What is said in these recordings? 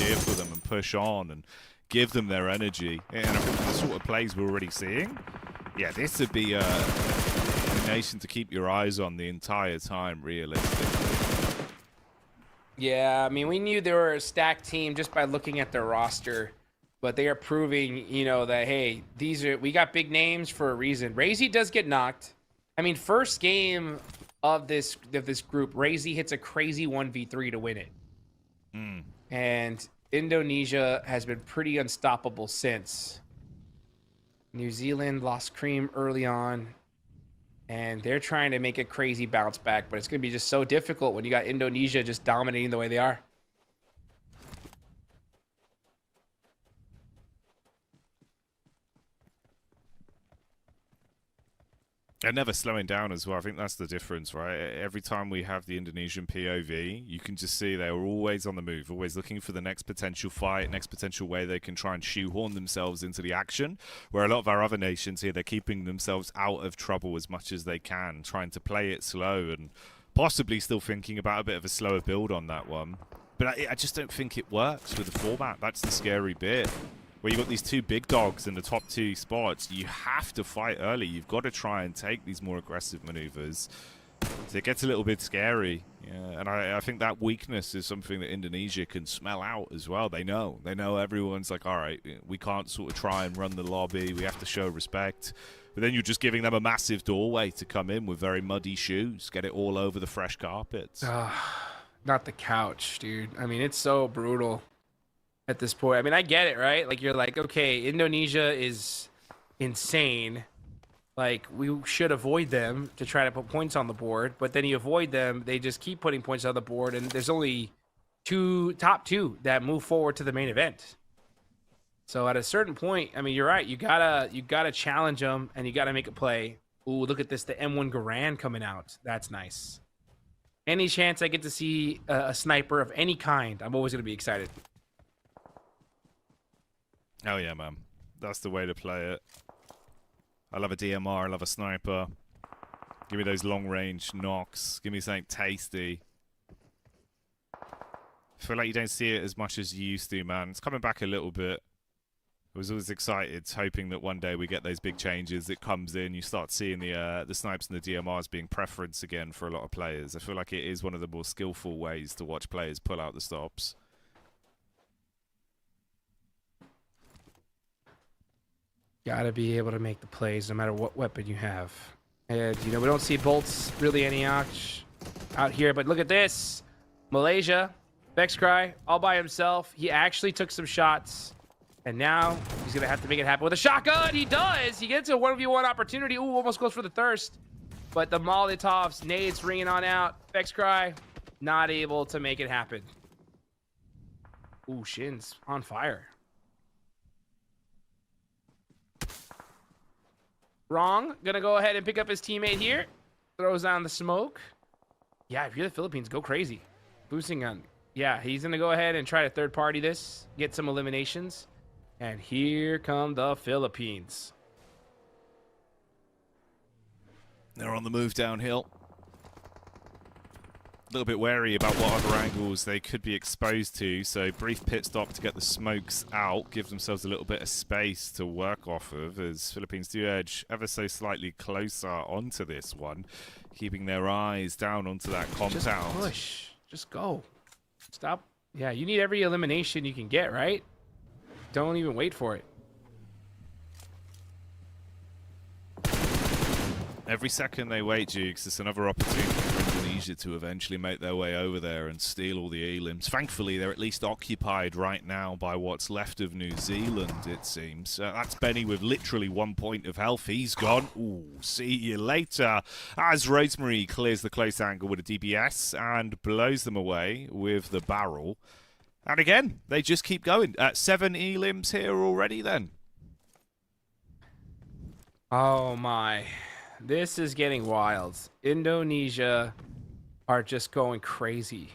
cheer for them and push on and give them their energy. And I think the sort of plays we're already seeing, yeah, this would be a nation to keep your eyes on the entire time, realistically. Yeah, I mean, we knew they were a stacked team just by looking at their roster, but they are proving, you know, that, hey, we got big names for a reason. Razy does get knocked. I mean, first game of this group, Razy hits a crazy 1v3 to win it. And Indonesia has been pretty unstoppable since. New Zealand lost cream early on, and they're trying to make a crazy bounce back, but it's going to be just so difficult when you got Indonesia just dominating the way they are. They're never slowing down as well. I think that's the difference, right? Every time we have the Indonesian POV, you can just see they're always on the move, always looking for the next potential fight, next potential way they can try and shoehorn themselves into the action, where a lot of our other nations here, they're keeping themselves out of trouble as much as they can, trying to play it slow and possibly still thinking about a bit of a slower build on that one. But I just don't think it works with the format. That's the scary bit. Where you've got these two big dogs in the top two spots, you have to fight early. You've got to try and take these more aggressive maneuvers. So it gets a little bit scary. Yeah, and I think that weakness is something that Indonesia can smell out as well. They know. They know everyone's like, all right, we can't sort of try and run the lobby. We have to show respect. But then you're just giving them a massive doorway to come in with very muddy shoes, get it all over the fresh carpets. Not the couch, dude. I mean, it's so brutal at this point. I mean, I get it, right? Like, you're like, okay, Indonesia is insane. Like, we should avoid them to try to put points on the board. But then you avoid them, they just keep putting points on the board. And there's only top two that move forward to the main event. So at a certain point, I mean, you're right. You gotta challenge them, and you gotta make a play. Ooh, look at this. The M1 Garand coming out. That's nice. Any chance I get to see a sniper of any kind, I'm always going to be excited. Oh yeah, man. That's the way to play it. I love a DMR, I love a sniper. Give me those long-range knocks. Give me something tasty. I feel like you don't see it as much as you used to, man. It's coming back a little bit. I was always excited, hoping that one day we get those big changes. It comes in, you start seeing the snipes and the DMRs being preference again for a lot of players. I feel like it is one of the more skillful ways to watch players pull out the stops. Gotta be able to make the plays no matter what weapon you have. And, you know, we don't see bolts really any out here, but look at this. Malaysia, Vexcry, all by himself. He actually took some shots, and now he's gonna have to make it happen with a shotgun. He does. He gets a 1v1 opportunity. Ooh, almost goes for the thirst. But the Molotovs, nades ringing on out. Vexcry, not able to make it happen. Ooh, Shin's on fire. Wrong. Gonna go ahead and pick up his teammate here. Throws down the smoke. Yeah, if you're the Philippines, go crazy. Boosting gun. Yeah, he's gonna go ahead and try to third party this. Get some eliminations. And here come the Philippines. They're on the move downhill. A little bit wary about what other angles they could be exposed to, so brief pit stop to get the smokes out, give themselves a little bit of space to work off of, as Philippines do edge ever so slightly closer onto this one, keeping their eyes down onto that compound. Just push. Just go. Stop. Yeah, you need every elimination you can get, right? Don't even wait for it. Every second they wait, Jukes, it's another opportunity for Indonesia to eventually make their way over there and steal all the elims. Thankfully, they're at least occupied right now by what's left of New Zealand, it seems. That's Benny with literally 1 point of health. He's gone. Ooh, see you later. As Rosemary clears the close angle with a DBS and blows them away with the barrel. And again, they just keep going. 7 elims here already then. Oh my. This is getting wild. Indonesia are just going crazy.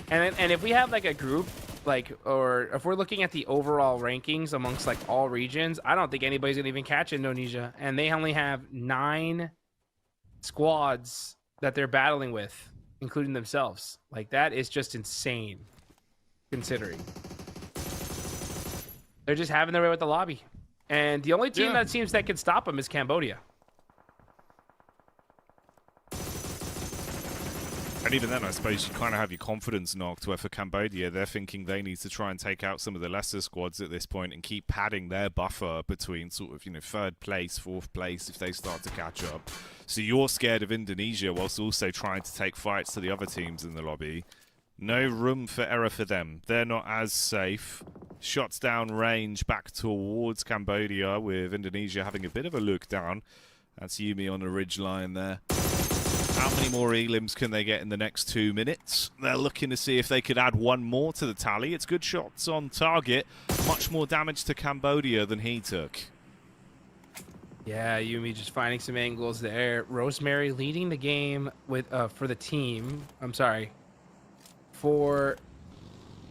And if we have like a group, like, or if we're looking at the overall rankings amongst like all regions, I don't think anybody's gonna even catch Indonesia. And they only have 9 squads that they're battling with, including themselves. Like, that is just insane, considering. They're just having their way with the lobby. And the only team Yeah. that seems that can stop them is Cambodia. And even then, I suppose you kind of have your confidence knocked, where for Cambodia, they're thinking they need to try and take out some of the lesser squads at this point and keep padding their buffer between sort of, you know, third place, fourth place if they start to catch up. So you're scared of Indonesia whilst also trying to take fights to the other teams in the lobby. No room for error for them. They're not as safe. Shots down range back towards Cambodia, with Indonesia having a bit of a look down. That's Yumi on the ridgeline there. How many more elims can they get in the next 2 minutes? They're looking to see if they could add one more to the tally. It's good shots on target. Much more damage to Cambodia than he took. Yeah, Yumi just finding some angles there. Rosemary leading the game with for the team. I'm sorry.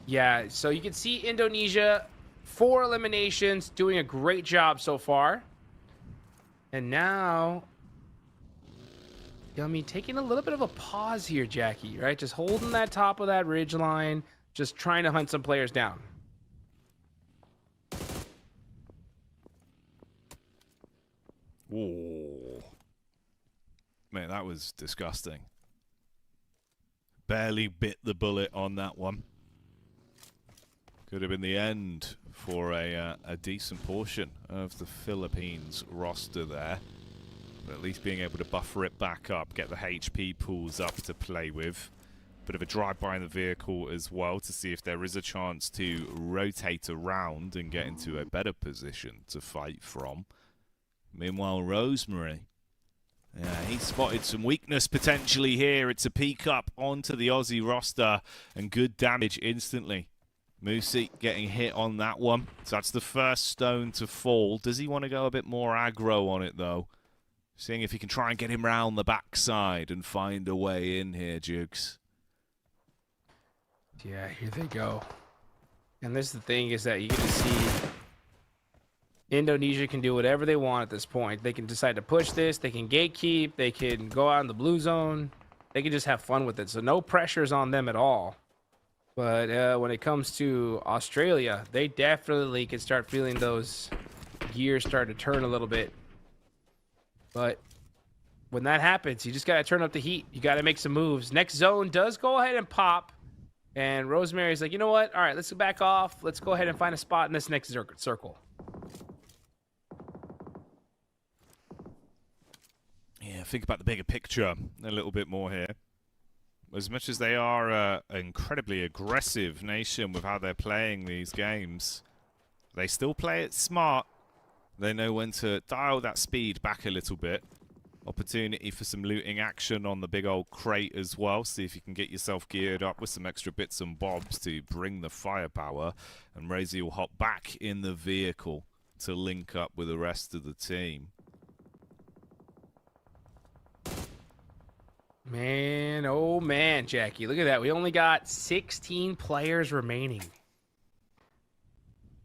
Yeah, so you can see Indonesia, 4 eliminations, doing a great job so far. And now, I mean, taking a little bit of a pause here, Jackie, right? Just holding that top of that ridge line, just trying to hunt some players down. Whoa. Man, that was disgusting. Barely bit the bullet on that one. Could have been the end for a decent portion of the Philippines roster there. But at least being able to buffer it back up, get the HP pools up to play with. Bit of a drive-by in the vehicle as well to see if there is a chance to rotate around and get into a better position to fight from. Meanwhile, Rosemary, yeah, he spotted some weakness potentially here. It's a peek up onto the Aussie roster and good damage instantly. Musi getting hit on that one. So that's the first stone to fall. Does he want to go a bit more aggro on it, though? Seeing if he can try and get him round the backside and find a way in here, Jukes. Yeah, here they go. And this is the thing, is that you get to see Indonesia can do whatever they want at this point. They can decide to push this. They can gatekeep. They can go out in the blue zone. They can just have fun with it. So no pressures on them at all. But when it comes to Australia, they definitely can start feeling those gears start to turn a little bit. But when that happens, you just got to turn up the heat. You got to make some moves. Next zone does go ahead and pop. And Rosemary's like, you know what? All right, let's back off. Let's go ahead and find a spot in this next circle. Yeah, think about the bigger picture a little bit more here. As much as they are an incredibly aggressive nation with how they're playing these games, they still play it smart. They know when to dial that speed back a little bit. Opportunity for some looting action on the big old crate as well. See if you can get yourself geared up with some extra bits and bobs to bring the firepower. And Razy will hop back in the vehicle to link up with the rest of the team. Man, oh man, Jackie, look at that. We only got 16 players remaining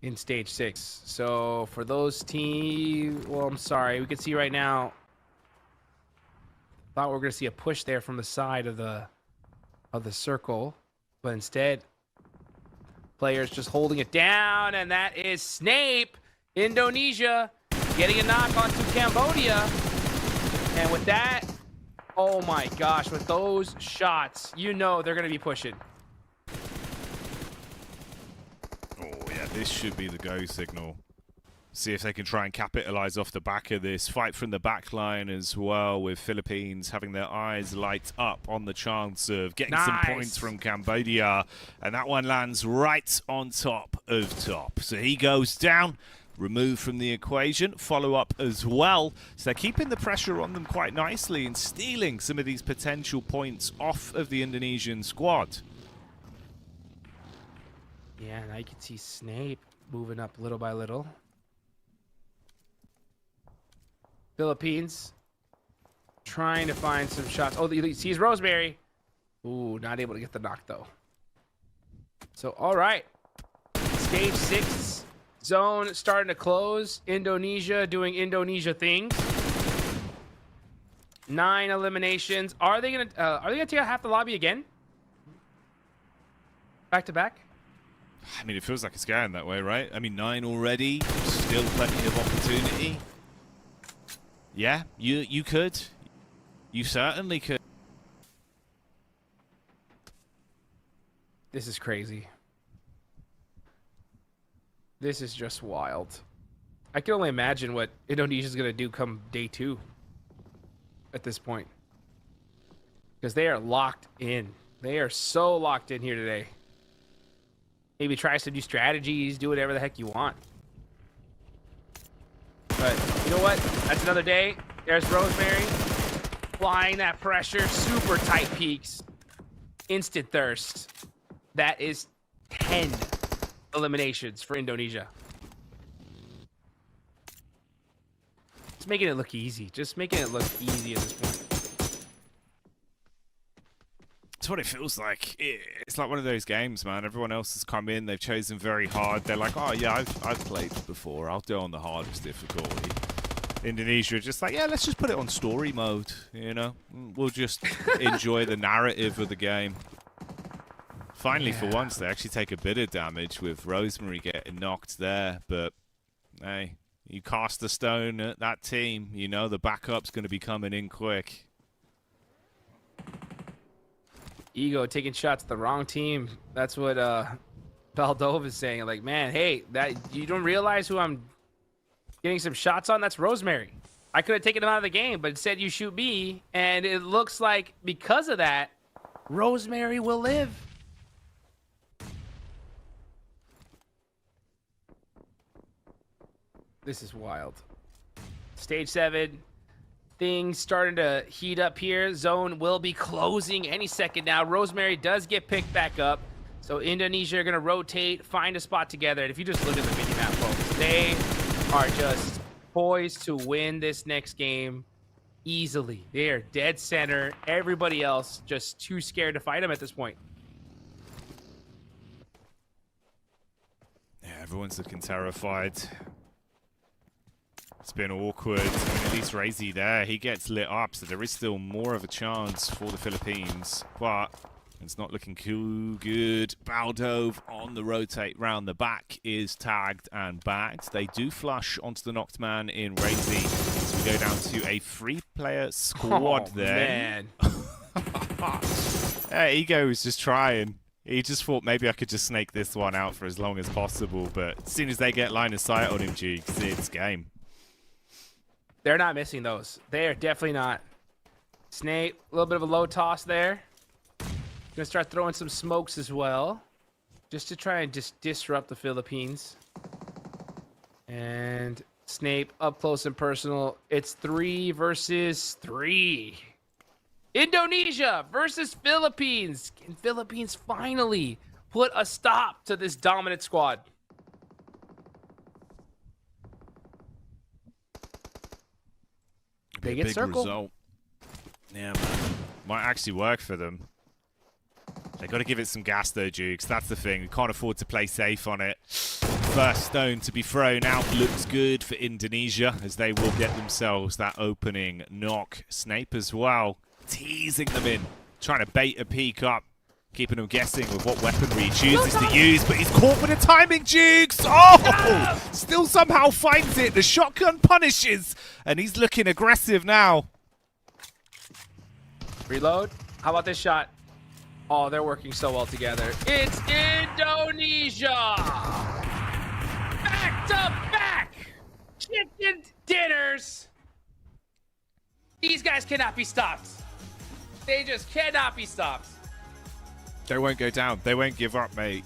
in stage 6. So for those teams, well, I'm sorry, we can see right now, thought we were going to see a push there from the side of the circle, but instead players just holding it down, and that is Snape, Indonesia, getting a knock onto Cambodia. And with that, oh my gosh, with those shots, you know they're going to be pushing. Oh yeah, this should be the go signal. See if they can try and capitalize off the back of this. Fight from the back line as well, with Philippines having their eyes light up on the chance of getting some points from Cambodia. And that one lands right on top of top. So he goes down, removed from the equation. Follow up as well. So they're keeping the pressure on them quite nicely and stealing some of these potential points off of the Indonesian squad. Yeah, now you can see Snape moving up little by little. Philippines trying to find some shots. Oh, he sees Rosemary. Ooh, not able to get the knock, though. So, all right. Stage 6 zone starting to close. Indonesia doing Indonesia things. 9 eliminations. Are they gonna take out half the lobby again? Back to back? I mean, it feels like it's going that way, right? I mean, 9 already, still plenty of opportunity. Yeah, you could. You certainly could. This is crazy. This is just wild. I can only imagine what Indonesia's going to do come day 2 at this point. Because they are locked in. They are so locked in here today. Maybe try some new strategies, do whatever the heck you want. But you know what? That's another day. There's Rosemary flying that pressure, super tight peaks, instant thirst. That is 10 eliminations for Indonesia. Just making it look easy. Just making it look easy at this point. It's what it feels like. It's like one of those games, man. Everyone else has come in. They've chosen very hard. They're like, oh, yeah, I've played before. I'll do it on the hardest difficulty. Indonesia are just like, yeah, let's just put it on story mode, you know? We'll just enjoy the narrative of the game. Finally, for once, they actually take a bit of damage with Rosemary getting knocked there. But, hey, you cast a stone at that team, you know, the backup's going to be coming in quick. Ego taking shots at the wrong team. That's what Baldove is saying. Like, man, hey, that you don't realize who I'm getting some shots on? That's Rosemary. I could have taken him out of the game, but instead you shoot me, and it looks like because of that, Rosemary will live. This is wild. Stage 7. Things starting to heat up here. Zone will be closing any second now. Rosemary does get picked back up. So Indonesia are going to rotate, find a spot together. And if you just look at the mini-map, folks, they are just poised to win this next game easily. They are dead center. Everybody else just too scared to fight them at this point. Yeah, everyone's looking terrified. It's been awkward. I mean, at least Razy there, he gets lit up, so there is still more of a chance for the Philippines. But it's not looking too good. Baldove on the rotate round the back is tagged and bagged. They do flush onto the knocked man in Razy. So we go down to a 3-player squad there. Man. Yeah, Ego was just trying. He just thought maybe I could just snake this one out for as long as possible. But as soon as they get line of sight on him, Jukes, it's game. They're not missing those. They are definitely not. Snape, a little bit of a low toss there. Gonna start throwing some smokes as well, just to try and just disrupt the Philippines. And Snape up close and personal. It's 3 versus 3. Indonesia versus Philippines. Can Philippines finally put a stop to this dominant squad? They get circled. Result. Yeah, man. Might actually work for them. They got to give it some gas though, Jukes. That's the thing. We can't afford to play safe on it. First stone to be thrown out looks good for Indonesia, as they will get themselves that opening knock. Snape as well, teasing them in, trying to bait a peek up, keeping them guessing with what weaponry he chooses to use, but he's caught with the timing, Jukes! Oh! Still somehow finds it. The shotgun punishes, and he's looking aggressive now. Reload. How about this shot? Oh, they're working so well together. It's Indonesia! Back to back! Chicken dinners! These guys cannot be stopped. They just cannot be stopped. They won't go down. They won't give up, mate.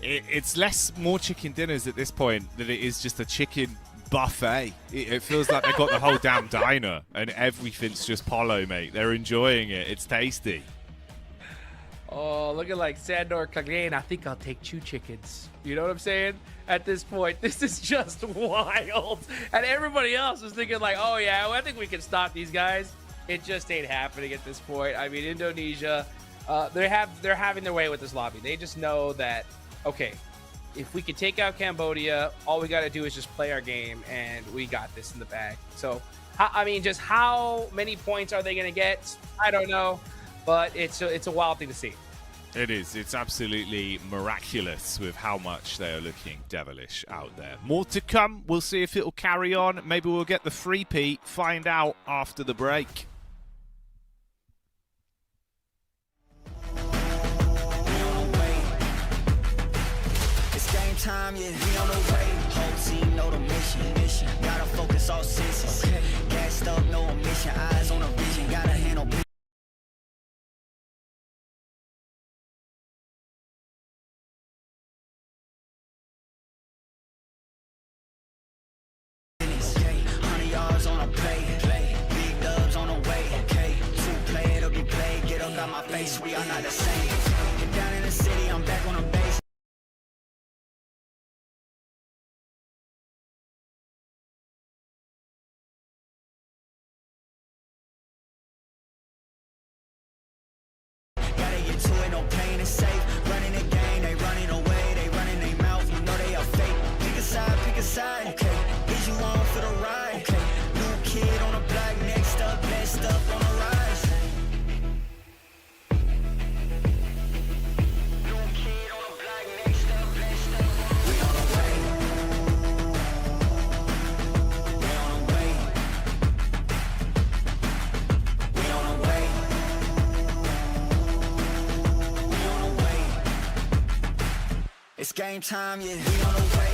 It's more chicken dinners at this point than it is just a chicken buffet. It feels like they've got the whole damn diner and everything's just polo, mate. They're enjoying it. It's tasty. Oh, looking like Sandor Clegane. I think I'll take 2 chickens. You know what I'm saying? At this point, this is just wild. And everybody else is thinking like, oh yeah, well, I think we can stop these guys. It just ain't happening at this point. I mean, Indonesia, they're having their way with this lobby. They just know that, okay, if we can take out Cambodia, all we got to do is just play our game, and we got this in the bag. So, I mean, just how many points are they going to get? I don't know, but it's a wild thing to see. It is. It's absolutely miraculous with how much they are looking devilish out there. More to come. We'll see if it'll carry on. Maybe we'll get the 3P. Find out after the break. Time, yeah, we on the way. Whole team know the mission. Gotta focus all senses. Okay. Gassed up, no omission. Eyes on the vision. Gotta handle business. Okay. 100 yards on a play. Big dubs on the way. Okay. 2 play, it'll be played. Get up out my face. We are not the same. Get down in the city. I'm back on the base. No pain is safe, running the game, they running away, they running their mouth, you know they are fake. Pick a side, okay. Is you on for the ride? Okay. New kid on the block, next up, best up on the rise. New kid on the block, next up, best up. We on the way. We on the way. We on the way. It's game time, yeah, we on the way.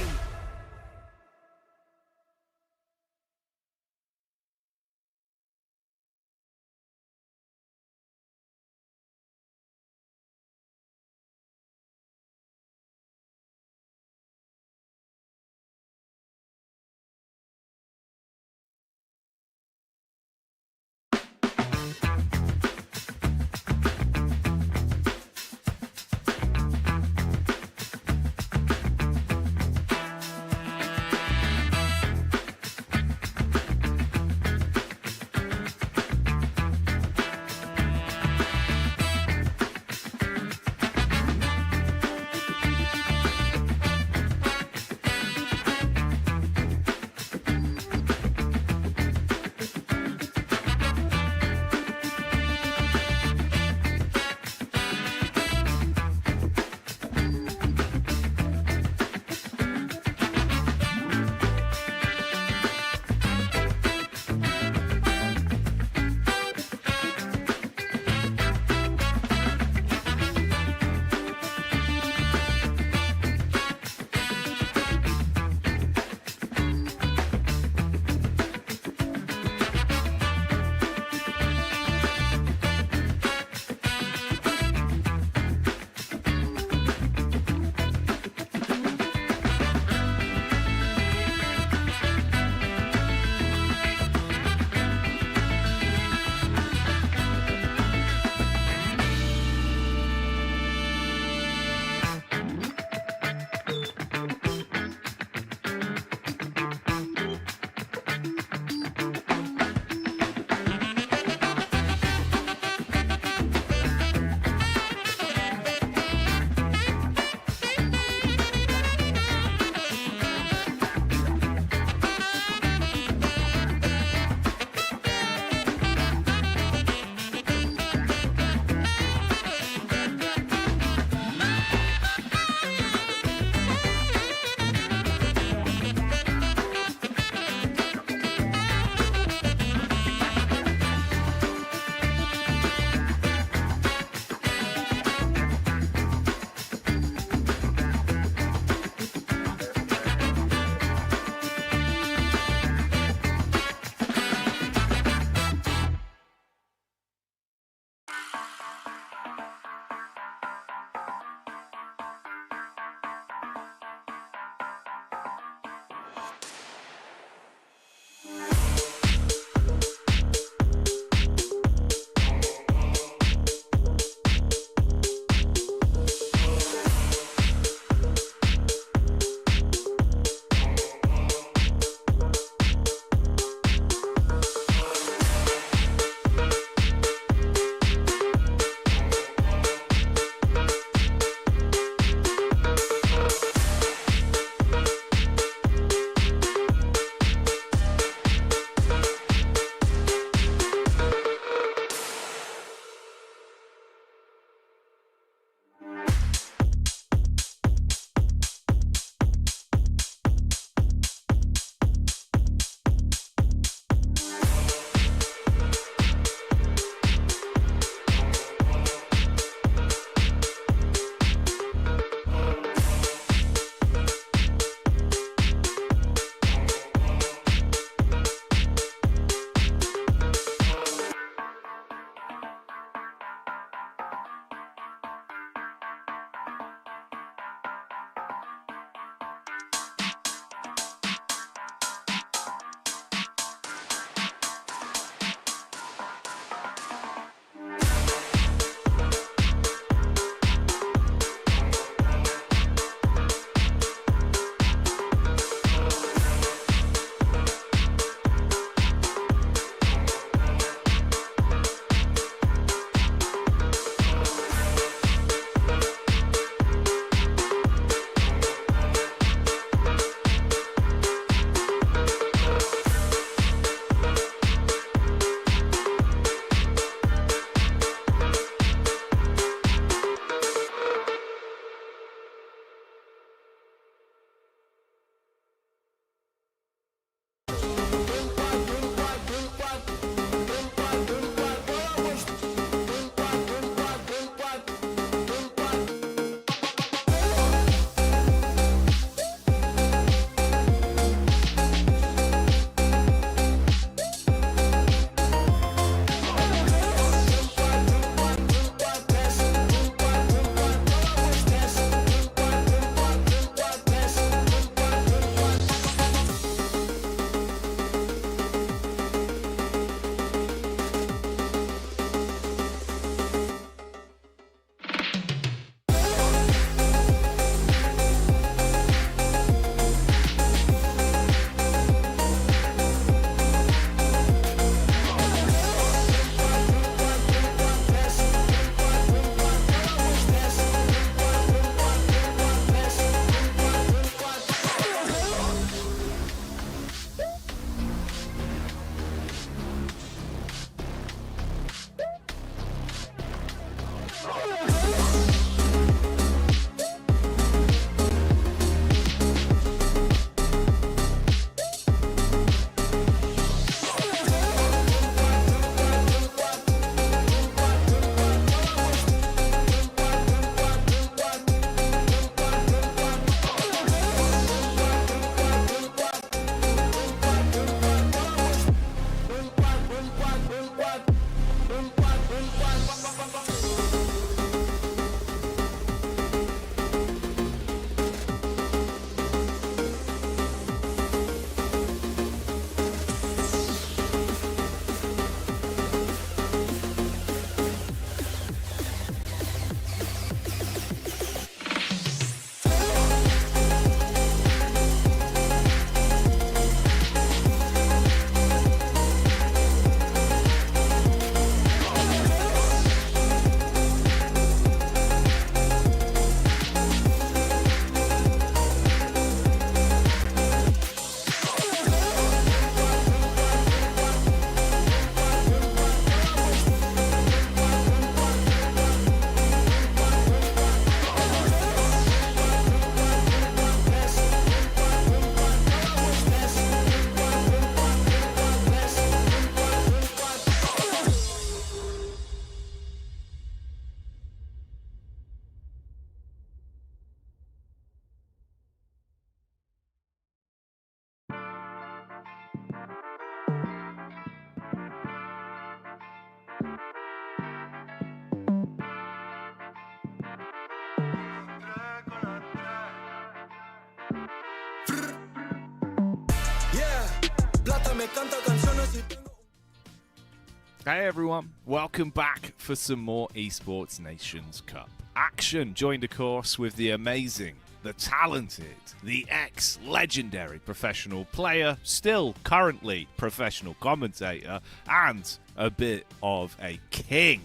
Hey everyone, welcome back for some more Esports Nations Cup action. Joined, of course, with the amazing, the talented, the ex-legendary professional player, still currently professional commentator, and a bit of a king.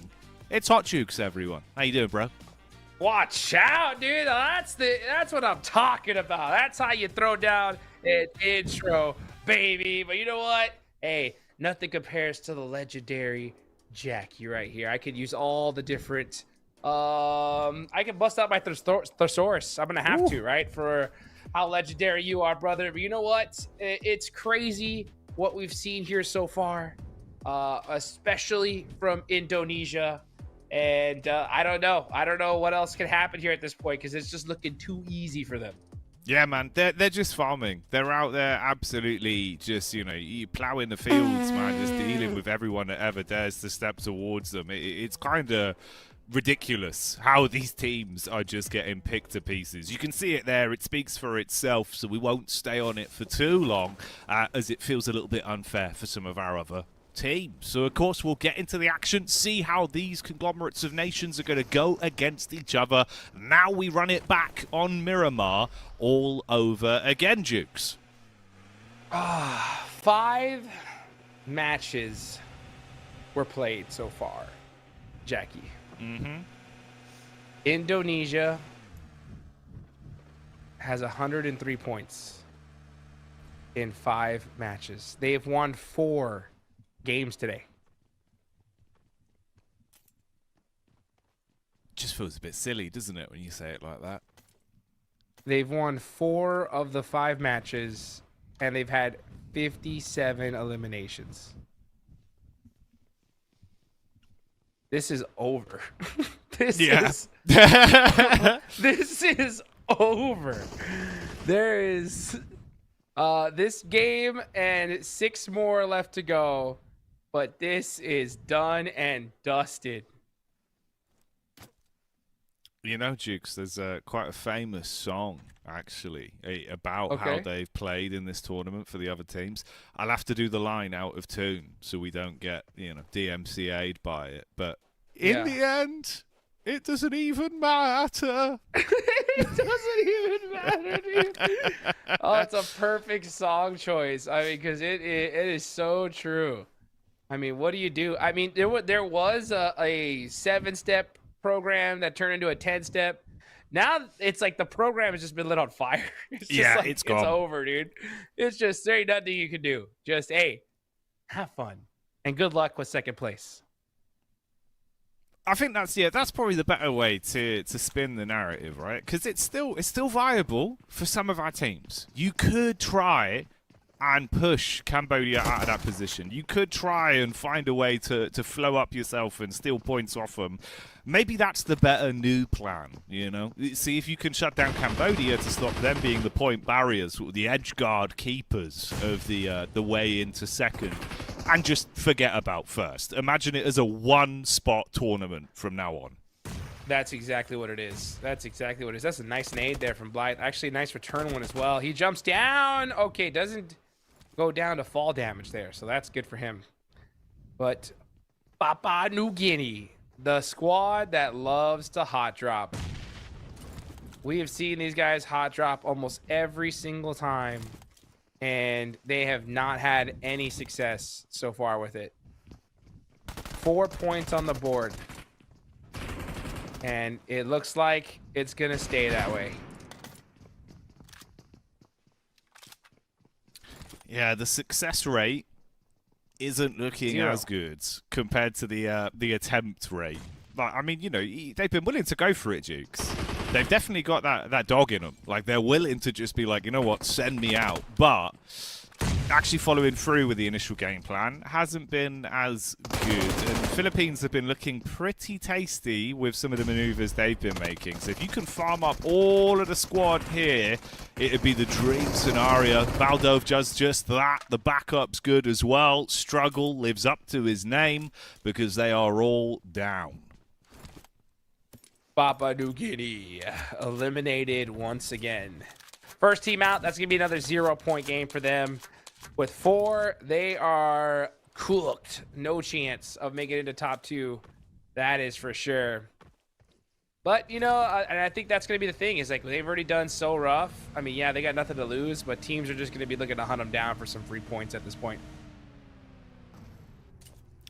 It's Hot Jukes, everyone. How you doing, bro? Watch out, dude. That's what I'm talking about. That's how you throw down an intro, baby. But you know what? Hey, nothing compares to the legendary Jackie right here. I could use all the different I can bust out my thesaurus. I'm gonna have to, right? For how legendary you are, brother. But you know what? It's crazy what we've seen here so far, especially from Indonesia. And I don't know what else can happen here at this point, because it's just looking too easy for them. Yeah, man, they're just farming. They're out there absolutely just, you plowing the fields, man, just dealing with everyone that ever dares to step towards them. It's kind of ridiculous how these teams are just getting picked to pieces. You can see it there. It speaks for itself, so we won't stay on it for too long, as it feels a little bit unfair for some of our other team. So of course we'll get into the action, see how these conglomerates of nations are going to go against each other. Now we run it back on Miramar all over again, Jukes. 5 matches were played so far, Jackie. Indonesia has 103 points in 5 matches. They have won 4 games today. Just feels a bit silly, doesn't it, when you say it like that? They've won 4 of the 5 matches, and they've had 57 eliminations. This is over. This is over. There is this game and 6 more left to go. But this is done and dusted. You know, Jukes, there's quite a famous song, actually, about how they've played in this tournament for the other teams. I'll have to do the line out of tune so we don't get, DMCA'd by it. But in the end, it doesn't even matter. It doesn't even matter, dude. Oh, it's a perfect song choice. I mean, because it is so true. I mean, what do you do? I mean, there was a 7-step program that turned into a 10-step. Now it's like the program has just been lit on fire. It's just like, it's gone. It's over, dude. It's just, there ain't nothing you can do. Just, hey, have fun and good luck with second place. I think that's probably the better way to spin the narrative, right? Because it's still viable for some of our teams. You could try and push Cambodia out of that position. You could try and find a way to flow up yourself and steal points off them. Maybe that's the better new plan, See if you can shut down Cambodia to stop them being the point barriers, the edge guard keepers of the way into second, and just forget about first. Imagine it as a 1-spot tournament from now on. That's exactly what it is. That's exactly what it is. That's a nice nade there from Blythe. Actually, a nice return one as well. He jumps down. Okay, doesn't go down to fall damage there, so that's good for him. But Papua New Guinea, the squad that loves to hot drop. We have seen these guys hot drop almost every single time, and they have not had any success so far with it. 4 points on the board, and it looks like it's gonna stay that way. Yeah, the success rate isn't looking as good compared to the attempt rate. Like, I mean, they've been willing to go for it, Jukes. They've definitely got that dog in them. Like, they're willing to just be like, you know what, send me out. But actually following through with the initial game plan hasn't been as good. And the Philippines have been looking pretty tasty with some of the maneuvers they've been making. So if you can farm up all of the squad here, it'd be the dream scenario. Baldove does just that. The backup's good as well. Struggle lives up to his name because they are all down. Papua New Guinea eliminated once again. First team out. That's going to be another 0-point game for them. With 4, they are cooked. No chance of making it into top 2. That is for sure. But, you know, and I think that's going to be the thing is, like, they've already done so rough. I mean, yeah, they got nothing to lose, but teams are just going to be looking to hunt them down for some free points at this point.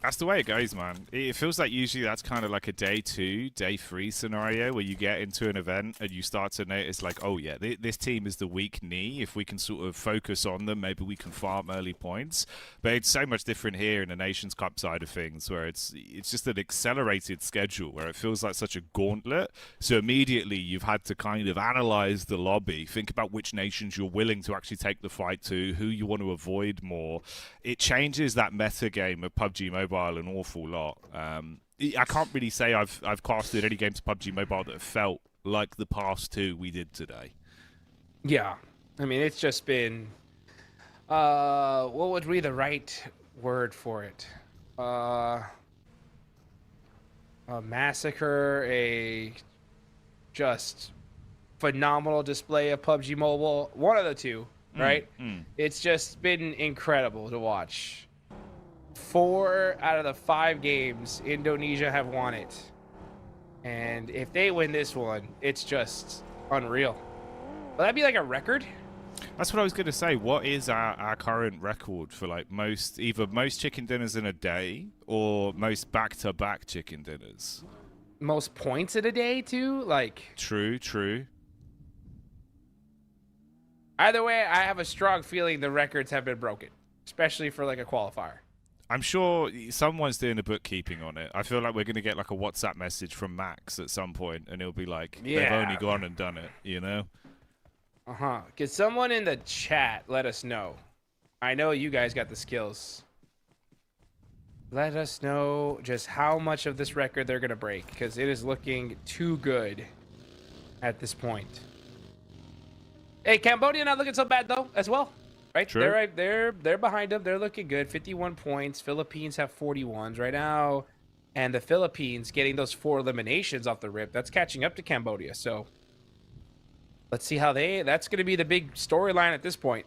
That's the way it goes, man. It feels like usually that's kind of like a day 2, day 3 scenario where you get into an event and you start to notice like, oh yeah, this team is the weak knee. If we can sort of focus on them, maybe we can farm early points. But it's so much different here in the Nations Cup side of things where it's just an accelerated schedule where it feels like such a gauntlet. So immediately you've had to kind of analyze the lobby, think about which nations you're willing to actually take the fight to, who you want to avoid more. It changes that meta game of PUBG Mobile an awful lot. I can't really say I've casted any games of PUBG Mobile that have felt like the past 2 we did today. Yeah, I mean it's just been what would be the right word for it? A massacre, a just phenomenal display of PUBG Mobile. One of the two, right? It's just been incredible to watch. 4 out of the 5 games, Indonesia have won it. And if they win this one, it's just unreal. Will that be like a record? That's what I was going to say. What is our current record for like either most chicken dinners in a day or most back-to-back chicken dinners? Most points in a day, too? Like. True. Either way, I have a strong feeling the records have been broken, especially for like a qualifier. I'm sure someone's doing the bookkeeping on it. I feel like we're going to get like a WhatsApp message from Max at some point, and it'll be like, they've only gone and done it, you know? Could someone in the chat let us know? I know you guys got the skills. Let us know just how much of this record they're going to break, because it is looking too good at this point. Hey, Cambodia not looking so bad, though, as well. Right, True. they're behind them. They're looking good. 51 points. Philippines have 41s right now, and the Philippines getting those 4 eliminations off the rip. That's catching up to Cambodia. So let's see how that's going to be the big storyline at this point.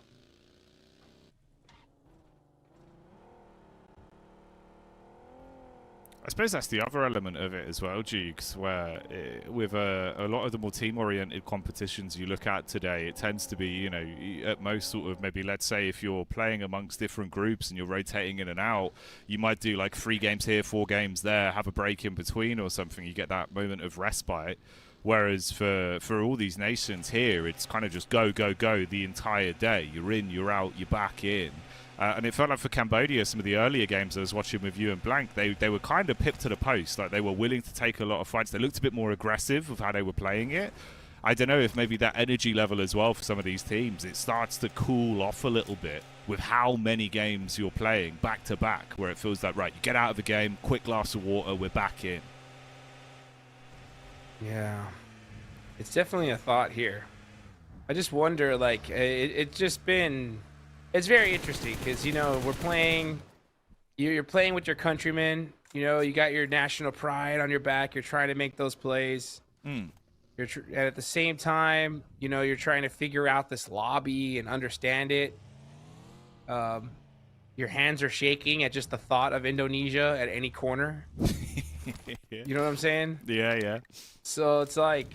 I suppose that's the other element of it as well, Jukes, where with a lot of the more team-oriented competitions you look at today, it tends to be, you know, at most sort of maybe, let's say, if you're playing amongst different groups and you're rotating in and out, you might do like 3 games here, 4 games there, have a break in between or something. You get that moment of respite. Whereas for all these nations here, it's kind of just go the entire day. You're in, you're out, you're back in. And it felt like for Cambodia, some of the earlier games I was watching with you and Blank, they were kind of pipped to the post. Like they were willing to take a lot of fights. They looked a bit more aggressive with how they were playing it. I don't know if maybe that energy level as well for some of these teams, it starts to cool off a little bit with how many games you're playing back to back, where it feels like, right, you get out of the game, quick glass of water, we're back in. Yeah, it's definitely a thought here. I just wonder, like, it's just been... It's very interesting because, you know, we're playing, you're playing with your countrymen, you know, you got your national pride on your back. You're trying to make those plays. And at the same time, you know, you're trying to figure out this lobby and understand it. Your hands are shaking at just the thought of Indonesia at any corner. You know what I'm saying? Yeah. So it's like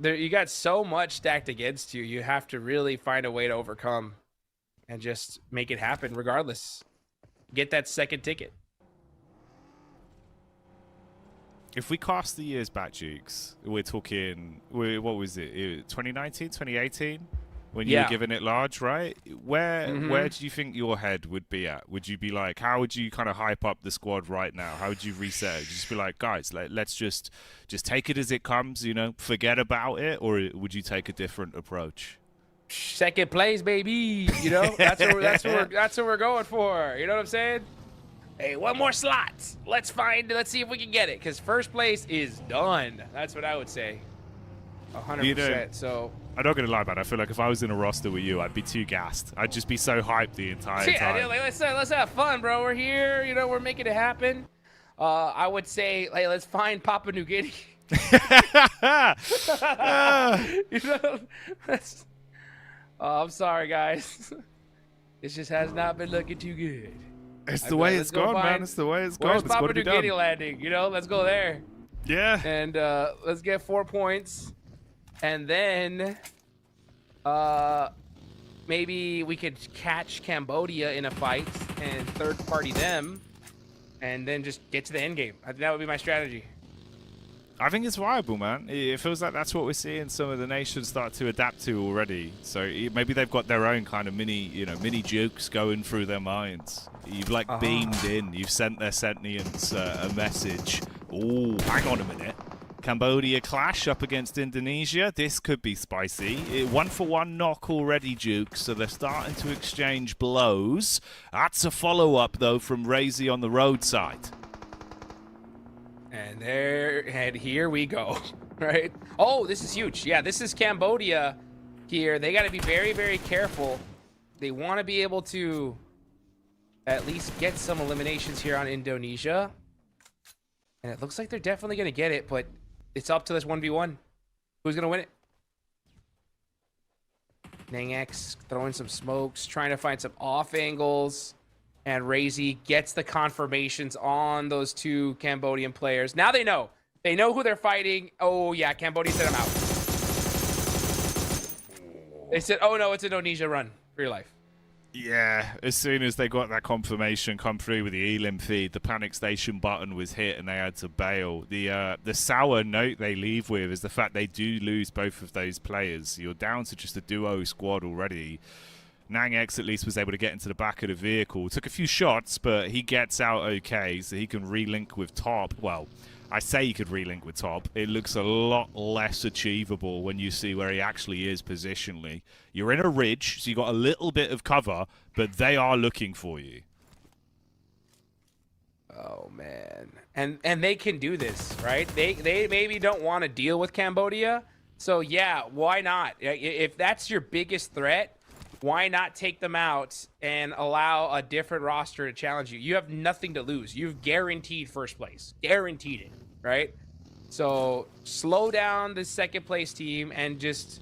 you got so much stacked against you. You have to really find a way to overcome. And just make it happen regardless. Get that second ticket. If we cast the years back, Jukes, we're talking, what was it, 2019, 2018? When you were giving it large, right? Where do you think your head would be at? Would you be like, how would you kind of hype up the squad right now? How would you reset it? Just be like, guys, let's just take it as it comes, you know, forget about it? Or would you take a different approach? Second place, baby. You know, that's what we're going for. You know what I'm saying? Hey, 1 more slot. Let's see if we can get it. Because first place is done. That's what I would say. 100%. You know, so I'm not gonna lie, man. I feel like if I was in a roster with you, I'd be too gassed. I'd just be so hyped the entire time. Dude, like, let's have fun, bro. We're here. You know, we're making it happen. I would say, like, let's find Papua New Guinea. You know, oh, I'm sorry, guys. This just has not been looking too good. It's the way it's gone, man. It's the way it's gone. Where's It's got Papua to be New Guinea done. landing? You know, let's go there. Yeah. And let's get 4 points. And then maybe we could catch Cambodia in a fight and third party them. And then just get to the end game. I think that would be my strategy. I think it's viable, man. It feels like that's what we're seeing some of the nations start to adapt to already. So maybe they've got their own kind of mini jokes going through their minds. You've like beamed in. You've sent their sentients a message. Oh, hang on a minute. Cambodia clash up against Indonesia. This could be spicy. 1-for-1 knock already, Duke. So they're starting to exchange blows. That's a follow-up, though, from Razy on the roadside. And here we go, right? Oh, this is huge. Yeah, this is Cambodia here. They got to be very, very careful. They want to be able to at least get some eliminations here on Indonesia. And it looks like they're definitely going to get it, but it's up to this 1v1. Who's going to win it? Nangx throwing some smokes, trying to find some off angles. And Razy gets the confirmations on those two Cambodian players. Now they know. They know who they're fighting. Oh, yeah, Cambodia said I'm out. They said, oh, no, it's Indonesia, run for your life. Yeah, as soon as they got that confirmation come through with the elim feed, the panic station button was hit and they had to bail. The sour note they leave with is the fact they do lose both of those players. You're down to just a duo squad already. Nangx at least was able to get into the back of the vehicle. Took a few shots, but he gets out okay, so he can relink with Top. Well, I say he could relink with Top. It looks a lot less achievable when you see where he actually is positionally. You're in a ridge, so you got a little bit of cover, but they are looking for you. Oh, man. And they can do this, right? They maybe don't want to deal with Cambodia. So, yeah, why not? If that's your biggest threat, why not take them out and allow a different roster to challenge you? You have nothing to lose. You've guaranteed first place. Guaranteed it, right? So slow down the second place team and just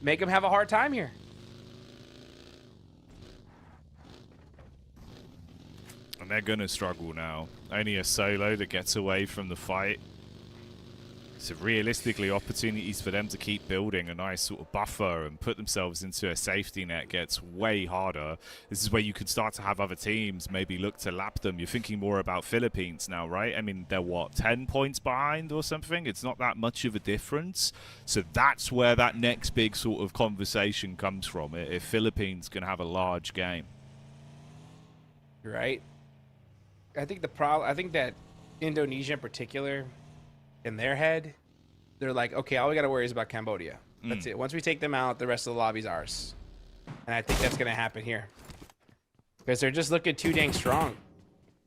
make them have a hard time here. And they're going to struggle now. Only a solo that gets away from the fight. So realistically, opportunities for them to keep building a nice sort of buffer and put themselves into a safety net gets way harder. This is where you could start to have other teams maybe look to lap them. You're thinking more about Philippines now, right? I mean, they're what, 10 points behind or something? It's not that much of a difference. So that's where that next big sort of conversation comes from, if Philippines can have a large game. Right. I think that Indonesia in particular, in their head, they're like, okay, all we got to worry is about Cambodia. That's it. Once we take them out, the rest of the lobby's ours. And I think that's going to happen here. Because they're just looking too dang strong.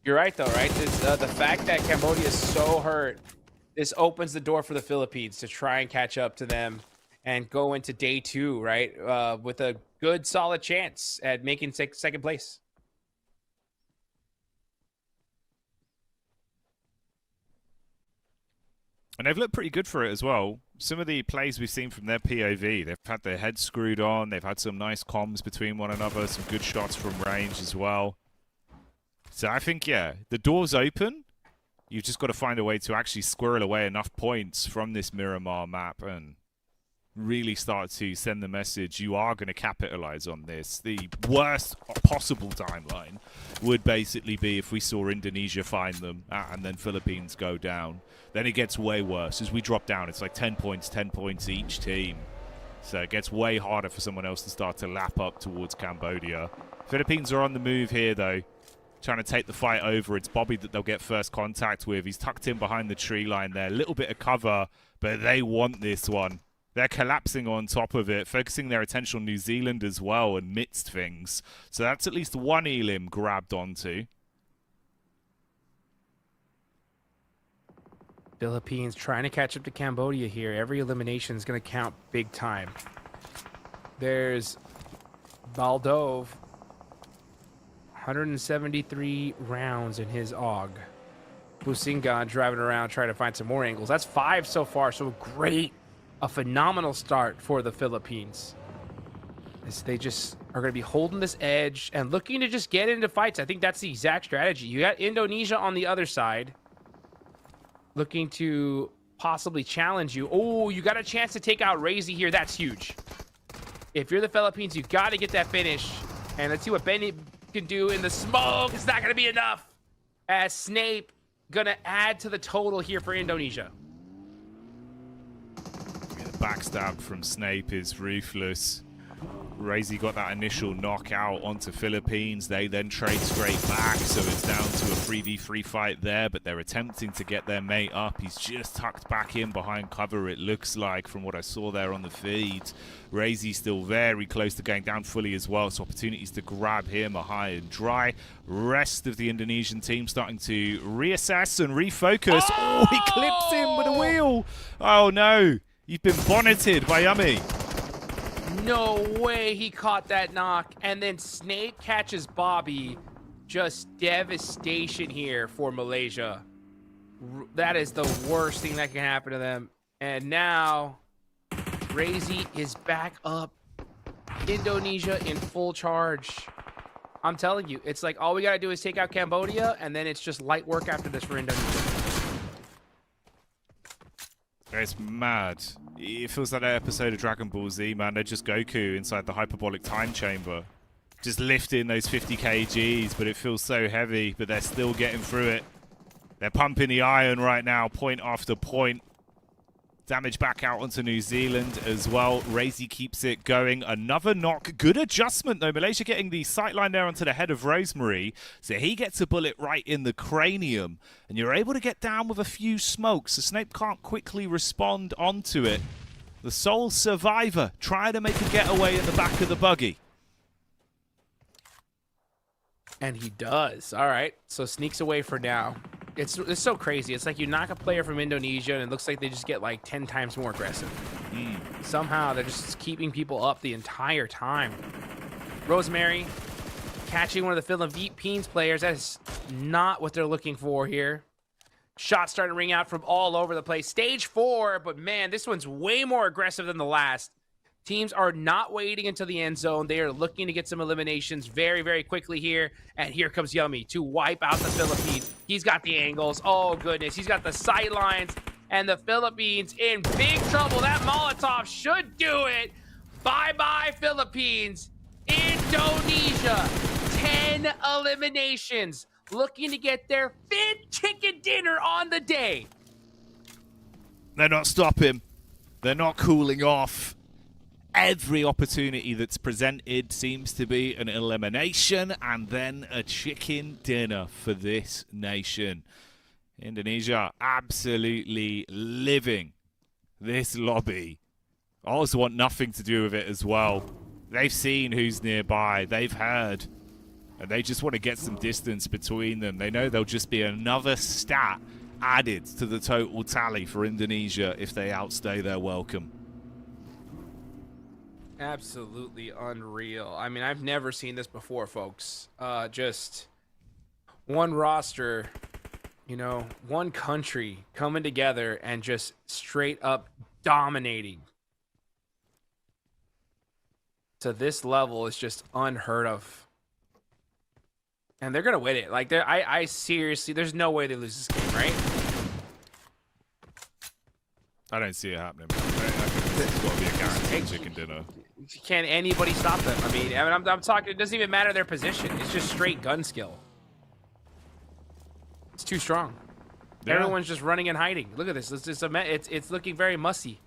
You're right, though, right? This, the fact that Cambodia is so hurt, this opens the door for the Philippines to try and catch up to them and go into day 2, right? With a good, solid chance at making second place. And they've looked pretty good for it as well. Some of the plays we've seen from their POV, they've had their heads screwed on. They've had some nice comms between one another, some good shots from range as well. So I think, yeah, the door's open. You've just got to find a way to actually squirrel away enough points from this Miramar map and really start to send the message you are going to capitalize on this. The worst possible timeline would basically be if we saw Indonesia find them and then Philippines go down. Then it gets way worse. As we drop down, it's like 10 points each team. So it gets way harder for someone else to start to lap up towards Cambodia. Philippines are on the move here, though, trying to take the fight over. It's Bobby that they'll get first contact with. He's tucked in behind the tree line there. A little bit of cover, but they want this one. They're collapsing on top of it, focusing their attention on New Zealand as well amidst things. So that's at least one elim grabbed onto. Philippines trying to catch up to Cambodia here. Every elimination is going to count big time. There's Baldov, 173 rounds in his AUG. Busingan driving around trying to find some more angles. That's 5 so far, so great. A phenomenal start for the Philippines. As they just are going to be holding this edge and looking to just get into fights. I think that's the exact strategy. You got Indonesia on the other side, looking to possibly challenge you. Oh, you got a chance to take out Razy here. That's huge. If you're the Philippines, you got to get that finish. And let's see what Benny can do in the smoke. It's not going to be enough. As Snape going to add to the total here for Indonesia. Yeah, the backstab from Snape is ruthless. Razy got that initial knockout onto Philippines. They then trade straight back, so it's down to a 3v3 fight there, but they're attempting to get their mate up. He's just tucked back in behind cover, it looks like, from what I saw there on the feed. Razy still very close to going down fully as well, so opportunities to grab him are high and dry. Rest of the Indonesian team starting to reassess and refocus. Oh, he clips him with a wheel. Oh no, you've been bonneted by Yummy. No way he caught that knock. And then Snape catches Bobby. Just devastation here for Malaysia. That is the worst thing that can happen to them. And now Razy is back up. Indonesia in full charge. I'm telling you, it's like all we got to do is take out Cambodia, and then it's just light work after this for Indonesia. It's mad. It feels like that episode of Dragon Ball Z, man. They're just Goku inside the hyperbolic time chamber. Just lifting those 50 kgs, but it feels so heavy, but they're still getting through it. They're pumping the iron right now, point after point. Damage back out onto New Zealand as well. Razy keeps it going. Another knock. Good adjustment, though. Malaysia getting the sightline there onto the head of Rosemary. So he gets a bullet right in the cranium. And you're able to get down with a few smokes. So Snape can't quickly respond onto it. The sole survivor trying to make a getaway in the back of the buggy. And he does. All right. So sneaks away for now. It's so crazy. It's like you knock a player from Indonesia and it looks like they just get like 10 times more aggressive. Somehow they're just keeping people up the entire time. Rosemary catching one of the Philippines players. That is not what they're looking for here. Shots starting to ring out from all over the place. Stage 4, but man, this one's way more aggressive than the last. Teams are not waiting until the end zone. They are looking to get some eliminations very, very quickly here. And here comes Yummy to wipe out the Philippines. He's got the angles. Oh, goodness. He's got the sight lines. And the Philippines in big trouble. That Molotov should do it. Bye-bye, Philippines. Indonesia, 10 eliminations. Looking to get their 5th chicken dinner on the day. They're not stopping. They're not cooling off. Every opportunity that's presented seems to be an elimination and then a chicken dinner for this nation. Indonesia absolutely living this lobby. I also want nothing to do with it as well. They've seen who's nearby. They've heard. And they just want to get some distance between them. They know there'll just be another stat added to the total tally for Indonesia if they outstay their welcome. Absolutely unreal. I mean, I've never seen this before, folks. Just one roster, you know, one country coming together and just straight up dominating. To this level is just unheard of. And they're going to win it. Like, I seriously, there's no way they lose this game, right? I don't see it happening. I think this has got to be a guaranteed chicken dinner. Can anybody stop them? I mean, I'm talking, it doesn't even matter their position. It's just straight gun skill. It's too strong. Yeah. Everyone's just running and hiding. Look at this. It's looking very mussy.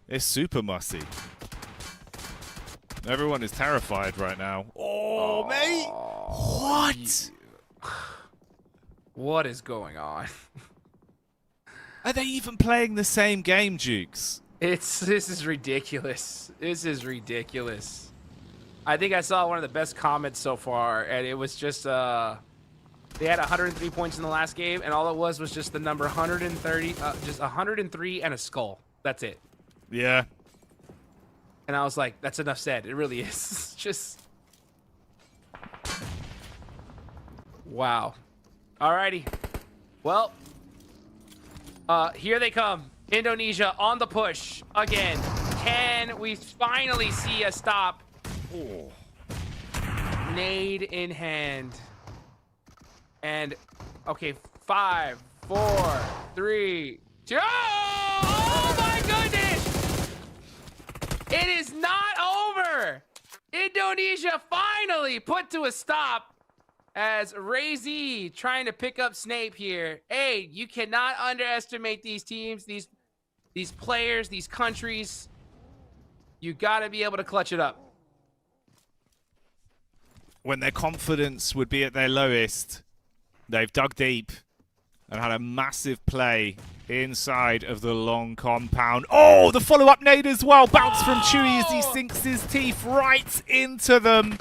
It's super mussy. Everyone is terrified right now. Oh, mate! What? What is going on? Are they even playing the same game, Jukes? This is ridiculous. This is ridiculous. I think I saw one of the best comments so far, and it was just they had 103 points in the last game, and all it was just the number 130, just 103 and a skull. That's it. Yeah. And I was like, that's enough said. It really is. Just wow. Alrighty. Well, here they come. Indonesia on the push again. Can we finally see a stop? Oh. Nade in hand. And, okay, 5, 4, 3, 2. Oh my goodness! It is not over! Indonesia finally put to a stop as Ray-Z trying to pick up Snape here. Hey, you cannot underestimate these teams, these players, these countries. You gotta be able to clutch it up. When their confidence would be at their lowest, they've dug deep and had a massive play inside of the long compound. Oh, the follow-up nade as well. Bounce from Chewy as he sinks his teeth right into them.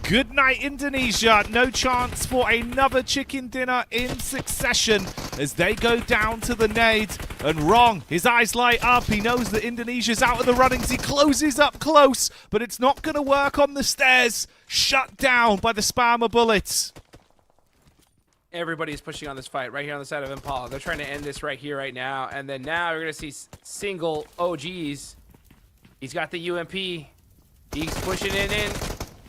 Good night, Indonesia. No chance for another chicken dinner in succession as they go down to the nade. And Wrong, his eyes light up. He knows that Indonesia's out of the runnings. He closes up close, but it's not going to work on the stairs. Shut down by the spammer bullets. Everybody's pushing on this fight right here on the side of Impala. They're trying to end this right here, right now. And then now you're going to see single OGs. He's got the UMP. He's pushing it in.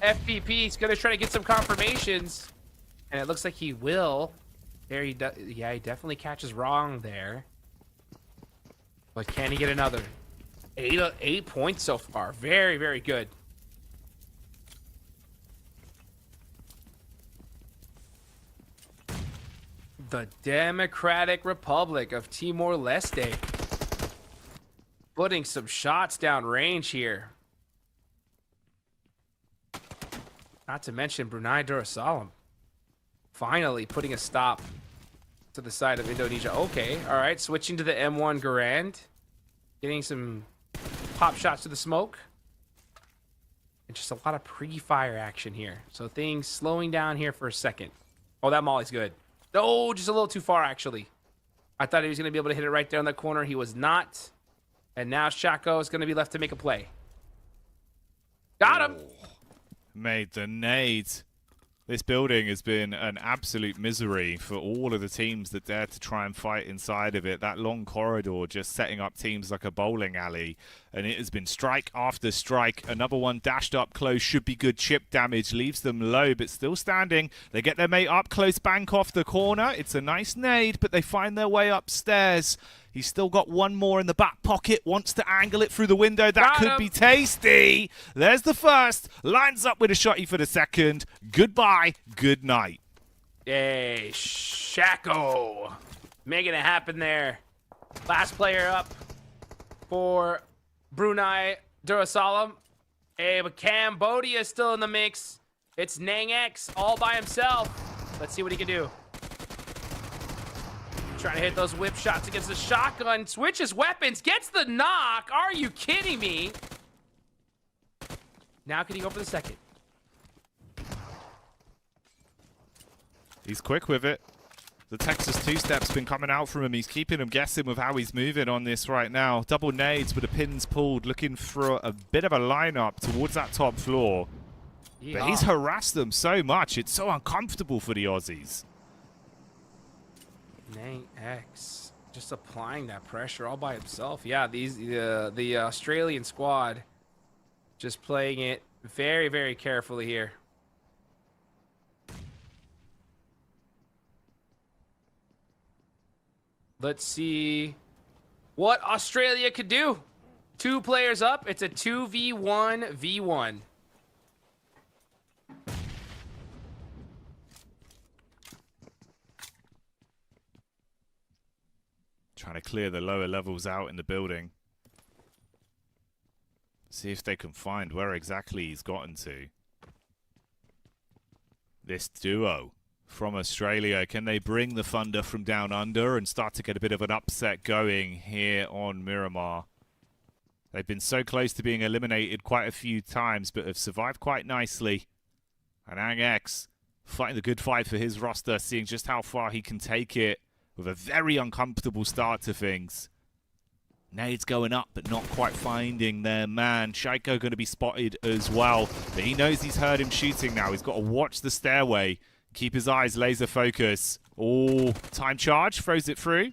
FPP, he's going to try to get some confirmations. And it looks like he will. There he does. Yeah, he definitely catches Wrong there. But can he get another? 8 points so far. Very, very good. The Democratic Republic of Timor-Leste. Putting some shots down range here. Not to mention Brunei Darussalam. Finally putting a stop to the side of Indonesia. Okay, all right. Switching to the M1 Garand. Getting some pop shots to the smoke. And just a lot of pre-fire action here. So things slowing down here for a second. Oh, that molly's good. Oh, just a little too far, actually. I thought he was going to be able to hit it right there in the corner. He was not. And now Shako is going to be left to make a play. Got him! Made the nade. This building has been an absolute misery for all of the teams that dare to try and fight inside of it. That long corridor just setting up teams like a bowling alley. And it has been strike after strike. Another one dashed up close. Should be good chip damage. Leaves them low, but still standing. They get their mate up close, bank off the corner. It's a nice nade, but they find their way upstairs. He's still got one more in the back pocket. Wants to angle it through the window. That could be tasty. There's the first. Lines up with a shotty for the second. Goodbye. Good night. Hey, Shako. Making it happen there. Last player up for Brunei Darussalam. Hey, but Cambodia is still in the mix. It's Nang X all by himself. Let's see what he can do. Trying to hit those whip shots against the shotgun. Switches weapons. Gets the knock. Are you kidding me? Now can he go for the second? He's quick with it. The Texas two-step's been coming out from him. He's keeping him guessing with how he's moving on this right now. Double nades with the pins pulled, looking for a bit of a lineup towards that top floor. Yeah. But he's harassed them so much. It's so uncomfortable for the Aussies. Nang X just applying that pressure all by himself. Yeah, the Australian squad just playing it very, very carefully here. Let's see what Australia could do. 2 players up. It's a 2v1v1. Trying to clear the lower levels out in the building. See if they can find where exactly he's gotten to. This duo from Australia, can they bring the thunder from down under and start to get a bit of an upset going here on Miramar? They've been so close to being eliminated quite a few times, but have survived quite nicely. And Ang X fighting the good fight for his roster, seeing just how far he can take it with a very uncomfortable start to things. Nades going up, but not quite finding their man. Shaiko going to be spotted as well, but he knows he's heard him shooting now. He's got to watch the stairway. Keep his eyes laser focus. Oh, time charge. Throws it through.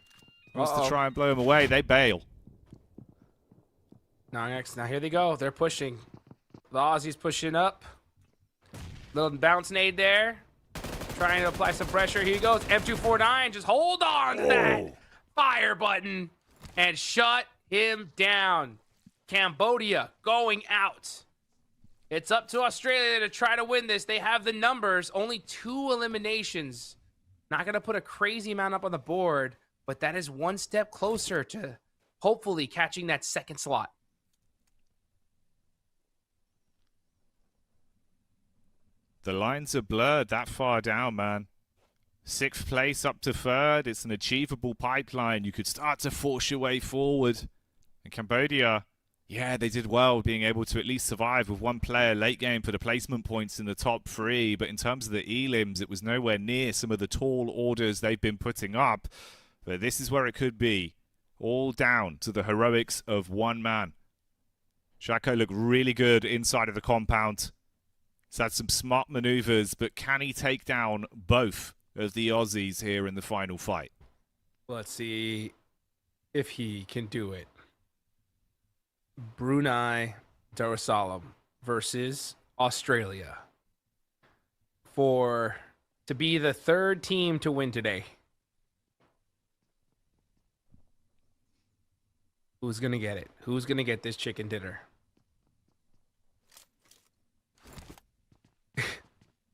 Wants to try and blow him away. They bail. Now here they go. They're pushing. The Aussies pushing up. Little bounce nade there. Trying to apply some pressure. Here he goes. M249. Just hold on to that fire button and shut him down. Cambodia going out. It's up to Australia to try to win this. They have the numbers. Only 2 eliminations. Not going to put a crazy amount up on the board, but that is one step closer to hopefully catching that second slot. The lines are blurred that far down, man. 6th place up to 3rd. It's an achievable pipeline. You could start to force your way forward. And Cambodia, yeah, they did well being able to at least survive with 1 player late game for the placement points in the top 3. But in terms of the elims, it was nowhere near some of the tall orders they've been putting up. But this is where it could be. All down to the heroics of 1 man. Shako looked really good inside of the compound. He's had some smart maneuvers, but can he take down both of the Aussies here in the final fight? Let's see if he can do it. Brunei Darussalam versus Australia to be the 3rd team to win today. Who's gonna get it? Who's gonna get this chicken dinner?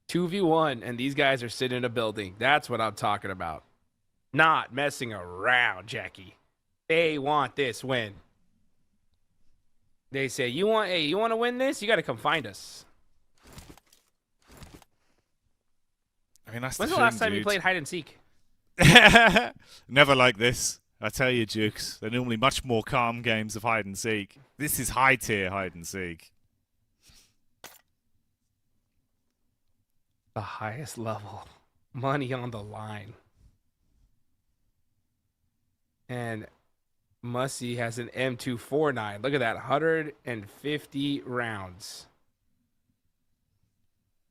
2v1, and these guys are sitting in a building. That's what I'm talking about. Not messing around, Jackie. They want this win. They say, you want to win this? You got to come find us. I mean, that's When's the last time you played hide and seek? Never like this. I tell you, Jukes. They're normally much more calm games of hide and seek. This is high tier hide and seek. The highest level. Money on the line. And Mussy has an M249. Look at that. 150 rounds.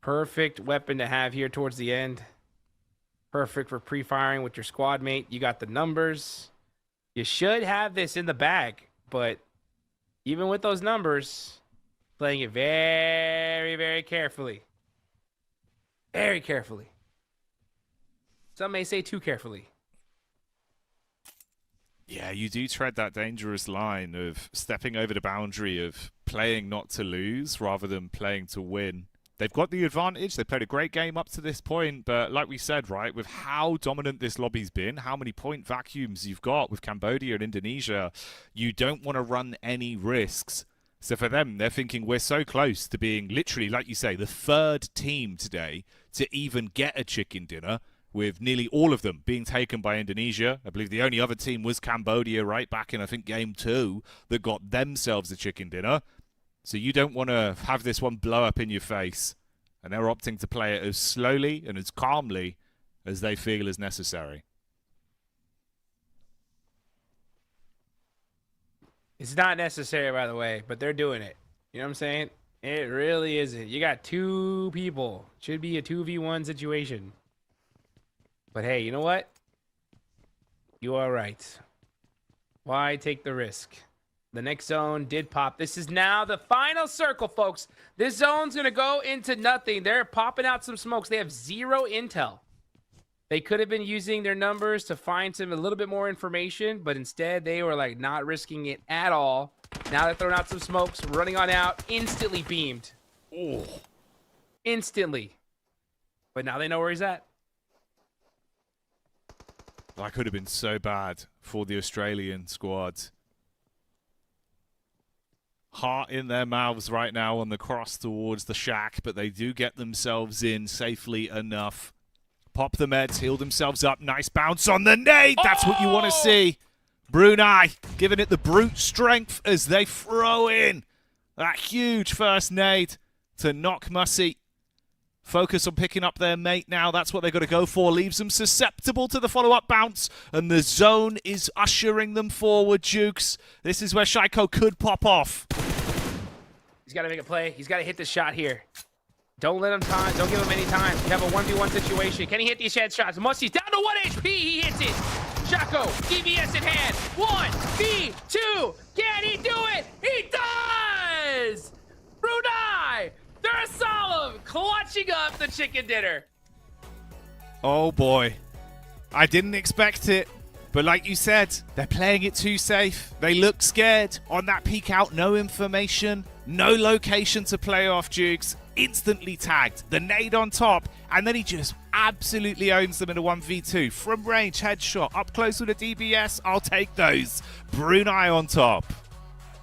Perfect weapon to have here towards the end. Perfect for pre-firing with your squad mate. You got the numbers. You should have this in the bag. But even with those numbers, playing it very, very carefully. Very carefully. Some may say too carefully. Yeah, you do tread that dangerous line of stepping over the boundary of playing not to lose rather than playing to win. They've got the advantage. They played a great game up to this point, but like we said, right, with how dominant this lobby's been, how many point vacuums you've got with Cambodia and Indonesia, you don't want to run any risks. So for them, they're thinking we're so close to being literally, like you say, the 3rd team today to even get a chicken dinner, with nearly all of them being taken by Indonesia. I believe the only other team was Cambodia, right back in, I think, game 2, that got themselves a chicken dinner. So you don't want to have this one blow up in your face. And they're opting to play it as slowly and as calmly as they feel is necessary. It's not necessary, by the way, but they're doing it. You know what I'm saying? It really isn't. You got 2 people. Should be a 2v1 situation. But hey, you know what? You are right. Why take the risk? The next zone did pop. This is now the final circle, folks. This zone's going to go into nothing. They're popping out some smokes. They have 0 intel. They could have been using their numbers to find a little bit more information, but instead they were like not risking it at all. Now they're throwing out some smokes, running on out, instantly beamed. Oh. Instantly. But now they know where he's at. That could have been so bad for the Australian squad. Heart in their mouths right now on the cross towards the shack, but they do get themselves in safely enough. Pop the meds, heal themselves up. Nice bounce on the nade. That's what you want to see. Brunei giving it the brute strength as they throw in that huge first nade to knock Mussy. Focus on picking up their mate now. That's what they've got to go for. Leaves them susceptible to the follow-up bounce. And the zone is ushering them forward, Jukes. This is where Shaiko could pop off. He's got to make a play. He's got to hit this shot here. Don't let him time. Don't give him any time. You have a 1v1 situation. Can he hit these headshots? Mussy's down to 1 HP. He hits it. Shaco, DBS in hand. 1v2. Can he do it? He does! finishing up the chicken dinner. Oh boy. I didn't expect it. But like you said, they're playing it too safe. They look scared. On that peek out, no information, no location to play off Jukes. Instantly tagged, the nade on top, and then he just absolutely owns them in a 1v2. From range, headshot, up close with a DBS, I'll take those. Brunei on top.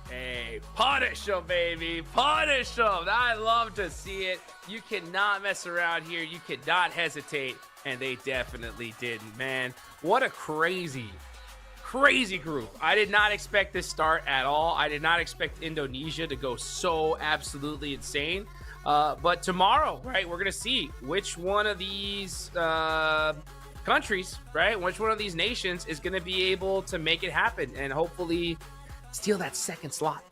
Hey, punish them, baby. Punish them. I love to see it. You cannot mess around here. You cannot hesitate. And they definitely didn't, man. What a crazy group. I did not expect this start at all. I did not expect Indonesia to go so absolutely insane. But tomorrow, right, we're going to see which one of these countries, right, which one of these nations is going to be able to make it happen and hopefully steal that second slot.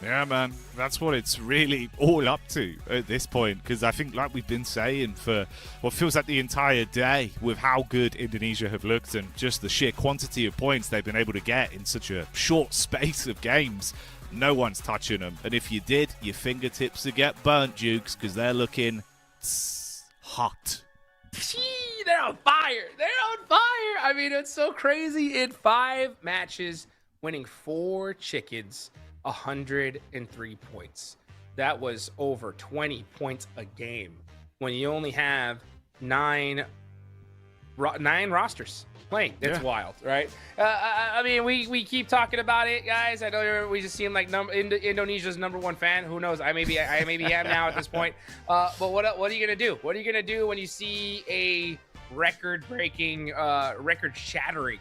Yeah, man, that's what it's really all up to at this point, because I think, like we've been saying for what feels like the entire day, with how good Indonesia have looked and just the sheer quantity of points they've been able to get in such a short space of games, no one's touching them. And if you did, your fingertips would get burnt, Jukes, because they're looking hot. They're on fire. They're on fire. I mean, it's so crazy. In 5 matches, winning 4 chickens, 103 points. That was over 20 points a game when you only have 9 rosters playing. It's wild, right? I mean, we keep talking about it, guys. I know we just seem like Indonesia's #1 fan. Who knows? I maybe am now at this point. But what are you gonna do? What are you gonna do when you see a record-breaking, record-shattering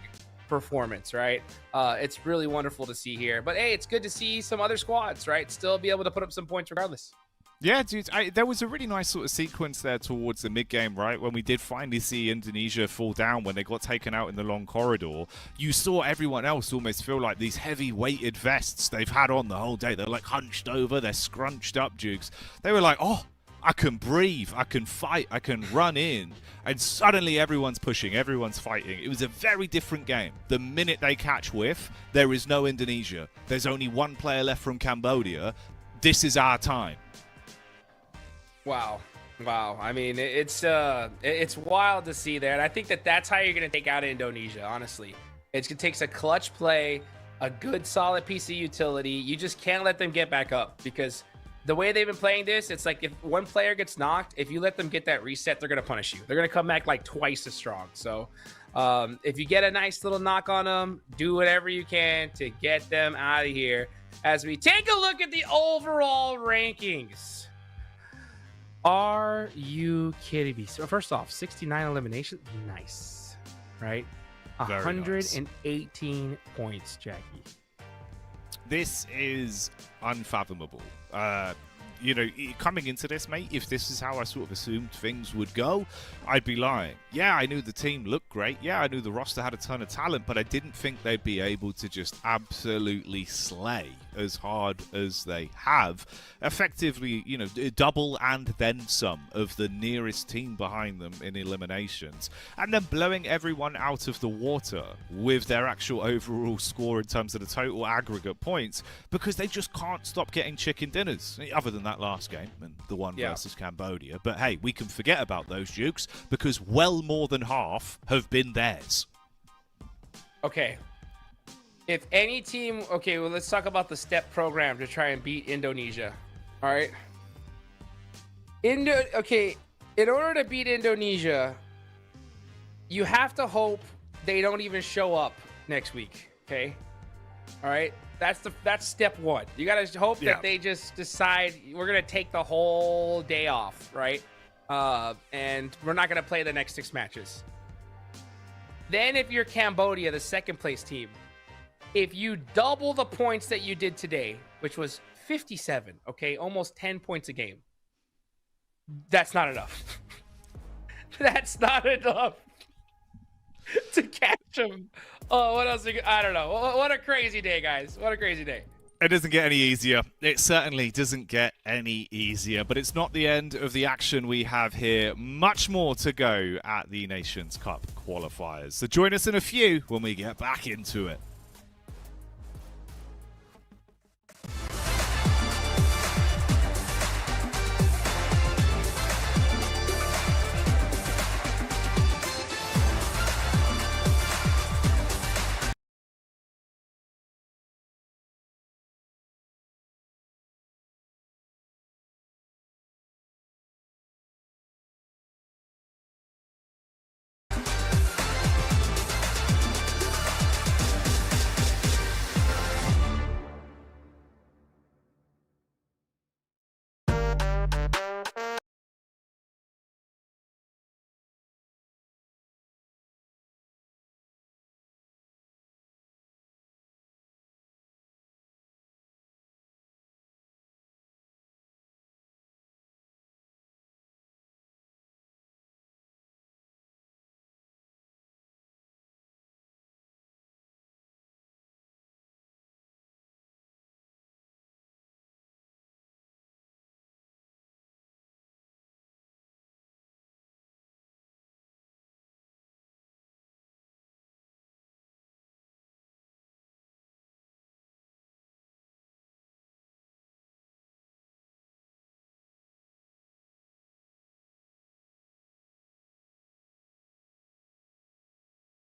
performance, right? It's really wonderful to see here. But hey, it's good to see some other squads, right, still be able to put up some points regardless. Yeah, dude, there was a really nice sort of sequence there towards the mid-game, right? When we did finally see Indonesia fall down when they got taken out in the long corridor, you saw everyone else almost feel like these heavy-weighted vests they've had on the whole day. They're like hunched over, they're scrunched up, Jukes. They were like, oh, I can breathe, I can fight, I can run in. And suddenly everyone's pushing, everyone's fighting. It was a very different game. The minute they catch whiff, there is no Indonesia. There's only one player left from Cambodia. This is our time. Wow. I mean, it's wild to see there. And I think that's how you're going to take out Indonesia, honestly. It takes a clutch play, a good solid piece of utility. You just can't let them get back up, because the way they've been playing this, it's like if one player gets knocked, if you let them get that reset, they're going to punish you. They're going to come back like twice as strong. So if you get a nice little knock on them, do whatever you can to get them out of here. As we take a look at the overall rankings. Are you kidding me? So first off, 69 eliminations. Nice. Right? Very 118 points, Jackie. This is unfathomable. You know, coming into this, mate, if this is how I sort of assumed things would go, I'd be lying. Yeah, I knew the team looked great. Yeah, I knew the roster had a ton of talent, but I didn't think they'd be able to just absolutely slay as hard as they have. Effectively, you know, double and then some of the nearest team behind them in eliminations. And then blowing everyone out of the water with their actual overall score in terms of the total aggregate points, because they just can't stop getting chicken dinners. Other than that last game and the one versus Cambodia. But hey, we can forget about those, Jukes, because well more than half have been theirs. Okay. If any team... Okay, well, let's talk about the step program to try and beat Indonesia. All right? Okay, in order to beat Indonesia, you have to hope they don't even show up next week, okay? All right? That's step 1. You got to hope that they just decide we're going to take the whole day off, right? And we're not going to play the next 6 matches. Then if you're Cambodia, the second place team, if you double the points that you did today, which was 57, okay, almost 10 points a game, that's not enough. That's not enough to catch them. Oh, what else? I don't know. What a crazy day, guys. What a crazy day. It doesn't get any easier. It certainly doesn't get any easier, but it's not the end of the action we have here. Much more to go at the Nations Cup qualifiers. So join us in a few when we get back into it.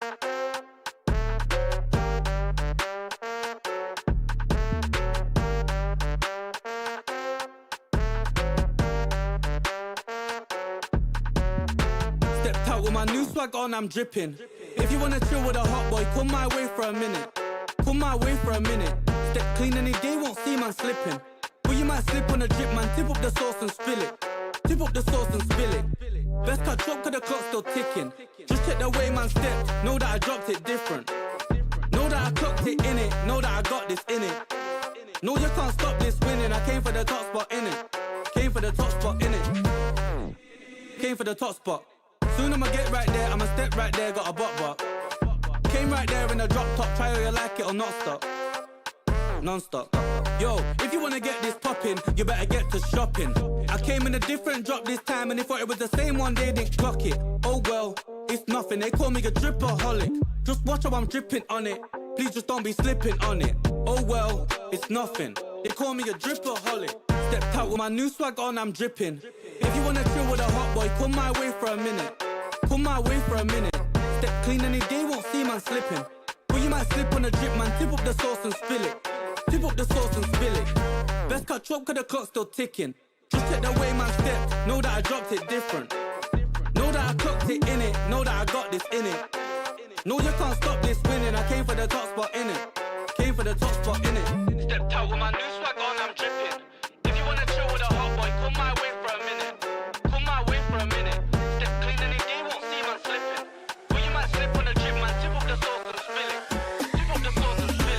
Stepped out with my new swag on, I'm dripping. If you wanna chill with a hot boy, come my way for a minute. Come my way for a minute. Step clean any day, won't see man slipping. But you might slip on a drip, man. Tip up the sauce and spill it. Tip up the sauce and spill it. Best cut chop, cause the clock's still ticking. Just check the way man stepped, know that I dropped it different. Know that I clocked it in it, know that I got this in it. No, you can't stop this winning. I came for the top spot in it. Came for the top spot in it. Came for the top spot. Soon I'ma get right there, I'ma step right there, got a bot. Came right there in the drop top, try how you like it or not stop. Non-stop. Yo, if you wanna get this poppin', you better get to shopping. I came in a different drop this time and they thought it was the same one, they didn't clock it. Oh well, it's nothing, they call me a dripperholic. Just watch how I'm dripping on it, please just don't be slipping on it. Oh well, it's nothing, they call me a dripperholic. Stepped out with my new swag on, I'm dripping. If you wanna chill with a hot boy, come my way for a minute. Come my way for a minute. Step clean any day, won't see man slipping. But you might slip on a drip, man. Tip up the sauce and spill it. Tip up the sauce and spill it. Best cut chop, cause the clock's still ticking. Just check the way man stepped, know that I dropped it different. Know that I clocked it in it, know that I got this in it. No, you can't stop this winning. I came for the top spot in it. Came for the top spot in it. Stepped out with my new swag on, I'm dripping. If you wanna chill with a hot boy, come my way for a minute. Come my way for a minute. Step clean any day, won't see man slipping. But you might slip on a drip, man. Tip up the sauce and spill it. Tip up the sauce and spill it.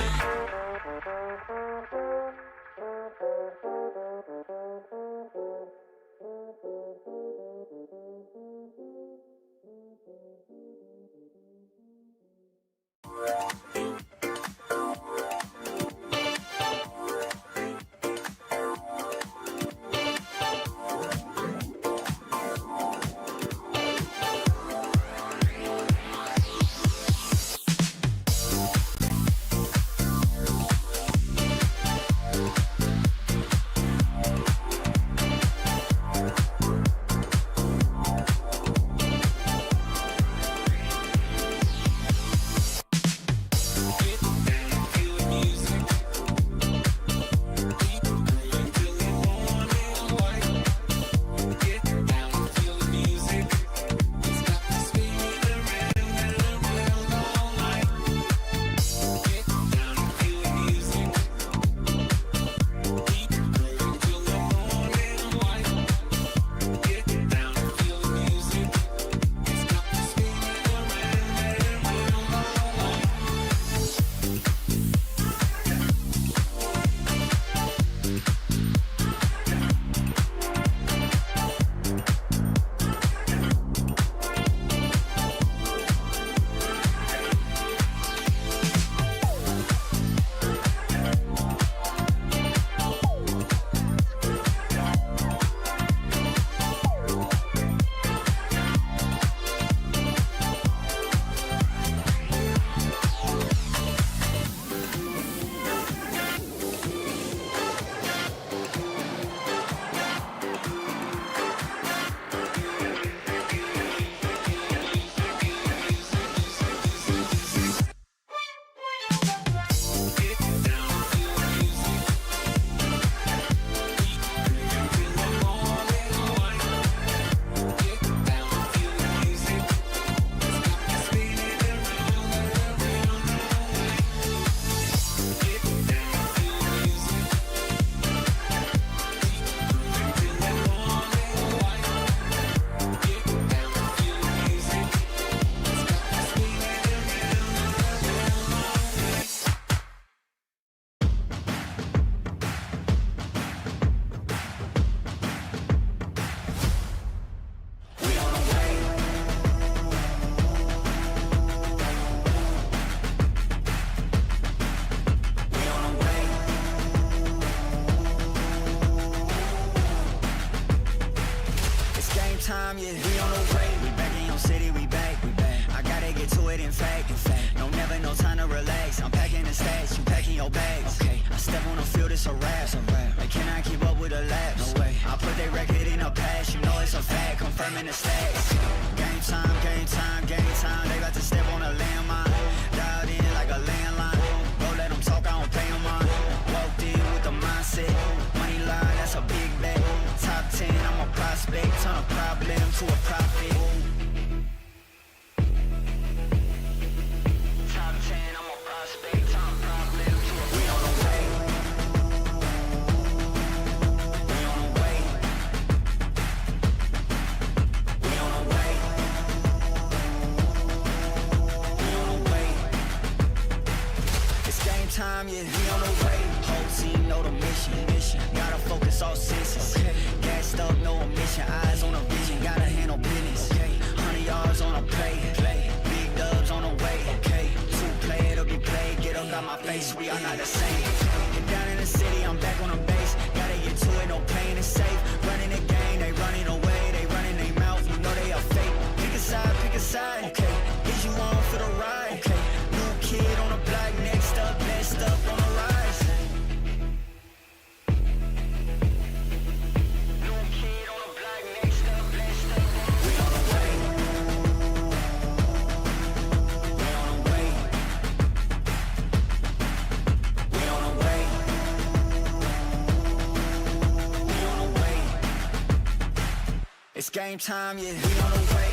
time, yeah. We on the way, we back in your city, we back. I gotta get to it, in fact. No, never no time to relax. I'm packing the stacks, you packing your bags. Okay, I step on the field, it's a rap. Like, can I keep up with the laps? No way. I put their record in the past, you know it's a fact, confirming the stats. Game time, game time, game time. They about to step on a landmine. Dialed in like a landline. Don't let them talk, I don't pay them on. Walked in with the mindset. Money line, that's a big bet. Top 10, I'm a prospect. Turn a problem to a profit. Top 10, I'm a prospect. Turn a problem to a we on the way. We on the way. We on the way. We on the way. It's game time, yeah. We on the way. Whole team know the mission. Gotta focus all senses. Gassed up, no omission. Eyes on the vision. Gotta handle business. 100 yards on a play. Big dubs on the way. Two play, it'll be played. Get up out my face. We are not the same. Get down in the city, I'm back on the base. Gotta get to it, no pain is safe. Running the game, they running away. They running their mouth, you know they are fake. Pick a side, pick a side. Okay, is you on for the ride? Okay, new kid on the block, next up, best up on the rise. New kid on the block, next up, best up on the rise. We on the way. We on the way. We on the way. We on the way. It's game time, yeah. We on the way.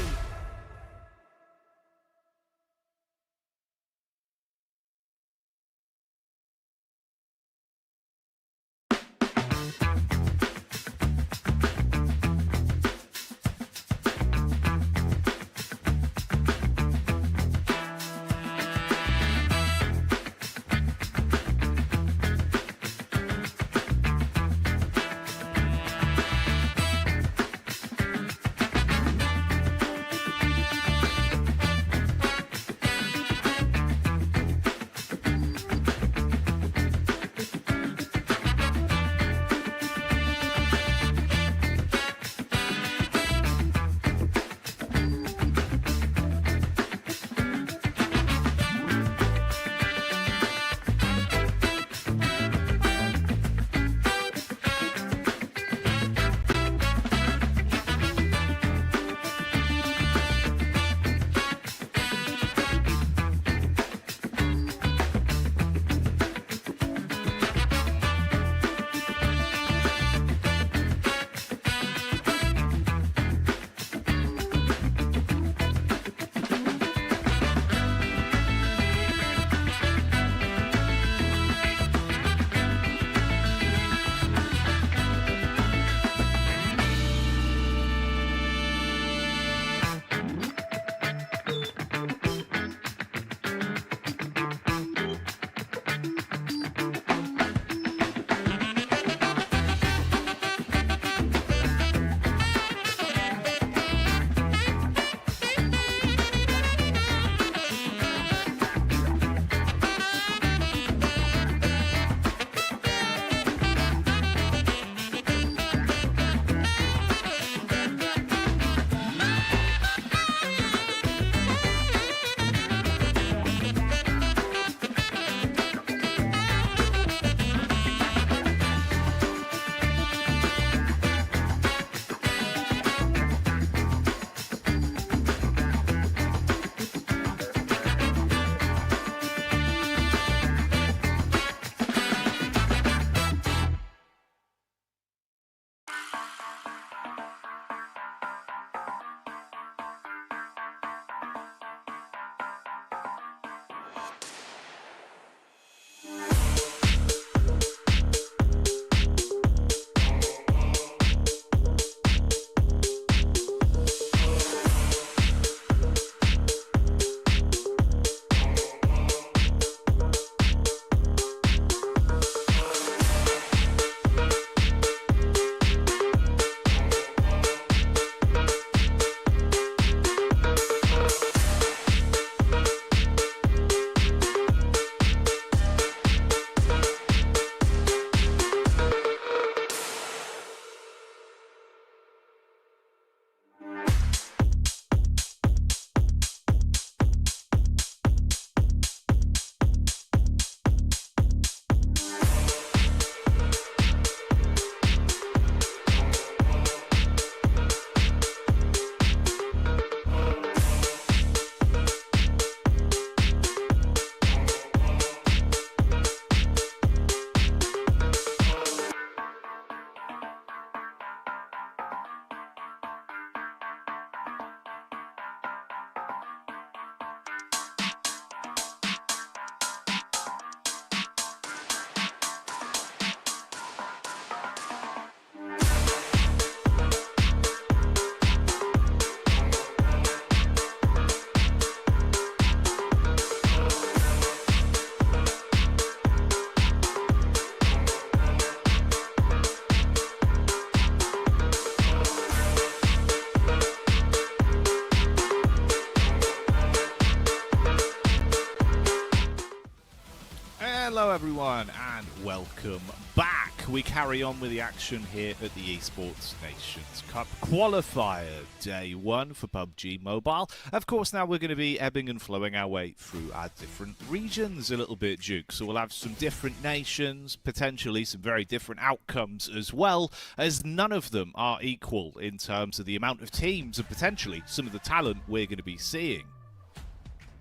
everyone, and welcome back. We carry on with the action here at the Esports Nations Cup Qualifier Day 1 for PUBG Mobile. Of course, now we're going to be ebbing and flowing our way through our different regions a little bit, Duke. So we'll have some different nations, potentially some very different outcomes as well, as none of them are equal in terms of the amount of teams and potentially some of the talent we're going to be seeing.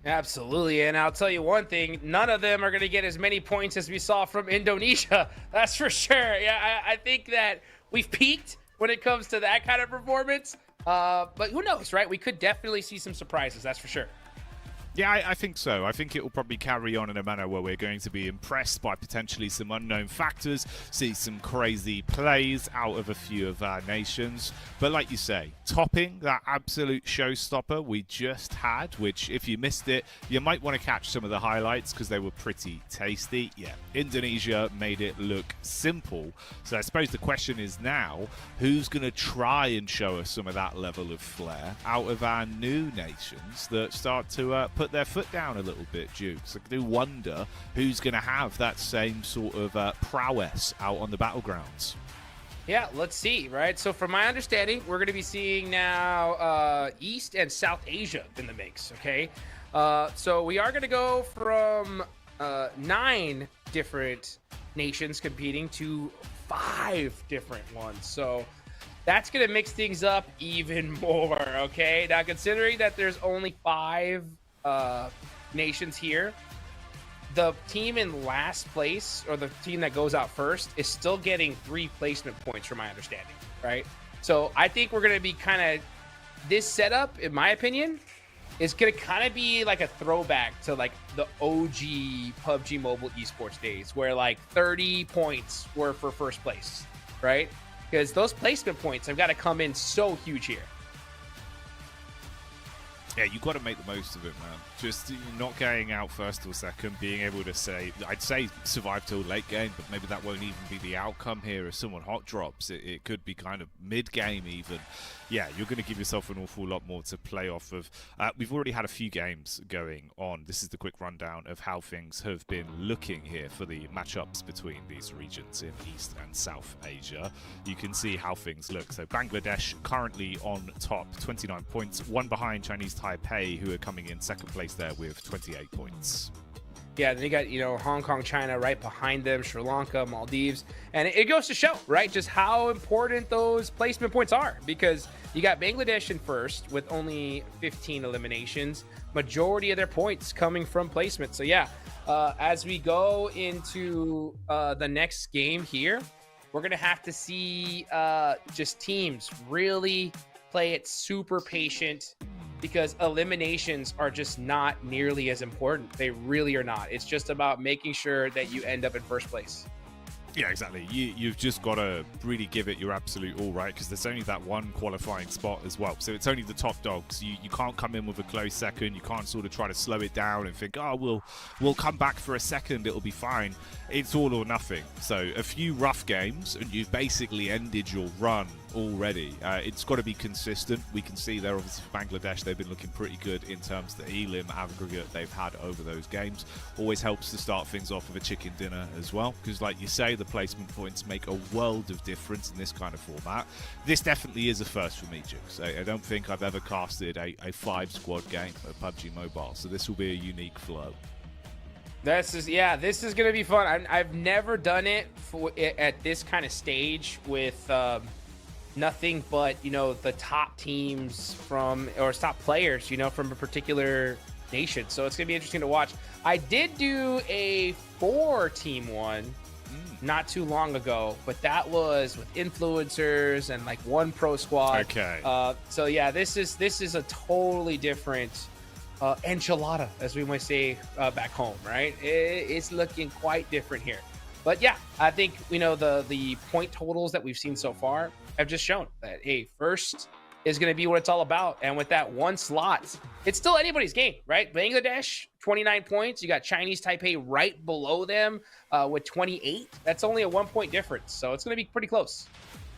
Absolutely, and I'll tell you one thing, none of them are going to get as many points as we saw from Indonesia. That's for sure. Yeah, I think that we've peaked when it comes to that kind of performance. But who knows, right? We could definitely see some surprises, that's for sure. Yeah, I think so. I think it will probably carry on in a manner where we're going to be impressed by potentially some unknown factors, see some crazy plays out of a few of our nations. But like you say, topping that absolute showstopper we just had, which if you missed it, you might want to catch some of the highlights because they were pretty tasty. Yeah, Indonesia made it look simple. So I suppose the question is now, who's going to try and show us some of that level of flair out of our new nations that start to put their foot down a little bit, Duke? So I do wonder who's going to have that same sort of prowess out on the battlegrounds. Yeah, let's see, right? So from my understanding, we're going to be seeing now East and South Asia in the mix, okay? So we are going to go from 9 different nations competing to 5 different ones. So that's going to mix things up even more, okay? Now, considering that there's only 5 nations here, the team in last place, or the team that goes out first, is still getting 3 placement points from my understanding, right? So I think we're going to be kind of, this setup, in my opinion, is going to kind of be like a throwback to like the OG PUBG Mobile esports days, where like 30 points were for first place, right? Because those placement points have got to come in so huge here. Yeah, you've got to make the most of it, man. Just not going out first or second, being able to say, I'd say survive till late game, but maybe that won't even be the outcome here if someone hot drops. It could be kind of mid-game even. Yeah, you're going to give yourself an awful lot more to play off of. We've already had a few games going on. This is the quick rundown of how things have been looking here for the matchups between these regions in East and South Asia. You can see how things look. So Bangladesh currently on top, 29 points, one behind Chinese Taipei, who are coming in second place there with 28 points. Yeah, they got, Hong Kong, China right behind them, Sri Lanka, Maldives. And it goes to show, right, just how important those placement points are, because you got Bangladesh in first with only 15 eliminations, majority of their points coming from placement. So yeah, as we go into the next game here, we're going to have to see just teams really play it super patient, because eliminations are just not nearly as important. They really are not. It's just about making sure that you end up in first place. Yeah, exactly. You've just got to really give it your absolute all, right? Because there's only that one qualifying spot as well. So it's only the top dogs. You can't come in with a close second. You can't sort of try to slow it down and think, oh, we'll come back for a second. It'll be fine. It's all or nothing. So a few rough games and you've basically ended your run already. It's got to be consistent. We can see there, obviously, for Bangladesh, they've been looking pretty good in terms of the elim aggregate they've had over those games. Always helps to start things off with a chicken dinner as well, because like you say, the placement points make a world of difference in this kind of format. This definitely is a first for me, Jukes. I don't think I've ever casted a 5-squad game of PUBG Mobile, so this will be a unique flow. This is going to be fun. I've never done it at this kind of stage with nothing but, the top teams or top players, from a particular nation. So it's going to be interesting to watch. I did do a 4-team one not too long ago, but that was with influencers and like one pro squad. Okay. So yeah, this is a totally different enchilada, as we might say back home, right? It's looking quite different here. But yeah, I think the point totals that we've seen so far have just shown that, hey, first is going to be what it's all about. And with that one slot, it's still anybody's game, right? Bangladesh, 29 points. You got Chinese Taipei right below them with 28. That's only a 1-point difference. So it's going to be pretty close.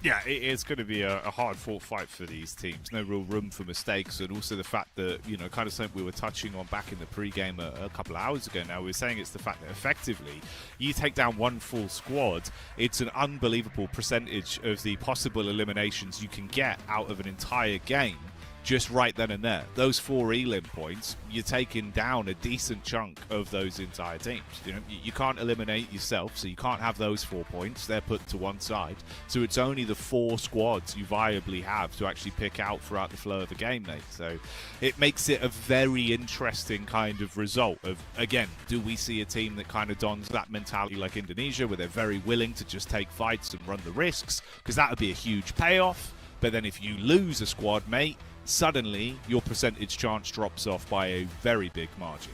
Yeah, it is going to be a hard-fought fight for these teams. No real room for mistakes, and also the fact that, you know, kind of something we were touching on back in the pre-game a couple of hours ago now, we were saying it's the fact that effectively you take down one full squad, it's an unbelievable percentage of the possible eliminations you can get out of an entire game just right then and there. Those 4 elim points, you're taking down a decent chunk of those entire teams. You know, you can't eliminate yourself, so you can't have those 4 points. They're put to one side. So it's only the 4 squads you viably have to actually pick out throughout the flow of the game, mate. So it makes it a very interesting kind of result of, again, do we see a team that kind of dons that mentality like Indonesia, where they're very willing to just take fights and run the risks? Because that would be a huge payoff. But then if you lose a squad, mate, suddenly your percentage chance drops off by a very big margin.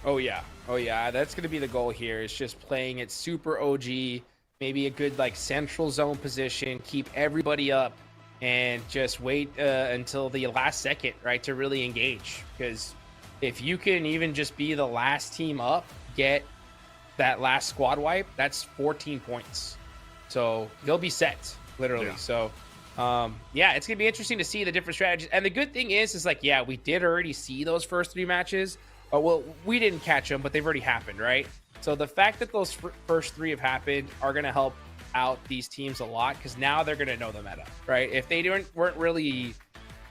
Oh yeah, that's going to be the goal here. It's just playing it super OG, maybe a good like central zone position, keep everybody up, and just wait until the last second, right, to really engage. Because if you can even just be the last team up, get that last squad wipe, that's 14 points. So they'll be set, literally. Yeah. So yeah, it's gonna be interesting to see the different strategies. And the good thing is like, yeah, we did already see those first 3 matches. Well, we didn't catch them, but they've already happened, right? So the fact that those first 3 have happened are gonna help out these teams a lot, because now they're gonna know the meta, right? If they weren't really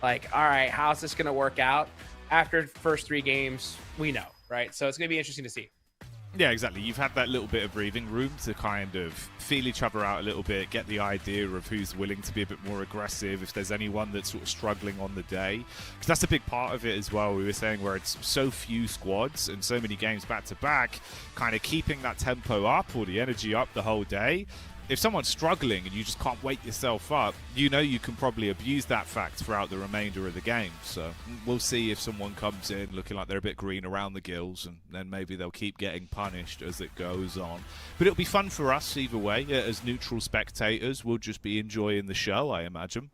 like, all right, how's this gonna work out? After first 3 games, we know, right? So it's gonna be interesting to see. Yeah, exactly. You've had that little bit of breathing room to kind of feel each other out a little bit, get the idea of who's willing to be a bit more aggressive, if there's anyone that's sort of struggling on the day. Because that's a big part of it as well. We were saying where it's so few squads and so many games back to back, kind of keeping that tempo up or the energy up the whole day. If someone's struggling and you just can't wake yourself up, you know you can probably abuse that fact throughout the remainder of the game. So we'll see if someone comes in looking like they're a bit green around the gills, and then maybe they'll keep getting punished as it goes on. But it'll be fun for us either way. As neutral spectators, we'll just be enjoying the show, I imagine.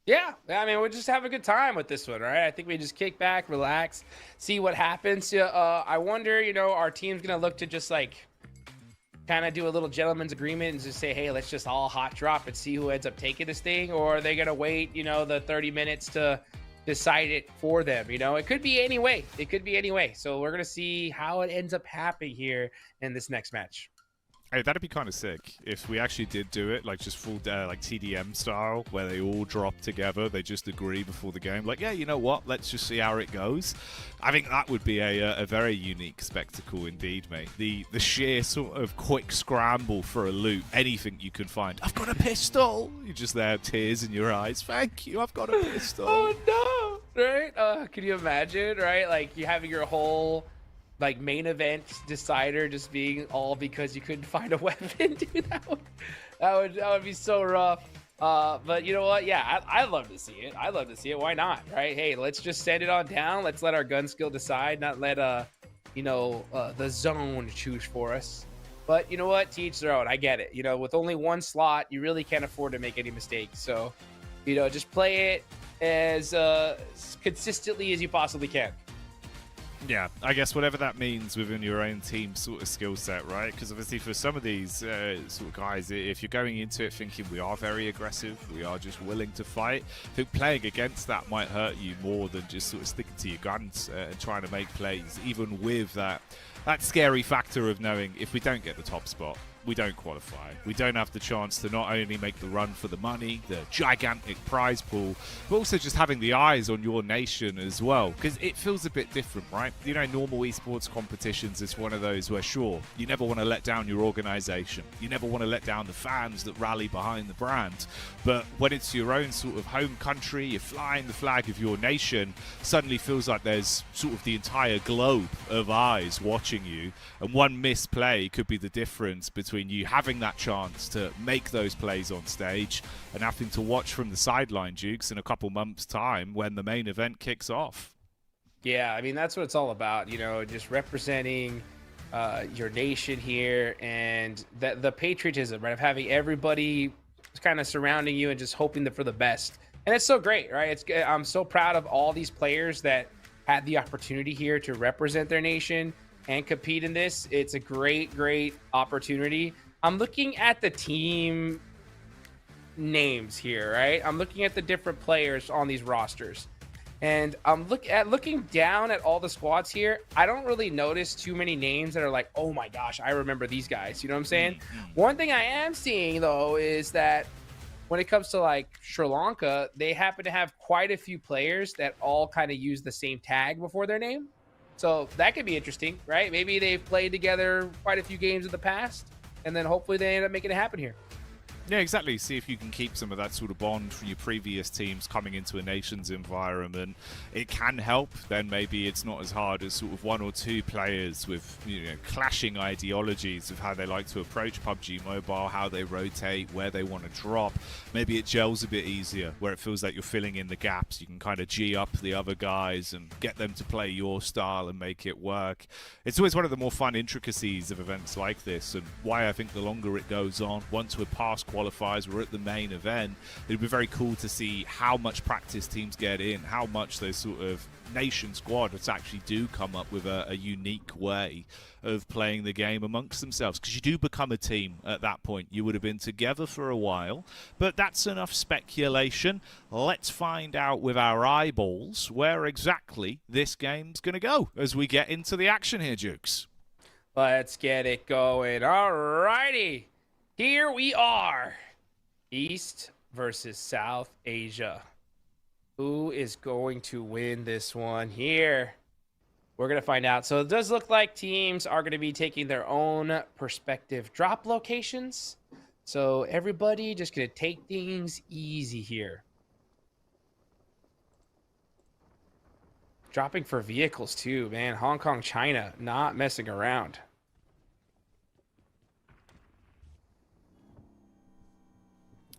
Yeah, I mean, we'll just have a good time with this one, right? I think we just kick back, relax, see what happens. I wonder, you know, our team's going to look to just like kind of do a little gentleman's agreement and just say, hey, let's just all hot drop and see who ends up taking this thing, or are they gonna wait, you know, the 30 minutes to decide it for them? You know, it could be any way. So we're gonna see how it ends up happening here in this next match. Hey, that'd be kind of sick if we actually did do it, like just full like TDM style, where they all drop together, they just agree before the game, like, yeah, you know what, let's just see how it goes. I think that would be a very unique spectacle indeed, mate. The sheer sort of quick scramble for a loot, anything you can find. I've got a pistol! You're just there, tears in your eyes. Thank you, I've got a pistol. Oh no! Right? Can you imagine, right? Like you having your whole like main event decider just being all because you couldn't find a weapon. Dude, that would be so rough. But you know what? Yeah, I'd love to see it. I'd love to see it. Why not? Right? Hey, let's just send it on down. Let's let our gun skill decide, not let the zone choose for us. But you know what? To each their own. I get it. You know, with only one slot, you really can't afford to make any mistakes. So, you know, just play it as consistently as you possibly can. Yeah, I guess whatever that means within your own team sort of skill set, right? Because obviously for some of these sort of guys, if you're going into it thinking we are very aggressive, we are just willing to fight, I think playing against that might hurt you more than just sort of sticking to your guns and trying to make plays, even with that scary factor of knowing if we don't get the top spot, we don't qualify. We don't have the chance to not only make the run for the money, the gigantic prize pool, but also just having the eyes on your nation as well. Because it feels a bit different, right? You know, normal esports competitions is one of those where, sure, you never want to let down your organization. You never want to let down the fans that rally behind the brand. But when it's your own sort of home country, you're flying the flag of your nation, suddenly feels like there's sort of the entire globe of eyes watching you. And one misplay could be the difference between you having that chance to make those plays on stage and having to watch from the sideline, Jukes, in a couple months' time when the main event kicks off. Yeah, I mean, that's what it's all about, you know, just representing your nation here, and the patriotism, right, of having everybody kind of surrounding you and just hoping for the best. And it's so great, right? I'm so proud of all these players that had the opportunity here to represent their nation and compete in this. It's a great opportunity. I'm looking at the team names here, right? I'm looking at the different players on these rosters. And I'm looking down at all the squads here. I don't really notice too many names that are like, oh my gosh, I remember these guys. You know what I'm saying? One thing I am seeing though is that when it comes to like Sri Lanka, they happen to have quite a few players that all kind of use the same tag before their name. So that could be interesting, right? Maybe they've played together quite a few games in the past, and then hopefully they end up making it happen here. Yeah, exactly. See if you can keep some of that sort of bond from your previous teams coming into a nations environment. It can help. Then maybe it's not as hard as sort of one or two players with, you know, clashing ideologies of how they like to approach PUBG Mobile, how they rotate, where they want to drop. Maybe it gels a bit easier, where it feels like you're filling in the gaps. You can kind of G up the other guys and get them to play your style and make it work. It's always one of the more fun intricacies of events like this, and why I think the longer it goes on, once we're past qualifiers, we're at the main event, it'd be very cool to see how much practice teams get in, how much those sort of nation squads actually do come up with a unique way of playing the game amongst themselves, because you do become a team at that point. You would have been together for a while, but that's enough speculation. Let's find out with our eyeballs where exactly this game's going to go as we get into the action here, Jukes. Let's get it going. All righty. Here we are. East versus South Asia. Who is going to win this one here? We're going to find out. So it does look like teams are going to be taking their own perspective drop locations. So everybody just going to take things easy here. Dropping for vehicles too, man. Hong Kong, China, not messing around.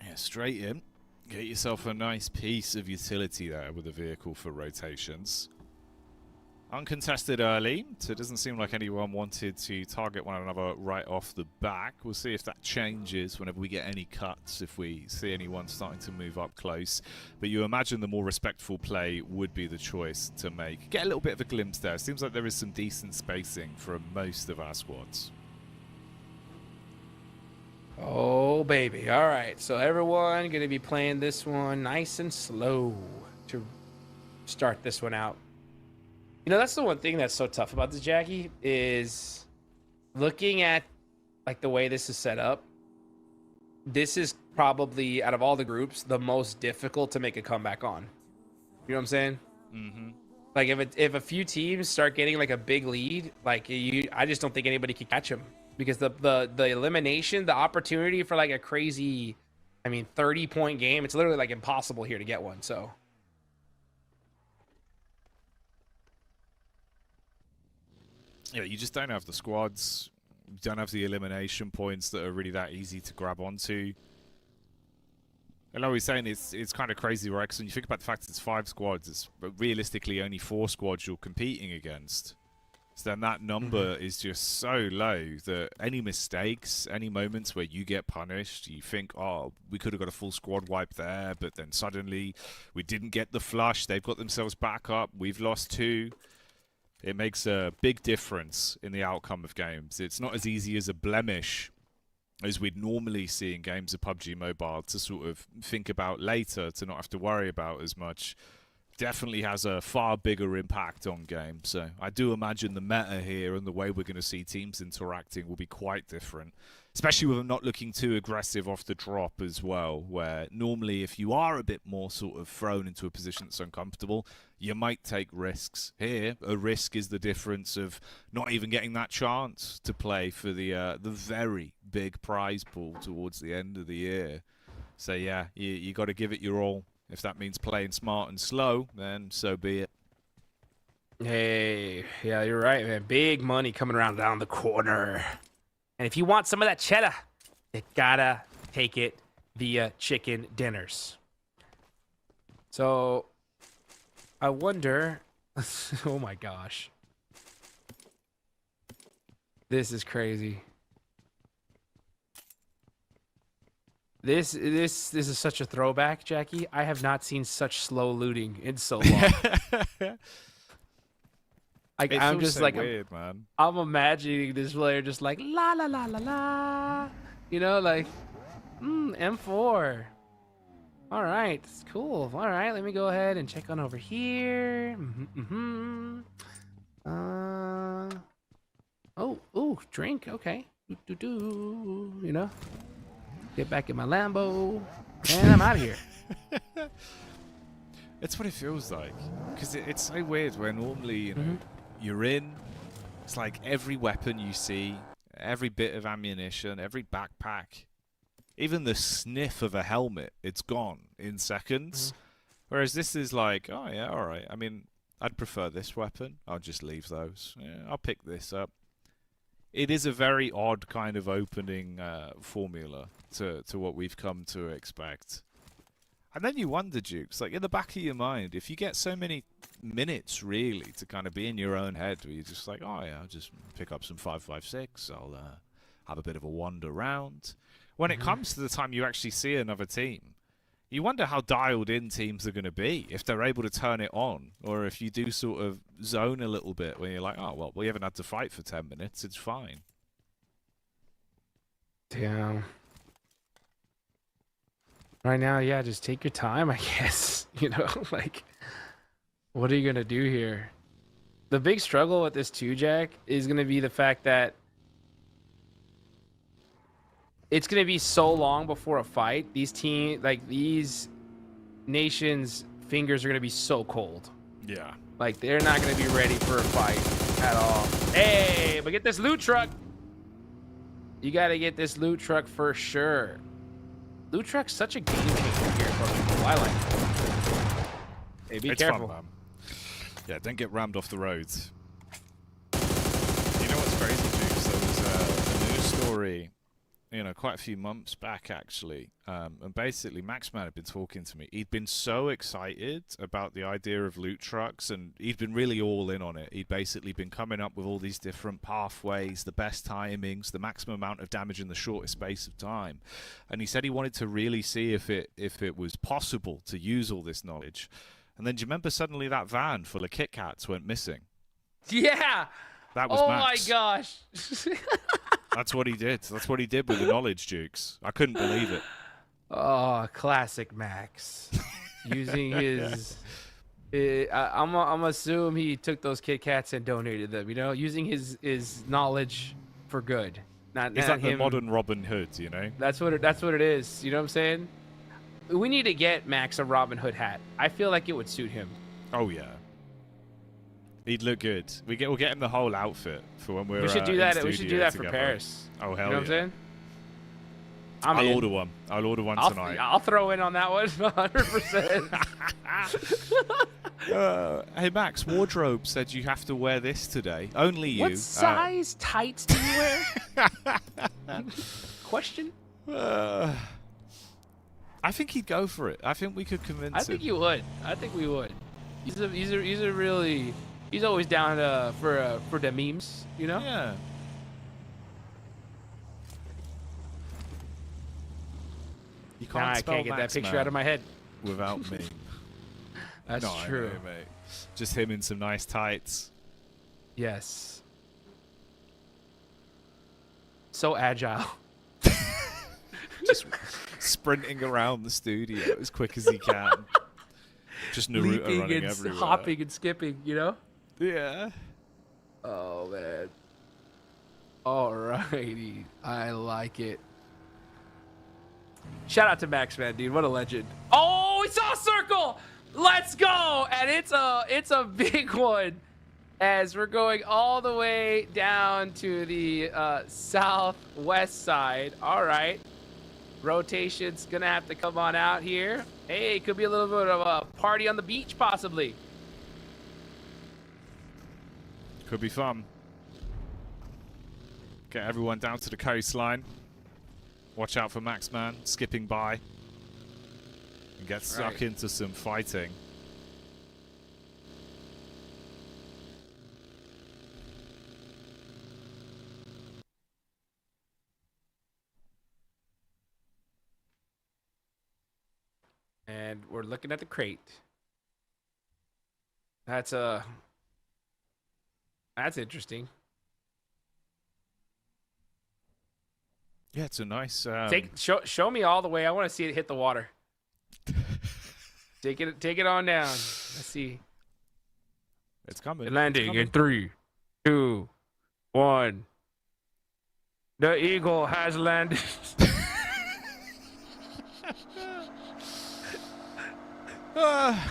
Yeah, straight in. Get yourself a nice piece of utility there with a vehicle for rotations. Uncontested early, so it doesn't seem like anyone wanted to target one another right off the back. We'll see if that changes whenever we get any cuts, if we see anyone starting to move up close. But you imagine the more respectful play would be the choice to make. Get a little bit of a glimpse there. Seems like there is some decent spacing from most of our squads. Oh, baby. All right. So everyone going to be playing this one nice and slow to start this one out. You know, that's the one thing that's so tough about this, Jackie, is looking at like the way this is set up. This is probably, out of all the groups, the most difficult to make a comeback on. You know what I'm saying? Mm-hmm. Like if a few teams start getting like a big lead, like I just don't think anybody can catch them. Because the elimination, the opportunity for like a crazy, 30-point game, it's literally like impossible here to get one. So, yeah, you just don't have the squads. You don't have the elimination points that are really that easy to grab onto. And like we're saying, it's kind of crazy, right? Because when you think about the fact it's 5 squads, it's realistically only 4 squads you're competing against. So then that number is just so low that any mistakes, any moments where you get punished, you think, oh, we could have got a full squad wipe there, but then suddenly we didn't get the flush. They've got themselves back up. We've lost 2. It makes a big difference in the outcome of games. It's not as easy as a blemish as we'd normally see in games of PUBG Mobile to sort of think about later, to not have to worry about as much. Definitely has a far bigger impact on games. So I do imagine the meta here and the way we're going to see teams interacting will be quite different, especially with them not looking too aggressive off the drop as well, where normally if you are a bit more sort of thrown into a position that's uncomfortable, you might take risks. Here, a risk is the difference of not even getting that chance to play for the very big prize pool towards the end of the year. So yeah, you got to give it your all. If that means playing smart and slow, then so be it. hey, yeah, you're right, man. Big money coming around down the corner. And if you want some of that cheddar, you gotta take it via chicken dinners. So, I wonder... oh my gosh. This is crazy. This is such a throwback, Jackie. I have not seen such slow looting in so long. I'm just so like weird, man. I'm imagining this player just like la la la la la, you know, like M4. All right, that's cool. All right, let me go ahead and check on over here. Oh, drink. Okay. You know, get back in my Lambo, and I'm out of here. It's what it feels like, because it's so weird where normally, you know, you're in. It's like every weapon you see, every bit of ammunition, every backpack, even the sniff of a helmet, it's gone in seconds. Whereas this is like, oh yeah, all right. I mean, I'd prefer this weapon. I'll just leave those. Yeah, I'll pick this up. It is a very odd kind of opening formula to what we've come to expect. And then you wonder, Dukes, like in the back of your mind, if you get so many minutes really to kind of be in your own head where you're just like, oh yeah, I'll just pick up some 5.56, I'll have a bit of a wander around. When it comes to the time you actually see another team, you wonder how dialed in teams are going to be, if they're able to turn it on, or if you do sort of zone a little bit when you're like, oh, well, we haven't had to fight for 10 minutes, it's fine. Damn. Right now, yeah, just take your time, I guess. You know, like, what are you going to do here? The big struggle with this too, Jack, is going to be the fact that it's going to be so long before a fight. These nations' fingers are going to be so cold. Yeah. Like, they're not going to be ready for a fight at all. Hey, but get this loot truck. You got to get this loot truck for sure. Loot truck's such a game changer here for people. I like it. Hey, be careful. Fun, man. Yeah, don't get rammed off the roads. You know what's crazy, Juice? There was a news story, you know, quite a few months back, actually. And basically, Maxman had been talking to me. He'd been so excited about the idea of loot trucks, and he'd been really all in on it. He'd basically been coming up with all these different pathways, the best timings, the maximum amount of damage in the shortest space of time. And he said he wanted to really see if it was possible to use all this knowledge. And then do you remember suddenly that van full of Kit Kats went missing? Yeah! That was Max. My gosh! That's what he did. That's what he did with the knowledge, Dukes. I couldn't believe it. Oh, classic Max. Using his... I'm assume he took those Kit Kats and donated them, you know? Using his knowledge for good. Not like him. the modern Robin Hood, you know? That's what it is. You know what I'm saying? We need to get Max a Robin Hood hat. I feel like it would suit him. Oh, yeah. He'd look good. We'll get him the whole outfit for when we're We should do that. We should do that for together. Paris. Oh, hell yeah. You know what I'm saying? I'll order one. I'll order one tonight. I'll throw in on that one 100%. Hey, Max, wardrobe said you have to wear this today. Only you. What size tights do you wear? Question? I think he'd go for it. I think we could convince him. I think you would. I think we would. He's a really... He's always down for the memes, you know? Yeah. You can't I spell can't get Max, that picture man, out of my head. without me. That's No, true. I know, mate. Just him in some nice tights. Yes. So agile. Just sprinting around the studio as quick as he can. Just Naruto Leaping running and everywhere. hopping and skipping, you know? Yeah. Oh, man. Alrighty. I like it. Shout out to Max, man, dude. What a legend. Oh, we saw a circle! Let's go! And it's a big one as we're going all the way down to the southwest side. All right. Rotation's gonna have to come on out here. Hey, could be a little bit of a party on the beach, possibly. Could be fun. Get everyone down to the coastline. Watch out for Max, man. Skipping by. And get stuck into some fighting. And we're looking at the crate. That's interesting. Yeah, it's a nice... Show me all the way. I want to see it hit the water. Take it on down. Let's see. It's coming. Landing It's in 3, 2, 1. The eagle has landed.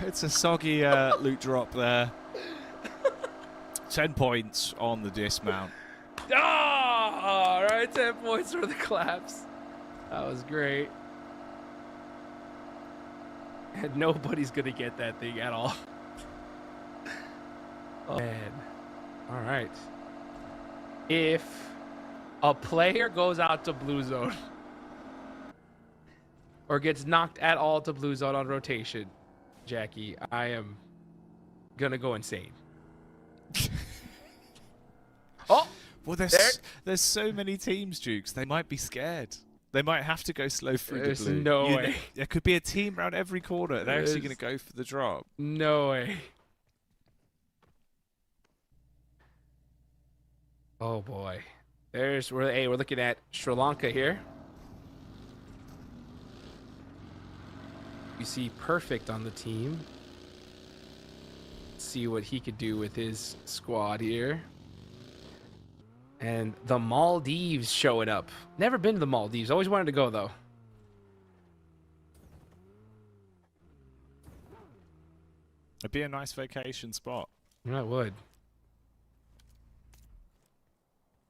It's a soggy loot drop there. 10 points on the dismount. Oh, all right, 10 points for the claps. That was great. And nobody's gonna get that thing at all. Oh, man. All right. If a player goes out to blue zone or gets knocked at all to blue zone on rotation, Jackie, I am gonna go insane. Oh, Well, there's so many teams, Jukes. They might be scared. They might have to go slow through There's the blue. no way. There could be a team around every corner. They're actually going to There's- go for the drop. no way. Oh boy. We're looking at Sri Lanka here. You see Perfect on the team. Let's see what he could do with his squad here. And the Maldives showing up. Never been to the Maldives. Always wanted to go though. It'd be a nice vacation spot. Yeah, it would.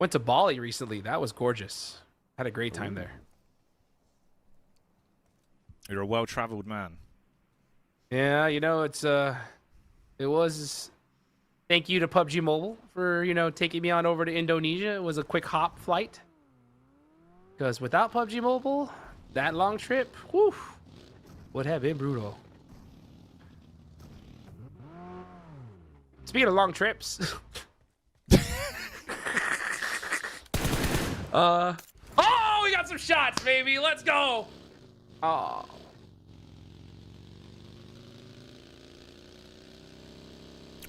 Went to Bali recently. That was gorgeous. Had a great time there. You're a well-traveled man. Yeah, it was. Thank you to PUBG Mobile for taking me on over to Indonesia. It was a quick hop flight. Because without PUBG Mobile, that long trip, whew, would have been brutal. Speaking of long trips. Oh, we got some shots, baby. Let's go. Oh.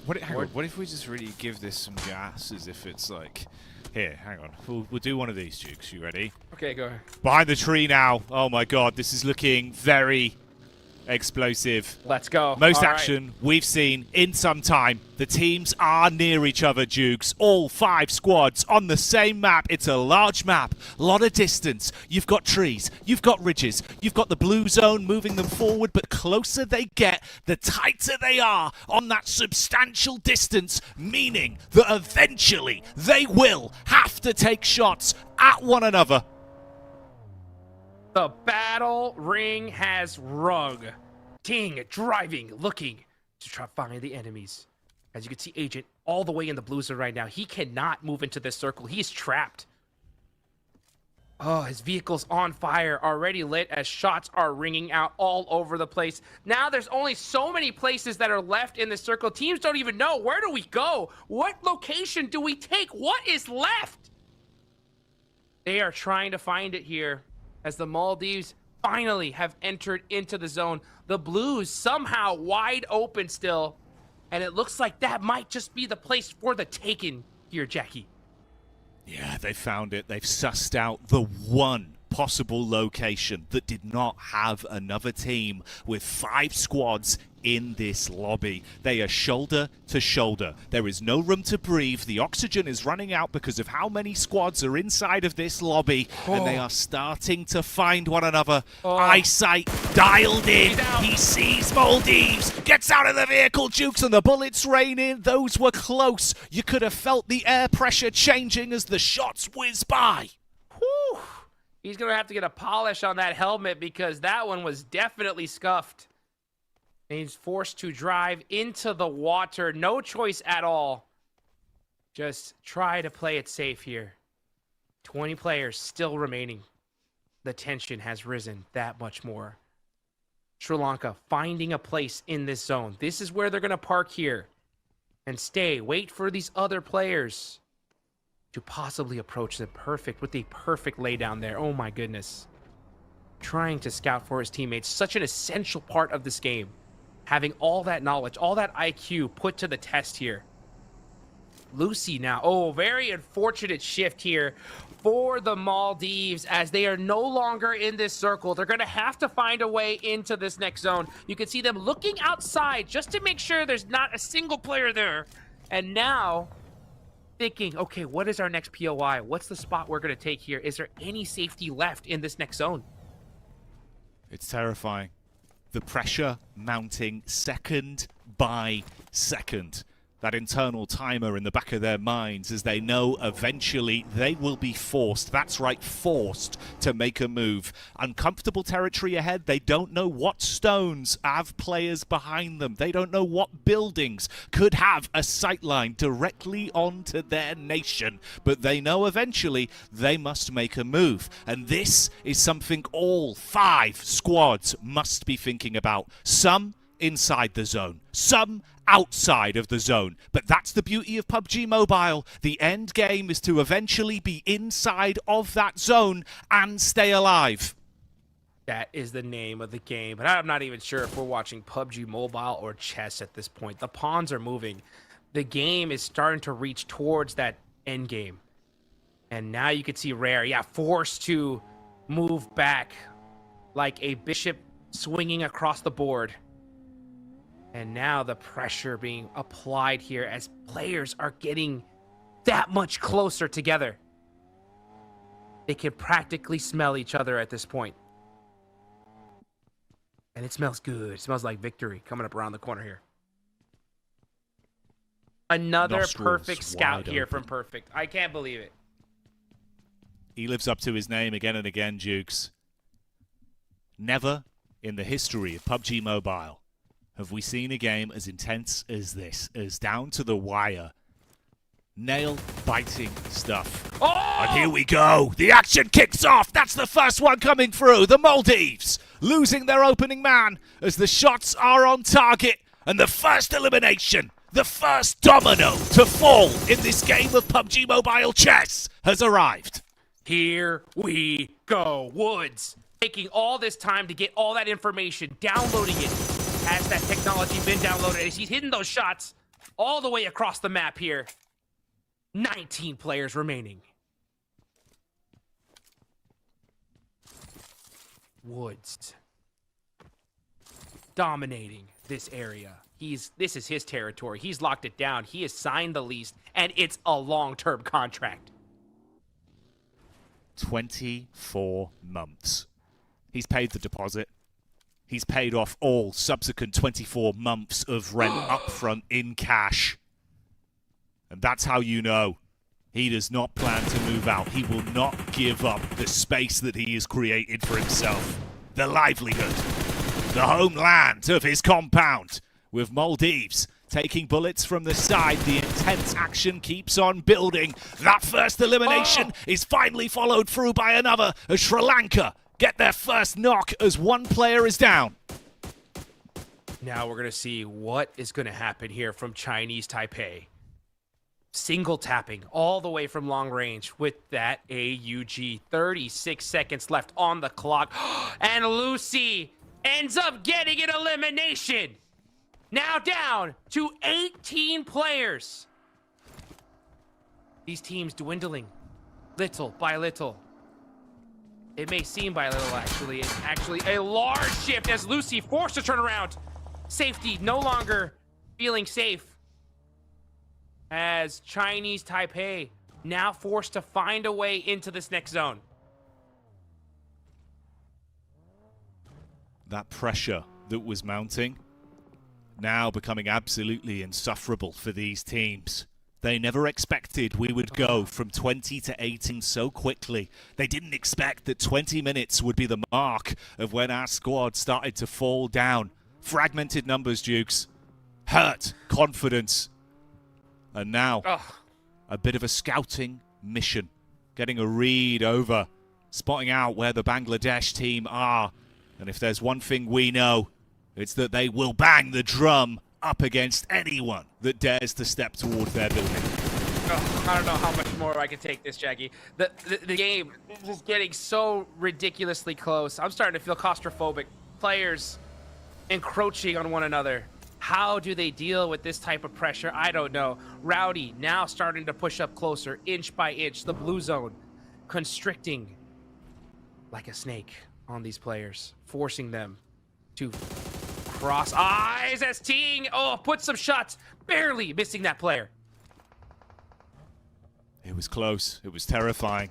What if we just really give this some gas as if it's like... Here, hang on. We'll do one of these, Jukes. You ready? Okay, go ahead. Behind the tree now. Oh my god, this is looking very explosive. Let's go. Most All right. action we've seen in some time. The teams are near each other, Jukes. All 5 squads on the same map. It's a large map, a lot of distance. You've got trees, you've got ridges, you've got the blue zone moving them forward, but closer they get, the tighter they are on that substantial distance, meaning that eventually they will have to take shots at one another. The battle ring has rung. Ting, driving, looking to try to find the enemies. As you can see, Agent all the way in the blue zone right now. He cannot move into this circle. He's trapped. Oh, his vehicle's on fire, already lit as shots are ringing out all over the place. Now there's only so many places that are left in the circle. Teams don't even know. Where do we go? What location do we take? What is left? They are trying to find it here as the Maldives finally have entered into the zone. The Blues somehow wide open still. And it looks like that might just be the place for the taken here, Jackie. Yeah, they found it. They've sussed out the one possible location that did not have another team with 5 squads in this lobby. They are shoulder to shoulder. There is no room to breathe. The oxygen is running out because of how many squads are inside of this lobby, and they are starting to find one another. Eyesight dialed in. He sees Maldives, gets out of the vehicle, Jukes, and the bullets rain in. Those were close. You could have felt the air pressure changing as the shots whiz by. Whew. He's going to have to get a polish on that helmet because that one was definitely scuffed. And he's forced to drive into the water. No choice at all. Just try to play it safe here. 20 players still remaining. The tension has risen that much more. Sri Lanka finding a place in this zone. This is where they're going to park here and stay. Wait for these other players to possibly approach the perfect with the perfect laydown there. Oh my goodness. Trying to scout for his teammates. Such an essential part of this game. Having all that knowledge, all that IQ put to the test here. Lucy now. Oh, very unfortunate shift here for the Maldives as they are no longer in this circle. They're going to have to find a way into this next zone. You can see them looking outside just to make sure there's not a single player there. And now thinking, okay, what is our next POI? What's the spot we're going to take here? Is there any safety left in this next zone? It's terrifying. The pressure mounting second by second. That internal timer in the back of their minds as they know eventually they will be forced, that's right, forced to make a move. Uncomfortable territory ahead. They don't know what stones have players behind them. They don't know what buildings could have a sightline directly onto their nation. But they know eventually they must make a move. And this is something all 5 squads must be thinking about. Some inside the zone, some outside of the zone. But that's the beauty of PUBG Mobile. The end game is to eventually be inside of that zone and stay alive. That is the name of the game. But I'm not even sure if we're watching PUBG Mobile or chess at this point. The pawns are moving. The game is starting to reach towards that end game. And now you can see Rare, forced to move back like a bishop swinging across the board. And now the pressure being applied here as players are getting that much closer together. They can practically smell each other at this point. And it smells good. It smells like victory coming up around the corner here. Another Nostrils perfect scout here open. from Perfect. I can't believe it. He lives up to his name again and again, Jukes. Never in the history of PUBG Mobile have we seen a game as intense as this, as down to the wire, nail-biting stuff. Oh! And here we go. The action kicks off. That's the first one coming through. The Maldives losing their opening man as the shots are on target. And the first elimination, the first domino to fall in this game of PUBG Mobile chess has arrived. Here we go. Woods taking all this time to get all that information, downloading it. Has that technology been downloaded? As he's hitting those shots all the way across the map here. 19 players remaining. Woods dominating this area. This is his territory. He's locked it down. He has signed the lease, and it's a long-term contract. 24 months. He's paid the deposit. He's paid off all subsequent 24 months of rent upfront in cash. And that's how you know he does not plan to move out. He will not give up the space that he has created for himself. The livelihood, the homeland of his compound. With Maldives taking bullets from the side, the intense action keeps on building. That first elimination is finally followed through by another as Sri Lanka get their first knock as one player is down. Now we're going to see what is going to happen here from Chinese Taipei. Single tapping all the way from long range with that AUG. 36 seconds left on the clock. And Lucy ends up getting an elimination. Now down to 18 players. These teams dwindling little by little. It may seem by little, actually. It's actually a large shift as Lucy forced to turn around. Safety no longer feeling safe. As Chinese Taipei now forced to find a way into this next zone. That pressure that was mounting now becoming absolutely insufferable for these teams. They never expected we would go from 20 to 18 so quickly. They didn't expect that 20 minutes would be the mark of when our squad started to fall down. Fragmented numbers, Dukes. Hurt confidence. And now, a bit of a scouting mission. Getting a read over, spotting out where the Bangladesh team are. And if there's one thing we know, it's that they will bang the drum up against anyone that dares to step towards their building. I don't know how much more I can take this, Jackie. The game is getting so ridiculously close. I'm starting to feel claustrophobic. Players encroaching on one another. How do they deal with this type of pressure? I don't know. Rowdy now starting to push up closer, inch by inch. The blue zone constricting like a snake on these players, forcing them to cross eyes as Ting, put some shots, barely missing that player. It was close. It was terrifying.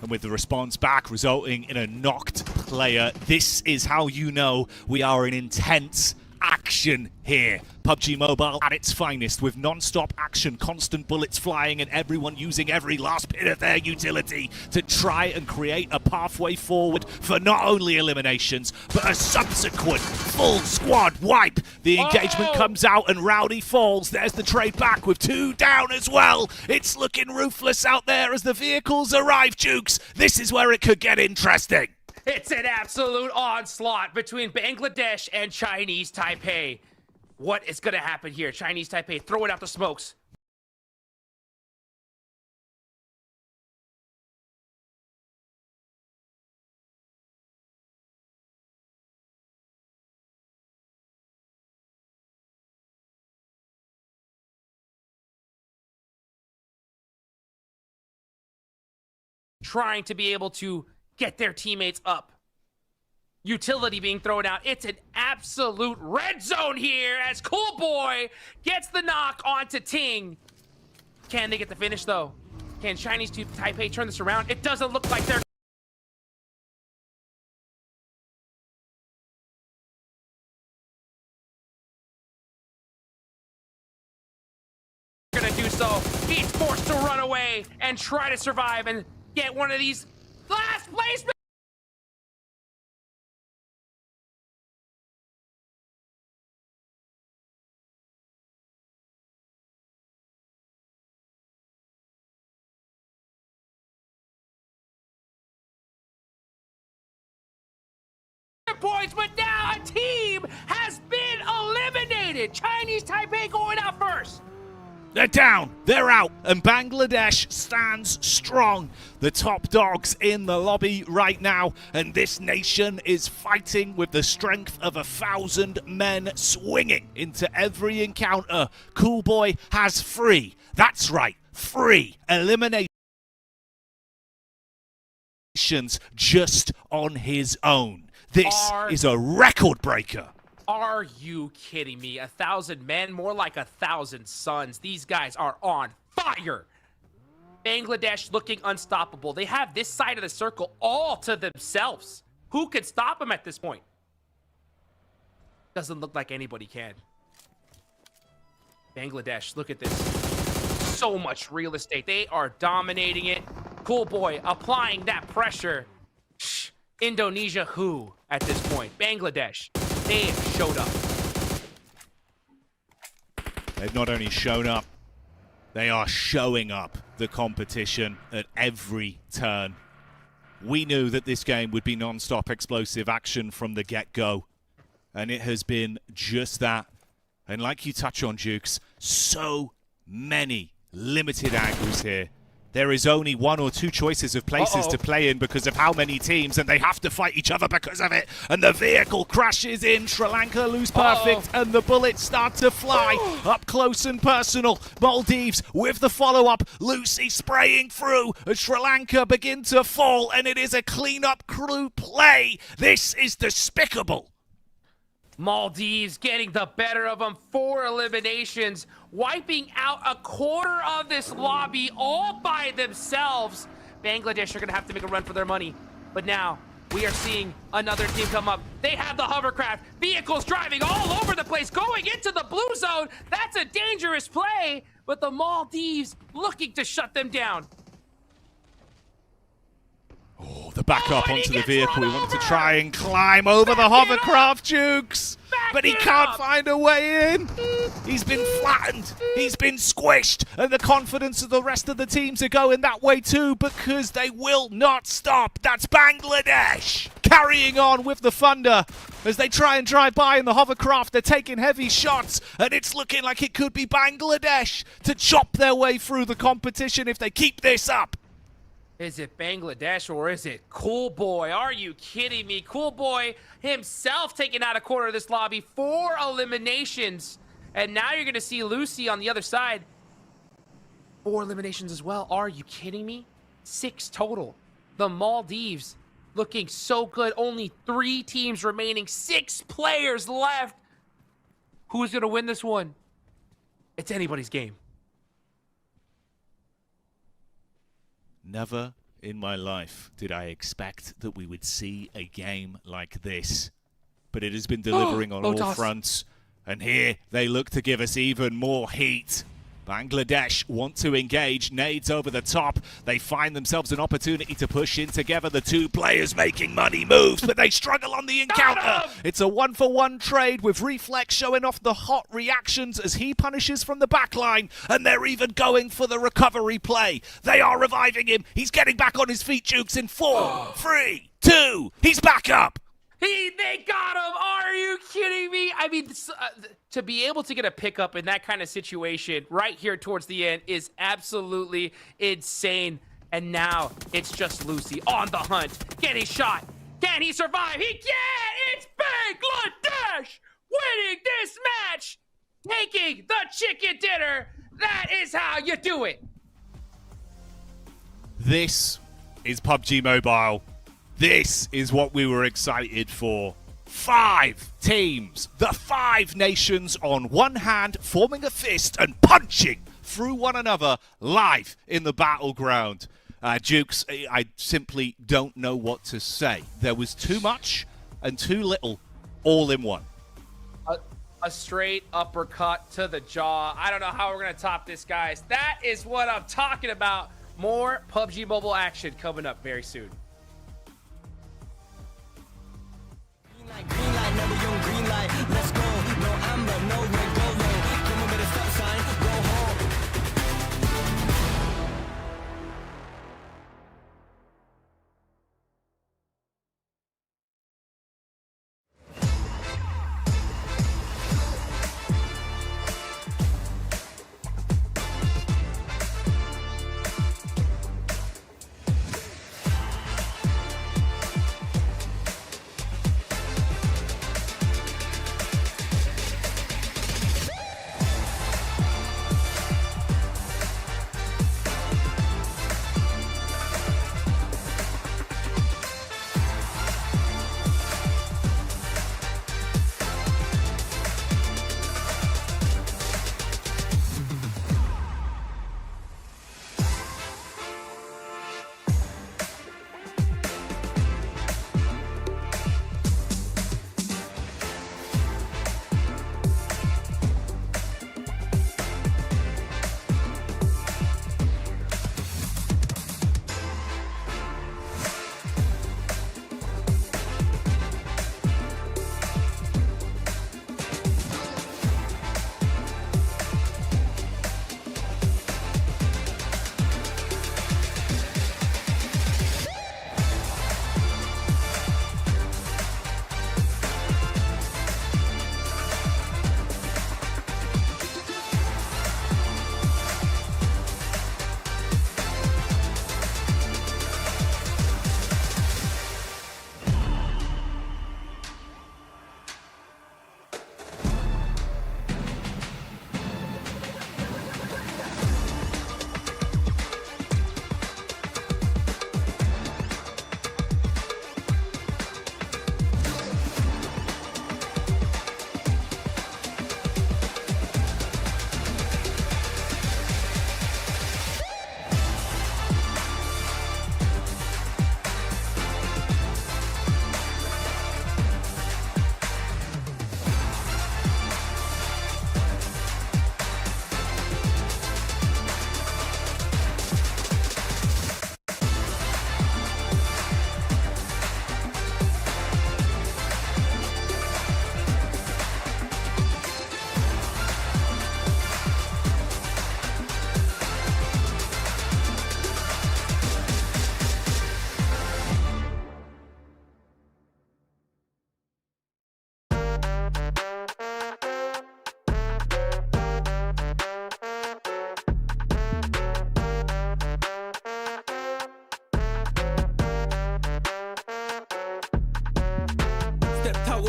And with the response back resulting in a knocked player, this is how you know we are in intense action here. PUBG Mobile at its finest, with non-stop action, constant bullets flying, and everyone using every last bit of their utility to try and create a pathway forward for not only eliminations, but a subsequent full squad wipe. The engagement comes out and Rowdy falls. There's the trade back with 2 down as well. It's looking ruthless out there as the vehicles arrive, Jukes. This is where it could get interesting. It's an absolute onslaught between Bangladesh and Chinese Taipei. What is going to happen here? Chinese Taipei throwing out the smokes. Trying to be able to get their teammates up. Utility being thrown out. It's an absolute red zone here as Cool Boy gets the knock onto Ting. Can they get the finish though? Can Chinese Taipei turn this around? It doesn't look like they're gonna do so. He's forced to run away and try to survive and get one of these last placement. Points, but now a team has been eliminated. Chinese Taipei going out first. They're down, they're out, and Bangladesh stands strong. The top dogs in the lobby right now, and this nation is fighting with the strength of 1,000 men swinging into every encounter. Cool Boy has 3, that's right, 3 eliminations just on his own. This is a record breaker. Are you kidding me? 1,000 men, more like 1,000 sons. These guys are on fire. Bangladesh looking unstoppable. They have this side of the circle all to themselves. Who could stop them at this point? Doesn't look like anybody can. Bangladesh, look at this. So much real estate. They are dominating it. Cool Boy applying that pressure. Shh. Indonesia, who at this point? Bangladesh. They have showed up. They've not only shown up, they are showing up the competition at every turn. We knew that this game would be non-stop explosive action from the get-go, and it has been just that. And like you touch on, Jukes, so many limited angles here. There is only 1 or 2 choices of places to play in because of how many teams, and they have to fight each other because of it. And the vehicle crashes in. Sri Lanka lose perfect, and the bullets start to fly up close and personal. Maldives with the follow-up. Lucy spraying through as Sri Lanka begin to fall, and it is a clean-up crew play. This is despicable. Maldives getting the better of them. 4 eliminations, wiping out a quarter of this lobby all by themselves. Bangladesh are going to have to make a run for their money. But now we are seeing another team come up. They have the hovercraft, vehicles driving all over the place, going into the blue zone. That's a dangerous play, but the Maldives looking to shut them down. Oh, the backup onto the vehicle. He wanted to try and climb over the hovercraft, Jukes. But he can't find a way in. He's been flattened. He's been squished. And the confidence of the rest of the teams are going that way too, because they will not stop. That's Bangladesh carrying on with the thunder as they try and drive by in the hovercraft. They're taking heavy shots, and it's looking like it could be Bangladesh to chop their way through the competition if they keep this up. Is it Bangladesh or is it Cool Boy? Are you kidding me? Cool Boy himself taking out a corner of this lobby. 4 eliminations. And now you're going to see Lucy on the other side. 4 eliminations as well. Are you kidding me? 6 total. The Maldives looking so good. Only 3 teams remaining. 6 players left. Who's going to win this one? It's anybody's game. Never in my life did I expect that we would see a game like this. But it has been delivering on all fronts. And here they look to give us even more heat. Bangladesh want to engage. Nades over the top. They find themselves an opportunity to push in together. The 2 players making money moves, but they struggle on the encounter. It's a 1-for-1 trade with Reflex showing off the hot reactions as he punishes from the backline. And they're even going for the recovery play. They are reviving him. He's getting back on his feet, Jukes, in 4, 3, 2. He's back up. They got him! Are you kidding me? I mean, to be able to get a pickup in that kind of situation right here towards the end is absolutely insane. And now it's just Lucy on the hunt. Getting shot. Can he survive? He can! It's Bangladesh winning this match! Taking the chicken dinner. That is how you do it. This is PUBG Mobile. This is what we were excited for. 5 teams, the 5 nations on one hand, forming a fist and punching through one another live in the battleground. Jukes, I simply don't know what to say. There was too much and too little all in one. A straight uppercut to the jaw. I don't know how we're going to top this, guys. That is what I'm talking about. More PUBG Mobile action coming up very soon. Green light, never young green light. Let's go. No amber, no red, go low. Come on, better stop sign. Go home.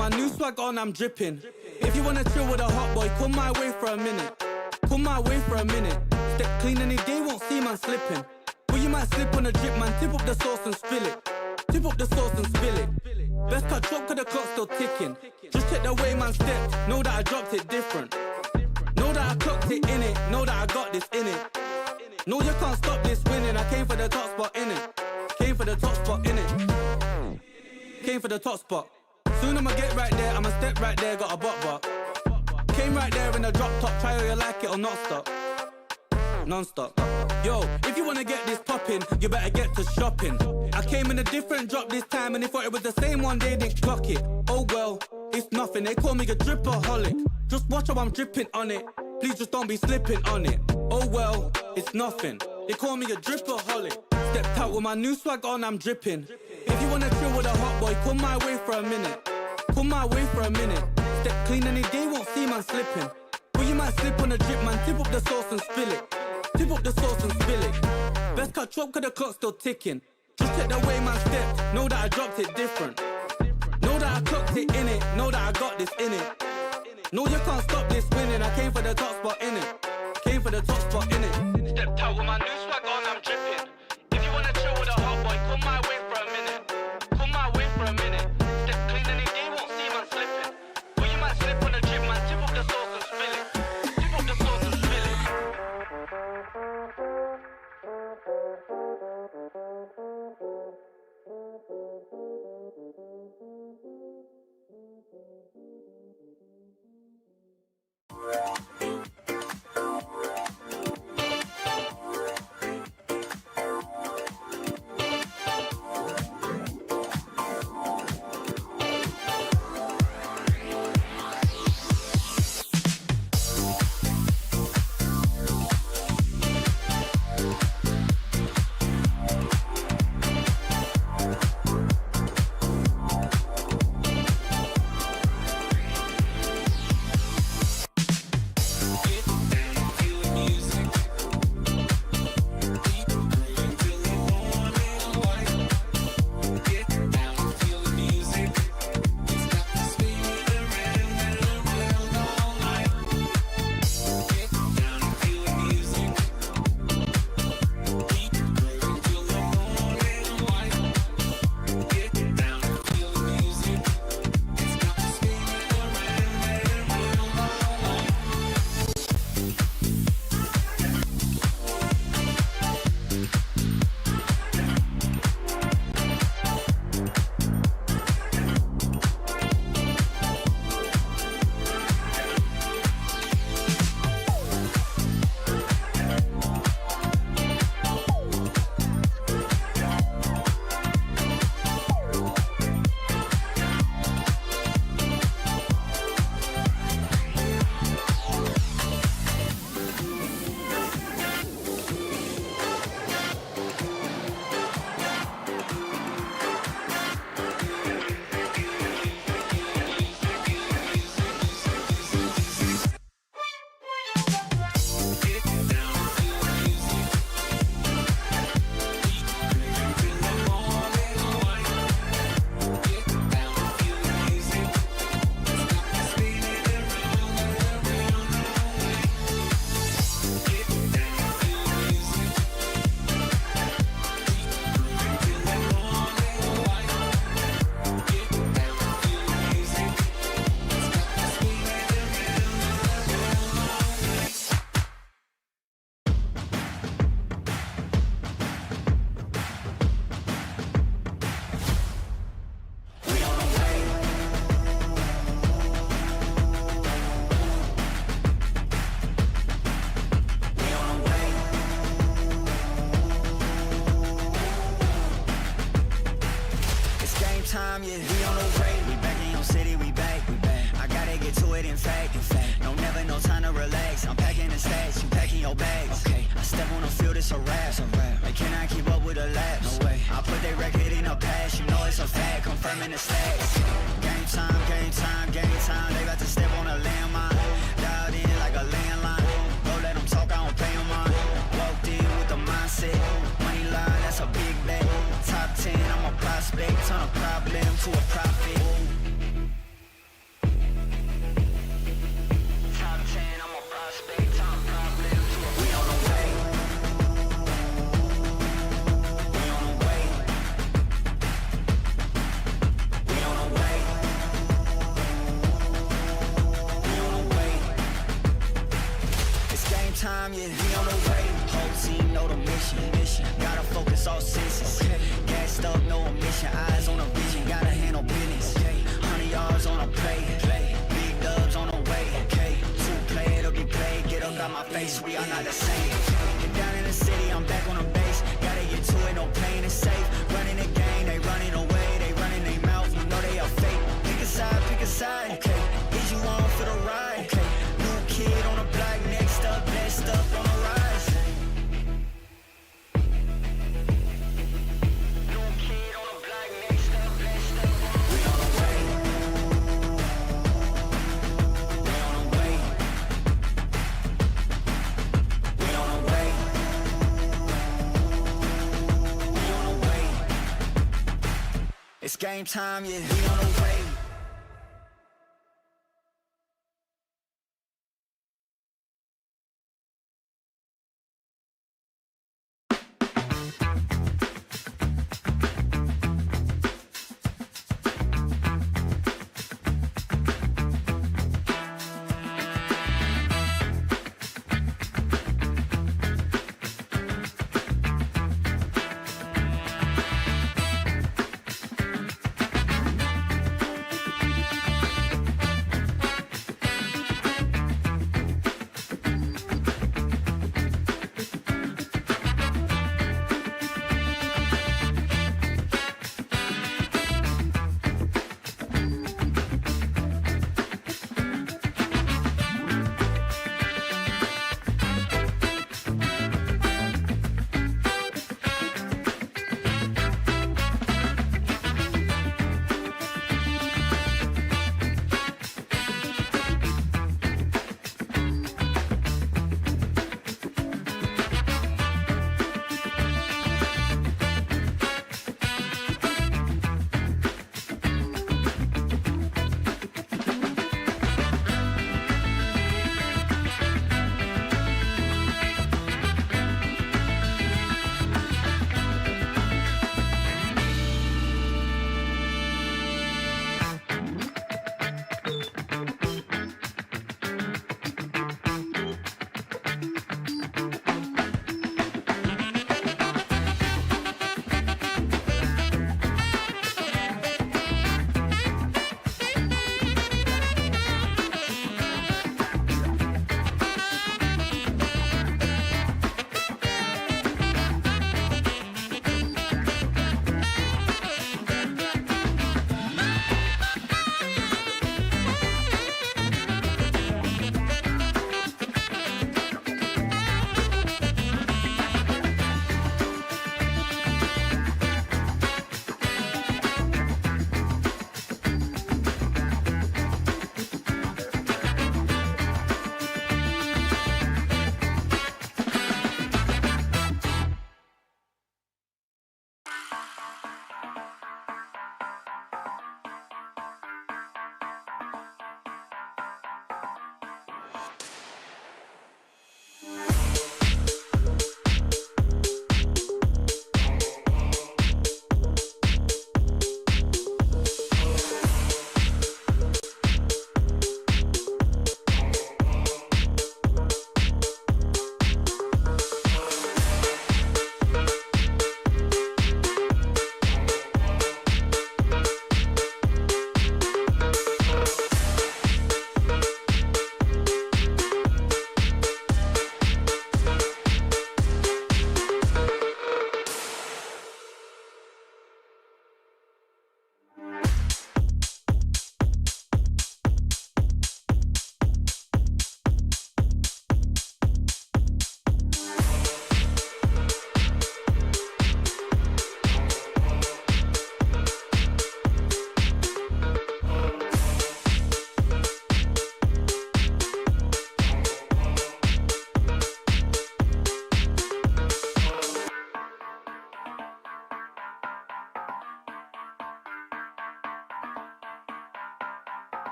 my new swag on, I'm dripping. If you wanna chill with a hot boy, come my way for a minute. Come my way for a minute. Step clean any day, won't see man slipping. But you might slip on a drip, man. Tip up the sauce and spill it. Tip up the sauce and spill it. Best cut drop, cause the clock's still ticking. Just check the way man stepped. Know that I dropped it different. Know that I clocked it in it. Know that I got this in it. No, you can't stop this winning. I came for the top spot in it. Came for the top spot in it. Came for the top spot. Soon I'ma get right there. I'ma step right there. Got a bot. Came right there in the drop top. Try whether you like it or not stop. Non-stop. Yo, if you wanna get this poppin', you better get to shopping. I came in a different drop this time, and they thought it was the same one, they didn't clock it. Oh well, it's nothing. They call me a dripaholic. Just watch how I'm dripping on it. Please just don't be slipping on it. Oh well, it's nothing. They call me a dripaholic. Stepped out with my new swag on, I'm dripping. If you wanna chill with a hot boy, come my way for a minute. Come my way for a minute. Step clean any day, won't see man slipping. But you might slip on a drip, man. Tip up the sauce and spill it. Tip up the sauce and spill it. Best cut chop, cause the clock's still ticking. Just check the way man stepped. Know that I dropped it different. Know that I clocked it in it. Know that I got this in it. No, you can't stop this winning. I came for the top spot in it. Came for the top spot in it. Stepped out with my new swag on, I'm dripping. If you wanna chill with a hot boy, come my way for a minute. Come my way for a minute. Step clean any day, won't see man slipping. But you might slip on a drip, man. Tip up the sauce and spill it. Tip up the sauce and spill it. time, yeah. We on the way, we back in your city, we back. I gotta get to it, in fact. No, never no time to relax. I'm packing the stacks, you packing your bags. Okay, I step on the field, it's a rap. They cannot keep up with the laps. No way. I put their record in a pass, you know it's a fact. Confirming the stats. Game time, game time, game time. They about to step on a landmine. Dialed in like a landline. Don't let them talk, I don't pay them on. Walked in with the mindset. Money line, that's a big bet. Top 10, I'm a prospect. Turn a problem to a profit. time, yeah, we on the way. Whole team know the mission. Gotta focus all senses. Gassed up, no omission. Eyes on a vision, gotta handle business. 100 yards on a play. Big dubs on the way. Two play, it'll be played. Get up out my face, we are not the same. And down in the city, I'm back on the base. Gotta get to it, no pain is safe. Running the game, they running away. They running their mouth, you know they are fake. Pick a side, pick a side. Okay, is you on for the ride? Okay, new kid on the block, next up, blessed up on the rise. New kid on the block, next up, blessed up on the rise. We on the way. We on the way. We on the way. We on the way. It's game time, yeah. We on the way.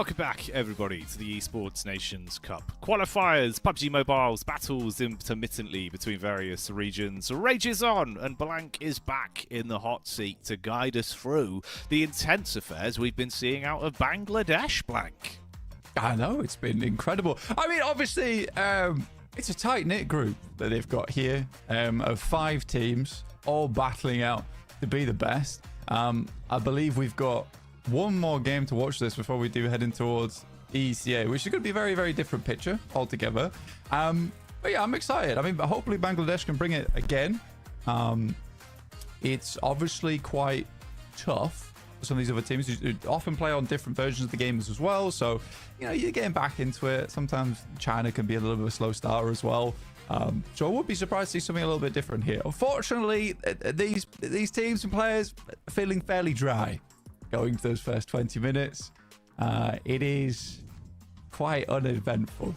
Welcome back, everybody, to the Esports Nations Cup. Qualifiers, PUBG Mobile's battles intermittently between various regions rages on, and Blank is back in the hot seat to guide us through the intense affairs we've been seeing out of Bangladesh, Blank. I know, it's been incredible. I mean, obviously, it's a tight-knit group that they've got here of 5 teams, all battling out to be the best. I believe we've got one more game to watch this before we do heading towards ECA, which is going to be a very, very different picture altogether. But yeah, I'm excited. I mean, hopefully Bangladesh can bring it again. It's obviously quite tough for some of these other teams who often play on different versions of the games as well. So, you know, you're getting back into it. Sometimes China can be a little bit of a slow starter as well. So I would be surprised to see something a little bit different here. Unfortunately, these teams and players are feeling fairly dry going to those first 20 minutes. It is quite uneventful.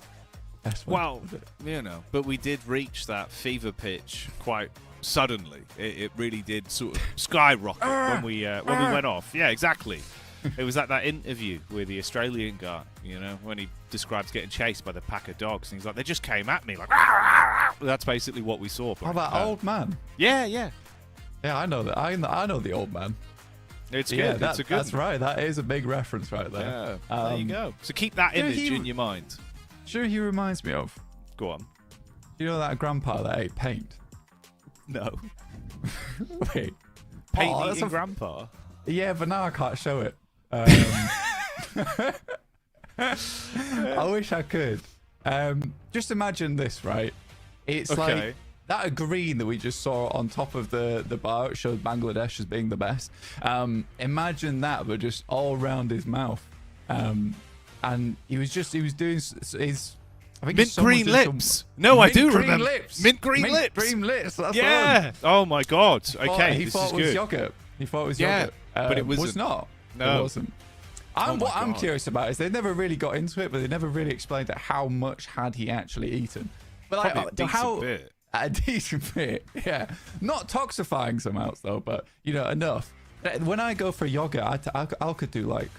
Well, you know, but we did reach that fever pitch quite suddenly. It really did sort of skyrocket when we went off. Yeah, exactly. It was at that interview with the Australian guy, you know, when he describes getting chased by the pack of dogs, and he's like, they just came at me, like, that's basically what we saw. How about old man? Yeah. Yeah, I know that. I know the old man. It's good. Yeah, It's a good that's right. That is a big reference right there. Yeah, there you go. So keep that image in your mind. Sure, he reminds me of. Go on. You know that grandpa that ate paint? No. Wait. Paint eating grandpa? Yeah, but now I can't show it. I wish I could. Just imagine this, right? It's like that green that we just saw on top of the bar. It showed Bangladesh as being the best. Imagine that, but just all around his mouth. And he was doing his. I think mint green lips. No, I do remember. Mint green lips. Mint green lips. That's yeah. Oh my God. Okay. He thought it was yogurt. He thought it was yogurt. But it wasn't. Was not. No. It wasn't. What I'm curious about is they never really got into it, but they never really explained how much had he actually eaten. But like, a decent bit, yeah. Not toxifying some else though, but you know, enough. When I go for yogurt, I could do like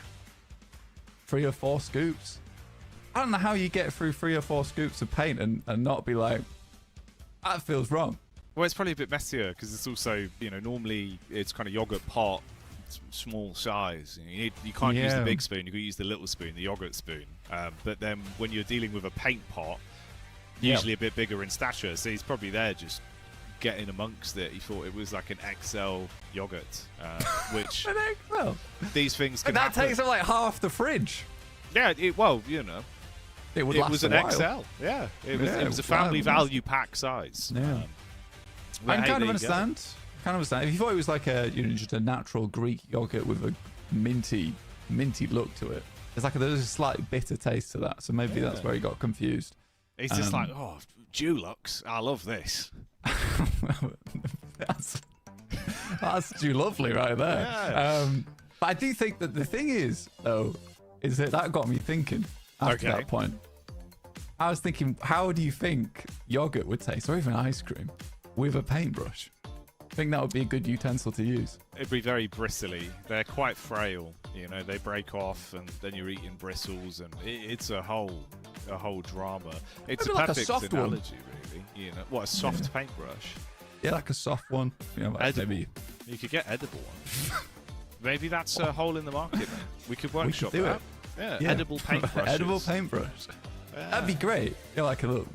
3 or 4 scoops. I don't know how you get through 3 or 4 scoops of paint and not be like, that feels wrong. Well, it's probably a bit messier because it's also, you know, normally it's kind of yogurt pot, small size. You can't use the big spoon. You can use the little spoon, the yogurt spoon. But then when you're dealing with a paint pot, usually a bit bigger in stature, so he's probably there just getting amongst it. He thought it was like an XL yogurt, which An XL? These things can that happen. takes up like half the fridge. Yeah, well, you know, it was an XL. Yeah, it was a family value pack size. Yeah. I kind of understand. If you thought it was like just a natural Greek yogurt with a minty look to it, there's a slight bitter taste to that. So maybe that's where he got confused. He's just like, oh, Dulux, I love this. that's lovely right there. Yeah. But I do think that the thing is, though, is that got me thinking after that point. I was thinking, how do you think yogurt would taste, or even ice cream, with a paintbrush? I think that would be a good utensil to use. It'd be very bristly. They're quite frail, you know. They break off, and then you're eating bristles, and it's a whole drama. It's maybe a like perfect a soft analogy, really. You know, what, a soft paintbrush? Yeah, like a soft one. You know, like maybe you could get edible ones. Maybe that's a hole in the market. Man. We could workshop that. Yeah, edible paintbrushes. Edible paintbrush. Yeah. That'd be great. You know, like a little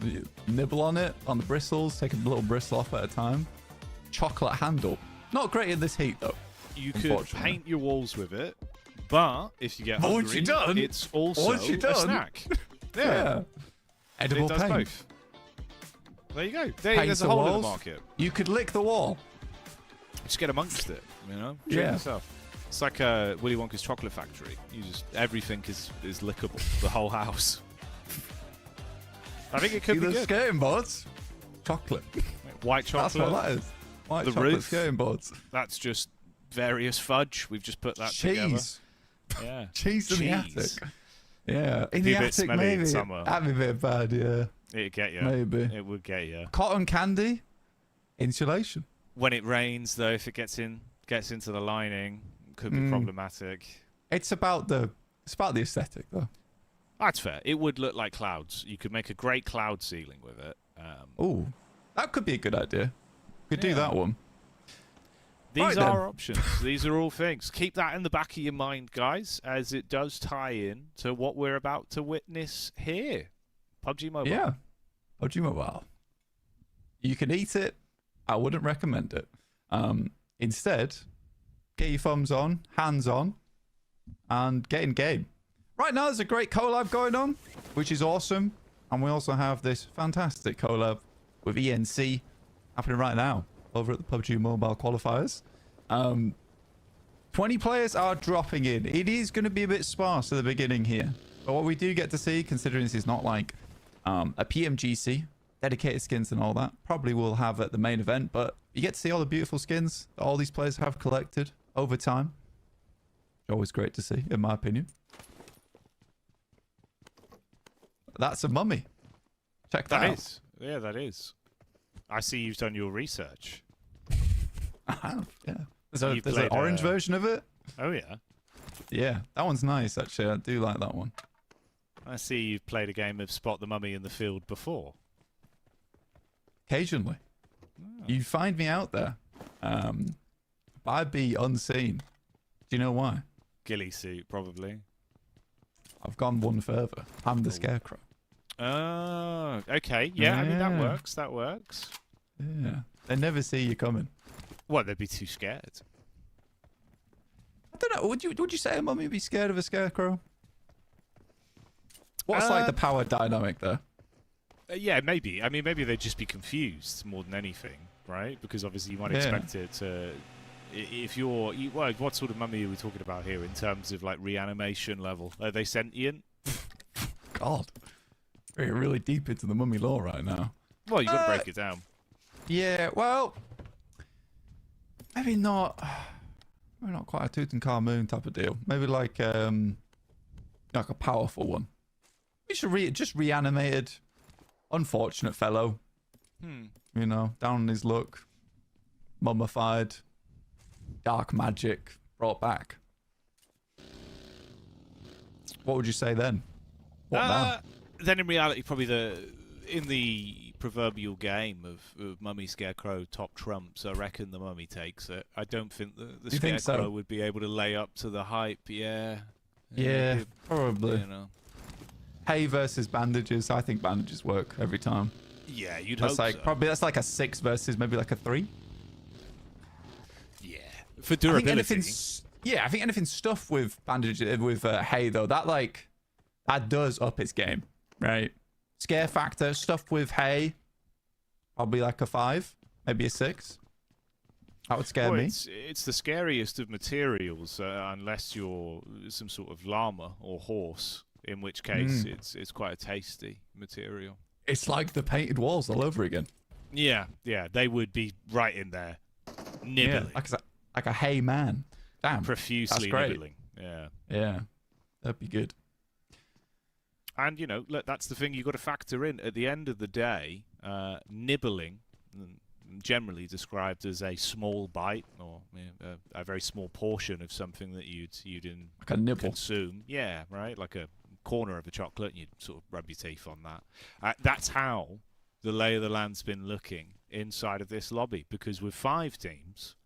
nibble on it, on the bristles, take a little bristle off at a time. Chocolate handle. Not great in this heat, though. You could paint your walls with it, but if you get hungry, it's also a snack. Yeah. Edible it does paint. Both. There you go. There's a hole in the market. You could lick the wall. Just get amongst it, you know? Treat yourself. It's like Willy Wonka's chocolate factory. Everything is lickable. The whole house. I think it could be good. Skating boards. Chocolate. White chocolate. That's what that is. White the chocolate roof. skating boards. That's just various fudge. We've just put that together. Yeah. Cheese in the attic. Yeah. In the attic, maybe. That'd be a bit bad, yeah. It'd get you. Maybe. It would get you. Cotton candy. Insulation. When it rains, though, if it gets into the lining, it could be problematic. It's about the It's about the aesthetic, though. That's fair. It would look like clouds. You could make a great cloud ceiling with it. Oh, that could be a good idea. Could do that one. These are options. These are all things. Keep that in the back of your mind, guys, as it does tie in to what we're about to witness here. PUBG Mobile. Yeah, PUBG Mobile. You can eat it. I wouldn't recommend it. Instead, get your thumbs on, hands on, and get in game. Right now, there's a great collab going on, which is awesome. And we also have this fantastic collab with ENC happening right now over at the PUBG Mobile qualifiers. 20 players are dropping in. It is going to be a bit sparse at the beginning here. But what we do get to see, considering this is not like a PMGC, dedicated skins and all that, probably we'll have at the main event. But you get to see all the beautiful skins that all these players have collected over time. Always great to see, in my opinion. That's a mummy. Check that out. That is. Yeah, that is. I see you've done your research. I have, yeah. There's an orange version of it. Oh, yeah. Yeah, that one's nice, actually. I do like that one. I see you've played a game of Spot the Mummy in the Field before. Occasionally. Oh. You find me out there. But I'd be unseen. Do you know why? Ghillie suit, probably. I've gone one further. I'm the Scarecrow. Oh, okay. Yeah, I mean, that works. That works. Yeah. They never see you coming. Well, they'd be too scared. I don't know. Would you say a mummy would be scared of a Scarecrow? What's like the power dynamic there? Yeah, maybe. I mean, maybe they'd just be confused more than anything, right? Because obviously you might expect it to... If you're... Well, what sort of mummy are we talking about here in terms of, like, reanimation level? Are they sentient? God. We're really deep into the mummy lore right now. Well, you've got to break it down. Yeah, well... Maybe not... Maybe not quite a Tutankhamun type of deal. Maybe like a powerful one. We should just reanimated... Unfortunate fellow. You know, down on his luck. Mummified. Dark magic. Brought back. What would you say then? What now? Then in reality, probably in the proverbial game of Mummy Scarecrow top trumps, I reckon the Mummy takes it. I don't think the Scarecrow would be able to lay up to the hype. Yeah, probably. You know. Hay versus bandages. I think bandages work every time. Yeah, you'd that's hope like so. Probably that's like a 6 versus maybe like a 3. Yeah, for durability. I think anything stuff with bandages with hay though, that does up its game, right? Scare factor stuff with hay, probably like a 5, maybe a 6. That would scare me. It's the scariest of materials unless you're some sort of llama or horse. In which case, it's quite a tasty material. It's like the painted walls all over again. Yeah, they would be right in there, nibbling. Yeah, like a hay man. Damn, profusely nibbling. Yeah, that'd be good. And you know, look, that's the thing you got to factor in. At the end of the day, nibbling, generally described as a small bite or a very small portion of something that you'd like a nibble. Consume. Yeah, right, like a corner of a chocolate, and you'd sort of rub your teeth on that. That's how the lay of the land's been looking inside of this lobby, because with 5 teams,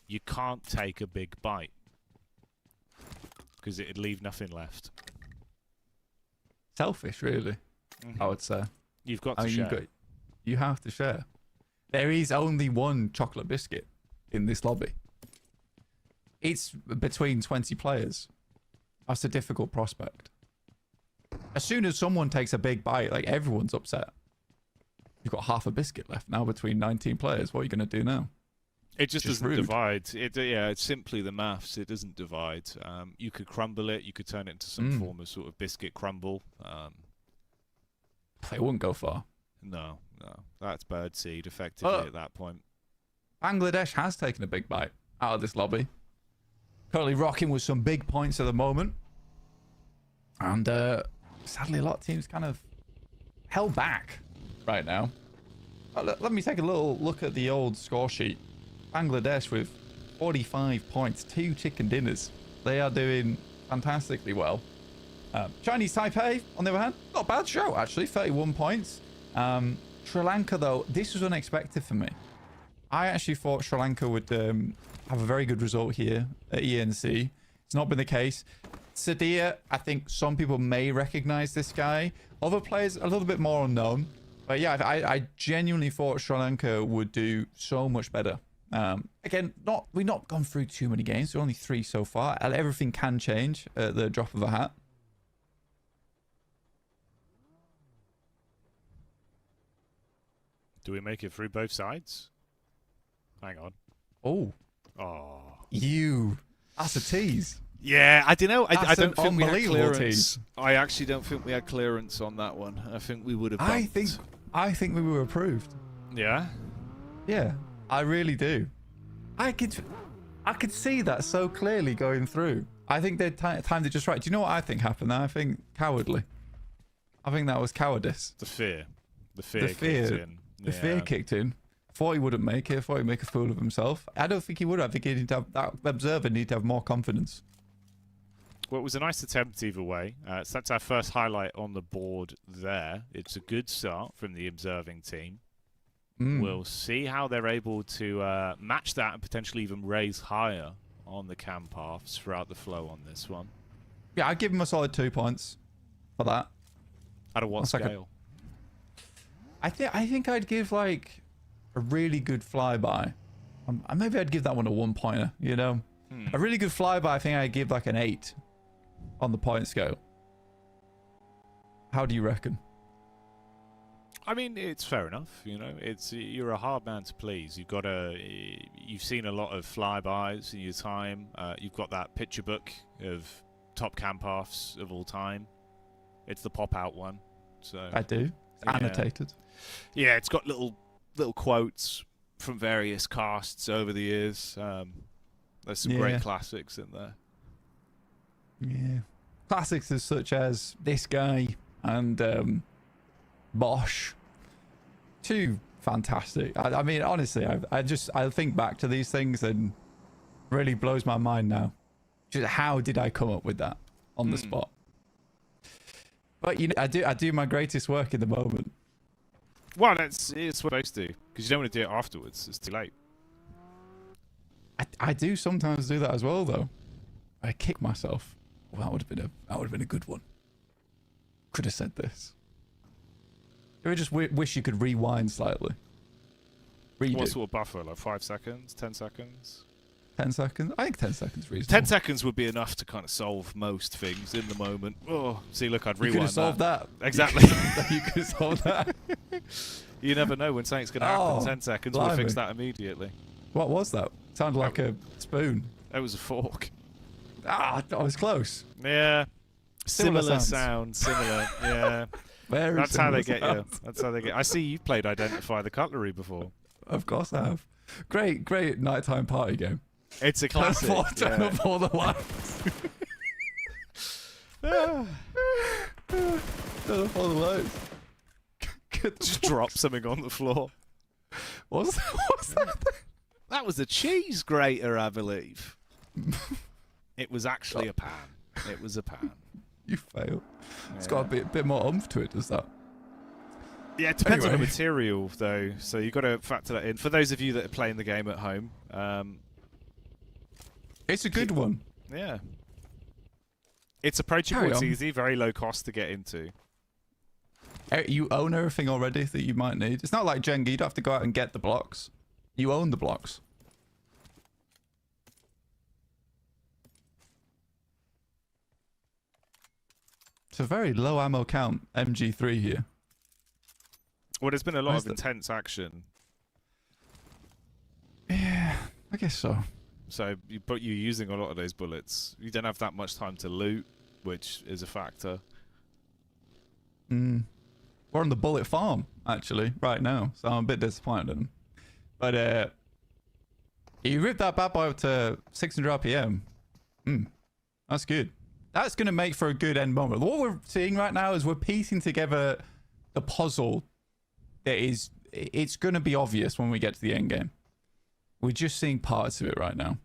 you can't take a big bite because it'd leave nothing left. Selfish, really. I would say. You've got to share. You have to share. There is only one chocolate biscuit in this lobby. It's between 20 players. That's a difficult prospect. As soon as someone takes a big bite, like everyone's upset. You've got half a biscuit left now between 19 players. What are you going to do now? It just doesn't divide. It's simply the maths. It doesn't divide. You could crumble it. You could turn it into some form of sort of biscuit crumble. They wouldn't go far. No. That's birdseed effectively at that point. Bangladesh has taken a big bite out of this lobby. Currently rocking with some big points at the moment. And sadly, a lot of teams kind of held back right now. Let me take a little look at the old score sheet. Bangladesh with 45 points, 2 chicken dinners. They are doing fantastically well. Chinese Taipei, on the other hand, not a bad show, actually. 31 points. Sri Lanka, though, this was unexpected for me. I actually thought Sri Lanka would have a very good result here at ENC. It's not been the case. Sadia, I think some people may recognize this guy. Other players, a little bit more unknown. But yeah, I genuinely thought Sri Lanka would do so much better. Again, we've not gone through too many games. There are only 3 so far. Everything can change at the drop of a hat. Do we make it through both sides? Hang on. Oh. That's a tease. Yeah, I don't know. I don't think we had clearance. Tease. I actually don't think we had clearance on that one. I think we would have bumped. I think we were approved. Yeah? Yeah, I really do. I could see that so clearly going through. I think they timed it just right. Do you know what I think happened there? I think cowardly. I think that was cowardice. The fear. The fear kicked in. The fear kicked in. Thought he wouldn't make it. Thought he'd make a fool of himself. I don't think he would. I think he'd have, that observer need to have more confidence. Well, it was a nice attempt either way. So that's our first highlight on the board there. It's a good start from the observing team. We'll see how they're able to match that and potentially even raise higher on the cam paths throughout the flow on this one. Yeah, I'd give him a solid 2 points for that. At a what scale? I think I'd give like a really good flyby. Maybe I'd give that one a 1-pointer, you know? A really good flyby, I think I'd give like an 8 on the point scale. How do you reckon? I mean, it's fair enough. You know, you're a hard man to please. You've seen a lot of flybys in your time. You've got that picture book of top cam paths of all time. It's the pop out one. So I do. It's annotated. Yeah, it's got little quotes from various casts over the years. There's some great classics in there. Yeah, classics as such as this guy and Bosch. 2 fantastic. I mean, honestly, I think back to these things and really blows my mind now. Just how did I come up with that on the spot? But you know, I do my greatest work in the moment. Well, it's what you're supposed to do, because you don't want to do it afterwards. It's too late. I do sometimes do that as well, though. I kick myself. Well, that would have been a good one. Could have said this. I just wish you could rewind slightly. Redo. What sort of buffer? Like 5 seconds? 10 seconds? 10 seconds? I think 10 seconds is reasonable. 10 seconds would be enough to kind of solve most things in the moment. Oh, see, look, I'd rewind that. You could have solved that. Exactly. You could have solved that. You never know when something's going to happen in 10 seconds. Blimey. We'll fix that immediately. What was that? Sounded like a spoon. That was a fork. I was close. Yeah. Similar sounds. Similar. Yeah. That's how they get you. That's how they get. I see you've played Identify the Cutlery before. Of course I have. Great nighttime party game. It's a classic. Turn off all the lights. Turn off all the lights. Just drop something on the floor. What's that? That was a cheese grater, I believe. It was actually a pan. It was a pan. You fail. It's got a bit more oomph to it, does that? Yeah, it depends on the material, though. So you've got to factor that in. For those of you that are playing the game at home, it's a good one. Yeah. It's approachable. It's easy. Very low cost to get into. You own everything already that you might need. It's not like Jenga. You don't have to go out and get the blocks. You own the blocks. It's a very low ammo count MG3 here. Well, there's been a lot of intense action. Yeah, I guess so. So, you're using a lot of those bullets. You don't have that much time to loot, which is a factor. We're on the bullet farm, actually, right now. So I'm a bit disappointed in him. But you ripped that bad boy up to 600 RPM. That's good. That's going to make for a good end moment. What we're seeing right now is we're piecing together the puzzle that is... It's going to be obvious when we get to the end game. We're just seeing parts of it right now.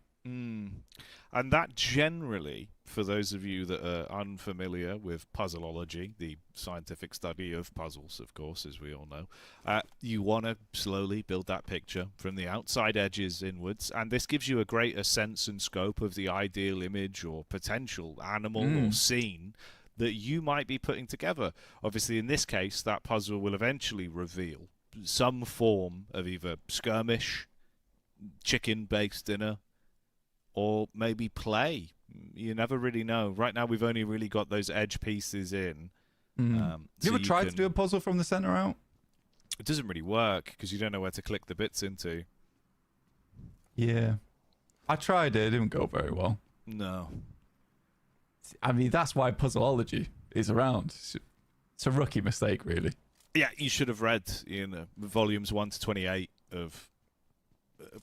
And that generally, for those of you that are unfamiliar with puzzleology, the scientific study of puzzles, of course, as we all know, you want to slowly build that picture from the outside edges inwards, and this gives you a greater sense and scope of the ideal image or potential animal or scene that you might be putting together. Obviously, in this case, that puzzle will eventually reveal some form of either skirmish, chicken-based dinner, or maybe play. You never really know. Right now, we've only really got those edge pieces in. You ever tried to do a puzzle from the center out? It doesn't really work because you don't know where to click the bits into. Yeah. I tried it. It didn't go very well. No. I mean, that's why puzzleology is around. It's a rookie mistake, really. Yeah, you should have read volumes 1 to 28 of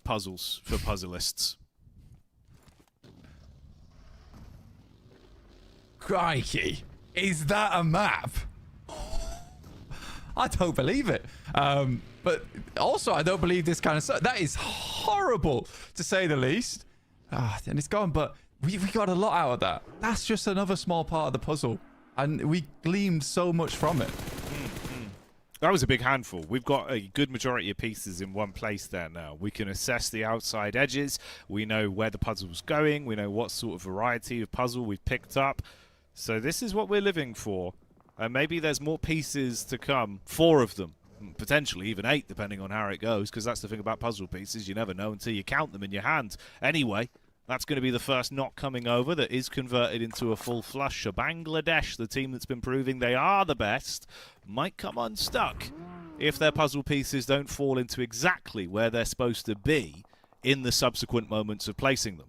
puzzles for puzzleists. Crikey. Is that a map? I don't believe it. But also, I don't believe this kind of stuff. That is horrible, to say the least. And it's gone, but we got a lot out of that. That's just another small part of the puzzle. And we gleaned so much from it. That was a big handful. We've got a good majority of pieces in one place there now. We can assess the outside edges. We know where the puzzle's going. We know what sort of variety of puzzle we've picked up. So this is what we're living for. And maybe there's more pieces to come. 4 of them. Potentially even 8, depending on how it goes. Because that's the thing about puzzle pieces. You never know until you count them in your hand. Anyway, that's going to be the first knock coming over that is converted into a full flush. So Bangladesh, the team that's been proving they are the best, might come unstuck if their puzzle pieces don't fall into exactly where they're supposed to be in the subsequent moments of placing them.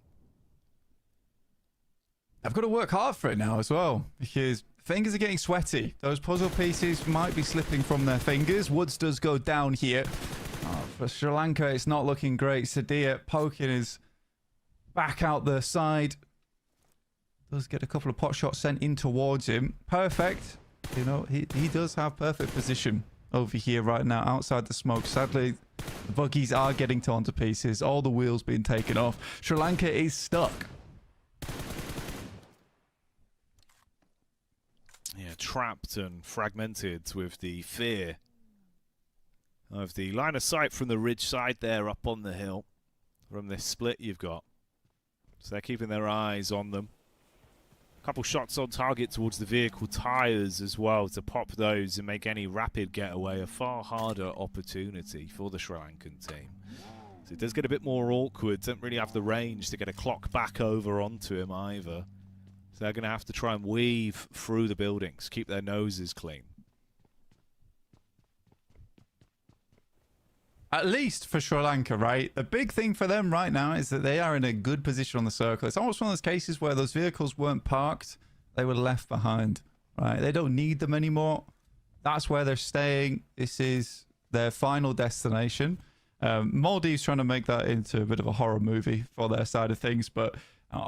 I've got to work hard for it now as well, because fingers are getting sweaty. Those puzzle pieces might be slipping from their fingers. Woods does go down here. For Sri Lanka, it's not looking great. Sadia poking his back out the side. Does get a couple of pot shots sent in towards him. Perfect. You know, he does have perfect position over here right now outside the smoke. Sadly, the buggies are getting torn to pieces. All the wheels being taken off. Sri Lanka is stuck. Yeah, trapped and fragmented with the fear of the line of sight from the ridge side there up on the hill from this split you've got. So they're keeping their eyes on them. A couple shots on target towards the vehicle tyres as well to pop those and make any rapid getaway a far harder opportunity for the Sri Lankan team. So it does get a bit more awkward. Don't really have the range to get a clock back over onto him either. So they're going to have to try and weave through the buildings, keep their noses clean. At least for Sri Lanka, right? The big thing for them right now is that they are in a good position on the circle. It's almost one of those cases where those vehicles weren't parked. They were left behind, right? They don't need them anymore. That's where they're staying. This is their final destination. Maldives trying to make that into a bit of a horror movie for their side of things, but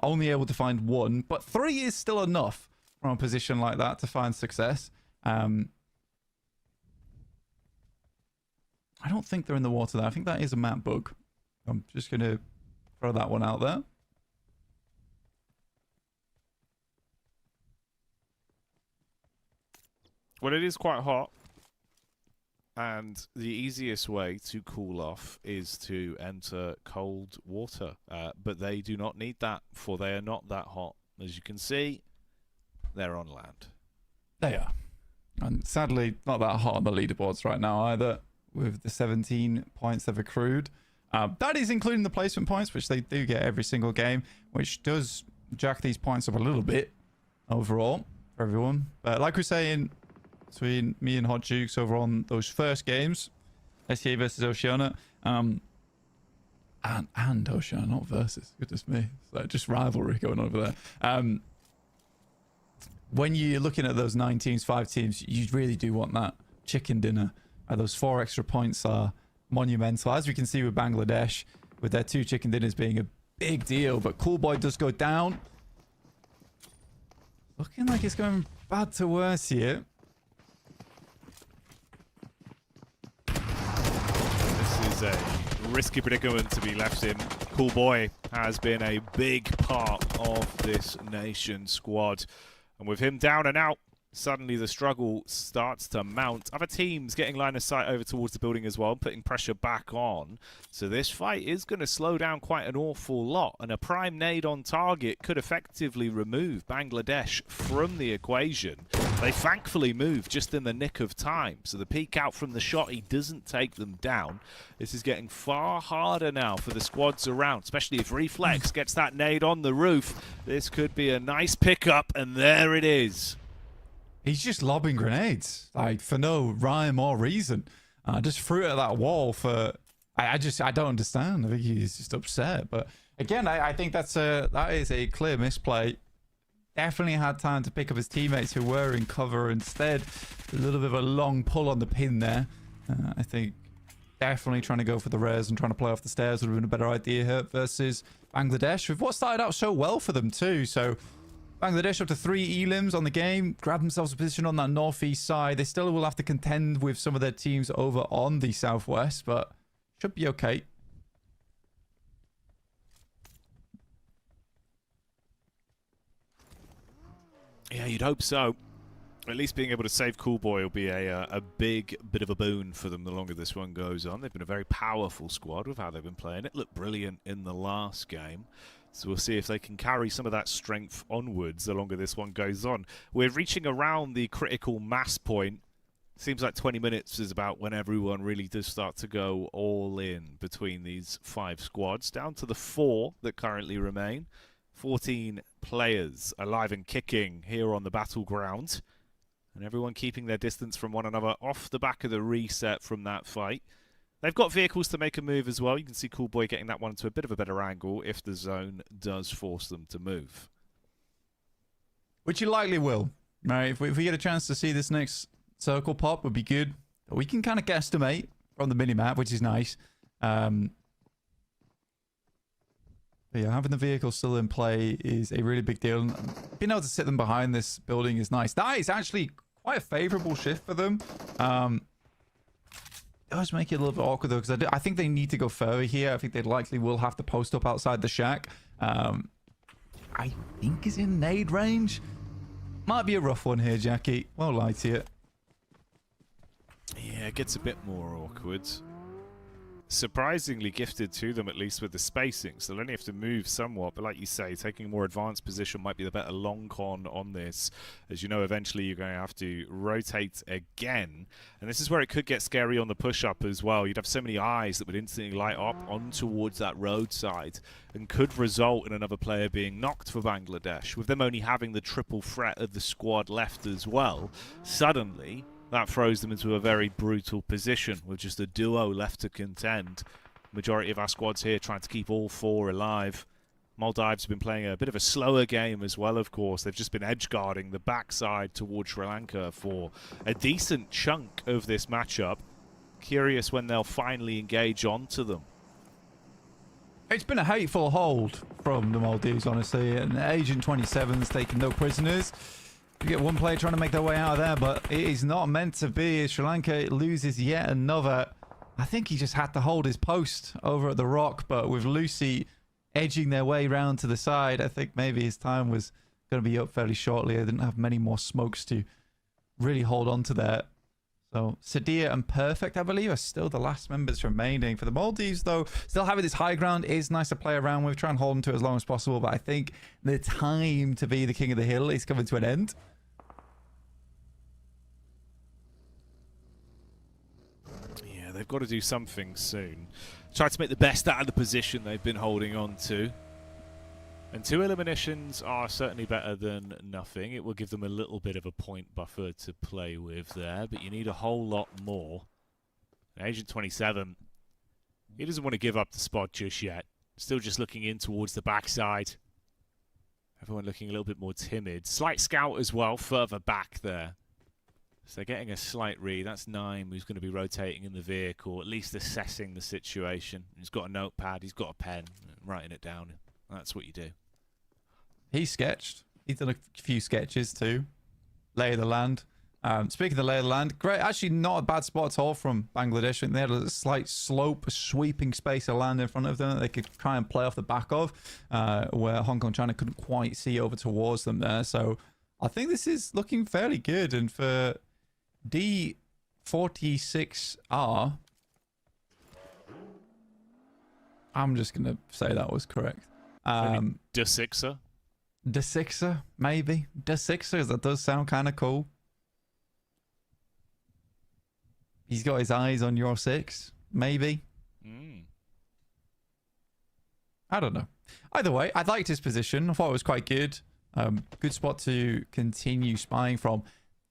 only able to find 1. But 3 is still enough from a position like that to find success. I don't think they're in the water there. I think that is a map bug. I'm just going to throw that one out there. Well, it is quite hot. And the easiest way to cool off is to enter cold water. But they do not need that, for they are not that hot. As you can see, they're on land. They are. And sadly, not that hot on the leaderboards right now either, with the 17 points they've accrued. That is including the placement points, which they do get every single game, which does jack these points up a little bit overall for everyone. But like we're saying, between me and Hot Jukes over on those first games, SCA versus Oceania, and Oceania, not versus, goodness me, it's like just rivalry going on over there. When you're looking at those 9 teams, 5 teams, you really do want that chicken dinner. Those 4 extra points are monumental, as we can see with Bangladesh, with their 2 chicken dinners being a big deal. But Cool Boy does go down. Looking like it's going bad to worse here. This is a risky predicament to be left in. Cool Boy has been a big part of this nation squad. And with him down and out, suddenly the struggle starts to mount. Other teams getting line of sight over towards the building as well, putting pressure back on. So this fight is going to slow down quite an awful lot. And a prime nade on target could effectively remove Bangladesh from the equation. They thankfully moved just in the nick of time. So the peek out from the shot, he doesn't take them down. This is getting far harder now for the squads around, especially if Reflex gets that nade on the roof. This could be a nice pickup, and there it is. He's just lobbing grenades, like, for no rhyme or reason. Just threw it at that wall for... I don't understand. I think he's just upset. But again, I think that is a clear misplay. Definitely had time to pick up his teammates who were in cover instead. A little bit of a long pull on the pin there. I think definitely trying to go for the res and trying to play off the stairs would have been a better idea here versus Bangladesh, with what started out so well for them too. So Bangladesh up to 3 elims on the game, grab themselves a position on that northeast side. They still will have to contend with some of their teams over on the southwest, but should be okay. Yeah, you'd hope so. At least being able to save Coolboy will be a big bit of a boon for them the longer this one goes on. They've been a very powerful squad with how they've been playing it. Looked brilliant in the last game. So we'll see if they can carry some of that strength onwards the longer this one goes on. We're reaching around the critical mass point. Seems like 20 minutes is about when everyone really does start to go all in between these 5 squads. Down to the 4 that currently remain. 14 players alive and kicking here on the battleground. And everyone keeping their distance from one another off the back of the reset from that fight. They've got vehicles to make a move as well. You can see Coolboy getting that one to a bit of a better angle if the zone does force them to move. Which you likely will. Right? If we get a chance to see this next circle pop, would be good. We can kind of guesstimate from the minimap, which is nice. But yeah, having the vehicle still in play is a really big deal. And being able to sit them behind this building is nice. That is actually quite a favorable shift for them. It does make it a little bit awkward though, because I think they need to go further here. I think they likely will have to post up outside the shack. I think is in nade range. Might be a rough one here, Jackie. Won't lie to you. Yeah, it gets a bit more awkward. Surprisingly gifted to them, at least with the spacing, so they'll only have to move somewhat, but like you say, taking a more advanced position might be the better long con on this. As you know, eventually you're going to have to rotate again, and this is where it could get scary on the push-up as well. You'd have so many eyes that would instantly light up on towards that roadside and could result in another player being knocked for Bangladesh. With them only having the triple threat of the squad left as well, suddenly that throws them into a very brutal position with just a duo left to contend. Majority of our squads here trying to keep all 4 alive. Maldives have been playing a bit of a slower game as well, of course. They've just been edge guarding the backside towards Sri Lanka for a decent chunk of this matchup. Curious when they'll finally engage onto them. It's been a hateful hold from the Maldives, honestly, and Agent 27's taken no prisoners. You get one player trying to make their way out of there, but it is not meant to be. Sri Lanka loses yet another. I think he just had to hold his post over at the rock, but with Lucy edging their way round to the side, I think maybe his time was going to be up fairly shortly. They didn't have many more smokes to really hold on to that. So Sadia and Perfect, I believe, are still the last members remaining. For the Maldives, though, still having this high ground is nice to play around with. Try and hold them to it as long as possible. But I think the time to be the king of the hill is coming to an end. Yeah, they've got to do something soon. Try to make the best out of the position they've been holding on to. And 2 eliminations are certainly better than nothing. It will give them a little bit of a point buffer to play with there, but you need a whole lot more. And Agent 27, he doesn't want to give up the spot just yet. Still just looking in towards the backside. Everyone looking a little bit more timid. Slight scout as well, further back there. So they're getting a slight read. That's Naim, who's going to be rotating in the vehicle, at least assessing the situation. He's got a notepad, he's got a pen, writing it down. That's what you do. He sketched. He's done a few sketches too. Lay of the land. Speaking of the lay of the land, great. Actually, not a bad spot at all from Bangladesh. I think they had a slight slope, a sweeping space of land in front of them that they could try and play off the back of, where Hong Kong China couldn't quite see over towards them there. So I think this is looking fairly good. And for D46R, I'm just going to say that was correct. D6er? D6er, maybe. D6er, that does sound kind of cool. He's got his eyes on your 6, maybe. I don't know. Either way, I liked his position. I thought it was quite good. Good spot to continue spying from.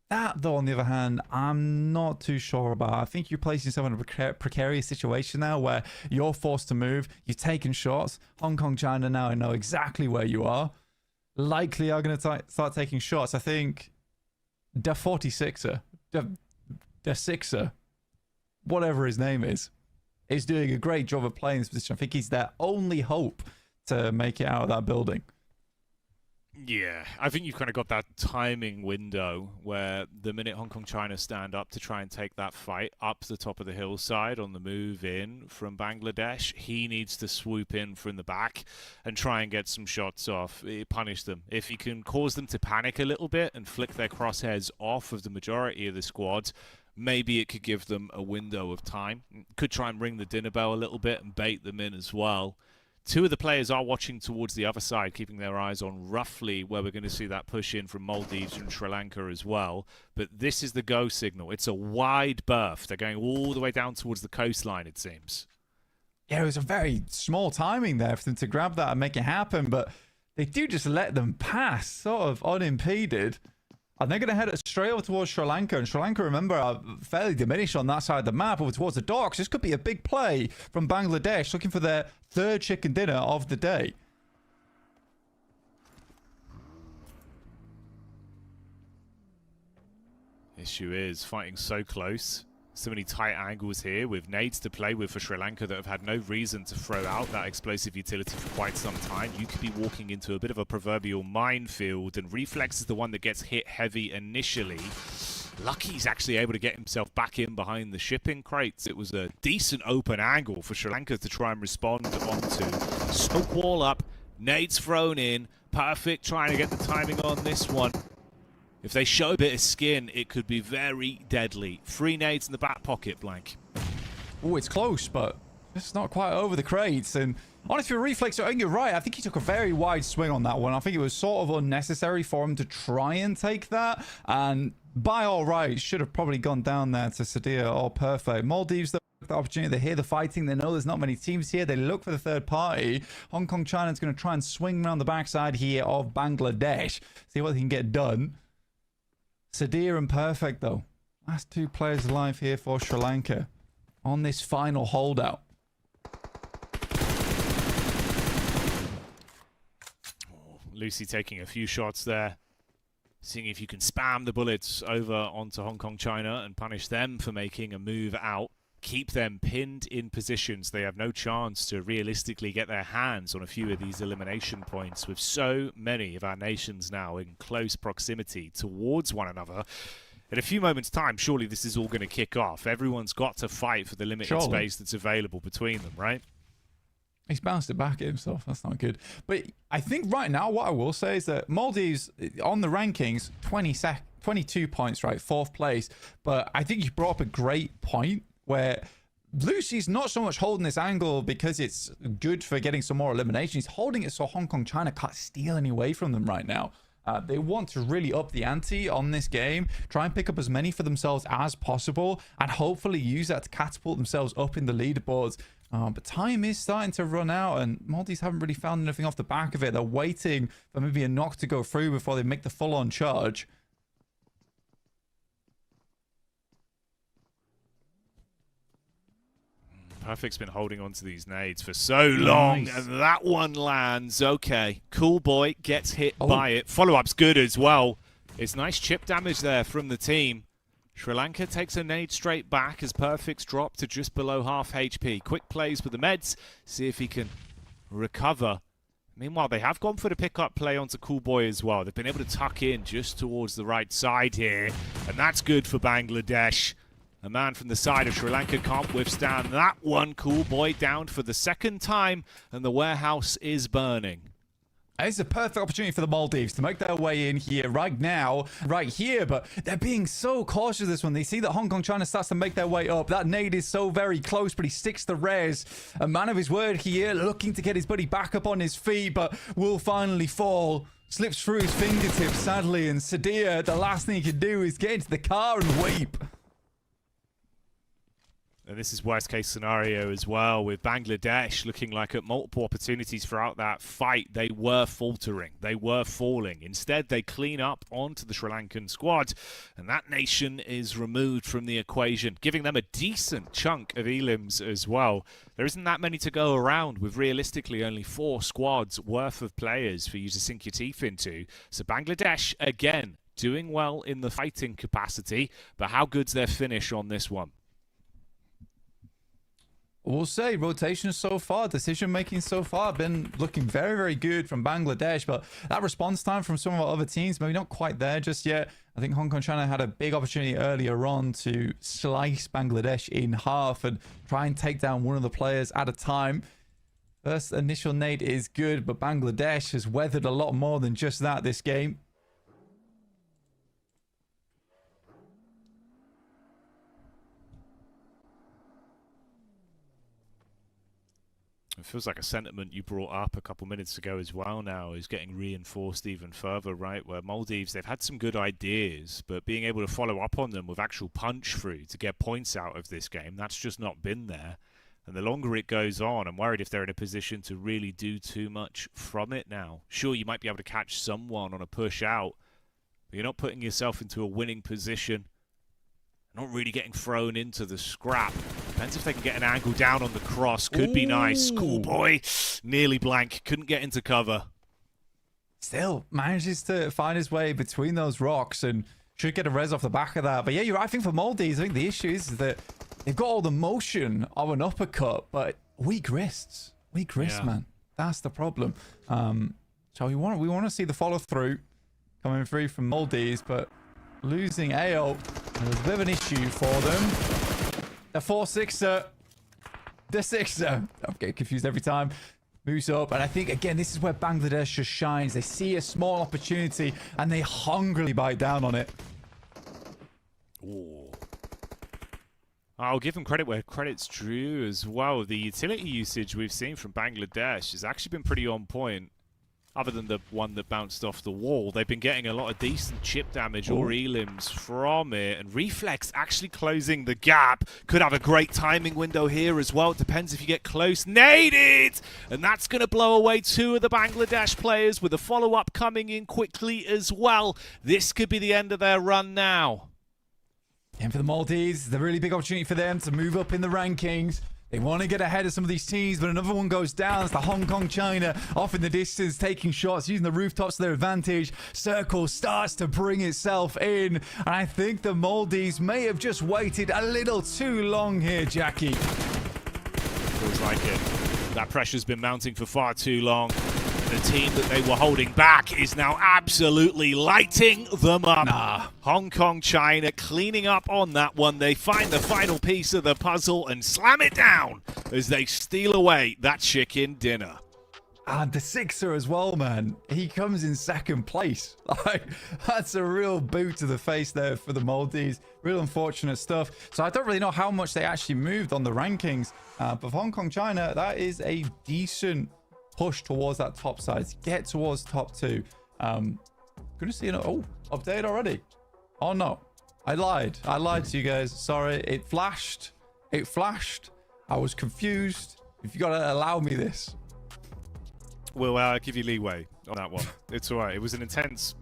That, though, on the other hand, I'm not too sure about. I think you're placing yourself in a precarious situation now where you're forced to move. You've taken shots. Hong Kong, China now know exactly where you are. Likely are going to start taking shots. I think the 46er, the 6er, whatever his name is doing a great job of playing this position. I think he's their only hope to make it out of that building. Yeah, I think you've kind of got that timing window where the minute Hong Kong China stand up to try and take that fight up the top of the hillside on the move in from Bangladesh, he needs to swoop in from the back and try and get some shots off, punish them. If he can cause them to panic a little bit and flick their crosshairs off of the majority of the squad, maybe it could give them a window of time. Could try and ring the dinner bell a little bit and bait them in as well. Two of the players are watching towards the other side, keeping their eyes on roughly where we're going to see that push in from Maldives and Sri Lanka as well. But this is the go signal. It's a wide berth. They're going all the way down towards the coastline, it seems. Yeah, it was a very small timing there for them to grab that and make it happen, but they do just let them pass, sort of unimpeded. And they're going to head straight over towards Sri Lanka. And Sri Lanka, remember, are fairly diminished on that side of the map over towards the docks. This could be a big play from Bangladesh, looking for their third chicken dinner of the day. Issue is fighting so close. So many tight angles here with nades to play with for Sri Lanka that have had no reason to throw out that explosive utility for quite some time. You could be walking into a bit of a proverbial minefield, and Reflex is the one that gets hit heavy initially. Lucky's actually able to get himself back in behind the shipping crates. It was a decent open angle for Sri Lanka to try and respond onto. Smoke wall up, nades thrown in. Perfect trying to get the timing on this one. If they show a bit of skin, it could be very deadly. 3 nades in the back pocket, Blank. Oh, it's close, but it's not quite over the crates. And honestly, Reflex, I think you're right. I think he took a very wide swing on that one. I think it was sort of unnecessary for him to try and take that. And by all rights, should have probably gone down there to Sadir or Perfect. Maldives, the opportunity, they hear the fighting, they know there's not many teams here, they look for the third party. Hong Kong China's going to try and swing around the backside here of Bangladesh, see what they can get done. Sadir and Perfect, though, last 2 players alive here for Sri Lanka on this final holdout. Oh, Lucy taking a few shots there, seeing if you can spam the bullets over onto Hong Kong China and punish them for making a move out. Keep them pinned in positions. They have no chance to realistically get their hands on a few of these elimination points, with so many of our nations now in close proximity towards one another. In a few moments' time, surely this is all going to kick off. Everyone's got to fight for the limited space that's available between them, right? He's bounced it back at himself. That's not good. But I think right now, what I will say is that Maldives, on the rankings, 22 points, right? 4th place. But I think you brought up a great point, where Lucy's not so much holding this angle because it's good for getting some more elimination. He's holding it so Hong Kong China can't steal any away from them right now. They want to really up the ante on this game, try and pick up as many for themselves as possible, and hopefully use that to catapult themselves up in the leaderboards. But time is starting to run out, and Maldives haven't really found anything off the back of it. They're waiting for maybe a knock to go through before they make the full-on charge. Perfect's been holding on to these nades for so long, and that one lands. Okay, cool boy gets hit by it. Follow-up's good as well. It's nice chip damage there from the team. Sri Lanka takes a nade straight back as Perfect's dropped to just below half HP. Quick plays with the meds, see if he can recover Meanwhile, they have gone for the pick-up play onto Cool Boy as well. They've been able to tuck in just towards the right side here, and that's good for Bangladesh. A man from the side of Sri Lanka can't withstand that one. Cool Boy down for the second time, and the warehouse is burning. It's a perfect opportunity for the Maldives to make their way in here right now, right here, but they're being so cautious this one. They see that Hong Kong China starts to make their way up. That nade is so very close, but he sticks the res. A man of his word here, looking to get his buddy back up on his feet, but will finally fall. Slips through his fingertips, sadly, and Sadir, the last thing he can do is get into the car and weep. And this is worst case scenario as well, with Bangladesh looking like at multiple opportunities throughout that fight, they were faltering, they were falling. Instead, they clean up onto the Sri Lankan squad, and that nation is removed from the equation, giving them a decent chunk of elims as well. There isn't that many to go around, with realistically only 4 squads worth of players for you to sink your teeth into. So Bangladesh, again, doing well in the fighting capacity, but how good's their finish on this one? We'll say rotation so far, decision making so far, been looking very, very good from Bangladesh, but that response time from some of our other teams, maybe not quite there just yet. I think Hong Kong China had a big opportunity earlier on to slice Bangladesh in half and try and take down one of the players at a time. First initial nade is good, but Bangladesh has weathered a lot more than just that this game. It feels like a sentiment you brought up a couple minutes ago as well now is getting reinforced even further, right? Where Maldives, they've had some good ideas, but being able to follow up on them with actual punch through to get points out of this game, that's just not been there. And the longer it goes on, I'm worried if they're in a position to really do too much from it now. Sure, you might be able to catch someone on a push out, but you're not putting yourself into a winning position. Not really getting thrown into the scrap. Depends if they can get an angle down on the cross. Could be nice. Cool Boy. Nearly blank. Couldn't get into cover. Still manages to find his way between those rocks and should get a res off the back of that. But yeah, you're right. I think for Maldives, I think the issue is that they've got all the motion of an uppercut, but weak wrists. Weak wrists, man. That's the problem. So we want to see the follow through coming through from Maldives, but losing AO is a bit of an issue for them. The 4-6er. The 6er. I'm getting confused every time. Moves up. And I think, again, this is where Bangladesh just shines. They see a small opportunity and they hungrily bite down on it. Ooh. I'll give them credit where credit's due as well. The utility usage we've seen from Bangladesh has actually been pretty on point. Other than the one that bounced off the wall, they've been getting a lot of decent chip damage or elims from it. And Reflex actually closing the gap. Could have a great timing window here as well. It depends if you get close. Naded! And that's going to blow away 2 of the Bangladesh players with a follow-up coming in quickly as well. This could be the end of their run now. And for the Maldives, the really big opportunity for them to move up in the rankings. They want to get ahead of some of these teams, but another one goes down. It's the Hong Kong China off in the distance, taking shots, using the rooftops to their advantage. Circle starts to bring itself in, and I think the Maldives may have just waited a little too long here, Jackie. Feels like it. That pressure's been mounting for far too long. The team that they were holding back is now absolutely lighting them up. Hong Kong China cleaning up on that one. They find the final piece of the puzzle and slam it down as they steal away that chicken dinner. And the 6er as well, man. He comes in second place. Like, that's a real boot to the face there for the Maldives. Real unfortunate stuff. So I don't really know how much they actually moved on the rankings. But for Hong Kong China, that is a decent push towards that top side. Get towards top 2. Gonna see an update already. Oh no, I lied to you guys. Sorry, it flashed. I was confused. If you gotta allow me this. We'll give you leeway on that one. It's all right. It was an intense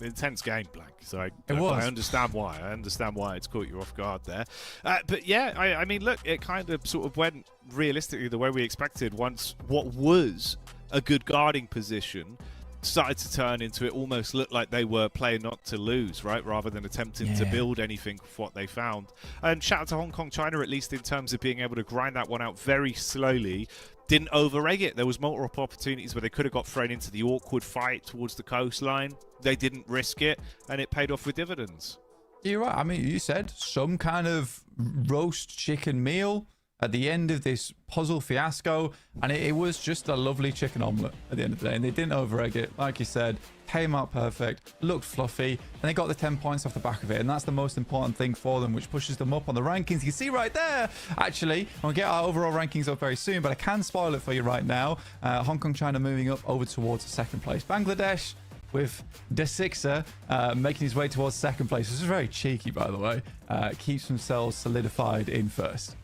game, Blank. So I understand why. I understand why it's caught you off guard there. But yeah, I mean, look, it kind of sort of went realistically the way we expected once what was a good guarding position started to turn into, it almost looked like they were playing not to lose, right, rather than attempting to build anything for what they found. And shout out to Hong Kong China, at least in terms of being able to grind that one out very slowly. Didn't over-egg it. There was multiple opportunities where they could have got thrown into the awkward fight towards the coastline. They didn't risk it, and it paid off with dividends. You're right. I mean, you said some kind of roast chicken meal at the end of this puzzle fiasco, and it was just a lovely chicken omelet at the end of the day, and they didn't over-egg it. Like you said, came out perfect, looked fluffy, and they got the 10 points off the back of it, and that's the most important thing for them, which pushes them up on the rankings. You can see right there, actually, we'll get our overall rankings up very soon, but I can spoil it for you right now. Hong Kong China moving up over towards second place. Bangladesh with De Sixer making his way towards second place. This is very cheeky, by the way. Keeps themselves solidified in first.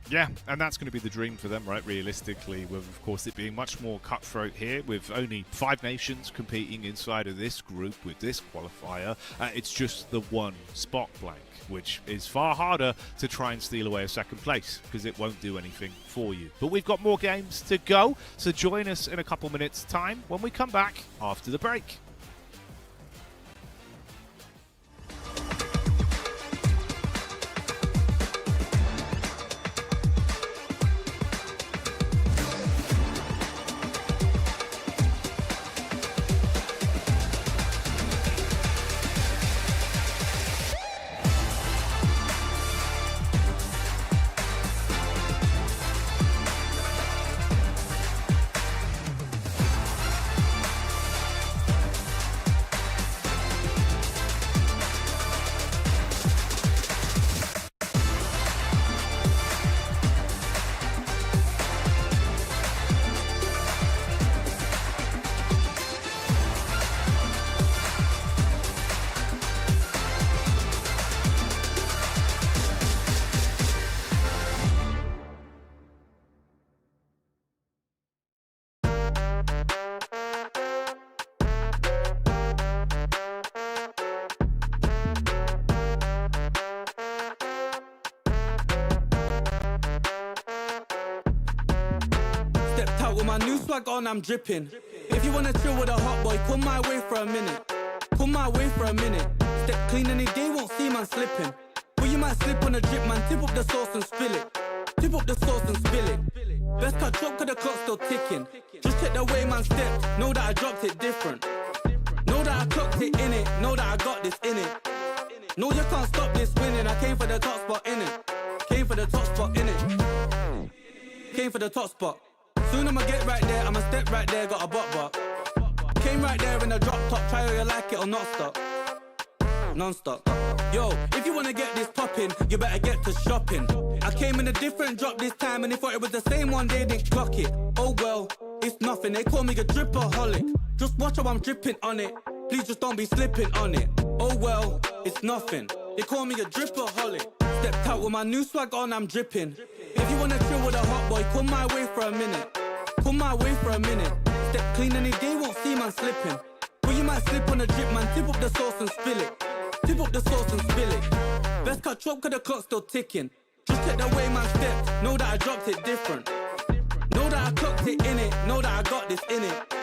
Yeah, and that's going to be the dream for them, right, realistically, with, of course, it being much more cutthroat here, with only 5 nations competing inside of this group with this qualifier. It's just the one spot blank, which is far harder to try and steal away a second place, because it won't do anything for you. But we've got more games to go, so join us in a couple minutes' time when we come back after the break. Stepped out with my new swag on, I'm dripping. If you wanna chill with a hot boy, come my way for a minute. Come my way for a minute. Step clean any day, won't see man slipping. But you might slip on a drip, man. Tip up the sauce and spill it. Tip up the sauce and spill it. Best cut chop, cause the clock's still ticking. Just check the way man stepped, know that I dropped it different. Know that I clocked it in it, know that I got this in it. No, you can't stop this winning. I came for the top spot in it. Came for the top spot in it. Came for the top spot. Soon I'ma get right there, I'ma step right there, got a bot. Came right there in a drop top, try whether you like it or not stop. Non-stop. Yo, if you wanna get this poppin', you better get to shopping. I came in a different drop this time, and they thought it was the same one, they didn't clock it. Oh well, it's nothing, they call me a dripperholic. Just watch how I'm dripping on it, please just don't be slipping on it. Oh well, it's nothing, they call me a dripperholic. Stepped out with my new swag on, I'm dripping. If you wanna chill with a hot boy, come my way for a minute. Come my way for a minute. Step clean any day, won't see man slipping. But you might slip on a drip, man. Tip up the sauce and spill it. Tip up the sauce and spill it. Best cut chop, cause the clock's still ticking. Just check the way man stepped, know that I dropped it different. Know that I clocked it in it, know that I got this in it.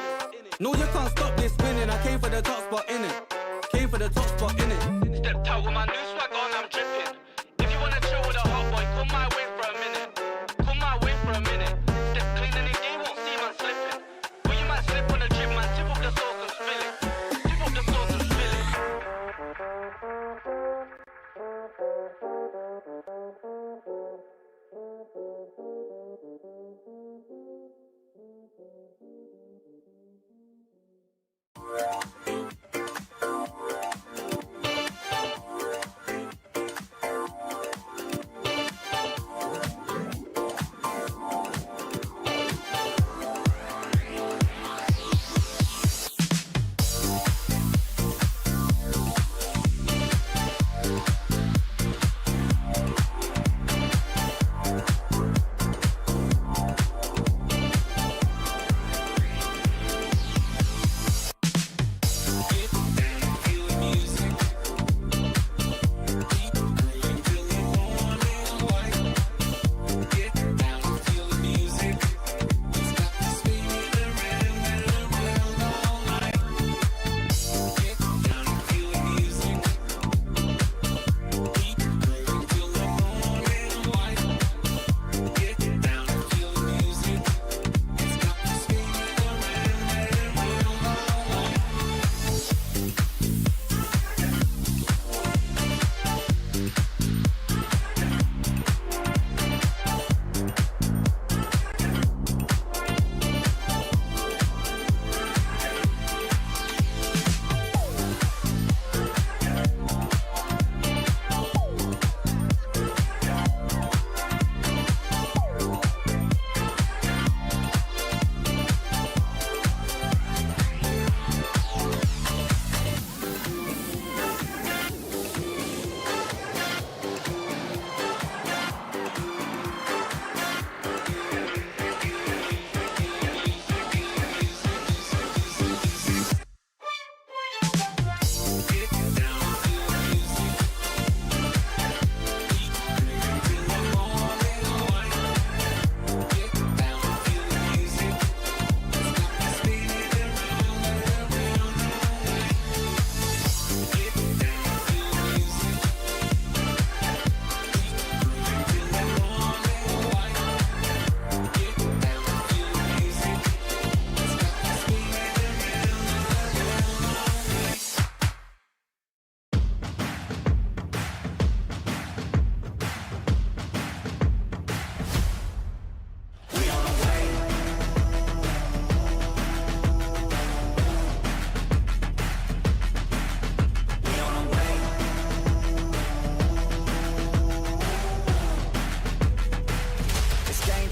No, you can't stop this winning. I came for the top spot in it. Came for the top spot in it. Stepped out with my new swag on, I'm dripping. If you wanna chill with a hot boy, come my way for a minute. Come my way for a minute. Step clean any day, won't see man slipping. But you might slip on a drip, man. Tip up the sauce and spill it. Tip up the sauce and spill it.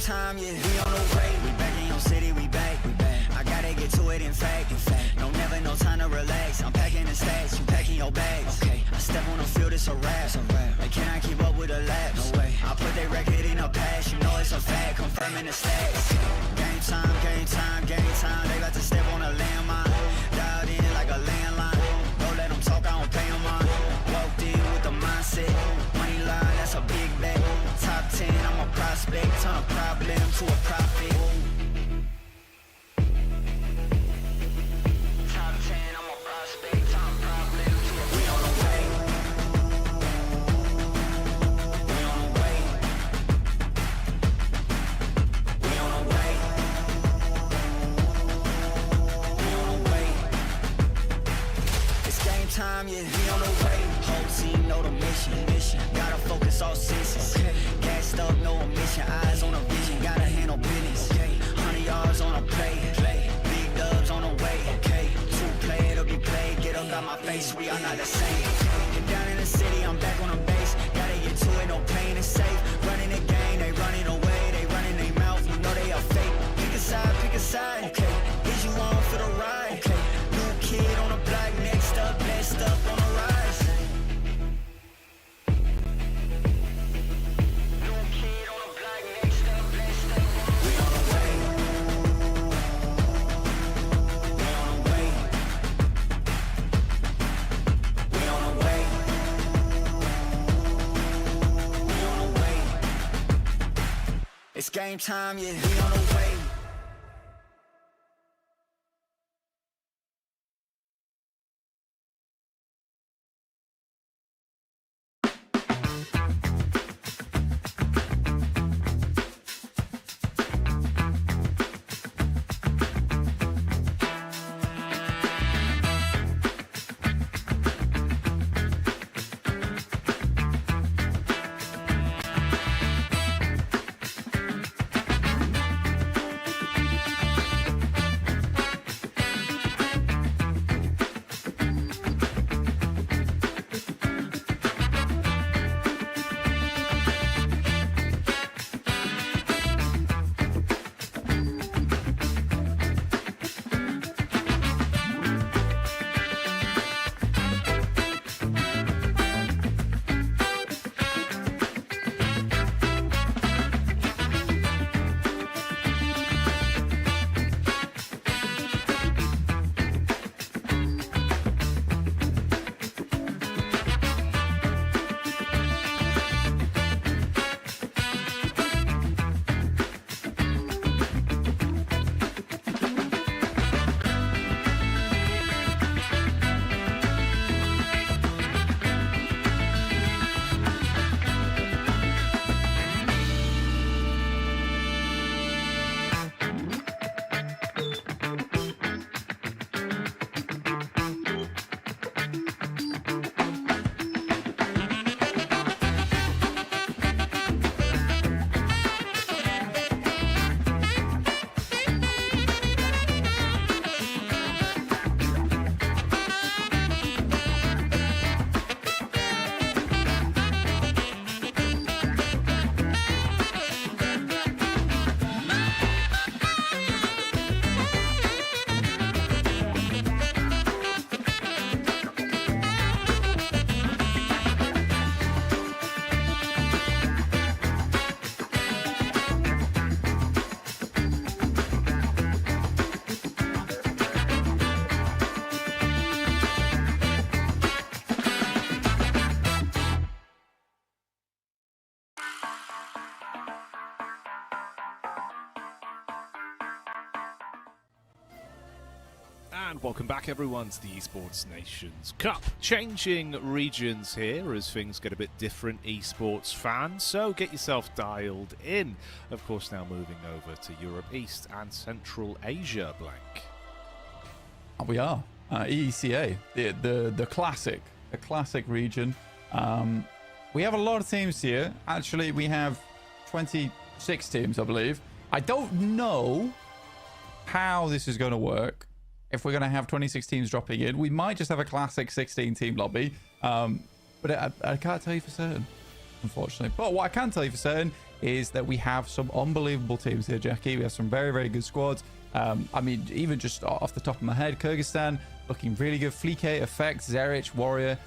time, yeah, we on the way. We back in your city, we back. I gotta get to it, in fact. No, never no time to relax. I'm packing the stats, you packing your bags. Okay, I step on the field, it's a wrap. Like, can I keep up with the laps? No way. I put their record in a pass, you know it's a fact. Confirming the stats. Game time, game time, game time. They about to step on a landmine. Dialed in like a landline. Don't let them talk, I don't pay them on. Walked in with the mindset. Money line, that's a big bet. Top 10, I'm a prospect. Turn a problem to a profit. Top 10, I'm a prospect. Turn a problem to a... We on the way. We on the way. We on the way. We on the way. It's game time, yeah. We on the way. Whole team know the mission. Gotta focus all senses. Gassed up, no omission. Eyes on a vision. Gotta handle business. 100 yards on a play. Big dubs on the way. Two play to be played. Get up out my face. We are not the same. Get down in the city. I'm back on the base. Gotta get to it. No pain is safe. Running the game. They running away. They running their mouth. You know they are fake. Pick a side. Pick a side. Is you on for the ride? New kid on the block. Next up. Blessed up on the rise. It's game time, yeah, we on the way. And welcome back, everyone, to the Esports Nations Cup. Changing regions here as things get a bit different, esports fans, so get yourself dialed in. Of course, now moving over to Europe, East and Central Asia, Blank. We are. EECA, the classic region. We have a lot of teams here. Actually, we have 26 teams, I believe. I don't know how this is going to work. If we're going to have 26 teams dropping in, we might just have a classic 16 team lobby. But I can't tell you for certain, unfortunately. But what I can tell you for certain is that we have some unbelievable teams here, Jackie. We have some very, very good squads. I mean, even just off the top of my head, Kyrgyzstan looking really good. Fleek, Effect, Zerich, Warrior,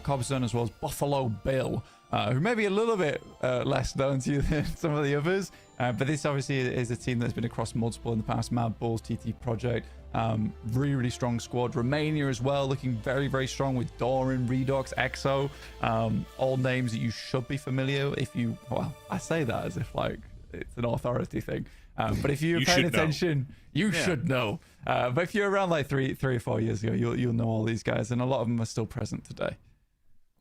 Cobson, as well as Buffalo Bill, who may be a little bit less known to you than some of the others. But this obviously is a team that's been across multiple in the past. Mad Bulls, TT Project, really, really strong squad. Romania as well, looking very, very strong with Doran, Redox, EXO, all names that you should be familiar if you, well, I say that as if like it's an authority thing. But if you're paying attention, you should know. But if you're around like three or 4 years ago, you'll know all these guys, and a lot of them are still present today.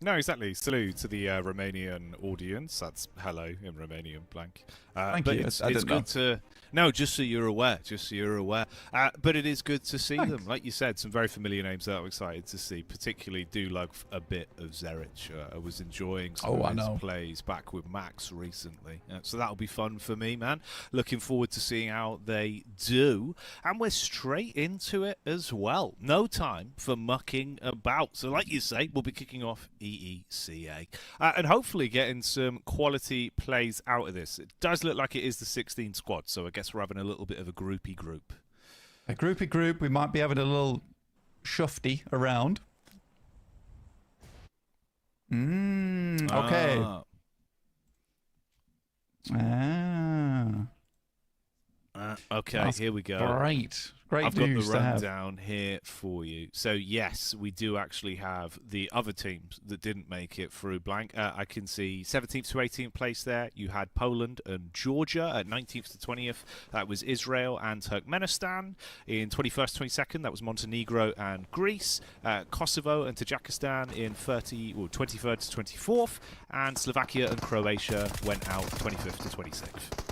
No, exactly. Salute to the Romanian audience. That's hello in Romanian, blank. Thank but you. It's good to... No, just so you're aware. Just so you're aware. But it is good to see them. Like you said, some very familiar names that I'm excited to see. Particularly do love a bit of Zerich. I was enjoying some of his plays back with Max recently. So that'll be fun for me, man. Looking forward to seeing how they do. And we're straight into it as well. No time for mucking about. So like you say, we'll be kicking off EECA. And hopefully getting some quality plays out of this. It does look like it is the 16 squad, so I guess we're having a little bit of a groupy group. A groupy group. We might be having a little shufty around. Okay. Okay, That's here we go. Great I've got the news to have. rundown here for you. So yes, we do actually have the other teams that didn't make it through blank. I can see 17th to 18th place there. You had Poland and Georgia at 19th to 20th. That was Israel and Turkmenistan. In 21st to 22nd, that was Montenegro and Greece. Kosovo and Tajikistan in 23rd to 24th. And Slovakia and Croatia went out 25th to 26th.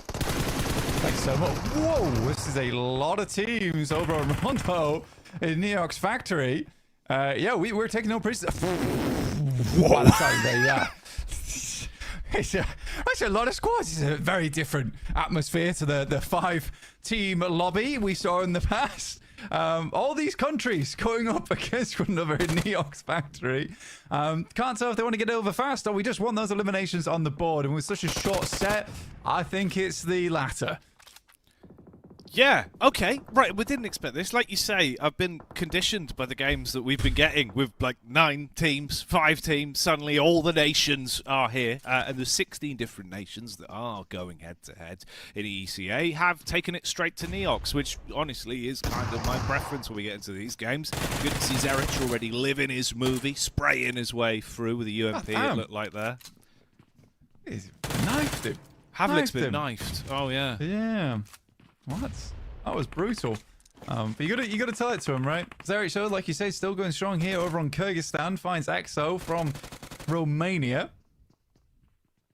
Thanks so much. Whoa, this is a lot of teams over on Rondo in Neox Factory. Yeah, we're taking no prisoners. Whoa. Yeah. That's a lot of squads. It's a very different atmosphere to the 5-team lobby we saw in the past. All these countries going up against one another in Neox Factory. Can't tell if they want to get over fast or we just want those eliminations on the board. And with such a short set, I think it's the latter. Yeah, okay, right, we didn't expect this. Like you say, I've been conditioned by the games that we've been getting with like 9 teams, 5 teams, suddenly all the nations are here. And the 16 different nations that are going head-to-head in ECA have taken it straight to Neox, which honestly is kind of my preference when we get into these games. Good to see Zerich already living his movie, spraying his way through with a UMP, it looked like there. He's knifed him. Havlic's been knifed. Oh, yeah. Yeah. What? That was brutal. But you gotta tell it to him, right? Zerich, so like you say, still going strong here over on Kyrgyzstan. Finds EXO from Romania.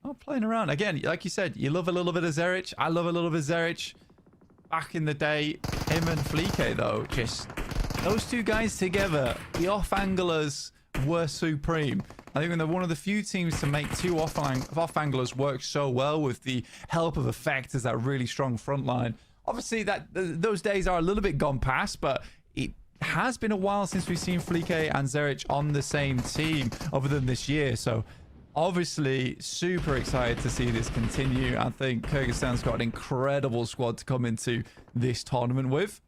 Oh, playing around again. Like you said, you love a little bit of Zerich. I love a little bit of Zerich. Back in the day, him and Fleek though, just those two guys together, the off-anglers were supreme. I think they're one of the few teams to make 2 off-anglers work so well with the help of Effect as that really strong front line. Obviously, those days are a little bit gone past, but it has been a while since we've seen Fleek and Zerich on the same team other than this year. So obviously, super excited to see this continue. I think Kyrgyzstan's got an incredible squad to come into this tournament with.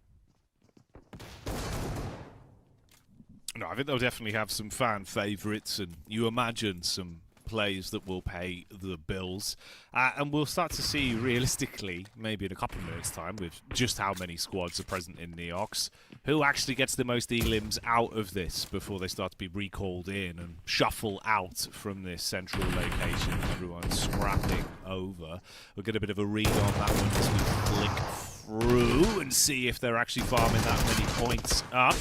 No, I think they'll definitely have some fan favourites, and you imagine some plays that will pay the bills. And we'll start to see, realistically, maybe in a couple of minutes' time, with just how many squads are present in Neox, who actually gets the most elims out of this before they start to be recalled in and shuffle out from this central location. Everyone's scrapping over. We'll get a bit of a read on that one as we flick through and see if they're actually farming that many points up.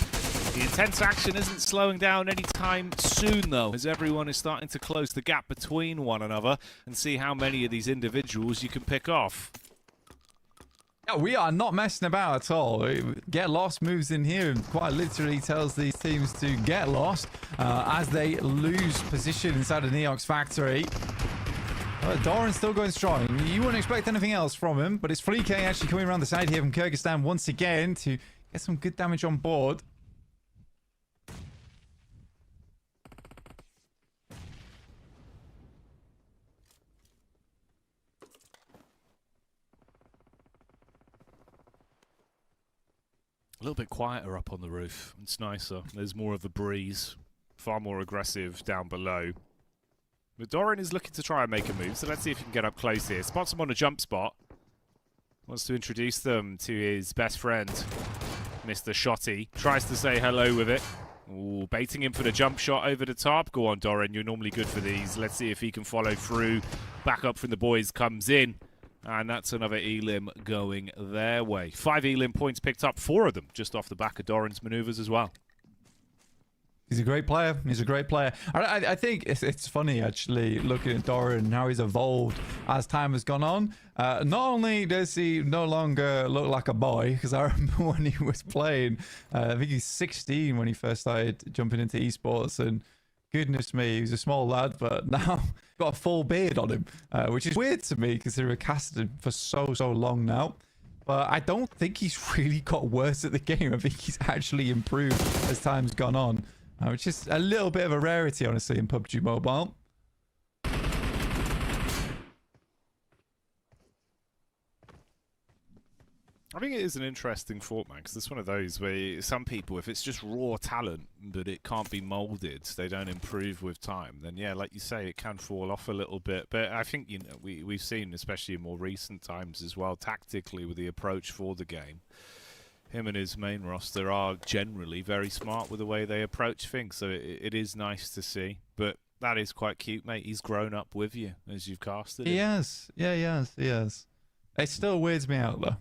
The intense action isn't slowing down anytime soon, though, as everyone is starting to close the gap between one another and see how many of these individuals you can pick off. Yeah, we are not messing about at all. Get lost moves in here and quite literally tells these teams to get lost as they lose position inside of Neox Factory. Doran's still going strong. You wouldn't expect anything else from him, but it's Fleek actually coming around the side here from Kyrgyzstan once again to get some good damage on board. A little bit quieter up on the roof. It's nicer. There's more of a breeze. Far more aggressive down below. But Doran is looking to try and make a move, so let's see if he can get up close here. Spots him on a jump spot. Wants to introduce them to his best friend, Mr. Shotty. Tries to say hello with it. Ooh, baiting him for the jump shot over the top. Go on, Doran. You're normally good for these. Let's see if he can follow through. Back up from the boys comes in. And that's another Elim going their way. 5 Elim points picked up, 4 of them just off the back of Doran's maneuvers as well. He's a great player. He's a great player. I think it's funny, actually, looking at Doran and how he's evolved as time has gone on. Not only does he no longer look like a boy, because I remember when he was playing, I think he's 16 when he first started jumping into esports, and goodness me, he was a small lad, but now got a full beard on him, which is weird to me because they were casting for so long now. But I don't think he's really got worse at the game. I think he's actually improved as time's gone on. Which is a little bit of a rarity, honestly, in PUBG Mobile. I think it is an interesting thought, man, because it's one of those where some people, if it's just raw talent, but it can't be molded, they don't improve with time, then yeah, like you say, it can fall off a little bit. But I think, you know, we've seen, especially in more recent times as well, tactically with the approach for the game, him and his main roster are generally very smart with the way they approach things, so it is nice to see. But that is quite cute, mate. He's grown up with you as you've casted him. He has. Yeah, he has. It still weirds me out, though,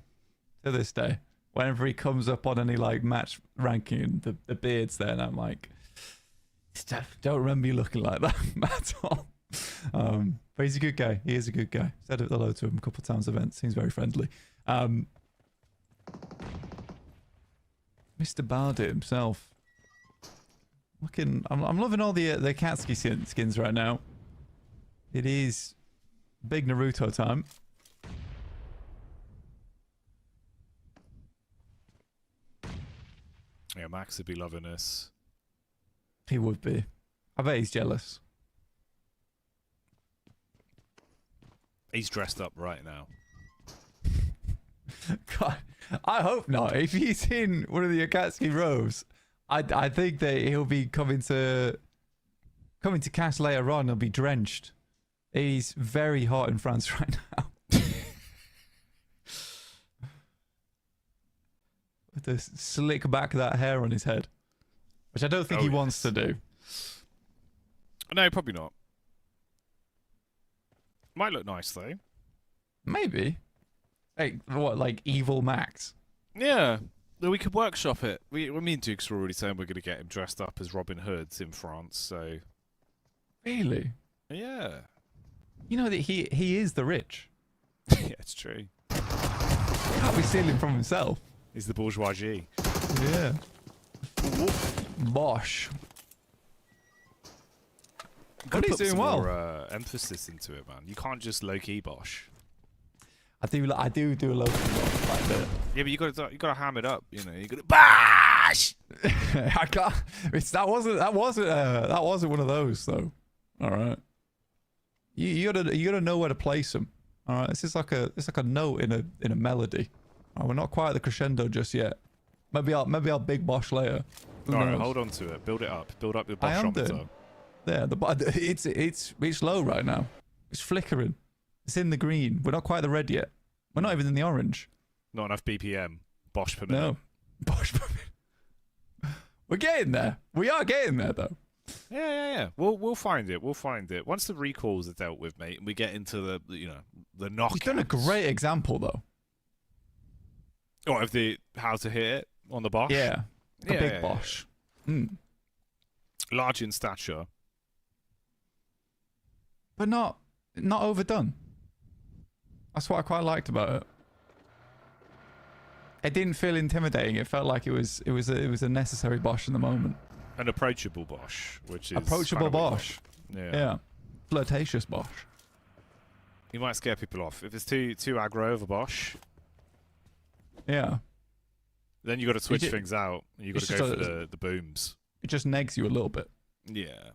to this day. Whenever he comes up on any, like, match ranking, the beard's there, and I'm like, Steph, don't remember you looking like that at all. But he's a good guy. He is a good guy. Said hello to him a couple of times at events. Seems very friendly. Mr. Bardet himself. I'm loving all the Katsuki skins right now. It is big Naruto time. Yeah, Max would be loving this. He would be. I bet he's jealous. He's dressed up right now. God, I hope not. If he's in one of the Akatsuki robes, I think that he'll be coming to cast later on. He'll be drenched. He's very hot in France right now. With the slick back of that hair on his head, which I don't think he wants to do. No, probably not. Might look nice though. Maybe. Hey, what, like Evil Max? Yeah, we could workshop it. Me and Dukes were already saying we're going to get him dressed up as Robin Hood in France, so... Really? Yeah. You know that he is the rich. Yeah, it's true. Can't be stealing from himself. He's the bourgeoisie. Yeah. Bosh. But he's doing well. More emphasis into it, man. You can't just low-key Bosh. I do a low key bosh like that. Yeah, but you gotta ham it up, you know. You gotta bash. I can't. That wasn't one of those though. All right. You gotta know where to place them. All right. It's like a note in a melody. Right, we're not quite at the crescendo just yet. Maybe I'll big bosh later. All right, hold on to it. Build it up. Build up your boshometer. Yeah, it's low right now. It's flickering. It's in the green. We're not quite the red yet. We're not even in the orange. Not enough BPM. Bosh per minute. No. Bosh per minute. We're getting there. We are getting there, though. Yeah. We'll find it. We'll find it. Once the recalls are dealt with, mate, and we get into the knockouts. He's done a great example, though. Oh, of how to hit it on the Bosh? Yeah. The big Bosh. Mm. Large in stature. But not overdone. That's what I quite liked about it. It didn't feel intimidating. It felt like it was a necessary Bosh in the moment. An approachable Bosh, which is approachable Bosh. Yeah. Flirtatious Bosh. You might scare people off if it's too aggro of a Bosh. Yeah. Then you got to switch things out. You got to go for the booms. It just negs you a little bit. Yeah.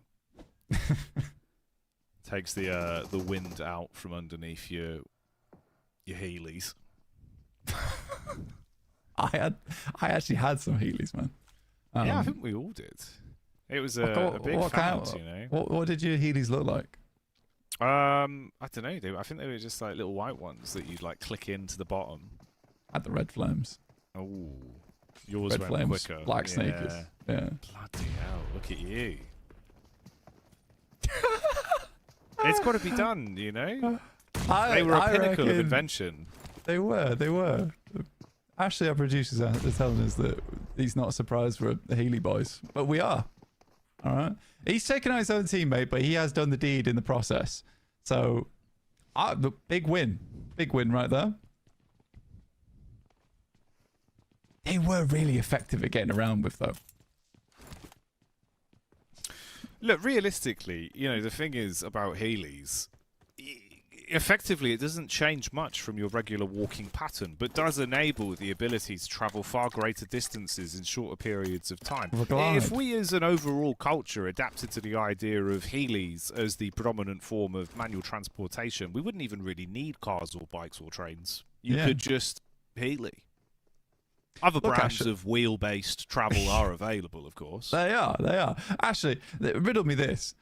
Takes the wind out from underneath your Heelys. I actually had some Heelys, man. Yeah, I think we all did. It was a big found, you know. What did your Heelys look like? I don't know. I think they were just like little white ones that you'd like click into the bottom. Had the red flames. Oh, yours Red went flames, quicker. black sneakers. Yeah. Bloody hell! Look at you. It's got to be done, you know. They were a pinnacle of invention. They were. Actually, our producers are telling us that he's not surprised we're the Healy boys, but we are. All right. He's taken out his own teammate, but he has done the deed in the process. So, big win right there. They were really effective at getting around with, though. Look, realistically, you know, the thing is about Heelys, effectively it doesn't change much from your regular walking pattern, but does enable the ability to travel far greater distances in shorter periods of time. If we as an overall culture adapted to the idea of Heelys as the predominant form of manual transportation, we wouldn't even really need cars or bikes or trains. You could just Heely. Other brands of wheel-based travel are available, of course. They are. Actually, riddle me this.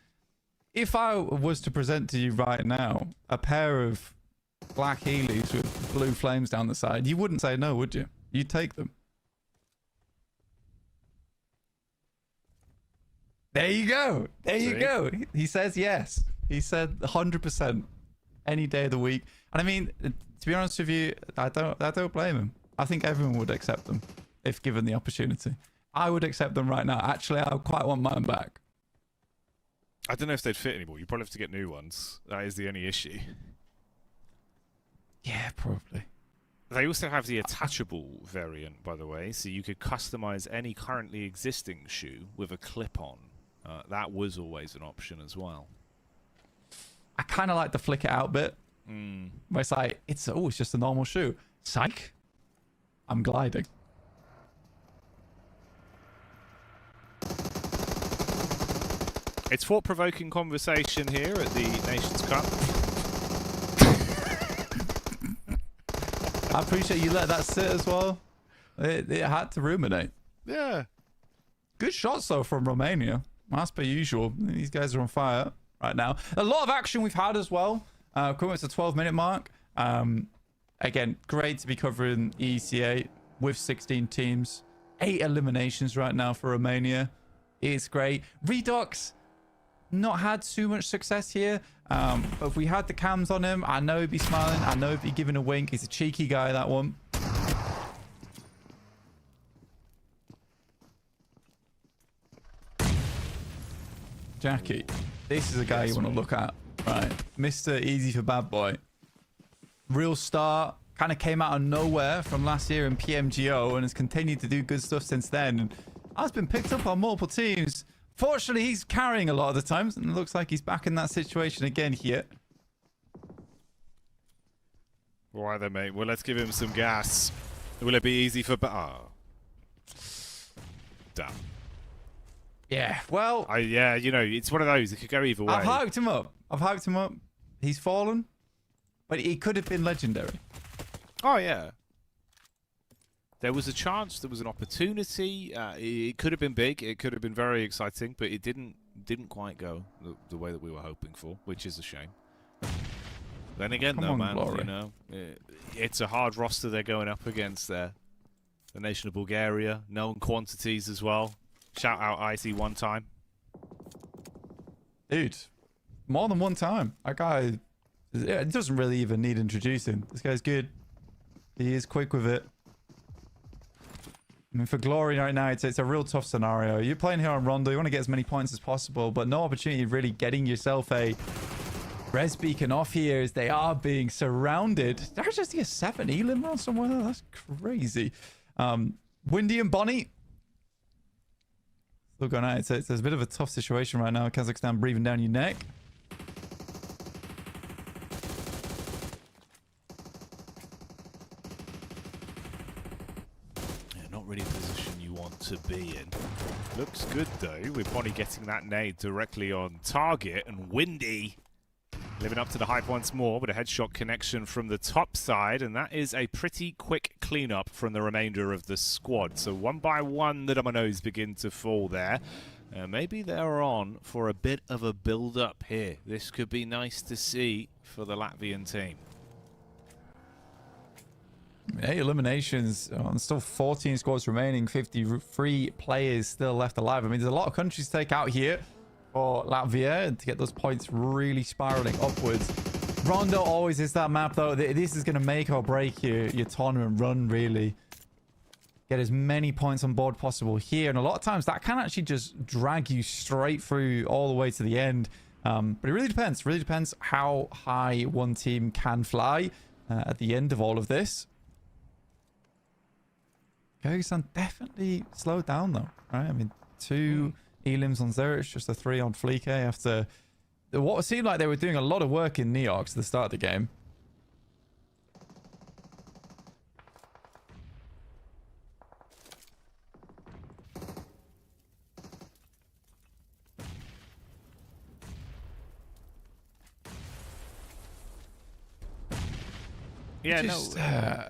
If I was to present to you right now a pair of black Heelys with blue flames down the side, you wouldn't say no, would you? You'd take them. There you go. You go. He says yes. He said 100% any day of the week. And I mean, to be honest with you, I don't blame him. I think everyone would accept them if given the opportunity. I would accept them right now. Actually, I quite want mine back. I don't know if they'd fit anymore. You probably have to get new ones. That is the only issue. Yeah, probably. They also have the attachable variant, by the way, so you could customize any currently existing shoe with a clip-on. That was always an option as well. I kind of like the flick it out bit. Where it's like, it's just a normal shoe. Psych. I'm gliding. It's thought-provoking conversation here at the Nations Cup. I appreciate you let that sit as well. It had to ruminate. Yeah. Good shots, though, from Romania. As per usual. These guys are on fire right now. A lot of action we've had as well. Coming to the 12-minute mark. Again, great to be covering ECA with 16 teams. 8 eliminations right now for Romania. It's great. Redux, not had too much success here. But if we had the cams on him, I know he'd be smiling. I know he'd be giving a wink. He's a cheeky guy, that one. Jackie, this is a guy you want to look at. Right. Mr. Easy for Bad Boy. Real star. Kind of came out of nowhere from last year in PMGO and has continued to do good stuff since then. And has been picked up on multiple teams. Fortunately, he's carrying a lot of the times, and it looks like he's back in that situation again here. Why then, mate? Well, let's give him some gas. Will it be easy for... Damn. Yeah, well... yeah, you know, it's one of those. It could go either way. I've hyped him up. He's fallen, but he could have been legendary. Oh, yeah. There was a chance, there was an opportunity. It could have been big. It could have been very exciting, but it didn't quite go the way that we were hoping for, which is a shame. Then again, though, man, Glory. You know, it's a hard roster they're going up against there. The nation of Bulgaria, known quantities as well. Shout out Icy one time. Dude, more than one time. That guy, it doesn't really even need introducing. This guy's good. He is quick with it. I mean, for Glory right now, it's a real tough scenario. You're playing here on Rondo. You want to get as many points as possible, but no opportunity of really getting yourself a res beacon off here as they are being surrounded. There's just a 7 elim on somewhere. That's crazy. Windy and Bonnie. Still going out. It's a bit of a tough situation right now. Kazakhstan breathing down your neck. Really the position you want to be in. Looks good though, with Bonnie getting that nade directly on target, and Windy Living up to the hype once more with a headshot connection from the top side, and that is a pretty quick cleanup from the remainder of the squad. So one by one, the dominoes begin to fall there. Maybe they're on for a bit of a build-up here. This could be nice to see for the Latvian team. 8 eliminations, still 14 squads remaining, 53 players still left alive. I mean, there's a lot of countries to take out here for Latvia to get those points really spiraling upwards. Rondo always is that map, though. This is going to make or break your tournament run, really. Get as many points on board possible here. And a lot of times that can actually just drag you straight through all the way to the end. But it really depends. It really depends how high one team can fly at the end of all of this. Kyrgyzstan definitely slowed down, though, right? I mean, 2 elims on Zurich, just a 3 on Fleeke after what seemed like they were doing a lot of work in Neox at the start of the game. Yeah, just, no.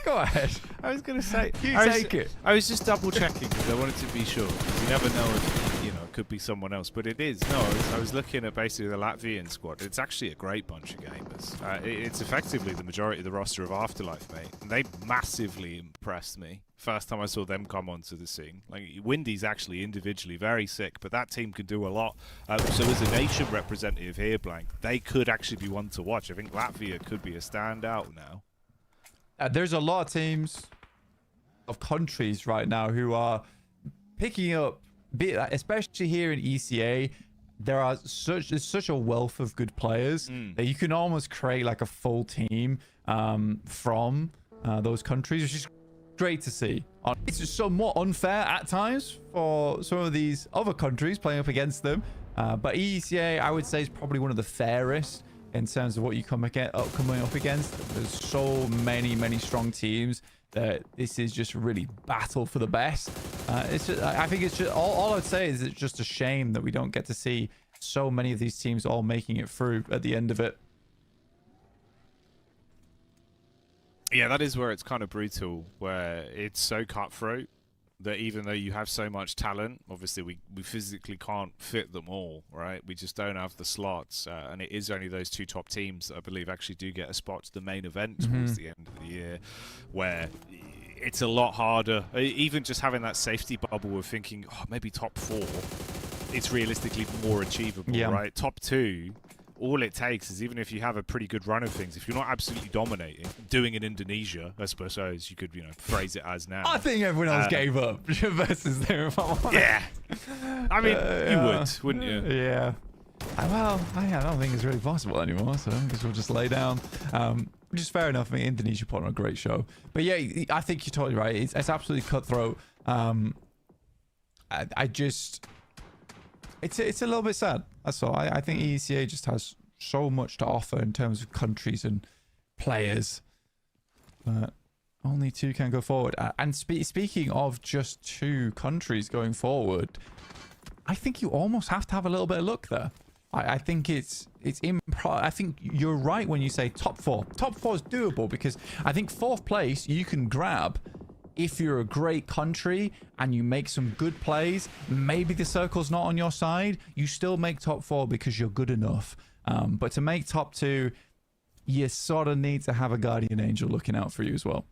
Go ahead. I was going to say, take it. I was just double checking because I wanted to be sure. You never know if, you know, it could be someone else, but it is. No, I was looking at basically the Latvian squad. It's actually a great bunch of gamers. It's effectively the majority of the roster of Afterlife, mate. And they massively impressed me. First time I saw them come onto the scene. Like, Windy's actually individually very sick, but that team can do a lot. So as a nation representative here, Blank, they could actually be one to watch. I think Latvia could be a standout now. There's a lot of teams of countries right now who are picking up, especially here in ECA. There's such a wealth of good players that you can almost create like a full team from those countries, which is great to see. It's just somewhat unfair at times for some of these other countries playing up against them, but ECA, I would say, is probably one of the fairest in terms of what you coming up against. There's so many strong teams that this is just really battle for the best. I think it's just all I'd say is it's just a shame that we don't get to see so many of these teams all making it through at the end of it. Yeah, that is where it's kind of brutal, where it's so cutthroat that even though you have so much talent, obviously we physically can't fit them all, right? We just don't have the slots, and it is only those 2 top teams that I believe actually do get a spot to the main event towards the end of the year, where it's a lot harder. Even just having that safety bubble of thinking, oh, maybe top 4, it's realistically more achievable, right? Top 2, all it takes is, even if you have a pretty good run of things, if you're not absolutely dominating, doing in Indonesia, I suppose you could, phrase it as now. I think everyone else gave up versus them. Yeah. I mean, you would, wouldn't you? Yeah. Well, I don't think it's really possible anymore, so I guess we'll just lay down. Which is fair enough. I mean, Indonesia put on a great show. But yeah, I think you're totally right. It's absolutely cutthroat. It's a little bit sad. That's all. I think ECA just has so much to offer in terms of countries and players, but only 2 can go forward. And speaking of just 2 countries going forward, I think you almost have to have a little bit of luck there. I think I think you're right when you say top 4. Top 4 is doable because I think 4th place you can grab. If you're a great country and you make some good plays, maybe the circle's not on your side, you still make top 4 because you're good enough. But to make top 2, you sort of need to have a guardian angel looking out for you as well.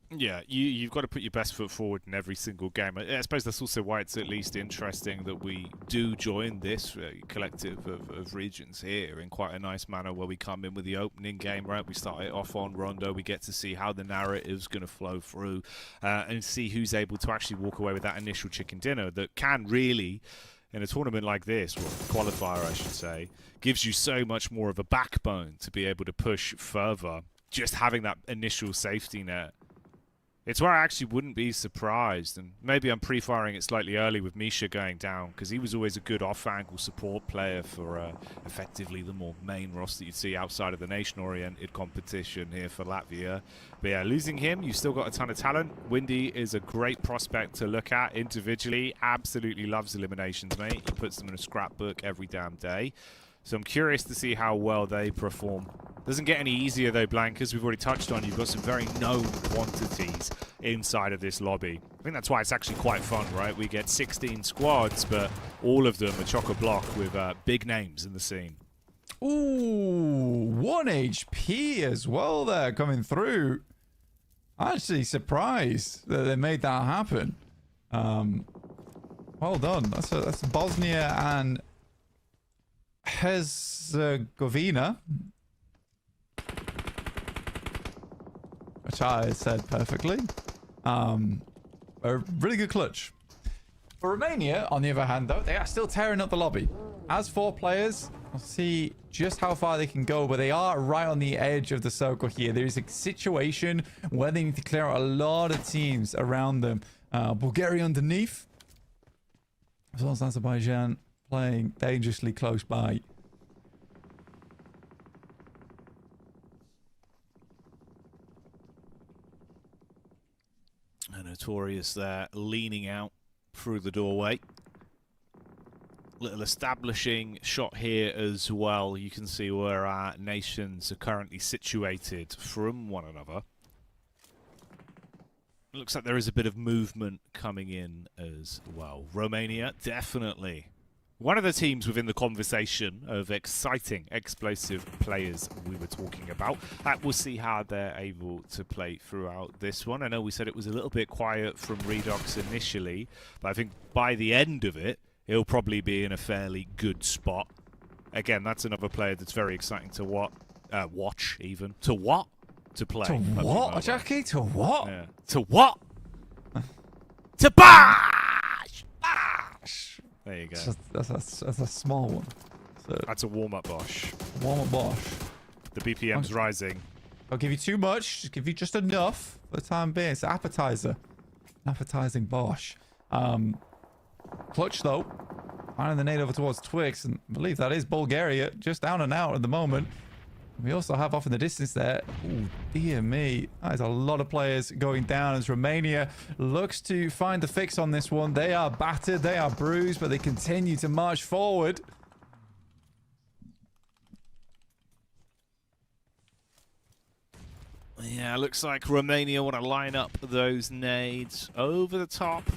Yeah, you've got to put your best foot forward in every single game. I suppose that's also why it's at least interesting that we do join this collective of regions here in quite a nice manner, where we come in with the opening game, right? We start it off on Rondo. We get to see how the narrative's going to flow through and see who's able to actually walk away with that initial chicken dinner that can really, in a tournament like this, or qualifier I should say, gives you so much more of a backbone to be able to push further. Just having that initial safety net. It's where I actually wouldn't be surprised, and maybe I'm pre-firing it slightly early with Misha going down, because he was always a good off-angle support player for effectively the more main roster you'd see outside of the nation-oriented competition here for Latvia. But yeah, losing him, you've still got a ton of talent. Windy is a great prospect to look at individually. Absolutely loves eliminations, mate. He puts them in a scrapbook every damn day. So I'm curious to see how well they perform. Doesn't get any easier though, Blank, as we've already touched on. You've got some very known quantities inside of this lobby. I think that's why it's actually quite fun, right? We get 16 squads, but all of them are chock-a-block with big names in the scene. Ooh, 1 HP as well there coming through. Actually surprised that they made that happen. Well done. That's Bosnia and Herzegovina. Which I said perfectly. A really good clutch. For Romania, on the other hand, though, they are still tearing up the lobby. As 4 players, we'll see just how far they can go, but they are right on the edge of the circle here. There is a situation where they need to clear out a lot of teams around them. Bulgaria underneath, as well as Azerbaijan playing dangerously close by. Notorious there, leaning out through the doorway. Little establishing shot here as well. You can see where our nations are currently situated from one another. Looks like there is a bit of movement coming in as well. Romania, definitely one of the teams within the conversation of exciting, explosive players we were talking about. We'll see how they're able to play throughout this one. I know we said it was a little bit quiet from Redox initially, but I think by the end of it, he'll probably be in a fairly good spot. Again, that's another player that's very exciting to watch, even. To what? To play. To what, Jackie? To what? Yeah. To what? To bash! Bash! There you go. That's a small one. So, that's a warm-up Bosch. Warm-up Bosch. The BPM's rising. I'll give you too much. Just give you just enough for the time being. It's an appetizer. Appetizing Bosch. Clutch, though. Finding the nade over towards Twix. And I believe that is Bulgaria. Just down and out at the moment. We also have off in the distance there. Oh, dear me. That is a lot of players going down as Romania looks to find the fix on this one. They are battered. They are bruised, but they continue to march forward. Yeah, looks like Romania want to line up those nades over the top.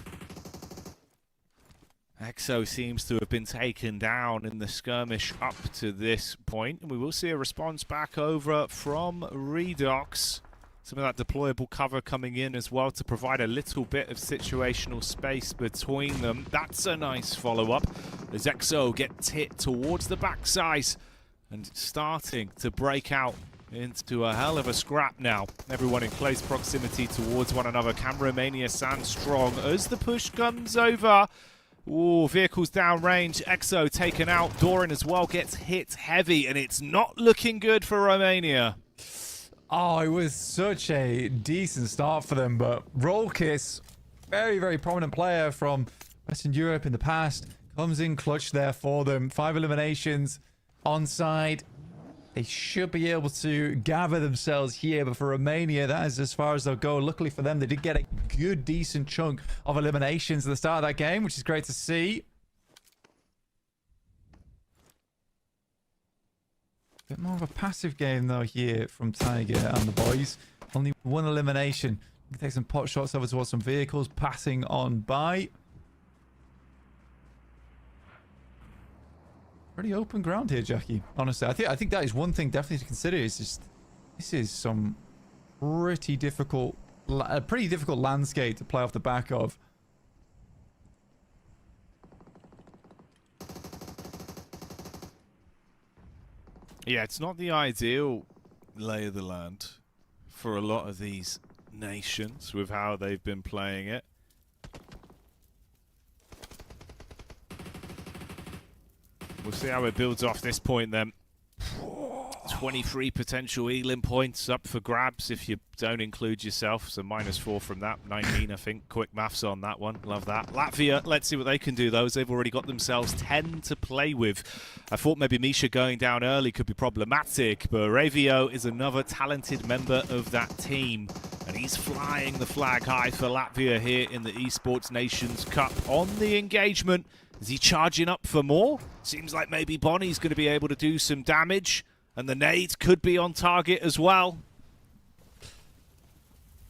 Exo seems to have been taken down in the skirmish up to this point. And we will see a response back over from Redox. Some of that deployable cover coming in as well to provide a little bit of situational space between them. That's a nice follow-up as Exo gets hit towards the backside and starting to break out into a hell of a scrap now. Everyone in close proximity towards one another. Can Romania stand strong as the push comes over? Ooh, vehicles downrange. Exo taken out. Doran as well gets hit heavy, and it's not looking good for Romania. Oh, it was such a decent start for them, but Rolkis, very, very prominent player from Western Europe in the past, comes in clutch there for them. 5 eliminations on side. They should be able to gather themselves here, but for Romania, that is as far as they'll go. Luckily for them, they did get a good, decent chunk of eliminations at the start of that game, which is great to see. Bit more of a passive game, though, here from Tiger and the boys. Only 1 elimination. Take some pot shots over towards some vehicles, passing on by. Pretty open ground here, Jackie. Honestly, I think that is one thing definitely to consider. Is just this is some pretty difficult landscape to play off the back of. Yeah, it's not the ideal lay of the land for a lot of these nations with how they've been playing it. We'll see how it builds off this point then. 23 potential Elim points up for grabs if you don't include yourself. So -4 from that. 19, I think. Quick maths on that one. Love that. Latvia, let's see what they can do, though, as they've already got themselves 10 to play with. I thought maybe Misha going down early could be problematic, but Ravio is another talented member of that team. And he's flying the flag high for Latvia here in the Esports Nations Cup on the engagement. Is he charging up for more? Seems like maybe Bonnie's going to be able to do some damage, and the nade could be on target as well.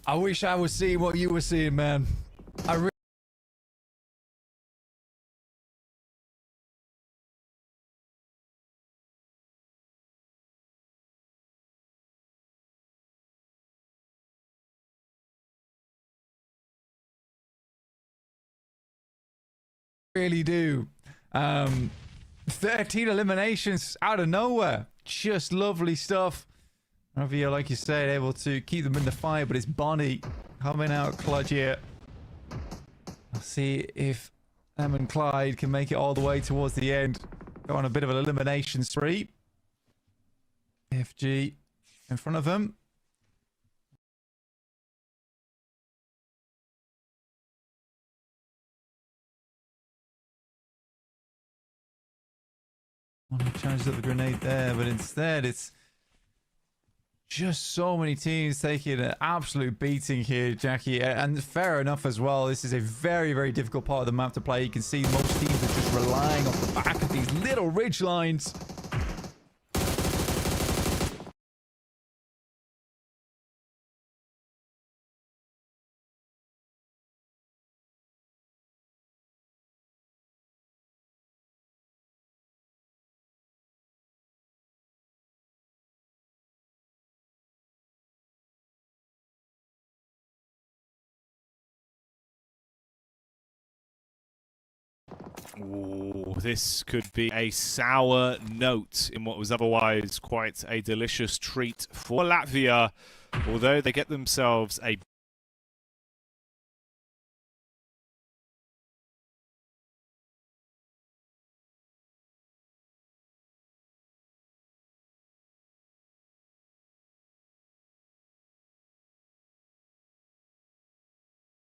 I wish I was seeing what you were seeing, man. I really do. 13 eliminations out of nowhere. Just lovely stuff. Ravia, like you said, able to keep them in the fight, but it's Bonnie coming out clutch here. I'll see if Em and Clyde can make it all the way towards the end. Go on a bit of an elimination spree. FG in front of them. Want to charge up the grenade there, but instead it's just so many teams taking an absolute beating here, Jackie, and fair enough as well. This is a very, very difficult part of the map to play. You can see most teams are just relying on the back of these little ridge lines. Ooh, this could be a sour note in what was otherwise quite a delicious treat for Latvia, although they get themselves a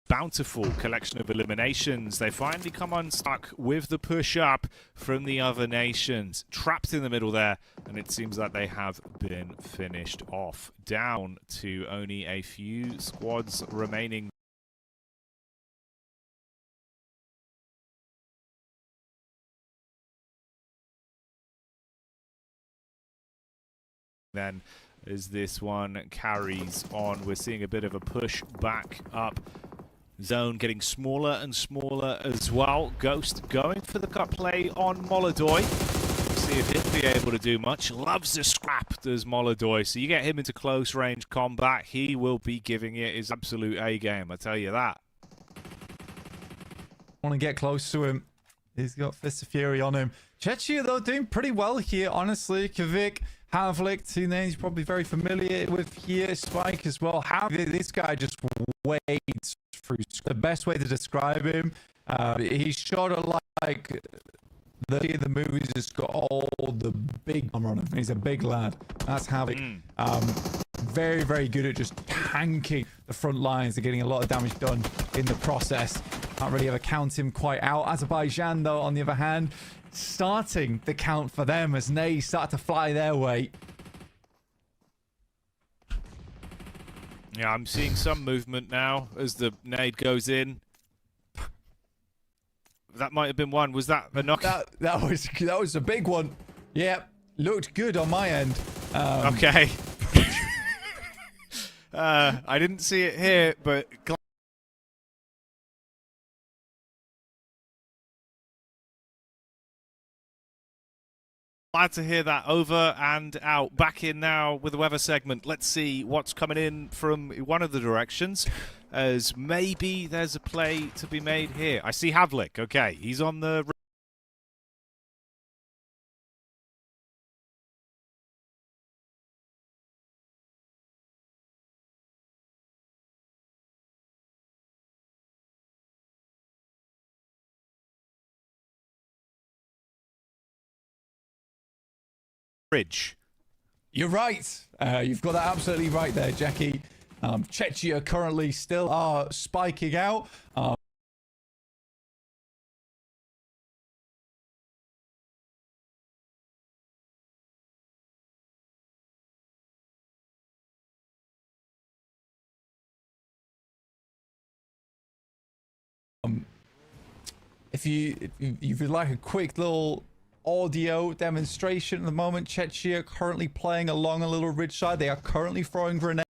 bountiful collection of eliminations. They finally come unstuck with the push-up from the other nations. Trapped in the middle there, and it seems like they have been finished off. Down to only a few squads remaining. Then as this one carries on, we're seeing a bit of a push back up. Zone getting smaller and smaller as well. Ghost going for the cut play on Molodoy. See if he'll be able to do much. Loves the scrap, does Molodoy. So you get him into close range combat, he will be giving it his absolute A game, I tell you that. Want to get close to him. He's got Fist of Fury on him. Chechia, though, doing pretty well here, honestly. Kavik, Havlik, two names you're probably very familiar with here. Spike as well. This guy just waits through. The best way to describe him, he's sort of like the movies has got all the big armor on him. He's a big lad. That's Havlik. Very, very good at just tanking the front lines and getting a lot of damage done in the process. Can't really ever count him quite out. Azerbaijan, though, on the other hand, starting the count for them as nades start to fly their way. Yeah, I'm seeing some movement now as the nade goes in. That might have been one. Was that a knock? That was a big one. Yeah, looked good on my end. Okay. I didn't see it here, but glad to hear that. Over and out. Back in now with the weather segment. Let's see what's coming in from one of the directions, as maybe there's a play to be made here. I see Havlik. Okay, he's on the... bridge. You're right. You've got that absolutely right there, Jackie. Chechia currently still are spiking out. if you'd like a quick little audio demonstration at the moment, Czechia currently playing along a little ridge side. They are currently throwing grenades.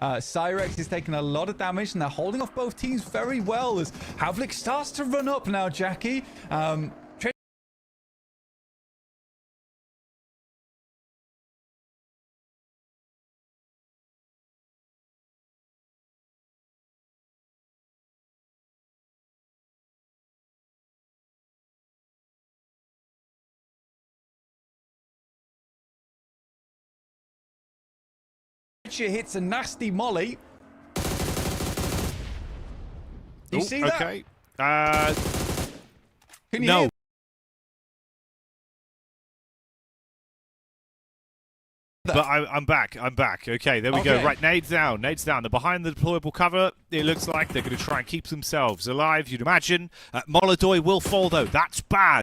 Cyrex is taking a lot of damage, and they're holding off both teams very well as Havlik starts to run up now, Jackie. Hits a nasty molly. Do you see that? Okay. Can you no. hear? But I'm back. I'm back. Okay, there we go. Right, nades down. Nades down. They're behind the deployable cover. It looks like they're going to try and keep themselves alive, you'd imagine. Molodoy will fall, though. That's bad.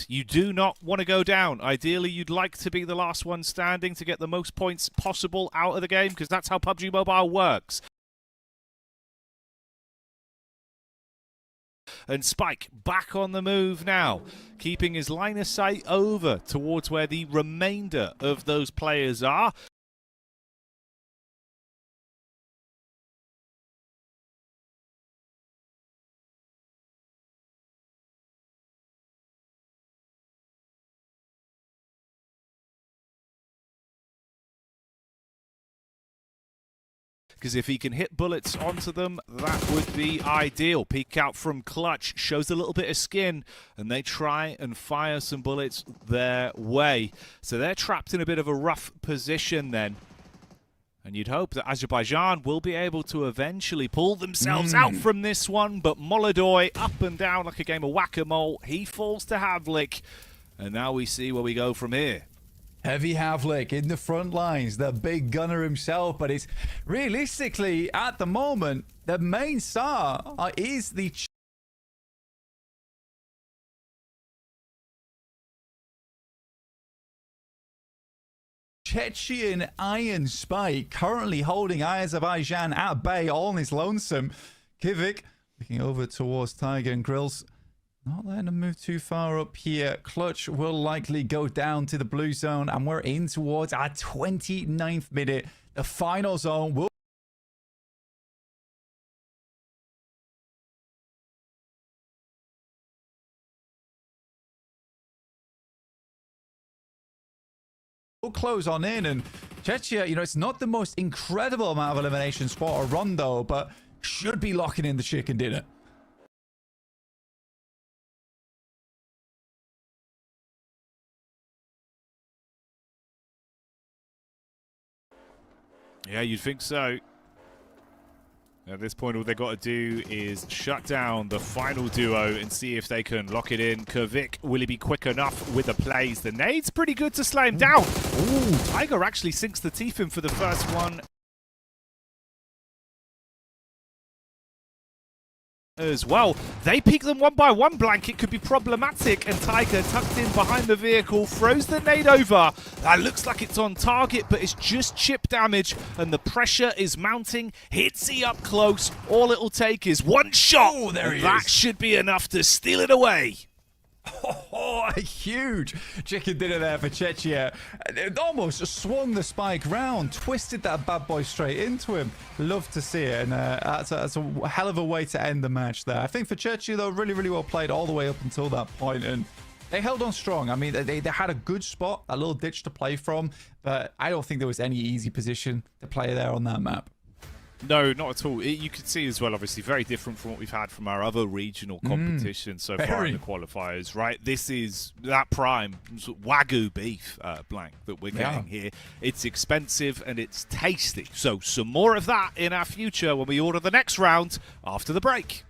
You do not want to go down. Ideally, you'd like to be the last one standing to get the most points possible out of the game, because that's how PUBG Mobile works. And Spike back on the move now, keeping his line of sight over towards where the remainder of those players are. Because if he can hit bullets onto them, that would be ideal. Peek out from Clutch, shows a little bit of skin, and they try and fire some bullets their way. So they're trapped in a bit of a rough position then. And you'd hope that Azerbaijan will be able to eventually pull themselves out from this one, but Molodoy up and down like a game of whack-a-mole. He falls to Havlik, and now we see where we go from here. Heavy Havlik in the front lines, the big gunner himself, but it's realistically, at the moment, the main star is the Chechen Iron Spike, currently holding Azerbaijan at bay, all on his lonesome. Kivik looking over towards Tiger and Grills. Not letting them move too far up here. Clutch will likely go down to the blue zone, and we're in towards our 29th minute. The final zone will... We'll close on in, and Czechia, you know, it's not the most incredible amount of eliminations for a run, though, but should be locking in the chicken dinner. Yeah, you'd think so. At this point, all they've got to do is shut down the final duo and see if they can lock it in. Kvik, will he be quick enough with the plays? The nade's pretty good to slow him down. Ooh, Tiger actually sinks the teeth in for the first one as well. They peek them one by one, Blank. It could be problematic, and Tiger tucked in behind the vehicle throws the nade over. That looks like it's on target, but it's just chip damage, and the pressure is mounting. Hits he up close. All it'll take is one shot. Oh, there he is. That should be enough to steal it away. Oh, a huge chicken dinner there for Czechia. It almost swung the spike round, twisted that bad boy straight into him. Love to see it, and that's a hell of a way to end the match there. I think for Czechia, though, really, really well played all the way up until that point, and they held on strong. I mean, they had a good spot, a little ditch to play from, but I don't think there was any easy position to play there on that map. No, not at all. You can see as well, obviously, very different from what we've had from our other regional competitions so far in the qualifiers, right? This is that prime Wagyu beef, Blank, that we're getting here. It's expensive and it's tasty. So some more of that in our future when we order the next round after the break.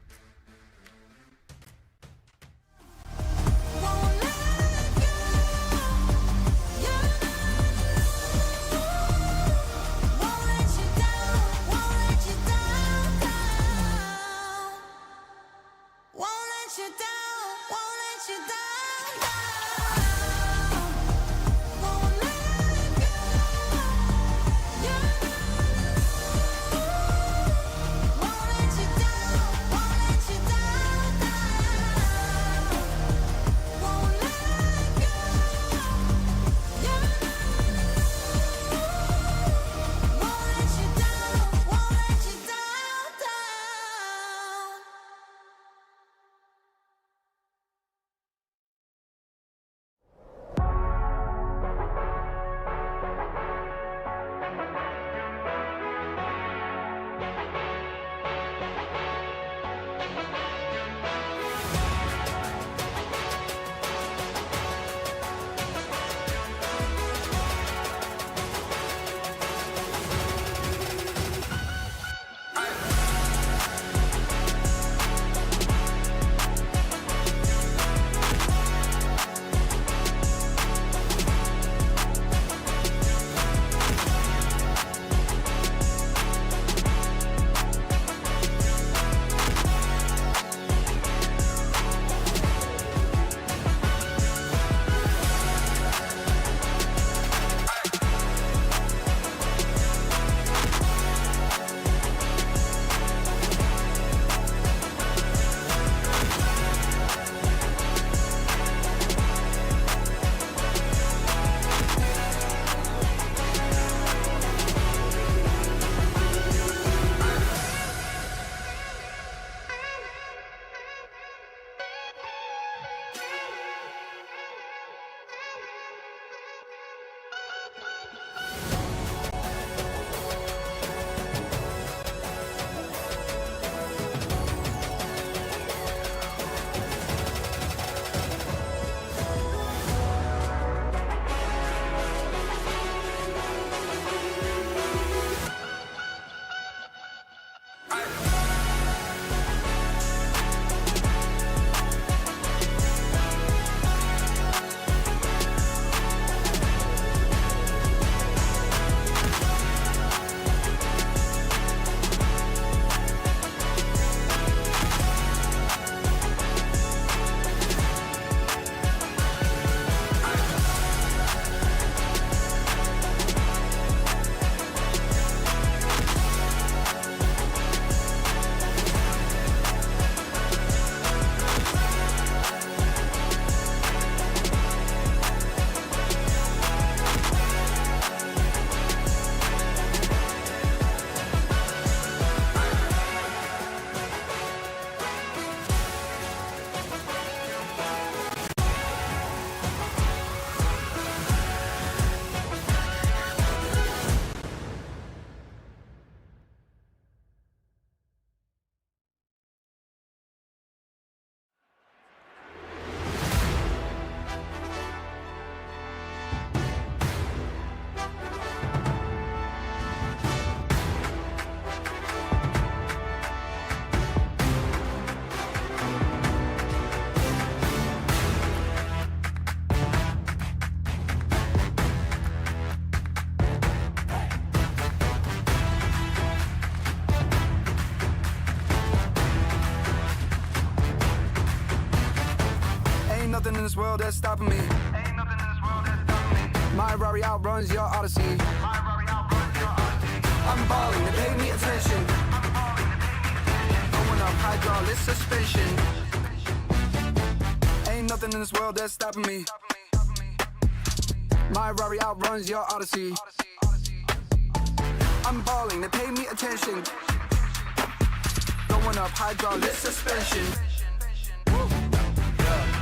nothing in this world that's stopping me. Ain't nothing in this world that's stopping me. My Rari outruns your Odyssey. My Rari outruns your Odyssey. I'm balling, they pay me attention. Going up hydraulic suspension. Ain't nothing in this world that's stopping me. My Rari outruns your Odyssey. I'm balling, they pay me attention. Going up hydraulic suspension.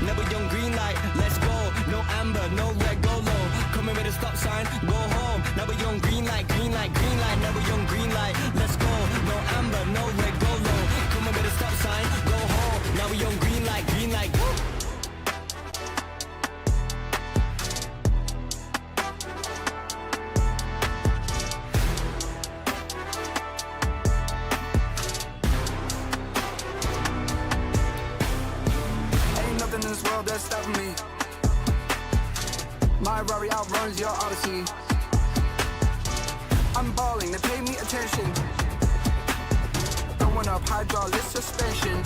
Never young green light, let's go. No amber, no red, go low. Coming with a stop sign, go home. Never young green light, green light, green light. Never young green light, let's go. No amber, no red, go low. Coming with a stop sign, go home. Now we young green light, green light. Woo! In this world that's stopping me. My Rari outruns your Odyssey. I'm balling, they pay me attention. Throwing up hydraulic suspension.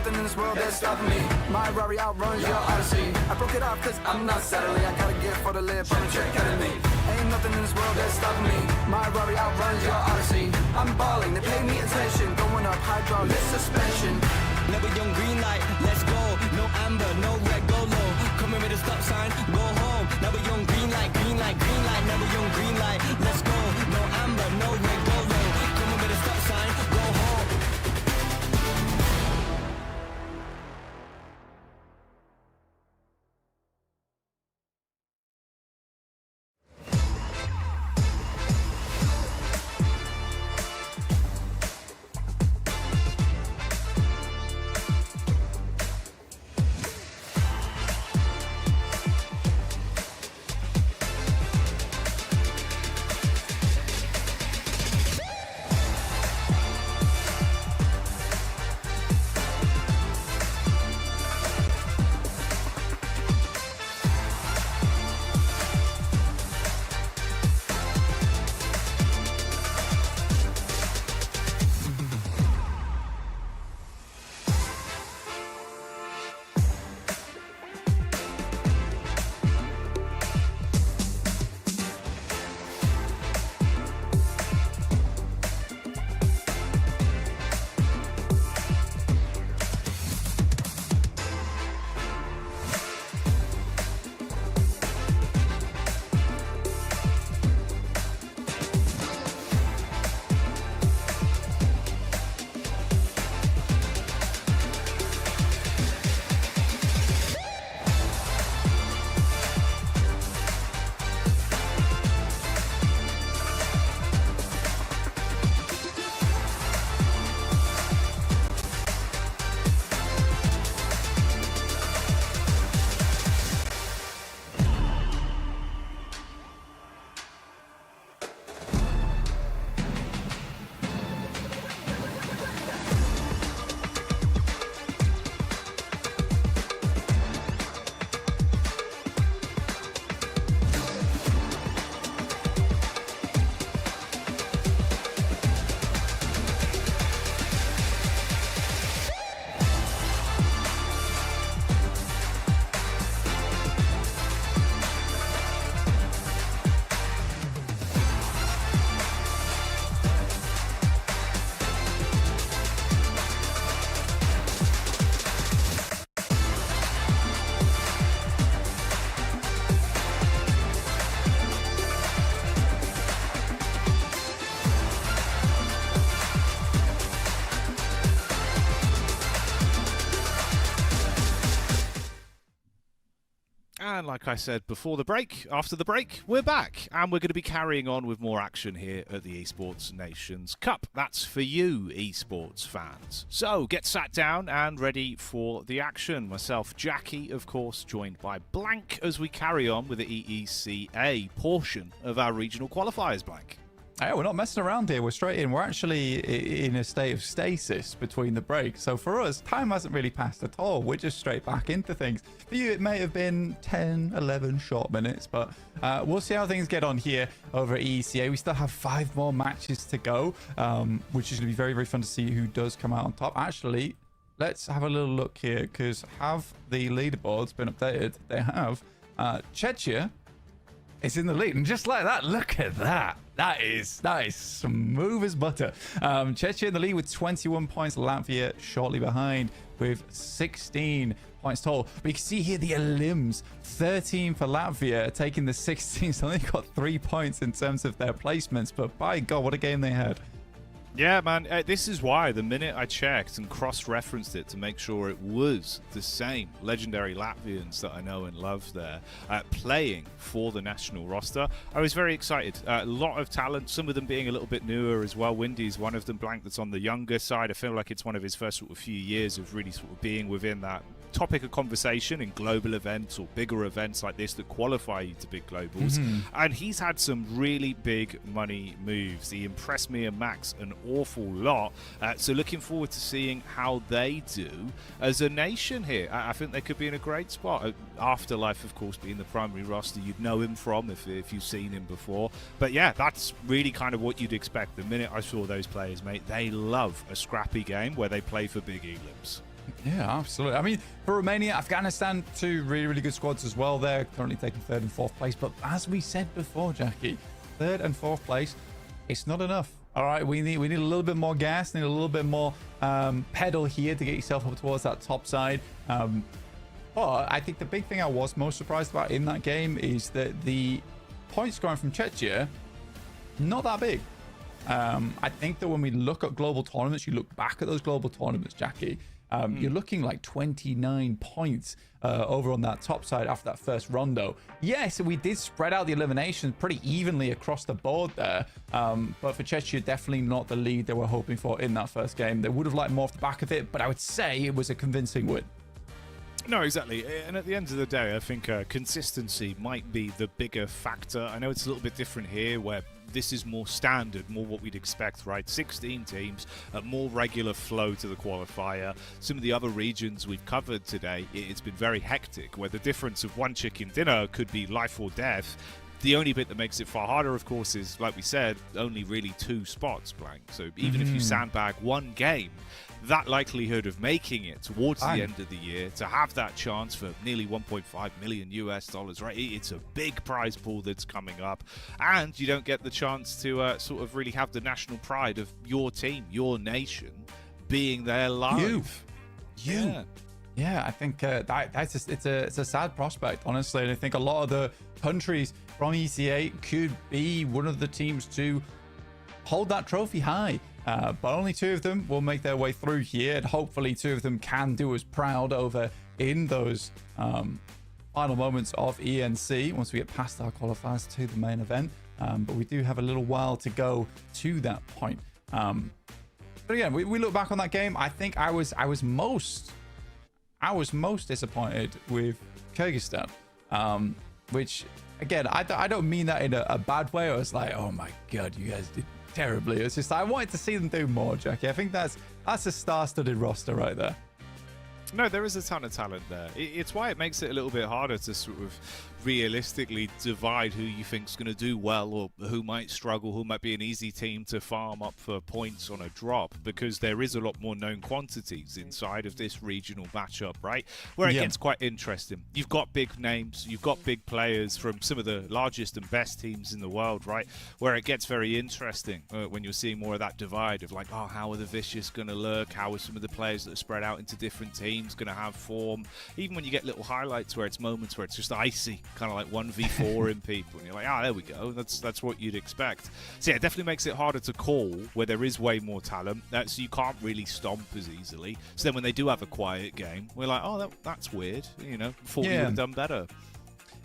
nothing in this world that's stopping me. My Rari outruns your Odyssey. I broke it off cause I'm not settling. I got a gift for the lip, I'm a trick at me. Ain't nothing in this world that's stopping me. My Rari outruns your Odyssey. I'm balling, they pay me attention. Going up hydraulic suspension. Never young green light, let's go. No amber, no red, go low. Coming with a stop sign, go home. Never young green light, green light, green light. Never young green light, let's go. No amber, no red, go low. Coming with a stop sign, go home. And like I said before the break, after the break, we're back. And we're going to be carrying on with more action here at the Esports Nations Cup. That's for you, esports fans. So get sat down and ready for the action. Myself, Jackie, of course, joined by Blank as we carry on with the EECA portion of our regional qualifiers, Blank. Hey, we're not messing around here. We're straight in. We're actually in a state of stasis between the breaks. So for us, time hasn't really passed at all. We're just straight back into things. For you, it may have been 10, 11 short minutes, but we'll see how things get on here over at EECA. We still have 5 more matches to go, which is going to be very, very fun to see who does come out on top. Actually, let's have a little look here, because have the leaderboards been updated? They have. Czechia is in the lead, and just like that, look at that. That is smooth as butter. Czechia in the lead with 21 points. Latvia shortly behind with 16 points total. But you can see here the elims, 13 for Latvia, taking the 16. So they got 3 points in terms of their placements. But by God, what a game they had. Yeah, man, this is why the minute I checked and cross-referenced it to make sure it was the same legendary Latvians that I know and love there playing for the national roster, I was very excited. A lot of talent, some of them being a little bit newer as well. Windy's one of them, Blank, that's on the younger side. I feel like it's one of his first sort of few years of really sort of being within that topic of conversation in global events or bigger events like this that qualify you to big globals. And he's had some really big money moves. He impressed me and Max an awful lot. So looking forward to seeing how they do as a nation here. I think they could be in a great spot. Afterlife, of course, being the primary roster you'd know him from if you've seen him before. But yeah, that's really kind of what you'd expect. The minute I saw those players, mate, they love a scrappy game where they play for big elims. Yeah, absolutely. I mean, for Romania, Afghanistan, two really, really good squads as well. They're currently taking 3rd and 4th place. But as we said before, Jackie, 3rd and 4th place, it's not enough. All right, we need a little bit more gas, need a little bit more pedal here to get yourself up towards that top side. But I think the big thing I was most surprised about in that game is that the point scoring from Czechia, not that big. I think that when we look at global tournaments, you look back at those global tournaments, Jackie, you're looking like 29 points over on that top side after that first rondo. Yes, we did spread out the eliminations pretty evenly across the board there, but for Czechia, definitely not the lead they were hoping for in that first game. They would have liked more off the back of it, but I would say it was a convincing win. No, exactly. And at the end of the day, I think consistency might be the bigger factor. I know it's a little bit different here where this is more standard, more what we'd expect, right? 16 teams, a more regular flow to the qualifier. Some of the other regions we've covered today, it's been very hectic, where the difference of one chicken dinner could be life or death. The only bit that makes it far harder, of course, is, like we said, only really 2 spots blank. So even if you sandbag one game, that likelihood of making it towards the end of the year, to have that chance for nearly 1.5 million US dollars, right? It's a big prize pool that's coming up, and you don't get the chance to sort of really have the national pride of your team, your nation, being there live. Yeah, I think it's a sad prospect, honestly, and I think a lot of the countries from EC8 could be one of the teams to hold that trophy high. But only 2 of them will make their way through here, and hopefully 2 of them can do us proud over in those final moments of ENC once we get past our qualifiers to the main event. But we do have a little while to go to that point. But again, we look back on that game. I think I was most disappointed with Kyrgyzstan, which again, I don't mean that in a bad way. I was like, oh my god, you guys did terribly. It's just I wanted to see them do more, Jackie. I think that's a star-studded roster right there. No, there is a ton of talent there. It's why it makes it a little bit harder to sort of realistically divide who you think's going to do well or who might struggle, who might be an easy team to farm up for points on a drop, because there is a lot more known quantities inside of this regional matchup, right? Where it gets quite interesting. You've got big names, you've got big players from some of the largest and best teams in the world, right? Where it gets very interesting when you're seeing more of that divide of like, oh, how are the Vicious going to look? How are some of the players that are spread out into different teams going to have form? Even when you get little highlights where it's moments where it's just icy, kind of like 1v4 in people, and you're like, there we go, that's what you'd expect. So yeah, it definitely makes it harder to call where there is way more talent, so you can't really stomp as easily. So then when they do have a quiet game, we're like, oh, that's weird, thought you would have done better.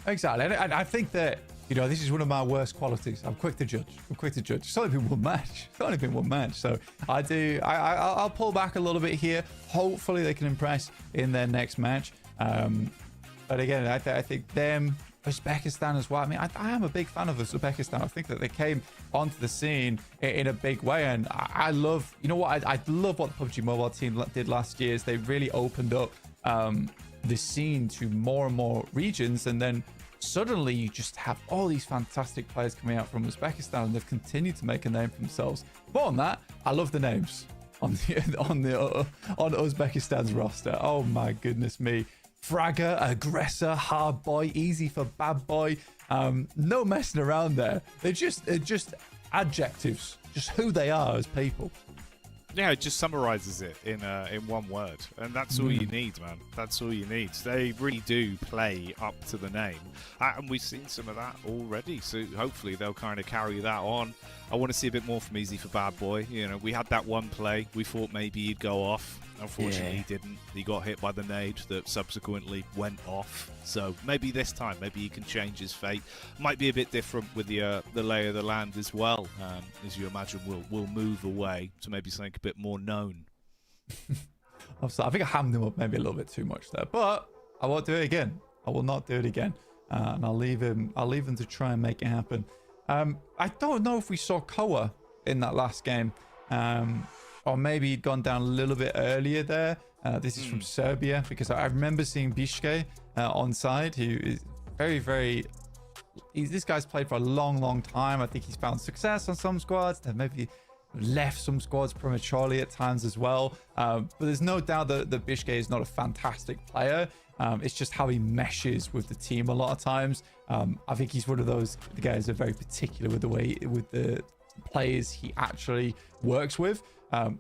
Exactly. And I think that, this is one of my worst qualities. I'm quick to judge. It's only been one match. So I'll pull back a little bit here. Hopefully they can impress in their next match. But again, I think them, Uzbekistan as well. I mean, I am a big fan of Uzbekistan. I think that they came onto the scene in a big way. And I love, I love what the PUBG Mobile team did last year is they really opened up the scene to more and more regions. And then suddenly you just have all these fantastic players coming out from Uzbekistan, and they've continued to make a name for themselves. More on that, I love the names on Uzbekistan's roster. Oh my goodness me. Fragger, Aggressor, Hard Boy, Easy for Bad Boy. No messing around there. They're just adjectives, just who they are as people. Yeah, it just summarizes it in one word, and that's all you need, man. That's all you need. They really do play up to the name, and we've seen some of that already. So hopefully they'll kind of carry that on. I want to see a bit more from Easy for Bad Boy. We had that one play. We thought maybe he'd go off. Unfortunately, he didn't. He got hit by the nade that subsequently went off. So maybe this time, maybe he can change his fate. Might be a bit different with the lay of the land as well. As you imagine, we'll move away to maybe something a bit more known. I think I hammed him up maybe a little bit too much there, but I won't do it again. I will not do it again, and I'll leave him to try and make it happen. I don't know if we saw Koa in that last game. Or maybe he'd gone down a little bit earlier there. This is from Serbia, because I remember seeing Bishke on side, who is very, very... This guy's played for a long, long time. I think he's found success on some squads. Then maybe left some squads prematurely at times as well. But there's no doubt that Bishke is not a fantastic player. It's just how he meshes with the team a lot of times. I think he's one of those guys that are very particular with the players he actually works with,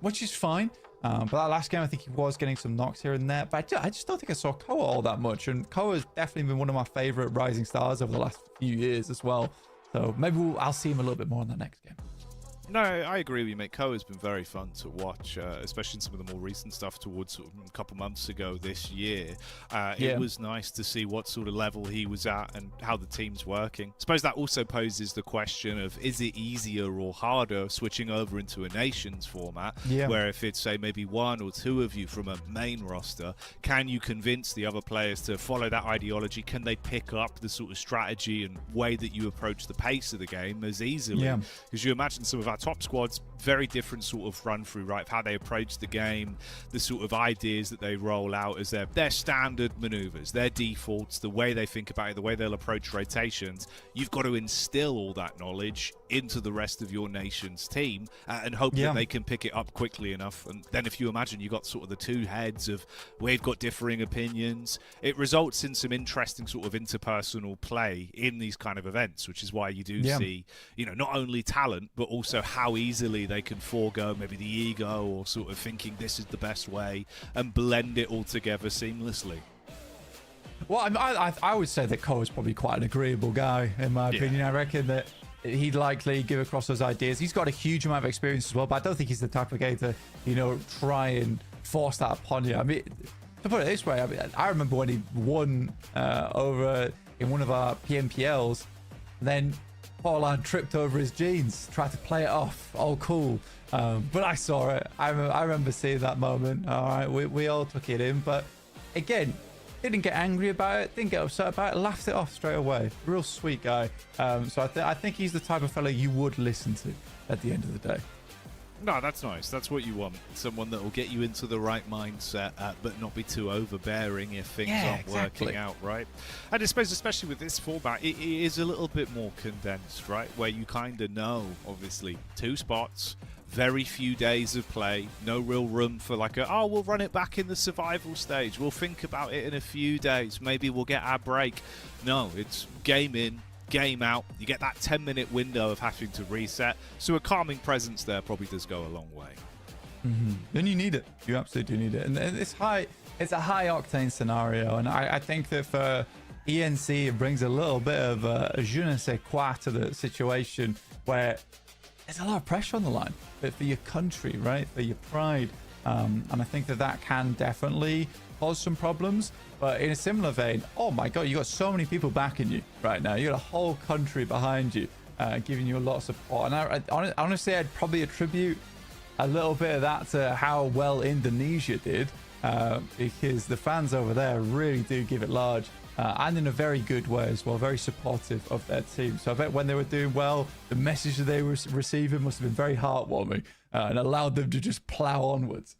which is fine. But that last game, I think he was getting some knocks here and there. But I just don't think I saw Koa all that much. And Koa has definitely been one of my favorite rising stars over the last few years as well. So maybe I'll see him a little bit more in the next game. No, I agree with you, mate. Koa has been very fun to watch, especially in some of the more recent stuff towards a couple months ago this year. It was nice to see what sort of level he was at and how the team's working. I suppose that also poses the question of, is it easier or harder switching over into a nations format, where if it's, say, maybe one or two of you from a main roster, can you convince the other players to follow that ideology? Can they pick up the sort of strategy and way that you approach the pace of the game as easily? Because you imagine some of our top squads, very different sort of run through, right? How they approach the game, the sort of ideas that they roll out as their standard maneuvers, their defaults, the way they think about it, the way they'll approach rotations. You've got to instill all that knowledge into the rest of your nation's team and hope that they can pick it up quickly enough. And then if you imagine you got sort of the two heads of we've got differing opinions, it results in some interesting sort of interpersonal play in these kind of events, which is why you do see, you know, not only talent but also how easily they can forego maybe the ego or sort of thinking this is the best way and blend it all together seamlessly. Well, I would say that Cole is probably quite an agreeable guy, in my opinion. I reckon that he'd likely give across those ideas. He's got a huge amount of experience as well, but I don't think he's the type of guy to, you know, try and force that upon you. I mean, to put it this way, I remember when he won over in one of our PMPLs, then Pauline tripped over his jeans, tried to play it off. Oh, cool. But I saw it. I remember seeing that moment. All right, we all took it in. But again, didn't get angry about it, didn't get upset about it, laughed it off straight away. Real sweet guy. So I think he's the type of fellow you would listen to at the end of the day. No, that's nice. That's what you want. Someone that will get you into the right mindset, but not be too overbearing if things aren't working out, right? And I suppose, especially with this format, it is a little bit more condensed, right? Where you kind of know, obviously, 2 spots, very few days of play, no real room for like we'll run it back in the survival stage. We'll think about it in a few days. Maybe we'll get our break. No, it's game in, game out. You get that 10-minute window of having to reset. So a calming presence there probably does go a long way. And you need it. You absolutely do need it. And it's a high octane scenario. And I think that for ENC, it brings a little bit of a je ne sais quoi to the situation where there's a lot of pressure on the line for your country, right? For your pride. And I think that can definitely cause some problems. But in a similar vein, oh my God, you got so many people backing you right now. You got a whole country behind you, giving you a lot of support. And honestly, I'd probably attribute a little bit of that to how well Indonesia did, because the fans over there really do give it large. And in a very good way as well, very supportive of their team. So I bet when they were doing well, the message that they were receiving must have been very heartwarming and allowed them to just plow onwards.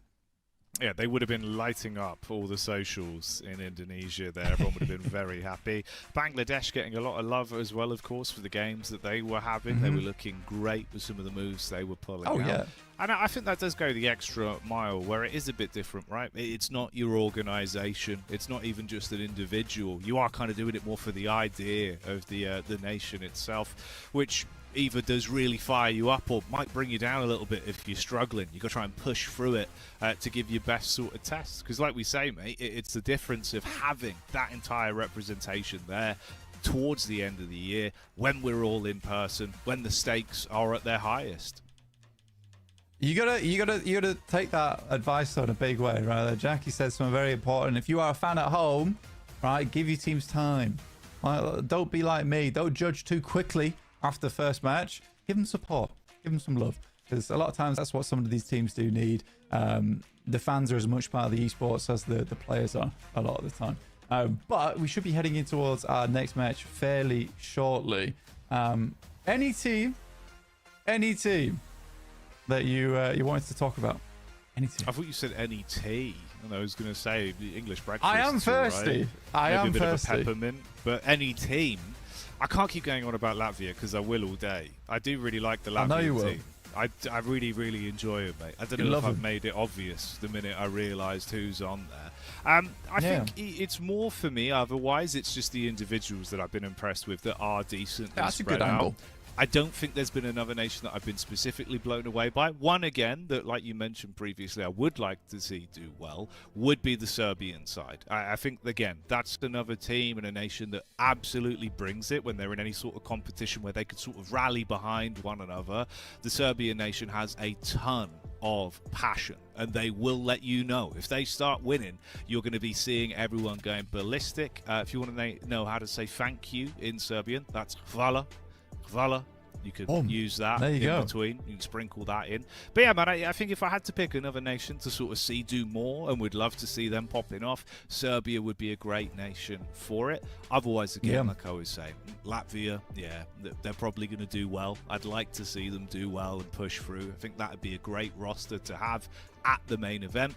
Yeah, they would have been lighting up all the socials in Indonesia there. Everyone would have been very happy. Bangladesh getting a lot of love as well, of course, for the games that they were having. They were looking great with some of the moves they were pulling out. Yeah. And I think that does go the extra mile where it is a bit different, right? It's not your organization. It's not even just an individual. You are kind of doing it more for the idea of the nation itself, which either does really fire you up or might bring you down a little bit if you're struggling. You've got to try and push through it to give your best sort of test. Because like we say, mate, it's the difference of having that entire representation there towards the end of the year when we're all in person, when the stakes are at their highest. You gotta take that advice on a big way, right? Jackie says something very important. If you are a fan at home, right, give your teams time. Right? Don't be like me. Don't judge too quickly after the first match. Give them support. Give them some love. Because a lot of times that's what some of these teams do need. The fans are as much part of the esports as the players are a lot of the time. But we should be heading in towards our next match fairly shortly. Any team that you wanted to talk about? Any team? I thought you said any tea. And I was going to say the English breakfast. I am thirsty. Right? Maybe a bit of a peppermint. But any team. I can't keep going on about Latvia because I will all day. I do really like the Latvian team. I really, really enjoy it, mate. I don't know if I've made it obvious the minute I realised who's on there. I think it's more for me. Otherwise, it's just the individuals that I've been impressed with that are decent. That's a good angle. I don't think there's been another nation that I've been specifically blown away by. One, again, that, like you mentioned previously, I would like to see do well, would be the Serbian side. I think, again, that's another team and a nation that absolutely brings it when they're in any sort of competition where they could sort of rally behind one another. The Serbian nation has a ton of passion, and they will let you know. If they start winning, you're going to be seeing everyone going ballistic. If you want to know how to say thank you in Serbian, that's hvala. Hvala. You could use that in between. You can sprinkle that in. But yeah, man, I think if I had to pick another nation to sort of see do more, and would love to see them popping off, Serbia would be a great nation for it. Otherwise, again, like I always say, Latvia, they're probably going to do well. I'd like to see them do well and push through. I think that would be a great roster to have at the main event.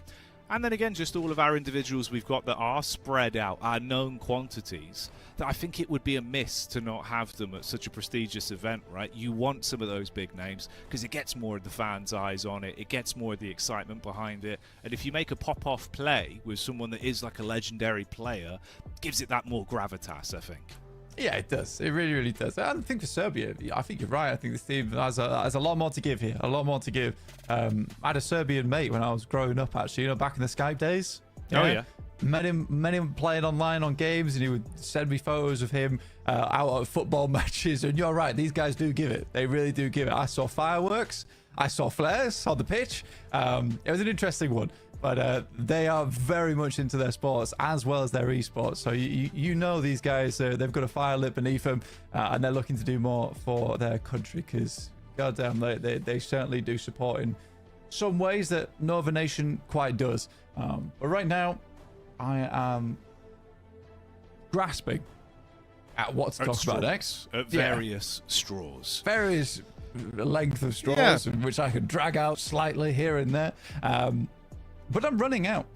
And then again, just all of our individuals we've got that are spread out, our known quantities, that I think it would be a miss to not have them at such a prestigious event, right? You want some of those big names because it gets more of the fans' eyes on it. It gets more of the excitement behind it. And if you make a pop-off play with someone that is like a legendary player, it gives it that more gravitas, I think. Yeah, it does. It really, really does. I think for Serbia, I think you're right. I think this team has a lot more to give here. A lot more to give. I had a Serbian mate when I was growing up, actually, back in the Skype days. Oh, yeah. Met him playing online on games, and he would send me photos of him out at football matches. And you're right, these guys do give it. They really do give it. I saw fireworks. I saw flares on the pitch. It was an interesting one. But they are very much into their sports as well as their esports. So you know these guys, they've got a fire lit beneath them, and they're looking to do more for their country because, goddamn, they certainly do support in some ways that no other nation quite does. But right now, I am grasping at what to talk about next. At various straws. Various length of straws, which I can drag out slightly here and there. But I'm running out.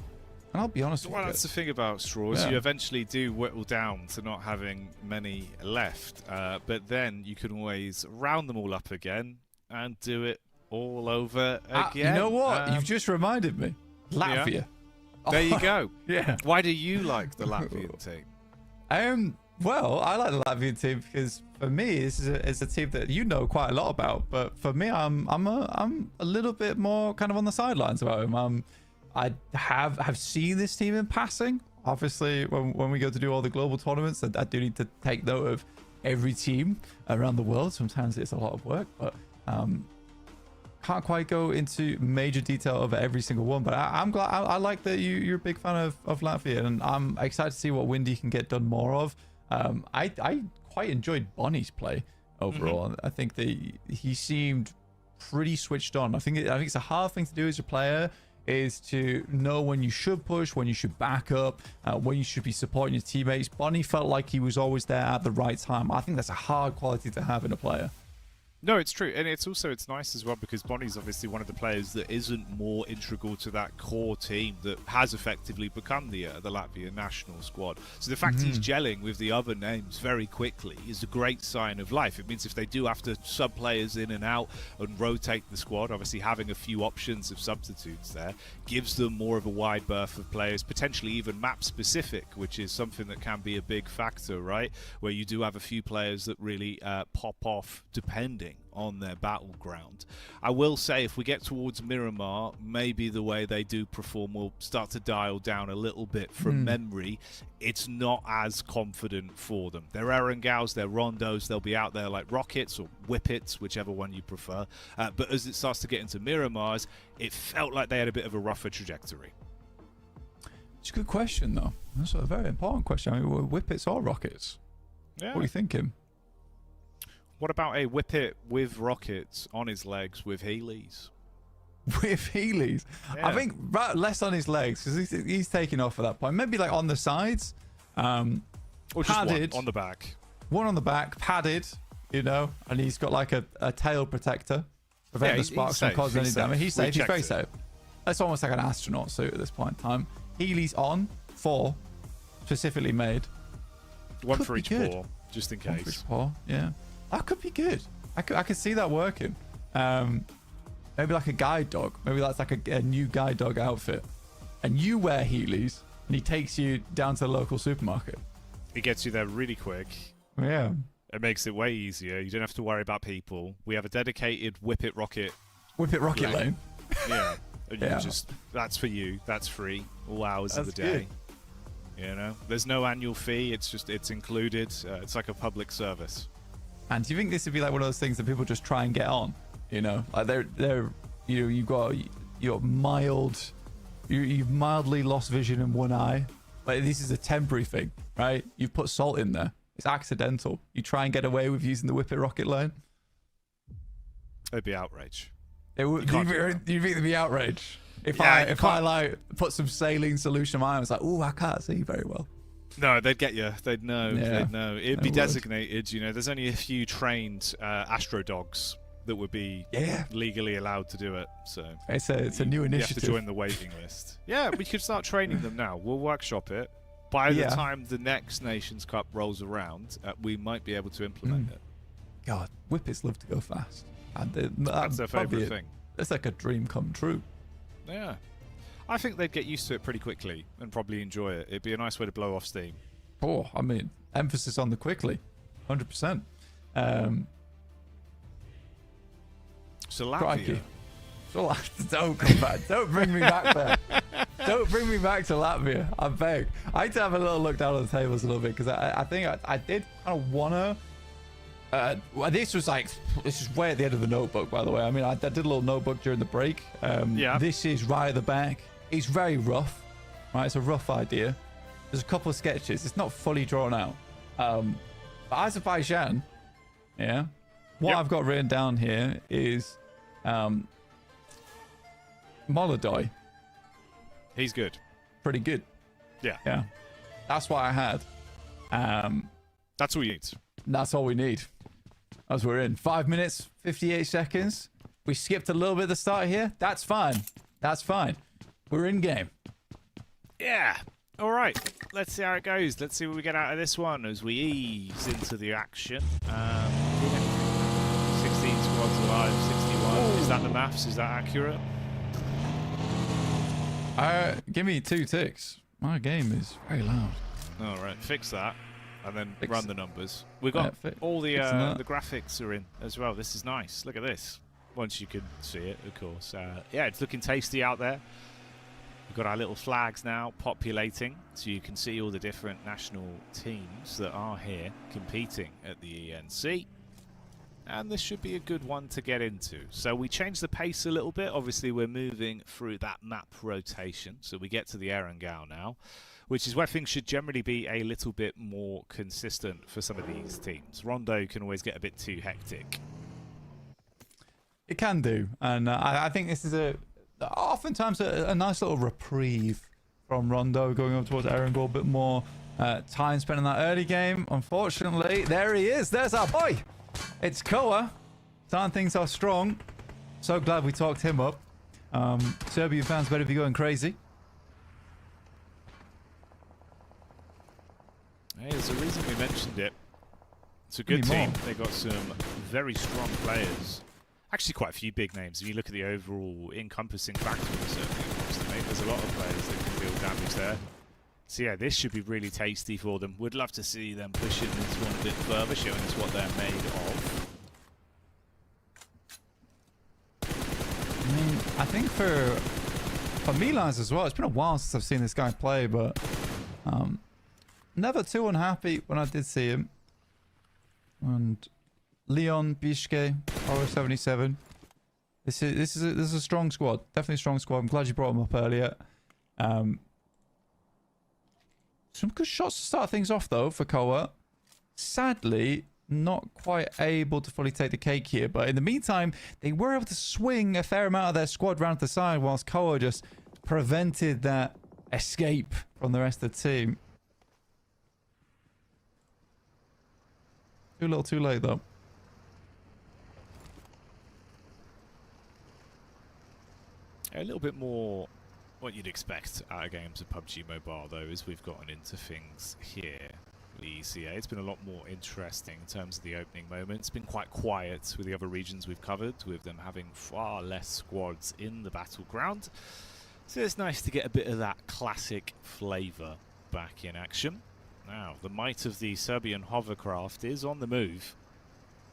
And I'll be honest with you. Well, that's the thing about straws. You eventually do whittle down to not having many left. But then you can always round them all up again and do it all over again. You know what? You've just reminded me. Latvia. Yeah. There you go. Yeah. Why do you like the Latvian team? Well, I like the Latvian team because for me, this is a team that you know quite a lot about. But for me, I'm a little bit more kind of on the sidelines about him. I have seen this team in passing. Obviously, when we go to do all the global tournaments, I do need to take note of every team around the world. Sometimes it's a lot of work, but can't quite go into major detail of every single one. But I'm glad. I like that you're a big fan of Latvia, and I'm excited to see what Windy can get done more of. I quite enjoyed Bonnie's play overall. I think that he seemed pretty switched on. I think it's a hard thing to do as a player, is to know when you should push, when you should back up, when you should be supporting your teammates. Bonnie felt like he was always there at the right time. I think that's a hard quality to have in a player. No, it's true. And it's nice as well because Bonnie's obviously one of the players that isn't more integral to that core team that has effectively become the Latvian national squad. So the fact he's gelling with the other names very quickly is a great sign of life. It means if they do have to sub players in and out and rotate the squad, obviously having a few options of substitutes there gives them more of a wide berth of players, potentially even map specific, which is something that can be a big factor, right? Where you do have a few players that really pop off depending on their battleground. I will say if we get towards Miramar, maybe the way they do perform will start to dial down a little bit from memory. It's not as confident for them. They're Erengaus, they're Rondos, they'll be out there like Rockets or Whippets, whichever one you prefer. But as it starts to get into Miramars, it felt like they had a bit of a rougher trajectory. It's a good question, though. That's a very important question. I mean, Whippets or Rockets? Yeah. What are you thinking? What about a Whippet with rockets on his legs with Heelys? With Heelys? Yeah. I think less on his legs because he's taking off at that point. Maybe like on the sides. Or just padded, one on the back. One on the back, padded, and he's got like a tail protector. Prevent the sparks from causing any damage. He's safe. He's very safe. That's almost like an astronaut suit at this point in time. Heelys on, 4 specifically made. One for each paw, just in case. One for each paw, yeah. That could be good. I could see that working. maybe like a guide dog. Maybe that's like a new guide dog outfit. And you wear Heelys, and he takes you down to the local supermarket. He gets you there really quick. Yeah. It makes it way easier. You don't have to worry about people. We have a dedicated Whip It Rocket lane. Yeah. And you Yeah. that's for you. That's free. All hours of That's the day. good. You know, there's no annual fee. It's included. It's like a public service. And do you think this would be like one of those things that people just try and get on? You know, like you've mildly lost vision in one eye. Like this is a temporary thing, right? You've put salt in there. It's accidental. You try and get away with using the Whip It Rocket lane. It'd be outrage. Do you think there'd be outrage if I like put some saline solution in my eye? I was like, oh, I can't see very well. No, they'd get you. They'd know. Yeah, They'd know. It'd be designated. You know, there's only a few trained Astro dogs that would be legally allowed to do it. So it's a new initiative. You have to join the waiting list. Yeah, we could start training them now. We'll workshop it. By the time the next Nations Cup rolls around, we might be able to implement it. God, Whippets love to go fast. And that's their favourite thing. It's like a dream come true. Yeah. I think they'd get used to it pretty quickly and probably enjoy it. It'd be a nice way to blow off steam. Oh, I mean, emphasis on the quickly. 100%. Latvia. Don't come back. Don't bring me back there. Don't bring me back to Latvia. I beg. I had to have a little look down on the tables a little bit because I think I did kind of want to. This is way at the end of the notebook, by the way. I mean, I did a little notebook during the break. This is right at the back. It's very rough, right? It's a rough idea. There's a couple of sketches. It's not fully drawn out. But Azerbaijan, what I've got written down here is Molodoi. He's good. Pretty good. Yeah. That's what I had. That's all you need. That's all we need. As we're in 5 minutes, 58 seconds. We skipped a little bit at the start here. That's fine. That's fine. We're in game. Yeah. All right. Let's see how it goes. Let's see what we get out of this one as we ease into the action. 16 squads alive, 61. Is that the maths? Is that accurate? Give me 2 ticks. My game is very loud. All right. Fix that. And then run the numbers. We've got all the graphics are in as well. This is nice. Look at this. Once you can see it, of course. Yeah, it's looking tasty out there. We've got our little flags now populating, so you can see all the different national teams that are here competing at the ENC. And this should be a good one to get into. So we changed the pace a little bit. Obviously, we're moving through that map rotation. So we get to the Erangel now, which is where things should generally be a little bit more consistent for some of these teams. Rondo can always get a bit too hectic. It can do. And I think this is oftentimes a nice little reprieve from Rondo going up towards Erangel. A bit more time spent in that early game. Unfortunately, there he is. There's our boy. It's Koa. Starting things are strong. So glad we talked him up. Serbian fans better be going crazy. Hey, there's a reason we mentioned it. It's a good team. They got some very strong players. Actually, quite a few big names. If you look at the overall encompassing factor of certainly, there's a lot of players that can deal damage there. So yeah, this should be really tasty for them. Would love to see them pushing this one a bit further, showing us what they're made of. I mean, I think for Milan's as well, it's been a while since I've seen this guy play, but never too unhappy when I did see him. And Leon Bishke, R77. This is a strong squad. Definitely a strong squad. I'm glad you brought him up earlier. Some good shots to start things off though for Koa. Sadly, not quite able to fully take the cake here. But in the meantime, they were able to swing a fair amount of their squad round to the side whilst Koa just prevented that escape from the rest of the team. Too little too late though. A little bit more what you'd expect out of games of PUBG Mobile, though, is we've gotten into things here. the ECA. It's been a lot more interesting in terms of the opening moment. It's been quite quiet with the other regions we've covered, with them having far less squads in the battleground. So it's nice to get a bit of that classic flavour back in action. Now, the might of the Serbian hovercraft is on the move,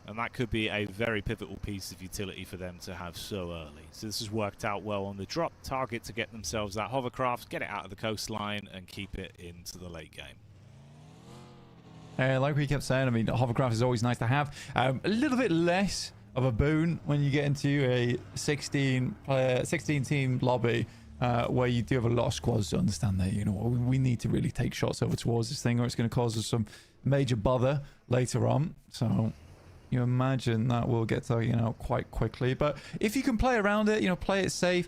and that could be a very pivotal piece of utility for them to have so early. So this has worked out well on the drop target to get themselves that hovercraft, get it out of the coastline, and keep it into the late game. Like we kept saying, I mean, hovercraft is always nice to have. A little bit less of a boon when you get into a 16-team lobby where you do have a lot of squads to understand that, you know, we need to really take shots over towards this thing or it's going to cause us some major bother later on. So you imagine that will get to, you know, quite quickly. But if you can play around it, you know, play it safe,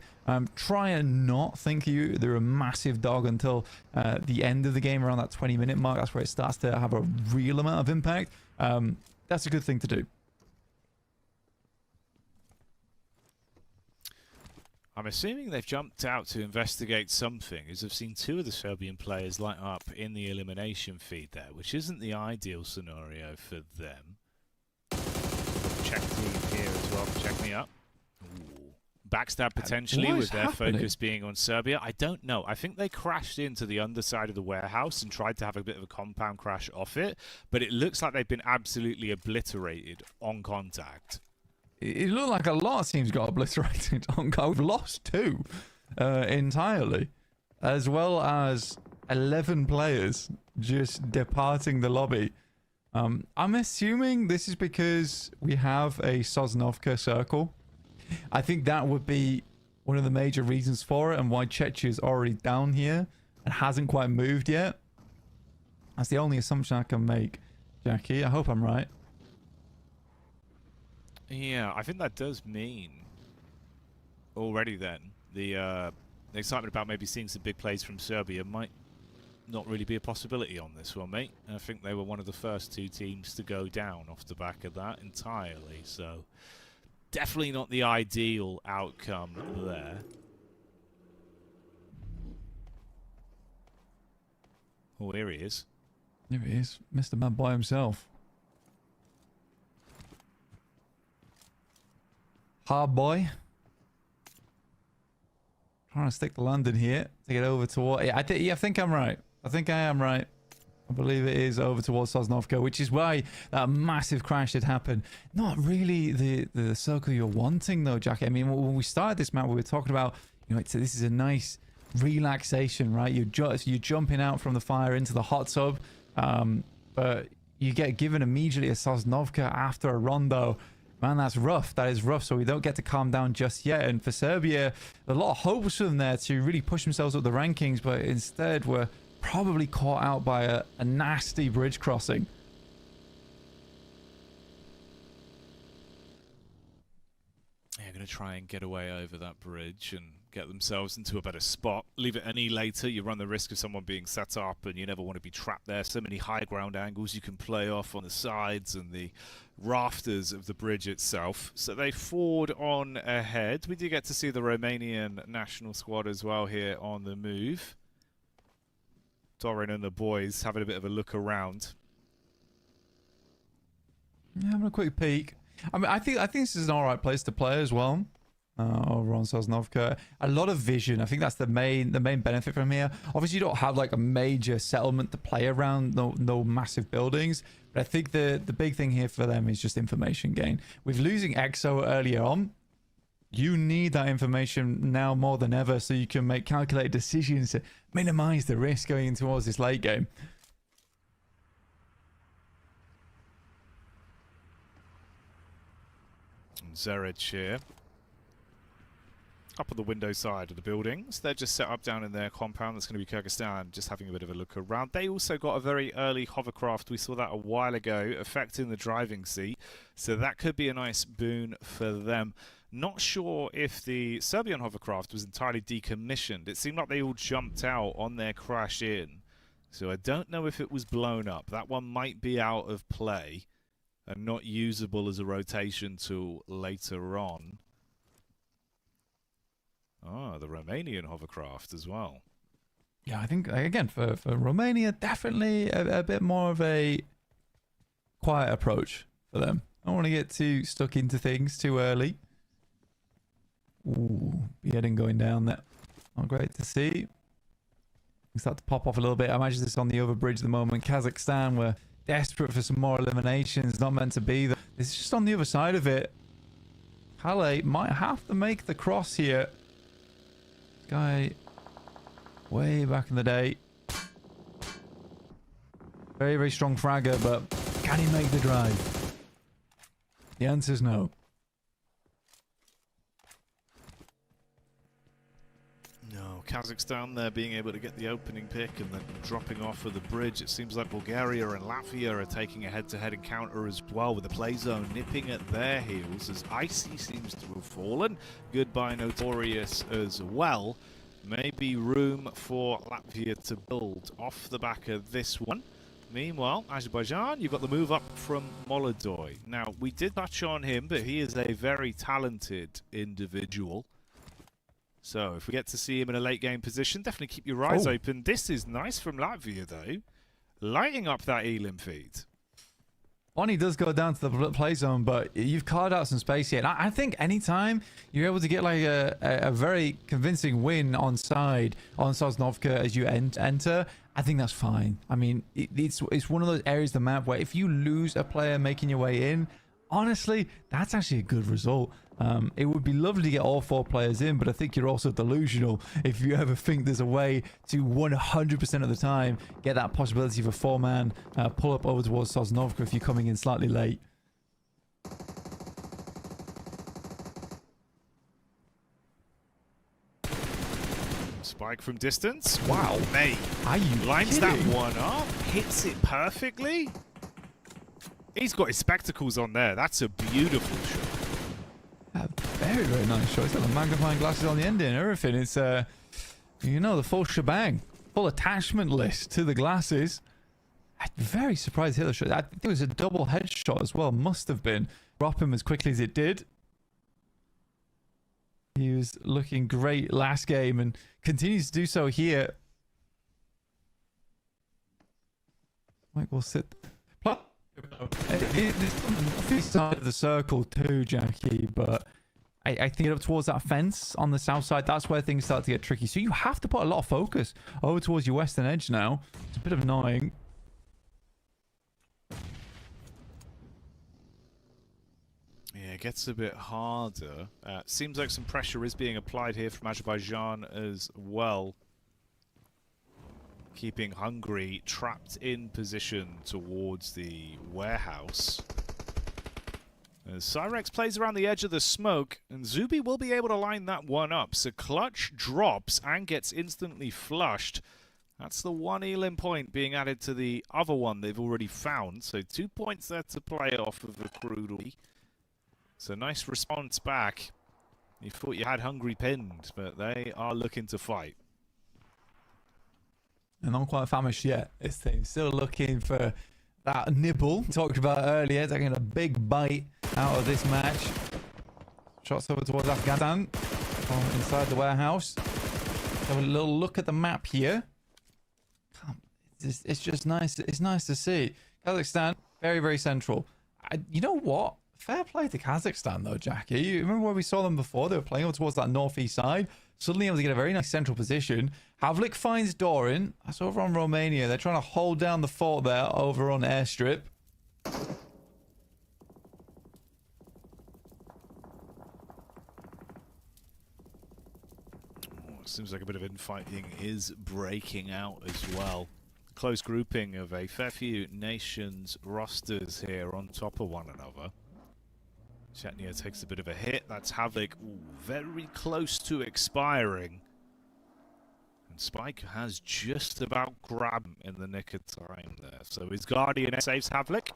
try and not think they're a massive dog until the end of the game, around that 20-minute mark. That's where it starts to have a real amount of impact. That's a good thing to do. I'm assuming they've jumped out to investigate something, as I've seen two of the Serbian players light up in the elimination feed there, which isn't the ideal scenario for them. Check team here as well. Check me up. Ooh. Backstab potentially with their focus being on Serbia. I don't know. I think they crashed into the underside of the warehouse and tried to have a bit of a compound crash off it, but it looks like they've been absolutely obliterated on contact. It looked like a lot of teams got obliterated on goal. We've lost 2 entirely, as well as 11 players just departing the lobby. I'm assuming this is because we have a Sosnovka circle. I think that would be one of the major reasons for it, and why Chechu is already down here and hasn't quite moved yet. That's the only assumption I can make, Jackie. I hope I'm right. Yeah, I think that does mean already then the excitement about maybe seeing some big plays from Serbia might not really be a possibility on this one, mate. I think they were one of the first 2 teams to go down off the back of that entirely, so definitely not the ideal outcome there. Oh, here he is. There he is, Mr. Man by himself. Hard boy. Trying to stick the landing here to get over toward. Yeah, I think I'm right. I think I am right. I believe it is over towards Sosnovka, which is why that massive crash did happen. Not really the circle you're wanting, though, Jackie. I mean, when we started this map, we were talking about, you know, this is a nice relaxation, right? You're jumping out from the fire into the hot tub, but you get given immediately a Sosnovka after a rondo. Man, that's rough. That is rough. So we don't get to calm down just yet. And for Serbia, a lot of hopes for them there to really push themselves up the rankings, but instead we're probably caught out by a nasty bridge crossing. They're going to try and get away over that bridge and get themselves into a better spot. Leave it any later, you run the risk of someone being set up, and you never want to be trapped there. So many high ground angles you can play off on the sides and the rafters of the bridge itself. So they forward on ahead. We do get to see the Romanian national squad as well here on the move. Doran and the boys having a bit of a look around. Yeah, having a quick peek. I mean, I think this is an all right place to play as well. Over on Sosnovka, a lot of vision. I think that's the main benefit from here. Obviously, you don't have like a major settlement to play around, no massive buildings. But I think the big thing here for them is just information gain. With losing EXO earlier on, you need that information now more than ever, so you can make calculated decisions to minimize the risk going towards this late game. And Zerec here. Up on the window side of the buildings. They're just set up down in their compound. That's going to be Kyrgyzstan, just having a bit of a look around. They also got a very early hovercraft. We saw that a while ago, affecting the driving seat. So that could be a nice boon for them. Not sure if the Serbian hovercraft was entirely decommissioned. It seemed like they all jumped out on their crash in. So I don't know if it was blown up. That one might be out of play and not usable as a rotation tool later on. Ah, the Romanian hovercraft as well. Yeah, I think, again, for Romania, definitely a bit more of a quiet approach for them. I don't want to get too stuck into things too early. Ooh, beheading going down there. Not great to see. Start to pop off a little bit. I imagine this on the other bridge at the moment. Kazakhstan were desperate for some more eliminations. Not meant to be. This is just on the other side of it. Halle might have to make the cross here. This guy way back in the day. Very, very strong fragger, but can he make the drive? The answer is no. No, Kazakhstan there being able to get the opening pick and then dropping off of the bridge. It seems like Bulgaria and Latvia are taking a head-to-head encounter as well, with the play zone nipping at their heels as Icy seems to have fallen. Goodbye Notorious as well. Maybe room for Latvia to build off the back of this one. Meanwhile, Azerbaijan, you've got the move up from Molodoy. Now, we did touch on him, but he is a very talented individual. So, if we get to see him in a late game position, definitely keep your eyes open. This is nice from Latvia, though. Lighting up that Elim feed. Bonnie does go down to the play zone, but you've carved out some space here. And I think anytime you're able to get like a very convincing win on Sosnovka as you enter, I think that's fine. I mean, it's one of those areas of the map where if you lose a player making your way in, honestly, that's actually a good result. It would be lovely to get all 4 players in, but I think you're also delusional if you ever think there's a way to 100% of the time get that possibility of a 4-man pull up over towards Sosnovka if you're coming in slightly late. Spike from distance. Wow. Mate. Are you lines kidding? that one up, hits it perfectly. He's got his spectacles on there. That's a beautiful shot. Very, very nice shot. He's got the magnifying glasses on the end and everything. It's, you know, the full shebang. Full attachment list to the glasses. I'm very surprised to hit the shot. I think it was a double headshot as well. Must have been. Drop him as quickly as it did. He was looking great last game and continues to do so here. Mike will sit. It's this side of the circle too, Jackie, but I think up towards that fence on the south side, that's where things start to get tricky. So you have to put a lot of focus over towards your western edge now. It's a bit of annoying. Yeah, it gets a bit harder. Seems like some pressure is being applied here from Azerbaijan as well. Keeping Hungary trapped in position towards the warehouse. As Cyrex plays around the edge of the smoke, and Zuby will be able to line that one up. So Clutch drops and gets instantly flushed. That's the one Elim point being added to the other one they've already found. So 2 points there to play off of the Crudely. So nice response back. You thought you had Hungary pinned, but they are looking to fight. And not quite famished yet, this team. Still looking for that nibble talked about earlier, taking a big bite out of this match. Shots over towards Afghanistan from inside the warehouse. Have a little look at the map here. It's just nice. It's nice to see. Kazakhstan, very, very central. You know what? Fair play to Kazakhstan, though, Jackie. You remember where we saw them before? They were playing over towards that northeast side. Suddenly able to get a very nice central position. Havlik finds Doran. That's over on Romania. They're trying to hold down the fort there over on Airstrip. Seems like a bit of infighting is breaking out as well. Close grouping of a fair few nations rosters here on top of one another. Chetnia takes a bit of a hit. That's Havlik. Ooh, very close to expiring. And Spike has just about grabbed him in the nick of time there. So his Guardian saves Havlik.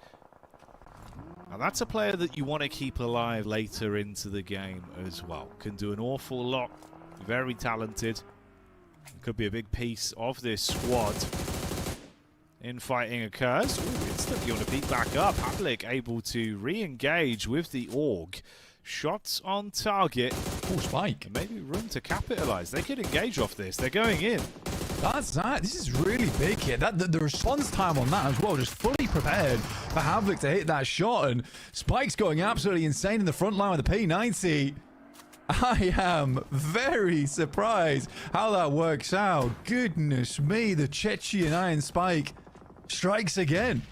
And that's a player that you want to keep alive later into the game as well. Can do an awful lot. Very talented. Could be a big piece of this squad. Infighting occurs. Ooh, instantly on a peek back up. Havlik able to re-engage with the AUG. Shots on target. Oh, Spike. And maybe room to capitalize. They could engage off this. They're going in. This is really big here. The response time on that as well, just fully prepared for Havlik to hit that shot. And Spike's going absolutely insane in the front line with the P90. I am very surprised how that works out. Goodness me, the Chechen Iron Spike strikes again.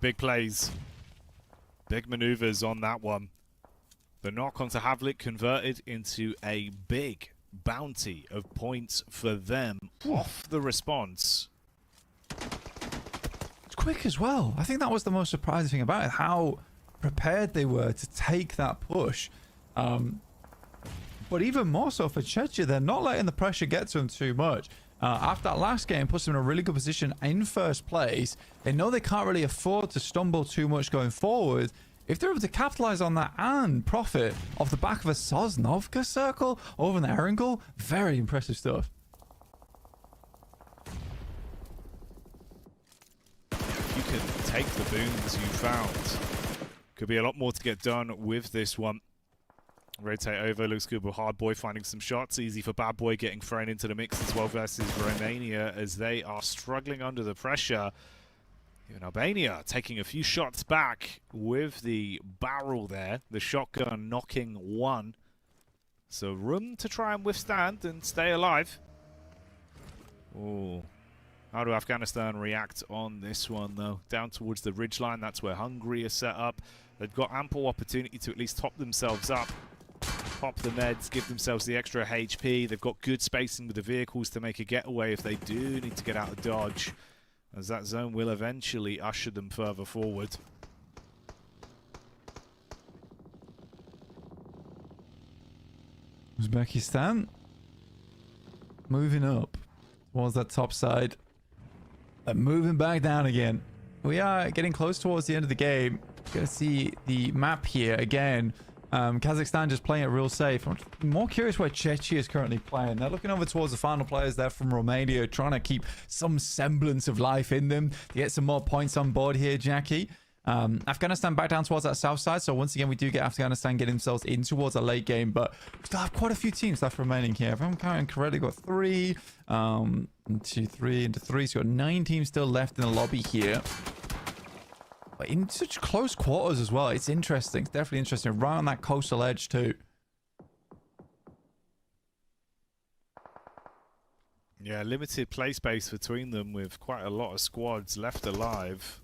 Big plays. Big maneuvers on that one. The knock onto Havlik converted into a big bounty of points for them off the response. It's quick as well. I think that was the most surprising thing about it, how prepared they were to take that push. But even more so for Chechen, they're not letting the pressure get to them too much. After that last game, puts them in a really good position in first place. They know they can't really afford to stumble too much going forward. If they're able to capitalize on that and profit off the back of a Sosnovka circle over an Erangel, very impressive stuff. You can take the boons you found. Could be a lot more to get done with this one. Rotate over, looks good with Hard Boy finding some shots. Easy for Bad Boy getting thrown into the mix as well versus Romania as they are struggling under the pressure. Even Albania taking a few shots back with the barrel there. The shotgun knocking one. So room to try and withstand and stay alive. Oh, how do Afghanistan react on this one though? Down towards the ridgeline, that's where Hungary is set up. They've got ample opportunity to at least top themselves up. Pop the meds, give themselves the extra HP. They've got good spacing with the vehicles to make a getaway if they do need to get out of dodge, as that zone will eventually usher them further forward. Uzbekistan moving up towards that top side, and moving back down again. We are getting close towards the end of the game. Gonna see the map here again. Kazakhstan just playing it real safe. I'm more curious where Czechia is currently playing. They're looking over towards the final players there from Romania, trying to keep some semblance of life in them to get some more points on board here, Jackie. Afghanistan back down towards that south side. So once again, we do get Afghanistan getting themselves in towards a late game, but we still have quite a few teams left remaining here. If I'm counting correctly, got 3, 2, 3 into 3. So we've got 9 teams still left in the lobby here. But in such close quarters as well. It's interesting. It's definitely interesting. Right on that coastal edge too. Yeah, limited play space between them with quite a lot of squads left alive.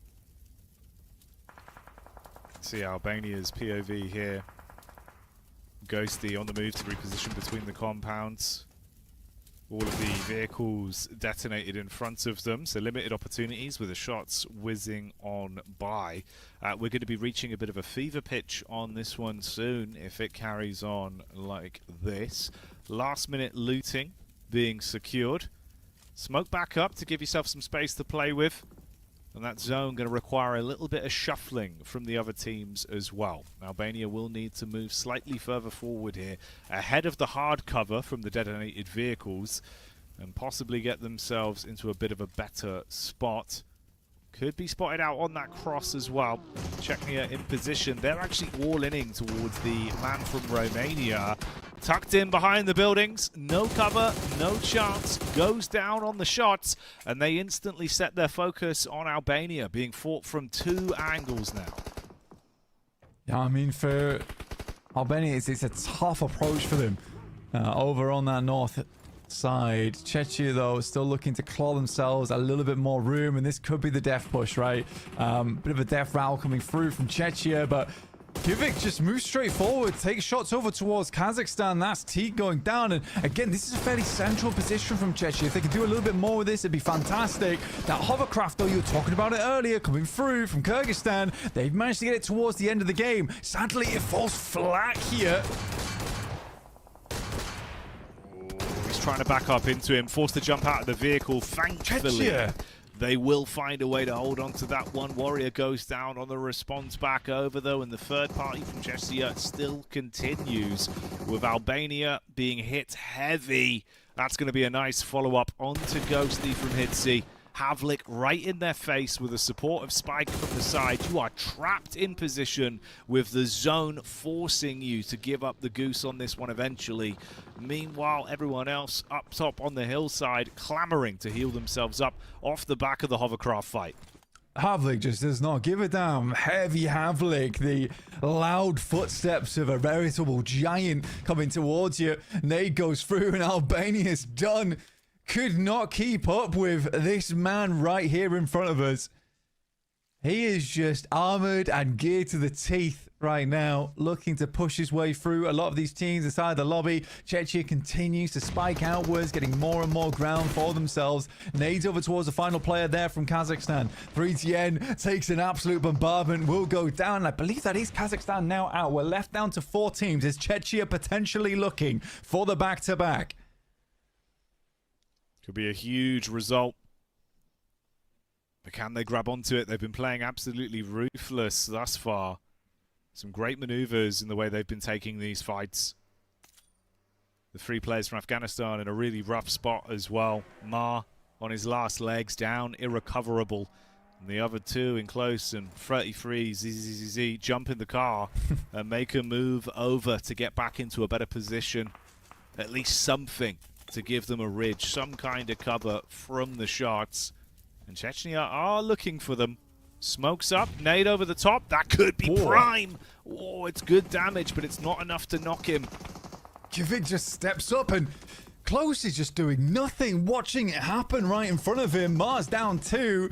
See Albania's POV here. Ghosty on the move to reposition between the compounds. All of the vehicles detonated in front of them, so limited opportunities with the shots whizzing on by. We're going to be reaching a bit of a fever pitch on this one soon if it carries on like this. Last minute looting being secured. Smoke back up to give yourself some space to play with. And that zone going to require a little bit of shuffling from the other teams as well. Albania will need to move slightly further forward here, ahead of the hard cover from the detonated vehicles, and possibly get themselves into a bit of a better spot. Could be spotted out on that cross as well. Chechnya in position. They're actually all-inning towards the man from Romania. Tucked in behind the buildings. No cover, no chance. Goes down on the shots. And they instantly set their focus on Albania, being fought from 2 angles now. Yeah, I mean, for Albania, it's a tough approach for them over on that north side. Chechnya, though, still looking to claw themselves a little bit more room, and this could be the death push, right? Bit of a death rattle coming through from Chechnya, but Kivik just moves straight forward, takes shots over towards Kazakhstan. That's Teak going down, and again, this is a fairly central position from Chechnya. If they could do a little bit more with this, it'd be fantastic. That hovercraft, though, you were talking about it earlier, coming through from Kyrgyzstan, they've managed to get it towards the end of the game. Sadly, it falls flat here. Trying to back up into him, forced to jump out of the vehicle. Thankfully, they will find a way to hold on to that one. Warrior goes down on the response back over, though, and the third party from Chechnya still continues, with Albania being hit heavy. That's going to be a nice follow-up onto Ghosty from Hitsi, Havlik right in their face with the support of Spike from the side. You are trapped in position with the zone forcing you to give up the goose on this one eventually. Meanwhile, everyone else up top on the hillside clamoring to heal themselves up off the back of the hovercraft fight. Havlik just does not give a damn. Heavy Havlik, the loud footsteps of a veritable giant coming towards you. Nade goes through and Albania's done. Could not keep up with this man right here in front of us. He is just armored and geared to the teeth right now, looking to push his way through a lot of these teams inside the lobby. Czechia continues to spike outwards, getting more and more ground for themselves. Nades over towards the final player there from Kazakhstan. 3TN takes an absolute bombardment, will go down. I believe that is Kazakhstan now out. We're left down to 4 teams. Is Czechia potentially looking for the back-to-back? Could be a huge result. But can they grab onto it? They've been playing absolutely ruthless thus far. Some great maneuvers in the way they've been taking these fights. The 3 players from Afghanistan in a really rough spot as well. Ma on his last legs, down, irrecoverable. And the other 2 in close, and 33 ZZZ jump in the car and make a move over to get back into a better position. At least something to give them a ridge, some kind of cover from the shots. And Chechnya are looking for them. Smokes up, nade over the top. That could be prime. Oh, it's good damage, but it's not enough to knock him. Kivik just steps up and Close is just doing nothing, watching it happen right in front of him. Mars down 2.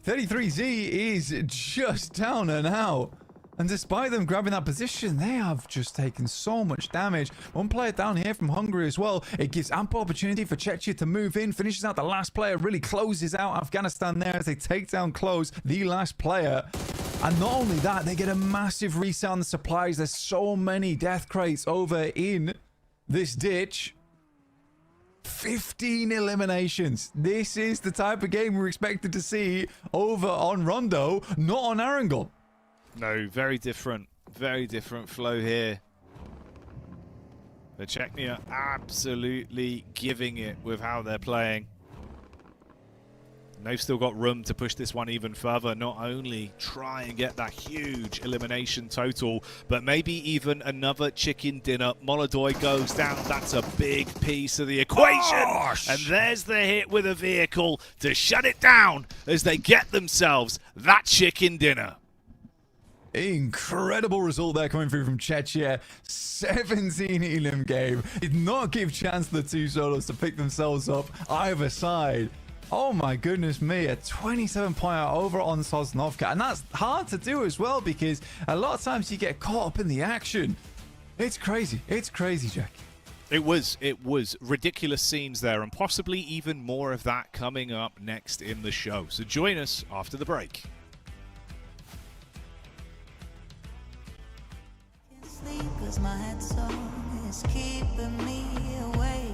33Z is just down and out. And despite them grabbing that position, they have just taken so much damage. One player down here from Hungary as well. It gives ample opportunity for Czechia to move in. Finishes out the last player. Really closes out Afghanistan there as they take down Close, the last player. And not only that, they get a massive reset on the supplies. There's so many death crates over in this ditch. 15 eliminations. This is the type of game we're expected to see over on Rondo, not on Arangel. No, very different flow here. The Czechia absolutely giving it with how they're playing. And they've still got room to push this one even further, not only try and get that huge elimination total, but maybe even another chicken dinner. Molodoi goes down. That's a big piece of the equation. Gosh. And there's the hit with a vehicle to shut it down as they get themselves that chicken dinner. Incredible result there coming through from Czechia. 17 elim game. Did not give chance to the 2 solos to pick themselves up either side. Oh my goodness me, a 27-pointer over on Sosnovka. And that's hard to do as well because a lot of times you get caught up in the action. It's crazy. It's crazy, Jack. It was ridiculous scenes there, and possibly even more of that coming up next in the show. So join us after the break. Sleep 'cause my head song is keeping me awake,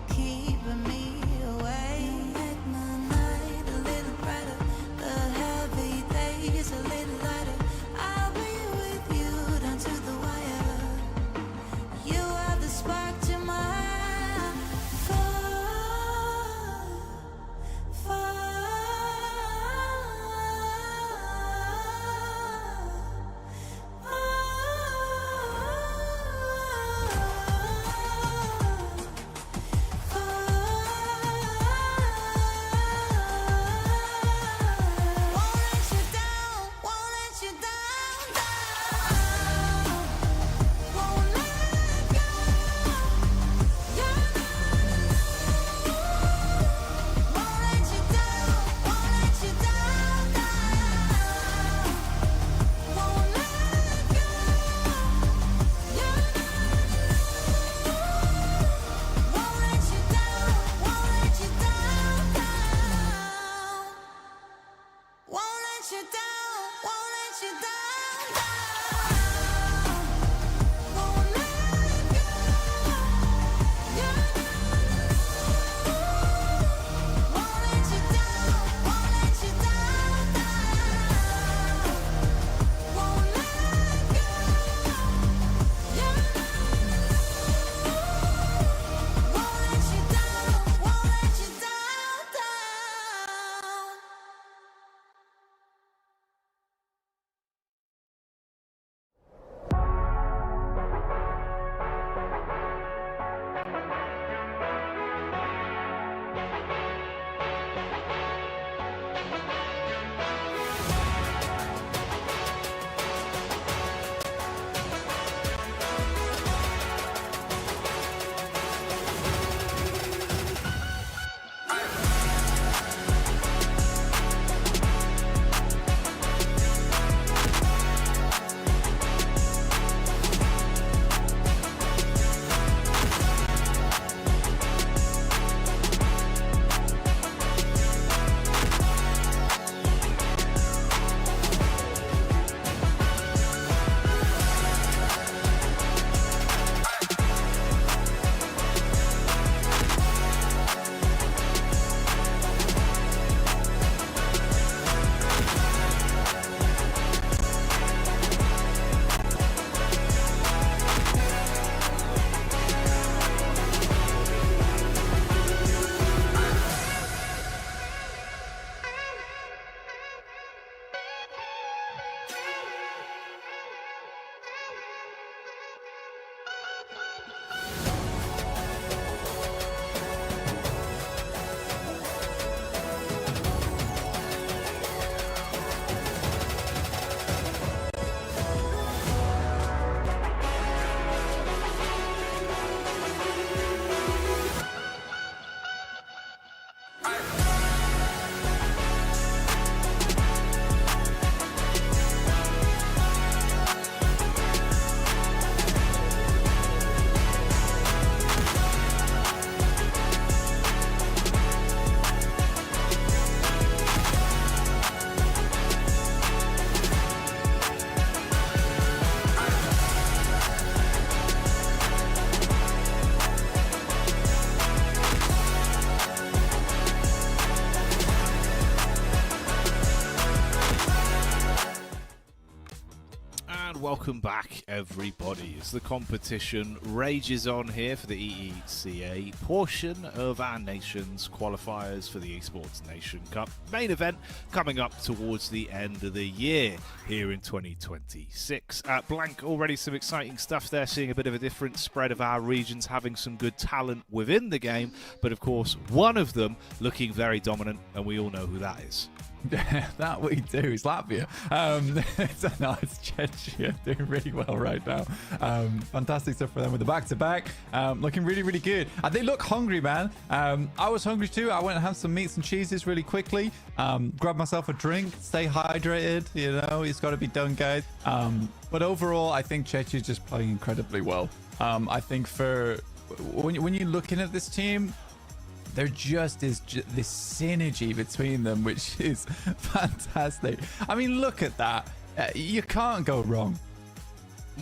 keeping me awake. Make my night a little brighter, the heavy days a little lighter. I'll be with you down to the wire. You are the spark to my fire, fire. welcome back everybody as the competition rages on here for the EECA portion of our nation's qualifiers for the Esports Nation Cup main event coming up towards the end of the year here in 2026. Blank, already some exciting stuff there, seeing a bit of a different spread of our regions having some good talent within the game, but of course one of them looking very dominant, and we all know who that is. That we do is Latvia. No, it's Czechia doing really well right now. Fantastic stuff for them with the back-to-back. Looking really, really good. They look hungry, man. I was hungry too. I went and had some meats and cheeses really quickly. Grabbed myself a drink, stay hydrated. You know, it's got to be done, guys. But overall, I think Czechia is just playing incredibly well. I think for when you're looking at this team, there just is this synergy between them, which is fantastic. I mean, look at that. You can't go wrong.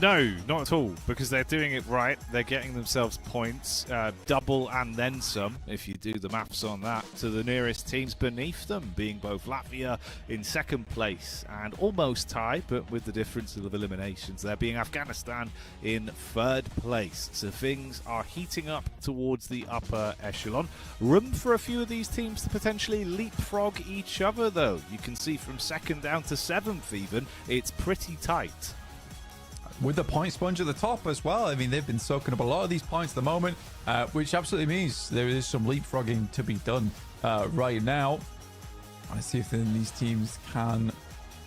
No, not at all, because they're doing it right. They're getting themselves points, double and then some, if you do the maths on that, to the nearest teams beneath them, being both Latvia in second place and almost tied, but with the difference of eliminations there, being Afghanistan in third place. So things are heating up towards the upper echelon. Room for a few of these teams to potentially leapfrog each other, though. You can see from second down to seventh even, it's pretty tight. With the point sponge at the top as well. I mean, they've been soaking up a lot of these points at the moment, which absolutely means there is some leapfrogging to be done right now. Let's see if these teams can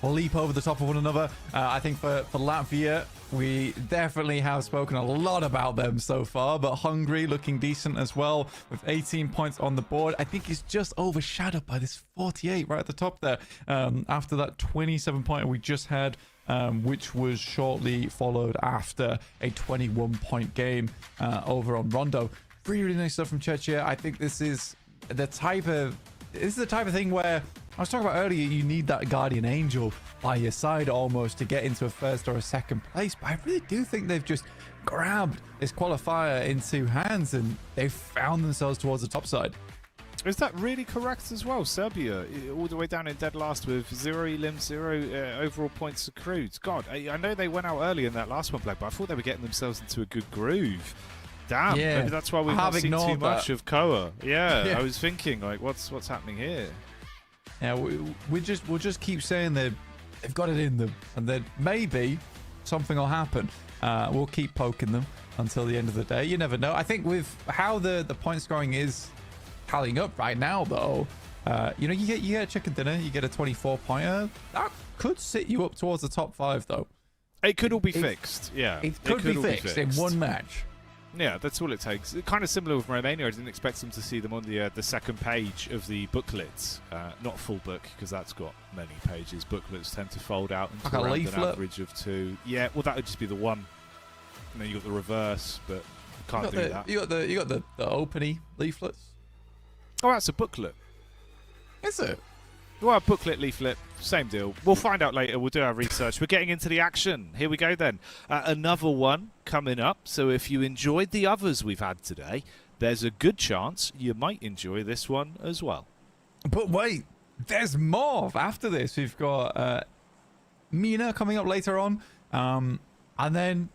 leap over the top of one another. I think for Latvia, we definitely have spoken a lot about them so far, but Hungary looking decent as well with 18 points on the board. I think it's just overshadowed by this 48 right at the top there after that 27 pointer we just had, which was shortly followed after a 21-point game over on Rondo. Really, really nice stuff from Czechia. I think this is the type of thing where I was talking about earlier, you need that guardian angel by your side almost to get into a first or a second place. But I really do think they've just grabbed this qualifier in two hands and they've found themselves towards the top side. Is that really correct as well? Serbia, all the way down in dead last with 0 elim, 0 overall points accrued. God, I know they went out early in that last one, Black, but I thought they were getting themselves into a good groove. Damn, yeah, maybe that's why we've not seen too much of Koa. Yeah, I was thinking, like, what's happening here? Yeah, we'll just keep saying they've got it in them, and then maybe something will happen. We'll keep poking them until the end of the day. You never know. I think with how the point scoring is tallying up right now, though, you know, you get a chicken dinner, you get a 24-pointer. That could sit you up towards the top 5, though. It could all be fixed. Yeah, it could be fixed in one match. Yeah, that's all it takes. Kind of similar with Romania. I didn't expect them to see them on the second page of the booklets. Not full book, because that's got many pages. Booklets tend to fold out into like around an average of 2. Yeah, well, that would just be the one. And then you got the reverse, but you can't do that. You got the opening leaflets. Oh, that's a booklet. Is it? Well, booklet, leaflet, same deal. We'll find out later. We'll do our research. We're getting into the action. Here we go then. Another one coming up. So if you enjoyed the others we've had today, there's a good chance you might enjoy this one as well. But wait, there's more after this. We've got Mina coming up later on. And then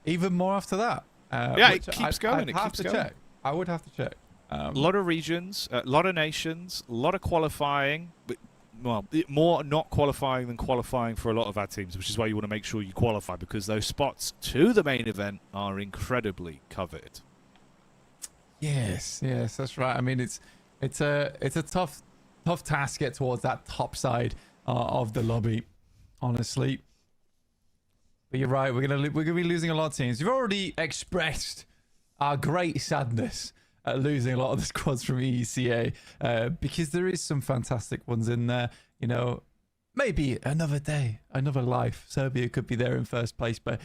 even more after that. Yeah, it keeps going. It keeps going. I would have to check. A lot of regions, a lot of nations, a lot of qualifying, but well, more not qualifying than qualifying for a lot of our teams, which is why you want to make sure you qualify, because those spots to the main event are incredibly coveted. Yes, that's right. I mean, it's a tough task to get towards that top side of the lobby, honestly. But you're right. We're gonna be losing a lot of teams. We've already expressed our great sadness at losing a lot of the squads from EECA, because there is some fantastic ones in there. You know, maybe another day, another life, Serbia could be there in first place, but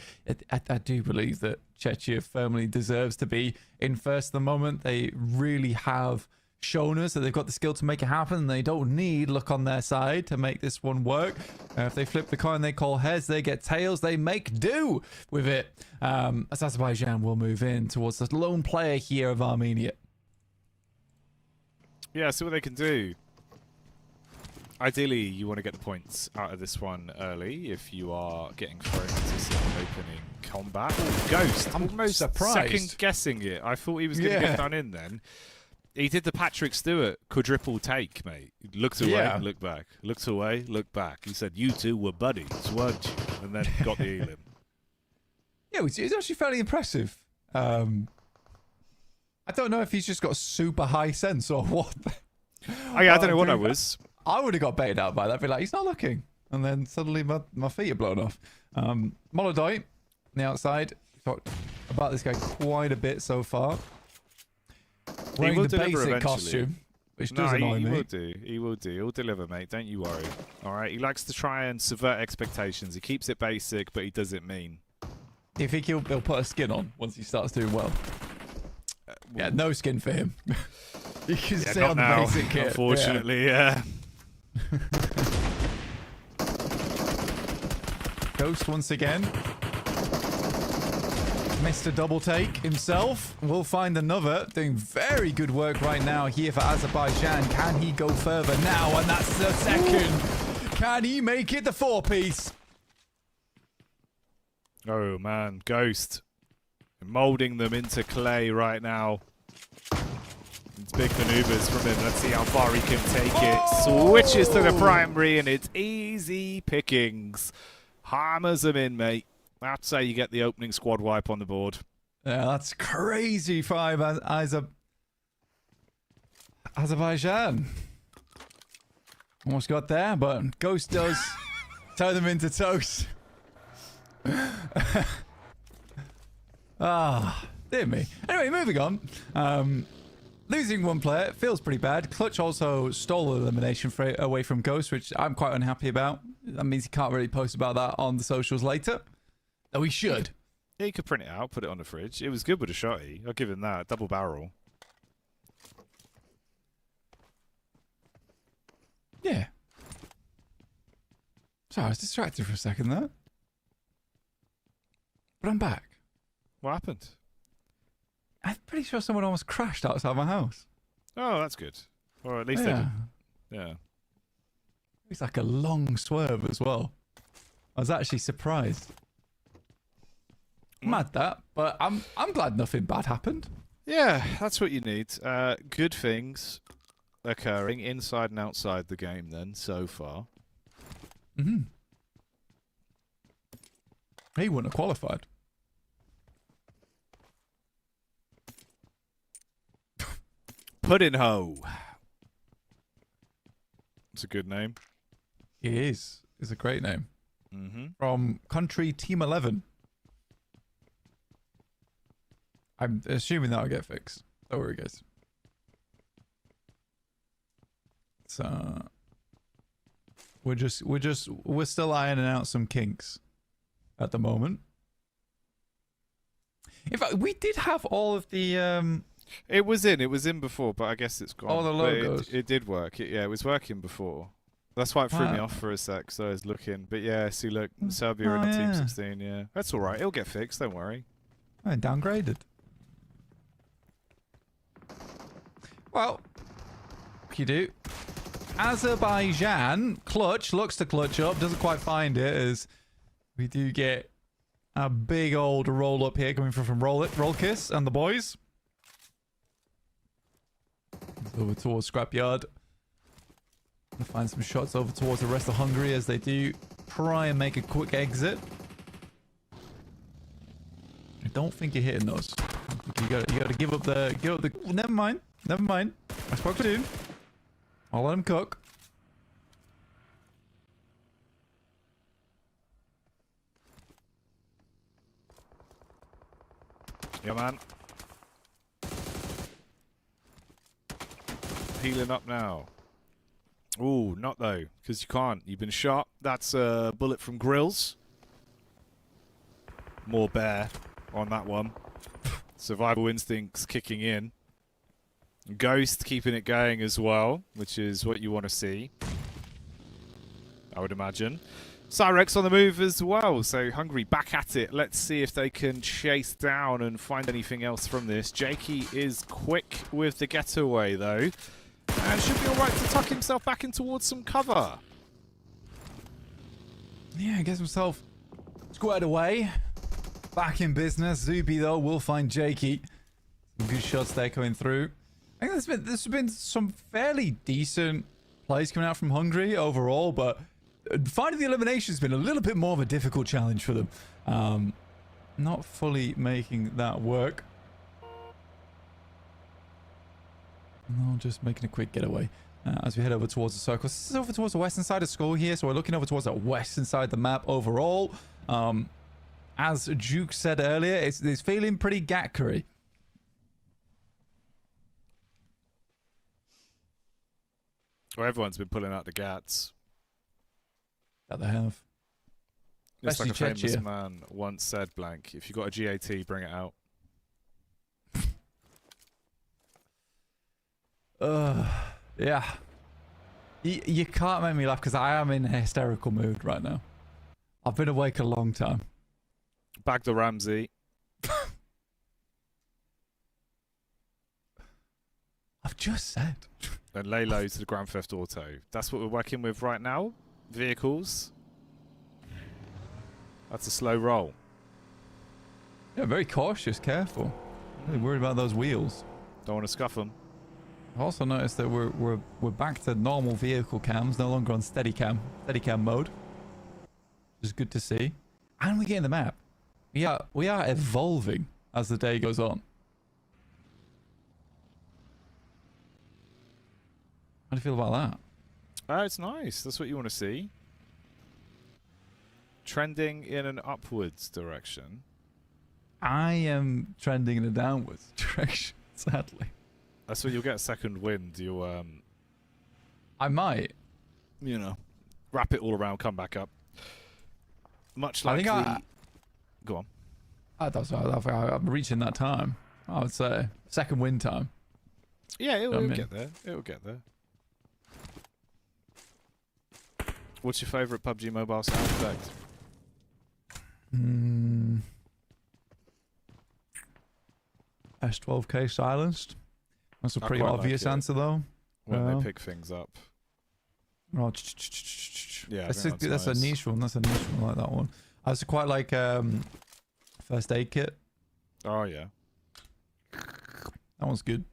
I do believe that Czechia firmly deserves to be in first at the moment. They really have shown us that they've got the skill to make it happen. They don't need luck on their side to make this one work. If they flip the coin, they call heads, they get tails, they make do with it. As Azerbaijan will move in towards the lone player here of Armenia. Yeah, see what they can do. Ideally, you want to get the points out of this one early if you are getting thrown into opening combat. Ooh, Ghost. I'm almost surprised. second guessing it. I thought he was going to get done in then. He did the Patrick Stewart quadruple take, mate. He looked away, looked back. Looked away, looked back. He said, "You two were buddies, weren't you?" And then got the elim. Yeah, it was actually fairly impressive. I don't know if he's just got super high sense or what. Oh, yeah, I don't know what I was. I would have got baited out by that. I'd be like, he's not looking. And then suddenly my feet are blown off. Molodoi on the outside. Talked about this guy quite a bit so far. Wearing the basic costume, which does annoy me. He will do. He will do. He'll deliver, mate. Don't you worry. All right. He likes to try and subvert expectations. He keeps it basic, but he does it mean. Do you think he'll put a skin on once he starts doing well? Yeah, no skin for him. You can stay on the basic kit. Unfortunately, yeah. Ghost once again. Mr. Double Take himself will find another. Doing very good work right now here for Azerbaijan. Can he go further now? And that's the second. Can he make it the 4-piece? Oh, man. Ghost. Molding them into clay right now. It's big maneuvers from him. Let's see how far he can take it. Switches to the primary, and it's easy pickings. Hammers them in, mate. That's how you get the opening squad wipe on the board. Yeah, that's crazy. 5 Azerbaijan. Almost got there, but Ghost does turn them into toast. Dear me. Anyway, moving on. Losing one player feels pretty bad. Clutch also stole an elimination away from Ghost, which I'm quite unhappy about. That means he can't really post about that on the socials later. Though he should. Yeah, you could print it out, put it on the fridge. It was good with a shotty. I'll give him that. Double barrel. Yeah. Sorry, I was distracted for a second there. But I'm back. What happened? I'm pretty sure someone almost crashed outside my house. Oh, that's good. Or at least they did. Yeah. It's like a long swerve as well. I was actually surprised. Mad that, but I'm glad nothing bad happened. Yeah, that's what you need. Good things occurring inside and outside the game then, so far. Mm-hmm. He wouldn't have qualified. Puddinho. It's a good name. It is. It's a great name. Mm-hmm. From country Team 11. I'm assuming that'll get fixed. Don't worry, guys. So we're still ironing out some kinks at the moment. In fact, we did have all of the It was in before, but I guess it's gone. all the logos. It did work. It was working before. That's why it threw me off for a sec, so I was looking. But yeah, see, look, Serbia are in Team 16, yeah. That's all right. It'll get fixed, don't worry. I downgraded. Well, what you do? Azerbaijan, Clutch, looks to clutch up, doesn't quite find it, as we do get a big old roll up here coming from Roll Kiss and the boys. Over towards Scrapyard. Gonna find some shots over towards the rest of Hungary as they do try and make a quick exit. I don't think you're hitting those. You gotta give up the never mind. I spoke to him. I'll let him cook. Yeah, man. Healing up now. Ooh, not though, because you can't. You've been shot. That's a bullet from Grills. More bear on that one. Survival instincts kicking in. Ghost keeping it going as well, which is what you want to see, I would imagine. Cyrex on the move as well, so Hungary back at it. Let's see if they can chase down and find anything else from this. Jakey is quick with the getaway though, and should be alright to tuck himself back in towards some cover. Yeah, gets himself squared away. Back in business. Zuby, though, will find Jakey. Some good shots there coming through. I think there's been some fairly decent plays coming out from Hungary overall, but finding the elimination has been a little bit more of a difficult challenge for them. Not fully making that work. No, just making a quick getaway as we head over towards the circle. This is over towards the western side of Skull here, so we're looking over towards the western side of the map overall. As Duke said earlier, it's feeling pretty Gatkery. Well, everyone's been pulling out the gats. That they have. It's like a Especially famous Chechia. man once said, blank, if you got a GAT, bring it out. Yeah. You can't make me laugh because I am in a hysterical mood right now. I've been awake a long time. Bag the Ramsey. I've just said. And lay low to the Grand Theft Auto. That's what we're working with right now. Vehicles. That's a slow roll. Yeah, very cautious, careful. Really worried about those wheels. Don't want to scuff them. I've also noticed that we're back to normal vehicle cams, no longer on steadicam mode, which is good to see. And we're getting the map. We are evolving as the day goes on. How do you feel about that? It's nice. That's what you want to see. Trending in an upwards direction. I am trending in a downwards direction, sadly. That's when you'll get a second wind. You'll, I might. you know, wrap it all around, come back up. Much like Go on. I'm reaching that time. I would say second wind time. Yeah, it'll get there. It'll get there. What's your favourite PUBG Mobile sound effect? S12K silenced. That's a I pretty quite obvious like it. answer, though. When Well. they pick things up. Oh, Yeah, I that's think a nice. niche one. That's a niche one. I like that one. I also quite like first aid kit. Oh, yeah. That one's good.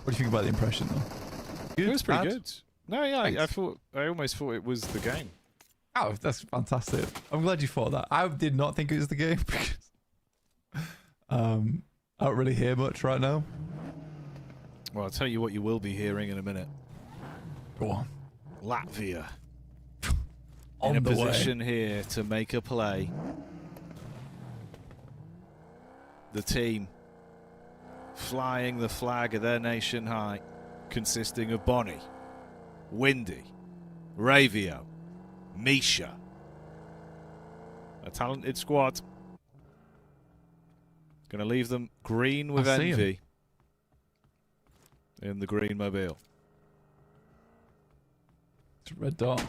What do you think about the impression, though? Good, It was pretty bad? good. No, yeah, Thanks. I almost thought it was the game. Oh, that's fantastic. I'm glad you thought that. I did not think it was the game because I don't really hear much right now. Well, I'll tell you what you will be hearing in a minute. Go on. Latvia. On in a the way. position here to make a play. The team flying the flag of their nation high, consisting of Bonnie, Windy, Ravio, Misha. A talented squad. Gonna leave them green with I see 'em. envy in the green mobile. It's a red dot.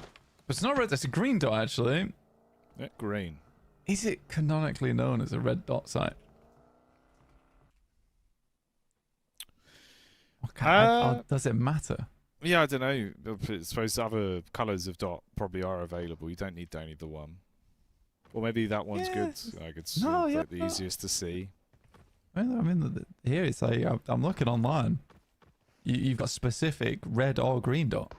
But it's not red, it's a green dot, actually. Yeah, green. Is it canonically known as a red dot site? Does it matter? Yeah, I don't know. I suppose other colours of dot probably are available. You don't need only the one. Or maybe that one's Yeah. good. Like it's No, like yeah, the easiest to see. Well, I mean, here it's like, I'm looking online. You've got specific red or green dot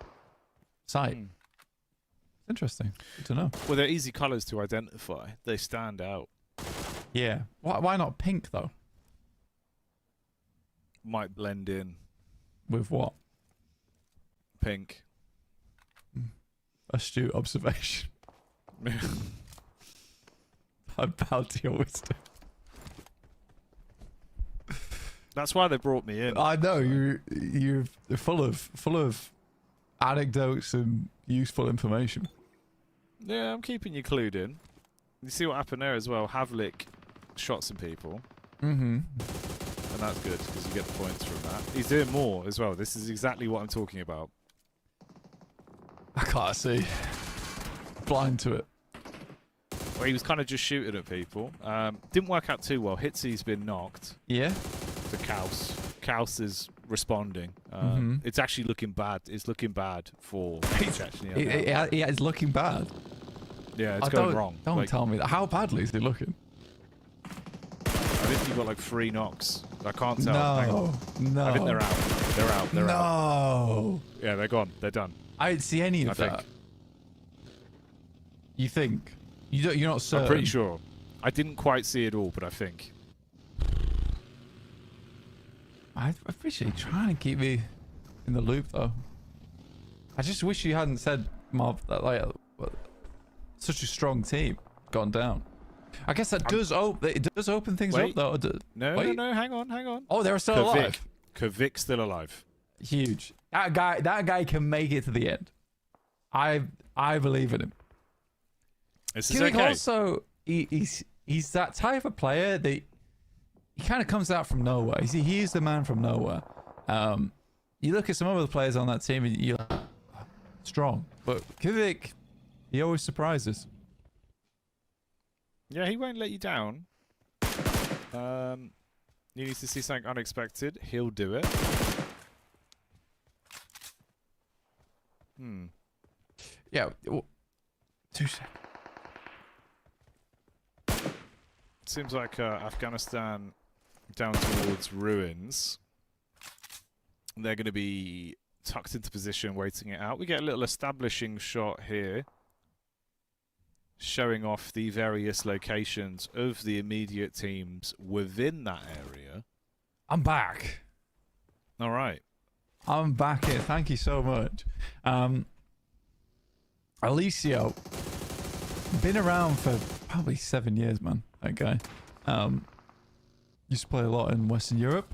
site. It's interesting. Good to know. Well, they're easy colours to identify. They stand out. Yeah. Why not pink, though? Might blend in. With what? Pink. Astute observation. I bow to your wisdom. That's why they brought me in. I know you're full of anecdotes and useful information. Yeah, I'm keeping you clued in. You see what happened there as well. Havlik shot some people. Mm-hmm. And that's good because you get the points from that. He's doing more as well. This is exactly what I'm talking about. I can't see. Blind to it. Well, he was kind of just shooting at people. Didn't work out too well. Hitsy's been knocked. Yeah. To Kaus. Kaus is responding. It's actually looking bad. It's looking bad for Chechnya. Yeah, it's looking bad. Yeah, it's going wrong. Don't tell me that. How badly is he looking? I think you've got like 3 knocks. I can't tell. No. I think they're out. They're out. No. Yeah, they're gone. They're done. I didn't see any of that. You think? You're not certain? I'm pretty sure. I didn't quite see it all, but I think. I appreciate you trying to keep me in the loop, though. I just wish you hadn't said, Marv, that like such a strong team gone down. I guess that does open things up, though. No, hang on. Oh, they're still alive. Kvic's still alive. Huge. That guy can make it to the end. I believe in him. This is okay. Also, he's that type of player that he kind of comes out from nowhere. He is the man from nowhere. You look at some other players on that team, and you're like, strong, but Kivik, he always surprises. Yeah, he won't let you down. You need to see something unexpected. He'll do it. Yeah. 2 seconds. Seems like Afghanistan down towards ruins. They're going to be tucked into position, waiting it out. We get a little establishing shot here, showing off the various locations of the immediate teams within that area. I'm back. All right. I'm back here. Thank you so much. Alicio, been around for probably 7 years, man. That guy. Used to play a lot in Western Europe.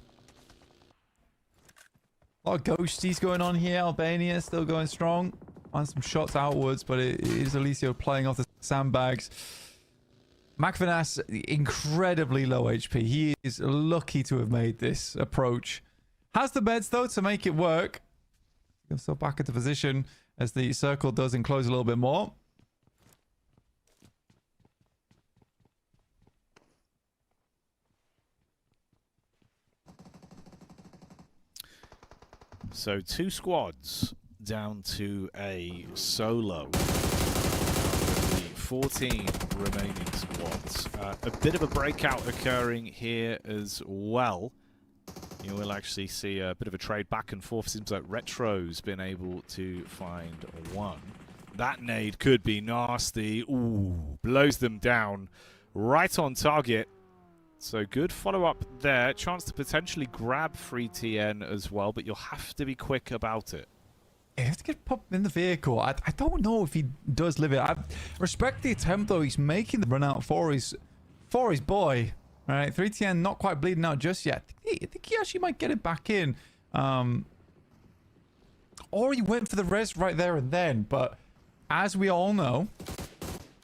A lot of ghosties going on here. Albania still going strong. On some shots outwards, but it is Alicio playing off the sandbags. Macvanas, incredibly low HP. He is lucky to have made this approach. Has the meds, though, to make it work. Goes so back into position as the circle does enclose a little bit more. So 2 squads down to a solo. 14 remaining squads. A bit of a breakout occurring here as well. You will actually see a bit of a trade back and forth. Seems like Retro's been able to find one. That nade could be nasty. Ooh, blows them down right on target. So good follow-up there. Chance to potentially grab free TN as well, but you'll have to be quick about it. You have to get popped in the vehicle. I don't know if he does live it. I respect the attempt, though. He's making the run out for his boy. All right, 3TN not quite bleeding out just yet. I think he actually might get it back in. Or he went for the res right there and then. But as we all know,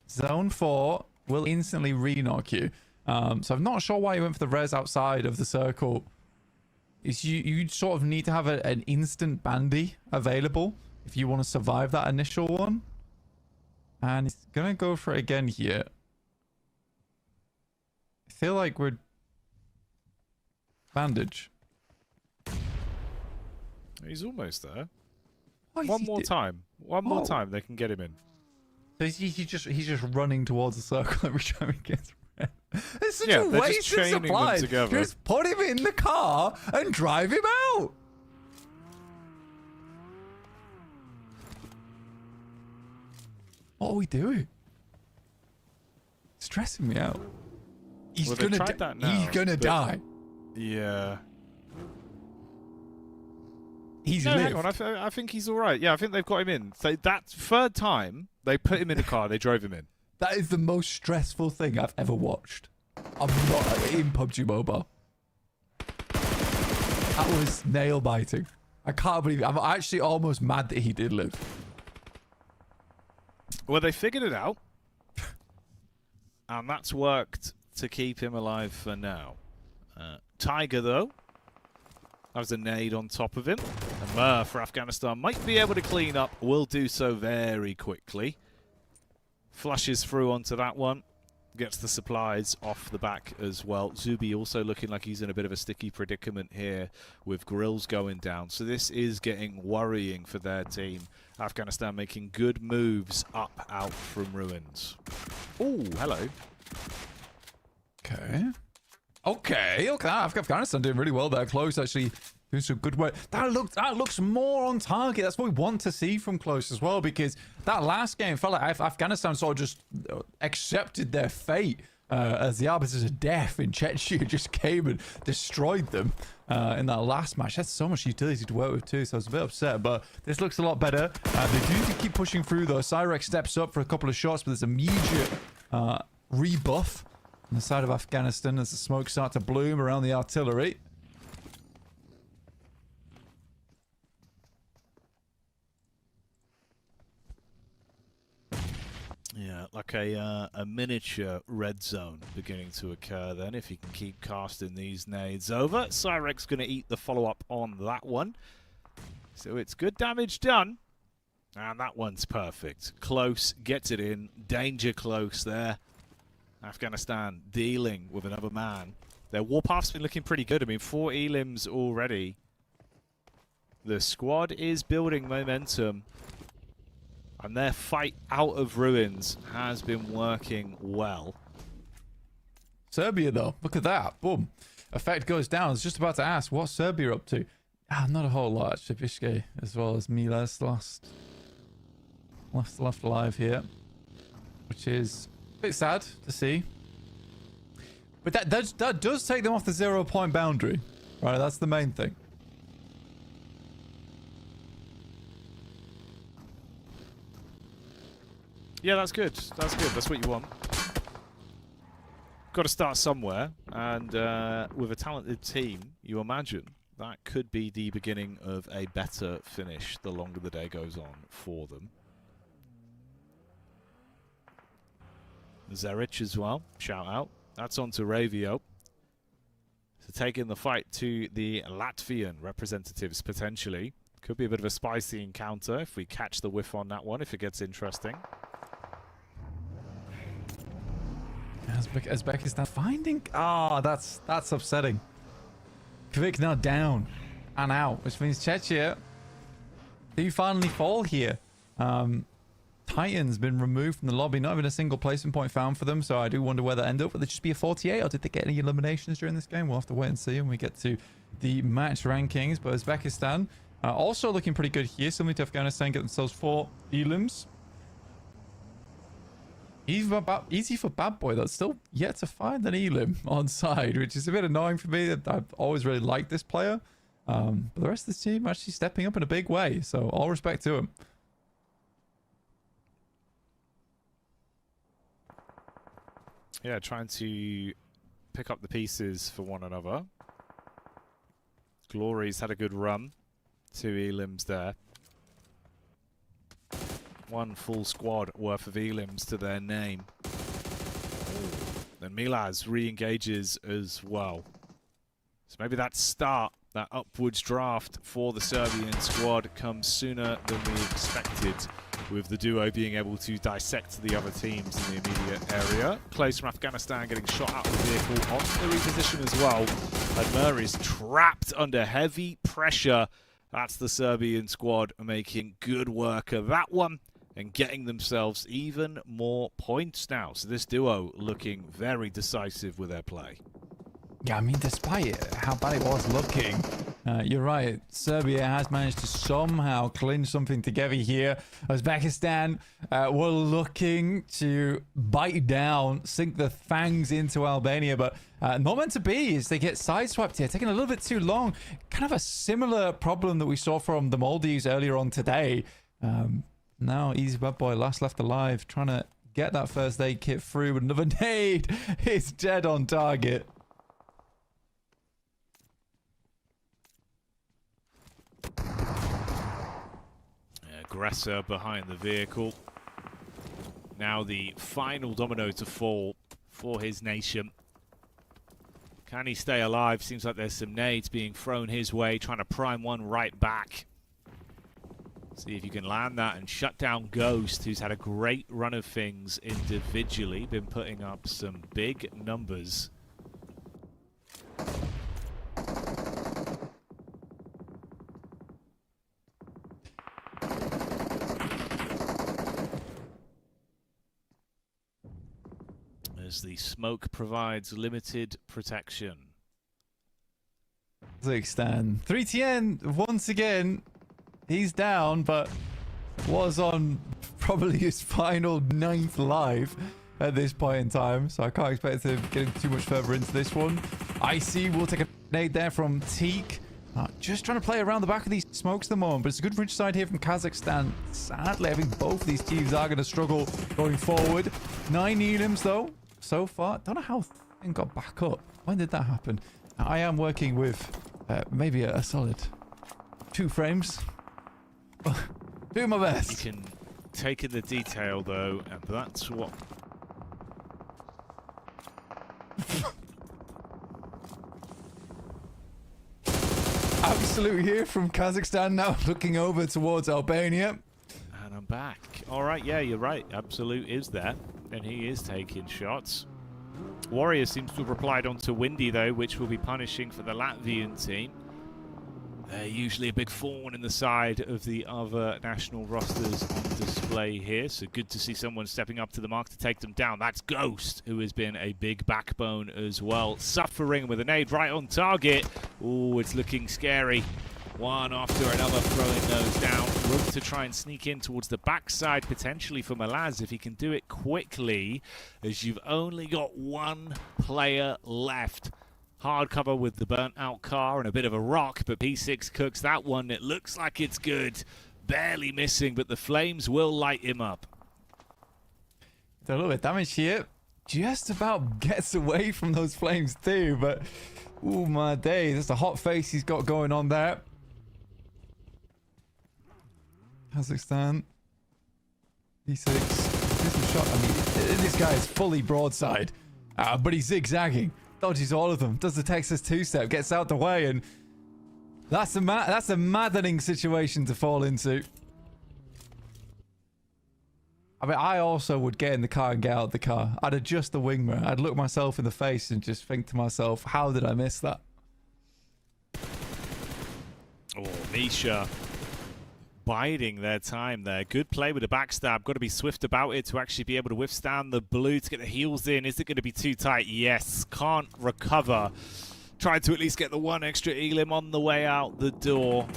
Zone 4 will instantly re-knock you. So I'm not sure why he went for the res outside of the circle. You sort of need to have an instant bandy available if you want to survive that initial one. And he's going to go for it again here. I feel like we're... Bandage. He's almost there. One more time. One more time, they can get him in. So he's just running towards the circle every time he gets red. It's such a they're waste just of chaining supply. them together. Just put him in the car and drive him out. What are we doing? Stressing me out. He's Well, gonna tried that now, he's gonna but- die. Yeah. He's No, lived. hang on. I think he's all right. Yeah, I think they've got him in. So that third time, they put him in a car. They drove him in. That is the most stressful thing I've ever watched. I'm not in PUBG Mobile. That was nail biting. I can't believe it. I'm actually almost mad that he did live. Well, they figured it out. And that's worked to keep him alive for now. Tiger, though. That was a nade on top of him. And Mur for Afghanistan might be able to clean up. Will do so very quickly. Flushes through onto that one. gets the supplies off the back as well. Zubi also looking like he's in a bit of a sticky predicament here with grills going down. So this is getting worrying for their team. Afghanistan making good moves up out from ruins. Oh, hello. Okay. Afghanistan doing really well there. Close actually doing some good work. That looks more on target. That's what we want to see from Close as well, because that last game felt like Afghanistan sort of just accepted their fate as the arbiters of death in Chechnya just came and destroyed them in that last match. That's so much utility to work with too, so I was a bit upset, but this looks a lot better. They do need to keep pushing through though. Cyrex steps up for a couple of shots, but there's immediate rebuff on the side of Afghanistan as the smoke start to bloom around the artillery. Yeah, like a miniature red zone beginning to occur then, if you can keep casting these nades over. Cyrex going to eat the follow-up on that one. So it's good damage done. And that one's perfect. Close, gets it in. Danger Close there. Afghanistan dealing with another man. Their warpath's been looking pretty good. I mean, 4 elims already. The squad is building momentum. And their fight out of ruins has been working well. Serbia, though, look at that. Boom. Effect goes down. I was just about to ask, what's Serbia up to? Not a whole lot. Shibishke, as well as Milas, left alive here. Which is a bit sad to see. But that does take them off the 0-point boundary. Right, that's the main thing. Yeah, that's good. That's good. That's what you want. Got to start somewhere, and with a talented team, you imagine that could be the beginning of a better finish the longer the day goes on for them. Zerich as well. Shout out. That's on to Ravio. So taking the fight to the Latvian representatives potentially. Could be a bit of a spicy encounter if we catch the whiff on that one, if it gets interesting. Uzbekistan finding... that's upsetting. Kvik now down and out, which means Chechnya do finally fall here. Titan's been removed from the lobby. Not even a single placement point found for them, so I do wonder where that ended up. Will it just be a 48, or did they get any eliminations during this game? We'll have to wait and see when we get to the match rankings. But Uzbekistan also looking pretty good here. Similar to Afghanistan, get themselves 4 elims. Easy for Bad Boy, that's still yet to find an elim on side, which is a bit annoying for me. I've always really liked this player. But the rest of the team actually stepping up in a big way, so all respect to him. Yeah, trying to pick up the pieces for one another. Glory's had a good run. 2 elims there. 1 full squad worth of elims to their name. Then Milaz re-engages as well. So maybe that start, that upwards draft for the Serbian squad comes sooner than we expected, with the duo being able to dissect the other teams in the immediate area. Close from Afghanistan getting shot out of the vehicle on the reposition as well. Admir is trapped under heavy pressure. That's the Serbian squad making good work of that one and getting themselves even more points now. So this duo looking very decisive with their play. Yeah, I mean, despite how bad it was looking, you're right. Serbia has managed to somehow clinch something together here. Uzbekistan were looking to bite down, sink the fangs into Albania, but not meant to be as they get sideswiped here, taking a little bit too long. Kind of a similar problem that we saw from the Maldives earlier on today. Now, Easy Bad Boy, last left alive, trying to get that first aid kit through, but another nade is dead on target. Aggressor behind the vehicle. Now the final domino to fall for his nation. Can he stay alive? Seems like there's some nades being thrown his way, trying to prime one right back. See if you can land that and shut down Ghost, who's had a great run of things individually, been putting up some big numbers. As the smoke provides limited protection. Kazakhstan. 3TN, once again, he's down, but was on probably his final 9th live at this point in time, so I can't expect to get too much further into this one. Icy will take a nade there from Teak. Just trying to play around the back of these smokes at the moment, but it's a good ridge side here from Kazakhstan. Sadly, I think both of these teams are going to struggle going forward. 9 elims, though, so far. Don't know how thing got back up. When did that happen? I am working with maybe a solid 2 frames. Doing my best. You can take in the detail, though, and that's what... Absolute here from Kazakhstan now, looking over towards Albania. And I'm back. All right, yeah, you're right. Absolute is there, and he is taking shots. Warrior seems to have replied onto Windy, though, which will be punishing for the Latvian team. They're usually a big thorn in the side of the other national rosters on display here, so good to see someone stepping up to the mark to take them down. That's Ghost, who has been a big backbone as well. Suffering with a nade right on target. Oh, it's looking scary. One after another, throwing those down. Room to try and sneak in towards the backside, potentially for Malaz, if he can do it quickly, as you've only got 1 player left. Hard cover with the burnt out car and a bit of a rock, but P6 cooks that one. It looks like it's good. Barely missing, but the flames will light him up. A little bit of damage here. Just about gets away from those flames too, but oh my days, that's a hot face he's got going on there. Kazakhstan. P6. This shot. I mean, this guy is fully broadside, but he's zigzagging. Dodges all of them. Does the Texas 2-step. Gets out the way, and that's a maddening situation to fall into. I mean, I also would get in the car and get out of the car. I'd adjust the wing mirror. I'd look myself in the face and just think to myself, how did I miss that? Oh, Misha biding their time there. Good play with a backstab. Got to be swift about it to actually be able to withstand the blue to get the heels in. Is it going to be too tight? Yes. Can't recover. Tried to at least get the 1 extra elim on the way out the door.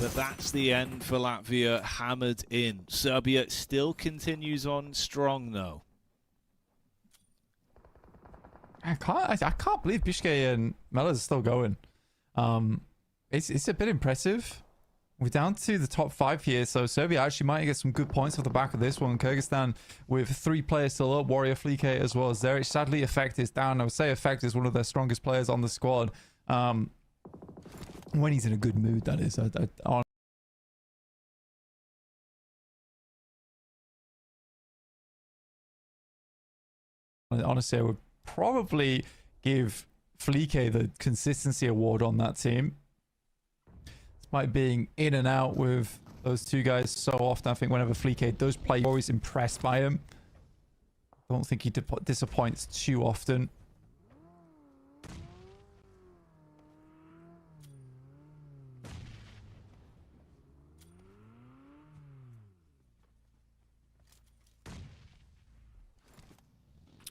But that's the end for Latvia, hammered in. Serbia still continues on strong, though. I can't believe Bishkek and Mellors are still going. It's a bit impressive. We're down to the top 5 here, so Serbia actually might get some good points off the back of this one. Kyrgyzstan with 3 players still up, Warrior, Fleek as well as Zerich. Sadly, Effect is down. I would say Effect is one of their strongest players on the squad. When he's in a good mood, that is. Honestly, I would probably give Fleek the consistency award on that team. Despite being in and out with those 2 guys so often, I think whenever Fleek does play, you're always impressed by him. I don't think he disappoints too often.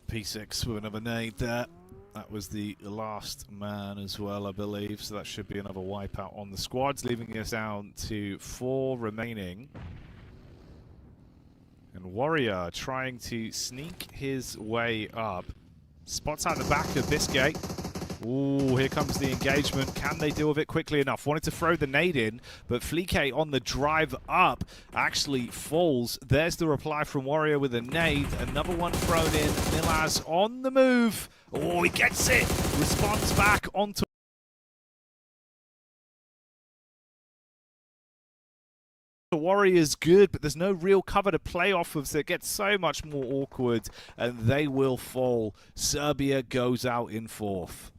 P6 with another nade there. That was the last man as well, I believe. So that should be another wipeout on the squads, leaving us down to 4 remaining. And Warrior trying to sneak his way up. Spots out the back of Biscay. Ooh, here comes the engagement. Can they deal with it quickly enough? Wanted to throw the nade in, but Fleek on the drive up actually falls. There's the reply from Warrior with a nade. Another one thrown in. Milaz on the move. Oh, he gets it. Responds back onto the Warriors good, but there's no real cover to play off of, so it gets so much more awkward, and they will fall. Serbia goes out in 4th.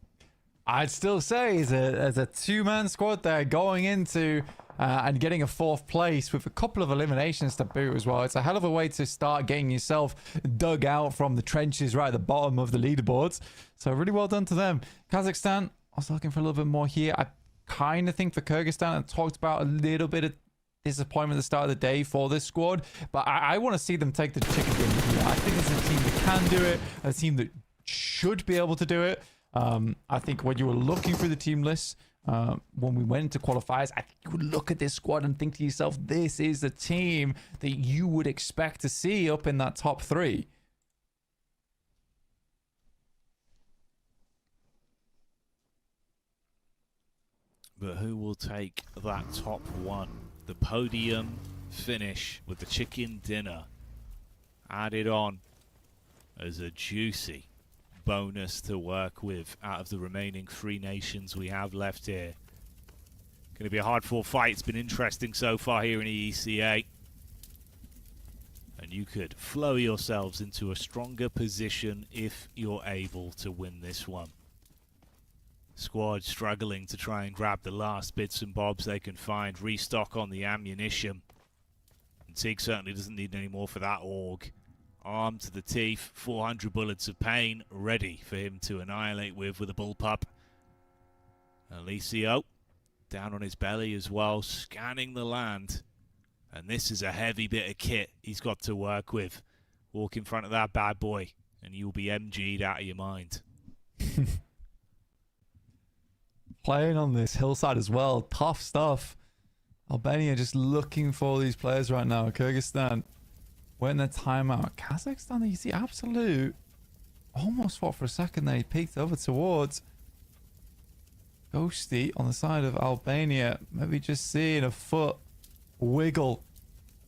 I'd still say as a two-man squad there going into and getting a 4th place with a couple of eliminations to boot as well. It's a hell of a way to start getting yourself dug out from the trenches right at the bottom of the leaderboards. So really well done to them. Kazakhstan, also looking for a little bit more here. I kind of think for Kyrgyzstan, I talked about a little bit of disappointment at the start of the day for this squad, but I want to see them take the chicken dinner here. I think it's a team that can do it, a team that should be able to do it. I think when you were looking through the team list, when we went into qualifiers, I think you would look at this squad and think to yourself, this is the team that you would expect to see up in that top 3. But who will take that top 1? The podium finish with the chicken dinner added on as a juicy bonus to work with out of the remaining 3 nations we have left here. Going to be a hard-fought fight. It's been interesting so far here in EECA. And you could flow yourselves into a stronger position if you're able to win this one. Squad struggling to try and grab the last bits and bobs they can find, restock on the ammunition. And Teague certainly doesn't need any more for that org. Armed to the teeth, 400 bullets of pain, ready for him to annihilate with a bullpup. Alicio, down on his belly as well, scanning the land. And this is a heavy bit of kit he's got to work with. Walk in front of that bad boy, and you'll be MG'd out of your mind. Playing on this hillside as well. Tough stuff. Albania just looking for these players right now. Kyrgyzstan went in their timeout. Kazakhstan, you see Absolute almost fought for a second there. He peeked over towards Ghosty on the side of Albania. Maybe just seeing a foot wiggle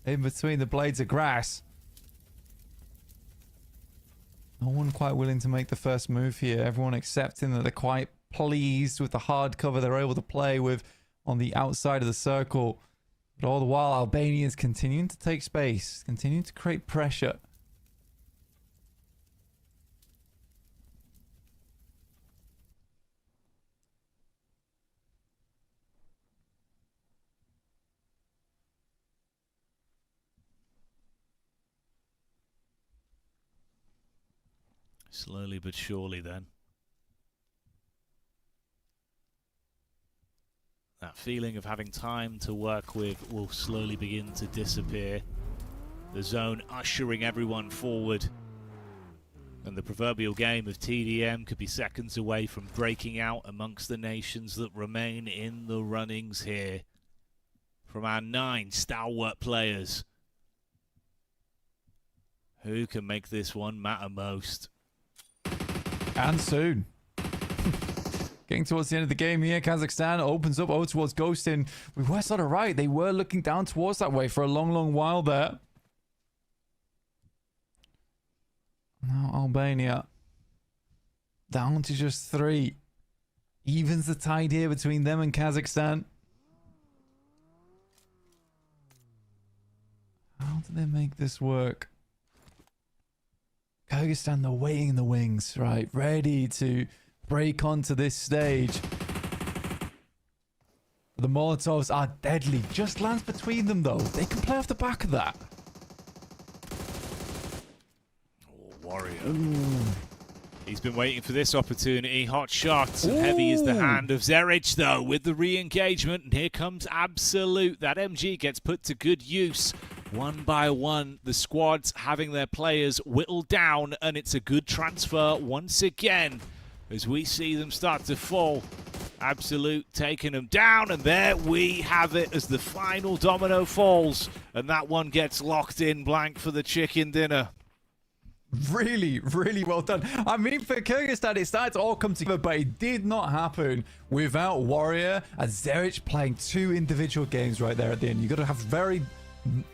in between the blades of grass. No one quite willing to make the first move here. Everyone accepting that they're quite pleased with the hard cover they're able to play with on the outside of the circle. But all the while, Albanians continuing to take space, continuing to create pressure. Slowly but surely then. That feeling of having time to work with will slowly begin to disappear. The zone ushering everyone forward. And the proverbial game of TDM could be seconds away from breaking out amongst the nations that remain in the runnings here. From our 9 stalwart players. Who can make this one matter most? And soon. Getting towards the end of the game here, Kazakhstan opens up over towards Ghostin. We were sort of right. They were looking down towards that way for a long, long while there. Now Albania down to just 3. Evens the tide here between them and Kazakhstan. How do they make this work? Kyrgyzstan, they're waiting in the wings, right? Ready to break onto this stage. The Molotovs are deadly. Just lands between them, though. They can play off the back of that. Oh, Warrior. Ooh. He's been waiting for this opportunity. Hot shots. And heavy is the hand of Zeric, though, with the re-engagement. And here comes Absolute. That MG gets put to good use. One by one, the squads having their players whittled down. And it's a good transfer once again as we see them start to fall. Absolute taking them down, and there we have it as the final domino falls, and that one gets locked in blank for the chicken dinner. Really, really well done. I mean, for Kyrgyzstan, it started to all come together, but it did not happen without Warrior and Zeric playing 2 individual games right there at the end. You've got to have very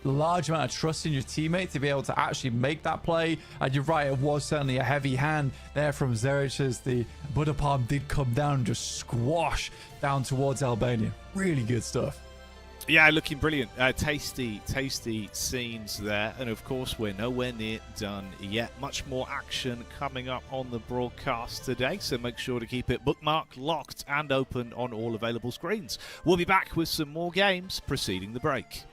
large amount of trust in your teammate to be able to actually make that play. And you're right, it was certainly a heavy hand there from Zeric as the Buddha palm did come down and just squash down towards Albania. Really good stuff. Yeah, looking brilliant. Tasty scenes there. And of course, we're nowhere near done yet. Much more action coming up on the broadcast today. So make sure to keep it bookmarked, locked, and open on all available screens. We'll be back with some more games preceding the break.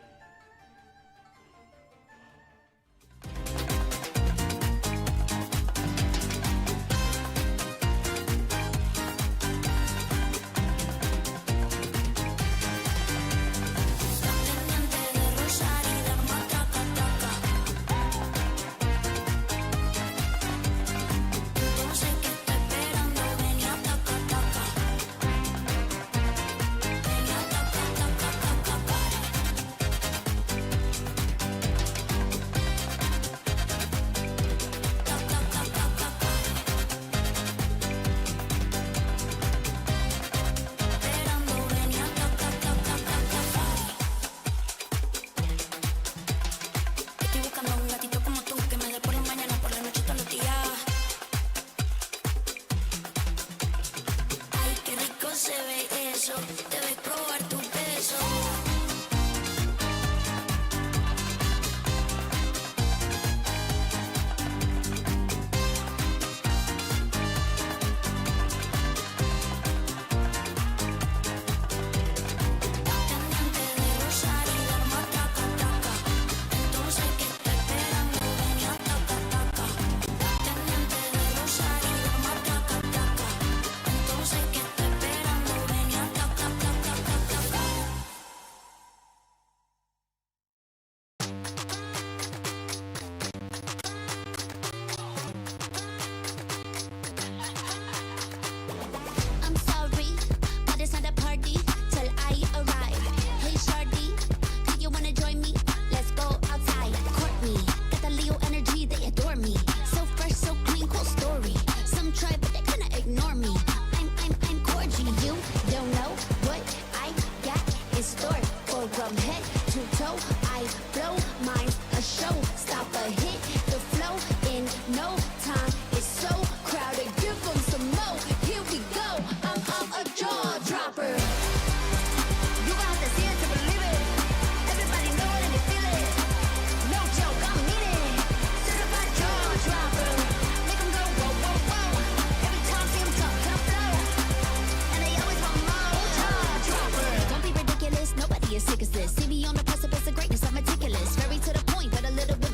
See me on the precipice of greatness, I'm meticulous, very to the point, but a little bit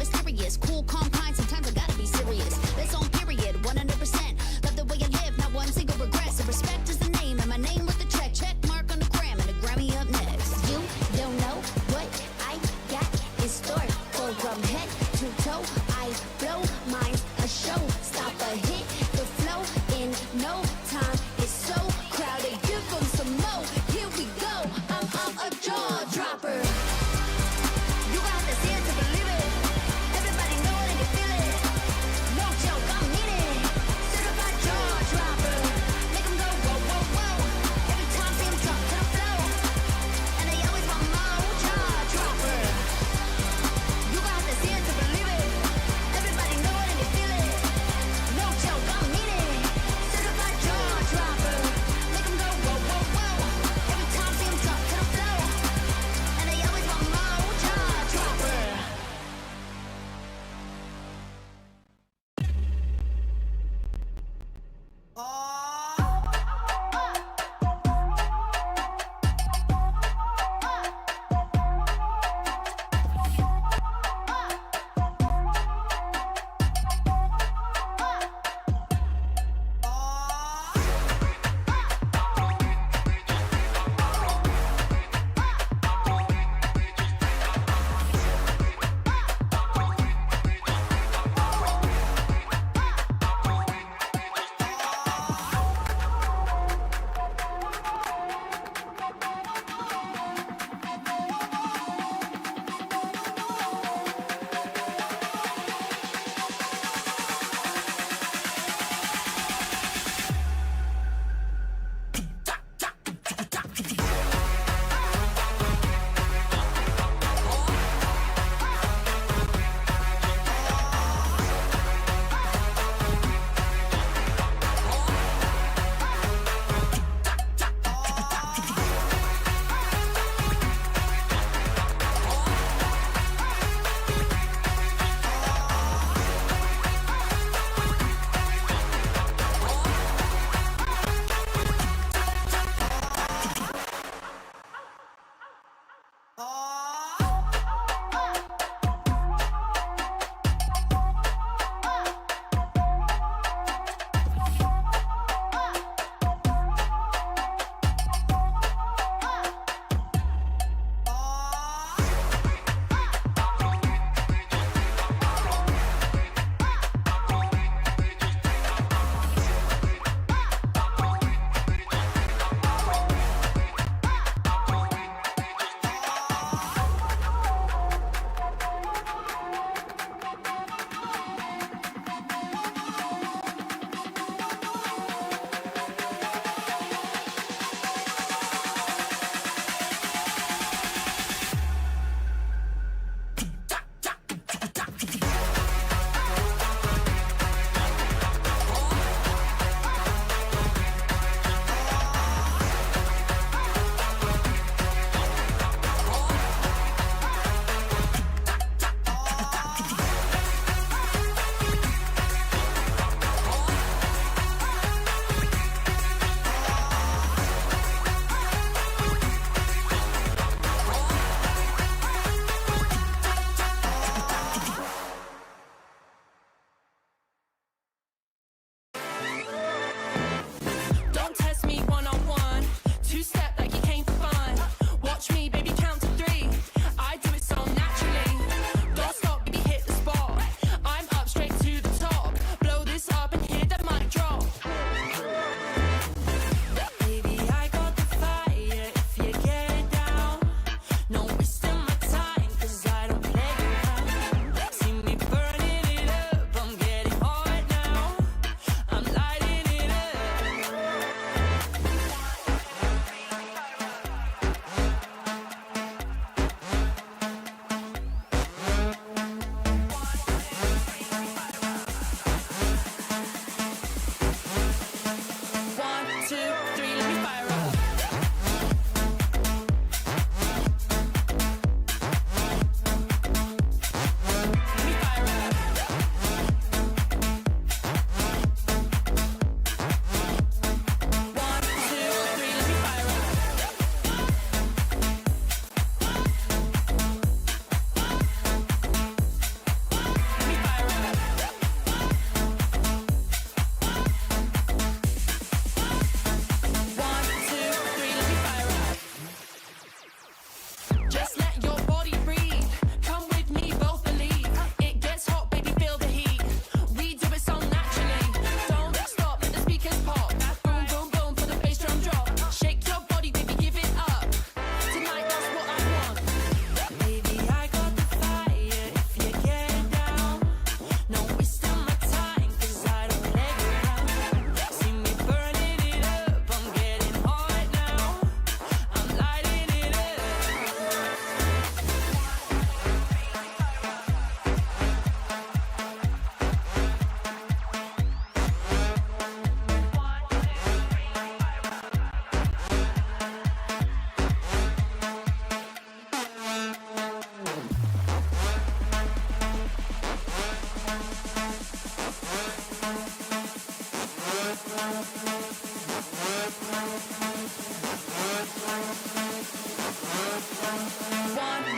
One,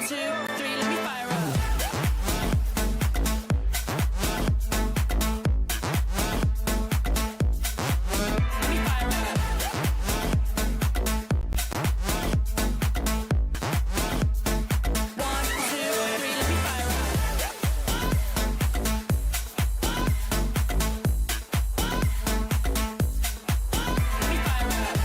two, three, let me fire up. Let me fire up. One, two, three, let me fire up. Let me fire up.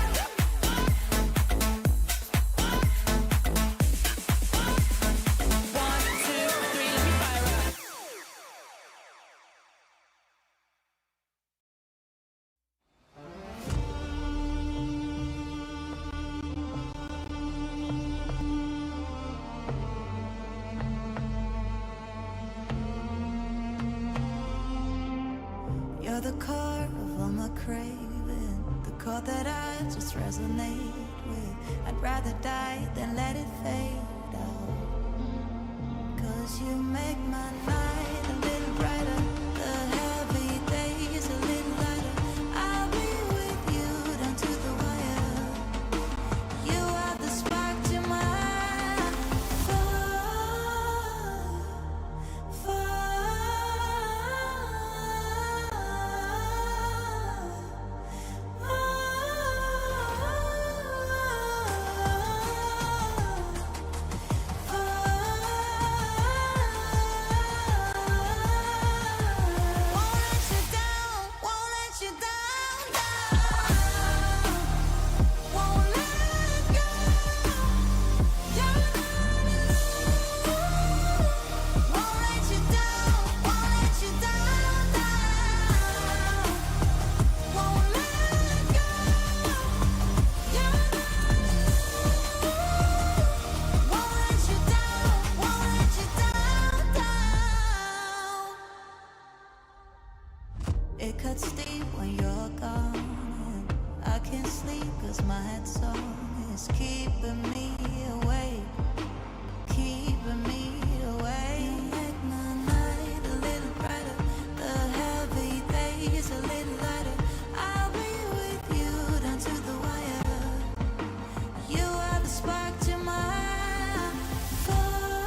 One, two, three, let me fire up. You're the core of all my craving, the chord that I just resonate with. I'd rather die than let it fade out. 'Cause you make my night a little brighter, the heavy days a little lighter. I'll be with you down to the wire. You are the spark to my It cuts deep when you're gone. I can't sleep 'cause my head song is keeping me awake, keeping me awake. You make my night a little brighter, the heavy days a little lighter. I'll be with you down to the wire. You are the spark to my fire.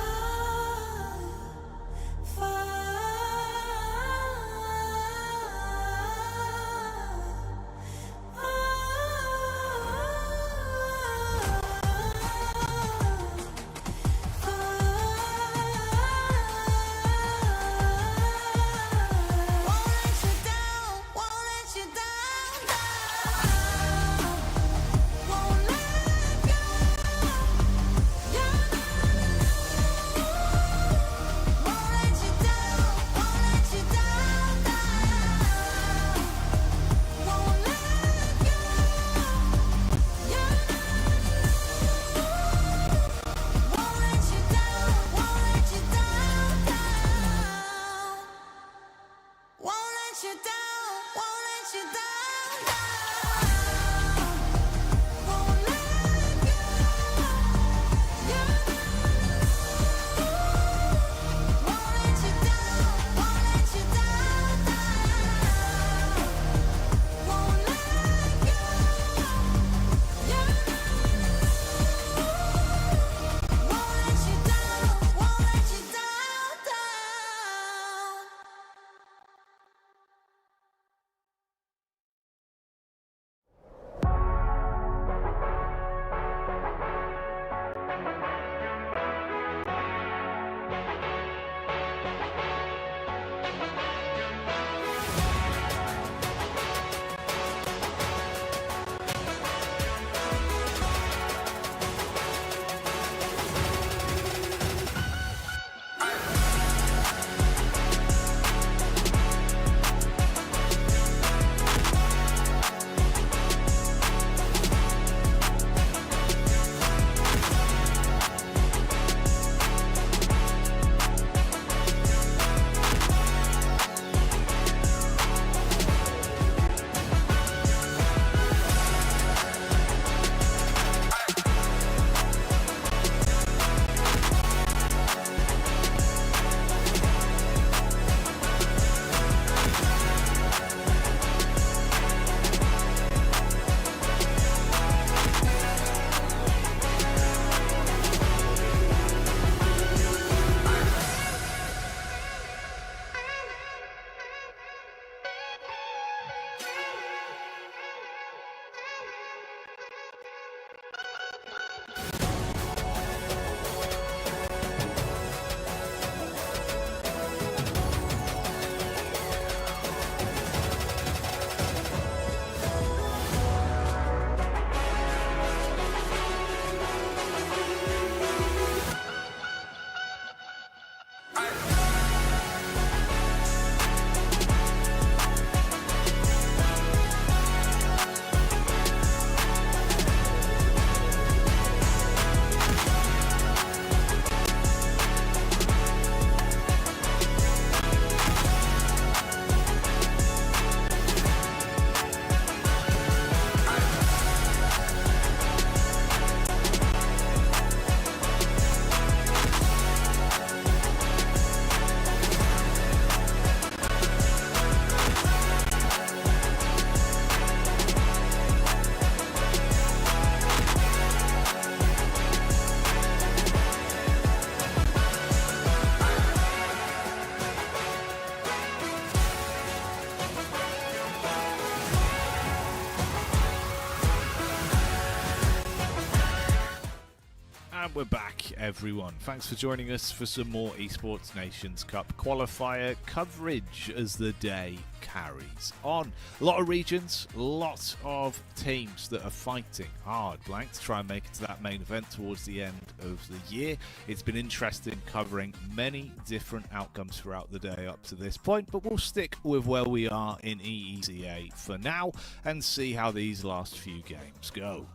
we're back, everyone. Thanks for joining us for some more Esports Nations Cup qualifier coverage as the day carries on. A lot of regions, lots of teams that are fighting hard blank to try and make it to that main event towards the end of the year. It's been interesting covering many different outcomes throughout the day up to this point, but we'll stick with where we are in EECA for now and see how these last few games go.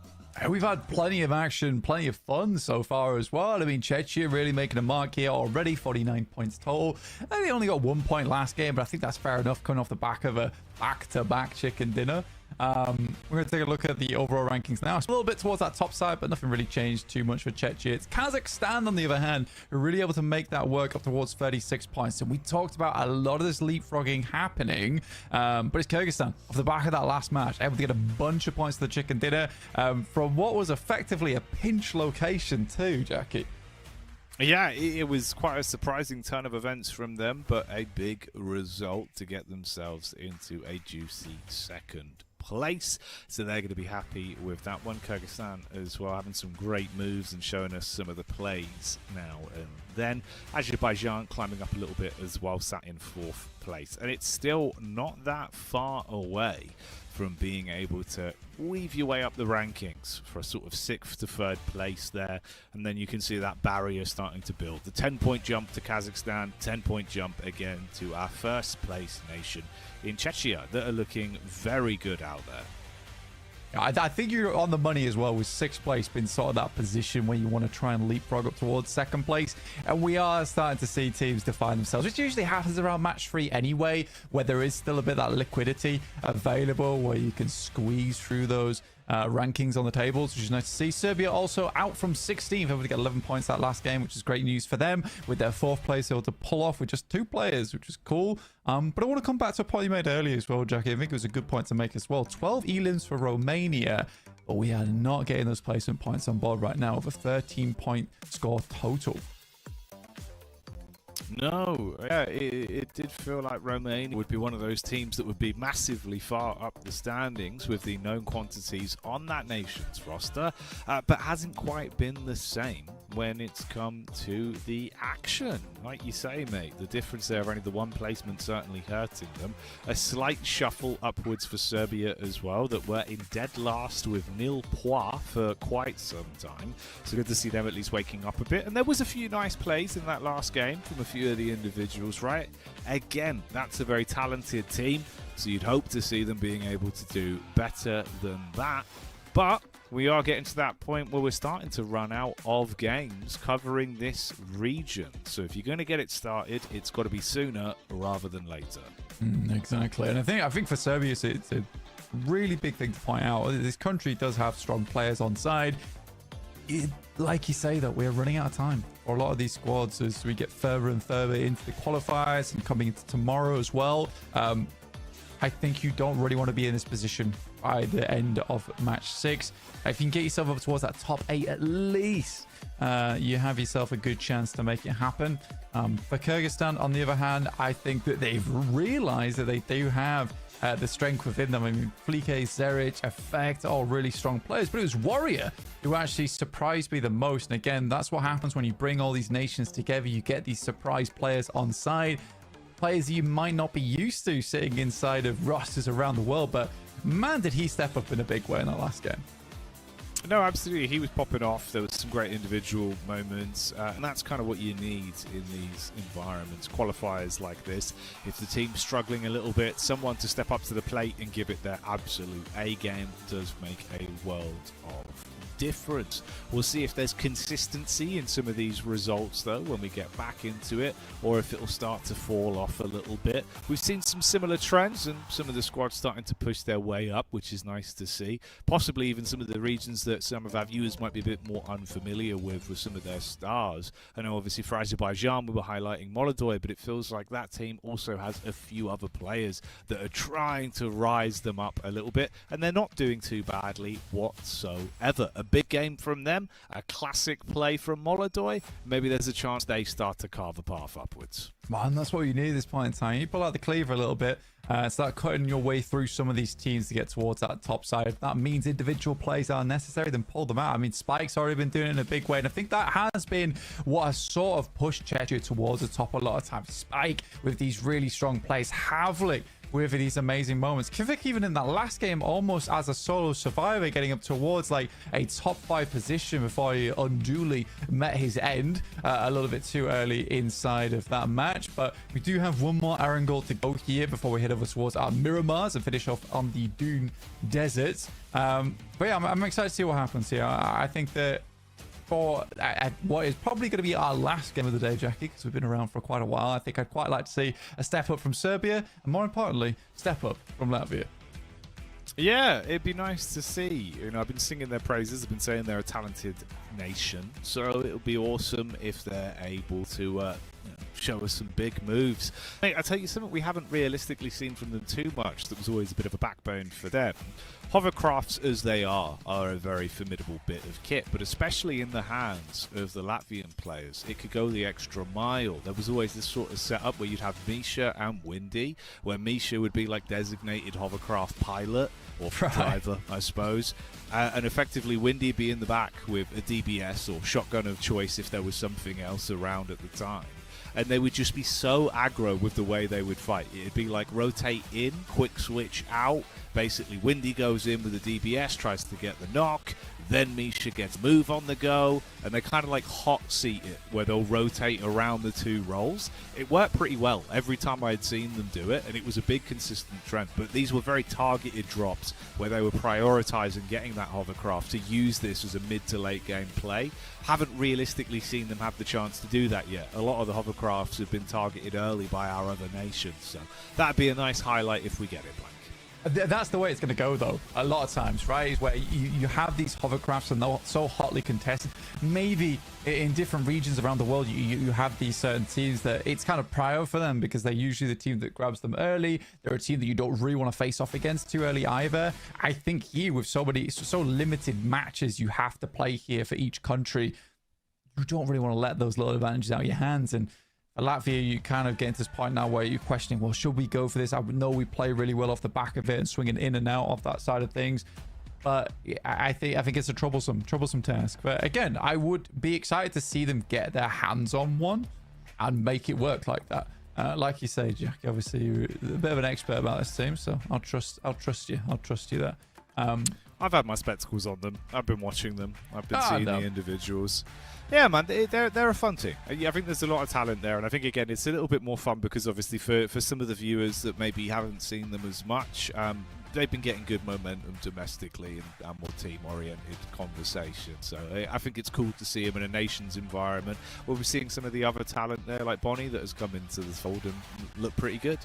We've had plenty of action, plenty of fun so far as well. I mean, Czechia really making a mark here already, 49 points total. They only got 1 point last game, but I think that's fair enough coming off the back of a back-to-back chicken dinner. We're going to take a look at the overall rankings now. It's a little bit towards that top side, but nothing really changed too much for Czechia. It's Kazakhstan, on the other hand, who are really able to make that work up towards 36 points. And we talked about a lot of this leapfrogging happening, but it's Kyrgyzstan, off the back of that last match, able to get a bunch of points to the chicken dinner from what was effectively a pinch location too, Jackie. Yeah, it was quite a surprising turn of events from them, but a big result to get themselves into a juicy second place. So they're going to be happy with that one. Kyrgyzstan as well, having some great moves and showing us some of the plays now and then. Azerbaijan climbing up a little bit as well, sat in 4th place. And it's still not that far away from being able to weave your way up the rankings for a sort of 6th to 3rd place there, and then you can see that barrier starting to build. The 10-point jump to Kazakhstan, 10-point jump again to our 1st place nation in Czechia that are looking very good out there. I think you're on the money as well, with 6th place being sort of that position where you want to try and leapfrog up towards 2nd place. And we are starting to see teams define themselves, which usually happens around match 3 anyway, where there is still a bit of that liquidity available where you can squeeze through those rankings on the tables, which is nice to see. Serbia also out from 16th, able to get 11 points that last game, which is great news for them, with their 4th place able to pull off with just 2 players, which is cool. But I want to come back to a point you made earlier as well, Jackie. I think it was a good point to make as well. 12 elims for Romania, but we are not getting those placement points on board right now, with a 13-point score total. No, yeah, it did feel like Romania would be one of those teams that would be massively far up the standings with the known quantities on that nation's roster, but hasn't quite been the same when it's come to the action. Like you say, mate, the difference there, only the 1 placement certainly hurting them. A slight shuffle upwards for Serbia as well, that were in dead last with nil points for quite some time. So good to see them at least waking up a bit. And there was a few nice plays in that last game from a few of the individuals, right? Again, that's a very talented team, so you'd hope to see them being able to do better than that. But we are getting to that point where we're starting to run out of games covering this region. So if you're going to get it started, it's got to be sooner rather than later. Exactly. And I think for Serbia, it's a really big thing to point out. This country does have strong players on side. Like you say, that we're running out of time for a lot of these squads as we get further and further into the qualifiers and coming into tomorrow as well. I think you don't really want to be in this position by the end of match 6. If you can get yourself up towards that top 8 at least, you have yourself a good chance to make it happen. For Kyrgyzstan, on the other hand, I think that they've realized that they do have the strength within them. I mean, Flike, Zeric, Effect, all really strong players, but it was Warrior who actually surprised me the most. And again, that's what happens when you bring all these nations together. You get these surprise players on side, players you might not be used to sitting inside of rosters around the world, but man, did he step up in a big way in that last game. No, absolutely. He was popping off. There was some great individual moments, and that's kind of what you need in these environments, qualifiers like this. If the team's struggling a little bit, someone to step up to the plate and give it their absolute A game does make a world of difference. We'll see if there's consistency in some of these results though when we get back into it, or if it'll start to fall off a little bit. We've seen some similar trends and some of the squads starting to push their way up, which is nice to see. Possibly even some of the regions that some of our viewers might be a bit more unfamiliar with some of their stars. I know obviously for Azerbaijan we were highlighting Molodoy, but it feels like that team also has a few other players that are trying to rise them up a little bit, and they're not doing too badly whatsoever. A big game from them, a classic play from Molodoi, maybe there's a chance they start to carve a path upwards. Man, that's what you need at this point in time. You pull out the cleaver a little bit, start cutting your way through some of these teams to get towards that top side. If that means individual plays are necessary, then pull them out. I mean, Spike's already been doing it in a big way, and I think that has been what has sort of pushed Chechu towards the top a lot of times. Spike with these really strong plays, Havlik with these amazing moments. Kivik, even in that last game, almost as a solo survivor, getting up towards like a top 5 position before he unduly met his end a little bit too early inside of that match. But we do have one more Erangel to go here before we head over towards our Miramars and finish off on the Dune Desert. But yeah, I'm excited to see what happens here. I think that for what is probably going to be our last game of the day, Jackie, because we've been around for quite a while, I think I'd quite like to see a step up from Serbia, and more importantly, step up from Latvia. Yeah, it'd be nice to see. You know, I've been singing their praises. I've been saying they're a talented nation. So it'll be awesome if they're able to show us some big moves. Mate, I'll tell you something we haven't realistically seen from them too much that was always a bit of a backbone for them. Hovercrafts, as they are a very formidable bit of kit, but especially in the hands of the Latvian players, it could go the extra mile. There was always this sort of setup where you'd have Misha and Windy, where Misha would be like designated hovercraft pilot, or driver, I suppose, and effectively Windy be in the back with a DBS or shotgun of choice if there was something else around at the time. And they would just be so aggro with the way they would fight. It'd be like rotate in, quick switch out. Basically, Windy goes in with the DBS, tries to get the knock. Then Misha gets move on the go, and they kind of like hot seat it, where they'll rotate around the two roles. It worked pretty well every time I had seen them do it, and it was a big consistent trend. But these were very targeted drops, where they were prioritizing getting that hovercraft to use this as a mid to late game play. Haven't realistically seen them have the chance to do that yet. A lot of the hovercrafts have been targeted early by our other nations, so that'd be a nice highlight if we get it, Blank. That's the way it's going to go, though, a lot of times, right? Is where you have these hovercrafts and they're so hotly contested. Maybe in different regions around the world, you have these certain teams that it's kind of prior for them because they're usually the team that grabs them early. They're a team that you don't really want to face off against too early either. I think here, with so limited matches you have to play here for each country, you don't really want to let those little advantages out of your hands. And for Latvia, you kind of get to this point now where you're questioning, well, should we go for this? I know we play really well off the back of it and swinging in and out of that side of things, but I think it's a troublesome task. But again, I would be excited to see them get their hands on one and make it work like that. Like you say, Jack, obviously you're a bit of an expert about this team, so I'll trust you. I'll trust you there. I've had my spectacles on them. I've been watching them. I've been seeing the individuals. Yeah, man, they're a fun team. I think there's a lot of talent there, and I think, again, it's a little bit more fun because, obviously, for some of the viewers that maybe haven't seen them as much, they've been getting good momentum domestically and more team-oriented conversation. So I think it's cool to see them in a nation's environment where we're seeing some of the other talent there, like Bonnie, that has come into the fold and look pretty good.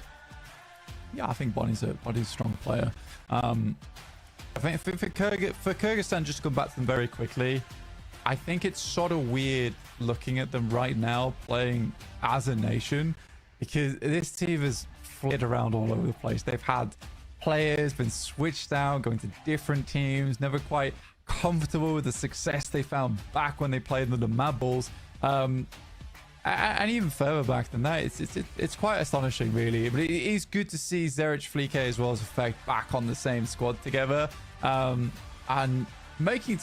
Yeah, I think Bonnie's a strong player. I think for Kyrgyzstan, just to come back to them very quickly, I think it's sort of weird looking at them right now playing as a nation because this team has flitted around all over the place. They've had players been switched out, going to different teams, never quite comfortable with the success they found back when they played the Mad Bulls. And even further back than that, it's quite astonishing, really. But it is good to see Zerich, Flique, as well as Effect back on the same squad together. And making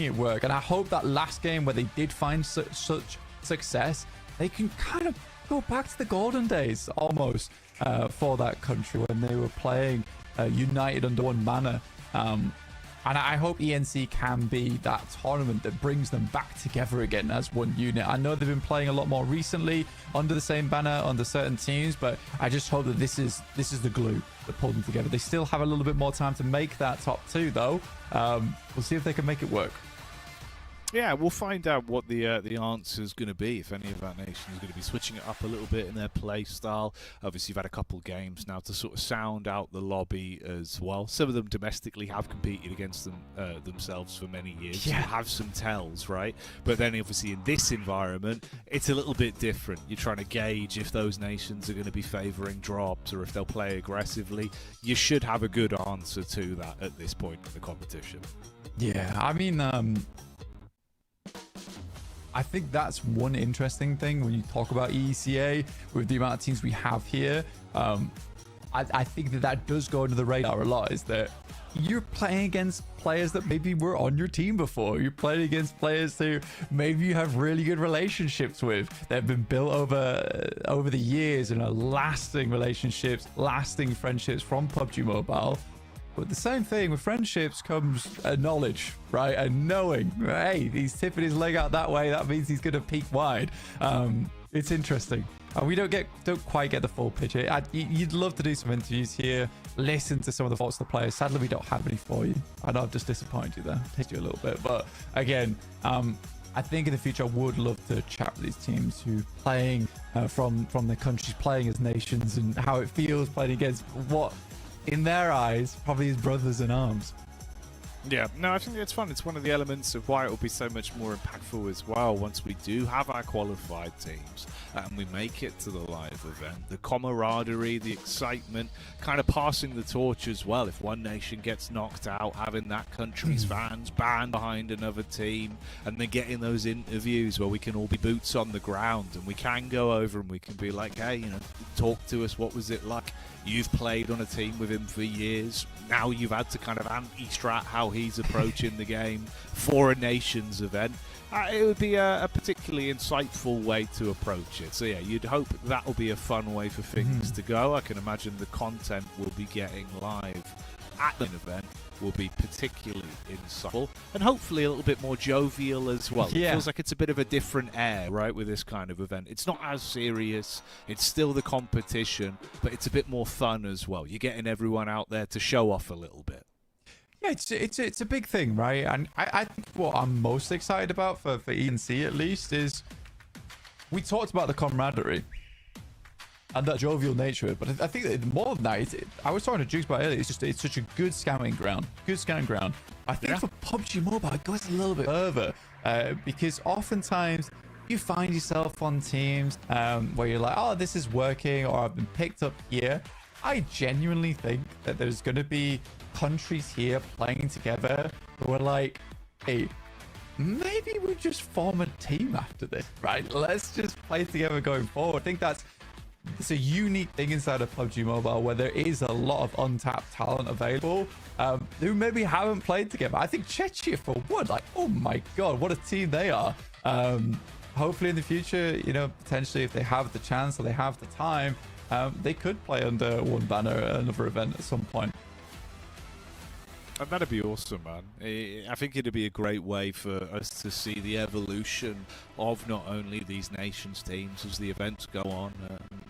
it work. And I hope that last game where they did find such success, they can kind of go back to the golden days almost for that country when they were playing united under one banner. And I hope ENC can be that tournament that brings them back together again as one unit. I know they've been playing a lot more recently under the same banner under certain teams, but I just hope that this is the glue that pulled them together. They still have a little bit more time to make that top two, though. We'll see if they can make it work. Yeah, we'll find out what the answer is going to be, if any of our nations are going to be switching it up a little bit in their play style. Obviously, you've had a couple games now to sort of sound out the lobby as well. Some of them domestically have competed against them themselves for many years. Yeah. You have some tells, right? But then obviously in this environment, it's a little bit different. You're trying to gauge if those nations are going to be favouring drops or if they'll play aggressively. You should have a good answer to that at this point in the competition. Yeah, I mean, I think that's one interesting thing when you talk about EECA with the amount of teams we have here. I think that does go under the radar a lot, is that you're playing against players that maybe were on your team before. You're playing against players who maybe you have really good relationships with. They've been built over the years and are lasting relationships, lasting friendships from PUBG Mobile. But the same thing with friendships comes a knowledge, right? And knowing, hey, he's tipping his leg out that way. That means he's going to peek wide. It's interesting. We don't quite get the full picture. You'd love to do some interviews here, listen to some of the thoughts of the players. Sadly, we don't have any for you. I know I've just disappointed you there. Takes you a little bit. But again, I think in the future, I would love to chat with these teams who playing from their countries, playing as nations, and how it feels playing against what, in their eyes, probably his brothers in arms. Yeah, no, I think it's fun. It's one of the elements of why it will be so much more impactful as well once we do have our qualified teams and we make it to the live event. The camaraderie, the excitement, kind of passing the torch as well. If one nation gets knocked out, having that country's fans band behind another team, and then getting those interviews where we can all be boots on the ground and we can go over and we can be like, hey, talk to us. What was it like? You've played on a team with him for years. Now you've had to kind of anti-strat how he's approaching the game for a nations event. It would be a particularly insightful way to approach it. So yeah, you'd hope that will be a fun way for things to go. I can imagine the content we'll be getting live at the event will be particularly insightful and hopefully a little bit more jovial as well. Yeah. It feels like it's a bit of a different air, right, with this kind of event. It's not as serious. It's still the competition, but it's a bit more fun as well. You're getting everyone out there to show off a little bit. Yeah, it's a big thing, right? And I think what I'm most excited about for ENC at least is we talked about the camaraderie and that jovial nature of it, but I think that more than that, I was talking to Jukes about it earlier, it's such a good scouting ground. I think for PUBG Mobile, it goes a little bit further because oftentimes you find yourself on teams where you're like, oh, this is working, or I've been picked up here. I genuinely think that there's going to be countries here playing together who are like, hey, maybe we just form a team after this, right? Let's just play together going forward. I think it's a unique thing inside of PUBG Mobile where there is a lot of untapped talent available who maybe haven't played together. I think Czechia for one, like, oh my god, what a team they are. Hopefully in the future, potentially if they have the chance or they have the time, they could play under one banner at another event at some point. And that'd be awesome, man. I think it'd be a great way for us to see the evolution of not only these nations teams as the events go on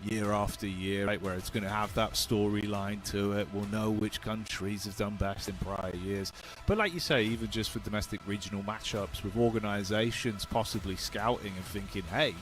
year after year, right, where it's going to have that storyline to it. We'll know which countries have done best in prior years. But like you say, even just for domestic regional matchups with organizations possibly scouting and thinking, hey,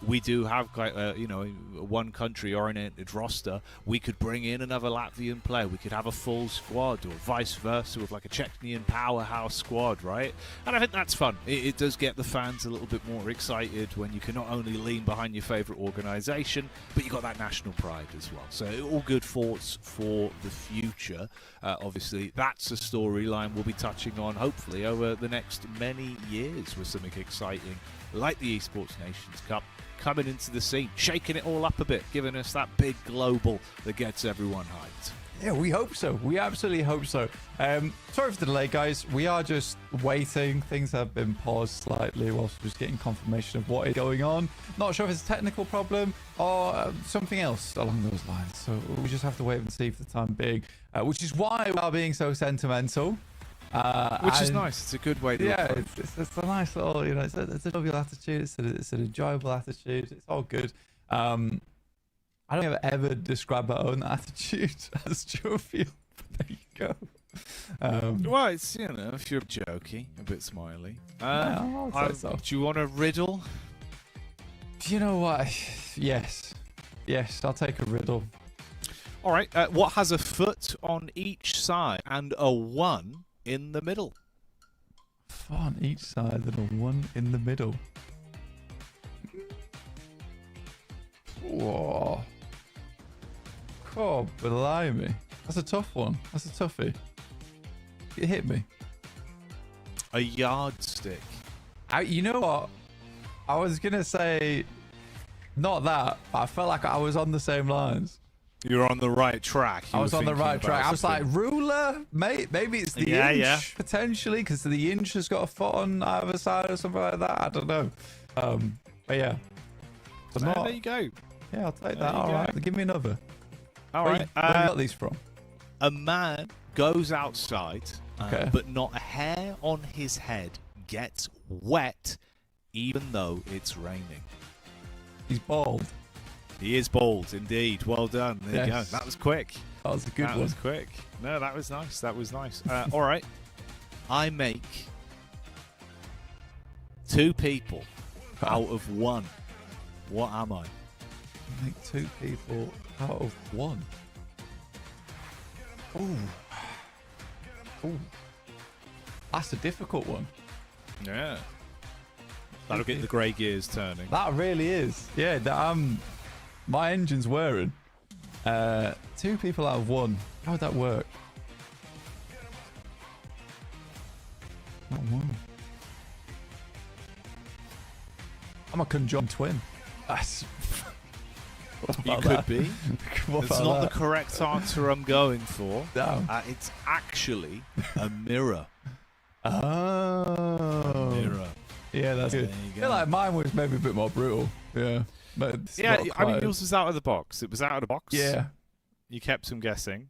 we do have quite a, one country oriented roster. We could bring in another Latvian player. We could have a full squad, or vice versa with like a Czechnian powerhouse squad, right? And I think that's fun. It does get the fans a little bit more excited when you can not only lean behind your favorite organization, but you got that national pride as well. So all good thoughts for the future. Obviously, that's a storyline we'll be touching on hopefully over the next many years with something exciting like the Esports Nations Cup coming into the scene, shaking it all up a bit, giving us that big global that gets everyone hyped. Yeah, we hope so. We absolutely hope so. Sorry for the delay, guys. We are just waiting. Things have been paused slightly whilst we're just getting confirmation of what is going on. Not sure if it's a technical problem or something else along those lines. So we just have to wait and see for the time being, which is why we are being so sentimental. Which is nice. It's a good way to it's a nice little, it's a jovial attitude. It's an enjoyable attitude. It's all good. I don't ever describe my own attitude as jovial. There you go. Well, it's, you know, if you're jokey, a bit smiley. I'll say so. Do you want a riddle? You know what? Yes. Yes, I'll take a riddle. All right. What has a foot on each side and a 1 in the middle? 4 on each side and a 1 in the middle. Whoa. Oh, blimey. That's a tough one. That's a toughie. It hit me. A yardstick. You know what? I was going to say not that, but I felt like I was on the same lines. You're on the right track. I was on the right track. I was like, ruler? Mate, maybe it's the inch, potentially, because the inch has got a foot on either side or something like that. I don't know. But yeah. So there you go. Yeah, I'll take that. All right. Give me another. All right. Where you got these from? A man goes outside, Okay. but not a hair on his head gets wet, even though it's raining. He's bald. He is bald, indeed. Well done. There you go. That was quick. That was a good one. That was quick. No, that was nice. That was nice. All right. I make 2 people out of 1. What am I? Make 2 people out of 1. Ooh. Ooh. That's a difficult one. Yeah. That'll get the grey gears turning. That really is. Yeah, my engine's whirring. 2 people out of 1. How would that work? Not 1. I'm a conjoined twin. That's... You could be. It's not the that? correct answer I'm going for. No. It's actually a mirror. Oh. Mirror. Yeah, that's good. I feel like mine was maybe a bit more brutal. Yeah. But it's Yeah, not I mean, quite- yours was out of the box. It was out of the box. Yeah. You kept him guessing.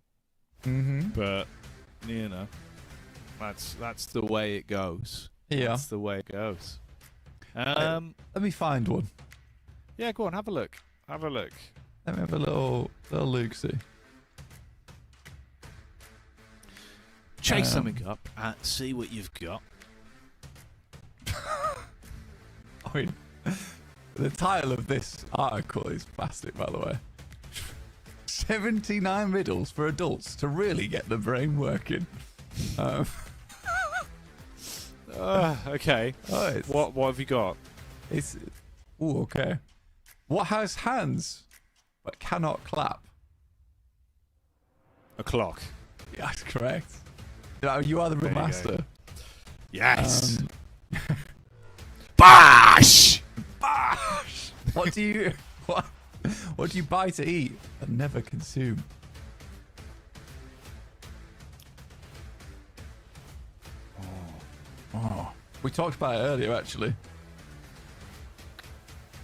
Mm-hmm. But, you know, that's the way it goes. Yeah. That's the way it goes. Let me find one. Yeah, go on, have a look. Have a look. Let me have a little look-see. Chase something up and see what you've got. I mean, the title of this article is plastic, by the way. 79 riddles for adults to really get the brain working. Okay. Oh, What have you got? Ooh, okay. What has hands but cannot clap? A clock. Yeah, that's correct. You are the real There you go. master. Yes. Bash! Bash! What do you buy to eat but never consume? Oh. We talked about it earlier, actually.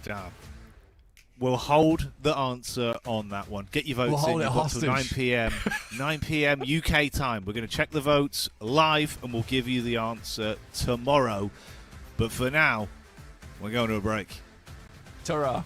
Damn. We'll hold the answer on that one. Get your votes We'll hold in. it You've got till 9 hostage. p.m. 9 p.m. UK time. We're going to check the votes live and we'll give you the answer tomorrow. But for now, we're going to a break. Ta-ra.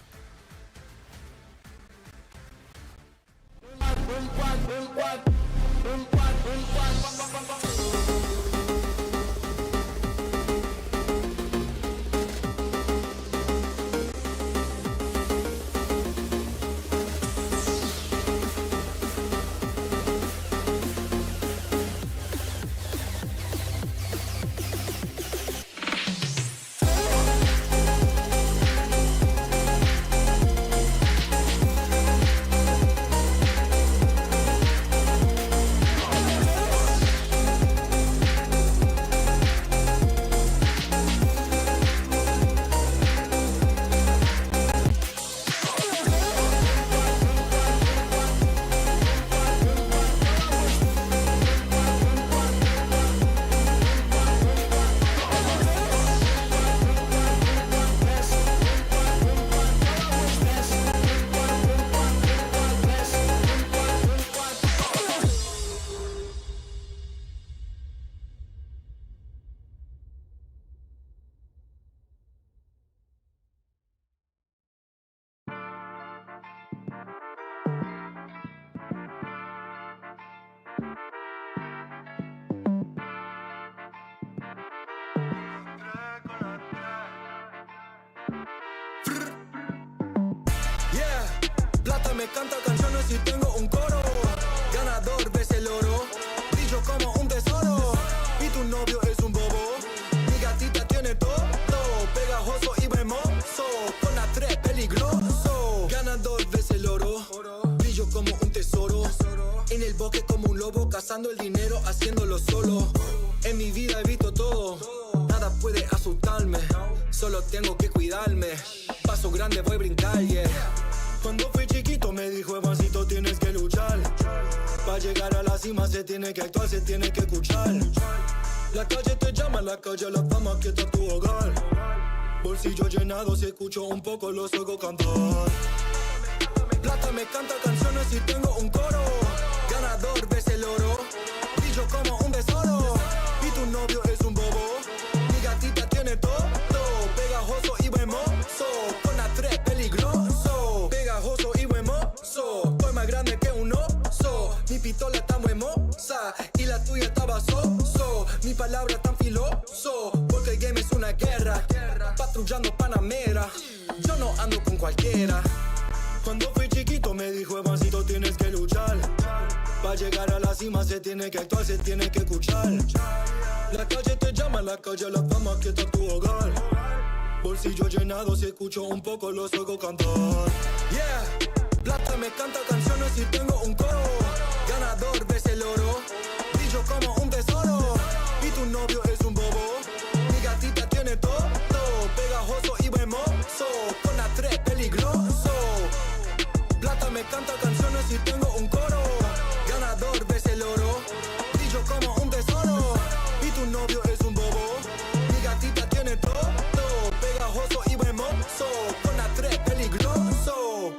me canta canciones y tengo un coro. Ganador, ves el oro. Brillo como un tesoro. Y tu novio es un bobo. Mi gatita tiene todo. Pegajoso y hermoso. Con la 3 peligroso. Ganador, ves el oro. Brillo como un tesoro. En el bosque como un lobo. Cazando el dinero, haciéndolo solo. En mi vida he visto todo. Nada puede asustarme. Solo tengo que cuidarme. Paso grande, voy a brincar, yeah. Cuando fui chiquito me dijo, Evancito, tienes que luchar. Para llegar a la cima se tiene que actuar, se tiene que escuchar. La calle te llama, la calle la fama, que está tu hogar. Bolsillo llenado, si escucho un poco los oigo cantar. Plata me canta canciones y tengo un coro. Ganador, ves el oro. Brillo como un tesoro. Y tu novio es un bobo. Mi gatita tiene todo. Pegajoso y hermoso. Con la 3 peligroso. Pegajoso y hermoso. Soy más grande que un oso. Mi pistola está muy hermosa. Y la tuya estaba so. Mi palabra tan filoso. Porque el game es una guerra. Patrullando Panamera. Yo no ando con cualquiera. Cuando fui chiquito me dijo, Evancito, tienes que luchar. Para llegar a la cima se tiene que actuar, se tiene que escuchar. La calle te llama, la calle la fama, que está tu hogar. Bolsillo llenado, si escucho un poco los oigo cantar. Yeah, plata me canta canciones y tengo un coro. Ganador, ves el oro. Brillo como un tesoro. Y tu novio es un bobo. Mi gatita tiene todo. Pegajoso y hermoso. Con la 3 peligroso. Plata me canta canciones y tengo un coro. Ganador, ves el oro. Brillo como un tesoro. Y tu novio es un bobo. Mi gatita tiene todo. Pegajoso y hermoso. Con la 3 peligroso.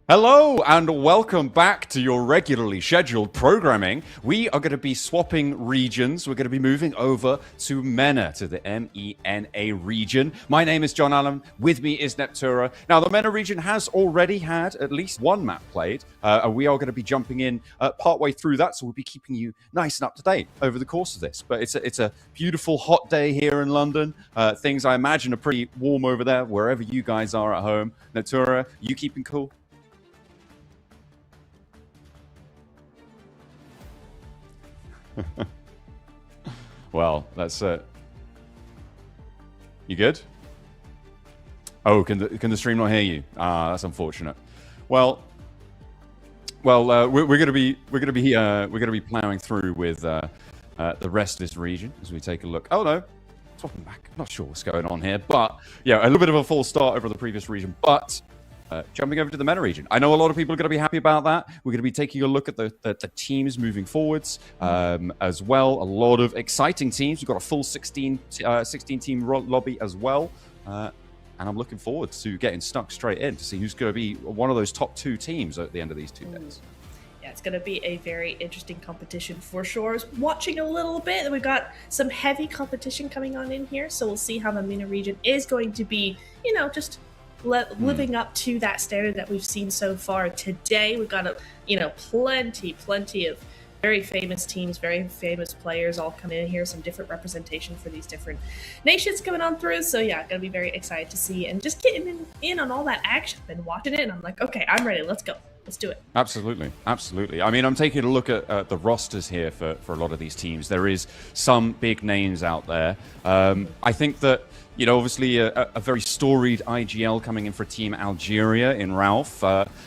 Hello and welcome back to your regularly scheduled programming. We are going to be swapping regions. We're going to be moving over to MENA, to the MENA region. My name is John Allen. With me is Neptura. Now, the MENA region has already had at least one map played, and we are going to be jumping in partway through that, so we'll be keeping you nice and up to date over the course of this. But it's a beautiful, hot day here in London. Things, I imagine, are pretty warm over there, wherever you guys are at home. Neptura, you keeping cool? Well, that's it. You good? Oh, can the stream not hear you? Ah, that's unfortunate. Well, we're gonna be plowing through with the rest of this region as we take a look. Oh no, swapping back. Not sure what's going on here, but yeah, a little bit of a false start over the previous region, but. Jumping over to the MENA region. I know a lot of people are going to be happy about that. We're going to be taking a look at the teams moving forwards as well. A lot of exciting teams. We've got a full 16 team lobby as well. And I'm looking forward to getting stuck straight in to see who's going to be one of those top 2 teams at the end of these 2 days. Yeah, it's going to be a very interesting competition for sure. I was watching a little bit, and we've got some heavy competition coming on in here. So we'll see how the MENA region is going to be, just living up to that standard that we've seen so far today. We've got plenty of very famous teams, very famous players all coming in here, some different representation for these different nations coming on through. So yeah, gonna be very excited to see and just getting in on all that action. Been watching it and I'm like, okay, I'm ready, let's go. Let's do it. Absolutely. I mean, I'm taking a look at the rosters here for a lot of these teams. There is some big names out there. I think that, obviously a very storied IGL coming in for Team Algeria in Ralph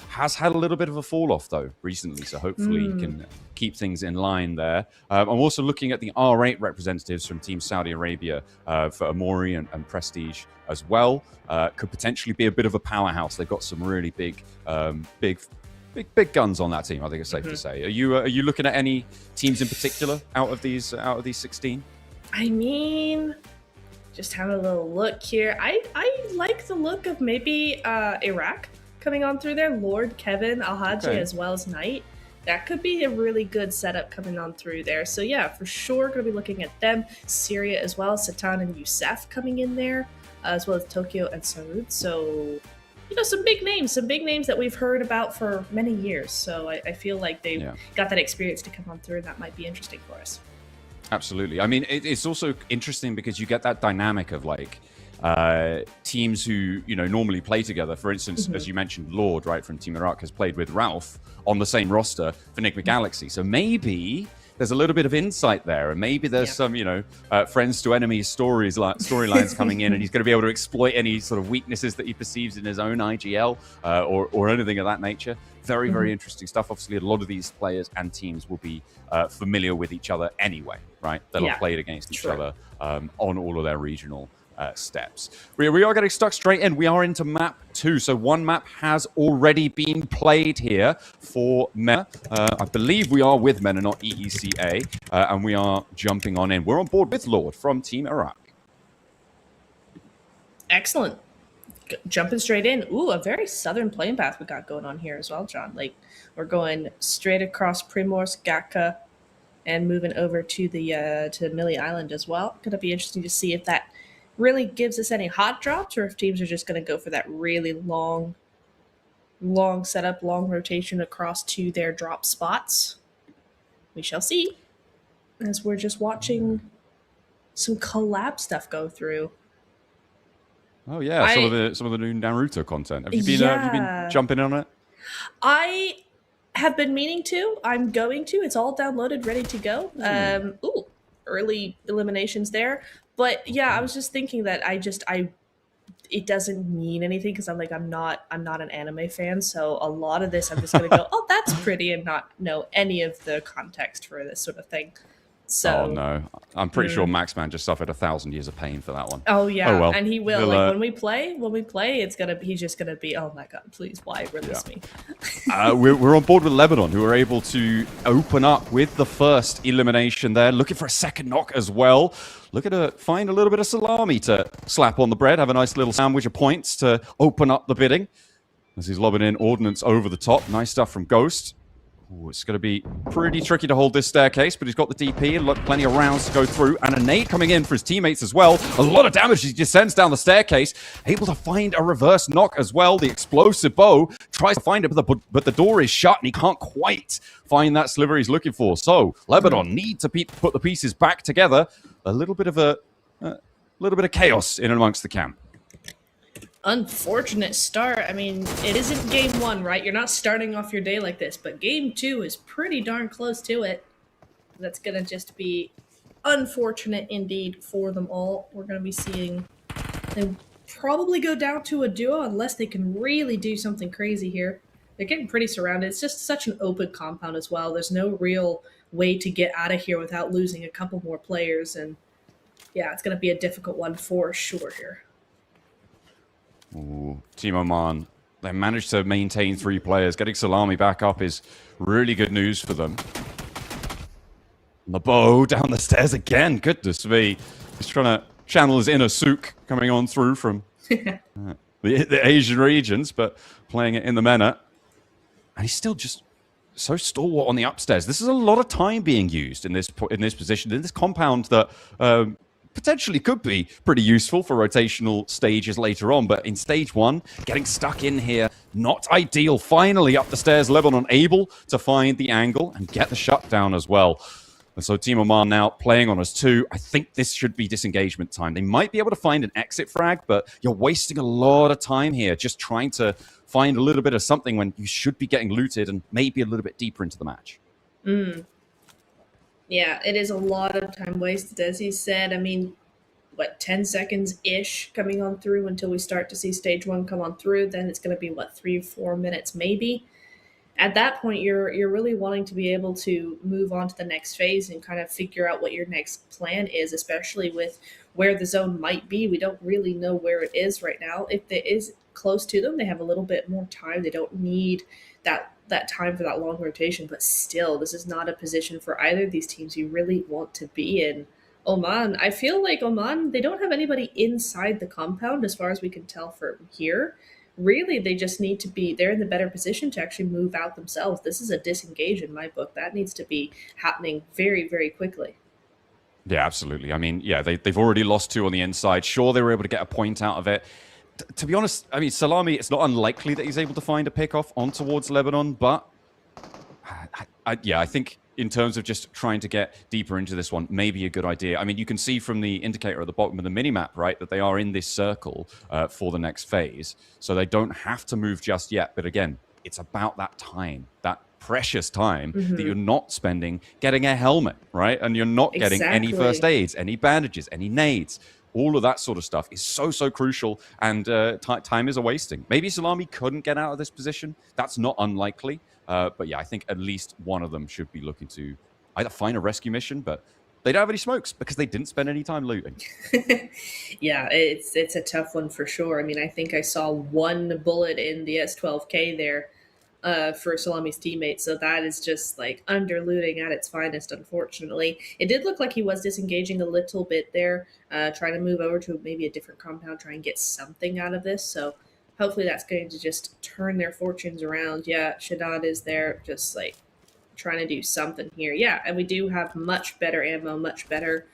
has had a little bit of a fall off though recently. So hopefully he can keep things in line there. I'm also looking at the R8 representatives from Team Saudi Arabia for Amori and Prestige as well. Could potentially be a bit of a powerhouse. They've got some really big guns on that team. I think it's safe to say. Are you looking at any teams in particular out of these 16? I mean, just having a little look here. I like the look of maybe Iraq coming on through there. Lord, Kevin, Alhaji, as well as Knight. That could be a really good setup coming on through there. So yeah, for sure, going to be looking at them. Syria as well, Satan and Youssef coming in there, as well as Tokyo and Sarud. So, some big names that we've heard about for many years. So I feel like they've got that experience to come on through, and that might be interesting for us. Absolutely. I mean, it's also interesting because you get that dynamic of teams who normally play together. For instance, as you mentioned, Lord, right, from Team Iraq has played with Ralph on the same roster for Enigma Galaxy. So maybe there's a little bit of insight there, and maybe there's some friends to enemies storylines coming in, and he's going to be able to exploit any sort of weaknesses that he perceives in his own IGL or anything of that nature. Very, very interesting stuff. Obviously, a lot of these players and teams will be familiar with each other anyway, right? They'll have played against each other on all of their regional steps. We are getting stuck straight in. We are into map 2. So one map has already been played here for MENA. I believe we are with MENA, not EECA, and we are jumping on in. We're on board with Lord from Team Iraq. Excellent. Jumping straight in. Ooh, a very southern playing path we got going on here as well, John. We're going straight across Primorsk, Gatka, and moving over to the Millie Island as well. Going to be interesting to see if that really gives us any hot drops, or if teams are just going to go for that really long setup, long rotation across to their drop spots. We shall see, as we're just watching some collab stuff go through. Oh yeah, some of the new Naruto content. Have you been jumping on it? I have been meaning to. I'm going to. It's all downloaded, ready to go. Early eliminations there. But yeah, I was just thinking that it doesn't mean anything because I'm not an anime fan. So a lot of this I'm just gonna go, oh, that's pretty, and not know any of the context for this sort of thing. So, oh no, I'm pretty sure Maxman just suffered 1,000 years of pain for that one. Oh yeah, oh, well. And he will. When we play, he's just gonna be, oh my god, please, why release me? We're on board with Lebanon, who are able to open up with the first elimination there, looking for a second knock as well. Looking to find a little bit of salami to slap on the bread, have a nice little sandwich of points to open up the bidding. as he's lobbing in ordnance over the top. Nice stuff from Ghost. Ooh, it's going to be pretty tricky to hold this staircase, but he's got the DP and plenty of rounds to go through. And a nade coming in for his teammates as well. A lot of damage as he descends down the staircase. Able to find a reverse knock as well. The explosive bow tries to find it, but the door is shut and he can't quite find that sliver he's looking for. So Lebanon need to put the pieces back together. A little bit of chaos in and amongst the camp. Unfortunate start. I mean, it isn't game 1, right? You're not starting off your day like this, but game 2 is pretty darn close to it. That's gonna just be unfortunate indeed for them all. We're gonna be seeing them probably go down to a duo unless they can really do something crazy here. They're getting pretty surrounded. It's just such an open compound as well. There's no real way to get out of here without losing a couple more players, and yeah, it's gonna be a difficult one for sure here. Ooh, Team Oman, they managed to maintain 3 players. Getting Salami back up is really good news for them. And the bow down the stairs again. Goodness me. He's trying to channel his inner Sook coming on through from the Asian regions, but playing it in the MENA. And he's still just so stalwart on the upstairs. This is a lot of time being used in this position, in this compound that potentially could be pretty useful for rotational stages later on, but in stage 1, getting stuck in here, not ideal. Finally up the stairs, Lebanon able to find the angle and get the shutdown as well. And so Team Oman now playing on us too. I think this should be disengagement time. They might be able to find an exit frag, but you're wasting a lot of time here just trying to find a little bit of something when you should be getting looted and maybe a little bit deeper into the match. Yeah, it is a lot of time wasted, as he said. I mean, what, 10 seconds-ish coming on through until we start to see stage 1 come on through. Then it's going to be, what, 3-4 minutes maybe? At that point, you're really wanting to be able to move on to the next phase and kind of figure out what your next plan is, especially with where the zone might be. We don't really know where it is right now. If it is close to them, they have a little bit more time. They don't need that time for that long rotation, but still, this is not a position for either of these teams you really want to be in. Oman, I feel like Oman, they don't have anybody inside the compound as far as we can tell from here. Really, they just need to be, they're in the better position to actually move out themselves. This is a disengage in my book. That needs to be happening very, very quickly. Yeah, absolutely. I mean, yeah, they've already lost 2 on the inside. Sure, they were able to get a point out of it. To be honest, I mean, Salami, it's not unlikely that he's able to find a pick-off on towards Lebanon, but I think in terms of just trying to get deeper into this one, maybe a good idea. I mean, you can see from the indicator at the bottom of the minimap, right, that they are in this circle for the next phase, so they don't have to move just yet. But again, it's about that time, that precious time that you're not spending getting a helmet, right? And you're not getting any first aids, any bandages, any nades. All of that sort of stuff is so crucial, and time is a wasting. Maybe Salami couldn't get out of this position. That's not unlikely. But yeah, I think at least one of them should be looking to either find a rescue mission, but they don't have any smokes because they didn't spend any time looting. Yeah, it's a tough one for sure. I mean, I think I saw 1 bullet in the S12K there for Salami's teammate, so that is just like under looting at its finest, unfortunately. It did look like he was disengaging a little bit there, trying to move over to maybe a different compound, try and get something out of this, so hopefully that's going to just turn their fortunes around. Yeah, Shaddad is there just like trying to do something here. Yeah, and we do have much better ammo, much better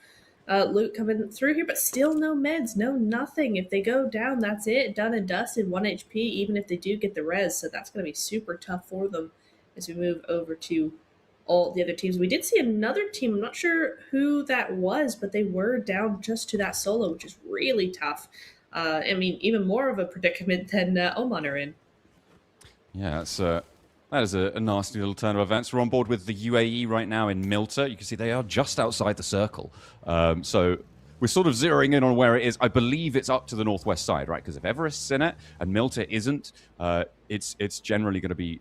loot coming through here, but still no meds, no nothing. If they go down, that's it, done and dusted, 1 HP, even if they do get the res, so that's going to be super tough for them as we move over to all the other teams. We did see another team, I'm not sure who that was, but they were down just to that solo, which is really tough. I mean, even more of a predicament than Oman are in. Yeah, that is a nasty little turn of events. We're on board with the UAE right now in Milta. You can see they are just outside the circle. So we're sort of zeroing in on where it is. I believe it's up to the northwest side, right? Because if Everest's in it and Milta isn't, it's generally going to be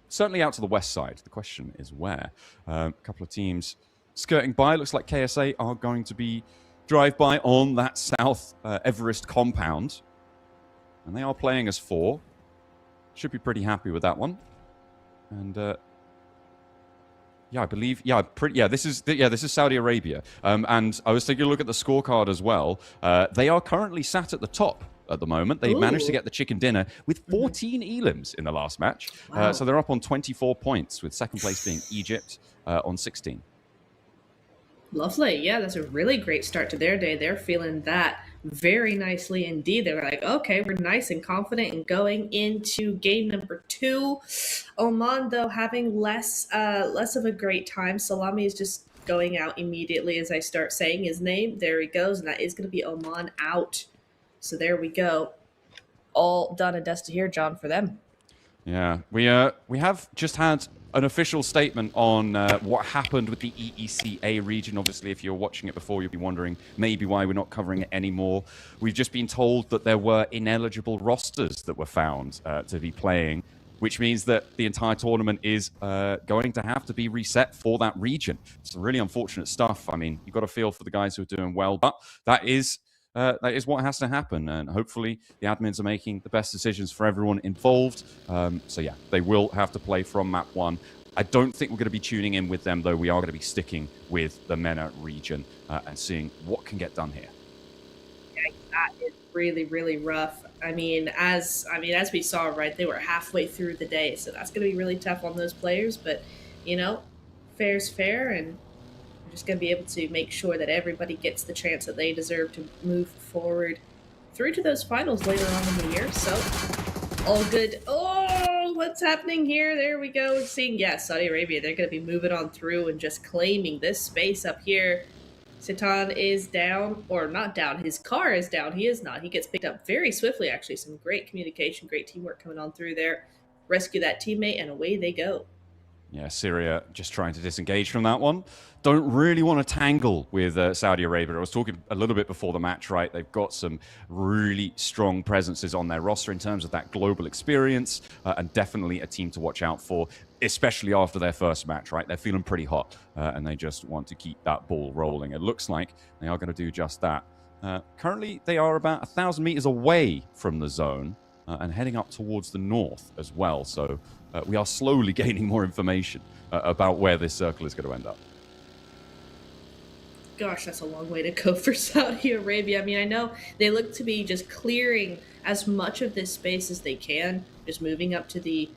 certainly out to the west side. The question is where. A couple of teams skirting by. Looks like KSA are going to be drive-by on that South Everest compound. And they are playing as 4. Should be pretty happy with that one. And yeah, I believe, this is Saudi Arabia. And I was taking a look at the scorecard as well. They are currently sat at the top at the moment. They managed to Ooh. get the chicken dinner with 14 elims in the last match. Wow. So they're up on 24 points, with second place being Egypt on 16. Lovely. Yeah, that's a really great start to their day. They're feeling that very nicely indeed. They were like, okay, we're nice and confident and going into game number 2. Oman, though, having less of a great time. Salami is just going out immediately as I start saying his name. There he goes, and that is going to be Oman out. So there we go. All done and dusted here, John, for them. Yeah, we have just had an official statement on what happened with the EECA region. Obviously, if you're watching it before, you'll be wondering maybe why we're not covering it anymore. We've just been told that there were ineligible rosters that were found to be playing, which means that the entire tournament is going to have to be reset for that region. It's really unfortunate stuff. I mean, you've got to feel for the guys who are doing well, but that is what has to happen, and hopefully the admins are making the best decisions for everyone involved. So yeah, they will have to play from map 1. I don't think we're going to be tuning in with them, though. We are going to be sticking with the MENA region and seeing what can get done here. Yeah, that is really, really rough. I mean, as we saw, right, they were halfway through the day, so that's going to be really tough on those players. But you know, fair's fair, and just going to be able to make sure that everybody gets the chance that they deserve to move forward through to those finals later on in the year. So, all good. Oh, what's happening here? There we go. We're seeing, yeah, Saudi Arabia, they're going to be moving on through and just claiming this space up here. Sitan is down, or not down. His car is down. He is not. He gets picked up very swiftly, actually. Some great communication, great teamwork coming on through there. Rescue that teammate, and away they go. Yeah, Syria just trying to disengage from that one. Don't really want to tangle with Saudi Arabia. I was talking a little bit before the match, right? They've got some really strong presences on their roster in terms of that global experience, and definitely a team to watch out for, especially after their first match, right? They're feeling pretty hot, and they just want to keep that ball rolling. It looks like they are going to do just that. Currently, they are about 1,000 meters away from the zone and heading up towards the north as well. So we are slowly gaining more information about where this circle is going to end up. Gosh, that's a long way to go for Saudi Arabia. I mean, I know they look to be just clearing as much of this space as they can, just moving up to the,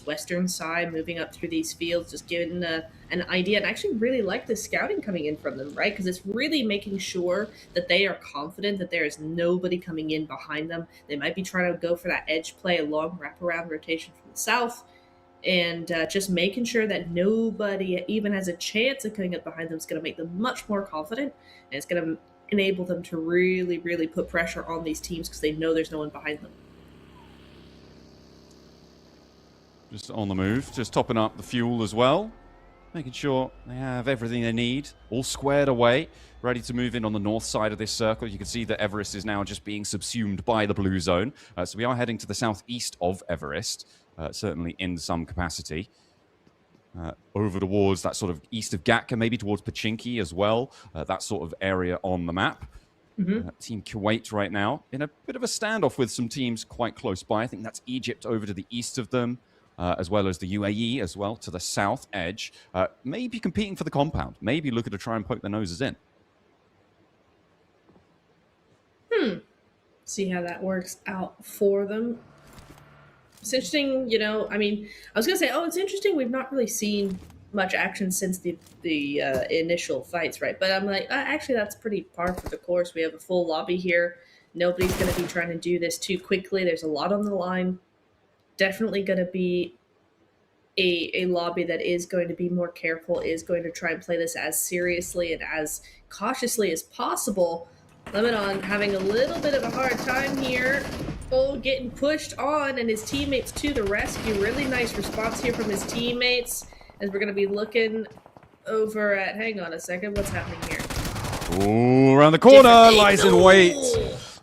western side, moving up through these fields, just giving an idea. And I actually really like the scouting coming in from them, right? Because it's really making sure that they are confident that there is nobody coming in behind them. They might be trying to go for that edge play, a long wraparound rotation from the south, and just making sure that nobody even has a chance of coming up behind them is going to make them much more confident, and it's going to enable them to really, really put pressure on these teams because they know there's no one behind them. Just on the move, just topping up the fuel as well, making sure they have everything they need, all squared away, ready to move in on the north side of this circle. You can see that Everest is now just being subsumed by the blue zone. So we are heading to the southeast of Everest, certainly in some capacity. Over towards that sort of east of Gatka, maybe towards Pachinki as well, that sort of area on the map. Team Kuwait right now in a bit of a standoff with some teams quite close by. I think that's Egypt over to the east of them, as well as the UAE as well to the south edge. Maybe competing for the compound, maybe looking to try and poke their noses in. See how that works out for them. It's interesting, you know, I mean, I was going to say, it's interesting. We've not really seen much action since the initial fights, right? But I'm like, actually, that's pretty par for the course. We have a full lobby here. Nobody's going to be trying to do this too quickly. There's a lot on the line. Definitely going to be a lobby that is going to be more careful, is going to try and play this as seriously and as cautiously as possible. Lebanon having a little bit of a hard time here. Getting pushed on, and his teammates to the rescue. Really nice response here from his teammates, as we're going to be looking over at, hang on a second, what's happening here? Ooh, around the corner, lies in wait.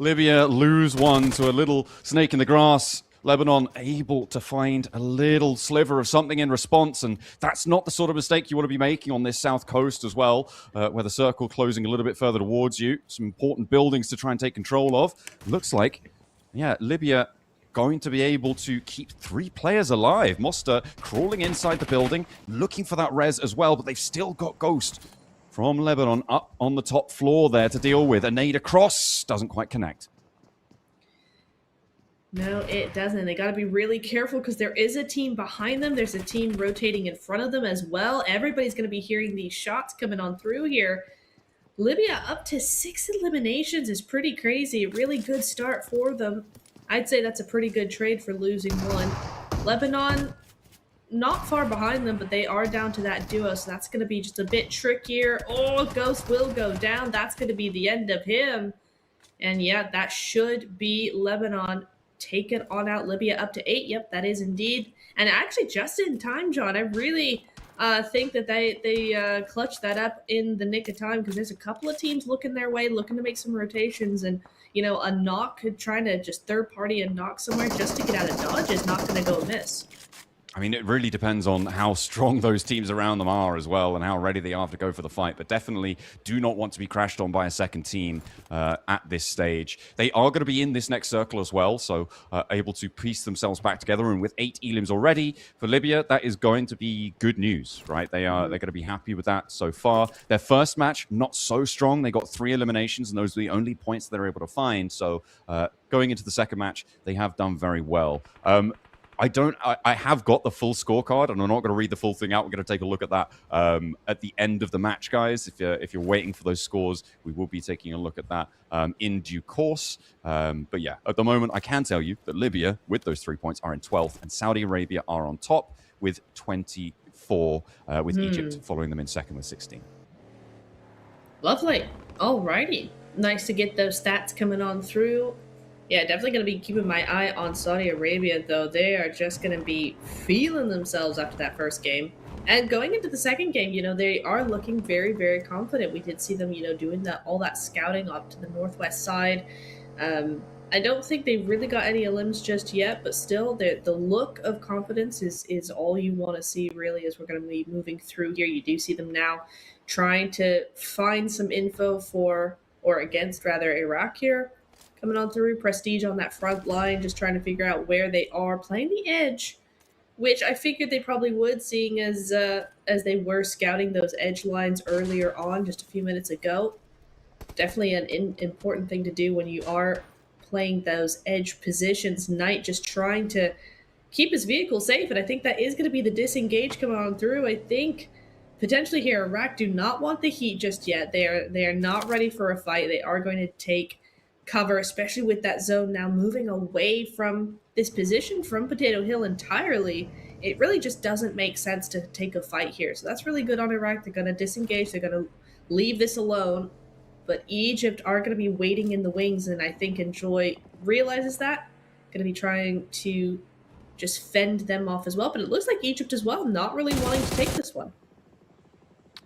Libya lose one to a little snake in the grass. Lebanon able to find a little sliver of something in response, and that's not the sort of mistake you want to be making on this south coast as well, where the circle closing a little bit further towards you. Some important buildings to try and take control of. Looks like, yeah, Libya going to be able to keep 3 players alive. Mosta crawling inside the building, looking for that res as well, but they've still got Ghost from Lebanon up on the top floor there to deal with. A nade across, doesn't quite connect. No, it doesn't. They got to be really careful because there is a team behind them. There's a team rotating in front of them as well. Everybody's going to be hearing these shots coming on through here. Libya up to 6 eliminations is pretty crazy. A really good start for them. I'd say that's a pretty good trade for losing one. Lebanon, not far behind them, but they are down to that duo, so that's going to be just a bit trickier. Oh, Ghost will go down. That's going to be the end of him. And yeah, that should be Lebanon taking on out Libya up to 8. Yep, that is indeed. And actually just in time, John. I really think that they clutched that up in the nick of time because there's a couple of teams looking their way, looking to make some rotations. And, you know, a knock, trying to just third party a knock somewhere just to get out of dodge is not going to go amiss. I mean, it really depends on how strong those teams around them are as well and how ready they are to go for the fight. But definitely do not want to be crashed on by a second team at this stage. They are going to be in this next circle as well, so able to piece themselves back together. And with 8 elims already for Libya, that is going to be good news, right? They're going to be happy with that so far. Their first match, not so strong. They got 3 eliminations, and those are the only points they're able to find. So going into the second match, they have done very well. I have got the full scorecard, and I'm not going to read the full thing out. We're going to take a look at that at the end of the match, guys. If you're waiting for those scores, we will be taking a look at that in due course. But yeah, at the moment, I can tell you that Libya, with those 3 points, are in 12th, and Saudi Arabia are on top with 24, with Egypt following them in second with 16. Lovely. Alrighty. Nice to get those stats coming on through. Yeah, definitely going to be keeping my eye on Saudi Arabia, though. They are just going to be feeling themselves after that first game. And going into the second game, you know, they are looking very, very confident. We did see them, you know, doing all that scouting up to the northwest side. I don't think they really got any elims just yet, but still, the look of confidence is all you want to see, really, as we're going to be moving through here. You do see them now trying to find some info for, or against, rather, Iraq here. Coming on through, Prestige on that front line, just trying to figure out where they are, playing the edge, which I figured they probably would, seeing as they were scouting those edge lines earlier on, just a few minutes ago. Definitely an important thing to do when you are playing those edge positions. Knight just trying to keep his vehicle safe, and I think that is going to be the disengage coming on through. I think potentially here, Iraq do not want the heat just yet. They are not ready for a fight. They are going to take cover, especially with that zone now moving away from this position from Potato Hill entirely. It really just doesn't make sense to take a fight here. So that's really good on Iraq. They're going to disengage. They're going to leave this alone. But Egypt are going to be waiting in the wings, and I think Enjoy realizes that. Going to be trying to just fend them off as well. But it looks like Egypt as well, not really wanting to take this one.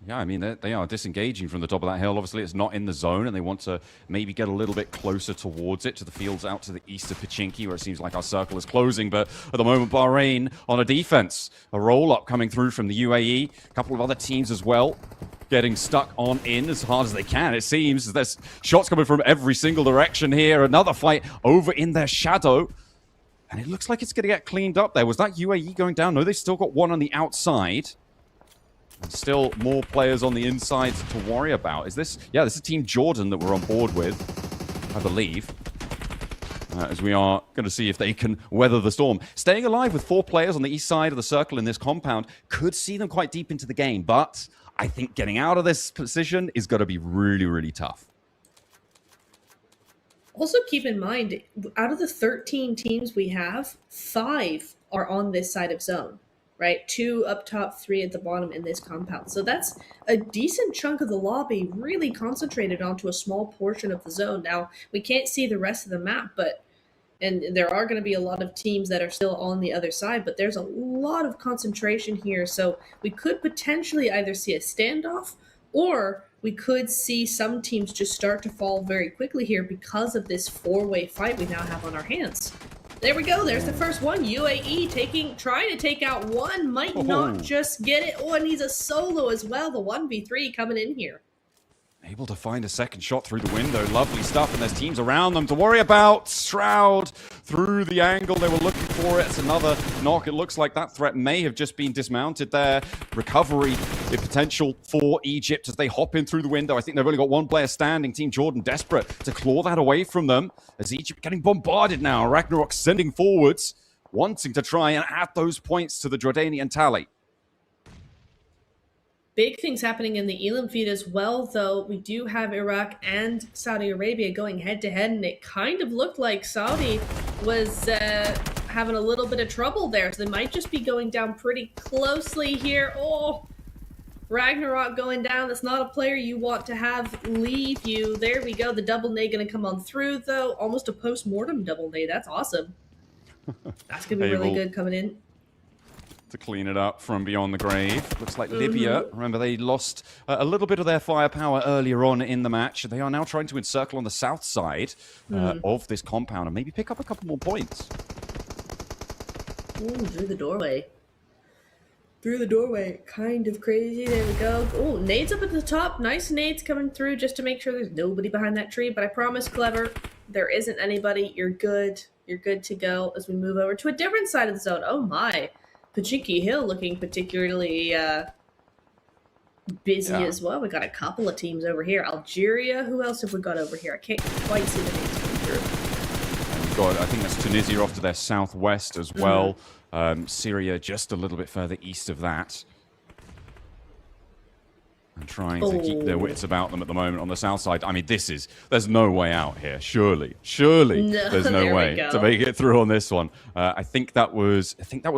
Yeah, I mean, they are disengaging from the top of that hill. Obviously, it's not in the zone, and they want to maybe get a little bit closer towards it, to the fields out to the east of Pachinki, where it seems like our circle is closing. But at the moment, Bahrain on a defense. A roll-up coming through from the UAE. A couple of other teams as well getting stuck on in as hard as they can. It seems there's shots coming from every single direction here. Another fight over in their shadow. And it looks like it's going to get cleaned up there. Was that UAE going down? No, they still got one on the outside. And still more players on the inside to worry about. Is this... Yeah, this is Team Jordan that we're on board with, I believe. As we are going to see if they can weather the storm. Staying alive with 4 players on the east side of the circle in this compound could see them quite deep into the game. But I think getting out of this position is going to be really, really tough. Also keep in mind, out of the 13 teams we have, 5 are on this side of zone. Right? 2 up top, 3 at the bottom in this compound. So that's a decent chunk of the lobby really concentrated onto a small portion of the zone. Now, we can't see the rest of the map, and there are going to be a lot of teams that are still on the other side, but there's a lot of concentration here. So we could potentially either see a standoff, or we could see some teams just start to fall very quickly here because of this 4-way fight we now have on our hands. There we go. There's the first one. UAE trying to take out one. Might not just get it. Oh, and he's a solo as well. The 1v3 coming in here. Able to find a second shot through the window. Lovely stuff, and there's teams around them to worry about. Shroud through the angle they were looking for. It's another knock. It looks like that threat may have just been dismounted there. Recovery, the potential for Egypt as they hop in through the window. I think they've only got one player standing. Team Jordan desperate to claw that away from them as Egypt getting bombarded now. Ragnarok sending forwards, wanting to try and add those points to the Jordanian tally. Big things happening in the Elam feed as well, though. We do have Iraq and Saudi Arabia going head-to-head, and it kind of looked like Saudi was having a little bit of trouble there, so they might just be going down pretty closely here. Oh, Ragnarok going down. That's not a player you want to have leave you. There we go. The double nade going to come on through, though. Almost a post-mortem double nade. That's awesome. That's going to be really good coming in. To clean it up from beyond the grave. Looks like Libya, remember they lost a little bit of their firepower earlier on in the match. They are now trying to encircle on the south side of this compound and maybe pick up a couple more points. Ooh, through the doorway. Through the doorway. Kind of crazy. There we go. Oh, nades up at the top. Nice nades coming through just to make sure there's nobody behind that tree. But I promise, Clever, there isn't anybody. You're good. You're good to go as we move over to a different side of the zone. Oh my. Pachinki Hill looking particularly busy as well. We got a couple of teams over here. Algeria. Who else have we got over here? I can't quite see the names coming through. And we've got, I think that's Tunisia off to their southwest as well. Syria just a little bit further east of that. And trying to keep their wits about them at the moment on the south side. I mean, there's no way out here. Surely, No, there's no way to make it through on this one. I think that was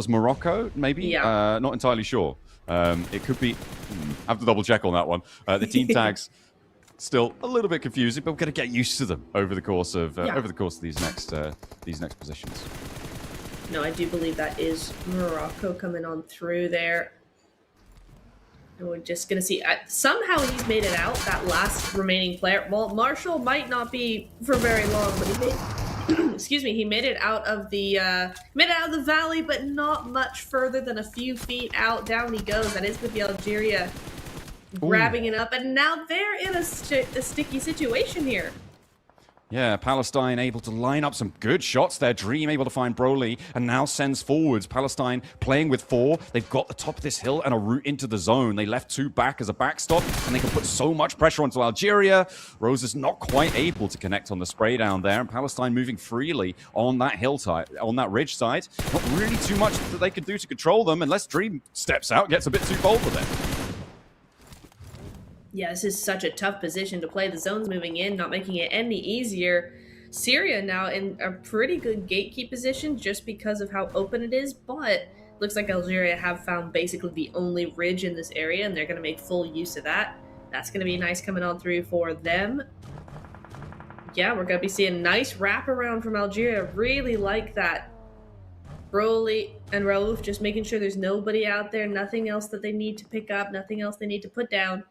Morocco, maybe. Yeah. Not entirely sure. It could be. I have to double check on that one. The team tags still a little bit confusing, but we're going to get used to them over the course of these next positions. No, I do believe that is Morocco coming on through there. And we're just going to see. Somehow he's made it out, that last remaining player. Well, Marshall might not be for very long, but he made, excuse me, he made it out of the valley, but not much further than a few feet out. Down he goes. That is going to be Algeria grabbing it up. And now they're in a sticky situation here. Yeah, Palestine able to line up some good shots there. Dream able to find Broly and now sends forwards. Palestine playing with 4. They've got the top of this hill and a route into the zone. They left 2 back as a backstop and they can put so much pressure onto Algeria. Rose is not quite able to connect on the spray down there, and Palestine moving freely on that hillside, on that ridge side. Not really too much that they can do to control them unless Dream steps out, gets a bit too bold with it. Yeah, this is such a tough position to play. The zone's moving in, not making it any easier. Syria now in a pretty good gatekeep position just because of how open it is, but looks like Algeria have found basically the only ridge in this area, and they're going to make full use of that. That's going to be nice coming on through for them. Yeah, we're going to be seeing a nice wraparound from Algeria. Really like that. Broly and Raouf just making sure there's nobody out there, nothing else that they need to pick up, nothing else they need to put down.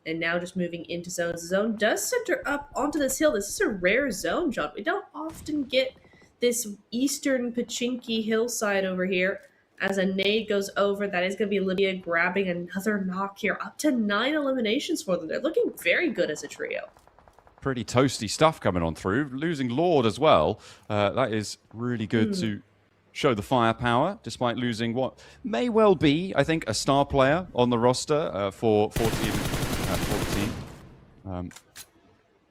And now just moving into zones. The zone does center up onto this hill. This is a rare zone, John. We don't often get this eastern Pachinki hillside over here. As a nade goes over, that is going to be Libya grabbing another knock here. Up to 9 eliminations for them. They're looking very good as a trio. Pretty toasty stuff coming on through. Losing Lord as well. That is really good to show the firepower, despite losing what may well be, I think, a star player on the roster for the team.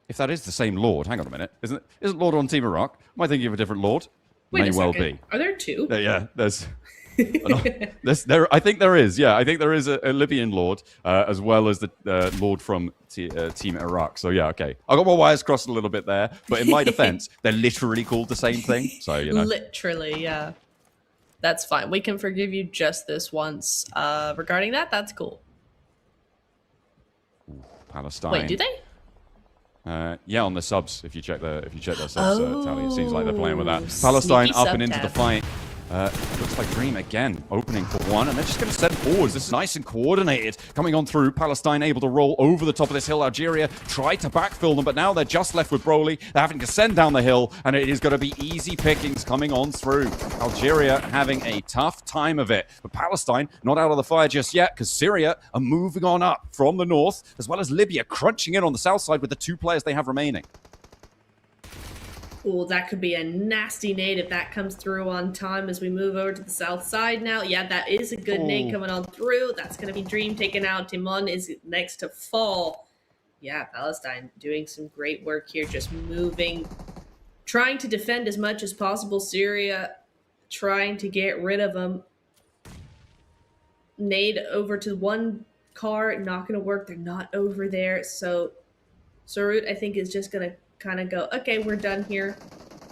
If that is the same Lord, hang on a minute. Isn't Lord on Team Iraq? Am I thinking of a different Lord? Wait may well second. be. Are there 2? Yeah, there's. I think there is. Yeah, I think there is a Libyan Lord as well as the Lord from Team Iraq. So yeah, okay. I got my wires crossed a little bit there, but in my defense, they're literally called the same thing. So you know, literally, yeah. That's fine. We can forgive you just this once. Regarding that, that's cool. Palestine. Wait, do they? Yeah, on the subs. If you check their subs tally, it seems like they're playing with that. Palestine up and into the fight. Looks like Dream again opening for one, and they're just going to send forwards. This is nice and coordinated. Coming on through, Palestine able to roll over the top of this hill. Algeria tried to backfill them, but now they're just left with Broly. They're having to send down the hill, and it is going to be easy pickings coming on through. Algeria having a tough time of it, but Palestine not out of the fire just yet, because Syria are moving on up from the north, as well as Libya crunching in on the south side with the 2 players they have remaining. Oh, that could be a nasty nade if that comes through on time as we move over to the south side now. Yeah, that is a good nade coming on through. That's going to be Dream taken out. Timon is next to fall. Yeah, Palestine doing some great work here, just moving, trying to defend as much as possible. Syria trying to get rid of them. Nade over to one car, not going to work. They're not over there. So Sarut, I think, is just going to kind of go, okay, we're done here.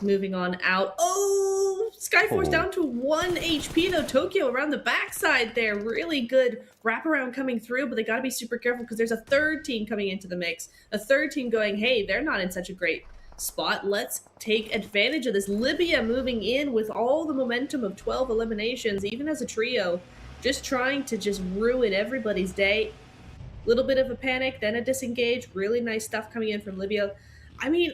Moving on out. Oh, Skyforce down to 1 HP though. Tokyo around the backside there. Really good wraparound coming through, but they got to be super careful because there's a third team coming into the mix. A third team going, hey, they're not in such a great spot. Let's take advantage of this. Libya moving in with all the momentum of 12 eliminations, even as a trio, just trying to just ruin everybody's day. Little bit of a panic, then a disengage. Really nice stuff coming in from Libya. I mean,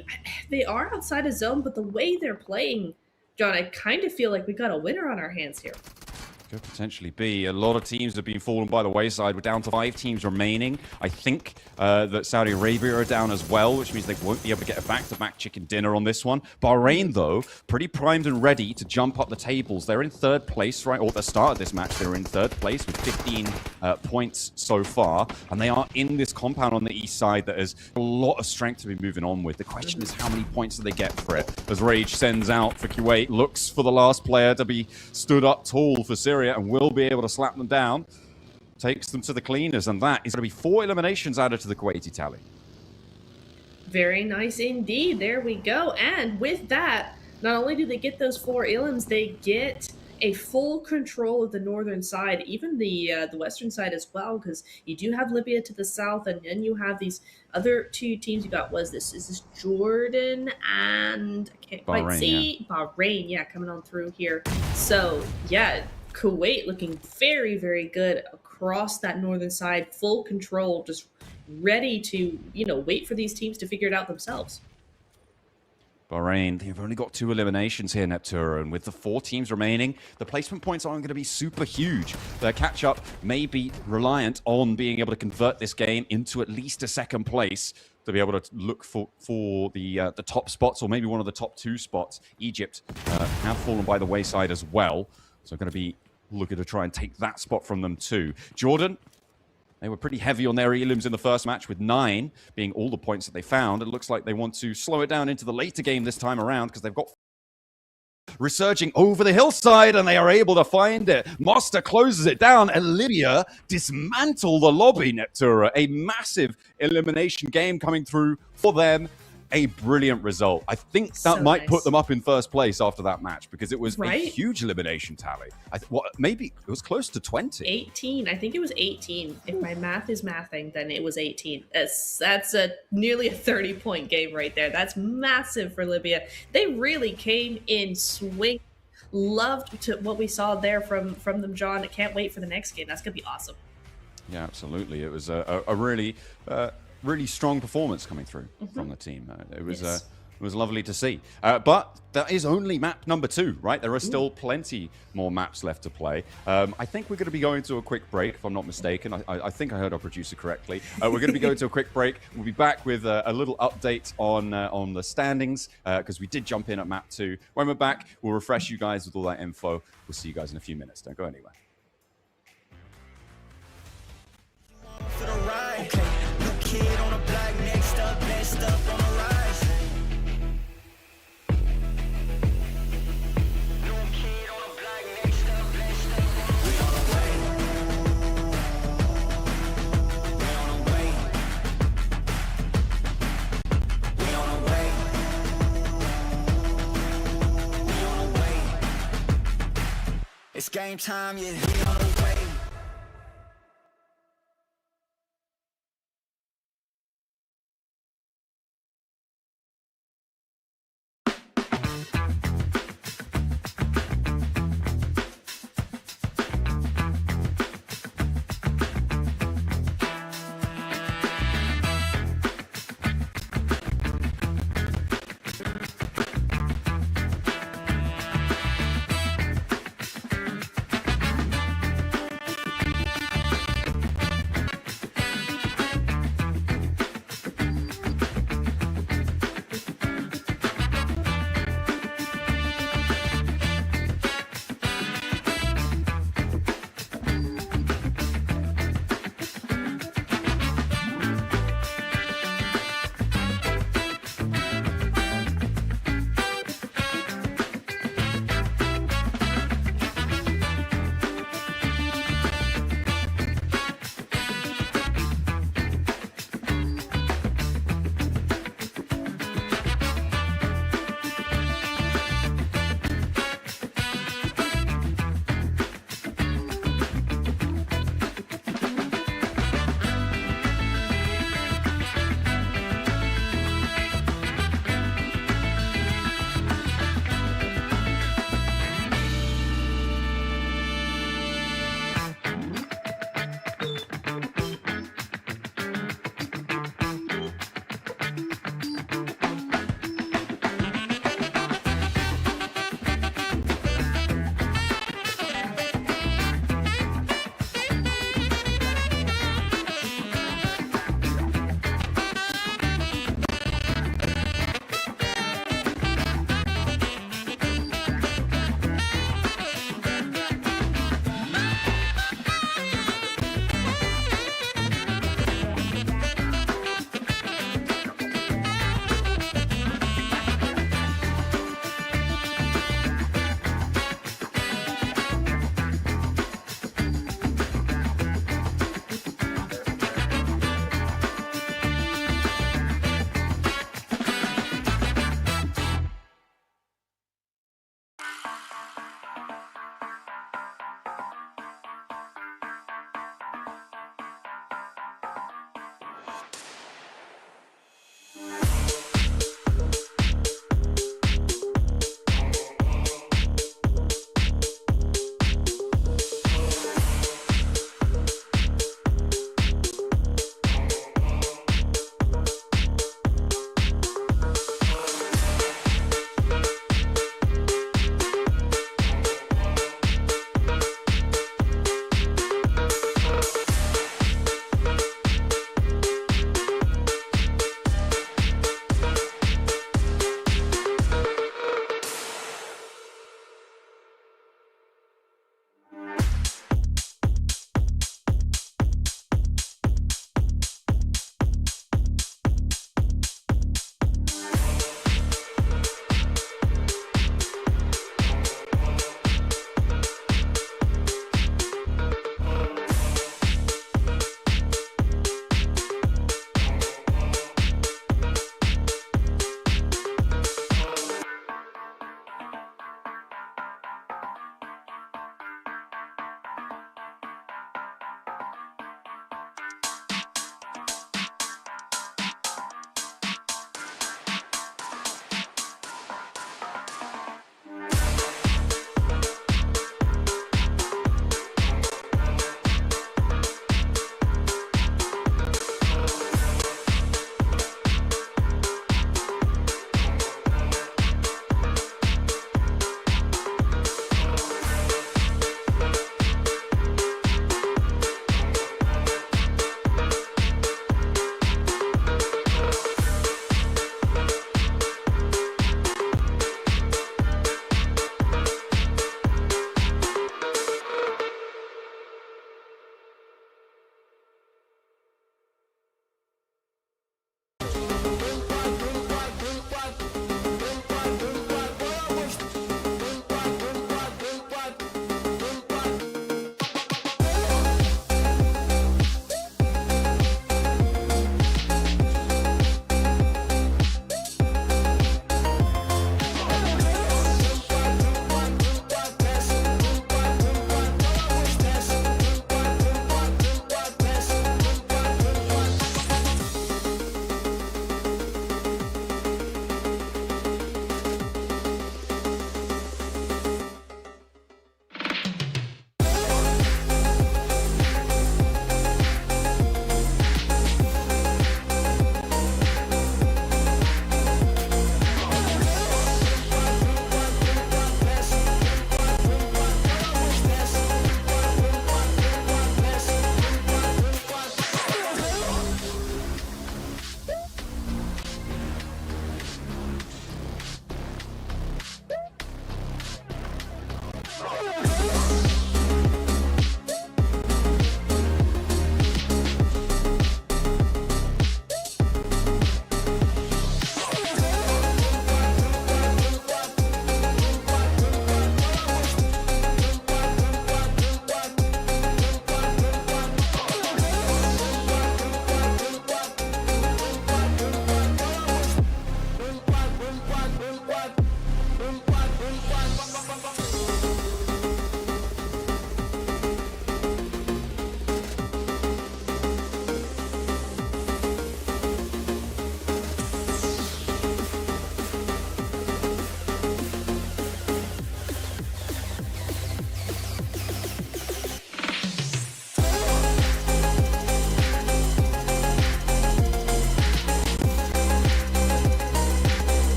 they are outside of zone, but the way they're playing, John, I kind of feel like we got a winner on our hands here. Could potentially be. A lot of teams have been fallen by the wayside. We're down to 5 teams remaining. I think that Saudi Arabia are down as well, which means they won't be able to get a back-to-back chicken dinner on this one. Bahrain, though, pretty primed and ready to jump up the tables. They're in 3rd place, right? Or at the start of this match, they were in 3rd place with 15 points so far. And they are in this compound on the east side that has a lot of strength to be moving on with. The question is, how many points do they get for it? As Rage sends out for Kuwait, looks for the last player to be stood up tall for Syria, and will be able to slap them down. Takes them to the cleaners, and that is going to be 4 eliminations added to the Kuwaiti tally. Very nice indeed. There we go. And with that, not only do they get those 4 elims, they get a full control of the northern side, even the western side as well, because you do have Libya to the south, and then you have these other 2 teams you got. Is this Jordan and I can't quite see. Yeah. Bahrain, yeah, coming on through here. So yeah, Kuwait looking very, very good across that northern side, full control, just ready to, wait for these teams to figure it out themselves. Bahrain, they've only got 2 eliminations here, Neptura, and with the 4 teams remaining, the placement points aren't going to be super huge. Their catch-up may be reliant on being able to convert this game into at least a 2nd place to be able to look for the top spots, or maybe one of the top 2 spots. Egypt have fallen by the wayside as well, so going to be looking to try and take that spot from them too. Jordan, they were pretty heavy on their elims in the first match, with 9 being all the points that they found. It looks like they want to slow it down into the later game this time around, because they've got resurging over the hillside, and they are able to find it. Monster closes it down, and Libya dismantle the lobby, Neptura. A massive elimination game coming through for them. A brilliant result. I think that might put them up in 1st place after that match, because it was a huge elimination tally. Maybe it was close to 20. 18. I think it was 18. If my math is mathing, then it was 18. That's nearly a 30-point game right there. That's massive for Libya. They really came in swing. Loved what we saw there from them, John. I can't wait for the next game. That's going to be awesome. Yeah, absolutely. It was a really strong performance coming through from the team. It was lovely to see. But that is only map number 2, right? There are still plenty more maps left to play. I think we're going to be going to a quick break, if I'm not mistaken. I think I heard our producer correctly. We're going to be going to a quick break. We'll be back with a little update on the standings, because we did jump in at map 2. When we're back, we'll refresh you guys with all that info. We'll see you guys in a few minutes. Don't go anywhere. For the ride. Okay. New kid on the block, next up, best up on the rise. New kid on the block, next up, best up on the rise. We on the way. We on the way. We on the way. We on the way. It's game time, yeah. We on the way.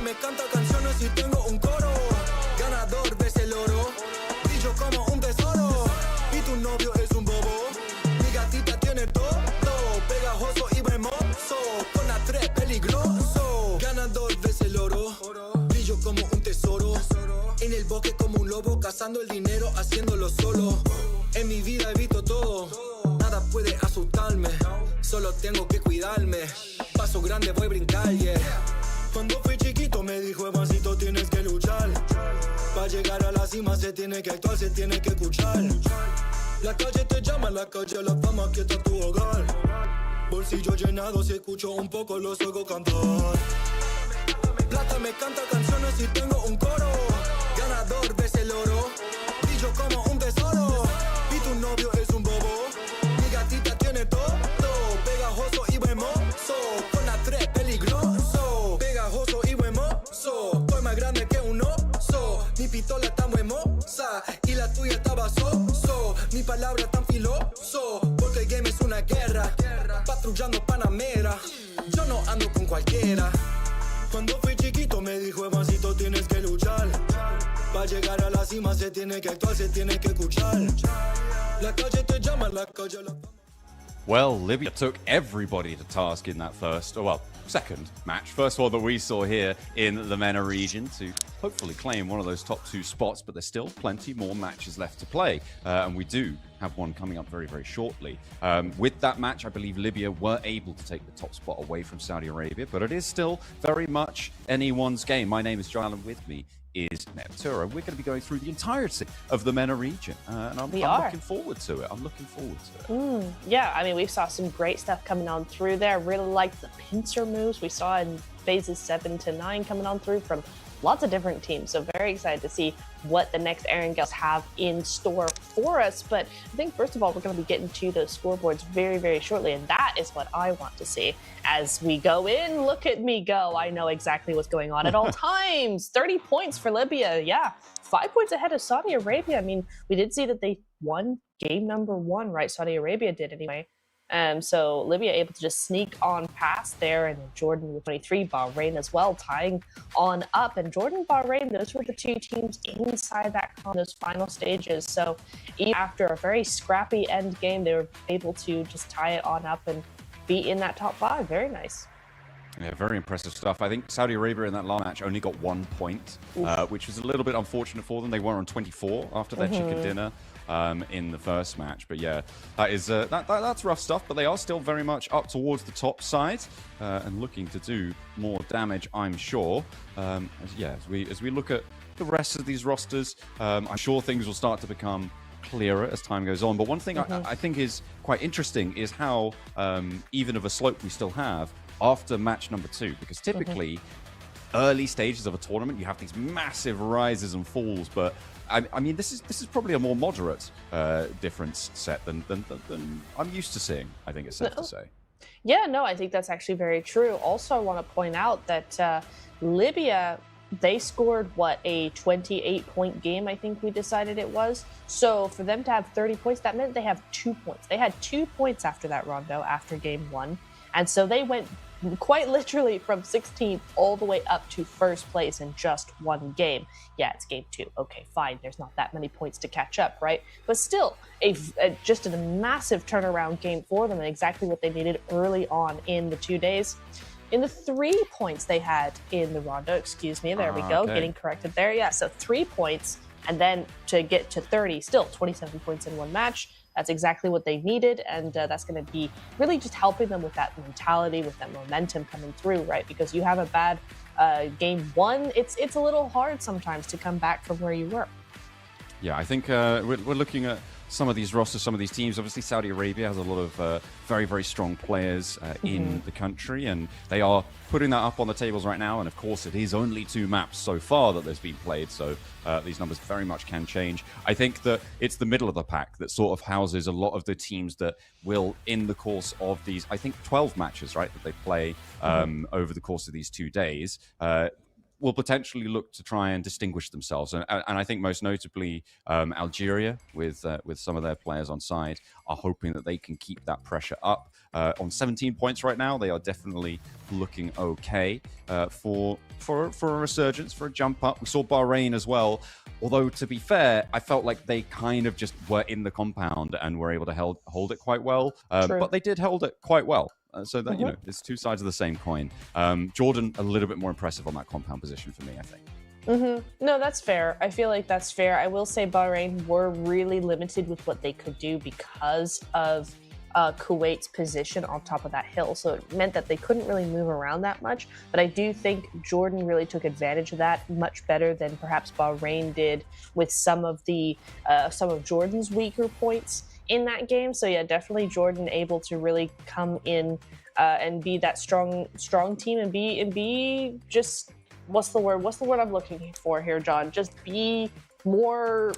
me canta canciones y tengo un coro. Ganador ves el oro, brillo como un tesoro. Y tu novio es un bobo, mi gatita tiene todo, pegajoso y hermoso, con la 3 peligroso. Ganador ves el oro, brillo como un tesoro. En el bosque como un lobo, cazando el dinero, haciéndolo solo. En mi vida evito todo, nada puede asustarme, solo tengo que cuidarme. Paso grande, voy a brincar, yeah. Cuando fui chiquito me dijo, Evancito, tienes que luchar. Para llegar a la cima se tiene que actuar, se tiene que escuchar. La calle te llama, la calle la fama, que está tu hogar. Bolsillo llenado, si escucho un poco los oigo cantar. Plata me canta canciones y tengo un coro. Ganador ves el oro, brillo como un tesoro. Y tu novio es un bobo, mi gatita tiene todo, pegajoso y hermoso, con la 3 peligroso. Pegajoso y hermoso, estoy más grande que un oso. Mi pistola está muy hermosa y la tuya estaba so. Mi palabra tan filoso, porque el game es una guerra. Patrullando Panamera, yo no ando con cualquiera. Cuando fui chiquito me dijo, Evancito, tienes que luchar. Para llegar a la cima se tiene que actuar, se tiene que escuchar. La calle te llama, la calle la... Well, Libya took everybody to task in that second match. First one that we saw here in the MENA region to hopefully claim one of those top 2 spots, but there's still plenty more matches left to play. And we do have one coming up very, very shortly. With that match, I believe Libya were able to take the top spot away from Saudi Arabia, but it is still very much anyone's game. My name is John, and with me is Neptura. We're going to be going through the entirety of the MENA region, and I'm looking forward to it. I'm looking forward to it. Yeah, I mean, we saw some great stuff coming on through there. Really liked the pincer moves we saw in phases 7 to 9 coming on through from lots of different teams. So very excited to see what the next Erangels have in store for us. But I think first of all, we're going to be getting to those scoreboards very, very shortly. And that is what I want to see as we go in. Look at me go. I know exactly what's going on at all times. 30 points for Libya. Yeah, 5 points ahead of Saudi Arabia. I mean, we did see that they won game number 1, right? Saudi Arabia did anyway. So Libya able to just sneak on past there, and Jordan with 23, Bahrain as well, tying on up. And Jordan, Bahrain, those were the 2 teams inside that those final stages. So even after a very scrappy end game, they were able to just tie it on up and be in that top 5. Very nice. Yeah, very impressive stuff. I think Saudi Arabia in that last match only got 1 point, which was a little bit unfortunate for them. They were on 24 after their chicken dinner in the first match. But yeah, that is that's rough stuff. But they are still very much up towards the top side and looking to do more damage, I'm sure. As we look at the rest of these rosters, I'm sure things will start to become clearer as time goes on. But one thing I think is quite interesting is how even of a slope we still have after match number 2, because typically early stages of a tournament you have these massive rises and falls, but I mean this is probably a more moderate difference set than I'm used to seeing, I think it's safe to say. Yeah, no, I think that's actually very true. Also, I want to point out that Libya, they scored a 28-point game, I think we decided it was. So for them to have 30 points, that meant they have 2 points. They had 2 points after that rondo, after game 1. And so they went quite literally from 16th all the way up to first place in just 1 game. Yeah, it's game 2. Okay, fine. There's not that many points to catch up, right? But still, just a massive turnaround game for them, and exactly what they needed early on in the 2 days. In the 3 points they had in the rondo, excuse me, there we go, okay. Getting corrected there. Yeah, so 3 points, and then to get to 30, still 27 points in 1 match. That's exactly what they needed, and that's going to be really just helping them with that mentality, with that momentum coming through, right? Because you have a bad game 1, it's a little hard sometimes to come back from where you were. Yeah, I think we're looking at some of these rosters, some of these teams. Obviously, Saudi Arabia has a lot of very, very strong players in the country, and they are putting that up on the tables right now. And of course, it is only 2 maps so far that there's been played, so these numbers very much can change. I think that it's the middle of the pack that sort of houses a lot of the teams that will, in the course of these, I think 12 matches, right, that they play over the course of these 2 days. will potentially look to try and distinguish themselves. And I think most notably Algeria, with some of their players on side, are hoping that they can keep that pressure up. On 17 points right now, they are definitely looking okay for a resurgence, for a jump up. We saw Bahrain as well. Although, to be fair, I felt like they kind of just were in the compound and were able to hold it quite well. But they did hold it quite well. So that, it's two sides of the same coin. Jordan, a little bit more impressive on that compound position for me, I think. No, that's fair. I feel like that's fair. I will say Bahrain were really limited with what they could do because of Kuwait's position on top of that hill. So it meant that they couldn't really move around that much. But I do think Jordan really took advantage of that much better than perhaps Bahrain did with some of Jordan's weaker points in that game. So yeah, definitely Jordan able to really come in and be that strong team and be just what's the word I'm looking for here, John? Just be more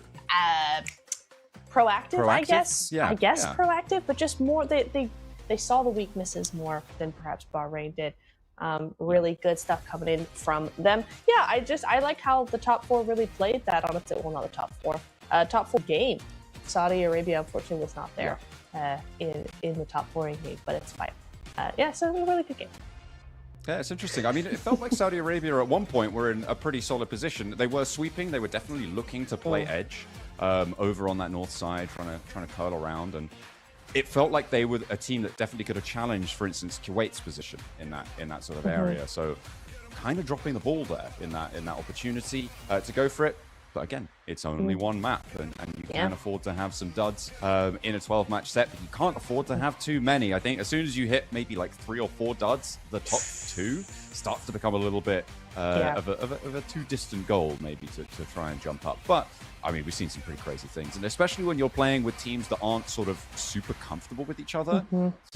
proactive, I guess. Yeah, proactive, but just more they saw the weaknesses more than perhaps Bahrain did. Really good stuff coming in from them. Yeah, I like how the top four really played that, honestly. Well, not the top four. Top four game. Saudi Arabia, unfortunately, was not there in the top four game, but it's fine. So it was a really good game. Yeah, it's interesting. I mean, it felt like Saudi Arabia at one point were in a pretty solid position. They were sweeping. They were definitely looking to play edge over on that north side, trying to curl around. And it felt like they were a team that definitely could have challenged, for instance, Kuwait's position in that sort of area. So kind of dropping the ball there in that opportunity to go for it. But again, it's only one map, and you can afford to have some duds in a 12-match set, but you can't afford to have too many. I think as soon as you hit maybe like 3 or 4 duds, the top 2 starts to become a little bit of a too distant goal, maybe, to try and jump up. But I mean, we've seen some pretty crazy things, and especially when you're playing with teams that aren't sort of super comfortable with each other,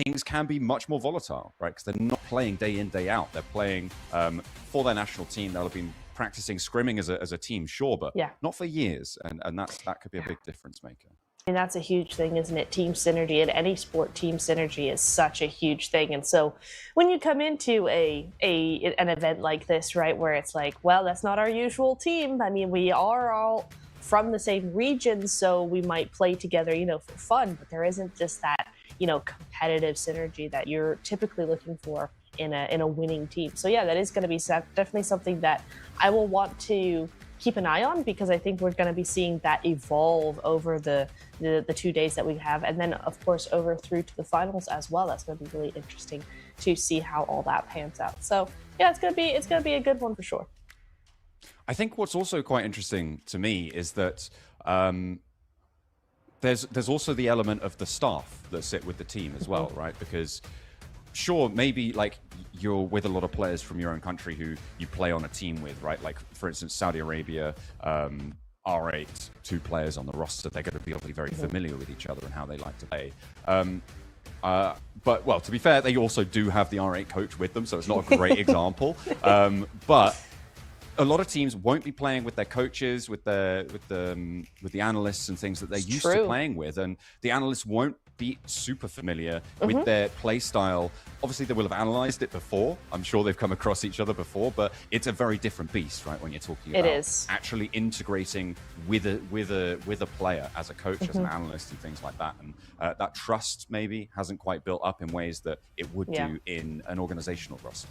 things can be much more volatile, right? Because they're not playing day in, day out. They're playing for their national team. They'll have been practicing scrimming as a team, sure, but not for years, and that could be a big difference maker. And that's a huge thing, isn't it? Team synergy in any sport, team synergy is such a huge thing. And so when you come into an event like this, right, where it's like, well, that's not our usual team. I mean, we are all from the same region, so we might play together, for fun, but there isn't just that, competitive synergy that you're typically looking for in a winning team. So yeah, that is going to be definitely something that I will want to keep an eye on, because I think we're going to be seeing that evolve over the 2 days that we have, and then of course over through to the finals as well. That's going to be really interesting to see how all that pans out. So yeah, it's going to be a good one for sure. I think what's also quite interesting to me is that there's also the element of the staff that sit with the team as well, right? Because sure, maybe like you're with a lot of players from your own country who you play on a team with, right? Like, for instance, Saudi Arabia, R8, 2 players on the roster, they're going to be obviously very familiar with each other and how they like to play. But, well, to be fair, they also do have the R8 coach with them, so it's not a great example. But a lot of teams won't be playing with their coaches, with the analysts and things that they're used to playing with, and the analysts won't be super familiar with their play style. Obviously, they will have analyzed it before. I'm sure they've come across each other before, but it's a very different beast, right? When you're talking about actually integrating with a player as a coach, as an analyst, and things like that, and that trust maybe hasn't quite built up in ways that it would do in an organizational roster.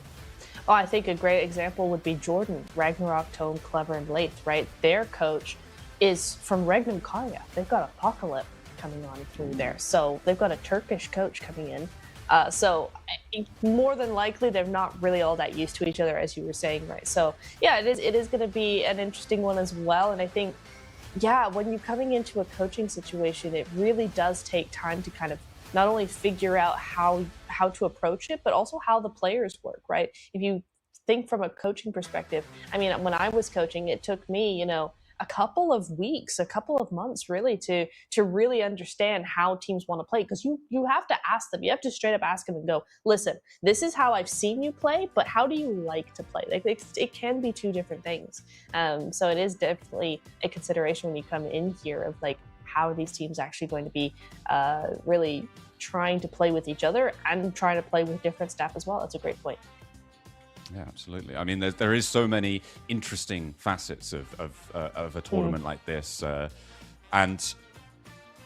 Oh, I think a great example would be Jordan, Ragnarok, Tone, Clever, and Lath, right? Their coach is from Regnum Karya. They've got Apocalypse coming on through there. So they've got a Turkish coach coming in. So more than likely, they're not really all that used to each other, as you were saying, right? So yeah, it is going to be an interesting one as well. And I think, when you're coming into a coaching situation, it really does take time to kind of not only figure out how to approach it, but also how the players work, right? If you think from a coaching perspective, I mean, when I was coaching, it took me, a couple of weeks, a couple of months really to really understand how teams want to play, because you have to ask them, you have to straight up ask them and go, listen, this is how I've seen you play, but how do you like to play? Like, it can be 2 different things. So it is definitely a consideration when you come in here of like, how are these teams actually going to be really trying to play with each other and trying to play with different staff as well. That's a great point. Yeah, absolutely. I mean, there is so many interesting facets of a tournament like this, and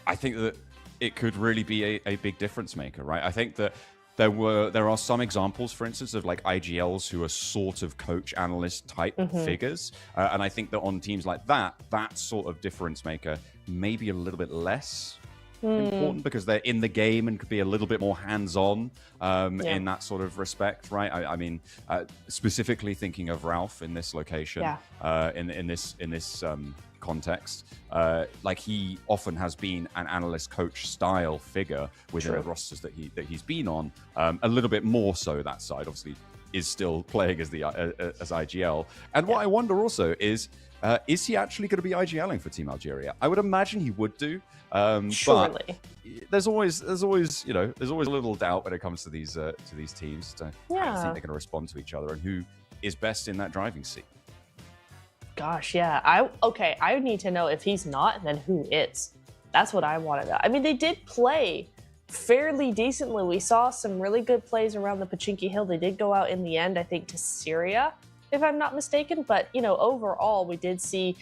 I think that it could really be a big difference maker, right? I think that there are some examples, for instance, of like IGLs who are sort of coach analyst type figures, and I think that on teams like that sort of difference maker may be a little bit less important because they're in the game and could be a little bit more hands-on in that sort of respect, right? I mean, specifically thinking of Ralph in this location, in this context, like he often has been an analyst coach style figure within the rosters that he's been on, a little bit more so that side obviously is still playing as IGL. And what I wonder also is he actually going to be IGLing for Team Algeria? I would imagine he would do. Surely. But there's always a little doubt when it comes to these teams. How do you think they're going to respond to each other and who is best in that driving seat? Gosh, yeah. I would need to know if he's not, then who is. That's what I want to know. I mean, they did play fairly decently. We saw some really good plays around the Pachinki Hill. They did go out in the end, I think, to Syria, if I'm not mistaken. But, you know, overall, we did see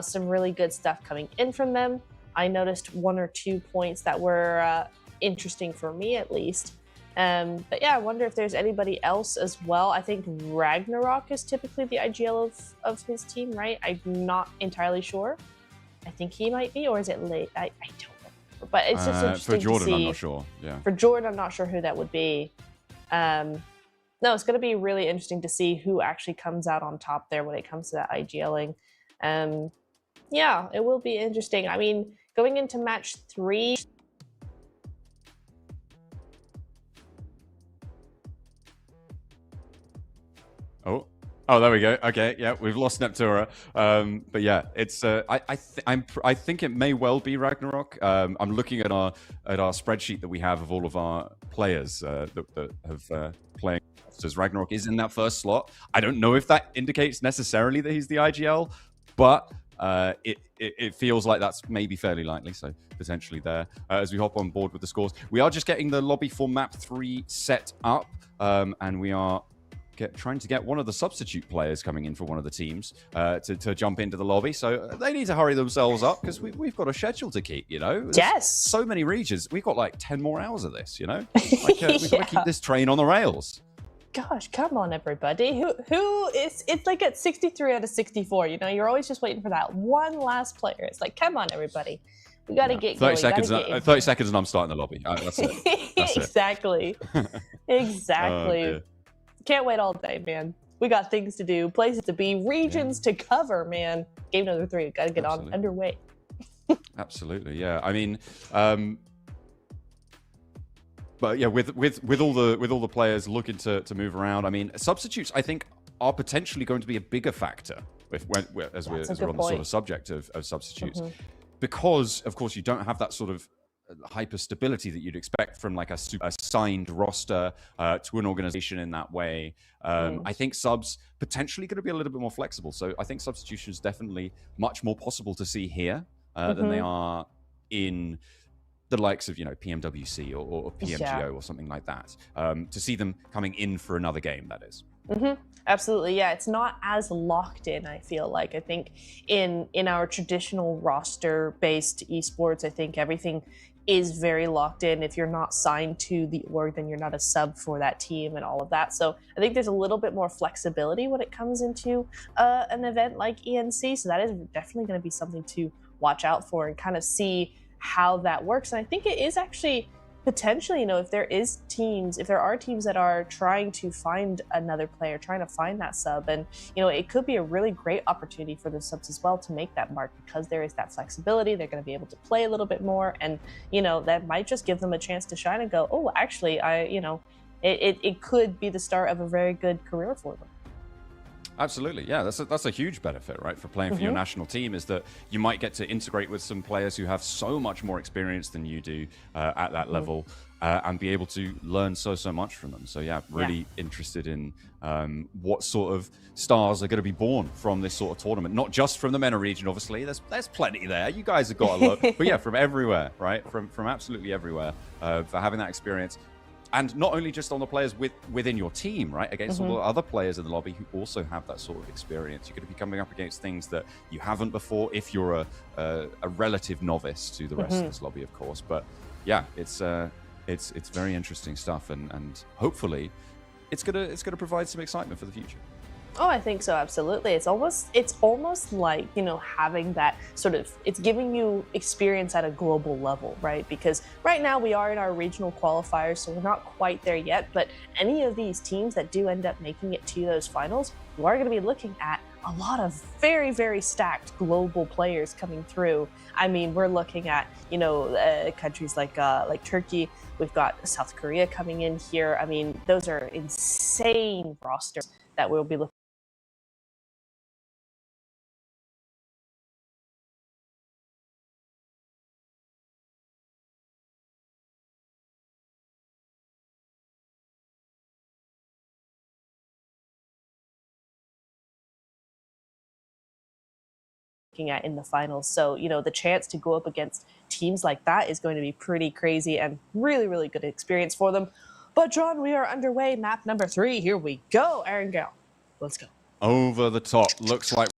some really good stuff coming in from them. I noticed 1 or 2 points that were interesting for me, at least. But yeah, I wonder if there's anybody else as well. I think Ragnarok is typically the IGL of his team, right? I'm not entirely sure. I think he might be, or is it late? I don't know. But it's just interesting for Jordan, to see. I'm not sure. Yeah. For Jordan, I'm not sure who that would be. No, it's going to be really interesting to see who actually comes out on top there when it comes to that IGLing. Yeah, it will be interesting. I mean, going into match 3. Oh, there we go. Okay, yeah, we've lost Neptura. But yeah, it's I think it may well be Ragnarok. I'm looking at our spreadsheet that we have of all of our players that have playing. So Ragnarok is in that first slot. I don't know if that indicates necessarily that he's the IGL, but it feels like that's maybe fairly likely. So potentially there. As we hop on board with the scores, we are just getting the lobby for map 3 set up, and we are trying to get one of the substitute players coming in for one of the teams to jump into the lobby. So they need to hurry themselves up because we've got a schedule to keep, you know? Yes. So many regions. We've got like 10 more hours of this, you know? Like, we've got to keep this train on the rails. Gosh, come on, everybody. It's like at 63 out of 64, you know? You're always just waiting for that one last player. It's like, come on, everybody. We got to get 30 seconds. 30 seconds and I'm starting the lobby. That's it. That's exactly. Exactly. Can't wait all day, man. We got things to do, places to be, regions to cover, man. Game number 3, got to get on underway. Absolutely, yeah. I mean, but yeah, with all the players looking to move around, I mean, substitutes I think are potentially going to be a bigger factor as we're on the sort of subject of substitutes, because of course you don't have that sort of hyper stability that you'd expect from like a signed roster to an organization in that way. I think subs potentially going to be a little bit more flexible. So I think substitution is definitely much more possible to see here than they are in the likes of, you know, PMWC or PMGO or something like that. To see them coming in for another game, that is. Absolutely, yeah. It's not as locked in, I feel like. I think in our traditional roster-based esports, I think everything is very locked in. If you're not signed to the org, then you're not a sub for that team and all of that. So I think there's a little bit more flexibility when it comes into an event like ENC. So that is definitely going to be something to watch out for and kind of see how that works. And I think it is actually potentially, you know, if there are teams that are trying to find another player, trying to find that sub, and, you know, it could be a really great opportunity for the subs as well to make that mark because there is that flexibility. They're going to be able to play a little bit more, and, you know, that might just give them a chance to shine and go, oh, actually, it could be the start of a very good career for them. Absolutely, yeah. That's a huge benefit, right, for playing for your national team, is that you might get to integrate with some players who have so much more experience than you do at that level, and be able to learn so much from them. So yeah, really interested in what sort of stars are going to be born from this sort of tournament. Not just from the MENA region, obviously. There's plenty there. You guys have got a lot, but yeah, from everywhere, right? From absolutely everywhere, for having that experience. and not only just on the players within your team, right? Against all the other players in the lobby who also have that sort of experience. You're going to be coming up against things that you haven't before if you're a relative novice to the rest of this lobby, of course. But yeah, it's very interesting stuff, and hopefully it's gonna provide some excitement for the future. Oh, I think so, absolutely. It's almost like, you know, having that sort of, it's giving you experience at a global level, right? Because right now we are in our regional qualifiers, so we're not quite there yet, but any of these teams that do end up making it to those finals, you are going to be looking at a lot of very, very stacked global players coming through. I mean, we're looking at, you know, countries like Turkey. We've got South Korea coming in here. I mean, those are insane rosters that we'll be looking at in the finals. So, you know, the chance to go up against teams like that is going to be pretty crazy and really, really good experience for them. But John, we are underway. Map number 3. Here we go. Aaron Gale. Let's go. Over the top. Looks like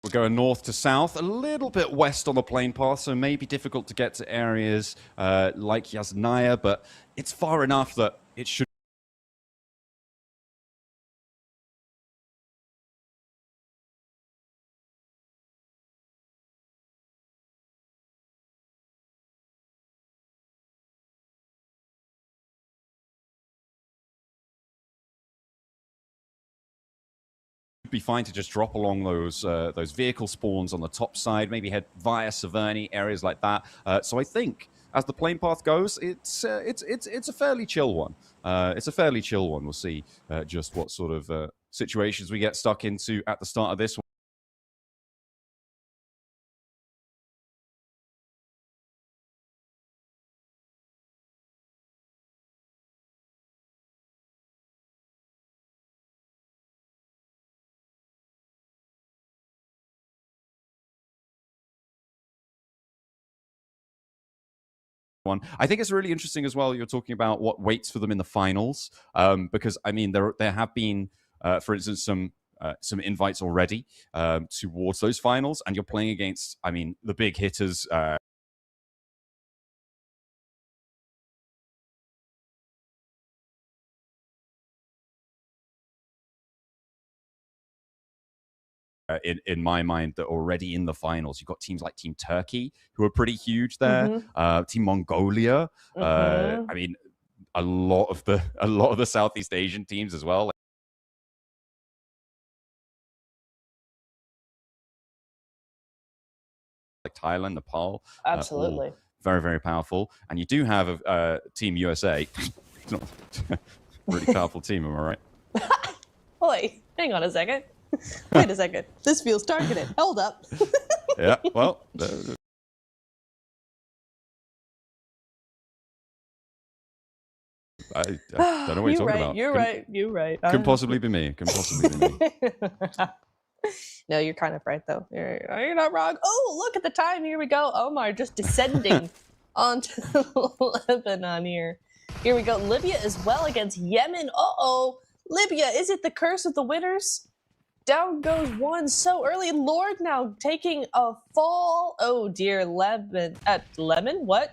we're going north to south, a little bit west on the plane path, so maybe difficult to get to areas like Yasnaya, but it's far enough that it should be fine to just drop along those vehicle spawns on the top side, maybe head via Severny, areas like that. So I think as the plane path goes, it's a fairly chill one. It's a fairly chill one. We'll see just what sort of situations we get stuck into at the start of this one. I think it's really interesting as well. You're talking about what waits for them in the finals, because I mean there have been, for instance, some invites already towards those finals, and you're playing against, I mean, the big hitters. In my mind, that already in the finals, you've got teams like Team Turkey, who are pretty huge there. Team Mongolia. I mean, a lot of the Southeast Asian teams as well. Like Thailand, Nepal. Absolutely. Very, very powerful. And you do have Team USA. It's not a really powerful team, am I right? Wait, hang on a second. Wait a second. This feels targeted. Hold up. Yeah, well. I don't know what you're talking about. You're right. Couldn't possibly be me. No, you're kind of right, though. You're not wrong. Oh, look at the time. Here we go. Omar just descending onto Lebanon here. Here we go. Libya as well against Yemen. Uh-oh. Libya, is it the curse of the winners? Down goes one so early. Lord now taking a fall. Oh dear,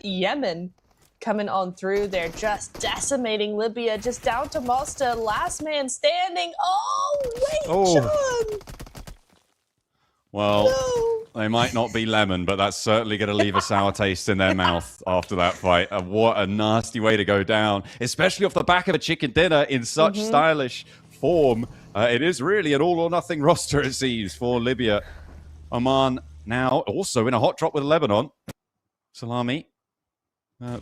Yemen coming on through there, just decimating Libya, just down to Mosta, last man standing. Oh, wait, John. Well, no. They might not be lemon, but that's certainly going to leave a sour taste in their mouth after that fight. What a nasty way to go down, especially off the back of a chicken dinner in such stylish form. It is really an all-or-nothing roster, it seems, for Libya. Oman now also in a hot drop with Lebanon. Salami.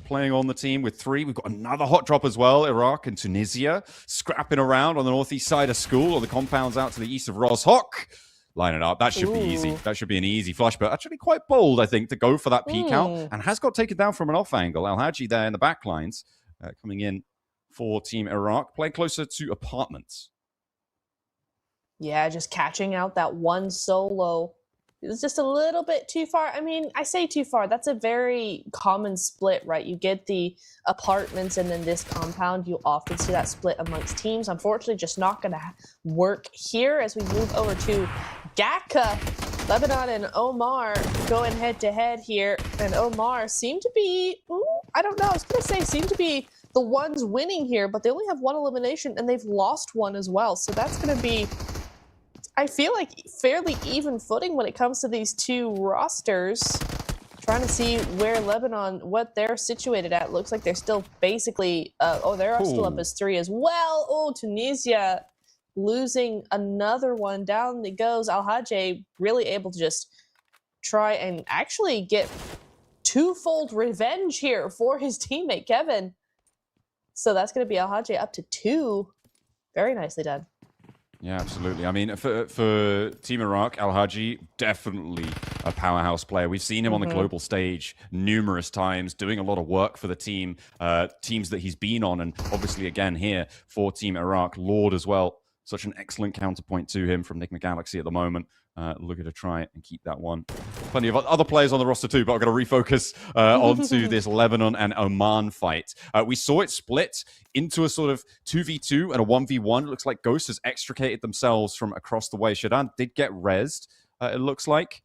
playing on the team with 3. We've got another hot drop as well. Iraq and Tunisia scrapping around on the northeast side of school, or the compounds out to the east of Roshok. Line it up. That should be easy. That should be an easy flush, but actually quite bold, I think, to go for that peek out, and has got taken down from an off angle. Al-Haji there in the back lines, coming in for Team Iraq, playing closer to apartments. Yeah, just catching out that one solo. It was just a little bit too far. I mean, I say too far. That's a very common split, right? You get the apartments and then this compound. You often see that split amongst teams. Unfortunately, just not going to work here as we move over to Gaka. Lebanon and Omar going head-to-head here. And Omar seem to be, I don't know, I was going to say seem to be the ones winning here, but they only have 1 elimination and they've lost 1 as well. So that's going to be, I feel like, fairly even footing when it comes to these 2 rosters. Trying to see where Lebanon, what they're situated at. Looks like they're still basically, they're still up as 3 as well. Oh, Tunisia losing another one. Down it goes. Al-Haji really able to just try and actually get 2-fold revenge here for his teammate, Kevin. So that's going to be Al-Haji up to 2. Very nicely done. Yeah, absolutely. I mean, for Team Iraq, Al-Haji, definitely a powerhouse player. We've seen him on the global stage numerous times, doing a lot of work for the team, teams that he's been on. And obviously, again, here for Team Iraq, Lord as well. Such an excellent counterpoint to him from Enigma Galaxy at the moment. Looking to try and keep that one. Plenty of other players on the roster too, but I've got to refocus onto this Lebanon and Oman fight. We saw it split into a sort of 2v2 and a 1v1. It looks like Ghost has extricated themselves from across the way. Shadan did get rezzed, it looks like.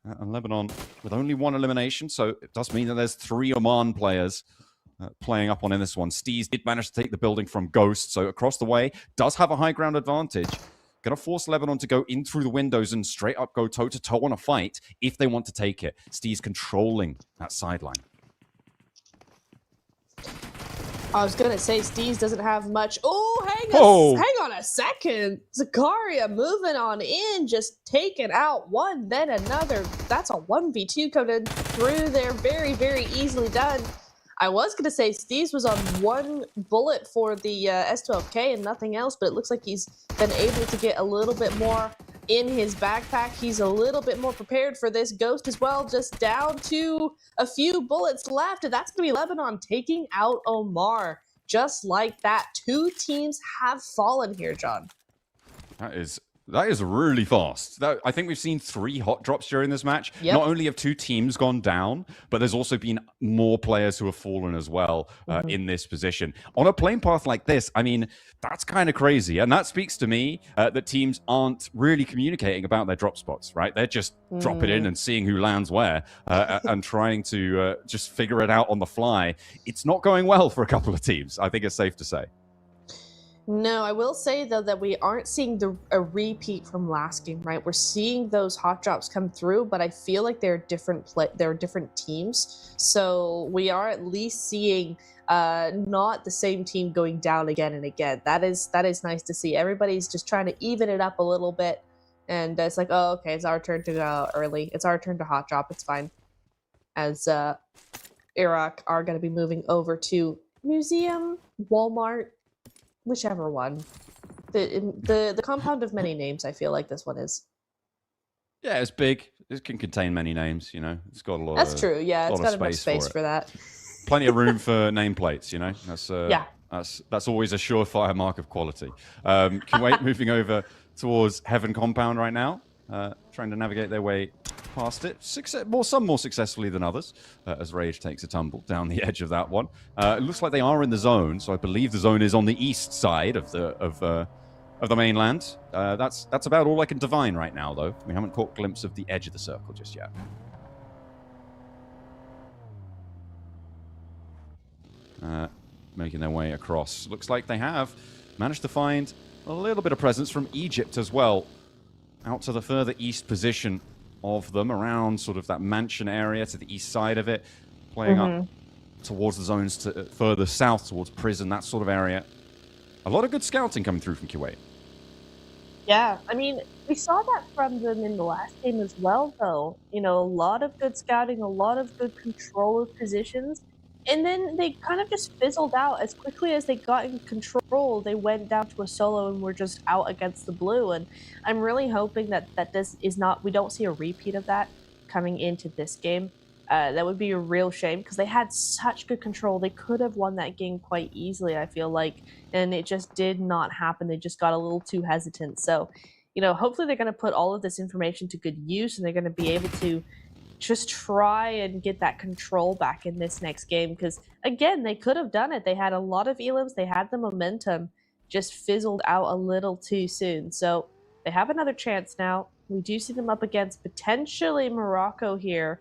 And Lebanon with only 1 elimination, so it does mean that there's 3 Oman players playing up on in this one. Steez did manage to take the building from Ghost, so across the way does have a high ground advantage. Going to force Lebanon to go in through the windows and straight up go toe-to-toe on a fight if they want to take it. Steez controlling that sideline. I was going to say Steez doesn't have much. Oh, hang on a second. Zakaria moving on in, just taking out one, then another. That's a 1v2 coming through there. Very, very easily done. I was going to say Steez was on 1 bullet for the S12K and nothing else, but it looks like he's been able to get a little bit more in his backpack. He's a little bit more prepared for this. Ghost as well, just down to a few bullets left, and that's going to be Lebanon taking out Omar. Just like that, 2 teams have fallen here, John. That is really fast. I think we've seen 3 hot drops during this match. Yep. Not only have 2 teams gone down, but there's also been more players who have fallen as well in this position. On a plane path like this, I mean, that's kind of crazy. And that speaks to me that teams aren't really communicating about their drop spots, right? They're just dropping in and seeing who lands where and trying to just figure it out on the fly. It's not going well for a couple of teams, I think it's safe to say. No, I will say, though, that we aren't seeing a repeat from last game, right? We're seeing those hot drops come through, but I feel like they're different teams. So we are at least seeing not the same team going down again and again. That is nice to see. Everybody's just trying to even it up a little bit. And it's like, oh, okay, it's our turn to go early. It's our turn to hot drop. It's fine. As Iraq are going to be moving over to Museum, Walmart, whichever one. The compound of many names, I feel like this one is. Yeah, it's big. It can contain many names, you know. It's got a lot That's true, yeah. It's got enough space for that. Plenty of room for nameplates, you know. Yeah. That's always a surefire mark of quality. Kuwait moving over towards Heaven Compound right now. Trying to navigate their way past it. Some more successfully than others, as Rage takes a tumble down the edge of that one. It looks like they are in the zone, so I believe the zone is on the east side of the mainland. That's about all I can divine right now, though. We haven't caught a glimpse of the edge of the circle just yet. Making their way across. Looks like they have managed to find a little bit of presence from Egypt as well, out to the further east position of them, around sort of that mansion area to the east side of it, playing up towards the zones to further south towards prison, that sort of area. A lot of good scouting coming through from Kuwait. Yeah, I mean, we saw that from them in the last game as well, though. You know, a lot of good scouting, a lot of good control of positions. And then they kind of just fizzled out. As quickly as they got in control, they went down to a solo and were just out against the blue. And I'm really hoping that this is not, we don't see a repeat of that coming into this game. That would be a real shame because they had such good control. They could have won that game quite easily, I feel like, and it just did not happen. They just got a little too hesitant. So, hopefully they're going to put all of this information to good use, and they're going to be able to just try and get that control back in this next game because, again, they could have done it. They had a lot of elims. They had the momentum, just fizzled out a little too soon. So they have another chance now. We do see them up against potentially Morocco here,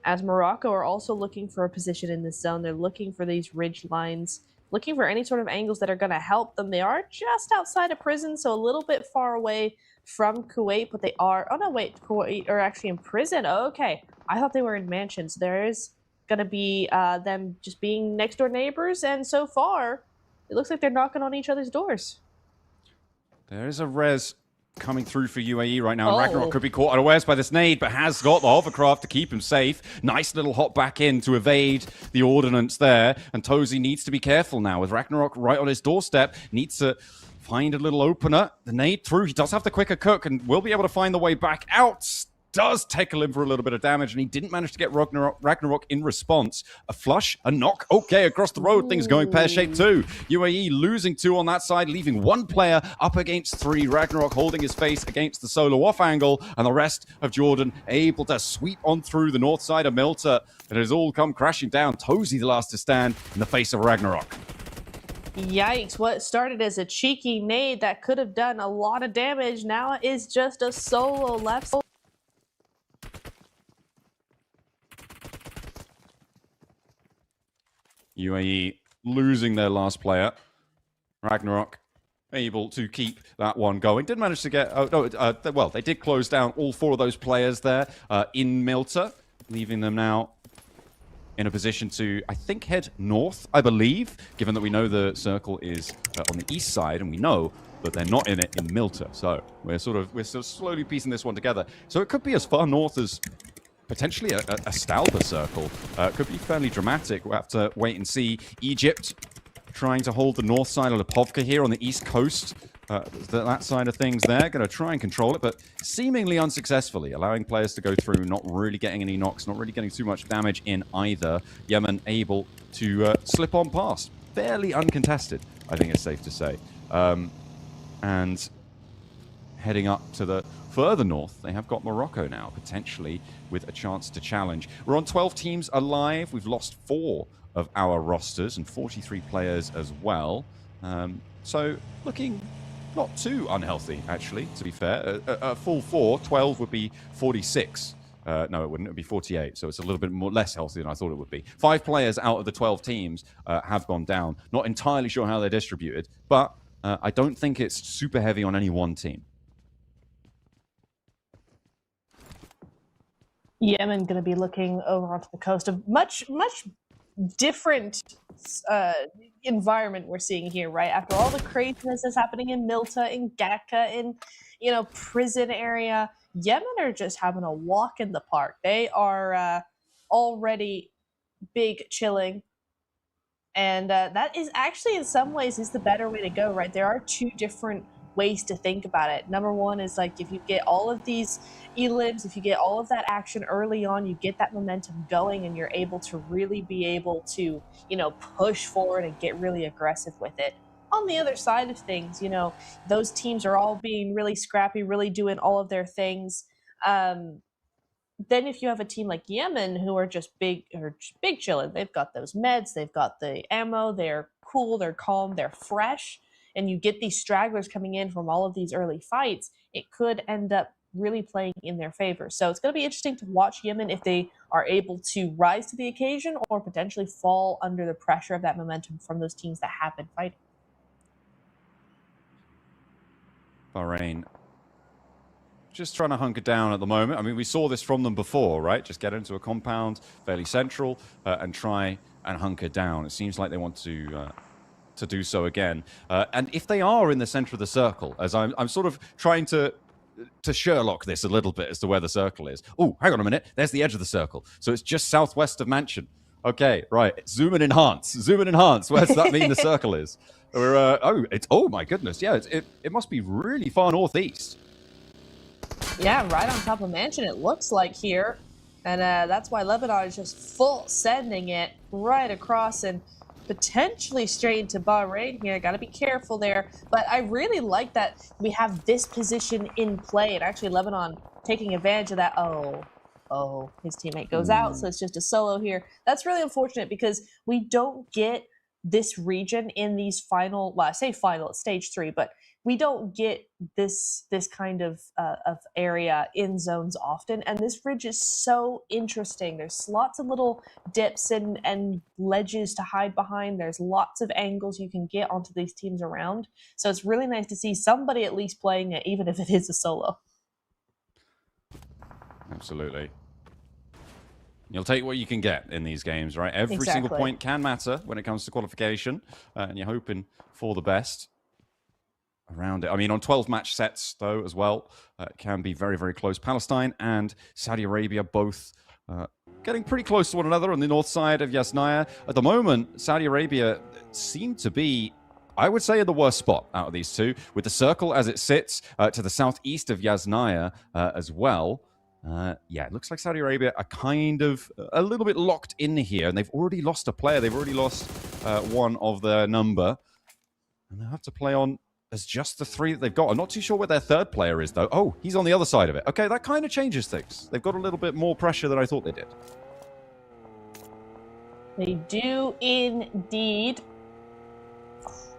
as Morocco are also looking for a position in this zone. They're looking for these ridge lines, looking for any sort of angles that are going to help them. They are just outside of prison, so a little bit far away from Kuwait, but they are... Oh, no, wait. Kuwait are actually in prison. Oh, okay. I thought they were in mansions. There is going to be them just being next-door neighbors, and so far, it looks like they're knocking on each other's doors. There is a res coming through for UAE right now. Ragnarok could be caught unawares by this nade, but has got the hovercraft to keep him safe. Nice little hop back in to evade the ordnance there. And Tozy needs to be careful now with Ragnarok right on his doorstep. Needs to find a little opener. The nade through. He does have the quicker cook and will be able to find the way back out. Does tackle him for a little bit of damage, and he didn't manage to get Ragnarok in response. A flush, a knock. Okay, across the road, things going pear-shaped too. UAE losing 2 on that side, leaving 1 player up against 3. Ragnarok holding his face against the solo off angle, and the rest of Jordan able to sweep on through the north side of Milta. It has all come crashing down. Tozy the last to stand in the face of Ragnarok. Yikes, what started as a cheeky nade that could have done a lot of damage now is just a solo left. UAE losing their last player. Ragnarok able to keep that one going. Did manage to get... well, they did close down all 4 of those players there in Milta, leaving them now in a position to, I think, head north, I believe, given that we know the circle is on the east side, and we know that they're not in it in Milta. So we're sort of slowly piecing this one together. So it could be as far north as potentially a Stalber circle. Could be fairly dramatic. We'll have to wait and see. Egypt trying to hold the north side of Lepovka here on the east coast. That side of things there. Going to try and control it, but seemingly unsuccessfully. Allowing players to go through, not really getting any knocks, not really getting too much damage in either. Yemen able to slip on past. Fairly uncontested, I think it's safe to say. And heading up to the further north, they have got Morocco now, potentially with a chance to challenge. We're on 12 teams alive. We've lost 4 of our rosters and 43 players as well. So looking not too unhealthy, actually, to be fair. A full 4, 12 would be 46. No, it wouldn't. It would be 48. So it's a little bit less healthy than I thought it would be. 5 players out of the 12 teams have gone down. Not entirely sure how they're distributed, but I don't think it's super heavy on any one team. Yemen going to be looking over onto the coast. A much different environment we're seeing here, right? After all the craziness that's happening in Milta, in Gakka, in prison area, Yemen are just having a walk in the park. They are already big chilling, and that is actually in some ways is the better way to go, right? There are 2 different ways to think about it. Number one is like if you get all of these elims, if you get all of that action early on, you get that momentum going and you're able to really be able to, push forward and get really aggressive with it. On the other side of things, those teams are all being really scrappy, really doing all of their things. Then if you have a team like Yemen who are just big chilling, they've got those meds, they've got the ammo, they're cool, they're calm, they're fresh, and you get these stragglers coming in from all of these early fights, it could end up really playing in their favor. So it's going to be interesting to watch Yemen if they are able to rise to the occasion or potentially fall under the pressure of that momentum from those teams that have been fighting. Bahrain just trying to hunker down at the moment. I mean, we saw this from them before, right? Just get into a compound, fairly central, and try and hunker down. It seems like they want to do so again. And if they are in the center of the circle, as I'm sort of trying to Sherlock this a little bit as to where the circle is. Oh, hang on a minute. There's the edge of the circle. So it's just southwest of Mansion. Okay, right. Zoom and enhance. Zoom and enhance. Where does that mean the circle is? We're, oh my goodness. Yeah, it must be really far northeast. Yeah, right on top of Mansion, it looks like here. And that's why Lebanon is just full sending it right across and potentially straight into Bahrain here. Got to be careful there. But I really like that we have this position in play. And actually, Lebanon taking advantage of that. Oh, his teammate goes out, so it's just a solo here. That's really unfortunate because we don't get this region in these final, well, I say final, it's stage 3, but we don't get this kind of area in zones often. And this ridge is so interesting. There's lots of little dips and ledges to hide behind. There's lots of angles you can get onto these teams around. So it's really nice to see somebody at least playing it, even if it is a solo. Absolutely. You'll take what you can get in these games, right? Every single point can matter when it comes to qualification, and you're hoping for the best around it. I mean, on 12-match sets, though, as well, it can be very, very close. Palestine and Saudi Arabia both getting pretty close to one another on the north side of Yasnaya. At the moment, Saudi Arabia seem to be, I would say, in the worst spot out of these two, with the circle as it sits to the southeast of Yasnaya as well. Yeah, it looks like Saudi Arabia are kind of a little bit locked in here, and they've already lost a player. They've already lost one of their number, and they'll have to play on as just the 3 that they've got. I'm not too sure where their third player is, though. Oh, he's on the other side of it. Okay, that kind of changes things. They've got a little bit more pressure than I thought they did. They do indeed.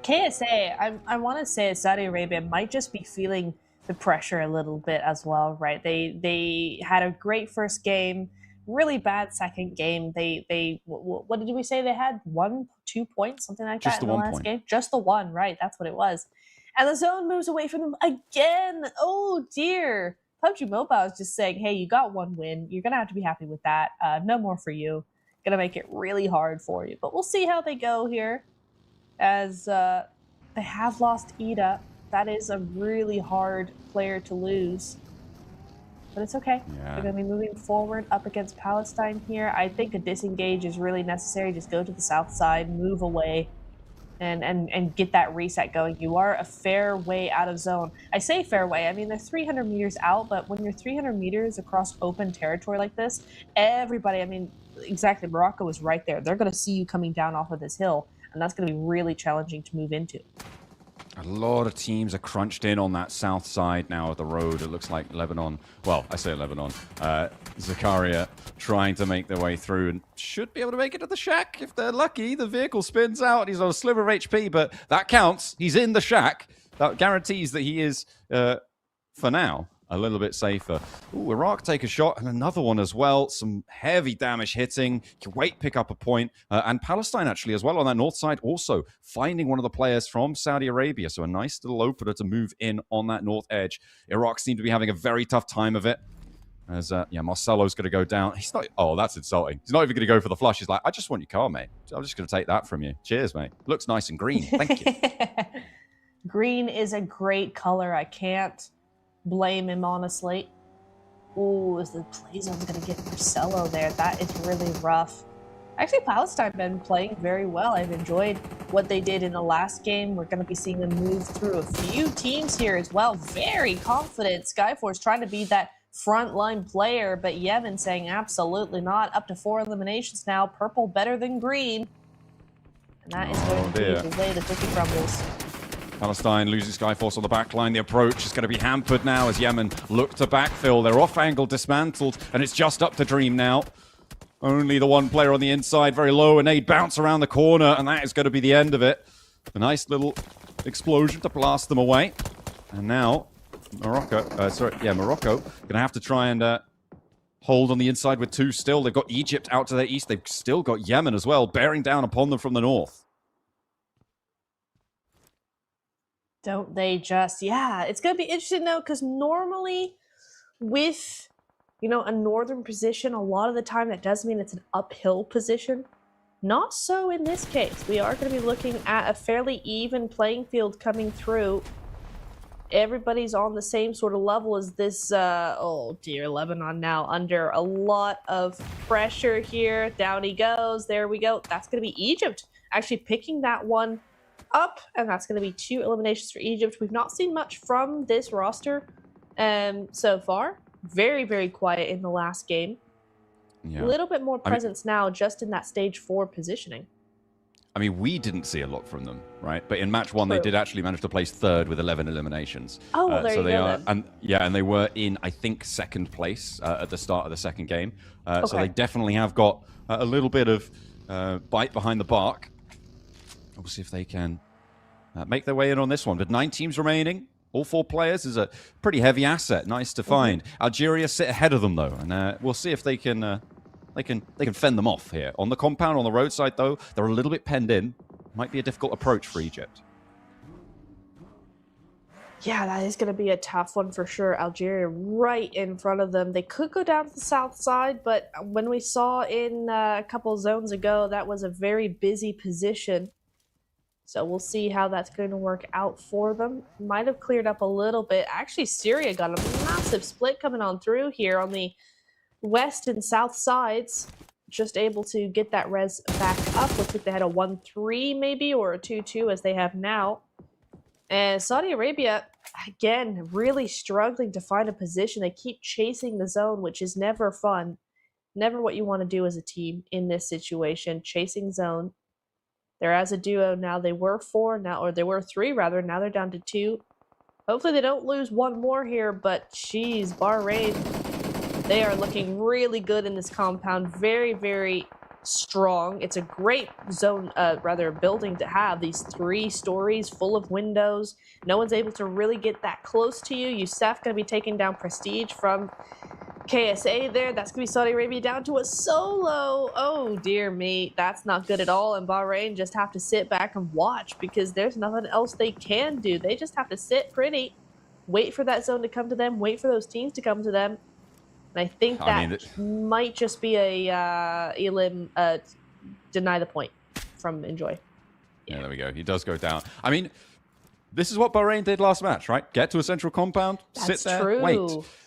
KSA, I want to say Saudi Arabia might just be feeling the pressure a little bit as well, right? They had a great first game, really bad second game. They what did we say they had? 1-2 points, something like that in the last game. Just the one, right? That's what it was. And the zone moves away from them again. Oh dear. PUBG Mobile is just saying, hey, you got 1 win. You're gonna have to be happy with that. No more for you. Gonna make it really hard for you. But we'll see how they go here, as they have lost Ida. That is a really hard player to lose. But it's okay. Yeah. They're going to be moving forward up against Palestine here. I think a disengage is really necessary. Just go to the south side, move away, and get that reset going. You are a fair way out of zone. I say fair way. I mean, they're 300 meters out, but when you're 300 meters across open territory like this, everybody, I mean, exactly, Morocco is right there. They're going to see you coming down off of this hill, and that's going to be really challenging to move into. A lot of teams are crunched in on that south side now of the road. It looks like Lebanon, well, I say Lebanon, Zakaria trying to make their way through and should be able to make it to the shack if they're lucky. The vehicle spins out. He's on a sliver of HP, but that counts. He's in the shack. That guarantees that he is, for now, a little bit safer. Ooh, Iraq take a shot and another one as well. Some heavy damage hitting. Kuwait pick up a point. And Palestine actually as well on that north side also finding one of the players from Saudi Arabia. So a nice little opener to move in on that north edge. Iraq seem to be having a very tough time of it. As, yeah, Marcelo's going to go down. He's not, oh, that's insulting. He's not even going to go for the flush. He's like, I just want your car, mate. I'm just going to take that from you. Cheers, mate. Looks nice and green. Thank you. Green is a great color. I can't blame him, honestly. Ooh, is the play zone going to get Marcelo there? That is really rough. Actually, Palestine been playing very well. I've enjoyed what they did in the last game. We're going to be seeing them move through a few teams here as well. Very confident. Skyforce trying to be that frontline player, but Yemen saying absolutely not. Up to 4 eliminations now. Purple better than green. And that is going to be the way the cookie crumbles. Palestine losing Skyforce on the back line. The approach is going to be hampered now as Yemen look to backfill. Their off angle dismantled, and it's just up to Dream now. Only the one player on the inside, very low, and they bounce around the corner, and that is going to be the end of it. A nice little explosion to blast them away. And now, Morocco going to have to try and hold on the inside with 2 still. They've got Egypt out to their east. They've still got Yemen as well, bearing down upon them from the north. Don't they just? Yeah, it's going to be interesting, though, because normally with, you know, a northern position, a lot of the time that does mean it's an uphill position. Not so in this case. We are going to be looking at a fairly even playing field coming through. everybody's on the same sort of level as this. Oh dear, Lebanon now under a lot of pressure here. Down he goes. There we go. That's going to be Egypt actually picking that one up, and that's going to be 2 eliminations for Egypt. We've not seen much from this roster so far. Very, very quiet in the last game. A little bit more presence now just in that stage 4 positioning. I mean, we didn't see a lot from them, right? But in match 1, they did actually manage to place 3rd with 11 eliminations. Oh, well, there so you they go are, then. and they were in, I think, 2nd place at the start of the 2nd game. So they definitely have got a little bit of bite behind the bark. We'll see if they can make their way in on this one. But 9 teams remaining. All 4 players is a pretty heavy asset. Nice to find. Algeria sit ahead of them, though. And we'll see if they can... They can fend them off here. On the compound, on the roadside, though, they're a little bit penned in. Might be a difficult approach for Egypt. Yeah, that is going to be a tough one for sure. Algeria right in front of them. They could go down to the south side, but when we saw in a couple zones ago, that was a very busy position. So we'll see how that's going to work out for them. Might have cleared up a little bit. Actually, Syria got a massive split coming on through here on the west and south sides, just able to get that res back up. Looks like they had a 1-3 maybe, or a 2-2 as they have now. And Saudi Arabia, again, really struggling to find a position. They keep chasing the zone, which is never fun. Never what you want to do as a team in this situation, chasing zone. They're as a duo now. They were 4 now, or they were 3 rather. Now they're down to 2. Hopefully they don't lose one more here, but geez, Bahrain, they are looking really good in this compound. Very, very strong. It's a great zone, building to have. These 3 stories full of windows. No one's able to really get that close to you. Youssef going to be taking down Prestige from KSA there. That's going to be Saudi Arabia down to a solo. Oh, dear me. That's not good at all. And Bahrain just have to sit back and watch because there's nothing else they can do. They just have to sit pretty, wait for that zone to come to them, wait for those teams to come to them. And I think that might just be a Elim deny the point from Enjoy. Yeah, there we go. He does go down. I mean, this is what Bahrain did last match, right? Get to a central compound, sit there, wait.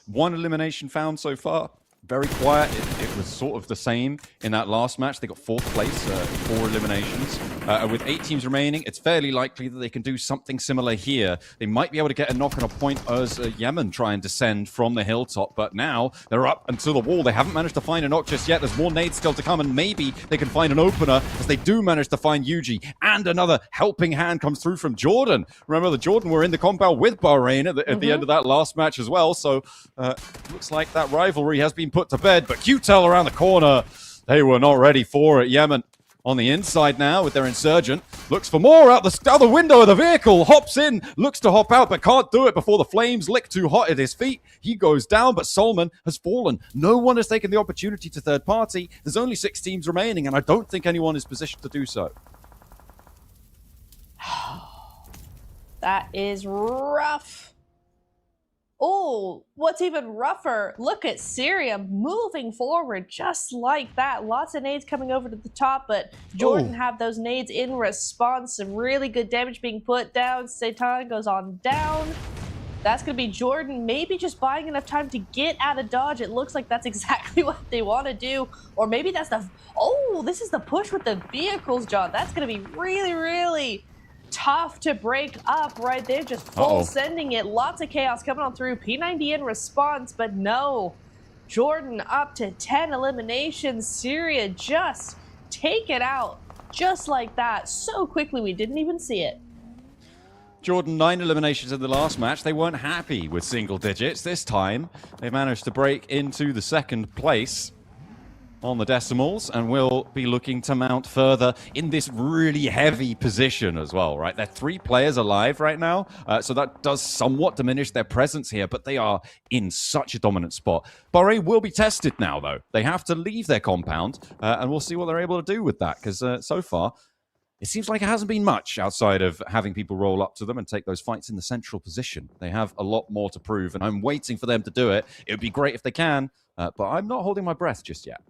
1 elimination found so far. Very quiet. It was sort of the same in that last match. They got 4th place, 4 eliminations. With 8 teams remaining, it's fairly likely that they can do something similar here. They might be able to get a knock on a point as Yemen try and descend from the hilltop, but now they're up until the wall. They haven't managed to find a knock just yet. There's more nades still to come, and maybe they can find an opener as they do manage to find Yuji. And another helping hand comes through from Jordan. Remember, the Jordan were in the compound with Bahrain at the end of that last match as well, so looks like that rivalry has been put to bed. But QTEL around the corner, they were not ready for it. Yemen on the inside now with their insurgent. Looks for more out the other window of the vehicle. Hops in, looks to hop out, but can't do it before the flames lick too hot at his feet. He goes down, but Solman has fallen. No one has taken the opportunity to third party. There's only 6 teams remaining, and I don't think anyone is positioned to do so. That is rough. Oh, what's even rougher, look at Syria moving forward just like that. Lots of nades coming over to the top, but Jordan have those nades in response. Some really good damage being put down. Satan goes on down. That's going to be Jordan maybe just buying enough time to get out of dodge. It looks like that's exactly what they want to do. Or maybe that's the... Oh, this is the push with the vehicles, John. That's going to be really, really tough to break up right there. Just full sending it. Lots of chaos coming on through. P90 in response, but no. Jordan up to 10 eliminations. Syria just take it out just like that. So quickly we didn't even see it. Jordan, 9 eliminations in the last match. They weren't happy with single digits. This time, they managed to break into the 2nd place on the decimals, and will be looking to mount further in this really heavy position as well, right? They're 3 players alive right now, so that does somewhat diminish their presence here, but they are in such a dominant spot. Bahrain will be tested now, though. They have to leave their compound, and we'll see what they're able to do with that, because so far, it seems like it hasn't been much outside of having people roll up to them and take those fights in the central position. They have a lot more to prove, and I'm waiting for them to do it. It would be great if they can, but I'm not holding my breath just yet.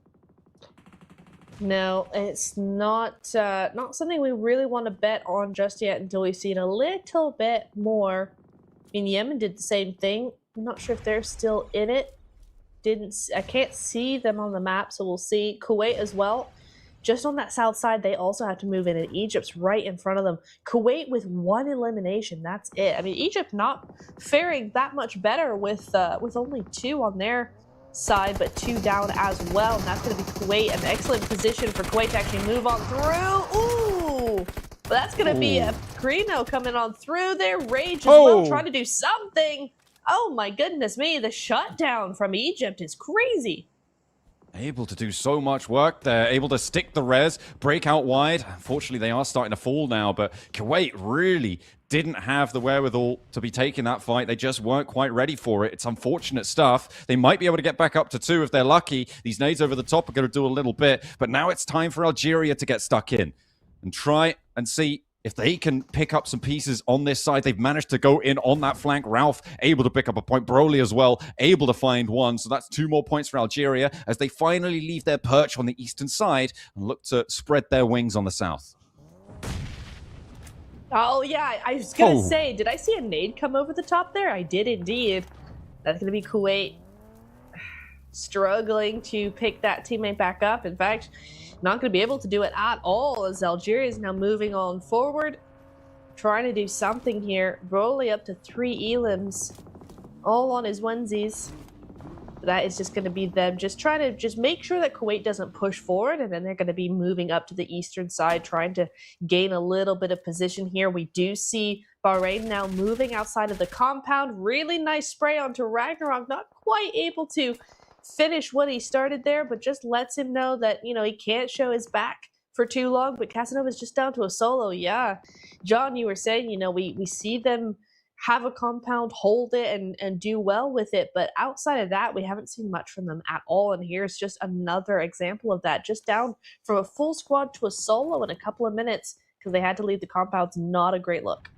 No, it's not something we really want to bet on just yet until we've seen a little bit more mean, Yemen did the same thing. I'm not sure if they're still in it. I can't see them on the map, so we'll see. Kuwait as well. Just on that south side, they also have to move in, and Egypt's right in front of them. Kuwait with 1 elimination, that's it. I mean, Egypt not faring that much better with only 2 on their side, but 2 down as well. And that's going to be Kuwait, an excellent position for Kuwait to actually move on through. Ooh! But that's going to be a Greeno coming on through there. Rage as well, trying to do something. Oh my goodness me, the shutdown from Egypt is crazy. Able to do so much work there, able to stick the res, break out wide. Unfortunately, they are starting to fall now, but Kuwait really didn't have the wherewithal to be taking that fight. They just weren't quite ready for it. It's unfortunate stuff. They might be able to get back up to 2 if they're lucky. These nades over the top are going to do a little bit, but now it's time for Algeria to get stuck in and try and see if they can pick up some pieces on this side. They've managed to go in on that flank. Ralph able to pick up a point. Broly as well, able to find 1. So that's 2 more points for Algeria as they finally leave their perch on the eastern side and look to spread their wings on the south. Oh, yeah, I was going to say, did I see a nade come over the top there? I did indeed. That's going to be Kuwait struggling to pick that teammate back up. In fact, not going to be able to do it at all as Algeria is now moving on forward, trying to do something here. Broly up to 3 elims, all on his onesies. That is just going to be them just trying to just make sure that Kuwait doesn't push forward, and then they're going to be moving up to the eastern side, trying to gain a little bit of position here. We do see Bahrain now moving outside of the compound. Really nice spray onto Ragnarok, not quite able to finish what he started there, but just lets him know that, you know, he can't show his back for too long. But Casanova's just down to a solo. Yeah, John, you were saying, you know, we see them have a compound, hold it, and do well with it, but outside of that, we haven't seen much from them at all. And here's just another example of that, just down from a full squad to a solo in a couple of minutes because they had to leave the compounds. Not a great look.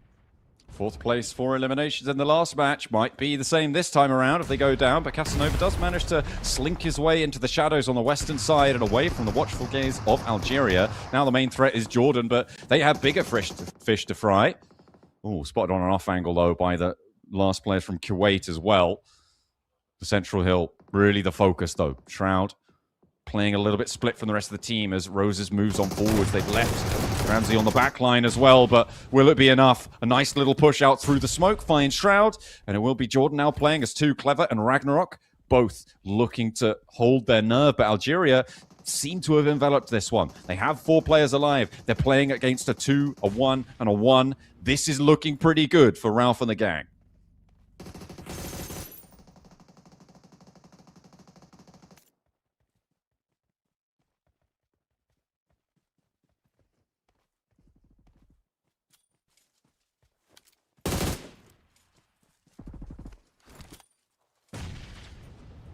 4th place, 4 eliminations in the last match. Might be the same this time around if they go down, but Casanova does manage to slink his way into the shadows on the western side and away from the watchful gaze of Algeria. Now the main threat is Jordan, but they have bigger fish to fry. Oh, spotted on an off angle, though, by the last players from Kuwait as well. The Central Hill, really the focus, though. Shroud playing a little bit split from the rest of the team as Roses moves on forwards. They've left Ramsey on the back line as well, but will it be enough? A nice little push out through the smoke finds Shroud, and it will be Jordan now playing as 2 Clever and Ragnarok, both looking to hold their nerve, but Algeria seem to have enveloped this one. They have 4 players alive. They're playing against a 2, a 1, and a 1. This is looking pretty good for Ralph and the gang.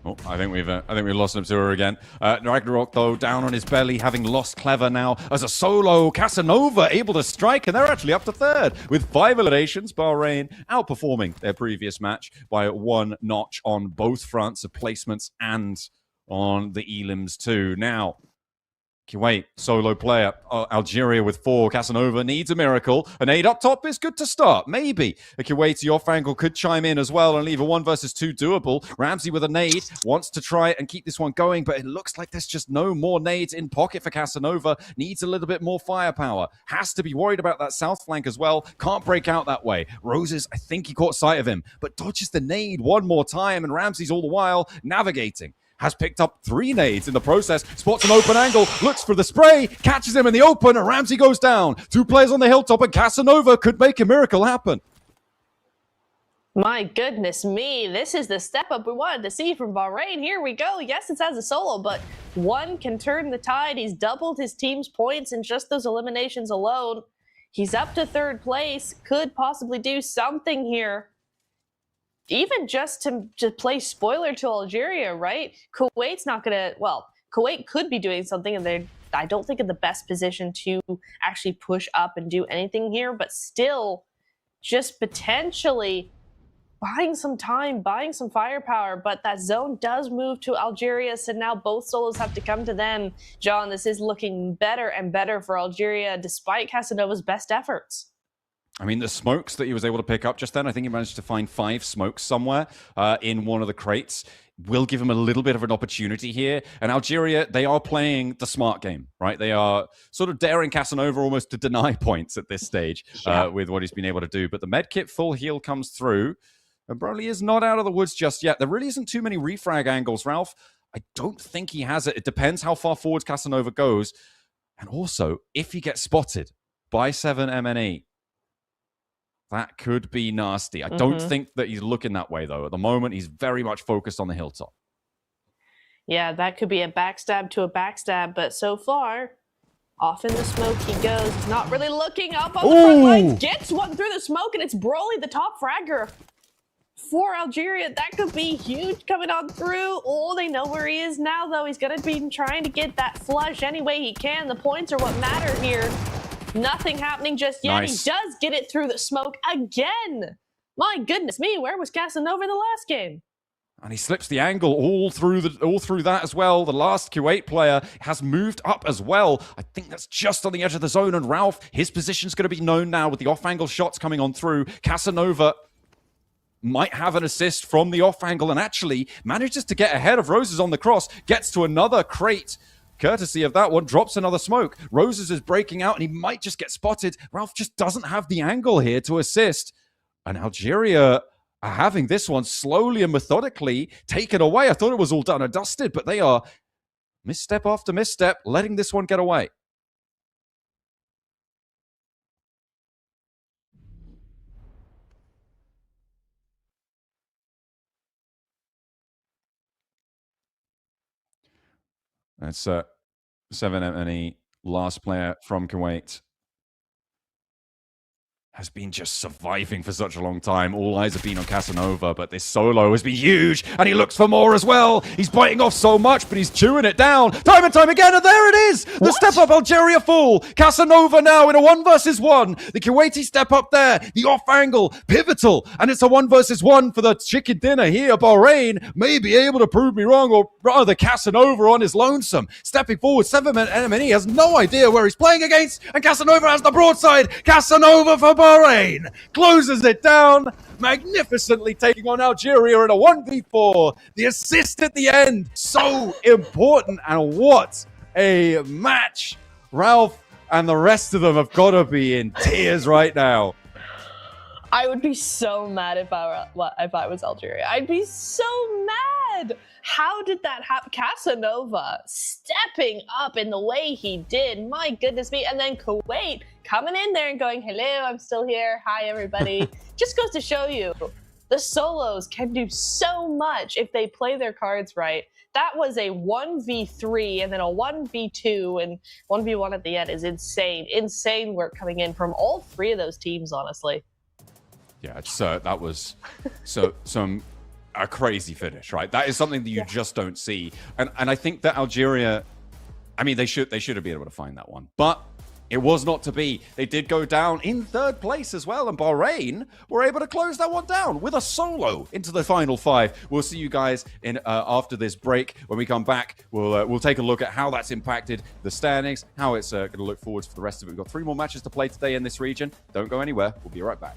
Oh, I think we've lost an observer again. Ragnarok, though, down on his belly, having lost Clever now as a solo. Casanova able to strike, and they're actually up to 3rd with 5 eliminations. Bahrain outperforming their previous match by 1 notch on both fronts of placements and on the elims too. Now, Kuwait, solo player. Algeria with 4. Casanova needs a miracle. An 8 up top is good to start. Maybe a Kuwaiti off angle could chime in as well and leave a 1 versus 2 doable. Ramsey with a nade wants to try and keep this one going, but it looks like there's just no more nades in pocket for Casanova. Needs a little bit more firepower. Has to be worried about that south flank as well. Can't break out that way. Roses, I think he caught sight of him, but dodges the nade 1 more time, and Ramsey's all the while navigating. Has picked up 3 nades in the process, spots an open angle, looks for the spray, catches him in the open, and Ramsey goes down. 2 players on the hilltop, and Casanova could make a miracle happen. My goodness me, this is the step up we wanted to see from Bahrain. Here we go. Yes, it's as a solo, but 1 can turn the tide. He's doubled his team's points in just those eliminations alone. He's up to 3rd place, could possibly do something here. Even just to play spoiler to Algeria, right? Kuwait's not going to, well, Kuwait could be doing something, and they're, I don't think, in the best position to actually push up and do anything here, but still just potentially buying some time, buying some firepower. But that zone does move to Algeria, so now both solos have to come to them. John, this is looking better and better for Algeria despite Casanova's best efforts. I mean, the smokes that he was able to pick up just then, I think he managed to find 5 smokes somewhere in one of the crates, will give him a little bit of an opportunity here. And Algeria, they are playing the smart game, right? They are sort of daring Casanova almost to deny points at this stage with what he's been able to do. But the medkit full heal comes through. And Broly is not out of the woods just yet. There really isn't too many refrag angles, Ralph. I don't think he has it. It depends how far forward Casanova goes. And also, if he gets spotted by 7MNE, that could be nasty. I don't think that he's looking that way, though. At the moment, he's very much focused on the hilltop. Yeah, that could be a backstab to a backstab, but so far, off in the smoke he goes. He's not really looking up on the front lines. Gets one through the smoke, and it's Broly, the top fragger for Algeria. That could be huge coming on through. Oh, they know where he is now, though. He's going to be trying to get that flush any way he can. The points are what matter here. Nothing happening just yet. Nice. He does get it through the smoke again. My goodness me, where was Casanova the last game? And he slips the angle all through that as well. The last Q8 player has moved up as well. I think that's just on the edge of the zone. And Ralph, his position's going to be known now with the off-angle shots coming on through. Casanova might have an assist from the off-angle and actually manages to get ahead of Roses on the cross. Gets to another crate. Courtesy of that one, drops another smoke. Roses is breaking out and he might just get spotted. Ralph just doesn't have the angle here to assist. And Algeria are having this one slowly and methodically taken away. I thought it was all done and dusted, but they are misstep after misstep, letting this one get away. That's 7MNE, last player from Kuwait. Has been just surviving for such a long time. All eyes have been on Casanova, but this solo has been huge, and he looks for more as well. He's biting off so much, but he's chewing it down time and time again, and there it is! The step up Algeria full. Casanova now in a 1 versus 1. The Kuwaiti step up there, the off angle, pivotal, and it's a 1 versus 1 for the chicken dinner here. Bahrain may be able to prove me wrong, or rather Casanova on his lonesome. Stepping forward, 7MNE has no idea where he's playing against, and Casanova has the broadside. Casanova for Bahrain closes it down, magnificently taking on Algeria in a 1v4. The assist at the end, so important, and what a match. Ralph and the rest of them have got to be in tears right now. I would be so mad if I was Algeria. I'd be so mad. How did that happen? Casanova stepping up in the way he did. My goodness me. And then Kuwait coming in there and going, hello, I'm still here. Hi, everybody. Just goes to show you the solos can do so much if they play their cards right. That was a 1v3 and then a 1v2 and 1v1 at the end is insane. Insane work coming in from all 3 of those teams, honestly. Yeah, it's, that was a crazy finish, right? That is something that you just don't see. And I think that Algeria, I mean, they should have been able to find that one. But it was not to be. They did go down in 3rd place as well, and Bahrain were able to close that one down with a solo into the final 5. We'll see you guys in after this break. When we come back, we'll take a look at how that's impacted the standings, how it's going to look forwards for the rest of it. We've got 3 more matches to play today in this region. Don't go anywhere. We'll be right back.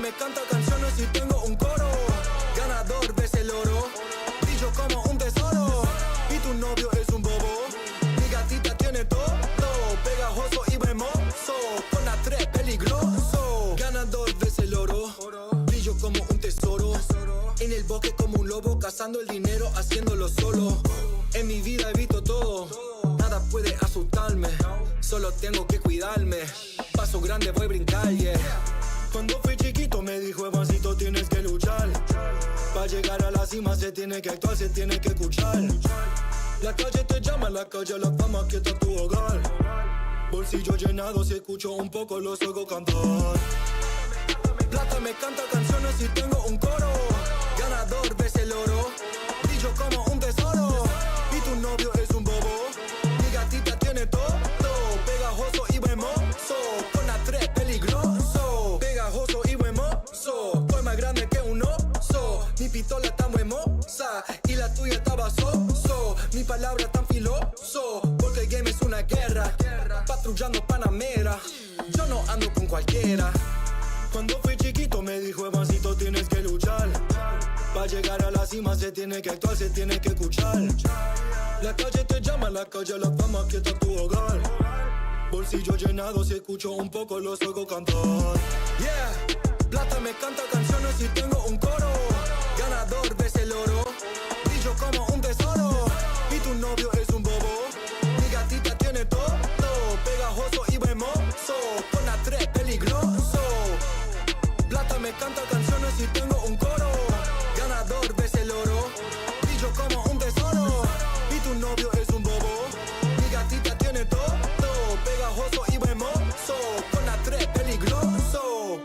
me canta canciones y tengo un coro. Ganador ves el oro, brillo como un tesoro. Y tu novio es un bobo, mi gatita tiene todo, pegajoso y hermoso, con la 3 peligroso. Ganador ves el oro, brillo como un tesoro. En el bosque como un lobo, cazando el dinero, haciéndolo solo. En mi vida he visto todo, nada puede asustarme, solo tengo que cuidarme. Paso grande, voy a brincar, yeah. Cuando fui chiquito me dijo, Evancito, tienes que luchar. Para llegar a la cima se tiene que actuar, se tiene que escuchar. La calle te llama, la calle la fama, que está tu hogar. Bolsillo llenado, si escucho un poco los oigo cantar. Plata me canta canciones y tengo un coro. Ganador ves el oro, brillo como un tesoro. Y tu novio es un bobo, mi gatita tiene todo, pegajoso y hermoso, con la 3 peligroso. Pegajoso y hermoso, soy más grande que un oso. Mi pistola está muy hermosa y la tuya estaba so. Mi palabra tan filoso, porque el game es una guerra. Patrullando Panamera, yo no ando con cualquiera. Cuando fui chiquito me dijo, Evancito, tienes que luchar. Para llegar a la cima se tiene que actuar, se tiene que escuchar. La calle te llama, la calle la fama, que está tu hogar. Bolsillo llenado, si escucho un poco los oigo cantar. Yeah, plata me canta canciones y tengo un coro. Ganador ves el oro, brillo como un tesoro. Y tu novio es un bobo, mi gatita tiene todo, pegajoso y hermoso, con la 3 peligroso. Plata me canta canciones y tengo un coro. Ganador ves el oro, brillo como un tesoro. Y tu novio es un bobo, mi gatita tiene todo, pegajoso y hermoso, con la 3 peligroso.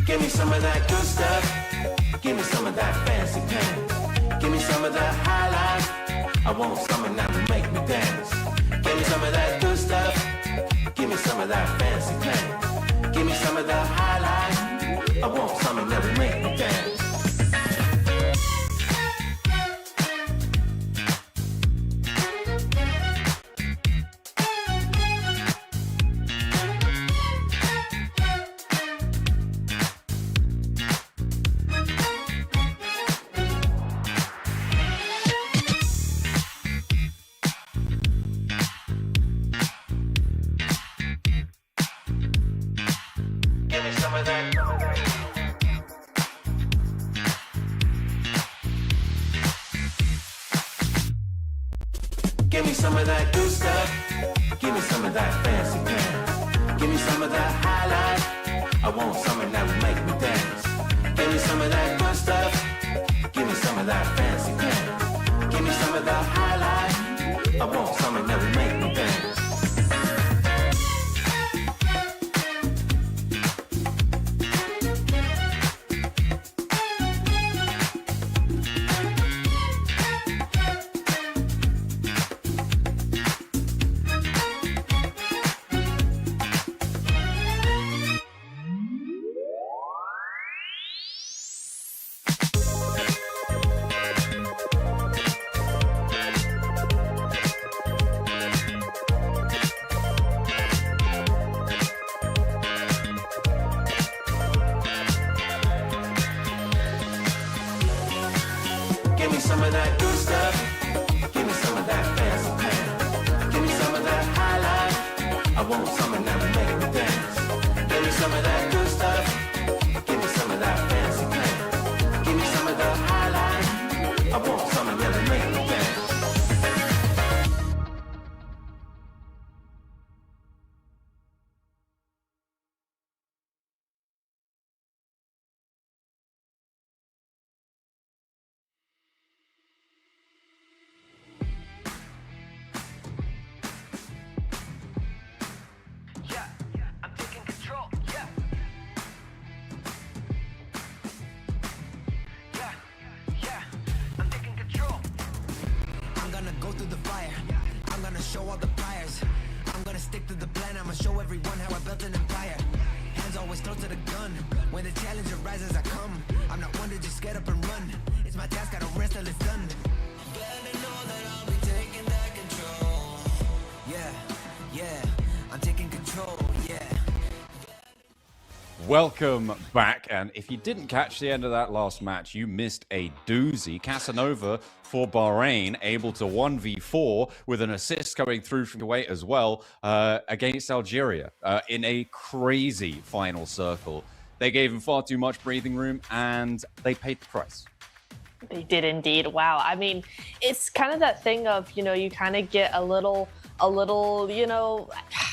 Give me some of that good stuff. Give me some of that fancy pants. Give me some of that high life. I want something that will make me dance. Give me some of that good stuff. Give me some of that fancy pants. Give me some of that high life. I want something that will make me dance. Give me some of that good stuff. Give me some of that fancy pants. Give me some of that high life. I want something that will make me dance. Give me some of that good stuff. Give me some of that fancy pants. Give me some of that high life. I want something that will make me dance. Give me some of that good stuff. Give me some of that fancy pants. Give me some of that high life. I want something that will make me dance. Give me some of that good stuff. Give me some of that fancy pants. Give me some of that high life. I want something that will make me dance. Go through the fire. I'm gonna show all the pliers. I'm gonna stick to the plan. I'ma show everyone how I built an empire. Hands always close to the gun. When the challenge arises, I come. I'm not one to just get up and run. It's my task, I don't rest till it's done. Better know that I'll be taking that control. Yeah, I'm taking control, yeah. Welcome back, and if you didn't catch the end of that last match, you missed a doozy. Casanova for Bahrain, able to 1v4 with an assist coming through from Kuwait as well against Algeria in a crazy final circle. They gave him far too much breathing room, and they paid the price. They did indeed. Wow. I mean, it's kind of that thing of, you kind of get a little,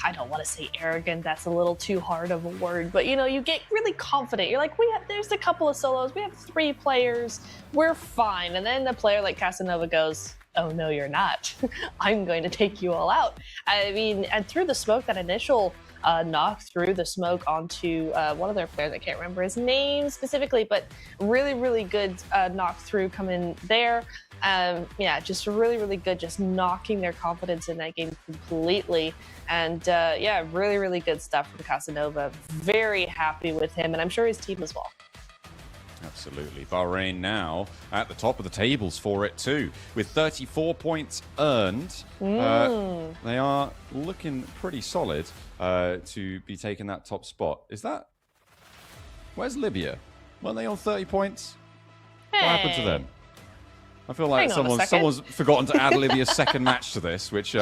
I don't want to say arrogant. That's a little too hard of a word, but you get really confident. You're like, there's a couple of solos. We have 3 players. We're fine. And then the player like Casanova goes, oh no, you're not. I'm going to take you all out. I mean, and through the smoke, that initial knock through the smoke onto one of their players. I can't remember his name specifically, but really, really good knock through coming there. Yeah, just really, really good, just knocking their confidence in that game completely. And yeah, really, really good stuff from Casanova. Very happy with him, and I'm sure his team as well. Absolutely. Bahrain now at the top of the tables for it too, with 34 points earned. They are looking pretty solid to be taking that top spot. Where's Libya? Weren't they on 30 points? What happened to them? I feel like someone's forgotten to add Libya's second match to this, which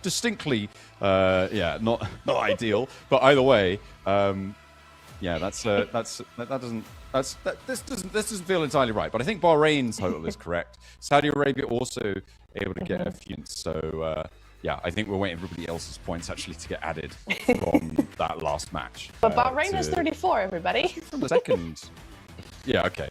distinctly, yeah, not ideal. But either way, yeah, this doesn't feel entirely right. But I think Bahrain's total is correct. Saudi Arabia also able to get a few. So yeah, I think we're waiting for everybody else's points actually to get added from that last match. But Bahrain has 34, everybody. From the second. Yeah. Okay.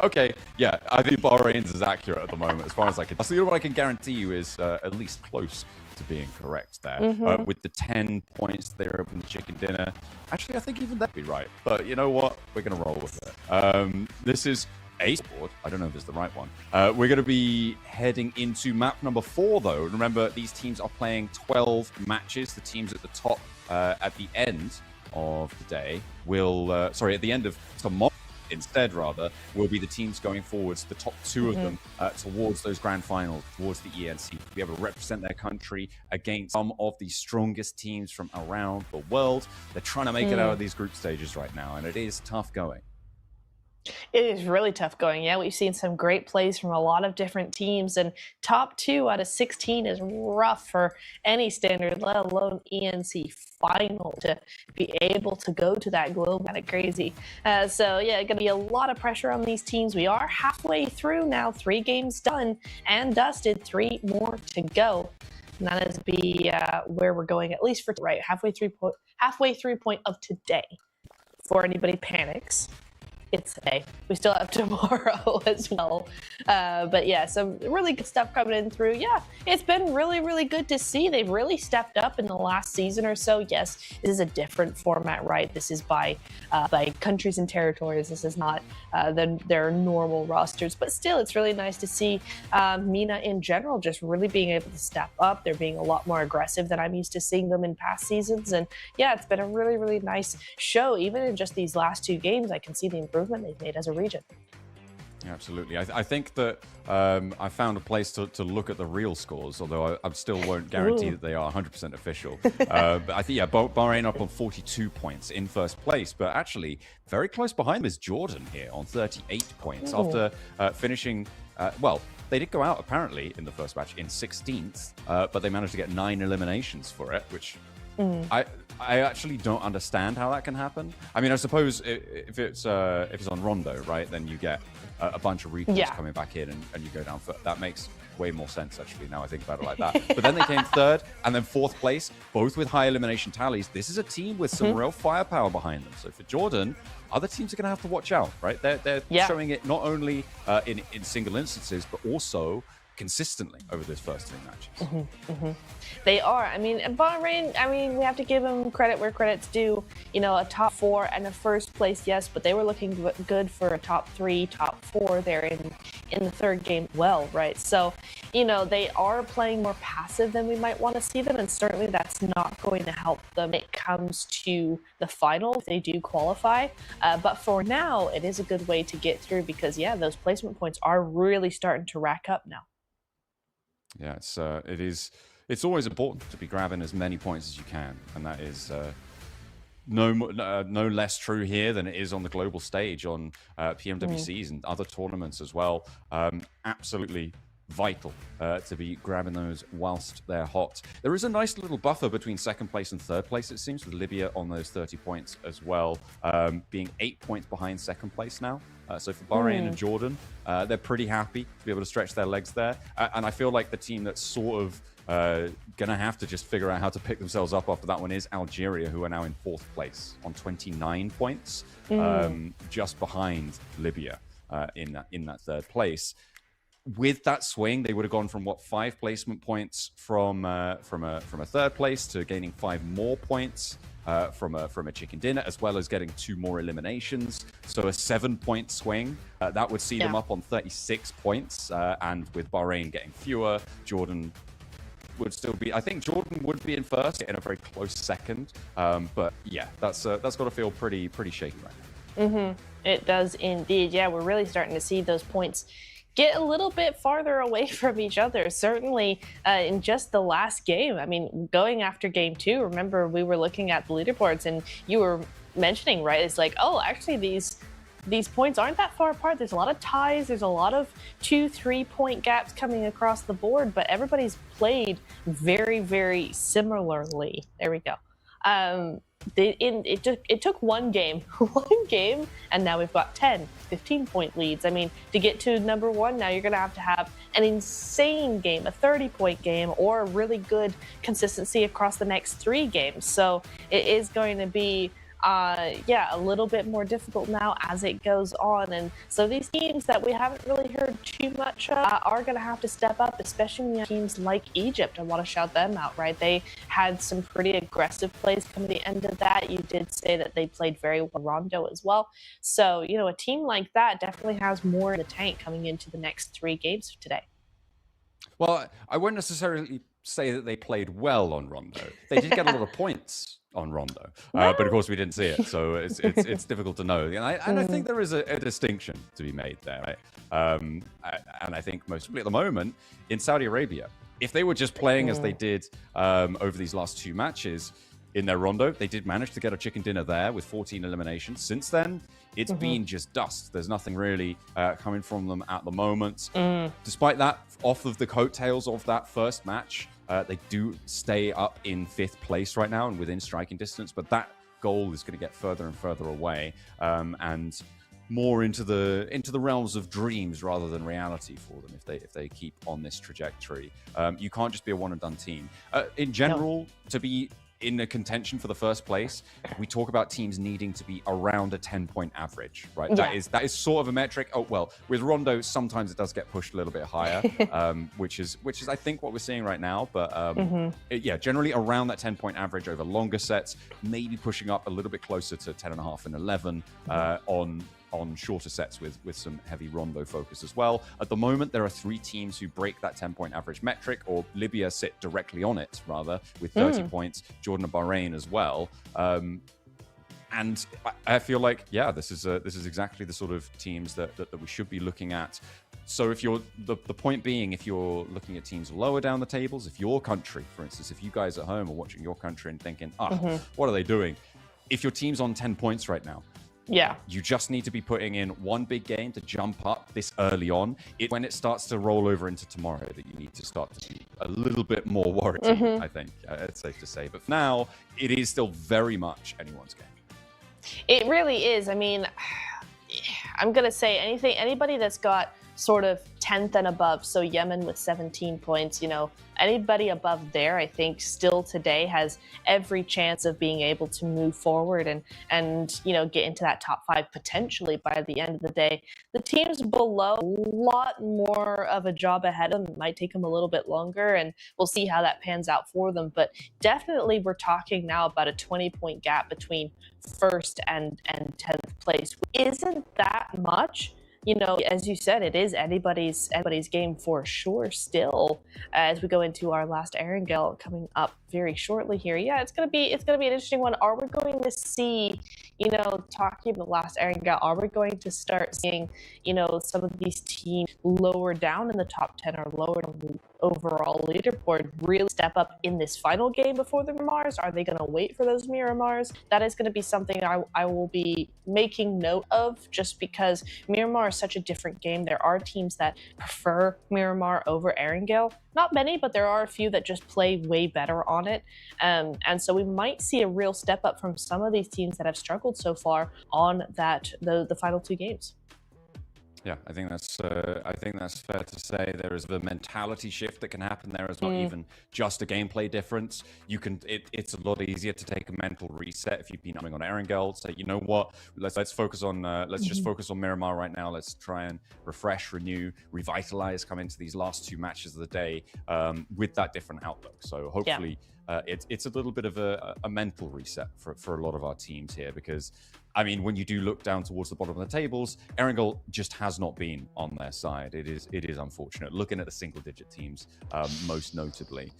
Okay, yeah, I think Bahrain's is accurate at the moment, as far as I can. So what I can guarantee you is at least close to being correct there. With the 10 points there up in the chicken dinner, actually, I think even that'd be right. But you know what? We're going to roll with it. This is a board. I don't know if it's the right one. We're going to be heading into map number 4, though. Remember, these teams are playing 12 matches. The teams at the top at the end of the day will, at the end of tomorrow, instead, rather, will be the teams going forwards, the top 2 of them, towards those grand finals, towards the ENC, to be able to represent their country against some of the strongest teams from around the world. They're trying to make it out of these group stages right now, and it is tough going. It is really tough going. Yeah, we've seen some great plays from a lot of different teams, and top 2 out of 16 is rough for any standard, let alone ENC final, to be able to go to that globe. Kind of crazy. So yeah, going to be a lot of pressure on these teams. We are halfway through now, 3 games done and dusted, 3 more to go. And that is where we're going, at least for halfway through point of today. Before anybody panics, it's today. We still have tomorrow as well. But yeah, some really good stuff coming in through. Yeah, it's been really, really good to see. They've really stepped up in the last season or so. Yes, this is a different format, right? This is by countries and territories. This is not their normal rosters. But still, it's really nice to see MENA in general just really being able to step up. They're being a lot more aggressive than I'm used to seeing them in past seasons. And yeah, it's been a really, really nice show. Even in just these last 2 games, I can see the improvement they've made as a region. Absolutely. I think that I found a place to look at the real scores, although I still won't guarantee that they are 100% official. But I think, yeah, Bahrain up on 42 points in first place, but actually very close behind them is Jordan here on 38 points after finishing, they did go out apparently in the first match in 16th, but they managed to get 9 eliminations for it, which I actually don't understand how that can happen. I mean, I suppose if it's on Rondo, right, then you get a bunch of recalls coming back in and you go down. That makes way more sense, actually, now I think about it like that. But then they came 3rd and then 4th place, both with high elimination tallies. This is a team with some real firepower behind them. So for Jordan, other teams are going to have to watch out, right? They're showing it not only in single instances, but also consistently over those first 3 matches. They are. I mean, Bahrain, we have to give them credit where credit's due. You know, a top 4 and a first place, yes, but they were looking good for a top 3, top 4 there in the 3rd game, right? So, you know, they are playing more passive than we might want to see them, and certainly that's not going to help them when it comes to the final if they do qualify. But for now, it is a good way to get through because, yeah, those placement points are really starting to rack up now. Yeah, it's always important to be grabbing as many points as you can, and that is no less true here than it is on the global stage on PMWCs and other tournaments as well. Absolutely vital to be grabbing those whilst they're hot. There is a nice little buffer between 2nd place and 3rd place, it seems, with Libya on those 30 points as well, being 8 points behind 2nd place now. So for Bahrain and Jordan, they're pretty happy to be able to stretch their legs there. And I feel like the team that's sort of going to have to just figure out how to pick themselves up after that one is Algeria, who are now in 4th place on 29 points, just behind Libya in that 3rd place. With that swing, they would have gone from 5 placement points from a 3rd place to gaining 5 more points from a chicken dinner, as well as getting 2 more eliminations. So a 7-point swing that would see them up on 36 points. And with Bahrain getting fewer, Jordan would still be. I think Jordan would be in first in a very close second. But yeah, that's got to feel pretty shaky right now. It does indeed. Yeah, we're really starting to see those points get a little bit farther away from each other. Certainly in just the last game. I mean, going after game 2, remember we were looking at the leaderboards and you were mentioning, right? It's like, oh, actually these points aren't that far apart. There's a lot of ties. There's a lot of 2-3 point gaps coming across the board, but everybody's played very, very similarly. There we go. It took one game, and now we've got 10, 15-point leads. I mean, to get to number 1, now you're going to have an insane game, a 30-point game, or a really good consistency across the next 3 games. So it is going to be yeah, a little bit more difficult now as it goes on. And so these teams that we haven't really heard too much of are going to have to step up, especially when you have teams like Egypt. I want to shout them out, right? They had some pretty aggressive plays coming to the end of that. You did say that they played very well Rondo as well. So, you know, a team like that definitely has more in the tank coming into the next 3 games today. Well, I wouldn't necessarily say that they played well on Rondo. They did get a lot of points on Rondo, but of course we didn't see it, so it's difficult to know. And I think there is a distinction to be made there, right? And I think most probably at the moment in Saudi Arabia, if they were just playing as they did over these last 2 matches in their Rondo, they did manage to get a chicken dinner there with 14 eliminations. Since then, it's been just dust. There's nothing really coming from them at the moment. Despite that, off of the coattails of that first match, they do stay up in 5th place right now and within striking distance, but that goal is going to get further and further away and more into the realms of dreams rather than reality for them if they keep on this trajectory. You can't just be a one and done team. In general, to be in a contention for the first place, we talk about teams needing to be around a 10-point average, right? Yeah. That is sort of a metric. Oh, well, with Rondo, sometimes it does get pushed a little bit higher, which is I think what we're seeing right now. But yeah, generally around that 10-point average over longer sets, maybe pushing up a little bit closer to 10.5 and 11 on shorter sets with some heavy Rondo focus as well. At the moment, there are 3 teams who break that 10-point average metric, or Libya sit directly on it, rather, with 30 points, Jordan and Bahrain as well. And I feel like, yeah, this is exactly the sort of teams that we should be looking at. So if you're, the point being, if you're looking at teams lower down the tables, if your country, for instance, if you guys at home are watching your country and thinking, what are they doing? If your team's on 10 points right now, yeah, you just need to be putting in one big game to jump up this early on. When it starts to roll over into tomorrow, that you need to start to be a little bit more worried, I think. It's safe to say. But for now, it is still very much anyone's game. It really is. I mean, I'm going to say anybody that's got sort of 10th and above, so Yemen with 17 points, you know, anybody above there, I think still today has every chance of being able to move forward and you know, get into that top 5 potentially by the end of the day. The teams below, a lot more of a job ahead of them. It might take them a little bit longer, and we'll see how that pans out for them. But definitely we're talking now about a 20-point gap between 1st and 10th place. Isn't that much? You know, as you said, it is anybody's game for sure still, as we go into our last Erangel coming up very shortly here. Yeah, it's gonna be an interesting one. Are we going to see, you know, talking about the last Erangel, are we going to start seeing, you know, some of these teams lower down in the top 10 or lower on the overall leaderboard really step up in this final game before the Miramars? Are they going to wait for those Miramars? That is going to be something I will be making note of, just because Miramar is such a different game. There are teams that prefer Miramar over Erangel. Not many, but there are a few that just play way better on it. And so we might see a real step up from some of these teams that have struggled so far on the final 2 games. Yeah, I think that's fair to say. There is the mentality shift that can happen there as well, even just a gameplay difference. It's a lot easier to take a mental reset if you've been coming on Erangel. Say, you know what, let's focus on just focus on Miramar right now. Let's try and refresh, renew, revitalize, come into these last 2 matches of the day with that different outlook. So hopefully it's a little bit of a mental reset for a lot of our teams here, because I mean, when you do look down towards the bottom of the tables, Erangel just has not been on their side. It is unfortunate. Looking at the single-digit teams, most notably,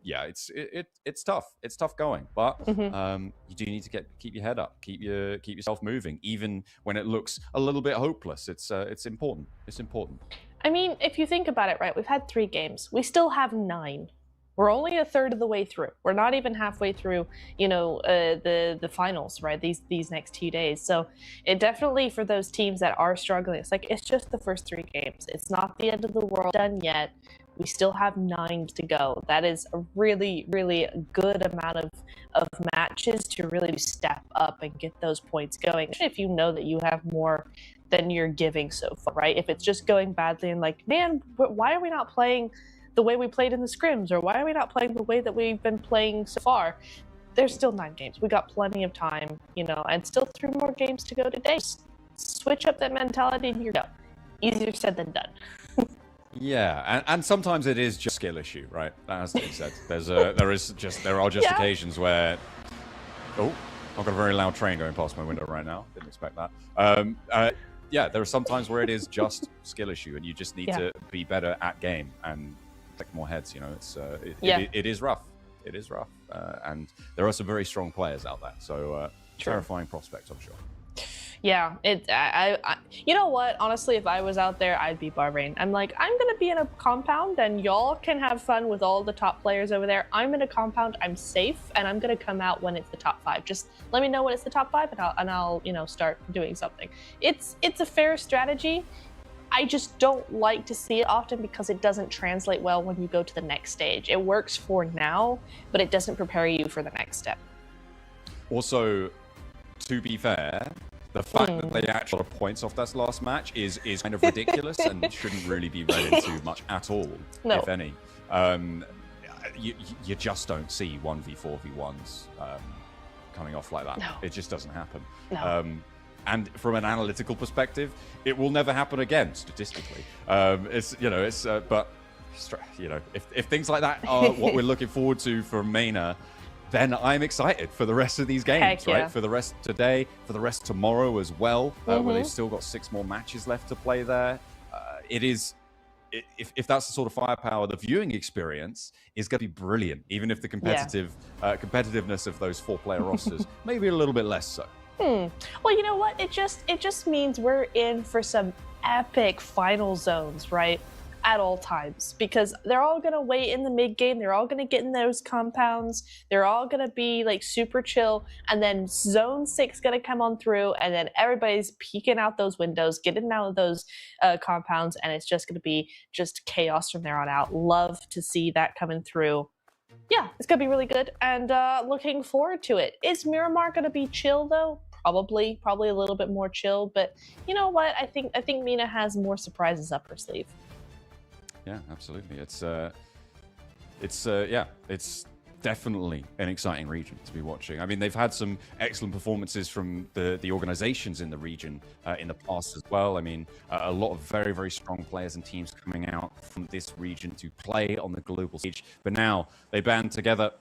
yeah, it's tough. It's tough going, but you do need to keep your head up, keep yourself moving, even when it looks a little bit hopeless. It's important. It's important. I mean, if you think about it, right? We've had 3 games. We still have 9. We're only a third of the way through. We're not even halfway through, you know, the finals, right? These next 2 days. So it definitely, for those teams that are struggling, it's like, it's just the first 3 games. It's not the end of the world done yet. We still have 9 to go. That is a really, really good amount of matches to really step up and get those points going. If you know that you have more than you're giving so far, right? If it's just going badly and like, man, why are we not playing the way we played in the scrims, or why are we not playing the way that we've been playing so far? there's still 9 games. We got plenty of time, and still 3 more games to go today. Just switch up that mentality and you go. Easier said than done. Yeah, and sometimes it is just skill issue, right? That has to be said. There are just occasions where, oh, I've got a very loud train going past my window right now. Didn't expect that. Yeah, there are some times where it is just skill issue, and you just need to be better at game and click more heads. It is rough. It is rough, and there are some very strong players out there. So terrifying prospect, I'm sure. Yeah, you know what? Honestly, if I was out there, I'd be Bahrain. I'm like, I'm gonna be in a compound, and y'all can have fun with all the top players over there. I'm in a compound, I'm safe, and I'm gonna come out when it's the top 5. Just let me know when it's the top 5, and I'll start doing something. It's a fair strategy. I just don't like to see it often because it doesn't translate well when you go to the next stage. It works for now, but it doesn't prepare you for the next step. Also, to be fair, the fact that they actually got points off that last match is kind of ridiculous and shouldn't really be read into much at all, if any. You just don't see 1v4v1s coming off like that. No. It just doesn't happen. No. And from an analytical perspective, it will never happen again statistically. But if things like that are what we're looking forward to for MENA, then I'm excited for the rest of these games, right? For the rest today, for the rest tomorrow as well, where they've still got 6 more matches left to play there. If that's the sort of firepower, the viewing experience is going to be brilliant, even if the competitiveness of those 4-player rosters maybe a little bit less so. Well, you know what? It just means we're in for some epic final zones, right? At all times, because they're all gonna wait in the mid game. They're all gonna get in those compounds. They're all gonna be like super chill, and then Zone 6 gonna come on through, and then everybody's peeking out those windows, getting out of those compounds, and it's just gonna be just chaos from there on out. Love to see that coming through. Yeah, it's gonna be really good, and looking forward to it. Is Miramar gonna be chill though? Probably a little bit more chill, but you know what? I think MENA has more surprises up her sleeve. Yeah, absolutely. It's definitely an exciting region to be watching. I mean, they've had some excellent performances from the organizations in the region in the past as well. I mean, a lot of very, very strong players and teams coming out from this region to play on the global stage. But now they band together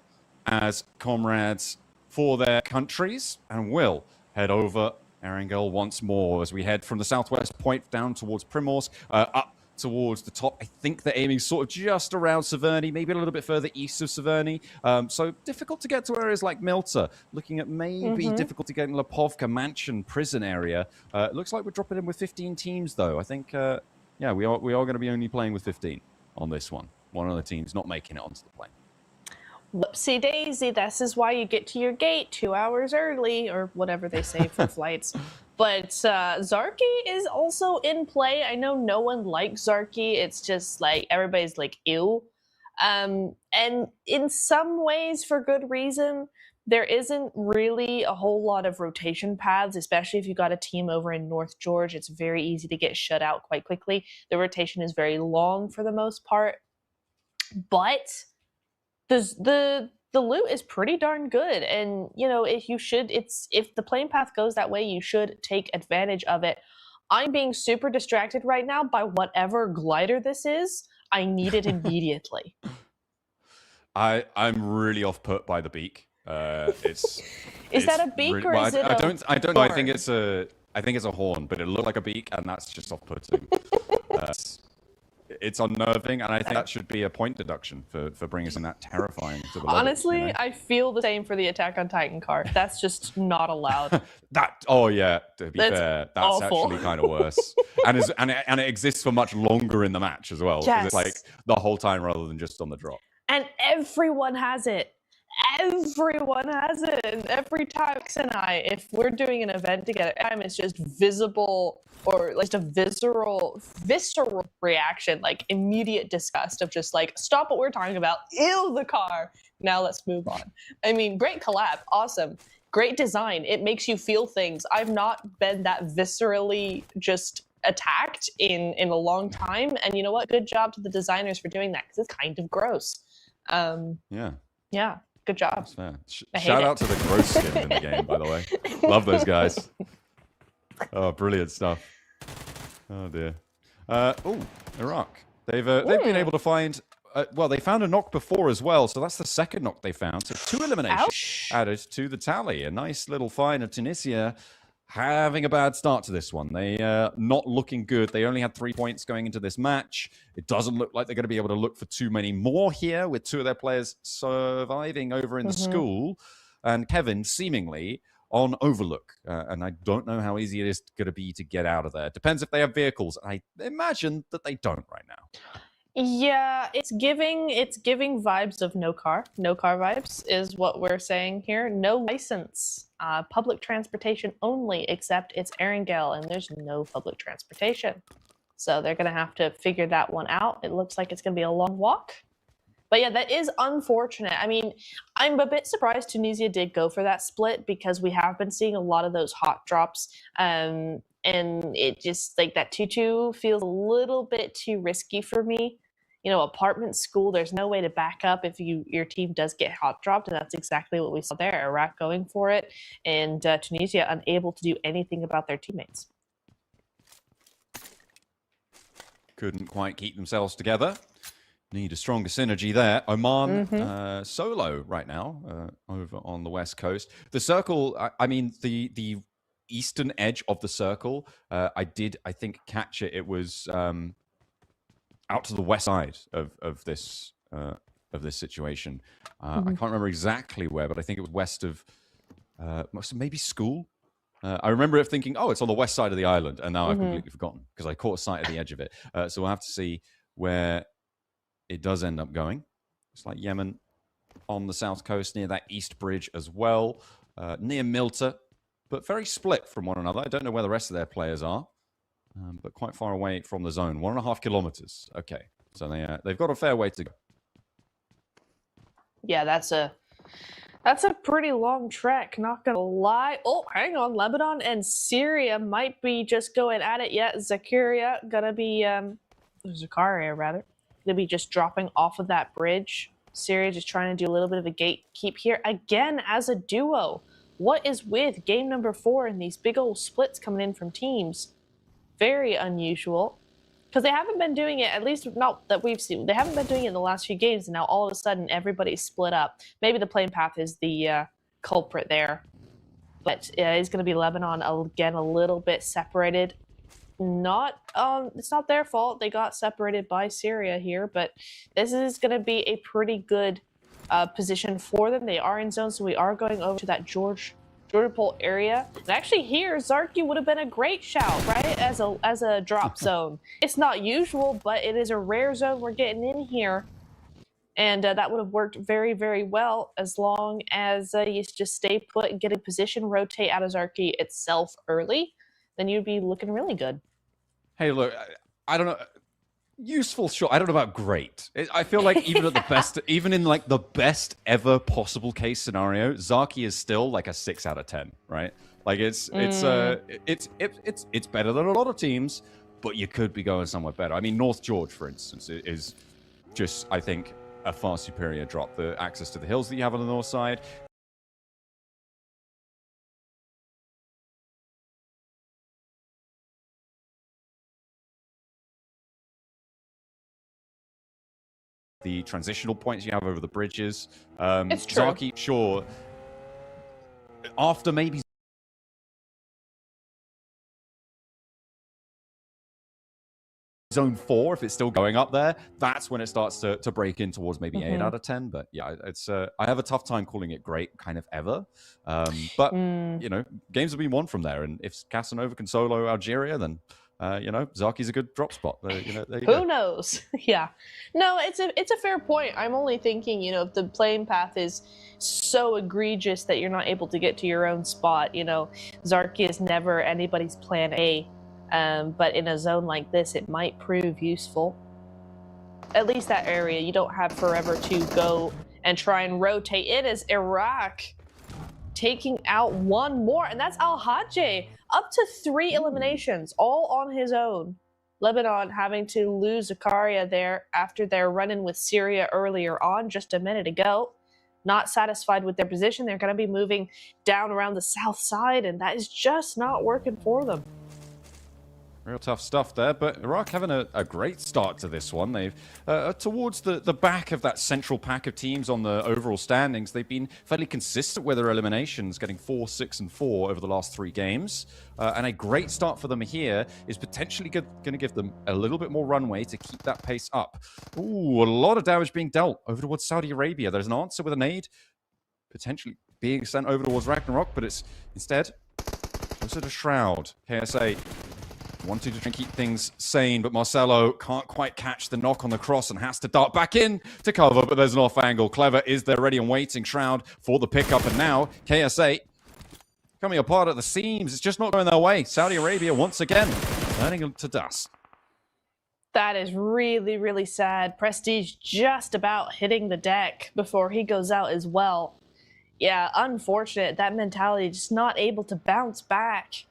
as comrades for their countries and will head over Erangel once more as we head from the southwest point down towards Primorsk, up towards the top. I think they're aiming sort of just around Severny, maybe a little bit further east of Severny. So difficult to get to areas like Milta. Looking at maybe difficult to get in Lepovka Mansion prison area. Looks like we're dropping in with 15 teams though. I think, we are going to be only playing with 15 on this one. One of the teams not making it onto the plane. Whoopsie daisy, this is why you get to your gate 2 hours early, or whatever they say for flights. But Zarky is also in play. I know no one likes Zarky. It's just like everybody's like, ew. And in some ways, for good reason, there isn't really a whole lot of rotation paths, especially if you got a team over in North George. It's very easy to get shut out quite quickly. The rotation is very long for the most part. But the loot is pretty darn good, and if the plane path goes that way, you should take advantage of it. I'm being super distracted right now by whatever glider this is. I need it immediately. I'm really off put by the beak. Is that a beak or is it? I don't know. I think it's a horn, but it looked like a beak, and that's just off putting. It's unnerving, and I think that should be a point deduction for bringing something that terrifying to the level. Honestly, I feel the same for the Attack on Titan card. That's just not allowed. To be fair, that's awful. Actually kind of worse. and it exists for much longer in the match as well. Yes. It's like the whole time rather than just on the drop. And everyone has it. Everyone has it. And every time X and I, if we're doing an event together, it's just visible, or like a visceral reaction, like immediate disgust of just like, stop what we're talking about. Ew, the car. Now let's move on. I mean, great collab. Awesome. Great design. It makes you feel things. I've not been that viscerally just attacked in a long time. And you know what? Good job to the designers for doing that, because it's kind of gross. Yeah. Good job. That's fair. I hate Shout it. out to the growth skin in the game, by the way. Love those guys. Oh, brilliant stuff. Oh dear. Oh, Iraq. They've been able to find. Well, they found a knock before as well, so that's the second knock they found. So 2 eliminations Ouch. added to the tally. A nice little find of Tunisia having a bad start to this one. They not looking good. They only had 3 points going into this match. It doesn't look like they're going to be able to look for too many more here, with 2 of their players surviving over in the school, and Kevin seemingly on Overlook. And I don't know how easy it is going to be to get out of there. Depends if they have vehicles. I imagine that they don't right now. Yeah, it's giving vibes of no car. No car vibes is what we're saying here. No license. Public transportation only, except it's Erangel and there's no public transportation. So they're going to have to figure that one out. It looks like it's going to be a long walk. But yeah, that is unfortunate. I mean, I'm a bit surprised Tunisia did go for that split, because we have been seeing a lot of those hot drops. And it just, like, that 2-2 feels a little bit too risky for me. You know, apartment school, there's no way to back up if your team does get hot dropped, and that's exactly what we saw there. Iraq going for it, and Tunisia unable to do anything about their teammates. Couldn't quite keep themselves together. Need a stronger synergy there. Oman solo right now over on the west coast. The circle, I mean, the eastern edge of the circle, I think, catch it. It was out to the west side of this situation. I can't remember exactly where, but I think it was west of maybe school. I remember it thinking, oh, it's on the west side of the island, and now I've completely forgotten because I caught sight of the edge of it. So we'll have to see where it does end up going. It's like Yemen on the south coast near that east bridge as well, near Milta, but very split from one another. I don't know where the rest of their players are. But quite far away from the zone. 1.5 kilometers. Okay. So they've got a fair way to go. Yeah, that's a pretty long trek, not gonna lie. Oh, hang on. Lebanon and Syria might be just going at it yet. Zakaria gonna be Zakaria rather. Gonna be just dropping off of that bridge. Syria just trying to do a little bit of a gatekeep here. Again as a duo. What is with game number 4 and these big old splits coming in from teams? Very unusual, because they haven't been doing it, at least not that we've seen. They haven't been doing it in the last few games, and now all of a sudden everybody's split up. Maybe the playing path is the culprit there, but it's going to be Lebanon again, a little bit separated. It's not their fault. They got separated by Syria here, but this is going to be a pretty good position for them. They are in zone, so we are going over to that Jordan Pole area. And actually here, Zarki would have been a great shout, right? As a drop zone. It's not usual, but it is a rare zone we're getting in here. And that would have worked very, very well as long as you just stay put and get in position, rotate out of Zarki itself early. Then you'd be looking really good. Hey, look, I don't know. Useful shot. I don't know about great. I feel like even at the best, even in like the best ever possible case scenario, Zaki is still like a 6 out of 10, right? Like it's better than a lot of teams, but you could be going somewhere better. I mean, North George, for instance, is just, I think, a far superior drop. The access to the hills that you have on the north side. The transitional points you have over the bridges. It's true. Zaki, sure. After maybe zone 4, if it's still going up there, that's when it starts to break in towards maybe 8 out of 10. But yeah, it's I have a tough time calling it great kind of ever. But you know, games have been won from there, and if Casanova can solo Algeria, then you know, Zaki's a good drop spot. You know, there you go. Who knows? Yeah. No, it's a fair point. I'm only thinking, you know, if the playing path is so egregious that you're not able to get to your own spot, you know, Zarki is never anybody's plan A. But in a zone like this, it might prove useful. At least that area, you don't have forever to go and try and rotate. It is Iraq taking out one more, and that's Al-Hajj. Up to 3 eliminations, all on his own. Lebanon having to lose Zakaria there after their run-in with Syria earlier on, just a minute ago. not satisfied with their position. They're going to be moving down around the south side, and that is just not working for them. Real tough stuff there, but Iraq having a great start to this one. They've, towards the back of that central pack of teams on the overall standings, they've been fairly consistent with their eliminations, getting 4, 6, and 4 over the last 3 games. And a great start for them here is potentially going to give them a little bit more runway to keep that pace up. Ooh, a lot of damage being dealt over towards Saudi Arabia. There's an answer with a nade, potentially being sent over towards Ragnarok, but it's instead closer to Shroud. KSA wanted to try and keep things sane, but Marcelo can't quite catch the knock on the cross and has to dart back in to cover, but there's an off angle. Clever is there ready and waiting. Shroud for the pickup, and now KSA coming apart at the seams. It's just not going their way. Saudi Arabia once again turning to dust. That is really, really sad. Prestige just about hitting the deck before he goes out as well. Yeah, unfortunate. That mentality, just not able to bounce back.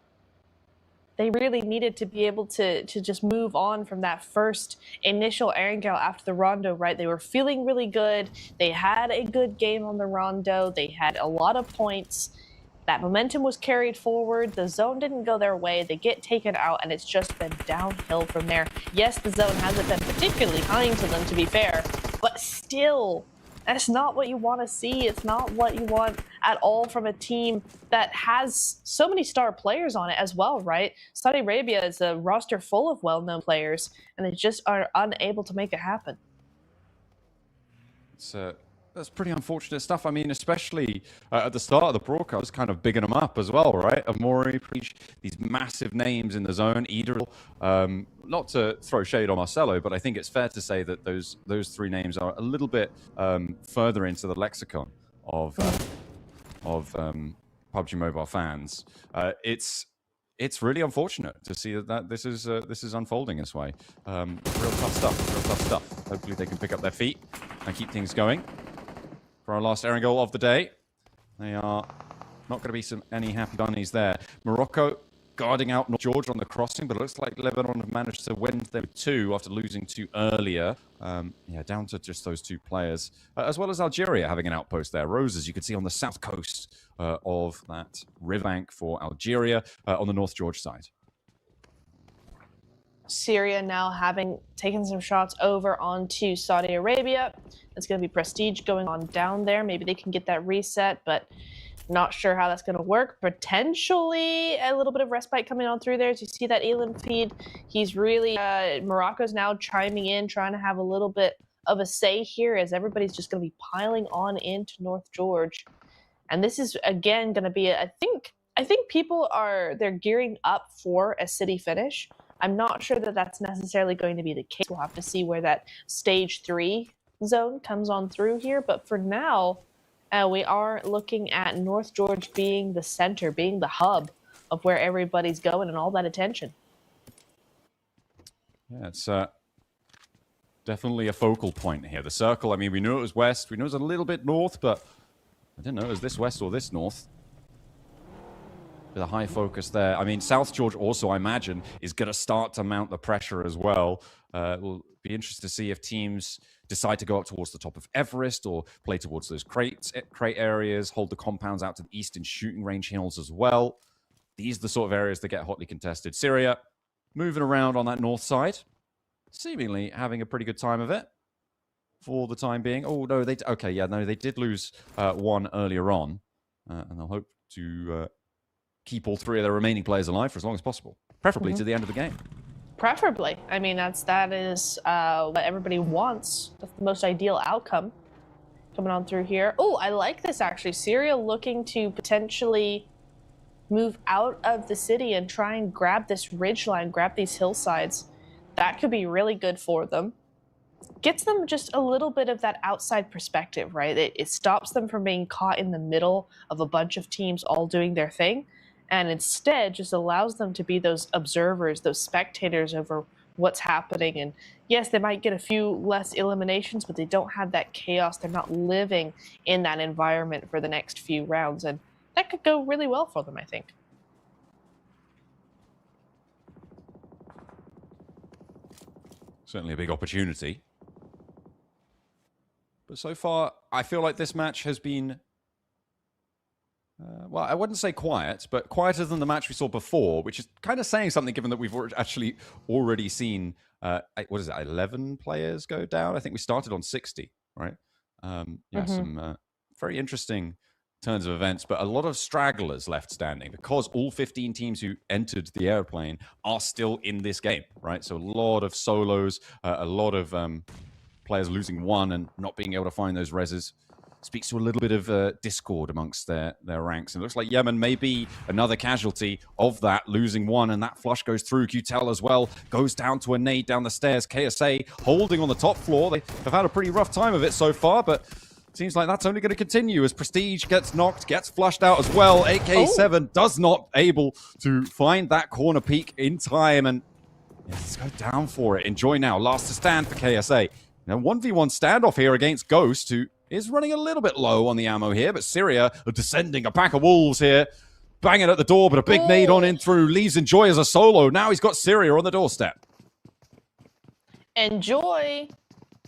They really needed to be able to just move on from that first initial Erangel after the Rondo, right? They were feeling really good. They had a good game on the Rondo. They had a lot of points. That momentum was carried forward. The zone didn't go their way. They get taken out, and it's just been downhill from there. Yes, the zone hasn't been particularly kind to them, to be fair, but still, that's not what you want to see. It's not what you want at all from a team that has so many star players on it as well, right? Saudi Arabia is a roster full of well-known players, and they just are unable to make it happen. That's pretty unfortunate stuff. I mean, especially at the start of the broadcast, kind of bigging them up as well, right? Amori, Preach, these massive names in the zone. Idril, not to throw shade on Marcelo, but I think it's fair to say that those 3 names are a little bit further into the lexicon of PUBG Mobile fans. It's really unfortunate to see that this is unfolding this way. Real tough stuff. Hopefully they can pick up their feet and keep things going. For our last Erangel of the day, they are not going to be any happy bunnies there. Morocco guarding out North Georgia on the crossing, but it looks like Lebanon have managed to win them 2 after losing 2 earlier. Down to just those 2 players, as well as Algeria having an outpost there. Roses, you can see on the south coast of that riverbank for Algeria on the North George side. Syria now having taken some shots over onto Saudi Arabia. It's going to be Prestige going on down there. Maybe they can get that reset, but not sure how that's going to work. Potentially a little bit of respite coming on through there. As you see that Elam feed, he's really, Morocco's now chiming in, trying to have a little bit of a say here as everybody's just going to be piling on into North George. And this is, again, going to be, I think people they're gearing up for a city finish. I'm not sure that that's necessarily going to be the case. We'll have to see where that stage 3 zone comes on through here. But for now, we are looking at North George being the center, being the hub of where everybody's going and all that attention. Yeah, it's definitely a focal point here. The circle, I mean, we knew it was west. We knew it was a little bit north, but I didn't know it was this west or this north. With a high focus there. I mean, South George also, I imagine, is going to start to mount the pressure as well. It will be interesting to see if teams decide to go up towards the top of Everest or play towards those crate areas, hold the compounds out to the eastern shooting range hills as well. These are the sort of areas that get hotly contested. Syria moving around on that north side, seemingly having a pretty good time of it for the time being. Oh, no, they did lose 1 earlier on, and they'll hope to keep all 3 of their remaining players alive for as long as possible, preferably to the end of the game. Preferably. I mean, that is what everybody wants. That's the most ideal outcome coming on through here. Oh, I like this, actually. Syria looking to potentially move out of the city and try and grab this ridgeline, grab these hillsides. That could be really good for them. Gets them just a little bit of that outside perspective, right? It stops them from being caught in the middle of a bunch of teams all doing their thing. And instead just allows them to be those observers, those spectators over what's happening. And yes, they might get a few less eliminations, but they don't have that chaos. They're not living in that environment for the next few rounds. And that could go really well for them, I think. Certainly a big opportunity. But so far, I feel like this match has been, well, I wouldn't say quiet, but quieter than the match we saw before, which is kind of saying something given that we've actually already seen, what is it, 11 players go down? I think we started on 60, right? Some very interesting turns of events, but a lot of stragglers left standing because all 15 teams who entered the airplane are still in this game, right? So a lot of solos, a lot of players losing one and not being able to find those reses. Speaks to a little bit of discord amongst their ranks. And it looks like Yemen may be another casualty of that, losing one, and that flush goes through. QTEL as well goes down to a nade down the stairs. KSA holding on the top floor. They have had a pretty rough time of it so far, but seems like that's only going to continue as Prestige gets knocked, gets flushed out as well. AK7 does not able to find that corner peak in time, and let's go down for it. Enjoy now. Last to stand for KSA. Now 1v1 standoff here against Ghost, who is running a little bit low on the ammo here, but Syria are descending. A pack of wolves here, banging at the door, but a big nade on in through. Leaves Enjoy as a solo. Now he's got Syria on the doorstep. Enjoy.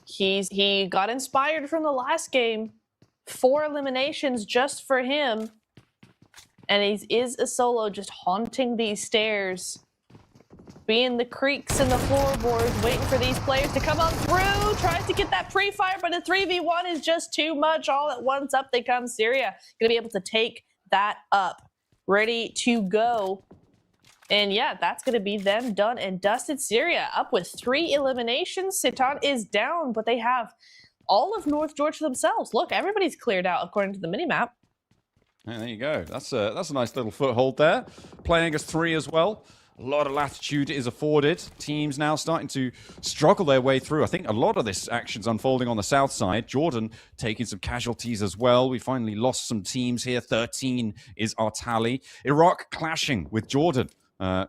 He got inspired from the last game. 4 eliminations just for him. And he is a solo just haunting these stairs. Being the creaks and the floorboards, waiting for these players to come on through. Tries to get that pre-fire, but a 3v1 is just too much. All at once, up they come. Syria gonna be able to take that up. Ready to go. And yeah, that's going to be them done and dusted. Syria up with 3 eliminations. Sitan is down, but they have all of North Georgia themselves. Look, everybody's cleared out according to the minimap. Yeah, there you go. That's a nice little foothold there. Playing as 3 as well. A lot of latitude is afforded. Teams now starting to struggle their way through. I think a lot of this action's unfolding on the south side. Jordan taking some casualties as well. We finally lost some teams here. 13 is our tally. Iraq clashing with Jordan.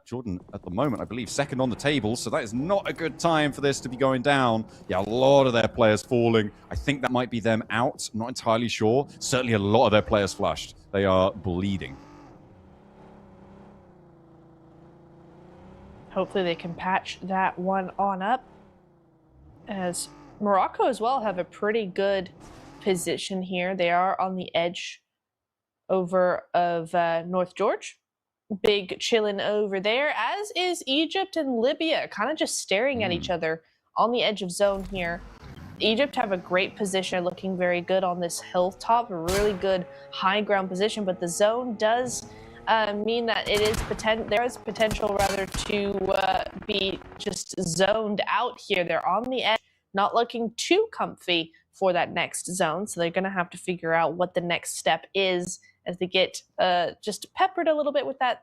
Jordan, at the moment, I believe, second on the table, so that is not a good time for this to be going down. Yeah, a lot of their players falling. I think that might be them out. I'm not entirely sure. Certainly a lot of their players flushed. They are bleeding. Hopefully they can patch that one on up. As Morocco as well have a pretty good position here. They are on the edge over of North George. Big chillin' over there, as is Egypt and Libya, kind of just staring at each other on the edge of zone here. Egypt have a great position, looking very good on this hilltop, a really good high ground position, but the zone does mean that it is there is potential rather to be just zoned out here. They're on the edge, not looking too comfy for that next zone, so they're going to have to figure out what the next step is as they get just peppered a little bit with that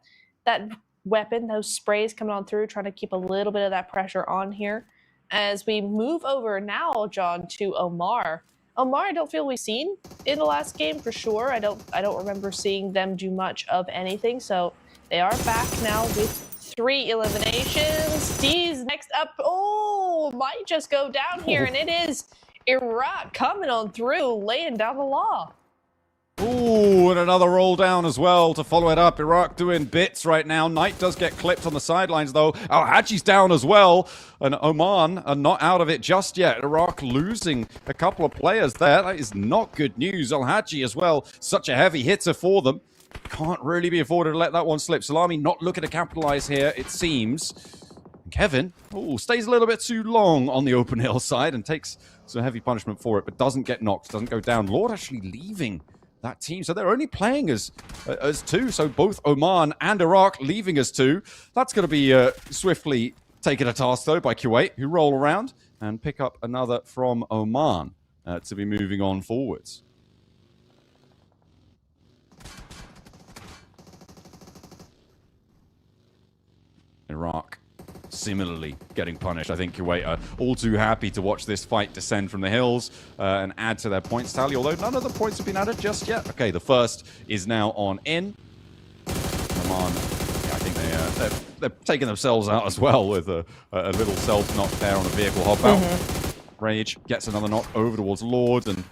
weapon, those sprays coming on through, trying to keep a little bit of that pressure on here. As we move over now, John, to Omar. Omar, I don't feel we've seen in the last game for sure. I don't remember seeing them do much of anything. So they are back now with 3 eliminations. D's next up. Oh, might just go down here, and it is Iraq coming on through, laying down the law. Ooh, and another roll down as well to follow it up. Iraq doing bits right now. Knight does get clipped on the sidelines, though. Al-Haji's down as well. And Oman are not out of it just yet. Iraq losing a couple of players there. That is not good news. Al-Haji as well. Such a heavy hitter for them. Can't really be afforded to let that one slip. Salami not looking to capitalize here, it seems. Kevin, stays a little bit too long on the open hill side and takes some heavy punishment for it, but doesn't get knocked, doesn't go down. Lord actually leaving that team, so they're only playing as 2, so both Oman and Iraq leaving as 2. That's going to be swiftly taken a task, though, by Kuwait, who roll around and pick up another from Oman to be moving on forwards. Iraq similarly getting punished. I think Kuwait are all too happy to watch this fight descend from the hills and add to their points tally, although none of the points have been added just yet. Okay, the first is now on in. Oman, yeah, I think they're taking themselves out as well with a little self-knock there on a vehicle hop-out. Rage gets another knock over towards Lord, and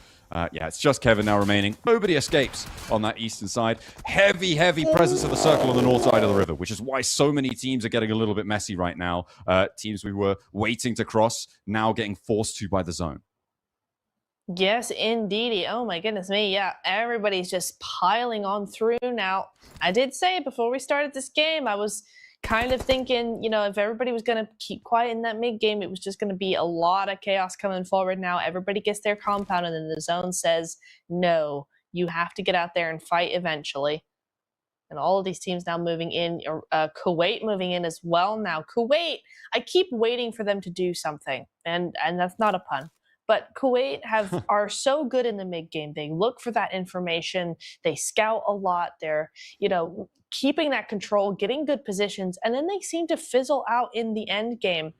yeah, it's just Kevin now remaining. Nobody escapes on that eastern side. Heavy presence of the circle on the north side of the river, which is why so many teams are getting a little bit messy right now. Teams we were waiting to cross, now getting forced to by the zone. Yes, indeedy. Oh my goodness me. Yeah, everybody's just piling on through now. I did say before we started this game, I was kind of thinking, if everybody was going to keep quiet in that mid game, it was just going to be a lot of chaos coming forward. Now everybody gets their compound, and then the zone says, no, you have to get out there and fight eventually. And all of these teams now moving in, Kuwait moving in as well now. Kuwait, I keep waiting for them to do something, and that's not a pun. But Kuwait are so good in the mid game. They look for that information. They scout a lot. They're, keeping that control, getting good positions, and then they seem to fizzle out in the end game.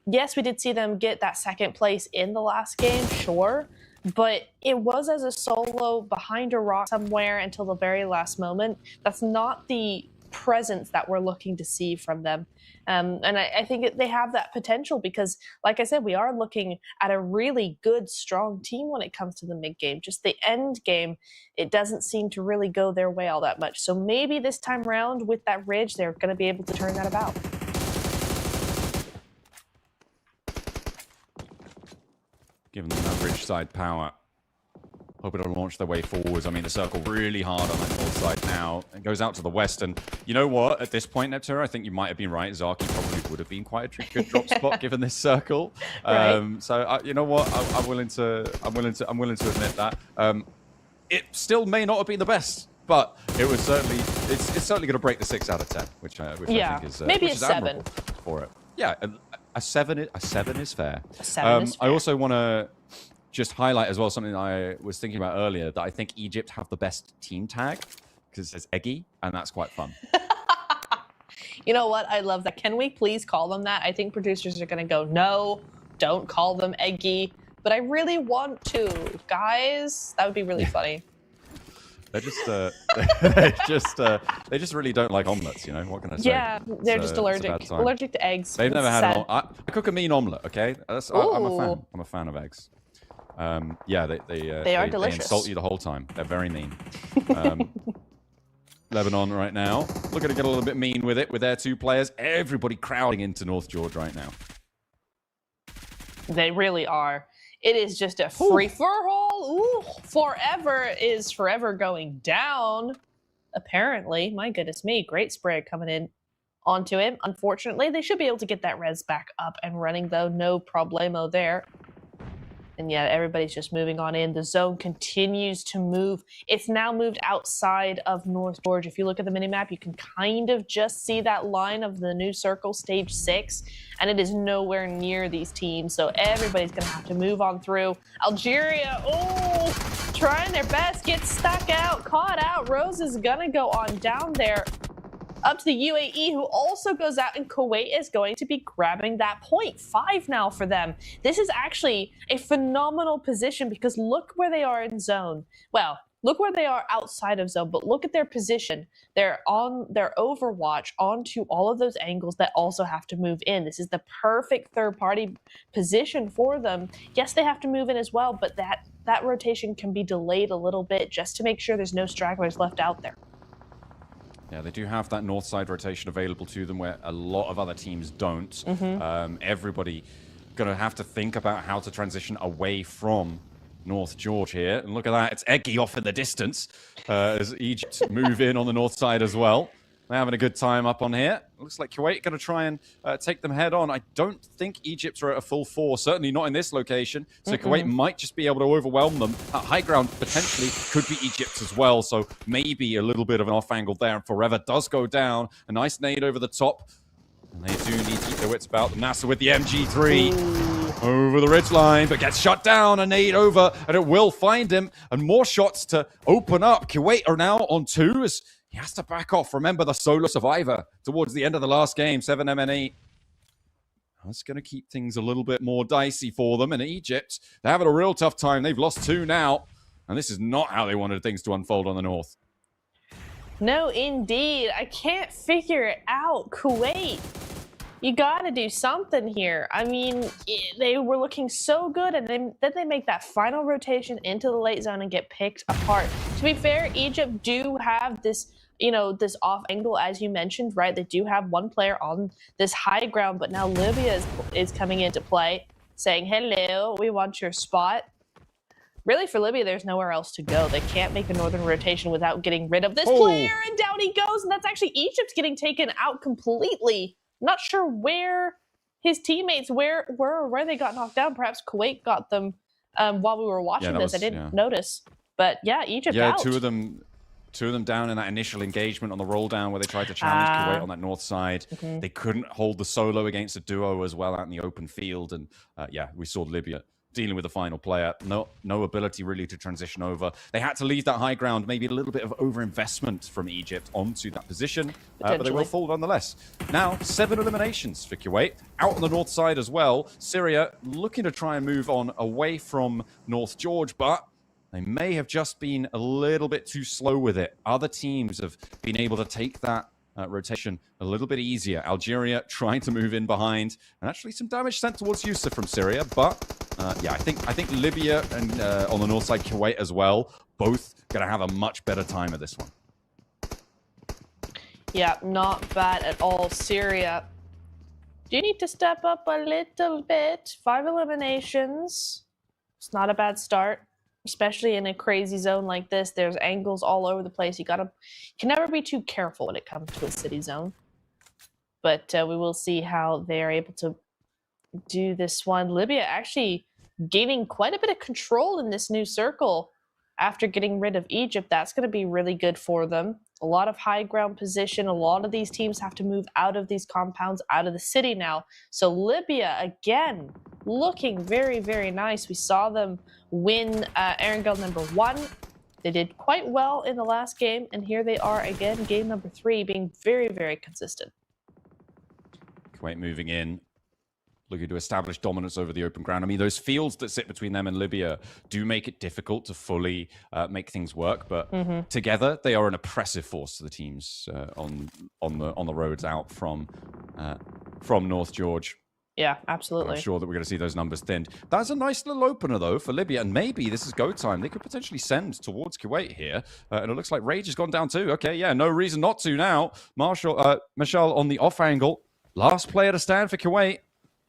Yes, we did see them get that second place in the last game, sure, but it was as a solo behind a rock somewhere until the very last moment. That's not the presence that we're looking to see from them. And I think they have that potential because, like I said, we are looking at a really good, strong team when it comes to the mid game. Just the end game, it doesn't seem to really go their way all that much. So maybe this time around with that ridge, they're going to be able to turn that about. Giving them that ridge side power. Hope it'll launch their way forwards. I mean, the circle really hard on that north side now. It goes out to the west, and you know what? At this point, Neptune, I think you might have been right. Zaki probably would have been quite a good drop spot given this circle. Right. So you know what? I'm willing to admit that. It still may not have been the best, but it was certainly it's certainly going to break the 6 out of 10, which I think is maybe which a is 7 for it. Yeah, a 7 is fair. A 7 is fair. I also want to just highlight as well something I was thinking about earlier, that I think Egypt have the best team tag because it says Eggy, and that's quite fun. You know what? I love that. Can we please call them that? I think producers are going to go, no, don't call them Eggy. But I really want to. Guys, that would be really funny. They're just, they just really don't like omelets, What can I say? Yeah, they're just allergic. Allergic to eggs. They've never It's had sad. I cook a mean omelet, okay? I'm a fan. I'm a fan of eggs. Yeah, they are they delicious. insult you the whole time. They're very mean. Lebanon right now, looking to get a little bit mean with it with their 2 players. Everybody crowding into North George right now. They really are. It is just a free-for-all. Ooh, forever going down. Apparently, my goodness me, great spray coming in onto him. Unfortunately, they should be able to get that res back up and running, though. No problemo there. And yeah, everybody's just moving on in. The zone continues to move. It's now moved outside of North George. If you look at the minimap, you can kind of just see that line of the new circle, stage 6, and it is nowhere near these teams. So everybody's going to have to move on through. Algeria, trying their best, gets stuck out, caught out. Rose is going to go on down there. Up to the UAE, who also goes out, and Kuwait is going to be grabbing that point. 5 now for them. This is actually a phenomenal position because look where they are in zone. Well, look where they are outside of zone, but look at their position. They're on their overwatch onto all of those angles that also have to move in. This is the perfect third-party position for them. Yes, they have to move in as well, but that rotation can be delayed a little bit just to make sure there's no stragglers left out there. Yeah, they do have that north side rotation available to them where a lot of other teams don't. Everybody going to have to think about how to transition away from North George here. And look at that, it's Eggy off in the distance as Egypt move in on the north side as well. They're having a good time up on here. Looks like Kuwait going to try and take them head on. I don't think Egypt are at a full 4, certainly not in this location. So Kuwait might just be able to overwhelm them. High ground potentially could be Egypt as well. So maybe a little bit of an off angle there. And Forever does go down. A nice nade over the top. And they do need to keep their wits about them. NASA with the MG3 over the ridgeline, but gets shut down. A nade over, and it will find him. And more shots to open up. Kuwait are now on 2 as he has to back off. Remember the solo survivor towards the end of the last game, 7 MNE. That's going to keep things a little bit more dicey for them. And Egypt, they're having a real tough time. They've lost 2 now. And this is not how they wanted things to unfold on the north. No, indeed. I can't figure it out. Kuwait, you got to do something here. I mean, they were looking so good, and then they make that final rotation into the late zone and get picked apart. To be fair, Egypt do have this, this off angle, as you mentioned, right? They do have one player on this high ground, but now Libya is coming into play, saying, hello, we want your spot. really for Libya, there's nowhere else to go. They can't make a northern rotation without getting rid of this player, and down he goes, and that's actually Egypt's getting taken out completely. I'm not sure where his teammates, where they got knocked down. Perhaps Kuwait got them while we were watching this. I didn't notice. But yeah, Egypt out. Two of them down in that initial engagement on the roll down where they tried to challenge Kuwait on that north side. They couldn't hold the solo against a duo as well out in the open field. And yeah, we saw Libya dealing with the final player. No ability really to transition over. They had to leave that high ground, maybe a little bit of overinvestment from Egypt onto that position, but they will fall nonetheless. Now, 7 eliminations for Kuwait. Out on the north side as well, Syria looking to try and move on away from North George, but they may have just been a little bit too slow with it. Other teams have been able to take that rotation a little bit easier. Algeria trying to move in behind, and actually some damage sent towards Yusuf from Syria. But yeah, I think Libya and on the north side, Kuwait as well, both going to have a much better time at this one. Yeah, not bad at all. Syria, do you need to step up a little bit? 5 eliminations. It's not a bad start, especially in a crazy zone like this. There's angles all over the place. You can never be too careful when it comes to a city zone. But we will see how they're able to do this one. Libya actually gaining quite a bit of control in this new circle after getting rid of Egypt. That's going to be really good for them. A lot of high ground position. A lot of these teams have to move out of these compounds, out of the city now. So Libya, again, looking very, very nice. We saw them win Erangel number 1. They did quite well in the last game, and here they are again, game number 3, being very, very consistent. Kuwait moving in, looking to establish dominance over the open ground. I mean, those fields that sit between them and Libya do make it difficult to fully make things work, but together they are an oppressive force to the teams on the roads out from North George. Yeah, absolutely. I'm sure that we're going to see those numbers thinned. That's a nice little opener, though, for Libya, and maybe this is go time. They could potentially send towards Kuwait here, and it looks like Rage has gone down too. Okay, yeah, no reason not to now. Mashal on the off angle. Last player to stand for Kuwait.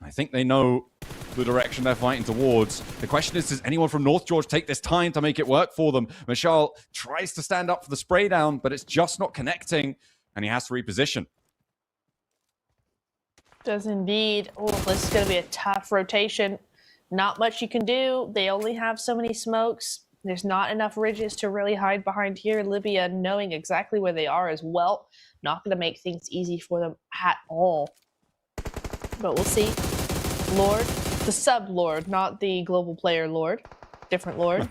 I think they know the direction they're fighting towards. The question is, does anyone from North George take this time to make it work for them? Mashal tries to stand up for the spray down, but it's just not connecting, and he has to reposition. Does indeed. Oh, this is going to be a tough rotation. Not much you can do. They only have so many smokes. There's not enough ridges to really hide behind here. Libya knowing exactly where they are as well. Not going to make things easy for them at all. But we'll see. Lord, the sub-Lord, not the global player Lord. Different Lord.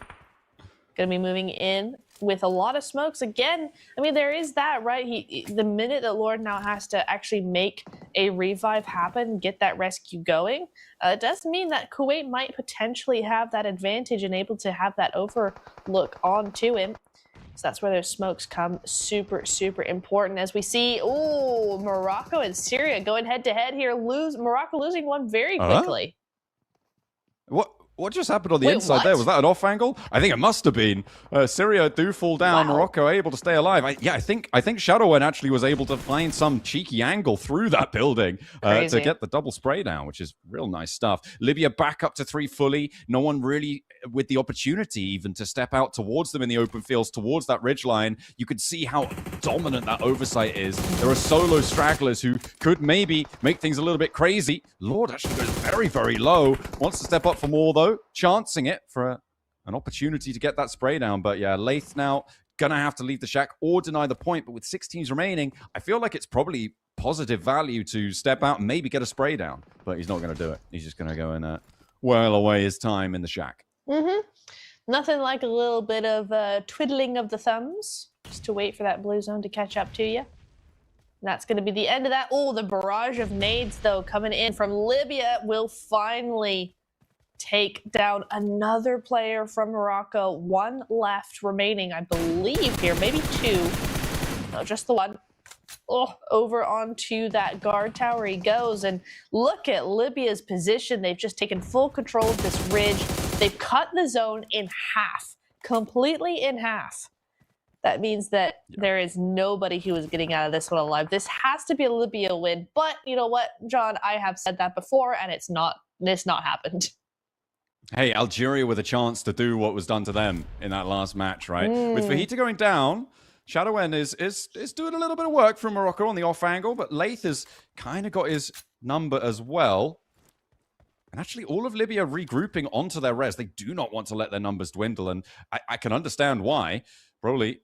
Going to be moving in with a lot of smokes. Again, I mean, there is that, right? The minute that Lord now has to actually make a revive happen, get that rescue going, it does mean that Kuwait might potentially have that advantage and able to have that overlook onto him. So that's where those smokes come super, super important. As we see, oh, Morocco and Syria going head-to-head here. Morocco losing one very quickly. What just happened on the inside there? Was that an off angle? I think it must have been. Syria do fall down. Wow. Morocco able to stay alive. I think Shadowwen actually was able to find some cheeky angle through that building to get the double spray down, which is real nice stuff. Libya back up to 3 fully. No one really with the opportunity even to step out towards them in the open fields, towards that ridgeline. You could see how dominant that oversight is. There are solo stragglers who could maybe make things a little bit crazy. Lord actually goes very, very low. Wants to step up for more, though. Chancing it for an opportunity to get that spray down. But yeah, Lath now gonna have to leave the shack or deny the point. But with 6 teams remaining, I feel like it's probably positive value to step out and maybe get a spray down. But he's not going to do it. He's just going to go and while away his time in the shack. Nothing like a little bit of twiddling of the thumbs just to wait for that blue zone to catch up to you. And that's going to be the end of that. Oh, the barrage of nades, though, coming in from Libya will finally take down another player from Morocco. 1 left remaining, I believe, here. Maybe 2. No, just the 1. Oh, over onto that guard tower he goes. And look at Libya's position. They've just taken full control of this ridge. They've cut the zone in half, completely in half. That means that there is nobody who is getting out of this one alive. This has to be a Libya win. But you know what, John? I have said that before, and it's not happened. Hey, Algeria with a chance to do what was done to them in that last match, right? With Fajita going down, Shadowen is doing a little bit of work from Morocco on the off angle, but Lath has kind of got his number as well. And actually, all of Libya regrouping onto their res. They do not want to let their numbers dwindle, and I can understand why. Broly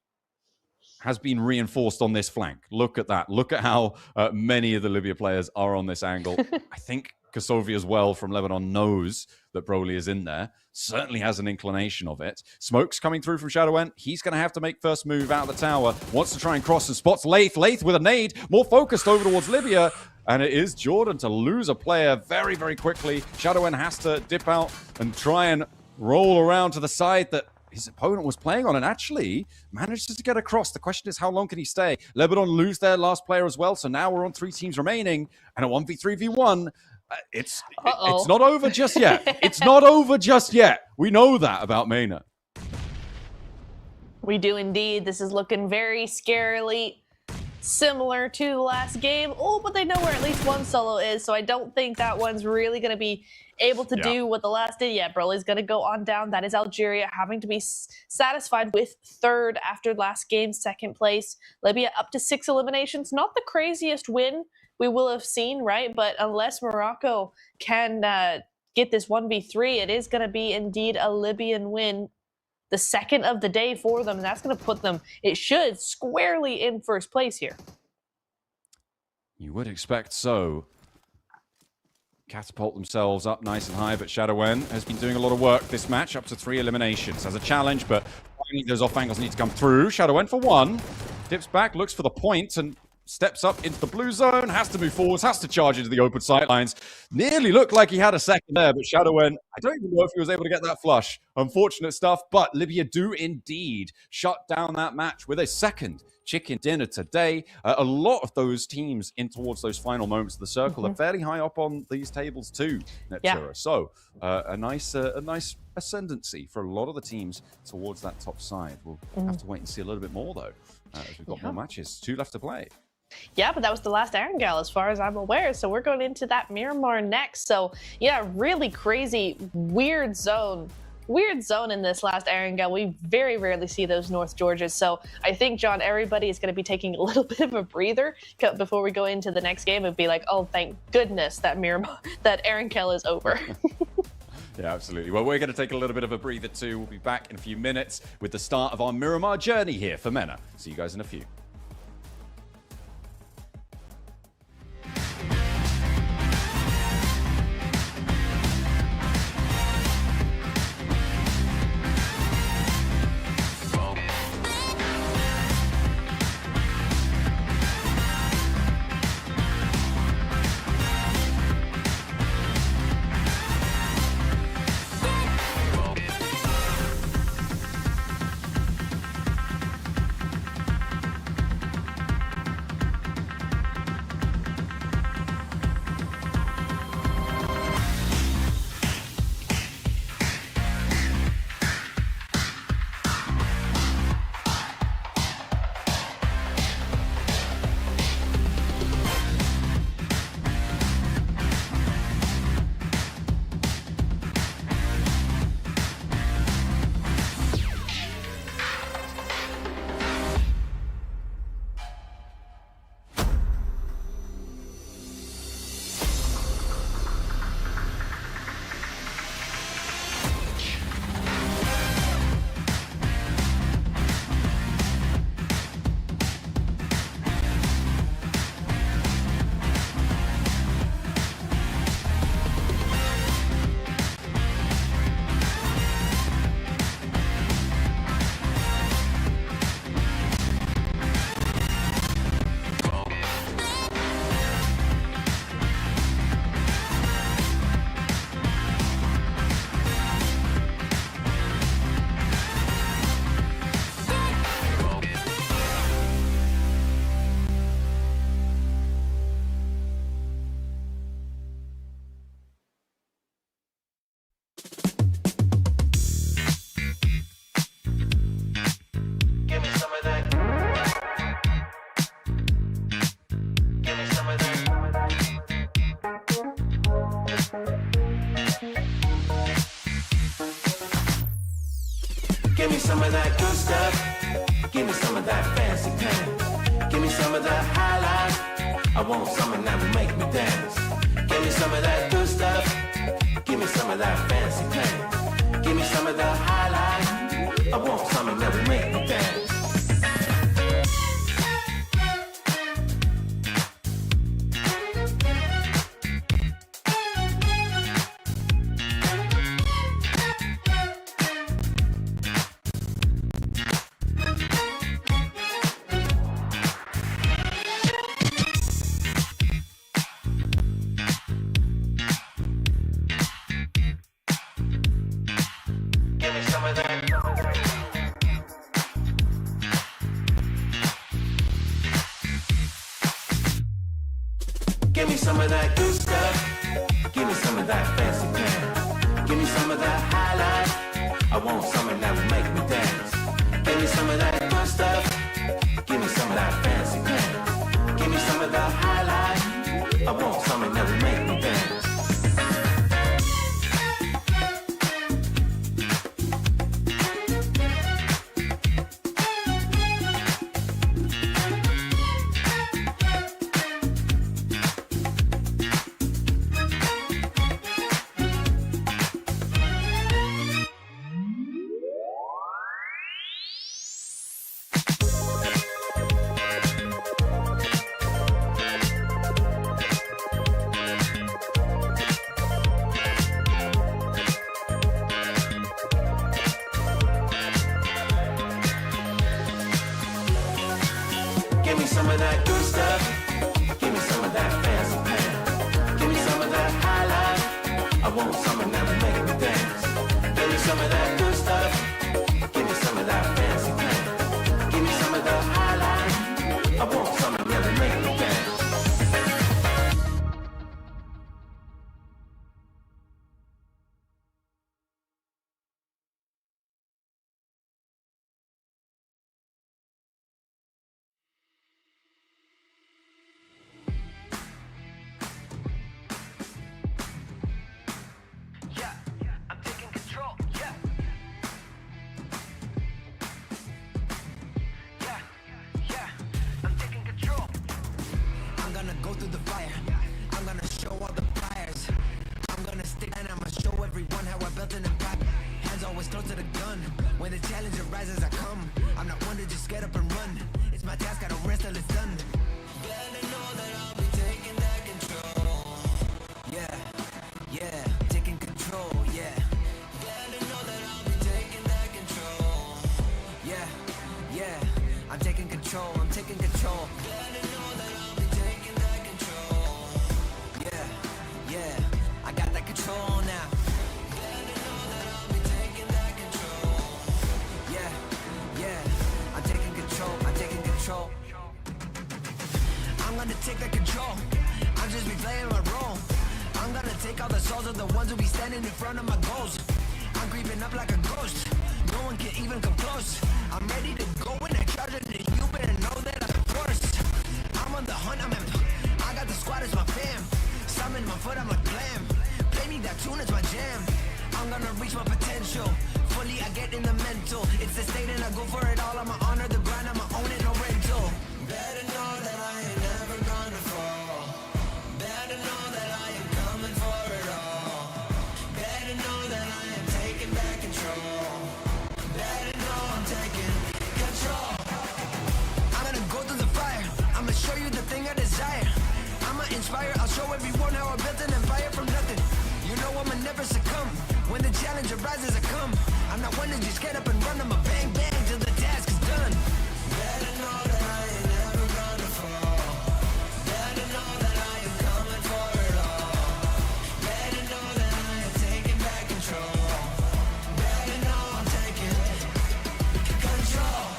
has been reinforced on this flank. Look at that. Look at how many of the Libya players are on this angle. I think Kosovi as well from Lebanon knows that Broly is in there. Certainly has an inclination of it. Smoke's coming through from Shadowen. He's going to have to make first move out of the tower. Wants to try and cross and spots Lath. Lath with a nade. More focused over towards Libya. And it is Jordan to lose a player very, very quickly. Shadowen has to dip out and try and roll around to the side that his opponent was playing on and actually manages to get across. The question is, how long can he stay? Lebanon lose their last player as well. So now we're on 3 teams remaining and a 1v3v1. It's not over just yet. It's not over just yet. We know that about Mena. We do indeed. This is looking very scarily similar to the last game. Oh, but they know where at least one solo is, so I don't think that one's really going to be able to do what the last did. Yeah, Broly's going to go on down. That is Algeria having to be satisfied with third after last game's second place. Libya up to 6 eliminations. Not the craziest win we will have seen, right? But unless Morocco can get this 1v3, it is going to be indeed a Libyan win. The second of the day for them, and that's going to put them, it should, squarely in first place here. You would expect so. Catapult themselves up nice and high, but Shadowen has been doing a lot of work this match, up to 3 eliminations. Has a challenge, but finally those off angles need to come through. Shadowen for 1. Dips back, looks for the point, and steps up into the blue zone, has to move forwards, has to charge into the open sightlines. Nearly looked like he had a second there, but Shadowen, I don't even know if he was able to get that flush. Unfortunate stuff, but Libya do indeed shut down that match with a second chicken dinner today. A lot of those teams in towards those final moments of the circle are fairly high up on these tables too, Neptura. Yeah. So a nice ascendancy for a lot of the teams towards that top side. We'll have to wait and see a little bit more though, as we've got more matches. 2 left to play. Yeah, but that was the last Erangel as far as I'm aware. So we're going into that Miramar next. So yeah, really crazy, weird zone in this last Erangel. We very rarely see those North Georgias. So I think, John, everybody is going to be taking a little bit of a breather before we go into the next game and be like, oh, thank goodness that Erangel is over. Yeah, absolutely. Well, we're going to take a little bit of a breather too. We'll be back in a few minutes with the start of our Miramar journey here for MENA. See you guys in a few. some of that good stuff. Give me some of that fancy pants. Give me some of that high life. I want something that will make me dance. Give me some of that good stuff. Give me some of that fancy pants. Give me some of that high life. I want something that will make me dance. Give me some of that. Give me some of that good stuff. Give me some of that fancy pants. Give me some of that high life. I want something that will make me dance. Give me some of that good stuff. Give me some of that fancy pants. Give me some of that high life. I want something that will make me dance. Give me some of that good stuff. Give me some of that fancy pants. Give me some of that high life. I want something that will make me dance. Give me some of that good stuff. Give me some of that fancy pants. Give me some of that high life. I want something that will make me dance. Yeah, I'm taking control. Yeah. Yeah, I'm taking control. I'm gonna go through the fire. I'm gonna show all the pliers. I'm gonna stick and I'ma show everyone how I built an empire. Hands always close to the gun. When the challenge arises, I come. I'm not one to just get up and run. It's my task, I don't rest till it's done. Better know that I'll be taking that control. Yeah, taking control, yeah. Better know that I'll be taking that control. Yeah, I'm taking control, I'm taking control. Better know that I'll be taking that control. Yeah, I got that control now. Better know that I'll be taking that control. Yeah, I'm taking control, I'm taking control. I'm gonna take that control. I'm just be playing my role. I'm gonna take all the souls of the ones who be standing in front of my goals. I'm creeping up like a ghost. No one can even come close. I'm ready to go in a charge and you better know that I'm first. I'm on the hunt, I got the squad as my fam. Summon my foot, I'm a glam. Play me that tune, it's my jam. I'm gonna reach my potential. Fully I get in the mental. It's the state and I go for it all. I'ma honor the grind, I'ma own it, no rental. Better know that I ain't never gonna fall. Better know that I am coming for it all. Better know that I am taking back control. Better know I'm taking control. I'm gonna go through the fire. I'ma show you the thing I desire. I'ma inspire, I'll show everyone how I built an empire from nothing. You know I'ma never succumb. When the challenge arises, I come. I'm not one to just get up and run. I'ma bang bang till the task is done. Better know that I ain't never gonna fall. Better know that I am coming for it all. Better know that I am taking back control. Better know I'm taking control.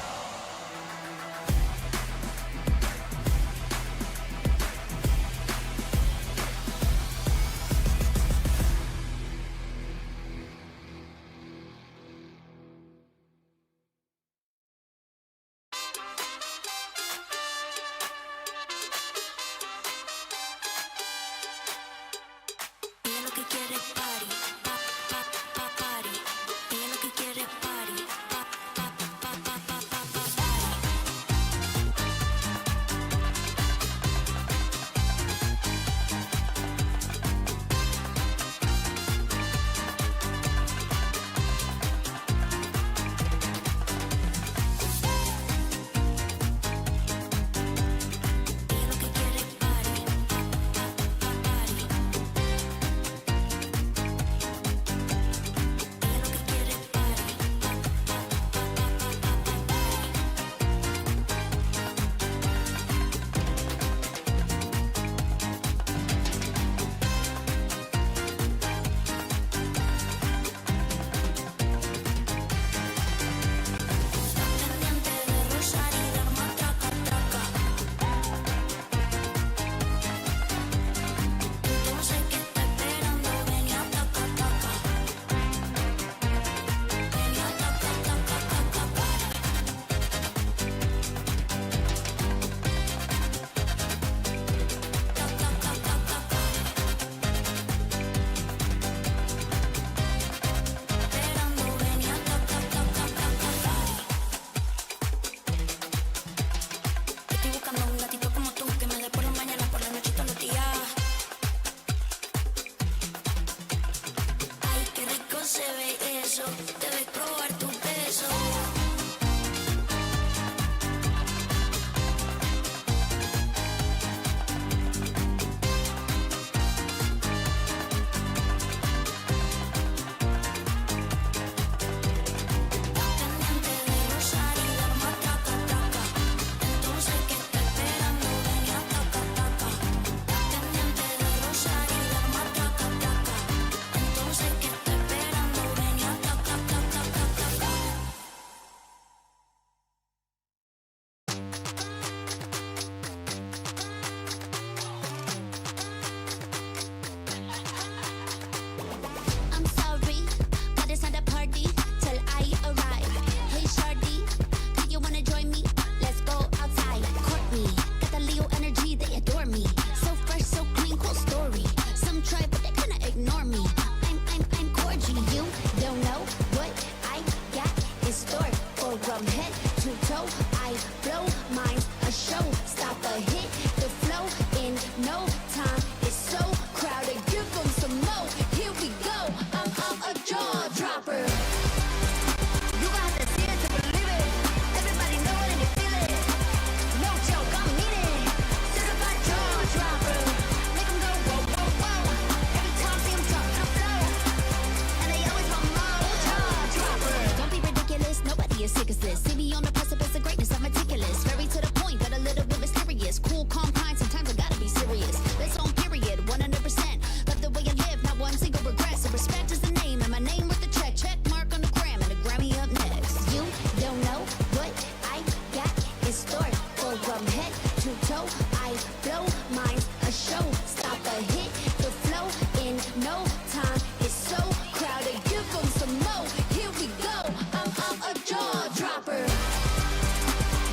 eyes, blow minds, a show. Stop a hit, the flow in no time. It's so crowded, give them some more. Here we go, I'm a jaw dropper.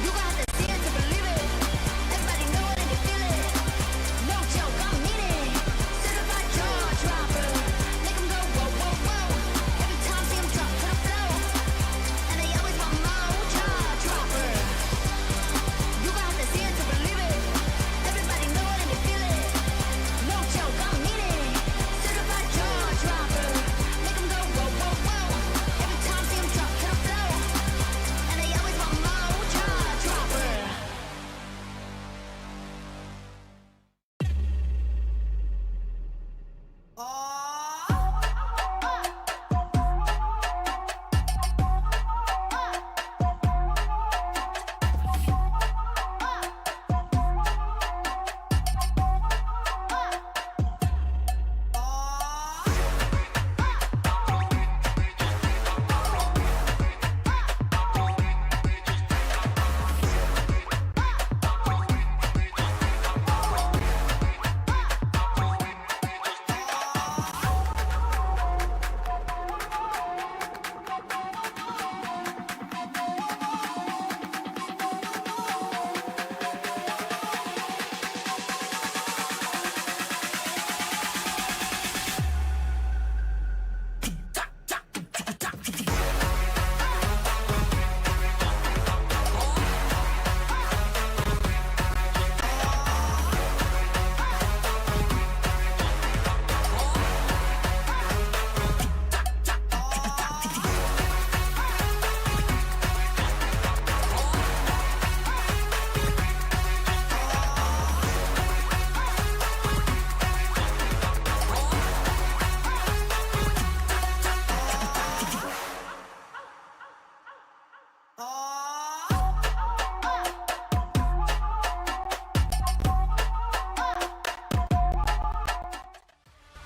You got to see it to believe it. Everybody know it and they feel it. No joke, I mean it. Certified jaw dropper. Make 'em go whoa, whoa, whoa. Every time see 'em drop to the flow. And they always want more jaw dropper. You got to see it to believe it. Everybody know it and they feel it. No joke, I mean it. Certified jaw dropper. Make 'em go whoa, whoa, whoa. Every time see 'em drop to the flow. And they always want more jaw dropper.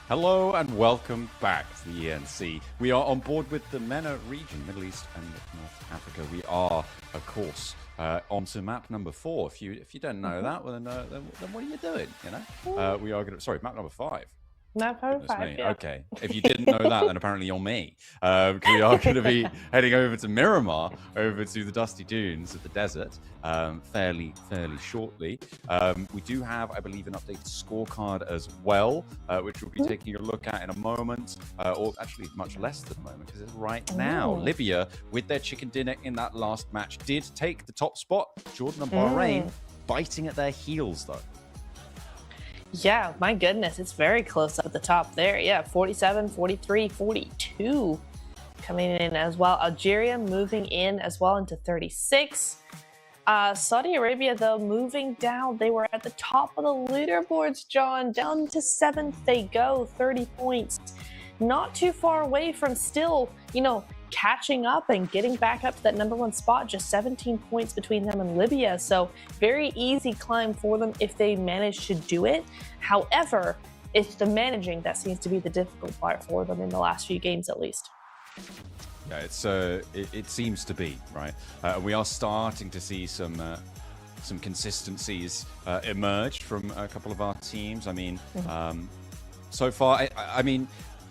Hello and welcome back to the ENC. We are on board with the MENA region, Middle East and North Africa. We are, of course, on to map number 4. If you don't know that, well, then what are you doing? You know, we are going to. Sorry, map number 5. No, Goodness 5, me. yeah. Okay. If you didn't know that, then apparently you're me. We are going to be heading over to Miramar, over to the dusty dunes of the desert, fairly shortly. We do have, I believe, an updated scorecard as well, which we'll be taking a look at in a moment, or actually much less than a moment, because it's right now. Libya, with their chicken dinner in that last match, did take the top spot. Jordan and Bahrain biting at their heels, though. Yeah, my goodness, it's very close at the top there. Yeah, 47, 43, 42 coming in as well. Algeria moving in as well into 36. Saudi Arabia, though, moving down. They were at the top of the leaderboards, John. Down to 7th they go, 30 points. Not too far away from still, catching up and getting back up to that number 1 spot. Just 17 points between them and Libya. So very easy climb for them if they manage to do it. However, it's the managing that seems to be the difficult part for them in the last few games, at least. Yeah, it seems to be, right? We are starting to see some consistencies emerge from a couple of our teams. I mean, so far,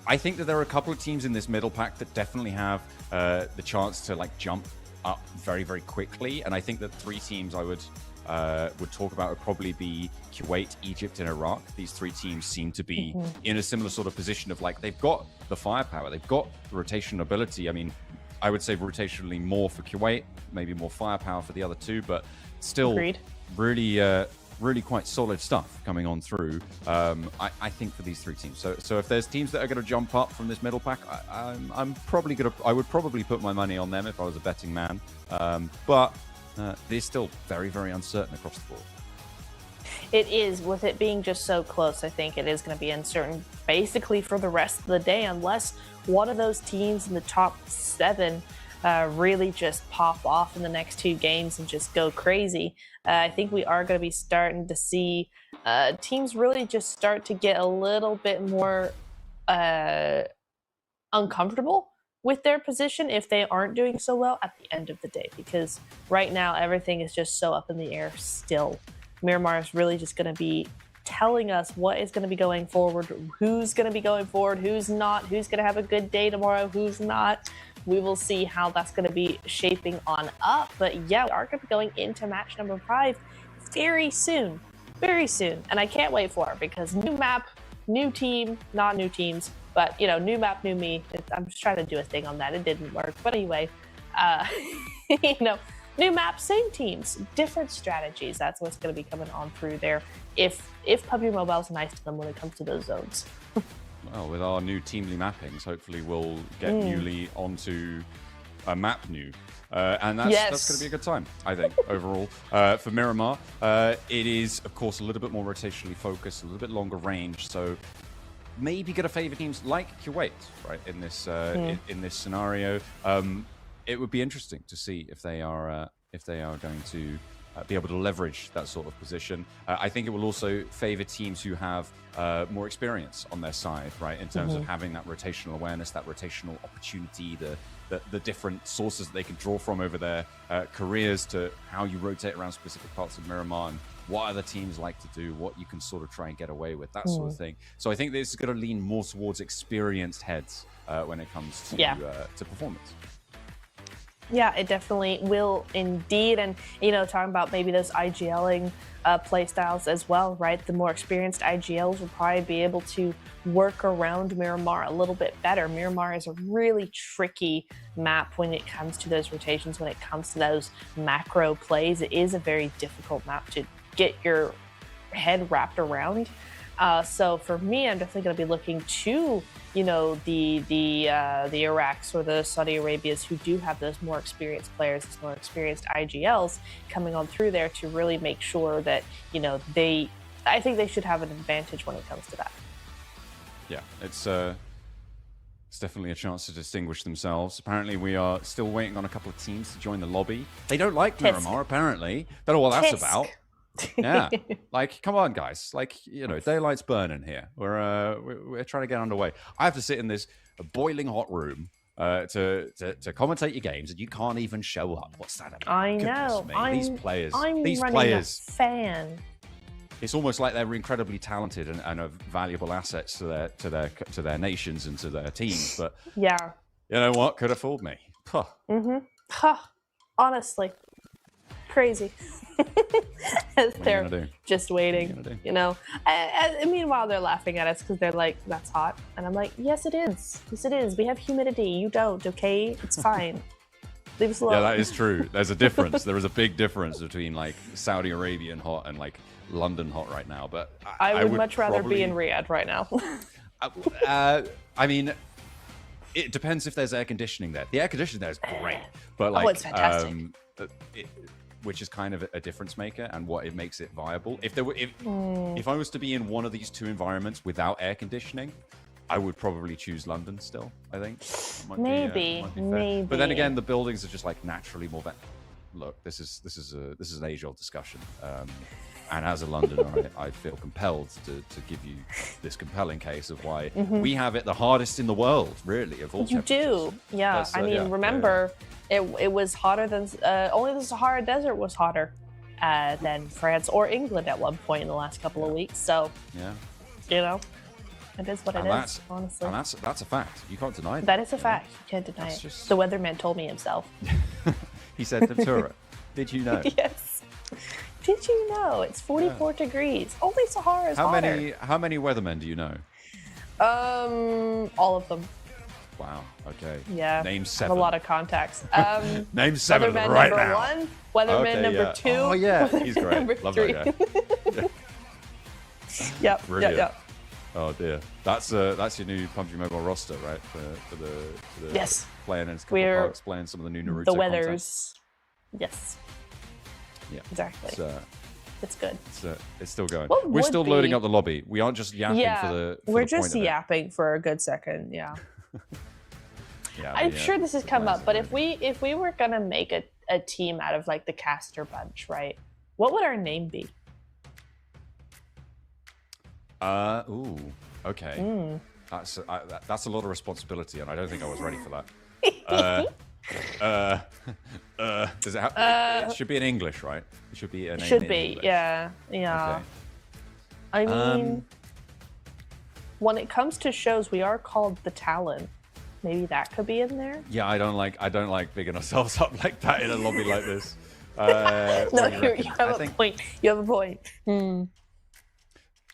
I think that there are a couple of teams in this middle pack that definitely have the chance to jump up very, very quickly. And I think that 3 teams I would talk about would probably be Kuwait, Egypt, and Iraq. These 3 teams seem to be in a similar sort of position of they've got the firepower, they've got the rotation ability. I mean, I would say rotationally more for Kuwait, maybe more firepower for the other 2, but still really quite solid stuff coming on through. I think for these 3 teams. So if there's teams that are going to jump up from this middle pack, I would probably put my money on them if I was a betting man. But they're still very, very uncertain across the board. It is, with it being just so close. I think it is going to be uncertain basically for the rest of the day, unless one of those teams in the top 7 really just pop off in the next 2 games and just go crazy. I think we are going to be starting to see teams really just start to get a little bit more uncomfortable with their position if they aren't doing so well at the end of the day, because right now everything is just so up in the air still. Miramar is really just going to be telling us what is going to be going forward, who's going to be going forward, who's not, who's going to have a good day tomorrow, who's not. We will see how that's going to be shaping on up. But yeah, we are going to be going into match number 5 very soon. Very soon. And I can't wait for it because new map, new team, not new teams, but, you know, new map, new me. I'm just trying to do a thing on that. It didn't work. But anyway, you know, new map, same teams, different strategies. That's what's going to be coming on through there if PUBG Mobile is nice to them when it comes to those zones. Well, with our new teamly mappings, hopefully we'll get newly onto a map new. And that's going to be a good time, I think, overall. For Miramar, it is, of course, a little bit more rotationally focused, a little bit longer range, so maybe going to favor teams like Kuwait, right, in this in this scenario. It would be interesting to see if they are going to be able to leverage that sort of position. I think it will also favor teams who have more experience on their side, right, in terms of having that rotational awareness, that rotational opportunity, the different sources that they can draw from over their careers to how you rotate around specific parts of Miramar and what other teams like to do, what you can sort of try and get away with, that sort of thing. So I think this is going to lean more towards experienced heads when it comes to performance. Yeah, it definitely will indeed. And, you know, talking about maybe those IGLing play styles as well, right? The more experienced IGLs will probably be able to work around Miramar a little bit better. Miramar is a really tricky map when it comes to those rotations, when it comes to those macro plays. It is a very difficult map to get your head wrapped around. So for me, I'm definitely going to be looking to, you know, the Iraqs or the Saudi Arabias who do have those more experienced players, those more experienced IGLs coming on through there to really make sure that, you know, I think they should have an advantage when it comes to that. Yeah, it's definitely a chance to distinguish themselves. Apparently, we are still waiting on a couple of teams to join the lobby. They don't like Miramar, apparently. Don't know what that's about. Yeah, like, come on, guys. Like, you know, daylight's burning here. We're trying to get underway. I have to sit in this boiling hot room to commentate your games, and you can't even show up. What's that about? I know. These players. I'm these running players. a fan. It's almost like they're incredibly talented and are valuable assets to their nations and to their teams. But yeah, you know what? Could have fooled me. Huh. Honestly, crazy. As they're just waiting, you know. And meanwhile, they're laughing at us because they're like, "That's hot," and I'm like, "Yes, it is. Yes, it is. We have humidity. You don't. Okay, it's fine. Leave us alone." Yeah, that is true. There's a difference. There is a big difference between like Saudi Arabian hot and like London hot right now. But I would much rather be in Riyadh right now. I mean, it depends if there's air conditioning there. The air conditioning there is great, but like, it's fantastic. Which is kind of a difference maker and what it makes it viable. If I was to be in one of these two environments without air conditioning, I would probably choose London still, I think. Maybe. But then again, the buildings are just like naturally more look, this is an age-old discussion. And as a Londoner, I feel compelled to give you this compelling case of why we have it the hardest in the world, really, of all temperatures. You do, yeah. I mean, remember, it was hotter than only the Sahara Desert was hotter than France or England at one point in the last couple of weeks. So, you know, it is what it is. Honestly, and that's a fact. You can't deny that. That is a fact. You can't deny it. The weatherman told me himself. He said to Tura, "Did you know?" Yes. Did you know it's 44 degrees? Only Sahara is hotter. How many weathermen do you know? All of them. Wow. Okay. Yeah. Name 7. I have a lot of contacts. Name 7 Weatherman right number now. 1. Weatherman number 2. Oh yeah, he's great. Number Love 3. that guy. Yep. Brilliant. Yep. Oh dear. That's your new PUBG Mobile roster, right? For the yes. Playing in a couple of parks, playing some of the new Naruto the weathers. Content. Yes. Yeah. Exactly. It's good. It's still going. What We're still would loading be- up the lobby. We aren't just yapping for the we're the just point of it. yapping for a good second. Yeah. Yeah, I'm sure this has come up, but if we were gonna make a team out of like the caster bunch, right? What would our name be? Okay. That's a lot of responsibility, and I don't think I was ready for that. Does it have? It should be in English, right? It should be a name Should in be, English. yeah. Okay. I mean, when it comes to shows, we are called the Talon. Maybe that could be in there. Yeah, I don't like bigging ourselves up like that in a lobby like this. No, you have a point. You have a point.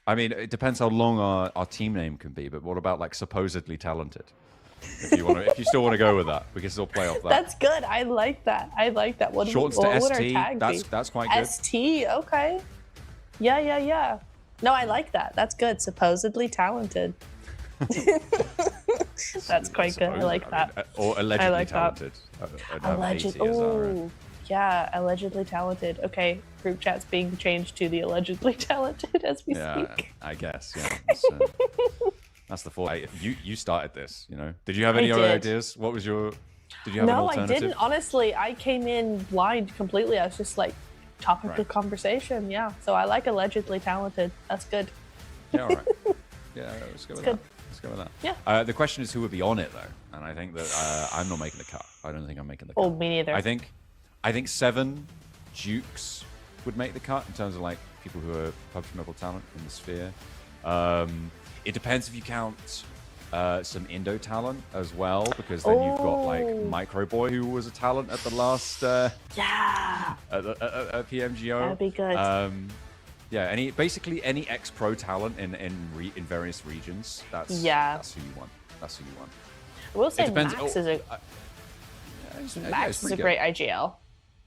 I mean, it depends how long our team name can be, but what about like supposedly talented? If you still want to go with that, we can still play off that. That's good. I like that. I like that. What Shorts would to our ST. tag be? That's quite good. ST. Okay. Yeah. No, I like that. That's good. Supposedly talented. That's quite good. I like that. Or allegedly I like talented. Allegedly. Oh, yeah. Allegedly talented. Okay. Group chat's being changed to the allegedly talented as we speak. I guess. Yeah. That's the fault. You started this. You know. Did you have any I other did. ideas? What was your? Did you have an No, I alternative? didn't. Honestly, I came in blind completely. I was just like, topic of conversation. Yeah. So I like allegedly talented. That's good. Yeah. All right. Yeah. Let's go with that. Let's go with that. Yeah. The question is who would be on it though, and I think that I'm not making the cut. I don't think I'm making the cut. Oh, me neither. I think 7 Dukes would make the cut in terms of like people who are PUBG Mobile talent in the sphere. It depends if you count some Indo talent as well, because then you've got like Microboy, who was a talent at the last at PMGO. That'd be good. Yeah, basically any ex-pro talent in various regions. That's who you want. That's who you want. I will say depends- Max is a Max is a great IGL.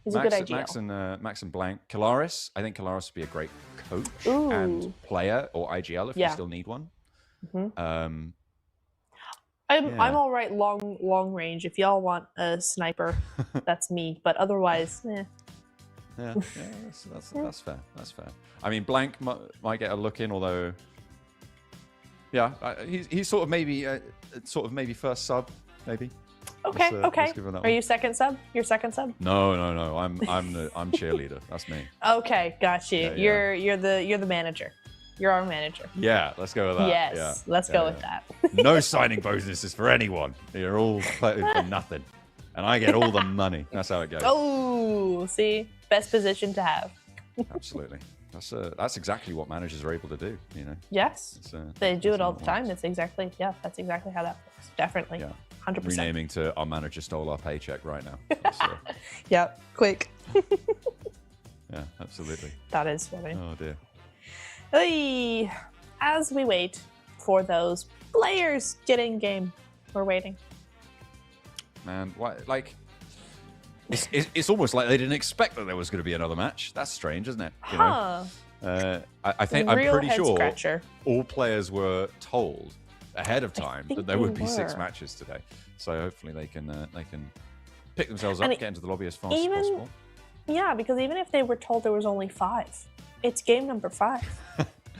He's a good IGL. Max and Blank. Kalaris, I think Kalaris would be a great coach and player or IGL if you still need one. I'm all right long range. If y'all want a sniper, that's me. But otherwise, Yeah, that's fair. That's fair. I mean, Blank might get a look in, although, yeah, he's sort of maybe first sub, maybe. Okay. Let's give him that Are one. you second sub? Your second sub? No. I'm cheerleader. That's me. Okay, got you. Yeah. You're the manager. You're our manager. Yeah, let's go with that. Yes, yeah. let's go with that. No signing bonuses for anyone. You're all playing for nothing, and I get all the money. That's how it goes. Oh, see, best position to have. Absolutely. That's exactly what managers are able to do. You know. Yes, they do it all the time. Works. That's exactly how that works. Definitely. Yeah. 100%. Renaming to our manager stole our paycheck right now. Yep, quick. Yeah, absolutely. That is funny. Oh dear. Hey, as we wait for those players get in game, we're waiting. Man, like it's almost like they didn't expect that there was going to be another match. That's strange, isn't it? You know? I think I'm Real pretty head sure scratcher. all players were told ahead of time think that there would they be 6 were. matches today. So hopefully they can pick themselves up, And get into the lobby as fast as possible. Yeah, because even if they were told there was only 5, it's game number 5.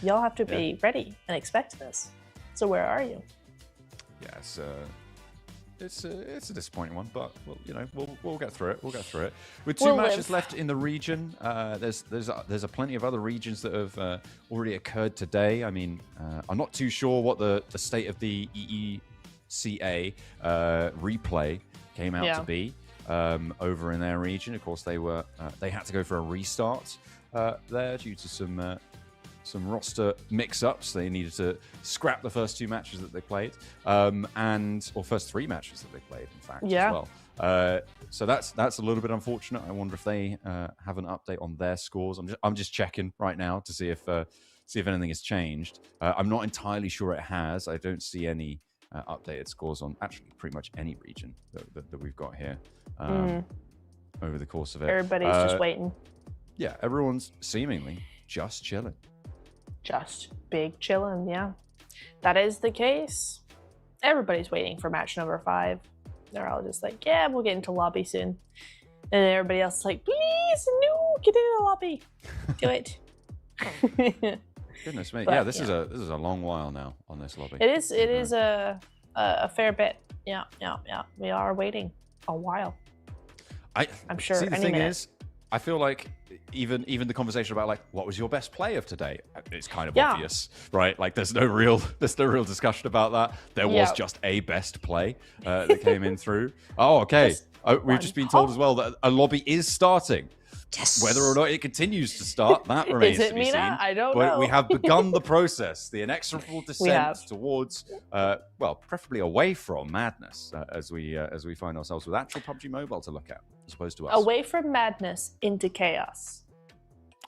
Y'all have to be ready and expect this. So where are you? Yeah, it's a disappointing one, but we'll get through it. We'll get through it. With 2 matches left in the region, there's a plenty of other regions that have already occurred today. I mean, I'm not too sure what the state of the EECA replay came out to be over in their region. Of course, they had to go for a restart there due to some roster mix-ups. They needed to scrap the first 2 matches that they played, or first 3 matches that they played, in fact, as well. So that's a little bit unfortunate. I wonder if they have an update on their scores. I'm just checking right now to see if anything has changed. I'm not entirely sure it has. I don't see any updated scores on actually pretty much any region that we've got here over the course of it. Everybody's just waiting. Yeah, everyone's seemingly just chilling. Just big chillin', yeah. That is the case. Everybody's waiting for match number 5. They're all just like, yeah, we'll get into lobby soon. And everybody else is like, please, no, get into the lobby. Do it. Goodness me. But, yeah, this is a long while now on this lobby. It is a fair bit. Yeah. We are waiting a while. I'm sure See, the any thing minute. is, I feel like even the conversation about like what was your best play of today, it's kind of Yeah. obvious, right? Like there's no real discussion about that. There was just a best play that came in through. Oh, okay. We've just been told as well that a lobby is starting. Yes. Whether or not it continues to start, that remains Is it to be Mina? seen. I don't but know. we have begun the process, the inexorable descent have. towards, well, preferably away from madness, as we find ourselves with actual PUBG Mobile to look at, as opposed to us. Away from madness into chaos.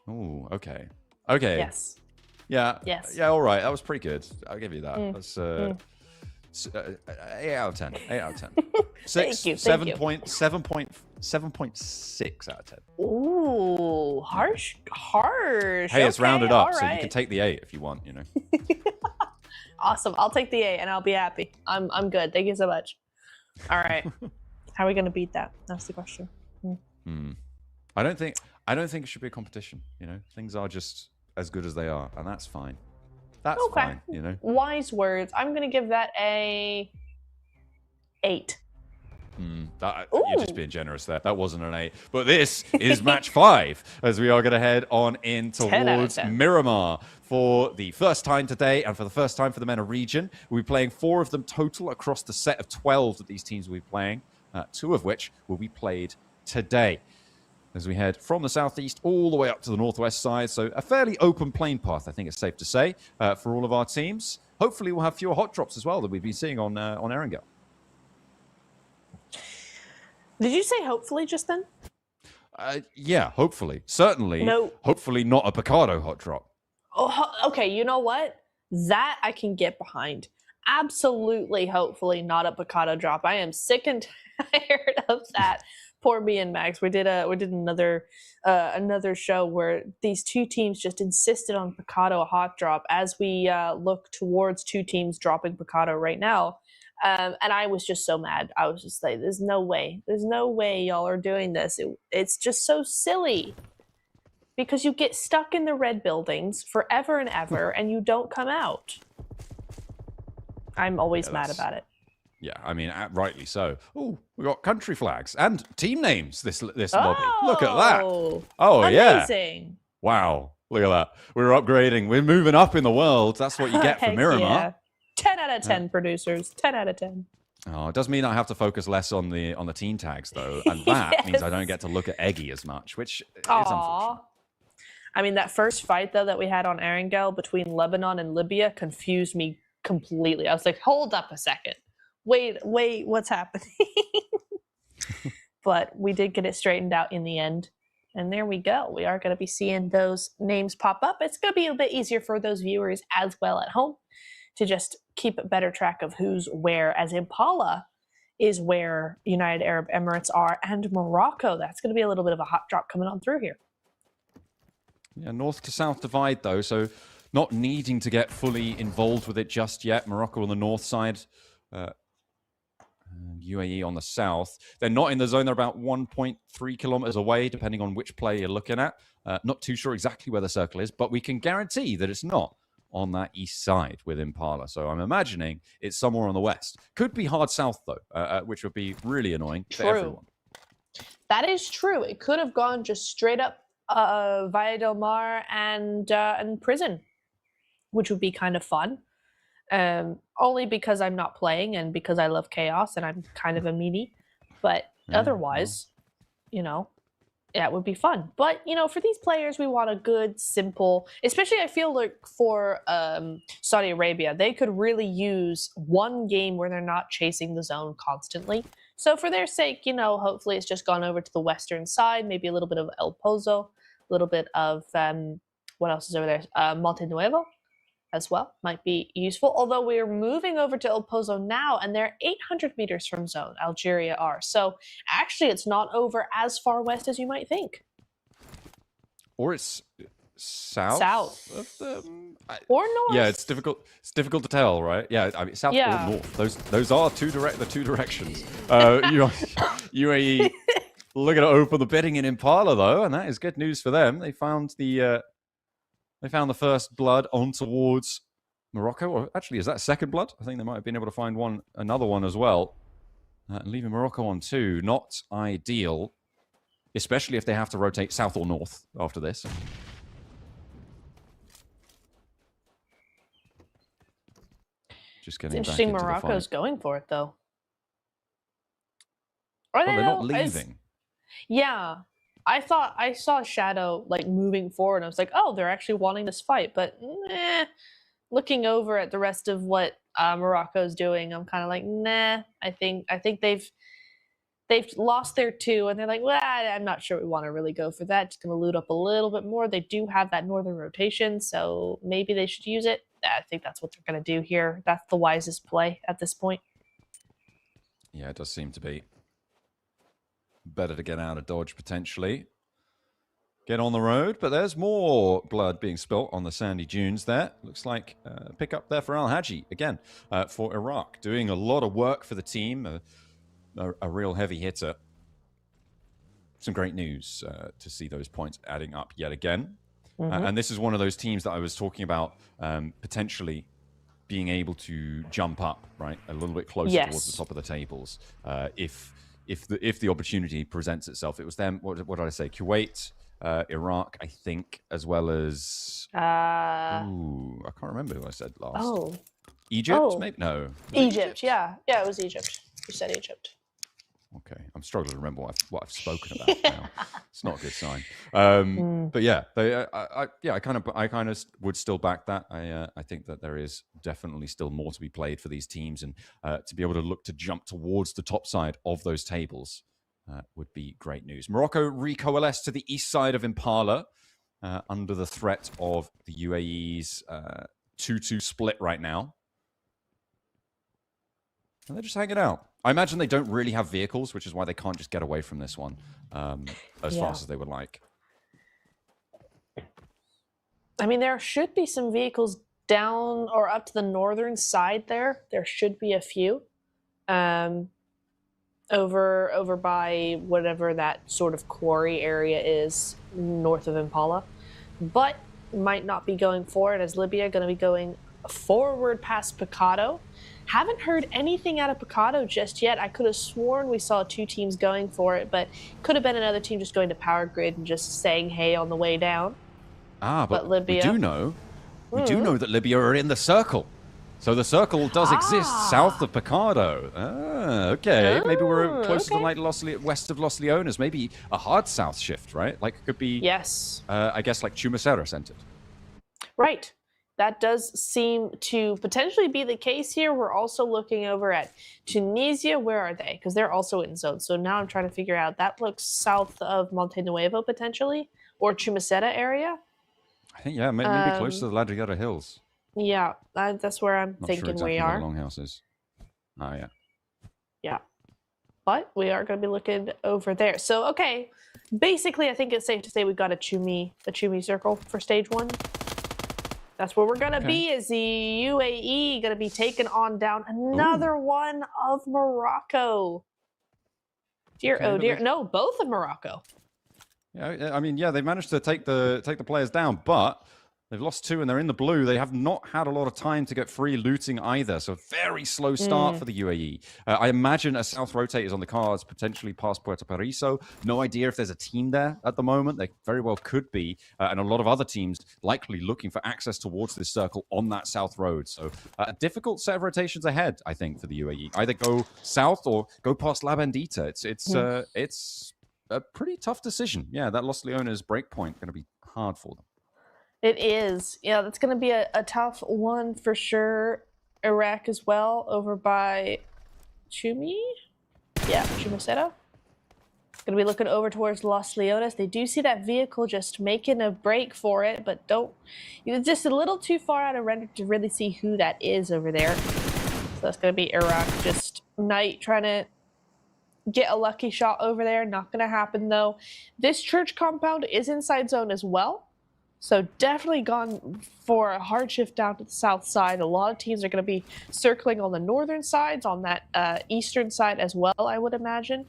Oh, okay. Okay. Yes. Yeah. Yes. Yeah, all right. That was pretty good. I'll give you that. That's 8 out of 10. 8 out of 10. Thank you. 7.6 out of 10. Ooh, harsh. Hey, it's rounded up, all so you right. can take the 8 if you want, you know. Awesome. I'll take the 8 and I'll be happy. I'm good. Thank you so much. All right. How are we gonna beat that? That's the question. I don't think it should be a competition, you know. Things are just as good as they are, and that's fine. That's fine, you know. Wise words. I'm gonna give that a 8. You're just being generous there. That wasn't an 8. But this is match 5, as we are going to head on in 10 out of towards 10. Miramar for the first time today, and for the first time for the MENA region. We'll be playing 4 of them total across the set of 12 that these teams will be playing, 2 of which will be played today. As we head from the southeast all the way up to the northwest side. So a fairly open playing path, I think it's safe to say, for all of our teams. Hopefully we'll have fewer hot drops as well that we've been seeing on Erangel. Did you say hopefully just then? Yeah, hopefully. Certainly. No. Hopefully not a Picardo hot drop. Oh, okay. You know what? That I can get behind. Absolutely, hopefully not a Picado drop. I am sick and tired of that. Poor me and Max. We did another show where these two teams just insisted on Picado a hot drop as we look towards 2 teams dropping Picado right now. And I was just so mad. I was just like, there's no way y'all are doing this. It's just so silly. Because you get stuck in the red buildings forever and ever and you don't come out. I'm always mad about it. Yeah, I mean, rightly so. Oh, we got country flags and team names this lobby. Look at that. Oh, amazing. Yeah. Wow. Look at that. We're upgrading. We're moving up in the world. That's what you get for Heck Miramar. yeah. 10 out of 10 producers. 10 out of 10. Oh, it does mean I have to focus less on the team tags, though. And that means I don't get to look at Eggy as much, which is unfortunate. I mean, that first fight, though, that we had on Erangel between Lebanon and Libya confused me completely. I was like, hold up a second. Wait, what's happening? But we did get it straightened out in the end. And there we go. We are going to be seeing those names pop up. It's going to be a bit easier for those viewers as well at home to just keep a better track of who's where, as Impala is where United Arab Emirates are, and Morocco. That's going to be a little bit of a hot drop coming on through here. Yeah, north to south divide, though, so not needing to get fully involved with it just yet. Morocco on the north side, UAE on the south. They're not in the zone. They're about 1.3 kilometers away, depending on which player you're looking at. Not too sure exactly where the circle is, but we can guarantee that it's not on that east side with Impala. So I'm imagining it's somewhere on the west. Could be hard south, though, which would be really annoying for everyone. That is true. It could have gone just straight up via Del Mar and prison, which would be kind of fun. Only because I'm not playing and because I love chaos and I'm kind of a meanie. But otherwise, you know, yeah, it would be fun. But, you know, for these players, we want a good, simple, especially I feel like for Saudi Arabia, they could really use one game where they're not chasing the zone constantly. So for their sake, you know, hopefully it's just gone over to the western side, maybe a little bit of El Pozo, a little bit of, what else is over there? Monte Nuevo as well might be useful. Although we're moving over to El Pozo now, and they're 800 meters from zone, Algeria are. So actually it's not over as far west as you might think. Or it's south of them? Or north. Yeah, it's difficult to tell, right? Yeah, I mean, south or north. Those are the two directions. UAE looking to open the bidding in Impala, though, and that is good news for them. They found the first blood on towards Morocco. Or actually, is that second blood? I think they might have been able to find another one as well. Leaving Morocco on 2, not ideal, especially if they have to rotate south or north after this. Just getting it's interesting back into Morocco's the fight. going for it, though. Or Well, they're not leaving. Yeah. I thought I saw Shadow like moving forward. I was like, oh, they're actually wanting this fight. But looking over at the rest of what Morocco's doing, I'm kind of like, nah. I think they've lost their 2, and they're like, well, I'm not sure we want to really go for that. Just gonna loot up a little bit more. They do have that northern rotation, so maybe they should use it. I think that's what they're gonna do here. That's the wisest play at this point. Yeah, it does seem to be. Better to get out of dodge, potentially. Get on the road, but there's more blood being spilt on the sandy dunes there. Looks like pick up there for Al Haji, again, for Iraq. Doing a lot of work for the team, a real heavy hitter. Some great news to see those points adding up yet again. And this is one of those teams that I was talking about potentially being able to jump up, right, a little bit closer towards the top of the tables if the opportunity presents itself. It was them. What did I say? Kuwait, Iraq, I think, as well as. I can't remember who I said last. Oh, Egypt, maybe no. Egypt, yeah, it was Egypt. You said Egypt. Okay, I'm struggling to remember what I've spoken about now. It's not a good sign. But yeah, I kind of would still back that. I think that there is definitely still more to be played for these teams, and to be able to look to jump towards the top side of those tables would be great news. Morocco recoalesce to the east side of Impala under the threat of the UAE's 2-2 split right now. And they're just hanging out. I imagine they don't really have vehicles, which is why they can't just get away from this one as fast as they would like. I mean, there should be some vehicles down or up to the northern side there. There should be a few. Over by whatever that sort of quarry area is north of Impala. But might not be going for it, as Libya going to be going forward past Picado. Haven't heard anything out of Picado just yet. I could have sworn we saw 2 teams going for it, but could have been another team just going to Power Grid and just saying hey on the way down. But Libya, we do know that Libya are in the circle. So the circle does exist south of Picado. Okay. Maybe we're closer to like west of Los Leones. Maybe a hard south shift, right? Like it could be, I guess, like Chumacera centered. Right. That does seem to potentially be the case here. We're also looking over at Tunisia. Where are they? Because they're also in zone. So now I'm trying to figure out. That looks south of Monte Nuevo potentially, or Chumacera area. I think, yeah, maybe close to the Ladrillera Hills. Yeah, that's where I'm Not thinking sure exactly we are. Where Longhouse is. Oh, yeah. Yeah. But we are going to be looking over there. So, okay. Basically, I think it's safe to say we've got a Chumi circle for stage 1. That's where we're going to be, is the UAE going to be taking on down another one of Morocco. Dear, oh dear. No, both of Morocco. Yeah, I mean, yeah, they managed to take the players down, but they've lost 2 and they're in the blue. They have not had a lot of time to get free looting either. So very slow start for the UAE. I imagine a south rotate is on the cards, potentially past Puerto Paraiso. No idea if there's a team there at the moment. They very well could be. And a lot of other teams likely looking for access towards this circle on that south road. So a difficult set of rotations ahead, I think, for the UAE. Either go south or go past La Bandita. It's a pretty tough decision. Yeah, that Los Leones breakpoint going to be hard for them. It is. Yeah, that's going to be a tough one for sure. Iraq as well, over by Chumi. Yeah, Chumacera. Going to be looking over towards Los Leones. They do see that vehicle just making a break for it, but you're just a little too far out of render to really see who that is over there. So that's going to be Iraq. Just Knight trying to get a lucky shot over there. Not going to happen, though. This church compound is inside zone as well. So definitely gone for a hard shift down to the south side. A lot of teams are going to be circling on the northern sides, on that eastern side as well, I would imagine.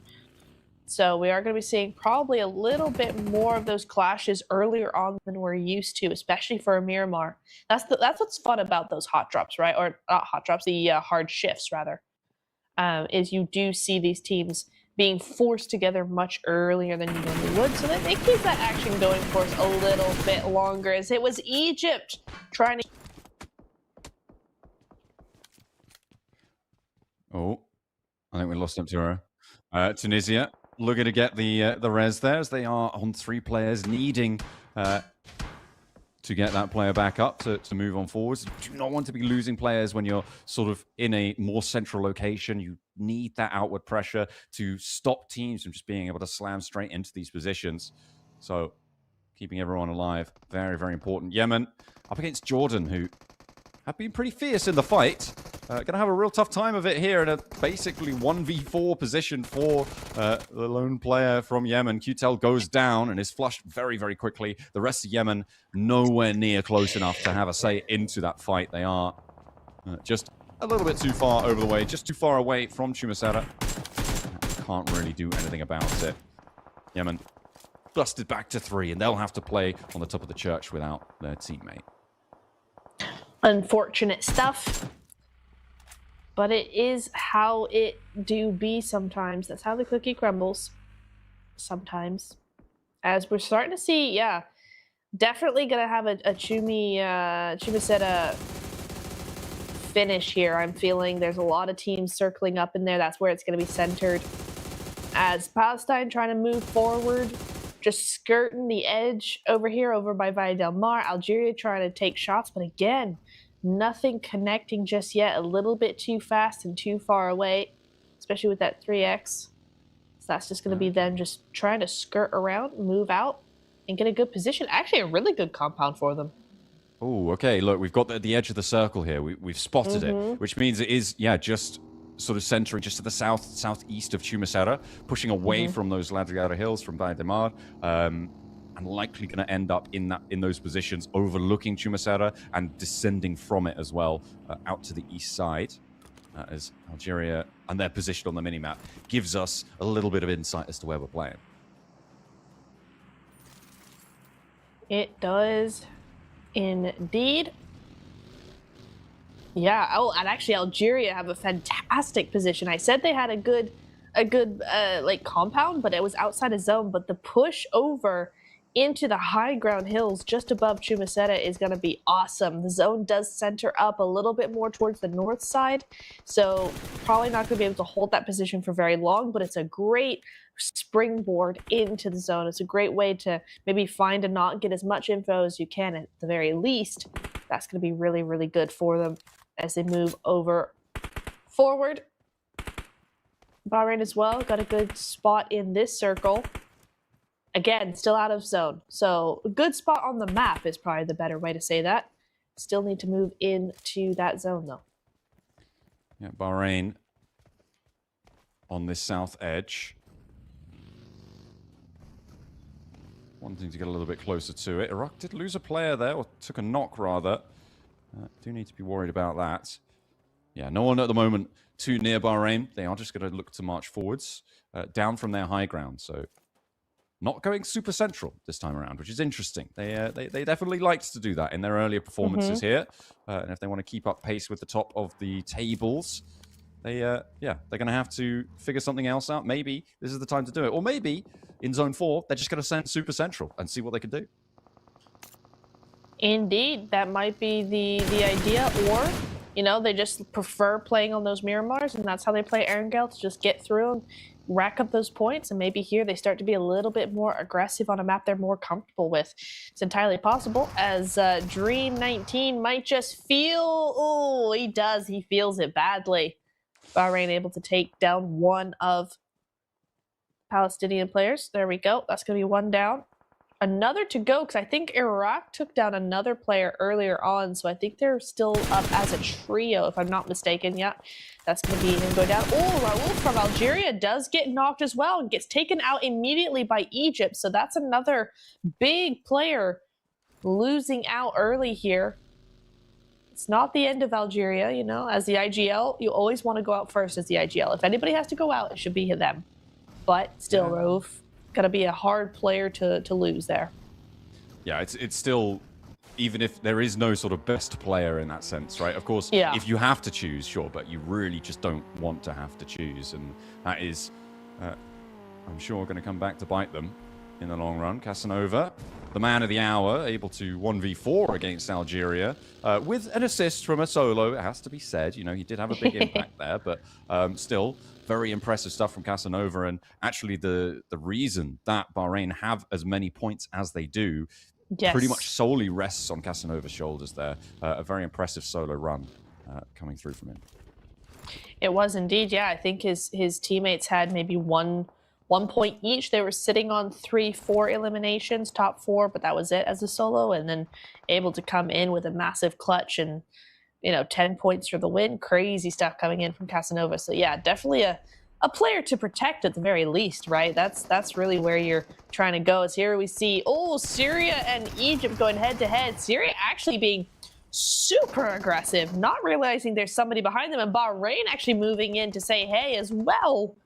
So we are going to be seeing probably a little bit more of those clashes earlier on than we're used to, especially for Miramar. That's what's fun about those hot drops, right? Or not hot drops, the hard shifts, rather, is you do see these teams being forced together much earlier than you normally would, so that it keeps that action going for us a little bit longer, as it was Egypt trying to... Oh, I think we lost him to her. Tunisia looking to get the res there as they are on 3 players, needing to get that player back up to move on forwards. You do not want to be losing players when you're sort of in a more central location. You need that outward pressure to stop teams from just being able to slam straight into these positions. So keeping everyone alive, very, very important. Yemen up against Jordan, who have been pretty fierce in the fight. Going to have a real tough time of it here in a basically 1v4 position for the lone player from Yemen. QTEL goes down and is flushed very, very quickly. The rest of Yemen nowhere near close enough to have a say into that fight. They are just a little bit too far over the way, just too far away from Chumasera. Can't really do anything about it. Yemen busted back to 3, and they'll have to play on the top of the church without their teammate. Unfortunate stuff. But it is how it do be sometimes. That's how the cookie crumbles. Sometimes. As we're starting to see, yeah, definitely going to have a Chumasera finish here. I'm feeling there's a lot of teams circling up in there. That's where it's going to be centered. As Palestine trying to move forward, just skirting the edge over here, over by Valle del Mar. Algeria trying to take shots, but again, nothing connecting just yet. A little bit too fast and too far away, especially with that 3x. So that's just going to be them just trying to skirt around, move out, and get a good position. Actually, a really good compound for them. Oh, okay. Look, we've got the edge of the circle here. We've spotted it, which means it is, yeah, just sort of centering just to the southeast of Chumasera, pushing away from those Ladriada hills from Valle del Mar. And likely going to end up in those positions, overlooking Chumasera and descending from it as well, out to the east side, as Algeria and their position on the minimap gives us a little bit of insight as to where we're playing. It does, indeed. Yeah. Oh, and actually, Algeria have a fantastic position. I said they had a good like compound, but it was outside of zone. But the push over into the high ground hills just above Chumasera is going to be awesome. The zone does center up a little bit more towards the north side, so probably not going to be able to hold that position for very long, but it's a great springboard into the zone. It's a great way to maybe find a knot, get as much info as you can at the very least. That's going to be really, really good for them as they move over forward. Bahrain as well got a good spot in this circle. Again, still out of zone. So a good spot on the map is probably the better way to say that. Still need to move into that zone, though. Yeah, Bahrain on this south edge. Wanting to get a little bit closer to it. Iraq did lose a player there, or took a knock, rather. Do need to be worried about that. Yeah, no one at the moment too near Bahrain. They are just going to look to march forwards, down from their high ground. So not going super central this time around, which is interesting. They definitely liked to do that in their earlier performances here. And if they want to keep up pace with the top of the tables, they're going to have to figure something else out. Maybe this is the time to do it. Or maybe in Zone 4, they're just going to send super central and see what they can do. Indeed, that might be the idea. Or, you know, they just prefer playing on those Miramars, and that's how they play Erangel, to just get through and rack up those points. And maybe here they start to be a little bit more aggressive on a map they're more comfortable with. It's entirely possible, as Dream19 might just feel, oh, he does, he feels it badly. Bahrain able to take down one of Palestinian players. There we go. That's going to be one down. Another to go, because I think Iraq took down another player earlier on, so I think they're still up as a trio, if I'm not mistaken. Yeah, that's going to be him go down. Oh, Raoul from Algeria does get knocked as well and gets taken out immediately by Egypt, so that's another big player losing out early here. It's not the end of Algeria, you know. As the IGL, you always want to go out first as the IGL. If anybody has to go out, it should be them. But still, Raouf, going to be a hard player to lose there. Yeah, it's still, even if there is no sort of best player in that sense, right? Of course, if you have to choose, sure, but you really just don't want to have to choose. And that is, I'm sure, going to come back to bite them in the long run. Casanova the man of the hour, able to 1v4 against Algeria with an assist from a solo. It has to be said, you know, he did have a big impact there, but still very impressive stuff from Casanova. And actually, the reason that Bahrain have as many points as they do pretty much solely rests on Casanova's shoulders there. A very impressive solo run coming through from him. It was indeed, yeah. I think his teammates had maybe one point each. They were sitting on 3-4 eliminations, top 4, but that was it as a solo, and then able to come in with a massive clutch and, you know, 10 points for the win. Crazy stuff coming in from Casanova. So yeah, definitely a player to protect at the very least, right? That's really where you're trying to go. Is here we see, Syria and Egypt going head to head. Syria actually being super aggressive, not realizing there's somebody behind them, and Bahrain actually moving in to say hey as well.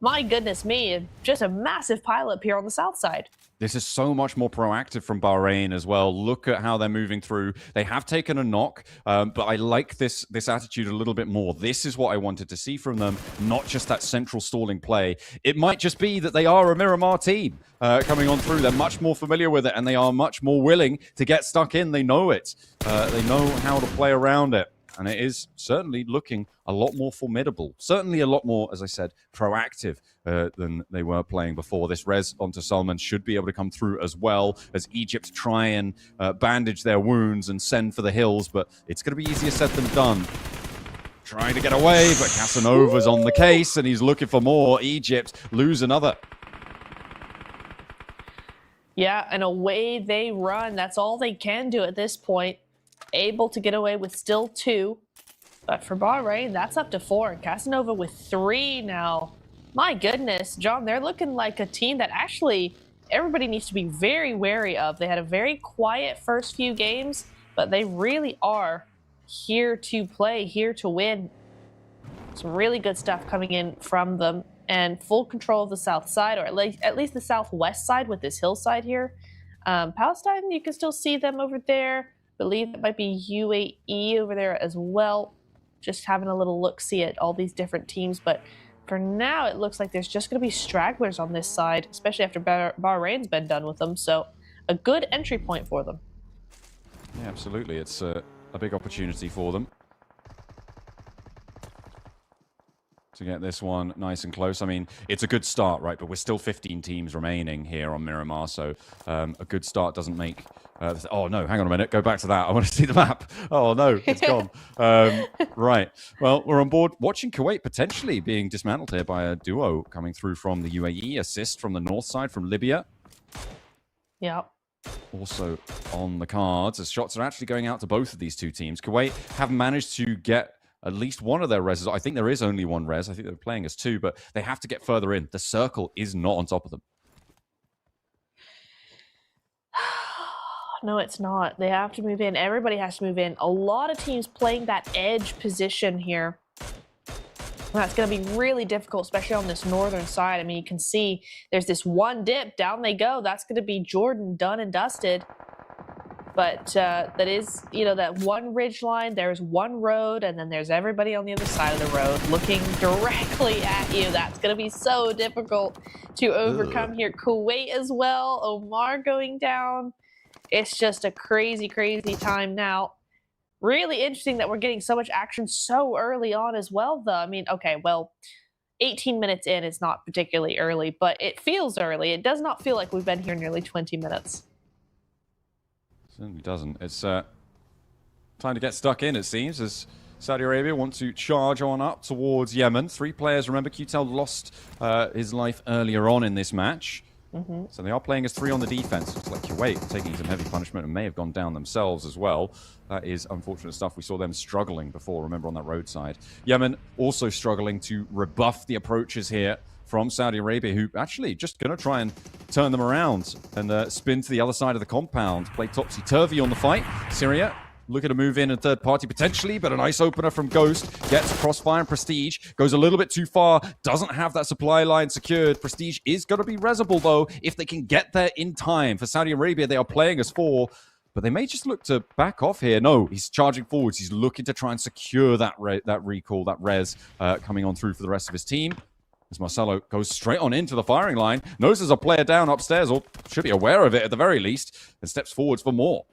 My goodness me, just a massive pileup here on the south side. This is so much more proactive from Bahrain as well. Look at how they're moving through. They have taken a knock, but I like this attitude a little bit more. This is what I wanted to see from them, not just that central stalling play. It might just be that they are a Miramar team coming on through. They're much more familiar with it, and they are much more willing to get stuck in. They know it. They know how to play around it. And it is certainly looking a lot more formidable. Certainly a lot more, as I said, proactive than they were playing before. This res onto Salman should be able to come through as well as Egypt try and bandage their wounds and send for the hills. But it's going to be easier said than done. Trying to get away, but Casanova's on the case and he's looking for more. Egypt lose another. Yeah, and away they run. That's all they can do at this point. Able to get away with still 2. But for Bahrain, that's up to 4. And Casanova with 3 now. My goodness, John, they're looking like a team that actually everybody needs to be very wary of. They had a very quiet first few games, but they really are here to play, here to win. Some really good stuff coming in from them. And full control of the south side, or at least the southwest side with this hillside here. Palestine, you can still see them over there. Believe it might be UAE over there as well. Just having a little look-see at all these different teams. But for now, it looks like there's just going to be stragglers on this side, especially after Bahrain's been done with them. So a good entry point for them. Yeah, absolutely. It's a big opportunity for them to get this one nice and close. I mean, it's a good start, right? But we're still 15 teams remaining here on Miramar, so a good start doesn't make... oh, no, hang on a minute. Go back to that. I want to see the map. Oh, no, it's gone. Right. Well, we're on board watching Kuwait potentially being dismantled here by a duo coming through from the UAE. Assist from the north side from Libya. Yep. Also on the cards, as shots are actually going out to both of these two teams. Kuwait have managed to get at least one of their reses. I think there is only one res. I think they're playing as 2, but they have to get further in. The circle is not on top of them. No, it's not. They have to move in. Everybody has to move in. A lot of teams playing that edge position here. That's going to be really difficult, especially on this northern side. I mean, you can see there's this one dip. Down they go. That's going to be Jordan done and dusted. But that is, you know, that one ridge line. There's one road, and then there's everybody on the other side of the road looking directly at you. That's going to be so difficult to overcome here. Kuwait as well. Omar going down. It's just a crazy, crazy time now. Really interesting that we're getting so much action so early on as well, though. I mean, okay, well, 18 minutes in is not particularly early, but it feels early. It does not feel like we've been here nearly 20 minutes. Certainly doesn't. It's time to get stuck in, it seems, as Saudi Arabia want to charge on up towards Yemen. 3 players, remember, QTEL lost his life earlier on in this match. So they are playing as 3 on the defense. Looks like Kuwait taking some heavy punishment and may have gone down themselves as well. That is unfortunate stuff. We saw them struggling before, remember, on that roadside. Yemen also struggling to rebuff the approaches here from Saudi Arabia, who actually just going to try and turn them around and spin to the other side of the compound. Play topsy-turvy on the fight. Syria looking to move in and third party potentially, but a nice opener from Ghost. Gets Crossfire and Prestige. Goes a little bit too far. Doesn't have that supply line secured. Prestige is going to be resable, though, if they can get there in time. For Saudi Arabia, they are playing as 4, but they may just look to back off here. No, he's charging forwards. He's looking to try and secure that recall, that res coming on through for the rest of his team. as Marcelo goes straight on into the firing line. Knows there's a player down upstairs, or should be aware of it at the very least, and steps forwards for more.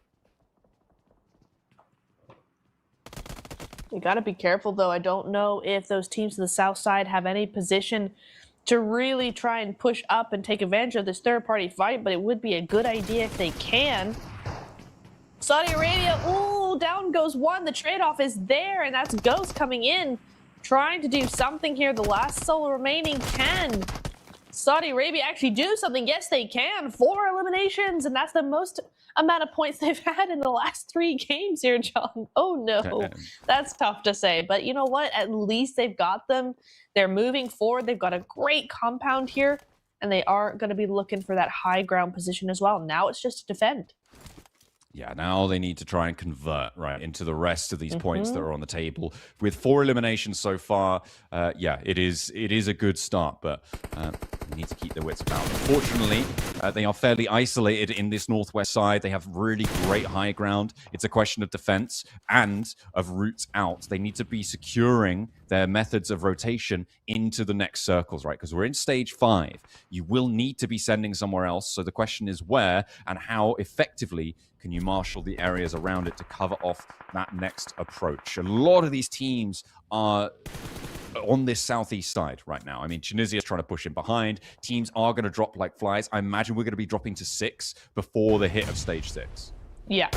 You got to be careful, though. I don't know if those teams to the south side have any position to really try and push up and take advantage of this third-party fight, but it would be a good idea if they can. Saudi Arabia, ooh, down goes one. The trade-off is there, and that's Ghost coming in, trying to do something here. The last solo remaining. Can Saudi Arabia actually do something? Yes, they can. 4 eliminations, and that's the most amount of points they've had in the last 3 games here, John. Oh, no. That's tough to say. But you know what? At least they've got them. They're moving forward. They've got a great compound here, and they are going to be looking for that high ground position as well. Now it's just to defend. Yeah, now they need to try and convert, right, into the rest of these points that are on the table. With 4 eliminations so far, yeah, it is a good start, but they need to keep their wits about. Unfortunately, they are fairly isolated in this northwest side. They have really great high ground. It's a question of defense and of routes out. They need to be securing their methods of rotation into the next circles, right? Because we're in stage 5. You will need to be sending somewhere else. So the question is where and how effectively can you marshal the areas around it to cover off that next approach? A lot of these teams are on this southeast side right now. I mean, Tunisia is trying to push in behind. Teams are going to drop like flies. I imagine we're going to be dropping to 6 before the hit of stage 6. Yeah.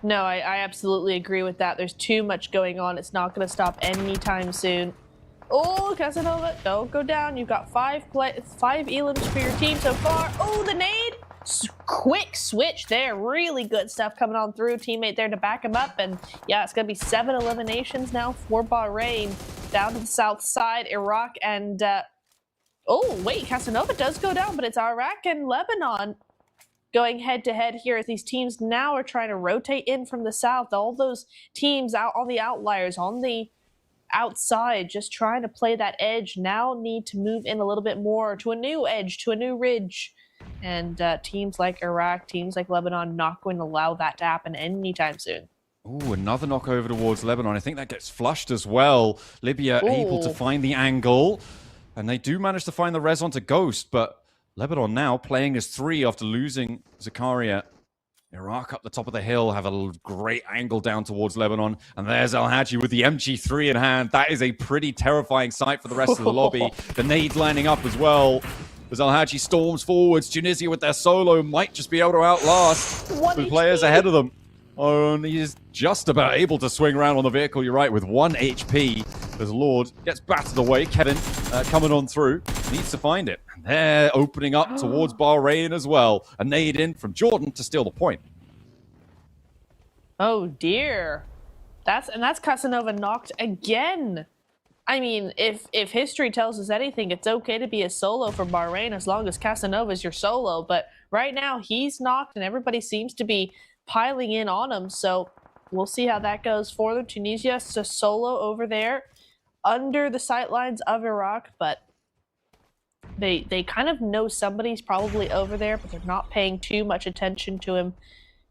No, I absolutely agree with that. There's too much going on. It's not going to stop anytime soon. Oh, Casanova, don't go down. You've got 5 elims for your team so far. Oh, the nade. Quick switch there. Really good stuff coming on through. Teammate there to back him up. And yeah, it's going to be 7 eliminations now for Bahrain. Down to the south side, Iraq and... oh, wait, Casanova does go down, but it's Iraq and Lebanon going head-to-head here as these teams now are trying to rotate in from the south. All those teams out on the outliers, on the outside, just trying to play that edge, now need to move in a little bit more to a new edge, to a new ridge. And teams like Iraq, teams like Lebanon, not going to allow that to happen anytime soon. Oh, another knock over towards Lebanon. I think that gets flushed as well. Libya able to find the angle. And they do manage to find the res onto Ghost. But Lebanon now playing as 3 after losing Zakaria. Iraq up the top of the hill have a great angle down towards Lebanon. And there's Al-Haji with the MG3 in hand. That is a pretty terrifying sight for the rest of the lobby. The nade lining up as well. As Al-Haji storms forwards, Tunisia with their solo might just be able to outlast the players ahead of them. Oh, and he is just about able to swing around on the vehicle, you're right, with 1 HP. As Lord gets battered away. Kevin coming on through, needs to find it. And they're opening up towards Bahrain as well. A nade in from Jordan to steal the point. Oh, dear. That's Casanova knocked again. I mean, if history tells us anything, it's okay to be a solo for Bahrain as long as Casanova's your solo. But right now, he's knocked and everybody seems to be piling in on him. So we'll see how that goes for them. Tunisia, so solo over there under the sightlines of Iraq. But they kind of know somebody's probably over there, but they're not paying too much attention to him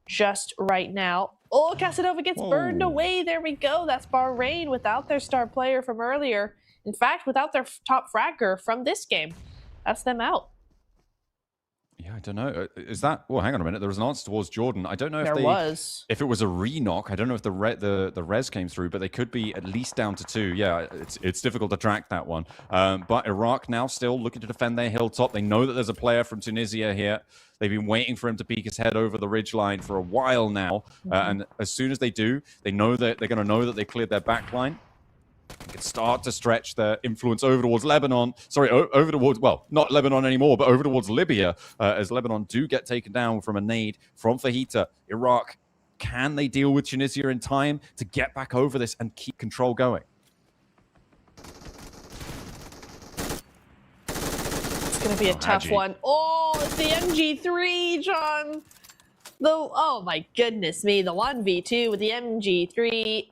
just right now. Oh, Casanova gets burned away. There we go. That's Bahrain without their star player from earlier. In fact, without their top fragger from this game. That's them out. Yeah, I don't know. Is that... Well, hang on a minute. There was an answer towards Jordan. I don't know if it was a re-knock. I don't know if the res came through, but they could be at least down to 2. Yeah, it's difficult to track that one. But Iraq now still looking to defend their hilltop. They know that there's a player from Tunisia here. They've been waiting for him to peek his head over the ridgeline for a while now. And as soon as they do, they know that they're going to know that they cleared their backline. They can start to stretch their influence over towards Lebanon. Sorry, over towards, well, not Lebanon anymore, but over towards Libya, as Lebanon do get taken down from a nade from Fajita. Iraq, can they deal with Tunisia in time to get back over this and keep control going? It's going to be a tough one. Oh, it's the MG3, John. Oh, my goodness me. The 1v2 with the MG3.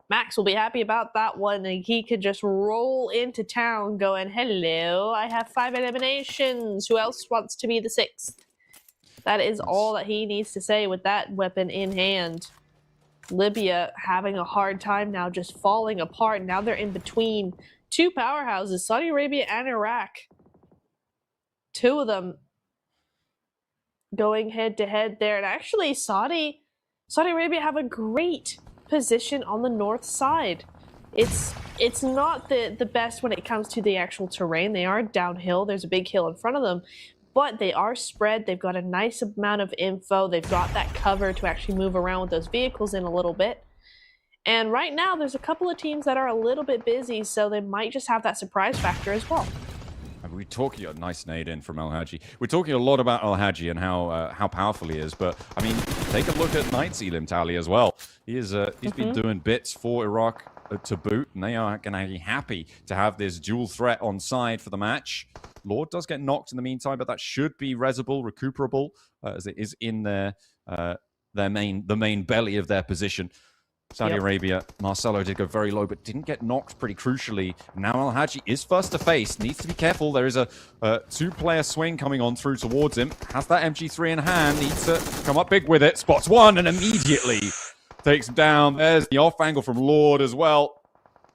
Max will be happy about that one. And he could just roll into town going, hello, I have 5 eliminations. Who else wants to be the 6th? That is all that he needs to say with that weapon in hand. Libya having a hard time now, just falling apart. Now they're in between two powerhouses, Saudi Arabia and Iraq. Two of them going head to head there. And actually, Saudi Arabia have a great position on the north side. It's not the best when it comes to the actual terrain. They are downhill. There's a big hill in front of them. But they are spread. They've got a nice amount of info. They've got that cover to actually move around with those vehicles in a little bit. And right now, there's a couple of teams that are a little bit busy, so they might just have that surprise factor as well. We're talking a nice nade in from Al Haji. We're talking a lot about Al Haji and how powerful he is, but I mean, take a look at Knight's elim tally as well. He's been doing bits for Iraq to boot, and they are going to be happy to have this dual threat on side for the match. Lord does get knocked in the meantime, but that should be recuperable, as it is in the main belly of their position. Saudi Arabia, Marcelo did go very low, but didn't get knocked pretty crucially. Now Al Haji is first to face, needs to be careful. There is a two-player swing coming on through towards him. Has that MG3 in hand, needs to come up big with it. Spots one and immediately takes him down. There's the off angle from Lord as well.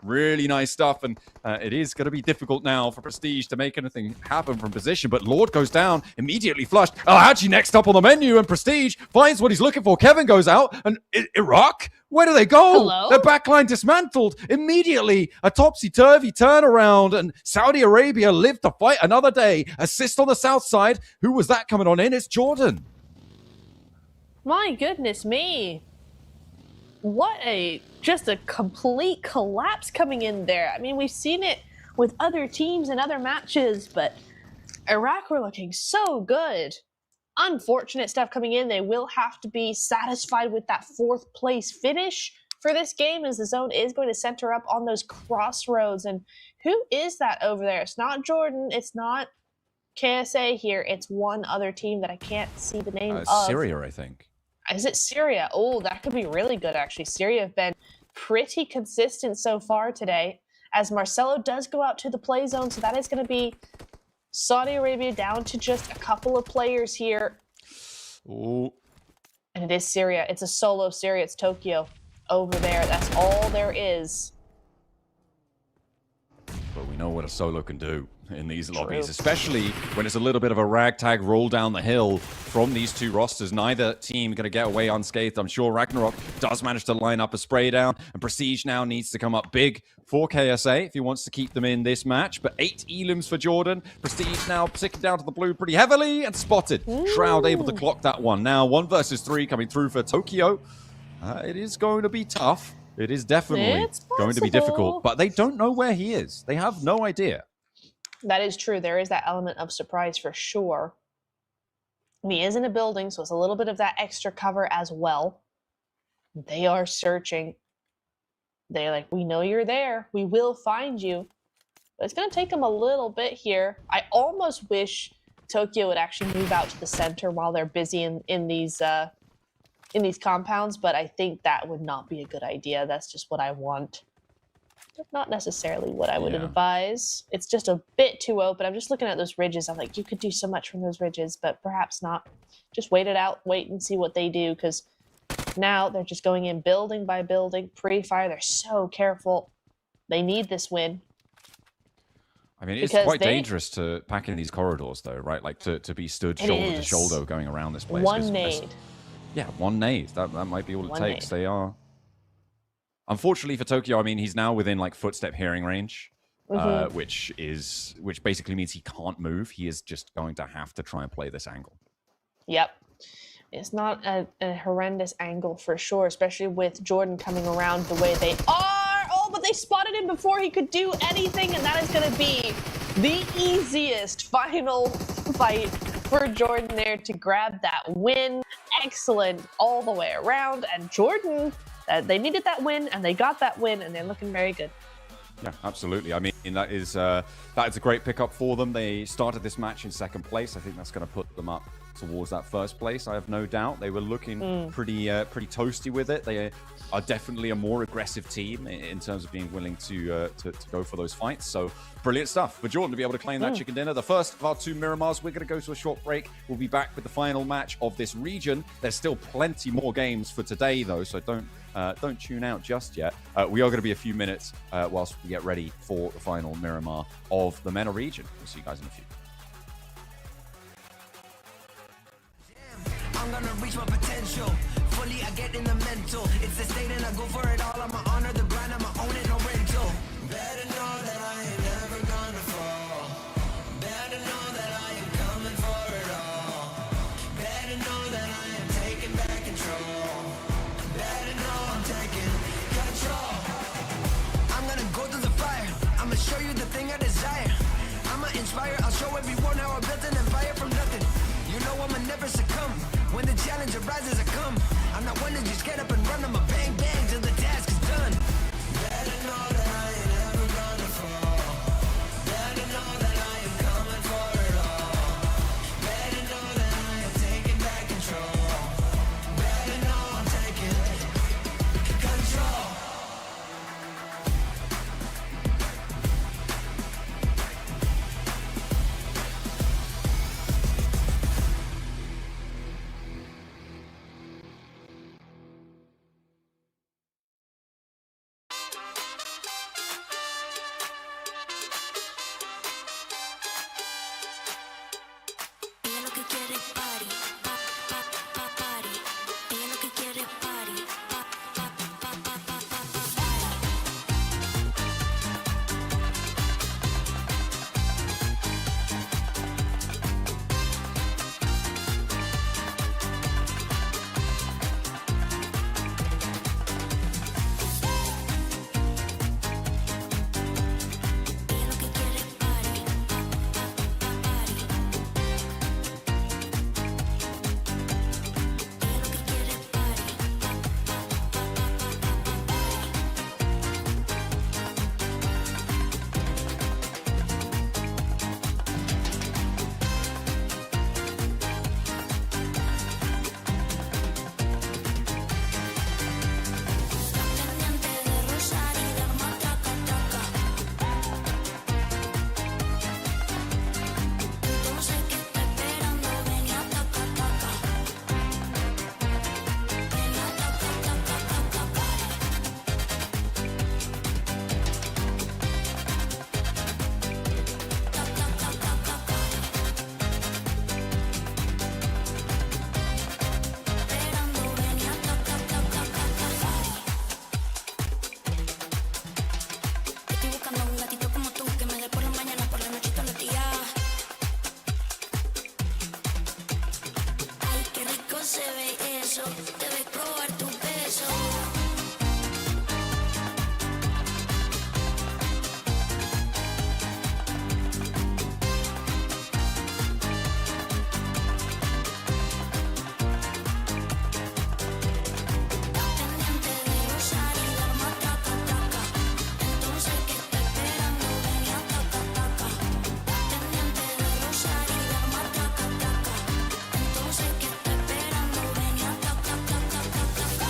Really nice stuff, and it is going to be difficult now for Prestige to make anything happen from position, but Lord goes down, immediately flushed. Al Haji next up on the menu, and Prestige finds what he's looking for. Kevin goes out, and Iraq? Where do they go? Hello? Their backline dismantled. Immediately, a topsy-turvy turnaround, and Saudi Arabia live to fight another day. Assist on the south side. Who was that coming on in? It's Jordan. My goodness me. What just a complete collapse coming in there. I mean, we've seen it with other teams and other matches, but Iraq were looking so good. Unfortunate stuff coming in. They will have to be satisfied with that 4th place finish for this game, as the zone is going to center up on those crossroads. And who is that over there? It's not Jordan. It's not KSA here. It's one other team that I can't see the name of. Syria, I think. Is it Syria? Oh, that could be really good, actually. Syria have been pretty consistent so far today, as Marcelo does go out to the play zone, so that is going to be Saudi Arabia down to just a couple of players here. Ooh. And it is Syria. It's a solo Syria. It's Tokyo over there. That's all there is. But we know what a solo can do in these lobbies, especially when it's a little bit of a ragtag roll down the hill from these two rosters. Neither team going to get away unscathed. I'm sure Ragnarok does manage to line up a spray down, and Prestige now needs to come up big for KSA if he wants to keep them in this match. But 8 elims for Jordan. Prestige now sticking down to the blue pretty heavily and spotted. Shroud able to clock that one. Now 1 versus 3 coming through for Tokyo. It is going to be tough. It is definitely going to be difficult, but they don't know where he is. They have no idea. That is true. There is that element of surprise for sure. And he is in a building, so it's a little bit of that extra cover as well. They are searching. They're like, we know you're there. We will find you. But it's going to take them a little bit here. I almost wish Tokyo would actually move out to the center while they're busy in these compounds, but I think that would not be a good idea. That's just what I want. Not necessarily what I would advise. It's just a bit too open. I'm just looking at those ridges. I'm like, you could do so much from those ridges, but perhaps not. Just wait it out, wait and see what they do, because now they're just going in building by building, pre-fire. They're so careful. They need this win. I mean, it's quite dangerous to pack in these corridors, though, right? Like, to be stood shoulder to shoulder going around this place. One nade. Yeah, one nade. That might be all it takes. They are... Unfortunately for Tokyo, I mean, he's now within, like, footstep hearing range, which basically means he can't move. He is just going to have to try and play this angle. Yep. It's not a horrendous angle for sure, especially with Jordan coming around the way they are. Oh, but they spotted him before he could do anything, and that is going to be the easiest final fight for Jordan there to grab that win. Excellent all the way around, and Jordan, they needed that win, and they got that win, and they're looking very good. Yeah, absolutely. I mean, that is a great pickup for them. They started this match in 2nd place. I think that's going to put them up towards that 1st place. I have no doubt. They were looking pretty toasty with it. They are definitely a more aggressive team in terms of being willing to go for those fights. So brilliant stuff for Jordan to be able to claim that chicken dinner. The first of our 2 Miramars. We're going to go to a short break. We'll be back with the final match of this region. There's still plenty more games for today, though, so don't don't tune out just yet. We are going to be a few minutes whilst we get ready for the final Miramar of the MENA region. We'll see you guys in a few. I'm gonna reach my potential. Fully I get in the mental. It's the state and I go for it all. I'ma honor the grind, I'ma own it, no rental. Better know that I ain't never gonna fall. Better know that I am coming for it all. Better know that I am taking back control. Better know I'm taking control. I'm gonna go through the fire. I'ma show you the thing I desire. I'ma inspire, I'll show everyone how I built an empire from nothing. You know I'ma never succumb. When the challenge arises, I come. I'm not one to just get up and run. I'ma bang bang till the task is done. Better know that I ain't ever gonna fall. Better know that I am coming for it all. Better know that I am taking back control. Better know I'm taking control. Ella lo que quiere es party, party. Ella lo que quiere es party, Ella lo que quiere es party, party. Pendiente de rozar y dar más traca, traca. Entonces que está esperando, ven y ataca, ataca. Ven y ataca, ataca, ataca. Esperando, ven y ataca, ataca, ataca. Estoy buscando un gatito como tú que me dé por la mañana, por la nochita la tía. Ay, qué rico se ve eso. Debes probar tu beso. Pendiente de rozar y dar más traca, traca. Entonces que está esperando, ven y ataca, ataca. Pendiente de rozar y dar más traca, traca. Entonces que está esperando, ven y ataca, ataca, ataca.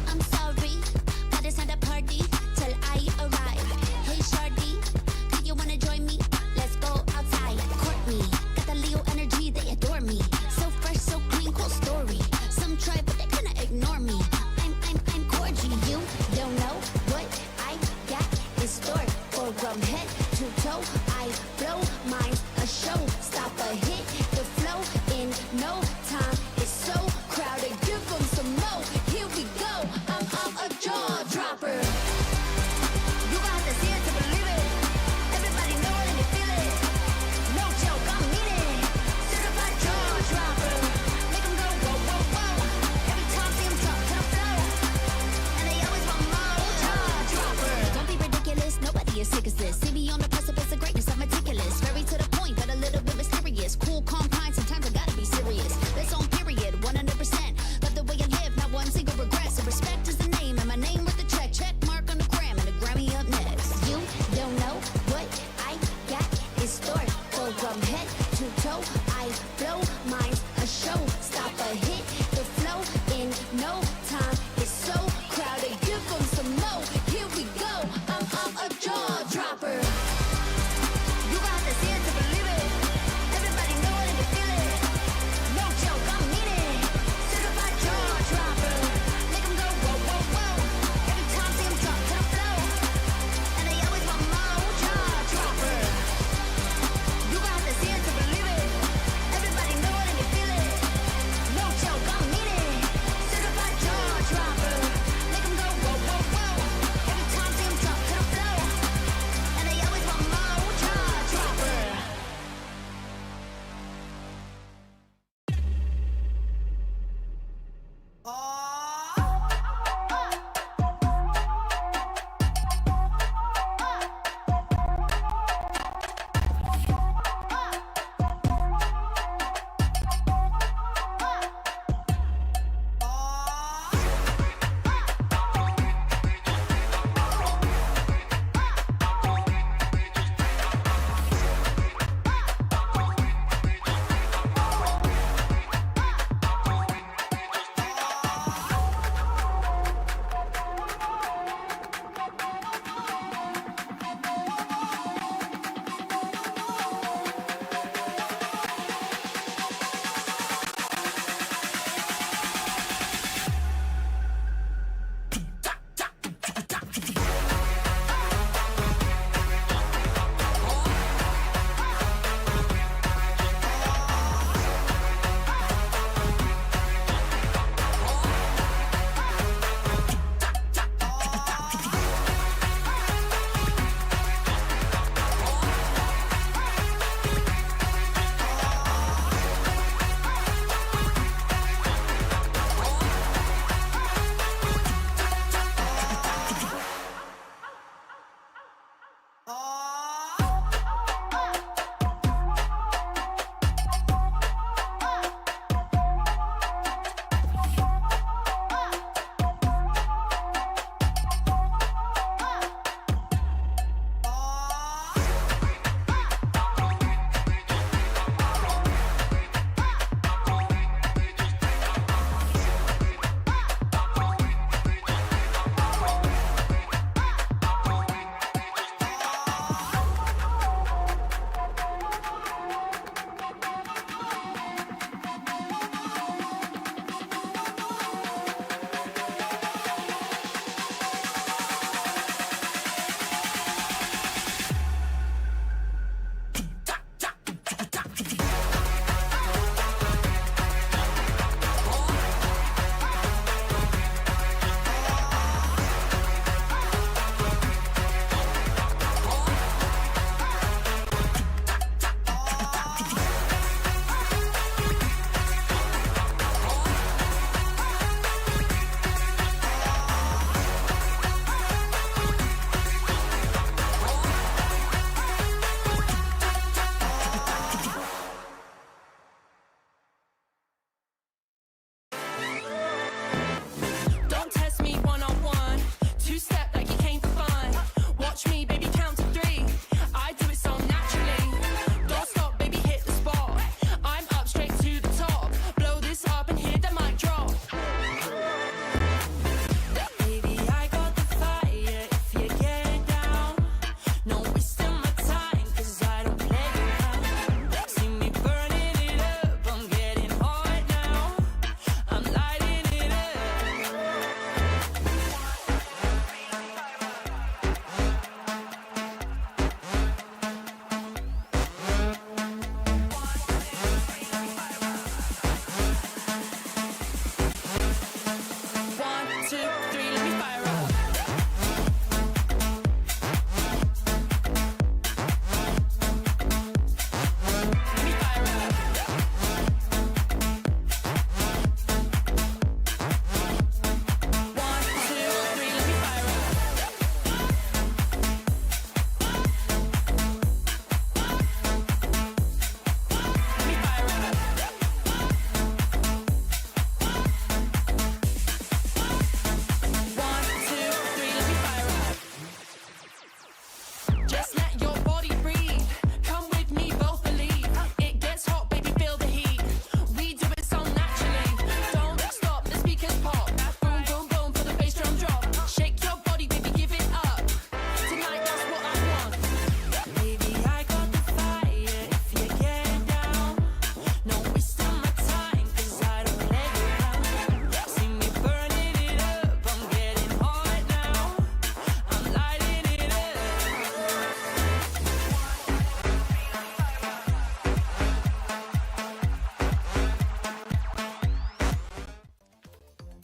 I'm sorry, but it's not a party till I arrive. Hey shorty, do you wanna join me? Let's go outside. Court me, got the Leo energy, they adore me. So fresh, so clean, cool story. Some try, but they couldn't ignore me. I'm cordial. You don't know what I got in store. From head to toe, I blow mine a show. Stop a hit, the flow in no time. It's so crowded, give them some more. Here we go, I'm a jaw dropper. You got to see it to believe it. Everybody know it and they feel it. No joke, I mean it. Certified jaw dropper. Make them go, whoa, whoa, whoa. Every time see them drop to the floor. And they always want more. Jaw dropper. Don't be ridiculous, nobody is sick as this. See me on the precipice of greatness, I'm meticulous. Very to the point, but a little bit mysterious. Cool, calm, kind, sometimes I gotta be serious. That's on period, 100%. Love the way I live, not one single regret. So respect is the name, and my name worth the check. Check mark on the gram, and the Grammy up next. You don't know what I got in store. From head to toe, I blow mine a show. Stop a hit, the flow in no time. It's so crowded, give them some more. Here we go, I'm a jaw drop.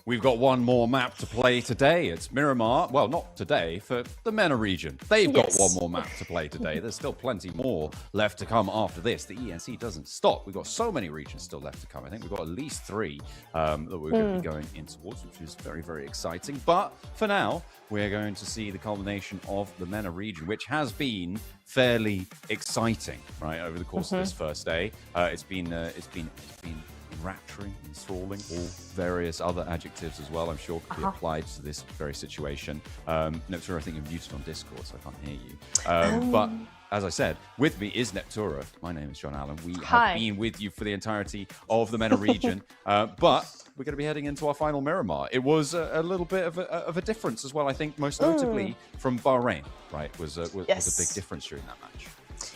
we've got one more map to play today. It's Miramar. Well, not today, for the MENA region. They've got one more map to play today. There's still plenty more left to come after this. The ENC doesn't stop. We've got so many regions still left to come. I think we've got at least 3 that we're going to be going in towards, which is very, very exciting. But for now, we're going to see the culmination of the MENA region, which has been fairly exciting, right, over the course of this first day. It's been enrapturing, enthralling, all various other adjectives as well, I'm sure, could be applied to this very situation. Neptura, I think you're muted on Discord, so I can't hear you. But as I said, with me is Neptura. My name is John Allen. We have been with you for the entirety of the MENA region, but we're going to be heading into our final Miramar. It was a little bit of a difference as well, I think, most notably from Bahrain, right, was a big difference during that match.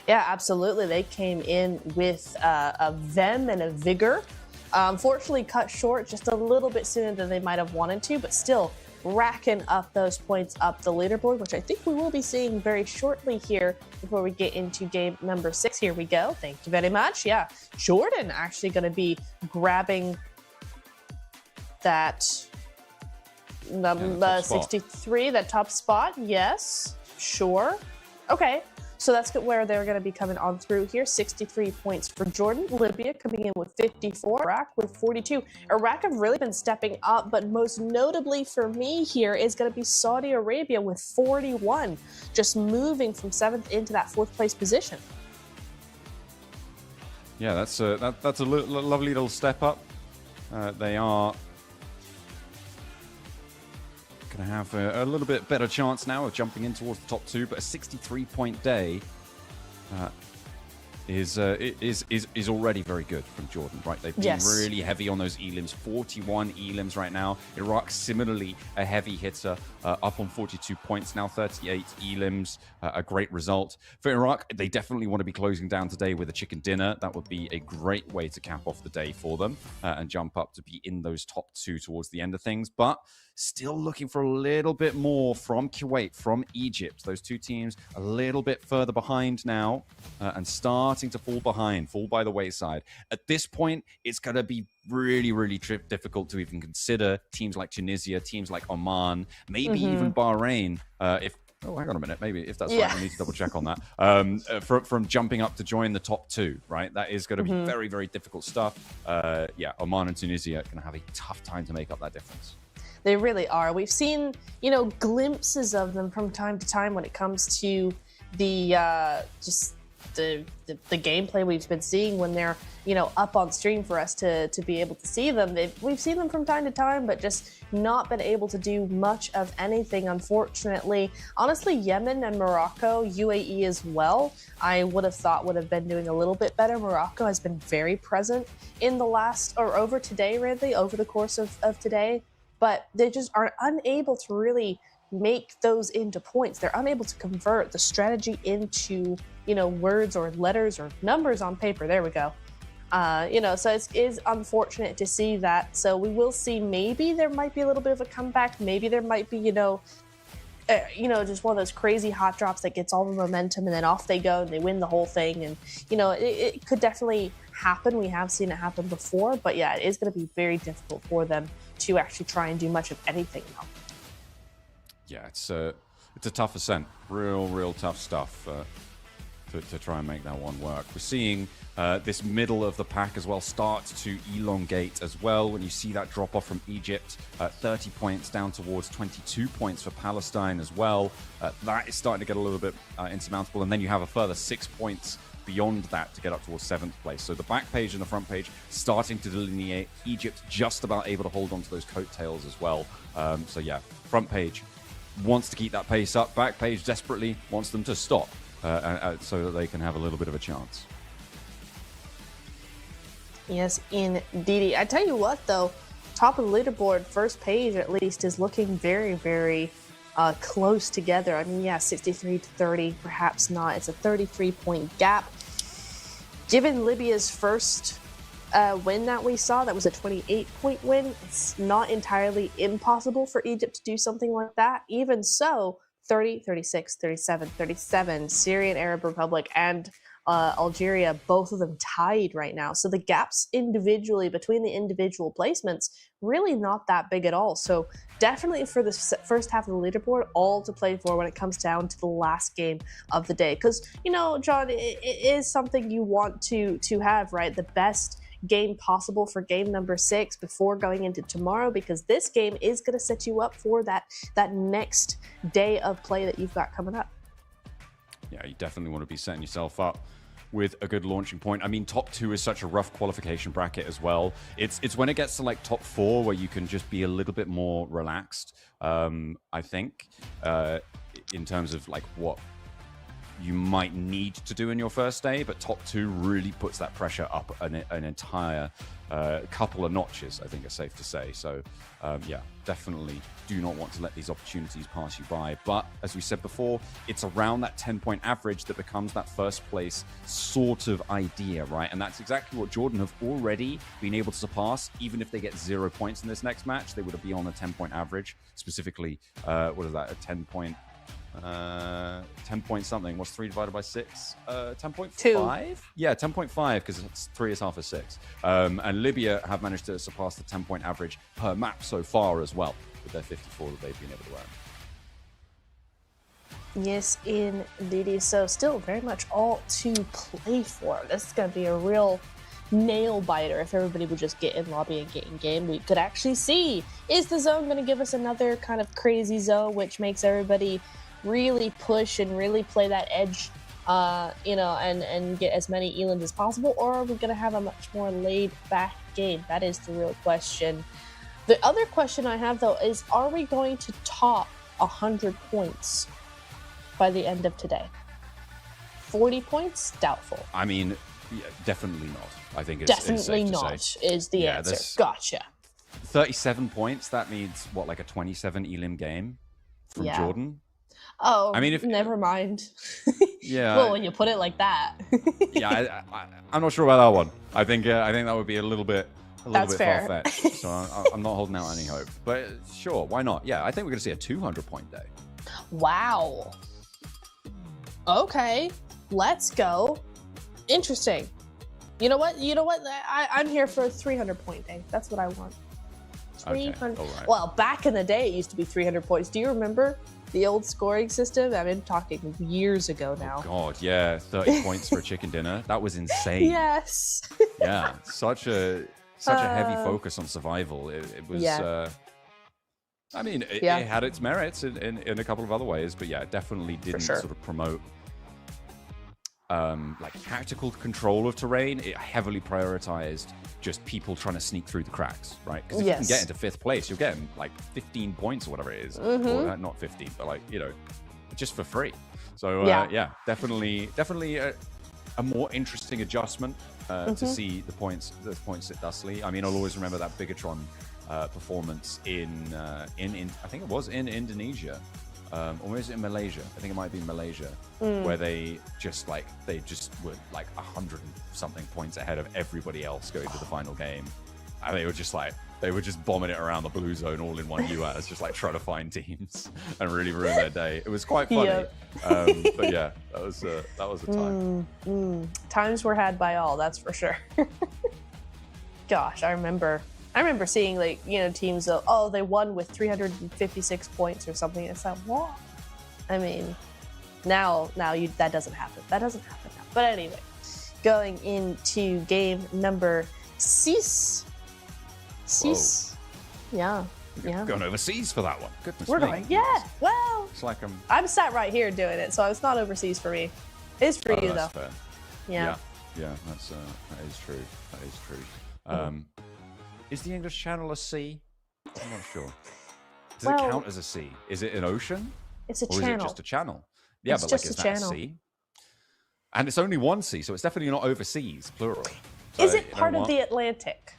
Yeah, absolutely. They came in with a vim and a vigor. Unfortunately, cut short just a little bit sooner than they might have wanted to, but still racking up those points up the leaderboard, which I think we will be seeing very shortly here before we get into game number 6. Here we go. Thank you very much. Yeah, Jordan actually going to be grabbing that number 63, that top spot. Yes, sure. Okay. So that's where they're going to be coming on through here. 63 points for Jordan. Libya coming in with 54. Iraq with 42. Iraq have really been stepping up, but most notably for me here is going to be Saudi Arabia with 41, just moving from 7th into that 4th place position. Yeah, that's a lovely little step up. They are going to have a little bit better chance now of jumping in towards the top 2, but a 63-point day is already very good from Jordan, right? They've been really heavy on those elims, 41 elims right now. Iraq similarly a heavy hitter, up on 42 points now, 38 elims, a great result. For Iraq, they definitely want to be closing down today with a chicken dinner. That would be a great way to cap off the day for them and jump up to be in those top 2 towards the end of things. But still looking for a little bit more from Kuwait, from Egypt. Those 2 teams a little bit further behind now and starting to fall by the wayside. At this point, it's going to be really, really difficult to even consider teams like Tunisia, teams like Oman, maybe even Bahrain, Oh, hang on a minute. Maybe if that's right, I need to double check on that. From jumping up to join the top 2, right? That is going to be very, very difficult stuff. Oman and Tunisia are going to have a tough time to make up that difference. They really are. We've seen, glimpses of them from time to time when it comes to the the gameplay we've been seeing when they're, up on stream for us to be able to see them. We've seen them from time to time, but just not been able to do much of anything, unfortunately. Honestly, Yemen and Morocco, UAE as well, I would have thought would have been doing a little bit better. Morocco has been very present in the over the course of today, but they just are unable to really make those into points. They're unable to convert the strategy into, words or letters or numbers on paper. There we go. So it is unfortunate to see that. So we will see, maybe there might be a little bit of a comeback. Maybe there might be, just one of those crazy hot drops that gets all the momentum and then off they go and they win the whole thing. And, it could definitely happen. We have seen it happen before, but yeah, it is going to be very difficult for them to actually try and do much of anything now. Yeah, it's a tough ascent. Real tough stuff to try and make that one work. We're seeing this middle of the pack as well start to elongate as well. When you see that drop off from Egypt, 30 points down towards 22 points for Palestine as well. That is starting to get a little bit insurmountable. And then you have a further 6 points beyond that to get up towards 7th place. So the back page and the front page starting to delineate. Egypt just about able to hold on to those coattails as well. Front page wants to keep that pace up. Back page desperately wants them to stop so that they can have a little bit of a chance. Yes, indeed. I tell you what, though, top of the leaderboard, first page at least, is looking very, very close together. I mean, 63 to 30, perhaps not. It's a 33-point gap. Given Libya's first win that we saw, that was a 28-point win, it's not entirely impossible for Egypt to do something like that. Even so, 30, 36, 37, 37, Syrian Arab Republic and Algeria, both of them tied right now. So the gaps individually between the individual placements really not that big at all. So definitely for the first half of the leaderboard, all to play for when it comes down to the last game of the day. Because, you know, John, it is something you want to have, right? The best game possible for game number 6 before going into tomorrow, because this game is going to set you up for that next day of play that you've got coming up. Yeah, you definitely want to be setting yourself up with a good launching point. I mean, top 2 is such a rough qualification bracket as well. It's when it gets to like top 4 where you can just be a little bit more relaxed, I think, in terms of like what you might need to do in your first day, but top 2 really puts that pressure up an entire couple of notches, I think it's safe to say. So yeah, definitely do not want to let these opportunities pass you by. But as we said before, it's around that 10-point average that becomes that first place sort of idea, right? And that's exactly what Jordan have already been able to surpass. Even if they get 0 points in this next match, they would be on a 10-point average. Specifically, what is that, a 10-point 10 point something. What's 3 divided by 6? 10.5? Yeah, 10.5, because 3 is half of 6. And Libya have managed to surpass the 10-point average per map so far as well, with their 54 that they've been able to earn. Yes, indeed. So still very much all to play for. This is going to be a real nail biter if everybody would just get in lobby and get in game. We could actually see, is the zone going to give us another kind of crazy zone, which makes everybody really push and really play that edge, you know, and get as many elands as possible, or are we going to have a much more laid back game? That is the real question. The other question I have, though, is are we going to top 100 points by the end of today? 40 points? Doubtful. I mean, yeah, definitely not. I think it's definitely it's not is the answer. Gotcha. 37 points, that means what, like a 27 elim game from Jordan? Oh, I mean, if never mind. Yeah. Well, when you put it like that. Yeah, I'm not sure about that one. I think that would be a little bit far-fetched. So I'm not holding out any hope. But sure, why not? Yeah, I think we're going to see a 200-point day. Wow. Okay, let's go. Interesting. You know what? I'm here for a 300-point day. That's what I want. 300. Okay, all right. Well, back in the day, it used to be 300 points. Do you remember the old scoring system? I've been talking years ago now. Oh God, yeah, 30 points for a chicken dinner. That was insane. Yes. Yeah, such a heavy focus on survival. It was. Yeah. I mean, it had its merits in a couple of other ways, but yeah, it definitely didn't sort of promote like tactical control of terrain. It heavily prioritized just people trying to sneak through the cracks, right? Because if you can get into 5th place, you're getting like 15 points or whatever it is. Or, not 15, but like, you know, just for free. So yeah, definitely a more interesting adjustment to see the points sit thusly. I mean, I'll always remember that Bigatron performance in I think it was in Indonesia. Or was it in Malaysia? I think it might be in Malaysia, where they just were like 100 and something points ahead of everybody else going to the final game. And they were just bombing it around the blue zone all in one UAS, just like trying to find teams and really ruin their day. It was quite funny. But yeah, that was a time. Times were had by all, that's for sure. Gosh, I remember seeing, like, you know, teams that, they won with 356 points or something. It's like, what? I mean, now that doesn't happen. That doesn't happen now. But anyway, going into game number 6. Yeah. Going overseas for that one. Goodness We're me. going, yeah. Well, It's like I'm sat right here doing it, so it's not overseas for me. It's for you, though. Fair. Yeah. Yeah, that is true. That is true. Is the English Channel a sea? I'm not sure. Does it count as a sea? Is it an ocean? It's a channel. Or is it just a channel? Yeah, it's but just like, is a that channel. a sea? And it's only one sea, so it's definitely not overseas, plural. So, is it part of the Atlantic?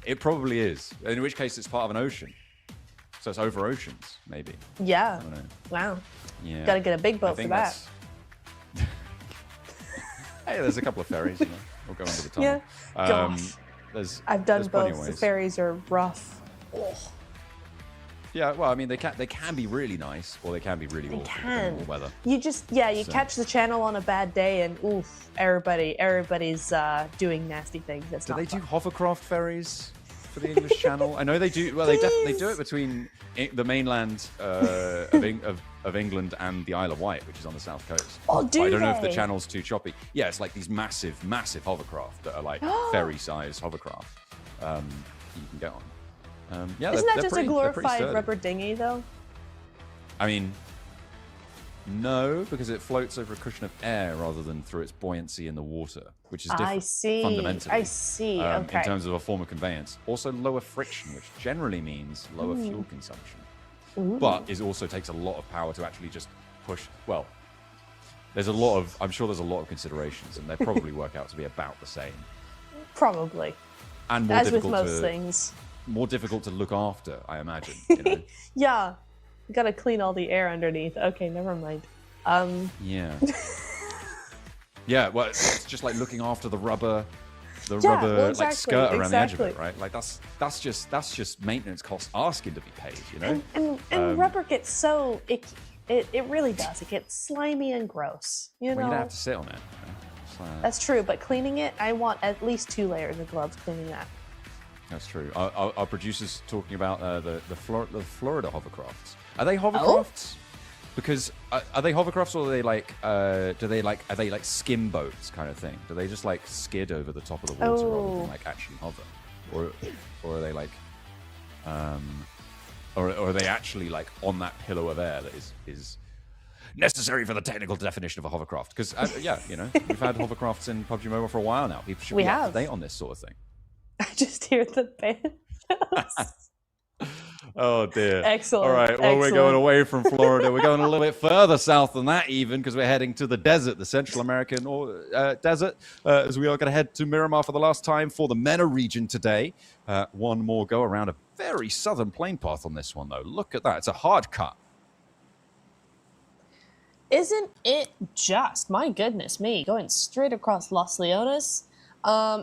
It probably is. In which case, it's part of an ocean. So it's over oceans, maybe. Yeah. I don't know. Wow. Yeah. Got to get a big boat for that. Hey, there's a couple of ferries. You know, we'll go under the tunnel. Yeah. Gosh. I've done both. The ferries are rough. Oh. Yeah, well, I mean, they can be really nice, or they can be really awful. Depending on the weather. You just catch the channel on a bad day, and oof, everybody's doing nasty things. That's do not they fun. do hovercraft ferries for the English Channel? I know they do. Well, they do it between the mainland of England and the Isle of Wight, which is on the south coast. Oh, But I don't know if the they? channel's too choppy. Yeah, it's like these massive hovercraft that are like ferry-sized hovercraft you can get on. Yeah, Isn't that they're just pretty- a they're pretty glorified sturdy. rubber dinghy, though? I mean, no, because it floats over a cushion of air rather than through its buoyancy in the water, which is different. I see. Fundamentally. I see. Okay. In terms of a form of conveyance. Also lower friction, which generally means lower fuel consumption. But it also takes a lot of power to actually just push. Well, I'm sure there's a lot of considerations, and they probably work out to be about the same. Probably. And more As with difficult most to, things. More difficult to look after, I imagine. You know? Yeah. You gotta clean all the air underneath. Okay, never mind. Yeah. Yeah, well, it's just like looking after the rubber, well, like exactly, skirt around the edge of it, exactly. right? Like that's just maintenance costs asking to be paid, you know? And rubber gets so it really does. It gets slimy and gross. You know. Well, you don't have to sit on it. So, That's true, but cleaning it, I want at least 2 layers of gloves cleaning that. that's true. Our producers talking about the Florida hovercrafts. Are they hovercrafts? Because are they hovercrafts, or are they like are they like skim boats kind of thing? Do they just like skid over the top of the water rather than like actually hover, or are they like or are they actually like on that pillow of air that is necessary for the technical definition of a hovercraft? Because yeah, you know, we've had hovercrafts in PUBG Mobile for a while now. People should be up to date on this sort of thing. I just hear the band. Oh dear. Excellent. All right. Well, we're excellent. going away from Florida. We're going a little bit further south than that, even, because we're heading to the desert, the Central American desert, as we are going to head to Miramar for the last time for the MENA region today. One more go around a very southern plane path on this one, though. Look at that. It's a hard cut. Isn't it just? My goodness me, going straight across Los Leones.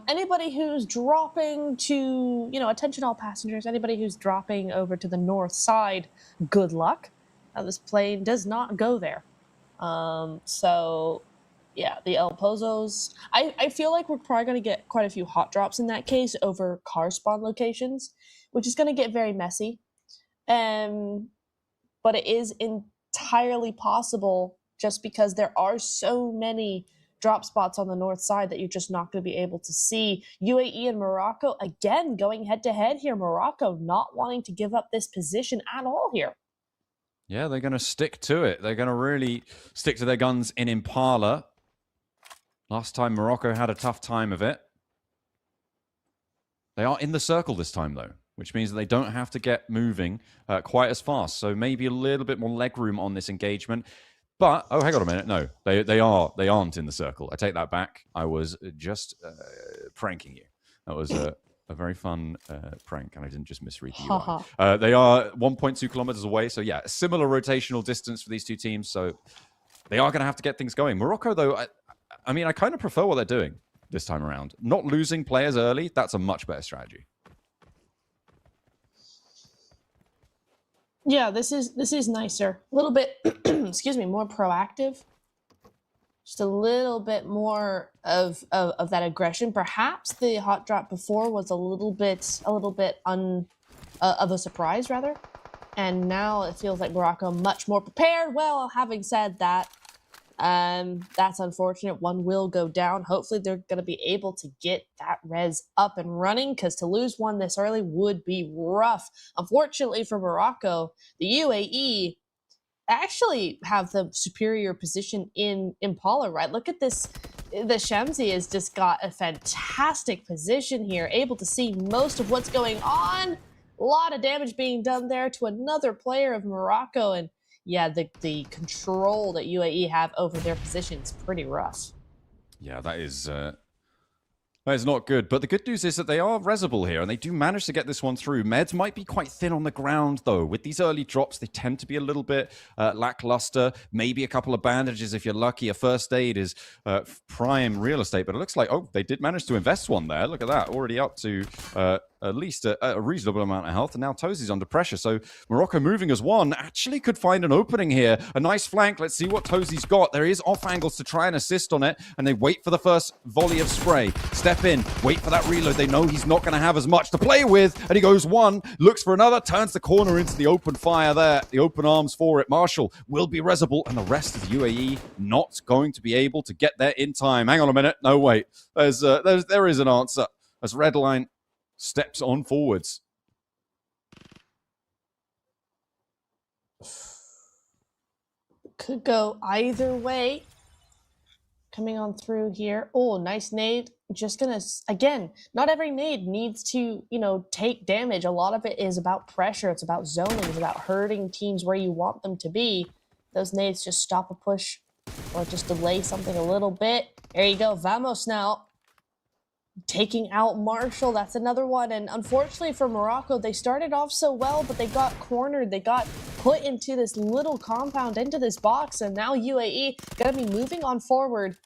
Anybody who's dropping to, attention all passengers, anybody who's dropping over to the north side, good luck. This plane does not go there. So, yeah, the El Pozos. I feel like we're probably going to get quite a few hot drops in that case over car spawn locations, which is going to get very messy. But it is entirely possible, just because there are so many drop spots on the north side that you're just not going to be able to see. UAE and Morocco, again, going head-to-head here. Morocco not wanting to give up this position at all here. Yeah, they're going to stick to it. They're going to really stick to their guns in Impala. Last time, Morocco had a tough time of it. They are in the circle this time, though, which means that they don't have to get moving quite as fast. So maybe a little bit more legroom on this engagement. But, oh, hang on a minute. No, they aren't in the circle. I take that back. I was just pranking you. That was a very fun prank, and I didn't just misread the UI. They are 1.2 kilometers away. So, yeah, similar rotational distance for these two teams. So they are going to have to get things going. Morocco, though, I mean, I kind of prefer what they're doing this time around. Not losing players early, that's a much better strategy. Yeah, this is nicer. A little bit, excuse me, more proactive. Just a little bit more of that aggression. Perhaps the hot drop before was a little bit of a surprise, rather. And now it feels like Morocco much more prepared. Well, having said that, that's unfortunate. One will go down. Hopefully they're going to be able to get that res up and running, because to lose one this early would be rough. Unfortunately for Morocco, the UAE actually have the superior position in Impala, right? Look at this. The Shamsi has just got a fantastic position here, able to see most of what's going on. A lot of damage being done there to another player of Morocco, and yeah, the control that UAE have over their position is pretty rough. Yeah, that is not good. But the good news is that they are resable here, and they do manage to get this one through. Meds might be quite thin on the ground, though. With these early drops, they tend to be a little bit lackluster. Maybe a couple of bandages if you're lucky. A first aid is prime real estate. But it looks like, oh, they did manage to invest one there. Look at that. Already up to at least a reasonable amount of health, and now Tozi's under pressure. So Morocco moving as one actually could find an opening here. A nice flank. Let's see what Tozi's got. There is off angles to try and assist on it, and they wait for the first volley of spray. Step in, wait for that reload. They know he's not going to have as much to play with, and he goes one, looks for another, turns the corner into the open fire there. The open arms for it. Marshall will be resable, and the rest of the UAE not going to be able to get there in time. Hang on a minute. No, wait. There is an answer as Redline steps on forwards. Could go either way. Coming on through here. Oh, nice nade. Just gonna, again, not every nade needs to, take damage. A lot of it is about pressure. It's about zoning. It's about hurting teams where you want them to be. Those nades just stop a push or just delay something a little bit. There you go. Vamos now. Taking out Marshall. That's another one. And unfortunately for Morocco, they started off so well, but they got cornered. They got put into this little compound, into this box. And now UAE going to be moving on forward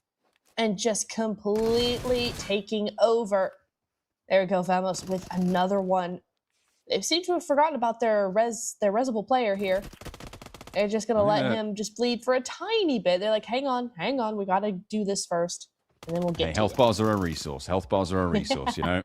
and just completely taking over. There we go. Vamos with another one. They seem to have forgotten about their resable player here. They're just going to let him just bleed for a tiny bit. They're like, hang on. We got to do this first. And then we'll get to health bars are a resource. Health bars are a resource, And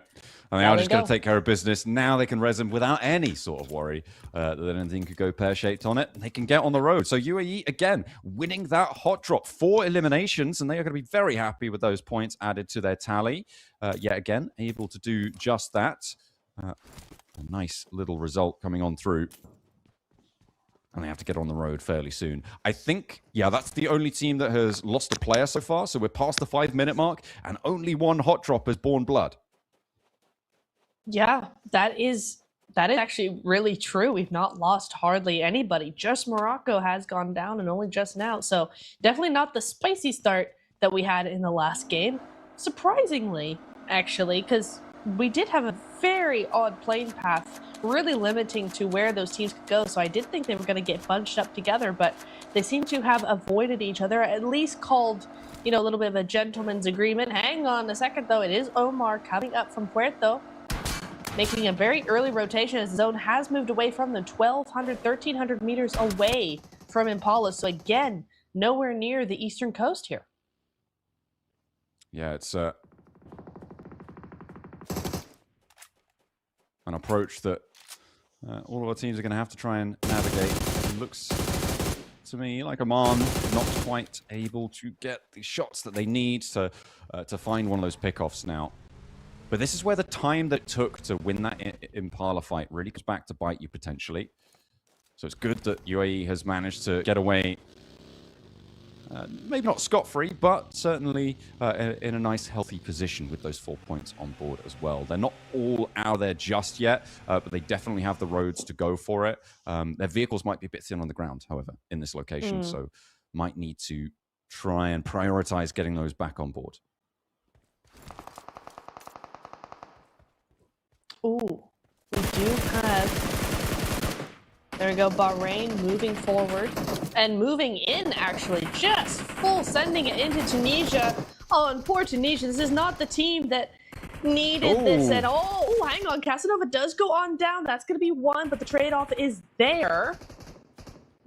they are just going to take care of business. Now they can res him without any sort of worry that anything could go pear-shaped on it. They can get on the road. So UAE, again, winning that hot drop. 4 eliminations, and they are going to be very happy with those points added to their tally. Yet again, able to do just that. A nice little result coming on through. And they have to get on the road fairly soon. I think, that's the only team that has lost a player so far. So we're past the 5-minute mark, and only one hot drop has borne blood. Yeah, that is actually really true. We've not lost hardly anybody. Just Morocco has gone down, and only just now. So definitely not the spicy start that we had in the last game. Surprisingly, actually, because we did have a very odd playing path, really limiting to where those teams could go. So I did think they were going to get bunched up together, but they seem to have avoided each other, at least called, a little bit of a gentleman's agreement. Hang on a second, though. It is Omar coming up from Puerto, making a very early rotation as the zone has moved away from them, 1,200, 1,300 meters away from Impala. So again, nowhere near the eastern coast here. Yeah, it's an approach that all of our teams are going to have to try and navigate. It looks to me like Oman not quite able to get the shots that they need to find one of those pickoffs now. But this is where the time that it took to win that Impala fight really comes back to bite you potentially. So it's good that UAE has managed to get away, maybe not scot-free, but certainly in a nice, healthy position with those 4 points on board as well. They're not all out there just yet, but they definitely have the roads to go for it. Their vehicles might be a bit thin on the ground, however, in this location, so might need to try and prioritize getting those back on board. Ooh, we do have, there we go, Bahrain moving forward and moving in, actually, just full sending it into Tunisia. Oh, and poor Tunisia, this is not the team that needed this at all. Oh, hang on, Casanova does go on down. That's going to be one, but the trade-off is there.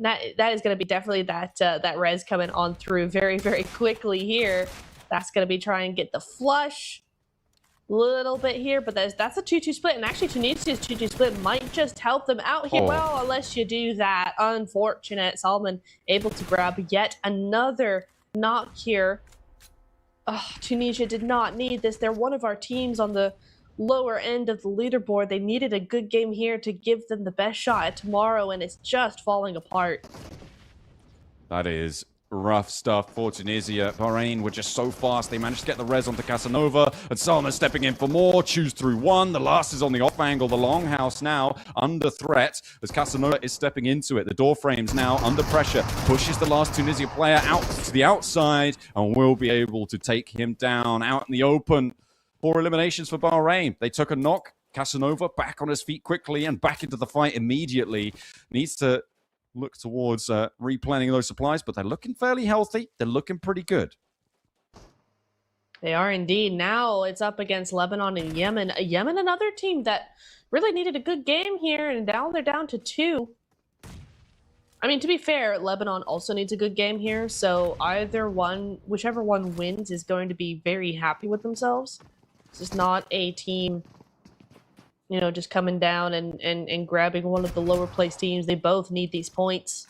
That is going to be definitely that res coming on through very, very quickly here. That's going to be trying to get the flush. Little bit here, but that's a 2-2 split, and actually Tunisia's 2-2 split might just help them out here. Well, unless you do that. Unfortunate. Salman able to grab yet another knock here. Oh, Tunisia did not need this. They're one of our teams on the lower end of the leaderboard. They needed a good game here to give them the best shot at tomorrow, and it's just falling apart. That is rough stuff for Tunisia. Bahrain were just so fast. They managed to get the res onto Casanova, and Salman stepping in for more. Choose through one. The last is on the off angle. The longhouse now under threat as Casanova is stepping into it. The door frames now under pressure. Pushes the last Tunisia player out to the outside and will be able to take him down out in the open. 4 eliminations for Bahrain. They took a knock. Casanova back on his feet quickly and back into the fight immediately. Needs to look towards replanning those supplies, but they're looking fairly healthy. They're looking pretty good. They are indeed. Now it's up against Lebanon and Yemen. Yemen, another team that really needed a good game here, and now they're down to 2. I mean, to be fair, Lebanon also needs a good game here, so whichever one wins is going to be very happy with themselves. This is not a team, you know, just coming down and grabbing one of the lower placed teams. They both need these points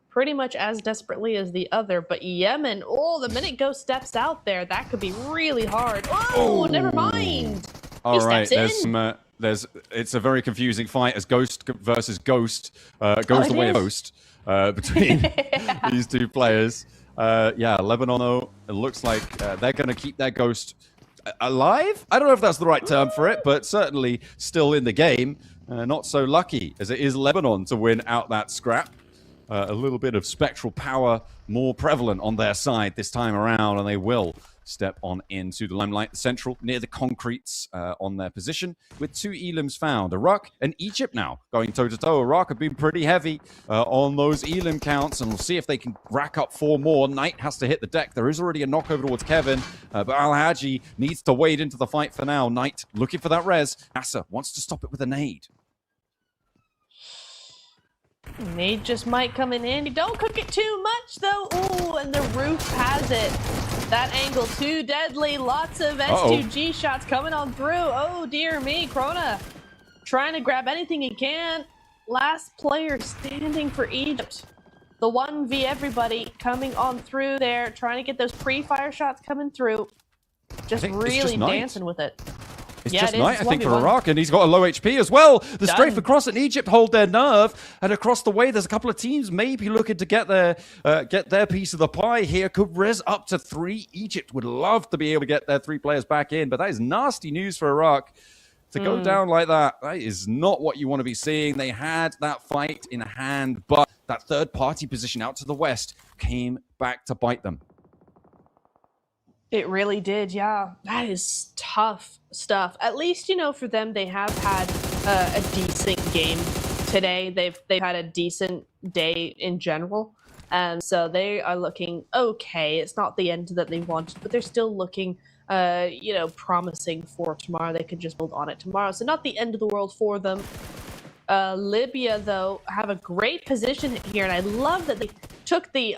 pretty much as desperately as the other. But Yemen, oh, the minute Ghost steps out there, that could be really hard. Oh, never mind. All right, it's a very confusing fight as Ghost versus Ghost goes the way of Ghost between these two players. Yeah, Lebanon, though, it looks like they're going to keep their Ghost alive. I don't know if that's the right term for it, but certainly still in the game. Not so lucky as it is Lebanon to win out that scrap. A little bit of spectral power more prevalent on their side this time around, and they will step on into the limelight. Central, near the concretes on their position, with 2 elims found. Iraq and Egypt now going toe-to-toe. Iraq have been pretty heavy on those elim counts, and we'll see if they can rack up 4 more. Knight has to hit the deck. There is already a knock over towards Kevin, but Al-Haji needs to wade into the fight for now. Knight looking for that res. Asa wants to stop it with a nade. Nade just might come in handy. Don't cook it too much, though. Ooh, and the roof has it. That angle too deadly. Lots of S2G shots coming on through. Oh, dear me. Krona trying to grab anything he can. Last player standing for Egypt. The 1v everybody coming on through there, trying to get those pre-fire shots coming through. Just really dancing with it. It's just Knight, I think, for Iraq, and he's got a low HP as well. The strafe across in Egypt hold their nerve, and across the way, there's a couple of teams maybe looking to get their piece of the pie here. Could res up to 3. Egypt would love to be able to get their 3 players back in, but that is nasty news for Iraq. To go down like that is not what you want to be seeing. They had that fight in hand, but that third-party position out to the west came back to bite them. It really did, yeah. That is tough stuff. At least, you know, for them, they have had a decent game today. They've had a decent day in general. So they are looking okay. It's not the end that they wanted, but they're still looking, you know, promising for tomorrow. They could just build on it tomorrow. So not the end of the world for them. Libya, though, have a great position here, and I love that they took the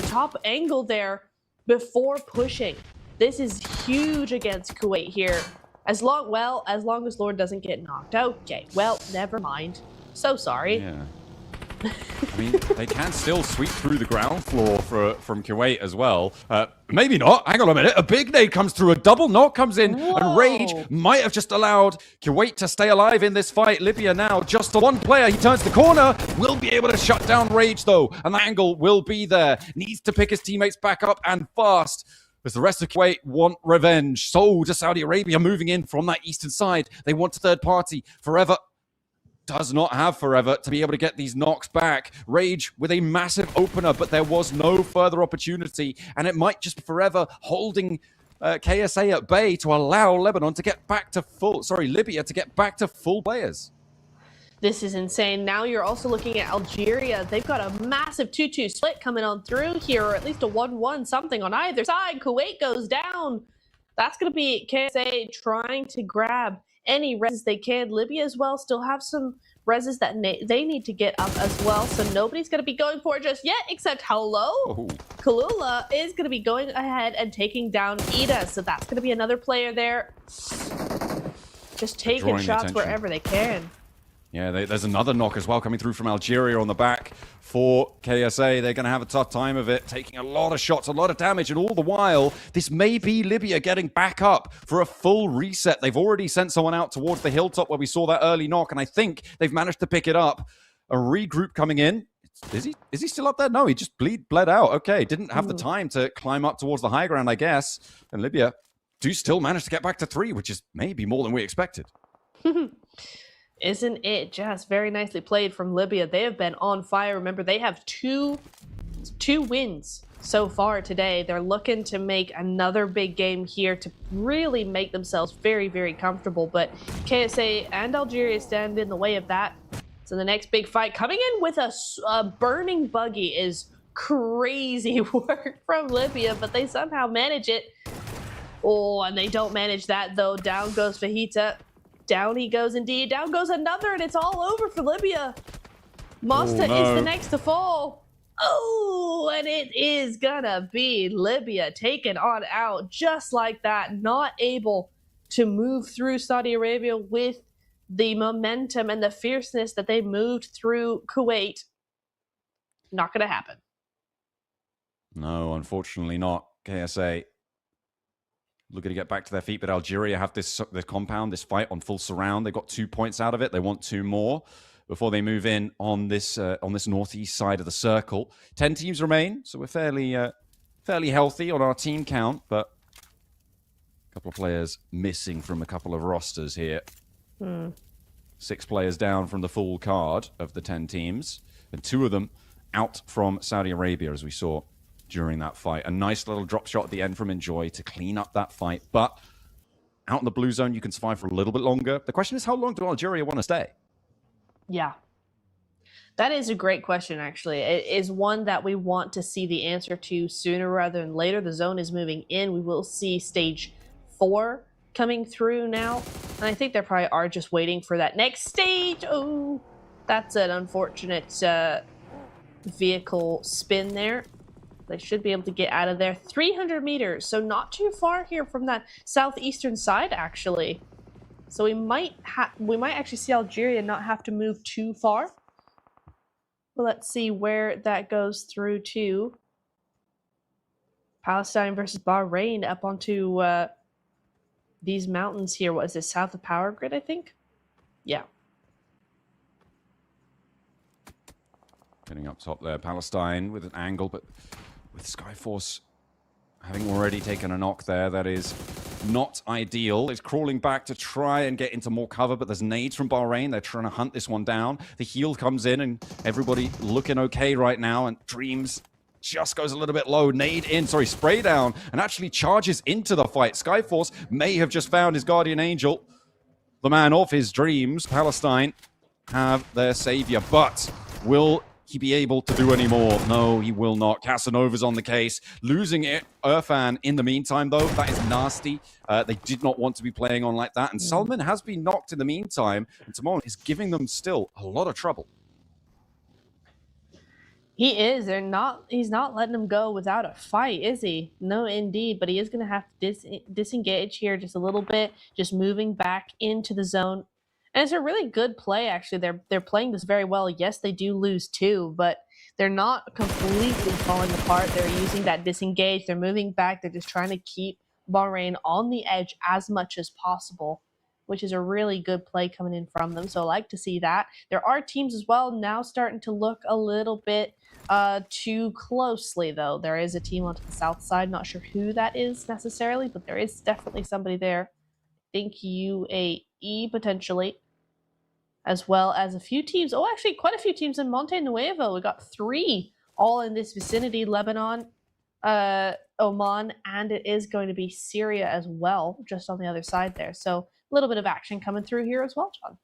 top angle there before pushing. This is huge against Kuwait here. As long as Lord doesn't get knocked out. Okay, well, never mind. So sorry. Yeah. I mean, they can still sweep through the ground floor from Kuwait as well. Maybe not. Hang on a minute. A big nade comes through. A double knock comes in. Whoa. And Rage might have just allowed Kuwait to stay alive in this fight. Libya now just the 1 player. He turns the corner. Will be able to shut down Rage, though. And the angle will be there. Needs to pick his teammates back up and fast. As the rest of Kuwait want revenge. So does Saudi Arabia moving in from that eastern side. They want a third party. Forever does not have Forever to be able to get these knocks back. Rage with a massive opener, but there was no further opportunity, and it might just be Forever holding KSA at bay to allow Lebanon to get back to Libya to get back to full players. This is insane. Now you're also looking at Algeria. They've got a massive 2-2 split coming on through here, or at least a 1-1 something on either side. Kuwait goes down. That's going to be KSA trying to grab any reses they can. Libya as well still have some reses that they need to get up as well, so nobody's going to be going for it just yet, except Kalula is going to be going ahead and taking down Ida, so that's going to be another player there just taking shots wherever they can. Yeah, there's another knock as well coming through from Algeria on the back for KSA. They're going to have a tough time of it, taking a lot of shots, a lot of damage, and all the while, this may be Libya getting back up for a full reset. They've already sent someone out towards the hilltop where we saw that early knock, and I think they've managed to pick it up. A regroup coming in. Is he still up there? No, he just bled out. Okay, didn't have the time to climb up towards the high ground, I guess. And Libya do still manage to get back to 3, which is maybe more than we expected. Isn't it just very nicely played from Libya? They have been on fire. Remember, they have two wins so far today. They're looking to make another big game here to really make themselves very, very comfortable. But KSA and Algeria stand in the way of that. So the next big fight coming in with a burning buggy is crazy work from Libya, but they somehow manage it. Oh, and they don't manage that, though. Down goes Fajita. Down he goes indeed. Down goes another, and it's all over for Libya. Masta is the next to fall. Oh, and it is gonna be Libya taken on out just like that. Not able to move through Saudi Arabia with the momentum and the fierceness that they moved through Kuwait. Not gonna happen. No, unfortunately not. KSA looking to get back to their feet, but Algeria have this compound, this fight on full surround. They got 2 points out of it. They want 2 more before they move in on this northeast side of the circle. 10 teams remain, so we're fairly healthy on our team count, but a couple of players missing from a couple of rosters here. 6 players down from the full card of the 10 teams, and 2 of them out from Saudi Arabia, as we saw during that fight. A nice little drop shot at the end from Enjoy to clean up that fight, but out in the blue zone, you can survive for a little bit longer. The question is, how long do Algeria want to stay? Yeah. That is a great question, actually. It is one that we want to see the answer to sooner rather than later. The zone is moving in. We will see stage 4 coming through now. And I think they probably are just waiting for that next stage. Oh, that's an unfortunate vehicle spin there. They should be able to get out of there. 300 meters, so not too far here from that southeastern side, actually. So we might actually see Algeria not have to move too far. But let's see where that goes through to. Palestine versus Bahrain up onto these mountains here. What is this, south of Power Grid, I think? Yeah. Getting up top there, Palestine with an angle, but with Skyforce having already taken a knock there, that is not ideal. It's crawling back to try and get into more cover, but there's nades from Bahrain. They're trying to hunt this one down. The heal comes in, and everybody looking okay right now, and Dreams just goes a little bit low. Spray down, and actually charges into the fight. Skyforce may have just found his guardian angel, the man of his dreams. Palestine have their savior, but will he be able to do any more? No, he will not. Casanova's on the case. Losing it, Irfan in the meantime, though. That is nasty. They did not want to be playing on like that. And Salman has been knocked in the meantime. And Timon is giving them still a lot of trouble. He is. He's not letting them go without a fight, is he? No, indeed. But he is going to have to disengage here just a little bit. Just moving back into the zone. And it's a really good play, actually. They're playing this very well. Yes, they do lose 2, but they're not completely falling apart. They're using that disengage. They're moving back. They're just trying to keep Bahrain on the edge as much as possible, which is a really good play coming in from them. So I like to see that. There are teams as well now starting to look a little bit too closely, though. There is a team onto the south side. Not sure who that is necessarily, but there is definitely somebody there. I think UAE potentially, as well as a few teams. Oh, actually, quite a few teams in Monte Nuevo. We got 3 all in this vicinity: Lebanon, Oman, and it is going to be Syria as well, just on the other side there. So a little bit of action coming through here as well, John.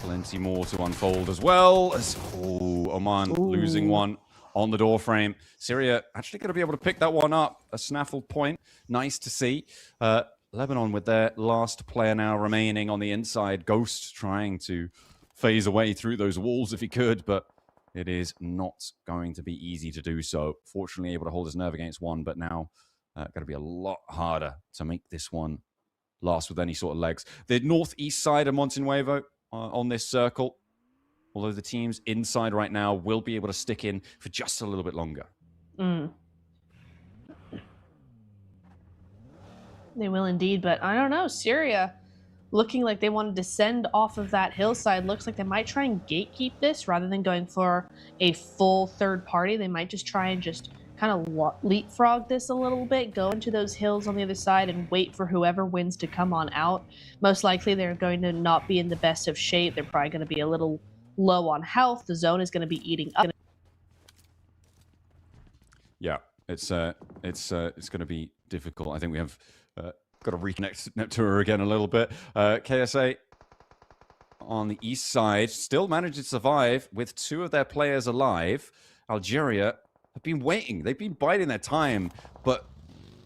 Plenty more to unfold as well. As Oman losing one on the door frame. Syria actually going to be able to pick that one up. A snaffled point. Nice to see. Lebanon with their last player now remaining on the inside. Ghost trying to phase away through those walls if he could, but it is not going to be easy to do so. Fortunately able to hold his nerve against one, but now going to be a lot harder to make this one last with any sort of legs. The northeast side of Montenuevo on this circle, although the teams inside right now will be able to stick in for just a little bit longer. They will indeed, but I don't know. Syria looking like they want to descend off of that hillside. Looks like they might try and gatekeep this rather than going for a full third party. They might just try and just kind of leapfrog this a little bit, go into those hills on the other side and wait for whoever wins to come on out. Most likely they're going to not be in the best of shape. They're probably going to be a little low on health. The zone is going to be eating up. Yeah, it's going to be difficult. I think we have got to reconnect to her again a little bit. KSA on the east side still managed to survive with 2 of their players alive. Algeria have been waiting. They've been biding their time, but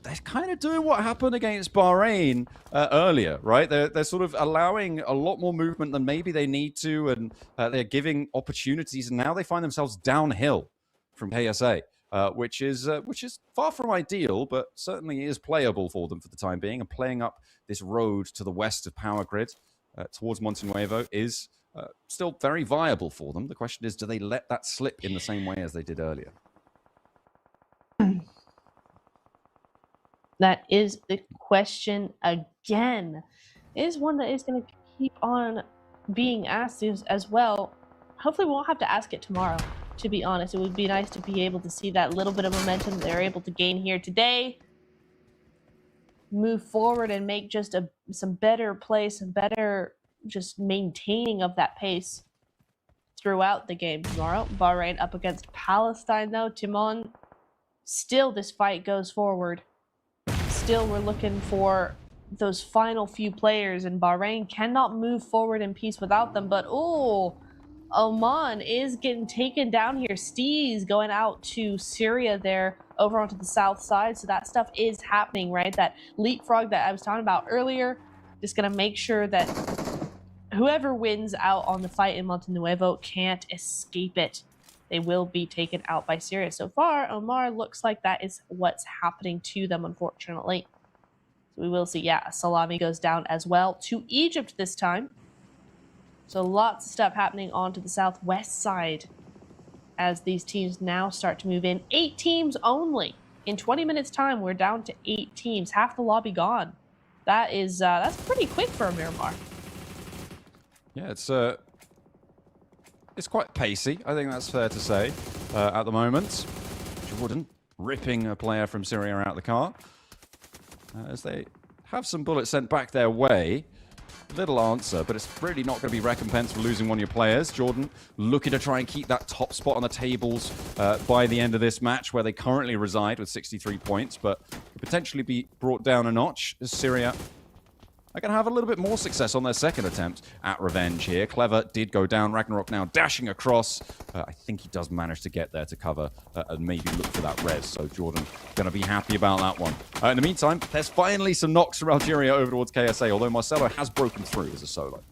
they're kind of doing what happened against Bahrain earlier, right? They're sort of allowing a lot more movement than maybe they need to, and they're giving opportunities, and now they find themselves downhill from KSA, which is far from ideal, but certainly is playable for them for the time being. And playing up this road to the west of Power Grid towards Montenuevo is still very viable for them. The question is, do they let that slip in the same way as they did earlier? That is the question again. It is one that is going to keep on being asked as well. Hopefully we won't have to ask it tomorrow, to be honest. It would be nice to be able to see that little bit of momentum they're able to gain here today. Move forward and make just some better play, some better just maintaining of that pace throughout the game tomorrow. Bahrain up against Palestine though. Timon, still this fight goes forward. Still, we're looking for those final few players, and Bahrain cannot move forward in peace without them. But, oh, Oman is getting taken down here. Steez going out to Syria there over onto the south side. So that stuff is happening, right? That leapfrog that I was talking about earlier, just going to make sure that whoever wins out on the fight in Montenuevo can't escape it. They will be taken out by Syria. So far, Omar looks like that is what's happening to them, unfortunately. So we will see, yeah, Salami goes down as well to Egypt this time. So lots of stuff happening onto the southwest side as these teams now start to move in. 8 teams only. In 20 minutes' time, we're down to 8 teams. Half the lobby gone. That is, that's pretty quick for a Miramar. Yeah, it's quite pacey, I think that's fair to say, at the moment. Jordan ripping a player from Syria out of the car. As they have some bullets sent back their way. Little answer, but it's really not going to be recompense for losing one of your players. Jordan looking to try and keep that top spot on the tables by the end of this match, where they currently reside with 63 points, but could potentially be brought down a notch as Syria are going to have a little bit more success on their second attempt at revenge here. Clever did go down. Ragnarok now dashing across. I think he does manage to get there to cover and maybe look for that res. So Jordan going to be happy about that one. In the meantime, there's finally some knocks from Algeria over towards KSA, although Marcelo has broken through as a solo.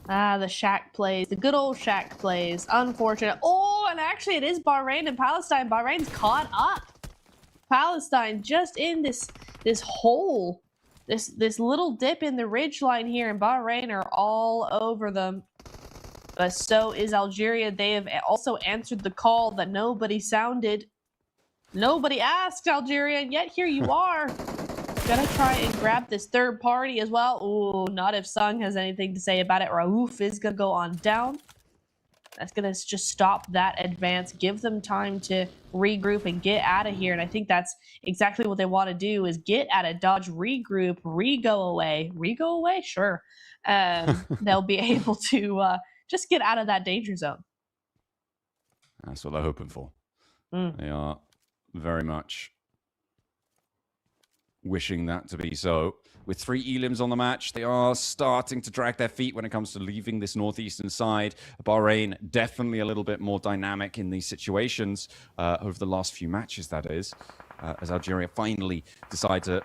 Ah, the shack plays. The good old shack plays. Unfortunate. Oh, and actually it is Bahrain and Palestine. Bahrain's caught up. Palestine just in this hole, this little dip in the ridge line here, and Bahrain are all over them. But so is Algeria. They have also answered the call that nobody sounded. Nobody asked, Algeria, and yet here you are. Gonna try and grab this third party as well. Ooh, not if Sung has anything to say about it. Raouf is gonna go on down. That's going to just stop that advance, give them time to regroup and get out of here. And I think that's exactly what they want to do, is get out of Dodge, regroup, re-go away. Re-go away? Sure. They'll be able to just get out of that danger zone. That's what they're hoping for. They are very much wishing that to be so. With 3 elims on the match, they are starting to drag their feet when it comes to leaving this northeastern side. Bahrain definitely a little bit more dynamic in these situations over the last few matches, that is, as Algeria finally decide to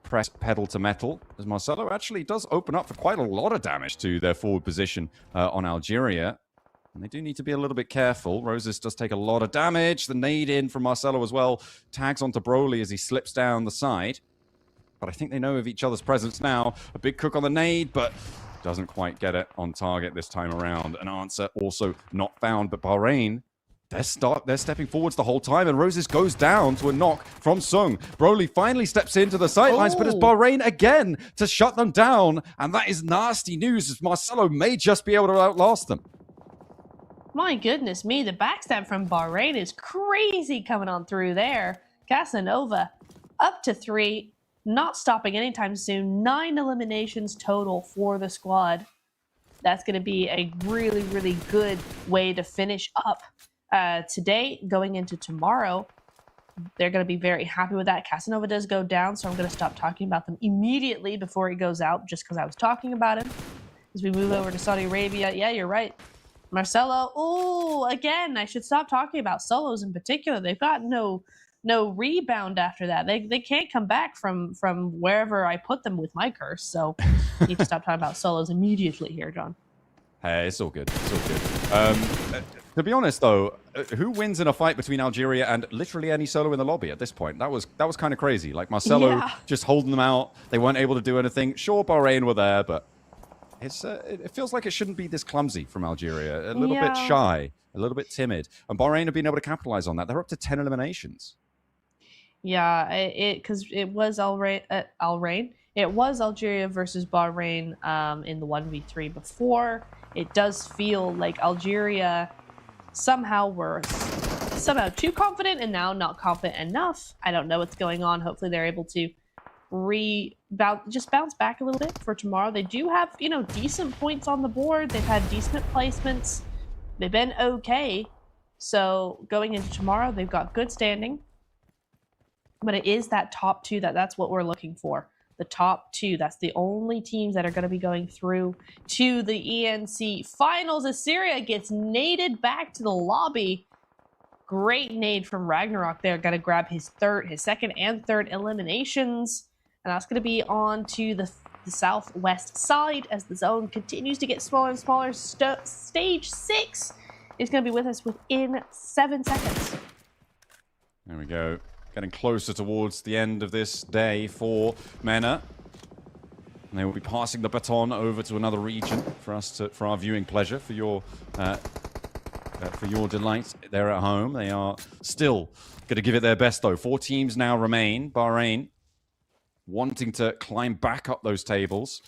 press pedal to metal, as Marcelo actually does open up for quite a lot of damage to their forward position on Algeria. And they do need to be a little bit careful. Roses does take a lot of damage. The nade in from Marcelo as well tags onto Broly as he slips down the side. But I think they know of each other's presence now. A big cook on the nade, but doesn't quite get it on target this time around. An answer also not found, but Bahrain, they're stepping forwards the whole time, and Roses goes down to a knock from Sung. Broly finally steps into the sidelines, but it's Bahrain again to shut them down, and that is nasty news, as Marcelo may just be able to outlast them. My goodness me, the backstab from Bahrain is crazy coming on through there. Casanova up to 3. Not stopping anytime soon. 9 eliminations total for the squad. That's going to be a really, really good way to finish up today, going into tomorrow. They're going to be very happy with that. Casanova does go down, so I'm going to stop talking about them immediately before he goes out, just because I was talking about him. As we move over to Saudi Arabia, yeah, you're right. Marcelo, oh, again, I should stop talking about solos in particular. They've got no rebound after that. They can't come back from wherever I put them with my curse. So you need to stop talking about solos immediately here, John. Hey, it's all good. It's all good. To be honest, though, who wins in a fight between Algeria and literally any solo in the lobby at this point? That was kind of crazy. Like Marcelo just holding them out. They weren't able to do anything. Sure, Bahrain were there, but it feels like it shouldn't be this clumsy from Algeria. A little bit shy, a little bit timid. And Bahrain have been able to capitalize on that. They're up to 10 eliminations. Yeah, because it was It was Algeria versus Bahrain in the 1v3 before. It does feel like Algeria somehow were too confident and now not confident enough. I don't know what's going on. Hopefully they're able to bounce back a little bit for tomorrow. They do have, decent points on the board. They've had decent placements. They've been okay. So going into tomorrow, they've got good standing. But it is that top two that's what we're looking for. The top two. That's the only teams that are going to be going through to the ENC finals. Assyria gets naded back to the lobby. Great nade from Ragnarok there. Got to grab his second and third eliminations. And that's going to be on to the southwest side as the zone continues to get smaller and smaller. Stage 6 is going to be with us within 7 seconds. There we go. Getting closer towards the end of this day for MENA. And they will be passing the baton over to another region for our viewing pleasure, for your delight there at home. They are still going to give it their best, though. 4 teams now remain. Bahrain wanting to climb back up those tables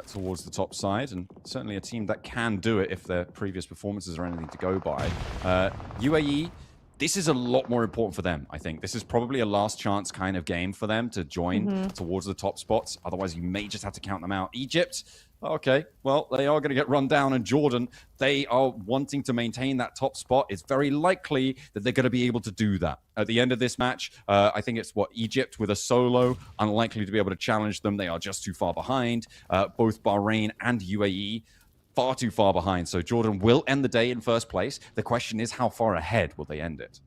towards the top side, and certainly a team that can do it if their previous performances are anything to go by. UAE, this is a lot more important for them, I think. This is probably a last chance kind of game for them to join towards the top spots. Otherwise, you may just have to count them out. Egypt, okay, well, they are going to get run down. And Jordan, they are wanting to maintain that top spot. It's very likely that they're going to be able to do that. At the end of this match, I think it's, Egypt with a solo, unlikely to be able to challenge them. They are just too far behind. Both Bahrain and UAE, far too far behind. So Jordan will end the day in first place. The question is, how far ahead will they end it?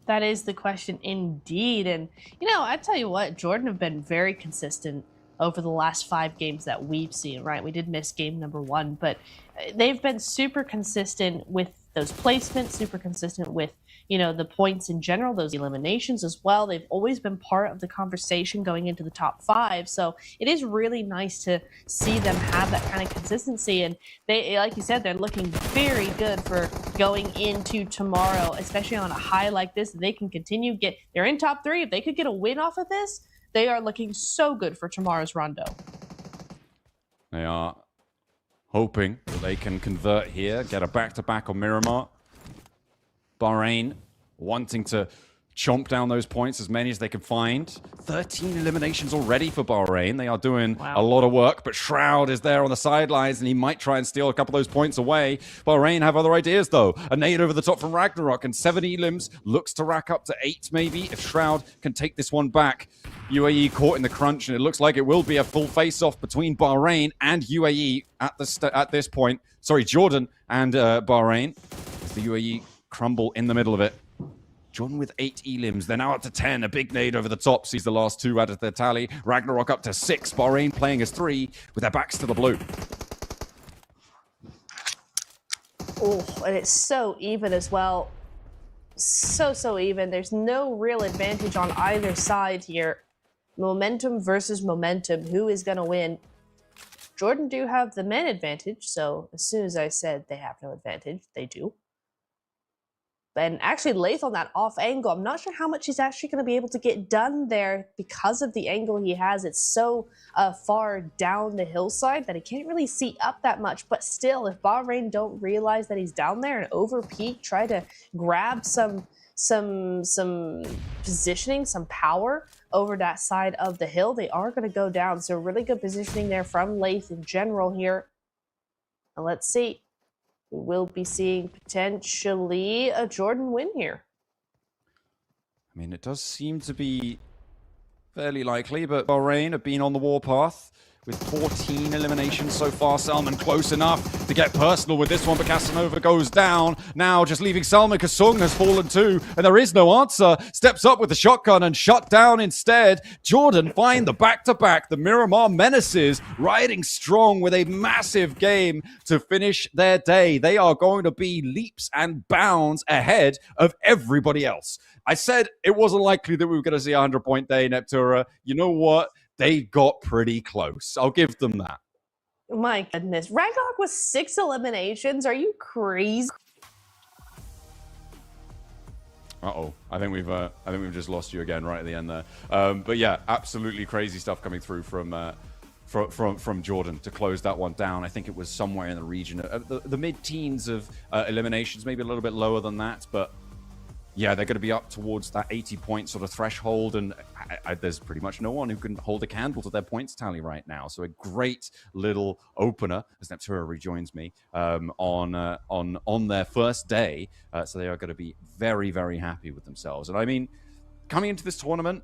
That is the question indeed. And, I tell you what, Jordan have been very consistent over the last 5 games that we've seen, right? We did miss game number 1, but they've been super consistent with those placements, super consistent with, the points in general, those eliminations as well. They've always been part of the conversation going into the top 5. So it is really nice to see them have that kind of consistency. And they, like you said, they're looking very good for going into tomorrow, especially on a high like this. They can continue, they're in top 3. If they could get a win off of this, they are looking so good for tomorrow's rondo. They are hoping that they can convert here, get a back-to-back on Miramar. Bahrain wanting to chomp down those points, as many as they can find. 13 eliminations already for Bahrain. They are doing a lot of work, but Shroud is there on the sidelines, and he might try and steal a couple of those points away. Bahrain have other ideas, though. A nade over the top from Ragnarok, and 7 elims looks to rack up to 8, maybe, if Shroud can take this one back. UAE caught in the crunch, and it looks like it will be a full face-off between Bahrain and UAE at this point. Sorry, Jordan and Bahrain. As the UAE crumble in the middle of it. Jordan with 8 elims. They're now up to 10. A big nade over the top sees the last 2 out of their tally. Ragnarok up to 6. Bahrain playing as 3 with their backs to the blue. Oh, and it's so even as well. So even. There's no real advantage on either side here. Momentum versus momentum. Who is going to win? Jordan do have the men advantage, so as soon as I said they have no advantage, they do. And actually, Lath on that off angle, I'm not sure how much he's actually going to be able to get done there because of the angle he has. It's so far down the hillside that he can't really see up that much. But still, if Bahrain don't realize that he's down there and over peak, try to grab some positioning, some power over that side of the hill, they are going to go down. So really good positioning there from Lath in general here. And let's see. We'll be seeing potentially a Jordan win here. I mean, it does seem to be fairly likely, but Bahrain have been on the warpath with 14 eliminations so far. Selman close enough to get personal with this one, but Casanova goes down. Now just leaving Selman because Sung has fallen too, and there is no answer. Steps up with the shotgun and shut down instead. Jordan find the back-to-back. The Miramar Menaces riding strong with a massive game to finish their day. They are going to be leaps and bounds ahead of everybody else. I said it wasn't likely that we were going to see a 100-point day, Neptura. You know what? They got pretty close. I'll give them that. My goodness. Ragnarok was 6 eliminations. Are you crazy? Uh-oh. I think we've just lost you again right at the end there. But yeah, absolutely crazy stuff coming through from Jordan to close that one down. I think it was somewhere in the region of the mid-teens of eliminations, maybe a little bit lower than that, but yeah, they're going to be up towards that 80-point sort of threshold, and there's pretty much no one who can hold a candle to their points tally right now. So a great little opener as Neptura rejoins me on their first day. So they are going to be very, very happy with themselves. And I mean, coming into this tournament,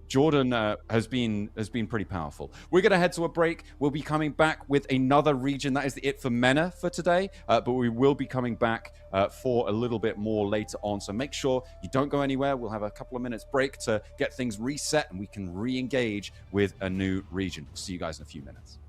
Jordan has been pretty powerful. We're going to head to a break. We'll be coming back with another region. That is it for MENA for today. But we will be coming back for a little bit more later on. So make sure you don't go anywhere. We'll have a couple of minutes break to get things reset and we can re-engage with a new region. We'll see you guys in a few minutes.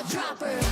Dropper.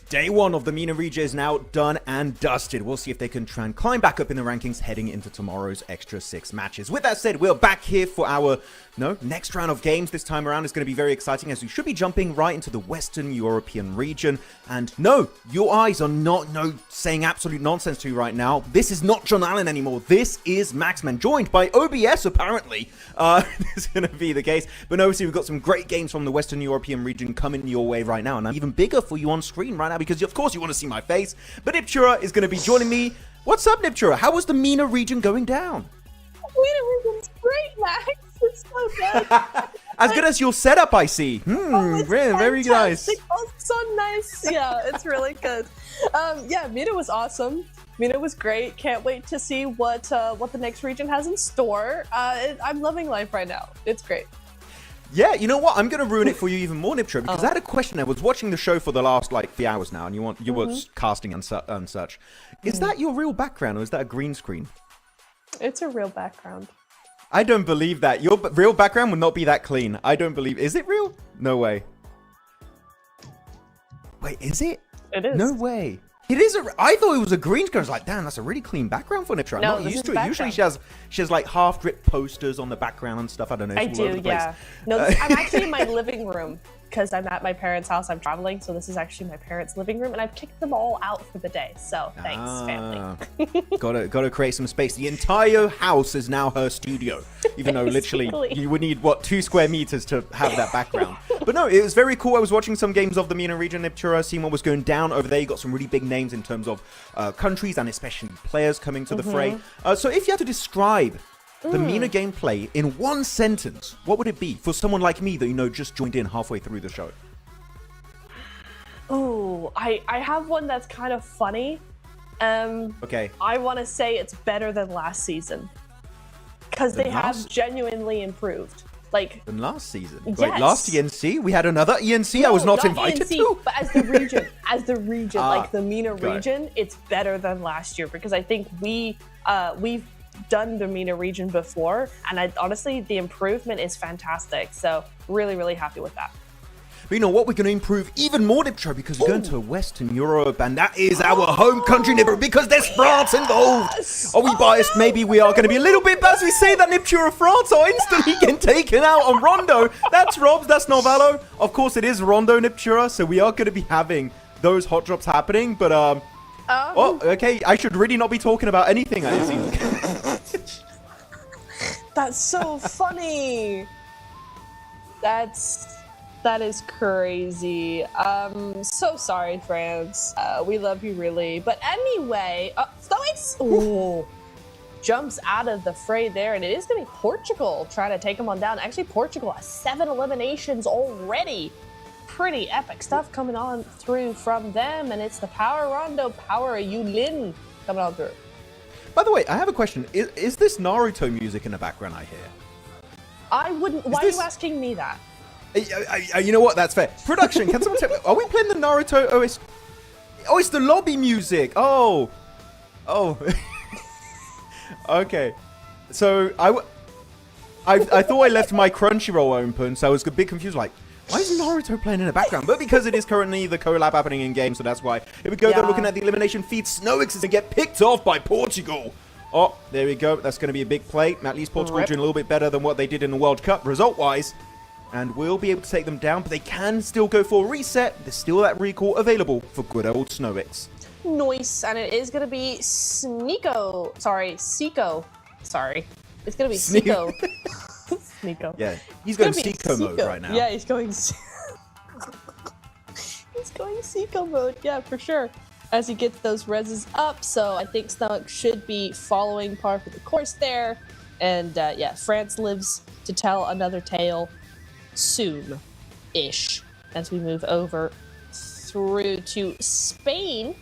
Day one of the MENA region is now done and dusted. We'll see if they can try and climb back up in the rankings heading into tomorrow's extra 6 matches. With that said, we're back here for our next round of games. This time around is going to be very exciting as we should be jumping right into the Western European region. And no, your eyes are not saying absolute nonsense to you right now. This is not John Allen anymore. This is Maxman, joined by OBS apparently. This is going to be the case. But no, see, we've got some great games from the Western European region coming your way right now. And I'm even bigger for you on screen right now because of course you want to see my face. But Niptura is going to be joining me. What's up, Niptura? How was the MENA region going down? MENA region's great, Max. It's so good. As good as your setup, I see. Very nice. Oh, so nice. Yeah, it's really good. Yeah, MENA was awesome. MENA was great. Can't wait to see what the next region has in store. I'm loving life right now. It's great. Yeah, you know what? I'm going to ruin it for you even more, Niptra, because I had a question. I was watching the show for the last, few hours now, and you were casting and such. Is that your real background, or is that a green screen? It's a real background. I don't believe that. Your real background would not be that clean. I don't believe... Is it real? No way. Wait, is it? It is. No way. It is I thought it was a green screen. I was like, damn, that's a really clean background for Niptra. No, I'm not used to it. Usually she has like half-drip posters on the background and stuff. I don't know. I do, yeah. No, I'm actually in my living room because I'm at my parents' house. I'm traveling, so this is actually my parents' living room, and I've kicked them all out for the day. So thanks, family. gotta create some space. The entire house is now her studio, even though literally you would need 2 square meters to have that background. But no, it was very cool. I was watching some games of the MENA region, Niptura, seeing what was going down over there. You got some really big names in terms of countries and especially players coming to the fray. So if you had to describe the MENA gameplay in one sentence, what would it be for someone like me that, just joined in halfway through the show? Oh, I have one that's kind of funny. Okay. I want to say it's better than last season. Because they have genuinely improved. Than last season? Yes. Like last ENC? We had another ENC I was not invited ENC, to? But as the region, like the MENA region, it's better than last year. Because I think we've done the MENA region before, and honestly, the improvement is fantastic. So really, really happy with that. But you know what? We're going to improve even more, Niptra, because we're going to Western Europe, and that is our home country, Niptra, because there's France involved. Are we biased? Maybe we are going to be a little bit, but as we say that, Niptura, France are instantly getting taken out on Rondo. That's Robs, that's Novalo. Of course, it is Rondo, Niptura, so we are going to be having those hot drops happening, but, oh, okay, I should really not be talking about anything, it seems. That's so funny. That is crazy. So sorry, France. We love you really. But anyway, Stoics jumps out of the fray there, and it is going to be Portugal trying to take them on down. Actually, Portugal has 7 eliminations already. Pretty epic stuff coming on through from them, and it's the Power Rondo, Power Yulin coming on through. By the way, I have a question. Is this Naruto music in the background I hear? I wouldn't. Why are you asking me that? You know what? That's fair. Production, can someone tell me, are we playing the Naruto OS? Oh, it's the lobby music. Oh. Okay. So I thought I left my Crunchyroll open, so I was a bit confused. Like, why is Naruto playing in the background? But because it is currently the collab happening in game, so that's why. Here we go. They're looking at the elimination feed. Snowix is going to get picked off by Portugal. Oh, there we go. That's going to be a big play. At least Portugal doing a little bit better than what they did in the World Cup result-wise. And we'll be able to take them down, but they can still go for a reset. There's still that recall available for good old Snowix. Nice, and it is going to be Seiko. Sorry. It's going to be Seiko. Sneeko. Yeah, he's going Seiko mode right now. Yeah, he's going Seiko mode, yeah, for sure. As he gets those reses up, so I think Snowix should be following par for the course there. And yeah, France lives to tell another tale soon-ish as we move over through to Spain.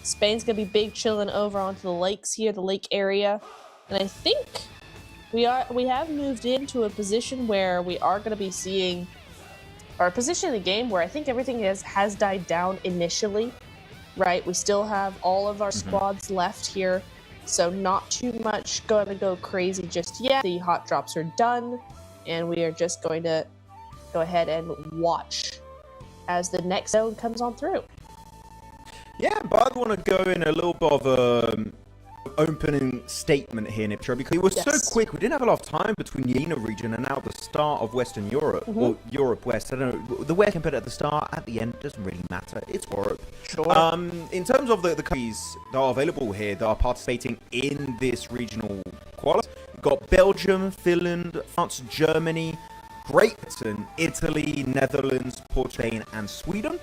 Spain's gonna be big chilling over onto the lakes here, the lake area, and I think we have moved into a position where we are gonna be seeing our position in the game where I think everything has died down initially, right? We still have all of our squads left here, so not too much gonna go crazy just yet. The hot drops are done. And we are just going to go ahead and watch as the next zone comes on through. Yeah, but I want to go in a little bit of a opening statement here, Niptra, because it was so quick. We didn't have a lot of time between the ENA region and now the start of Western Europe, or Europe West. I don't know. The way I can put it at the start, at the end, doesn't really matter. It's Europe. Sure. In terms of the countries that are available here that are participating in this regional quality, we've got Belgium, Finland, France, Germany, Great Britain, Italy, Netherlands, Portugal, and Sweden.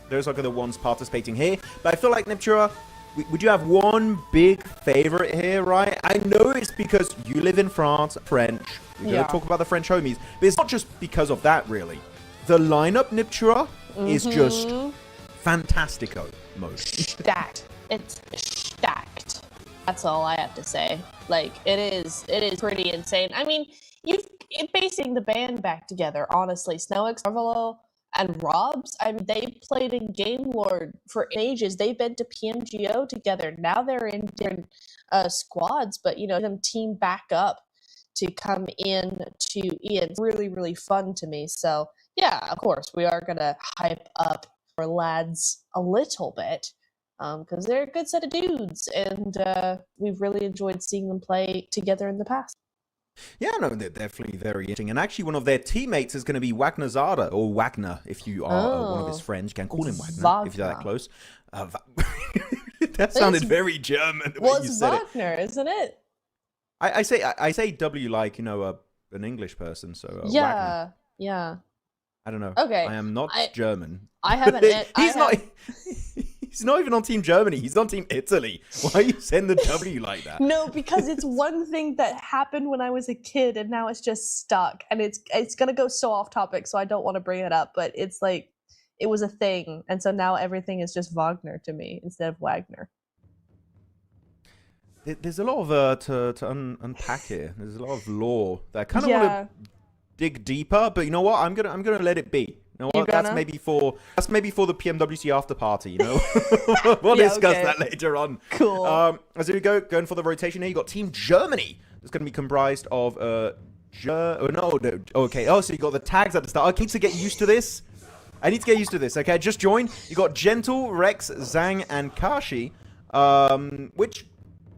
Those are the ones participating here. But I feel like, Niptura, would you have one big favorite here, right? I know it's because you live in France, French. We're going to talk about the French homies. But it's not just because of that, really. The lineup, Niptura, is just fantastico mode. Stacked. It's stacked. That's all I have to say. Like, it is pretty insane. I mean, you've basing the band back together, honestly. SnowX, Marvelo, and Robs, I mean, they played in Game Lord for ages. They've been to PMGO together. Now they're in different squads, but, you know, them team back up to come in to Ian. Really, really fun to me. So, yeah, of course, we are going to hype up our lads a little bit because they're a good set of dudes, and we've really enjoyed seeing them play together in the past. Yeah, no, they're definitely very interesting. And actually, one of their teammates is going to be Wagner Zada, or Wagner, if you are one of his friends. You can call him Wagner if you're that close. That sounded very German. Well, it's Wagner, isn't it? I say W like, you know, an English person. So Wagner. Yeah. I don't know. Okay. I am not German. I haven't. He's not even on Team Germany. He's on Team Italy. Why are you saying the W like that? No, because it's one thing that happened when I was a kid, and now it's just stuck. And it's gonna go so off topic, so I don't want to bring it up. But it's like it was a thing, and so now everything is just Wagner to me instead of Wagner. There's a lot of to unpack here. There's a lot of lore that I kind of want to dig deeper. But you know what? I'm gonna let it be. You know what? That's maybe for the PMWC after party. You know, we'll discuss that later on. Cool. As we going for the rotation here, you got Team Germany. It's going to be comprised of okay. Oh, so you got the tags at the start. I need to get used to this. Okay, just join. You got Gentle, Rex, Zhang, and Kashi. Which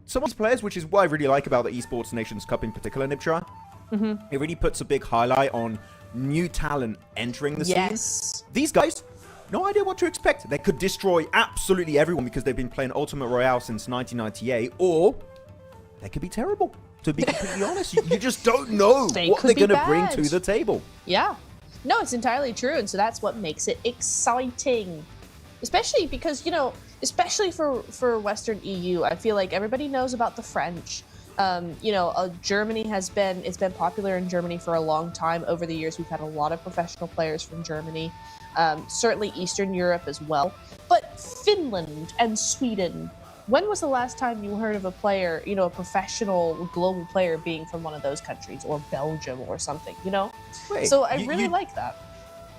some of these players, which is what I really like about the Esports Nations Cup in particular, Niptra. It really puts a big highlight on new talent entering the scene. These guys, no idea what to expect. They could destroy absolutely everyone because they've been playing Ultimate Royale since 1998, or they could be terrible. To be completely honest, you just don't know what they're going to bring to the table. Yeah. No, it's entirely true, and so that's what makes it exciting. Especially because, you know, especially for Western EU, I feel like everybody knows about the French. You know, Germany it's been popular in Germany for a long time. Over the years, we've had a lot of professional players from Germany, certainly Eastern Europe as well. But Finland and Sweden, when was the last time you heard of a player, you know, a professional global player being from one of those countries, or Belgium or something, you know? Wait, so I really like that.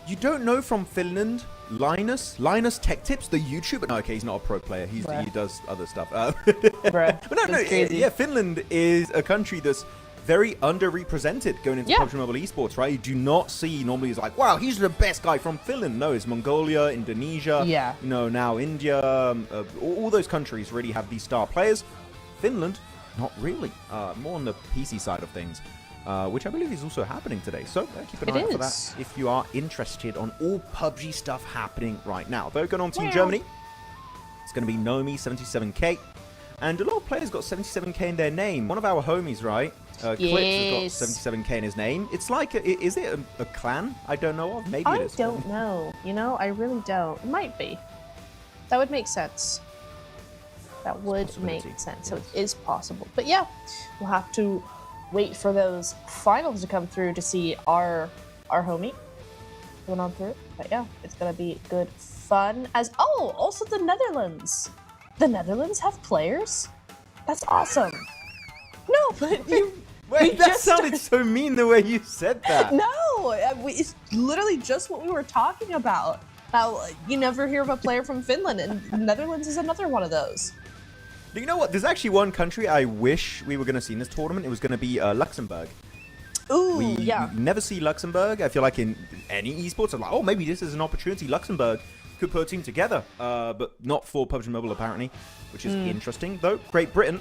You don't know from Finland, Linus Tech Tips, the YouTuber? No, okay, he's not a pro player. He does other stuff. But no, yeah, Finland is a country that's very underrepresented going into PUBG Mobile Esports, right? You do not see normally it's like, wow, he's the best guy from Finland. No, it's Mongolia, Indonesia, you know, now India. All those countries really have these star players. Finland, not really. More on the PC side of things. Which I believe is also happening today. So keep an eye out for that if you are interested on all PUBG stuff happening right now. Though going on Team Germany, it's going to be Nomi 77k. And a lot of players got 77k in their name. One of our homies, right? Clips has got 77k in his name. It's like, is it a clan I don't know of? Maybe it is. I don't know. You know, I really don't. It might be. That would make sense. That would make sense. So it is possible. But yeah, we'll have to wait for those finals to come through to see our homie going on through. But yeah, it's gonna be good fun. Also the Netherlands. The Netherlands have players? That's awesome. No, but Wait, that sounded so mean the way you said that. No, it's literally just what we were talking about. How you never hear of a player from Finland, and the Netherlands is another one of those. You know what? There's actually one country I wish we were going to see in this tournament. It was going to be Luxembourg. Ooh, we never see Luxembourg. I feel like in any esports, I'm like, oh, maybe this is an opportunity. Luxembourg could put a team together, but not for PUBG Mobile apparently, which is interesting. Though Great Britain,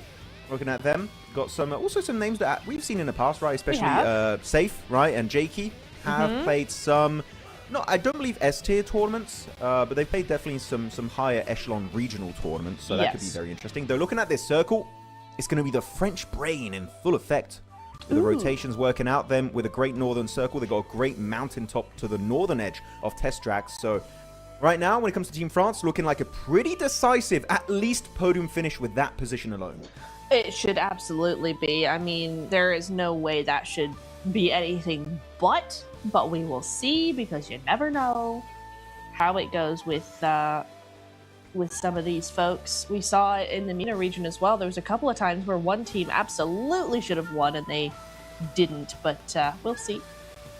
looking at them, got some also some names that we've seen in the past, right? Especially Safe, right, and Jakey have played some. No, I don't believe S-tier tournaments, but they played definitely some higher echelon regional tournaments, so that could be very interesting. Though looking at this circle, it's going to be the French brain in full effect. With the rotations working out them with a great northern circle. They got a great mountaintop to the northern edge of test tracks. So right now, when it comes to Team France, looking like a pretty decisive, at least podium finish with that position alone. It should absolutely be. I mean, there is no way that should be anything but we will see, because you never know how it goes with some of these folks. We saw it in the MENA region as well. There was a couple of times where one team absolutely should have won and they didn't, but we'll see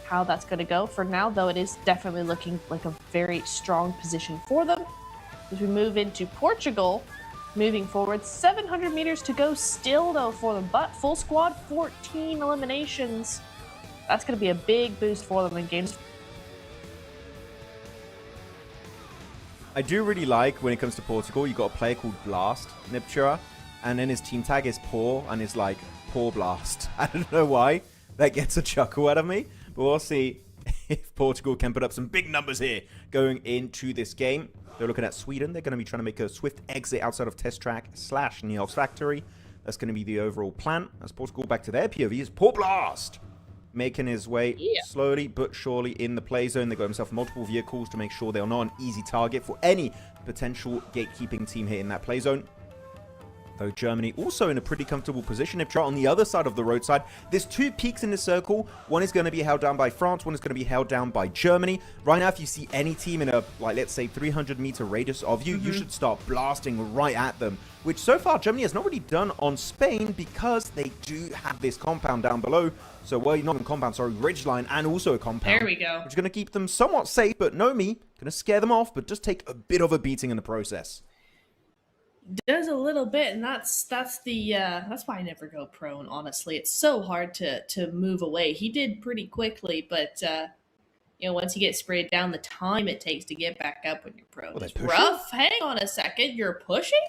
how that's going to go. For now, though, it is definitely looking like a very strong position for them. As we move into Portugal, moving forward, 700 meters to go still, though, for them, but full squad, 14 eliminations. That's going to be a big boost for them in games. I do really like when it comes to Portugal, you got a player called Blast, Niptura, and then his team tag is Poor, and it's like Poor Blast. I don't know why. That gets a chuckle out of me, but we'll see if Portugal can put up some big numbers here going into this game. They're looking at Sweden. They're going to be trying to make a swift exit outside of test track / Neos Factory. That's going to be the overall plan. As Portugal back to their POV is Poor Blast, making his way slowly but surely in the play zone. They got himself multiple vehicles to make sure they are not an easy target for any potential gatekeeping team here in that play zone. Though Germany also in a pretty comfortable position. If you're on the other side of the roadside, there's two peaks in the circle. One is going to be held down by France. One is going to be held down by Germany. Right now, if you see any team in a, like, let's say 300-meter radius of you, you should start blasting right at them. Which so far Germany has not really done on Spain, because they do have this compound down below. So, well, not a compound, sorry, ridgeline, and also a compound. There we go. Which is going to keep them somewhat safe, but no me, going to scare them off, but just take a bit of a beating in the process. Does a little bit, and that's why I never go prone. Honestly, it's so hard to move away. He did pretty quickly, but you know, once you get sprayed down, the time it takes to get back up when you're prone is rough. Hang on a second, you're pushing?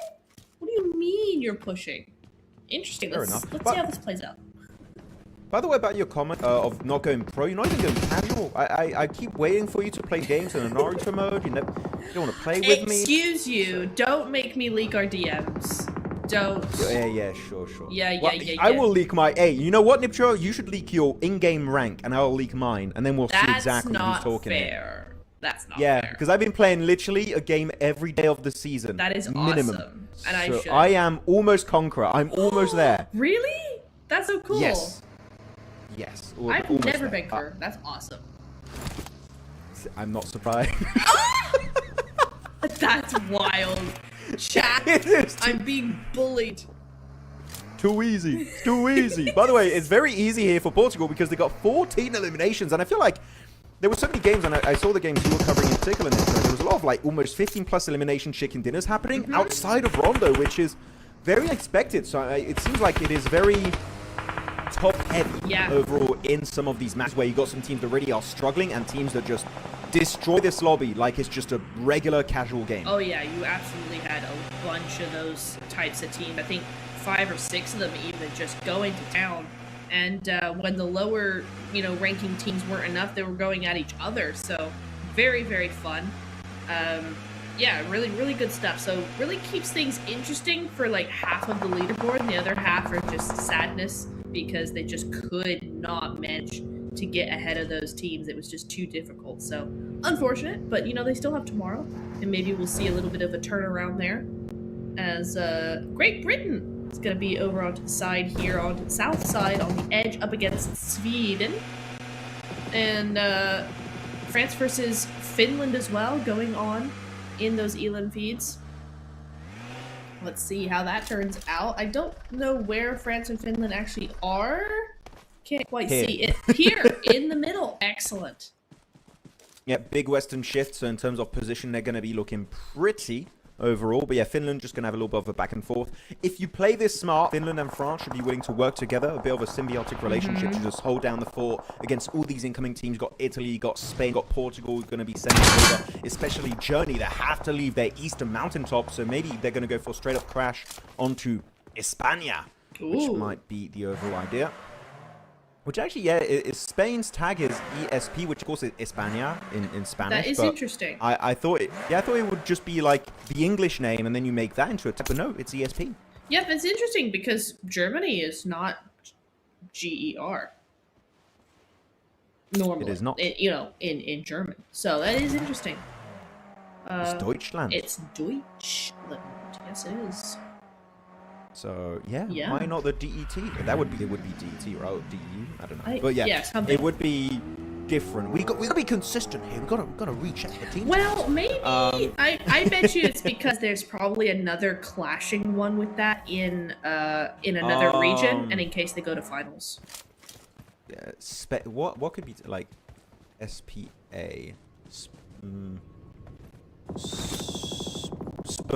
What do you mean you're pushing? Interesting. Let's see how this plays out. By the way, about your comment of not going pro, you're not even going casual. I keep waiting for you to play games in a Naruto mode. You don't want to play with me. Excuse you. Don't make me leak our DMs. Don't. Yeah, sure. Yeah. I will leak my... Hey, you know what, Nipcho? You should leak your in-game rank, and I'll leak mine, and then we'll see exactly who's talking. That's not fair. Yeah, because I've been playing literally a game every day of the season. That is minimum. Awesome. And I should. I am almost conqueror. I'm almost there. Really? That's so cool. Yes. I've never been conqueror. That's awesome. I'm not surprised. That's wild. Chat, I'm being bullied. Too easy. Too easy. By the way, it's very easy here for Portugal because they got 14 eliminations, and I feel like there were so many games, and I saw the games you were covering in particular, and there was a lot of like almost 15+ elimination chicken dinners happening outside of Rondo, which is very unexpected. So it seems like it is very top heavy overall in some of these matches where you got some teams that really are struggling and teams that just destroy this lobby like it's just a regular casual game. Oh yeah, you absolutely had a bunch of those types of teams. I think 5 or 6 of them even just going to town. And when the lower, ranking teams weren't enough, they were going at each other. So very, very fun. Yeah, really, really good stuff. So really keeps things interesting for like half of the leaderboard, and the other half are just sadness because they just could not manage to get ahead of those teams. It was just too difficult. So unfortunate, but they still have tomorrow, and maybe we'll see a little bit of a turnaround there as Great Britain is going to be over onto the side here, onto the south side, on the edge up against Sweden. And France versus Finland as well going on in those Elam feeds. Let's see how that turns out. I don't know where France and Finland actually are. Can't quite see it. Here, in the middle. Excellent. Yeah, big Western shift. So in terms of position, they're going to be looking pretty overall. But yeah, Finland just going to have a little bit of a back and forth. If you play this smart, Finland and France should be willing to work together, a bit of a symbiotic relationship to just hold down the fort against all these incoming teams. Got Italy, got Spain, got Portugal going to be sending over, especially Germany. They have to leave their eastern mountaintop, so maybe they're going to go for a straight up crash onto España, which might be the overall idea. Which actually, yeah, Spain's tag is ESP, which of course is España in Spanish. That is interesting. I thought it would just be like the English name, and then you make that into a tag. But no, it's ESP. Yep, it's interesting because Germany is not GER. Normally, it is not. In German. So that is interesting. It's Deutschland. It's Deutschland. Yes, it is. So yeah, why not the DET? It would be DET, right? Or DU? I don't know. But yeah, something. It would be different. We got to be consistent here. We got to recheck the team. Well, maybe I bet you it's because there's probably another clashing one with that in another region, and in case they go to finals. Yeah, what could be like SPA?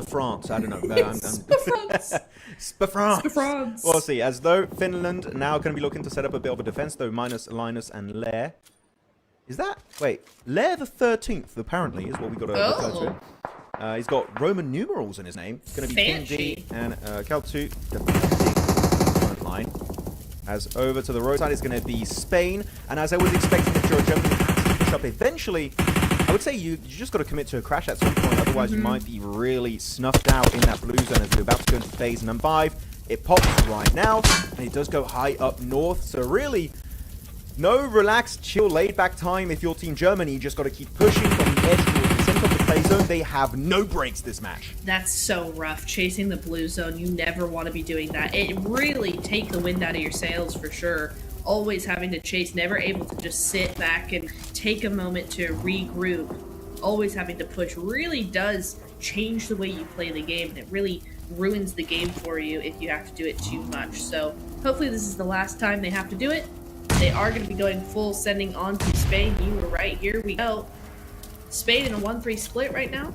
France, I don't know. France. We'll see. As though Finland now going to be looking to set up a bit of a defense, though, minus Linus and Lair. Is that... Wait, Lair the 13th, apparently, is what we got to refer to him. He's got Roman numerals in his name. It's going to be King D and Keltu, the front line. As over to the road side is going to be Spain. And as I was expecting, if you're a German, you have to push up eventually. I would say you just got to commit to a crash at some point, otherwise you might be really snuffed out in that blue zone as we're about to go into phase number 5. It pops right now, and it does go high up north, so really, no relaxed, chill, laid-back time if you're Team Germany. You just got to keep pushing from the edge towards the center of the play zone. They have no breaks this match. That's so rough, chasing the blue zone. You never want to be doing that. It really takes the wind out of your sails for sure. Always having to chase, never able to just sit back and take a moment to regroup. Always having to push really does change the way you play the game, and it really ruins the game for you if you have to do it too much. So hopefully this is the last time they have to do it. They are going to be going full sending on to Spain. You were right, here we go. Spain in a 1-3 split right now.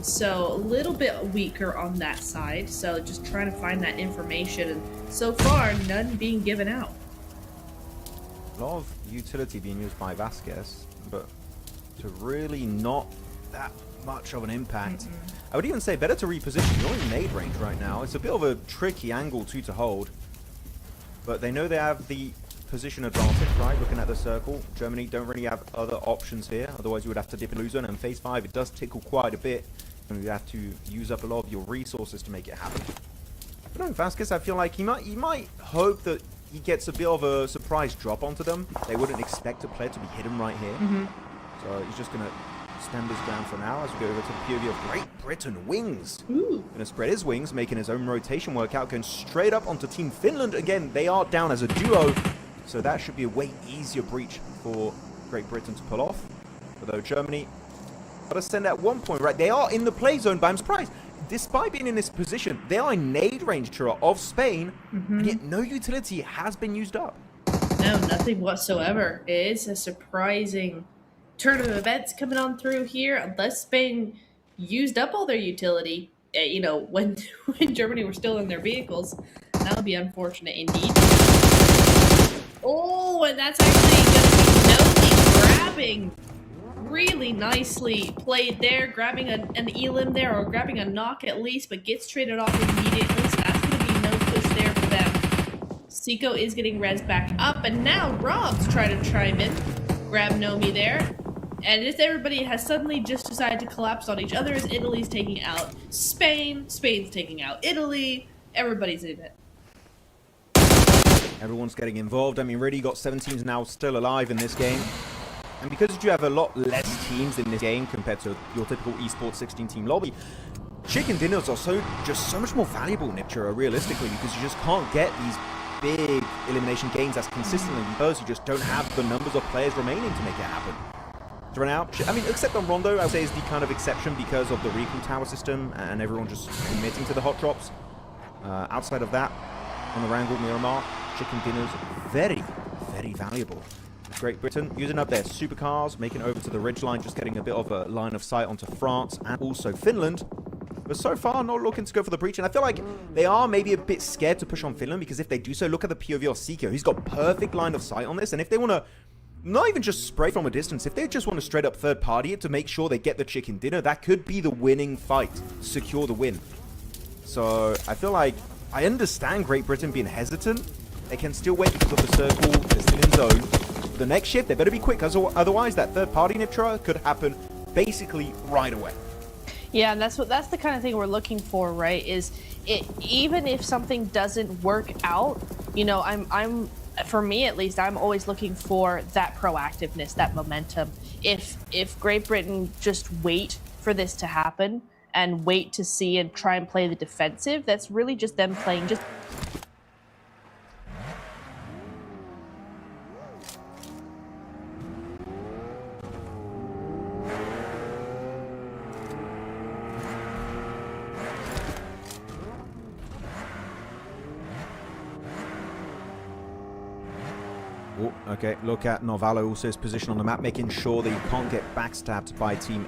So a little bit weaker on that side. So just trying to find that information, and so far none being given out. A lot of utility being used by Vasquez, but to really not that much of an impact. I would even say better to reposition. You're in nade range right now. It's a bit of a tricky angle to hold, but they know they have the position advantage, right? Looking at the circle, Germany don't really have other options here. Otherwise, you would have to dip in blue zone, and phase 5 it does tickle quite a bit, and you have to use up a lot of your resources to make it happen. But no, Vasquez, I feel like he might hope that he gets a bit of a surprise drop onto them. They wouldn't expect a player to be hidden right here. So he's just going to stand his ground for now as we go over to the POV of Great Britain. Wings. Going to spread his wings, making his own rotation work out, going straight up onto Team Finland. Again, they are down as a duo, so that should be a way easier breach for Great Britain to pull off. Although Germany got to send at one point, right? They are in the play zone, but I'm surprised. Despite being in this position, they are in nade range, Chura, of Spain, and yet no utility has been used up. No, nothing whatsoever. It is a surprising turn of events coming on through here, unless Spain used up all their utility, when Germany were still in their vehicles. That would be unfortunate indeed. Oh, and that's actually going to be Nomi grabbing. Really nicely played there, grabbing an elim there, or grabbing a knock at least, but gets traded off immediately, so that's going to be no push there for them. Seiko is getting res back up, and now Rob's trying to chime in, grab Nomi there, and just everybody has suddenly just decided to collapse on each other as Italy's taking out Spain, Spain's taking out Italy, everybody's in it. Everyone's getting involved. I mean, really, you got 7 teams now still alive in this game. And because you have a lot less teams in this game compared to your typical esports 16-team lobby, chicken dinners are just so much more valuable, Nipchura, realistically, because you just can't get these big elimination games as consistently because you just don't have the numbers of players remaining to make it happen. To run out, I mean, except on Rondo, I would say is the kind of exception because of the recall tower system and everyone just committing to the hot drops. Outside of that, on the Wrangle Miramar, chicken dinners very, very valuable. Great Britain using up their supercars, making over to the ridgeline, just getting a bit of a line of sight onto France and also Finland. But so far, not looking to go for the breach. And I feel like they are maybe a bit scared to push on Finland, because if they do so, look at the POV of Seeker, who's got perfect line of sight on this. And if they want to not even just spray from a distance, if they just want to straight up third party it to make sure they get the chicken dinner, that could be the winning fight, secure the win. So I feel like I understand Great Britain being hesitant. They can still wait because of the circle, they're still in zone. The next shift, they better be quick, because otherwise that third party Nitra could happen basically right away. Yeah, and that's the kind of thing we're looking for, right? Is it, even if something doesn't work out, you know, I'm for me at least, I'm always looking for that proactiveness, that momentum. If Great Britain just wait for this to happen and wait to see and try and play the defensive, that's really just them playing just. Oh, okay, look at Novalo, also his position on the map, making sure that he can't get backstabbed by team.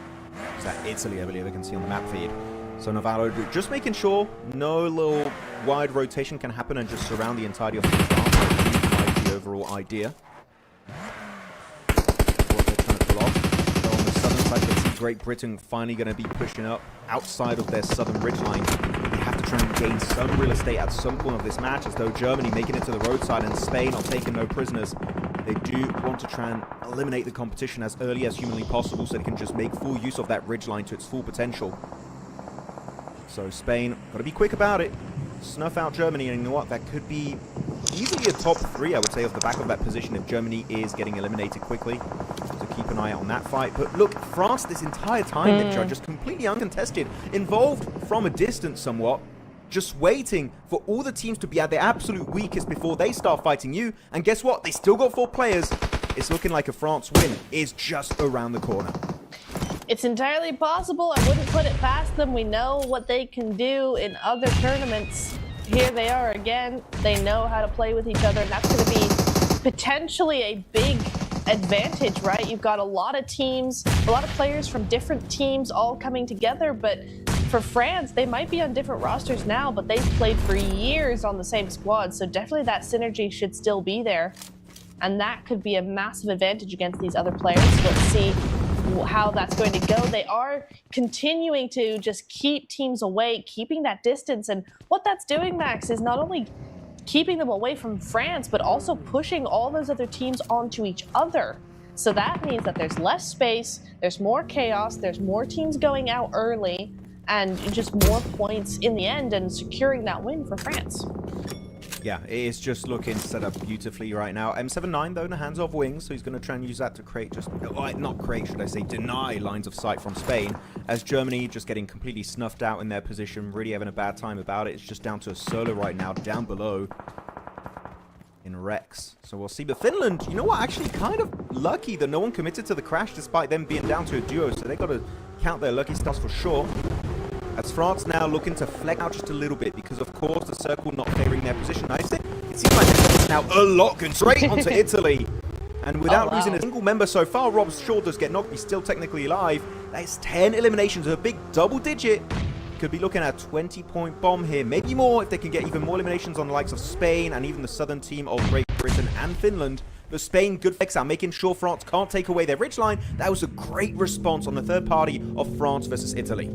Is that Italy, I believe I can see on the map feed. So Novalo just making sure no little wide rotation can happen and just surround the entirety of the like the overall idea. What they're trying to pull off. So on the southern side, they see Great Britain finally going to be pushing up outside of their southern ridgeline. They have to try and gain some real estate at some point of this match, as though Germany making it to the roadside and Spain are taking no prisoners. They do want to try and eliminate the competition as early as humanly possible so they can just make full use of that ridgeline to its full potential. So Spain, got to be quick about it. Snuff out Germany, and you know what? That could be easily a top 3, I would say, off the back of that position if Germany is getting eliminated quickly. So keep an eye out on that fight. But look, France this entire time, they're just completely uncontested, involved from a distance somewhat, just waiting for all the teams to be at their absolute weakest before they start fighting you. And guess what? They still got 4 players. It's looking like a France win is just around the corner. It's entirely possible. I wouldn't put it past them. We know what they can do in other tournaments. Here they are again. They know how to play with each other, and that's going to be potentially a big advantage, right? You've got a lot of teams, a lot of players from different teams all coming together, but for France, they might be on different rosters now, but they've played for years on the same squad, so definitely that synergy should still be there, and that could be a massive advantage against these other players. Let's see how that's going to go. They are continuing to just keep teams away, keeping that distance, and what that's doing, Max, is not only keeping them away from France, but also pushing all those other teams onto each other. So that means that there's less space, there's more chaos, there's more teams going out early, and just more points in the end and securing that win for France. Yeah, it is just looking set up beautifully right now. M79, though, in the hands of Wings, so he's going to try and use that to create just, not create, should I say, deny lines of sight from Spain, as Germany just getting completely snuffed out in their position, really having a bad time about it. It's just down to a solo right now, down below in Rex. So we'll see. But Finland, you know what, actually kind of lucky that no one committed to the crash despite them being down to a duo, so they got to count their lucky stars for sure. As France now looking to flex out just a little bit because, of course, the circle not favoring their position. It seems like it's now a lot going straight onto Italy. And without losing a single member so far, Rob Shaw does get knocked. He's still technically alive. That's 10 eliminations, a big double digit. Could be looking at a 20-point bomb here. Maybe more if they can get even more eliminations on the likes of Spain and even the southern team of Great Britain and Finland. But Spain, good flex out, making sure France can't take away their ridgeline. That was a great response on the third party of France versus Italy.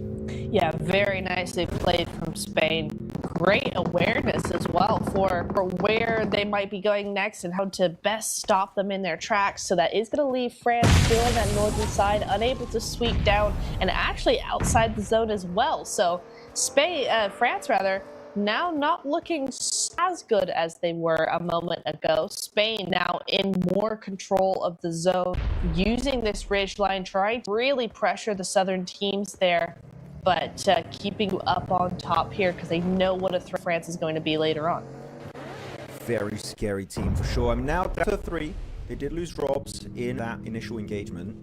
Yeah, very nicely played from Spain. Great awareness as well for where they might be going next and how to best stop them in their tracks. So that is going to leave France still on that northern side, unable to sweep down and actually outside the zone as well. So France now not looking as good as they were a moment ago. Spain now in more control of the zone, using this ridge line, trying to really pressure the southern teams there, but keeping up on top here because they know what a threat France is going to be later on. Very scary team for sure. I'm now down to 3. They did lose Robs in that initial engagement.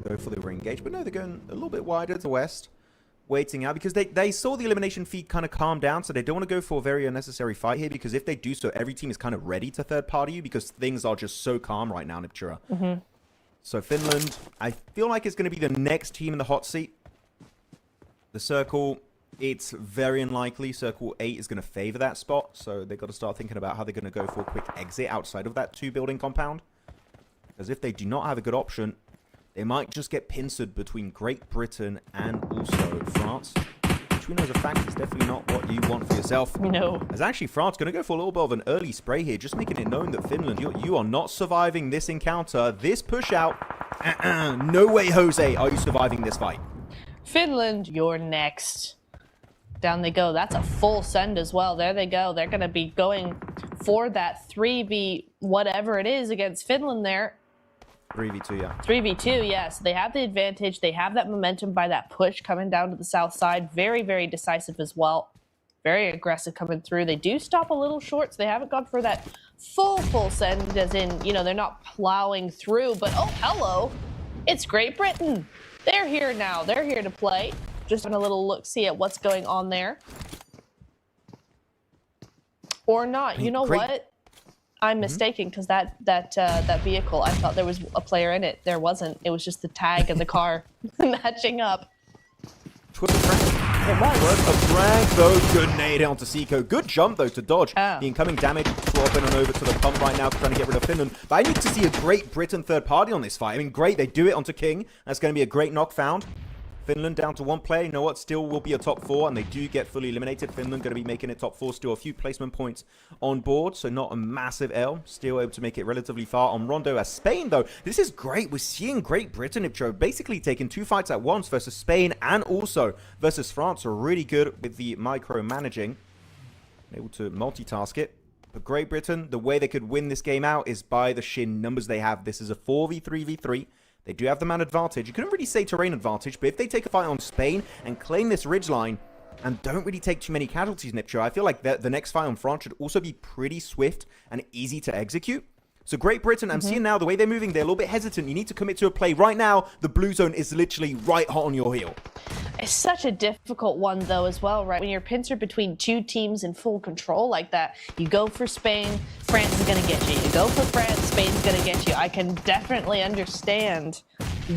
Go for the re-engage, but no, they're going a little bit wider to the west, waiting out because they saw the elimination feed kind of calm down, so they don't want to go for a very unnecessary fight here, because if they do so, every team is kind of ready to third party you because things are just so calm right now in Ipchura. So Finland, I feel like it's going to be the next team in the hot seat. The Circle, it's very unlikely. Circle 8 is going to favor that spot, so they've got to start thinking about how they're going to go for a quick exit outside of that 2-building compound. Because if they do not have a good option, they might just get pincered between Great Britain and also France. Which we know as a fact is definitely not what you want for yourself. No. As actually France going to go for a little bit of an early spray here, just making it known that Finland, you are not surviving this encounter, this push out. No way, Jose, are you surviving this fight. Finland, you're next. Down they go. That's a full send as well. There they go. They're going to be going for that 3v whatever it is against Finland there. 3v2, yeah. 3v2, yes. They have the advantage. They have that momentum by that push coming down to the south side. Very, very decisive as well. Very aggressive coming through. They do stop a little short, so they haven't gone for that full send, as in, you know, they're not plowing through. But, oh, hello. It's Great Britain. They're here now. They're here to play. Just having a little look-see at what's going on there. Or not. You know what? I'm mistaken, because that vehicle, I thought there was a player in it. There wasn't. It was just the tag and the car matching up. Twas a prank. It was a prank, though. Good nade onto Seiko. Good jump, though, to dodge the incoming damage. Swapping on over to the pump right now, trying to get rid of Finland. But I need to see a Great Britain third party on this fight. I mean, great. They do it onto King. That's going to be a great knock found. Finland down to 1 player. You know what? Still will be a top 4, and they do get fully eliminated. Finland going to be making it top 4. Still a few placement points on board, so not a massive L. Still able to make it relatively far on Rondo. As Spain, though, this is great. We're seeing Great Britain, Ipcho, basically taking 2 fights at once versus Spain and also versus France. Are really good with the micromanaging. Able to multitask it. But Great Britain, the way they could win this game out is by the sheer numbers they have. This is a 4v3v3. They do have the man advantage. You couldn't really say terrain advantage, but if they take a fight on Spain and claim this ridgeline and don't really take too many casualties, Nipcho, I feel like the next fight on France should also be pretty swift and easy to execute. So Great Britain, I'm seeing now the way they're moving, they're a little bit hesitant. You need to commit to a play. Right now, the blue zone is literally right hot on your heel. It's such a difficult one, though, as well, right? When you're pincered between 2 teams in full control like that, you go for Spain, France is going to get you. You go for France, Spain's going to get you. I can definitely understand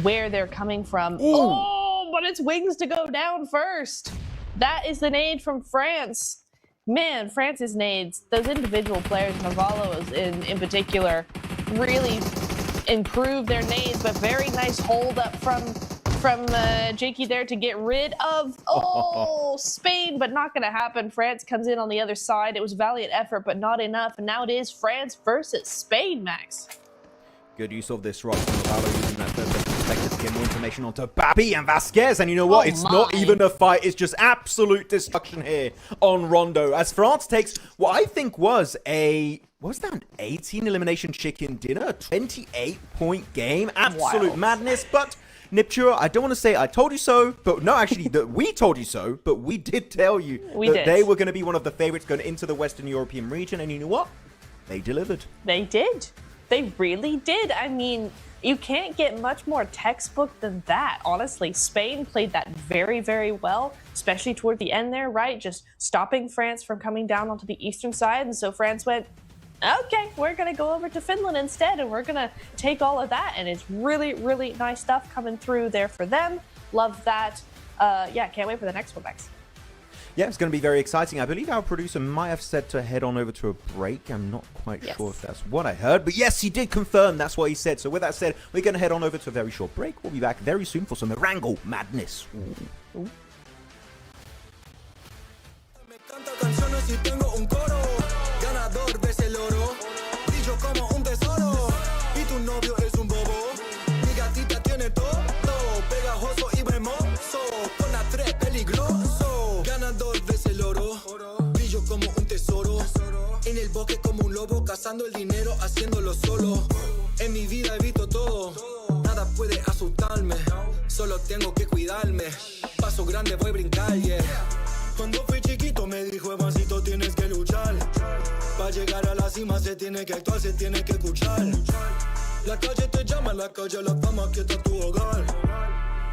where they're coming from. Ooh. Oh, but it's wings to go down first. That is the nade from France. Man, France's nades, those individual players, Navallo's in particular, really improved their nades, but very nice hold up from Jakey there to get rid of, Spain, but not going to happen. France comes in on the other side. It was a valiant effort, but not enough, and now it is France versus Spain, Max. Good use of this rock from Navallo, using that third perspective to get more information onto Babi and Vasquez. And you know what? It's not even a fight. It's just absolute destruction here on Rondo. As France takes what I think was an 18 elimination chicken dinner, 28-point game. Absolute madness. But Niptura, I don't want to say I told you so, but no, actually, we told you so, but we did tell you that they were going to be one of the favorites going into the Western European region. And you know what? They delivered. They did. They really did. I mean, you can't get much more textbook than that, honestly. Spain played that very, very well, especially toward the end there, right? Just stopping France from coming down onto the eastern side. And so France went, okay, we're going to go over to Finland instead, and we're going to take all of that. And it's really, really nice stuff coming through there for them. Love that. Yeah, can't wait for the next one, Max. Yeah, it's going to be very exciting. I believe our producer might have said to head on over to a break. I'm not quite sure if that's what I heard. But yes, he did confirm that's what he said. So with that said, we're going to head on over to a very short break. We'll be back very soon for some Erangel madness. Ooh. En el bosque como un lobo, cazando el dinero, haciéndolo solo. En mi vida he visto todo, nada puede asustarme. Solo tengo que cuidarme. Paso grande, voy a brincar, yeah. Cuando fui chiquito me dijo, Evancito, tienes que luchar. Para llegar a la cima se tiene que actuar, se tiene que escuchar. La calle te llama, la calle la fama, que está tu hogar.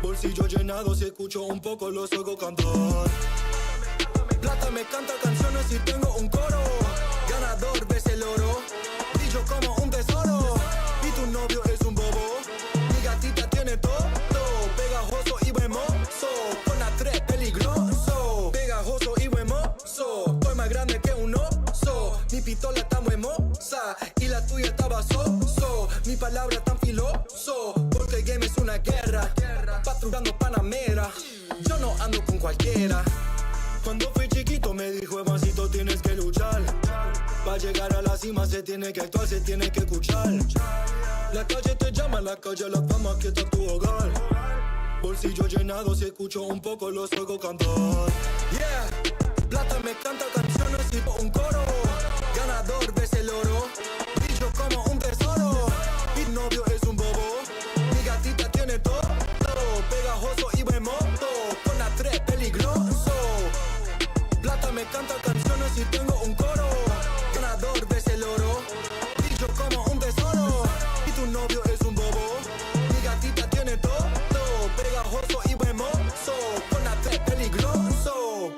Bolsillo llenado, si escucho un poco los oigo cantar. Plata me canta canciones y tengo un coro. Ganador ves el oro, brillo como un tesoro. Y tu novio es un bobo, palabra tan filoso, porque el game es una guerra, patrullando Panamera, yo no ando con cualquiera. Cuando fui chiquito me dijo, Evancito, tienes que luchar, para llegar a la cima se tiene que actuar, se tiene que escuchar. La calle te llama, la calle la fama, que está tu hogar. Bolsillo llenado, si escucho un poco los oigo cantar. Yeah, plata me canta canciones y un coro. Ganador ves el oro, brillo como un tesoro. Mi novio es un bobo, mi gatita tiene todo. Pegajoso y en moto, con la 3 peligroso. Plata me canta canciones y tengo un coro. Ganador ves el oro, brillo como un tesoro. Y tu novio es un bobo, mi gatita tiene todo. Pegajoso y hermoso, con la 3 peligroso.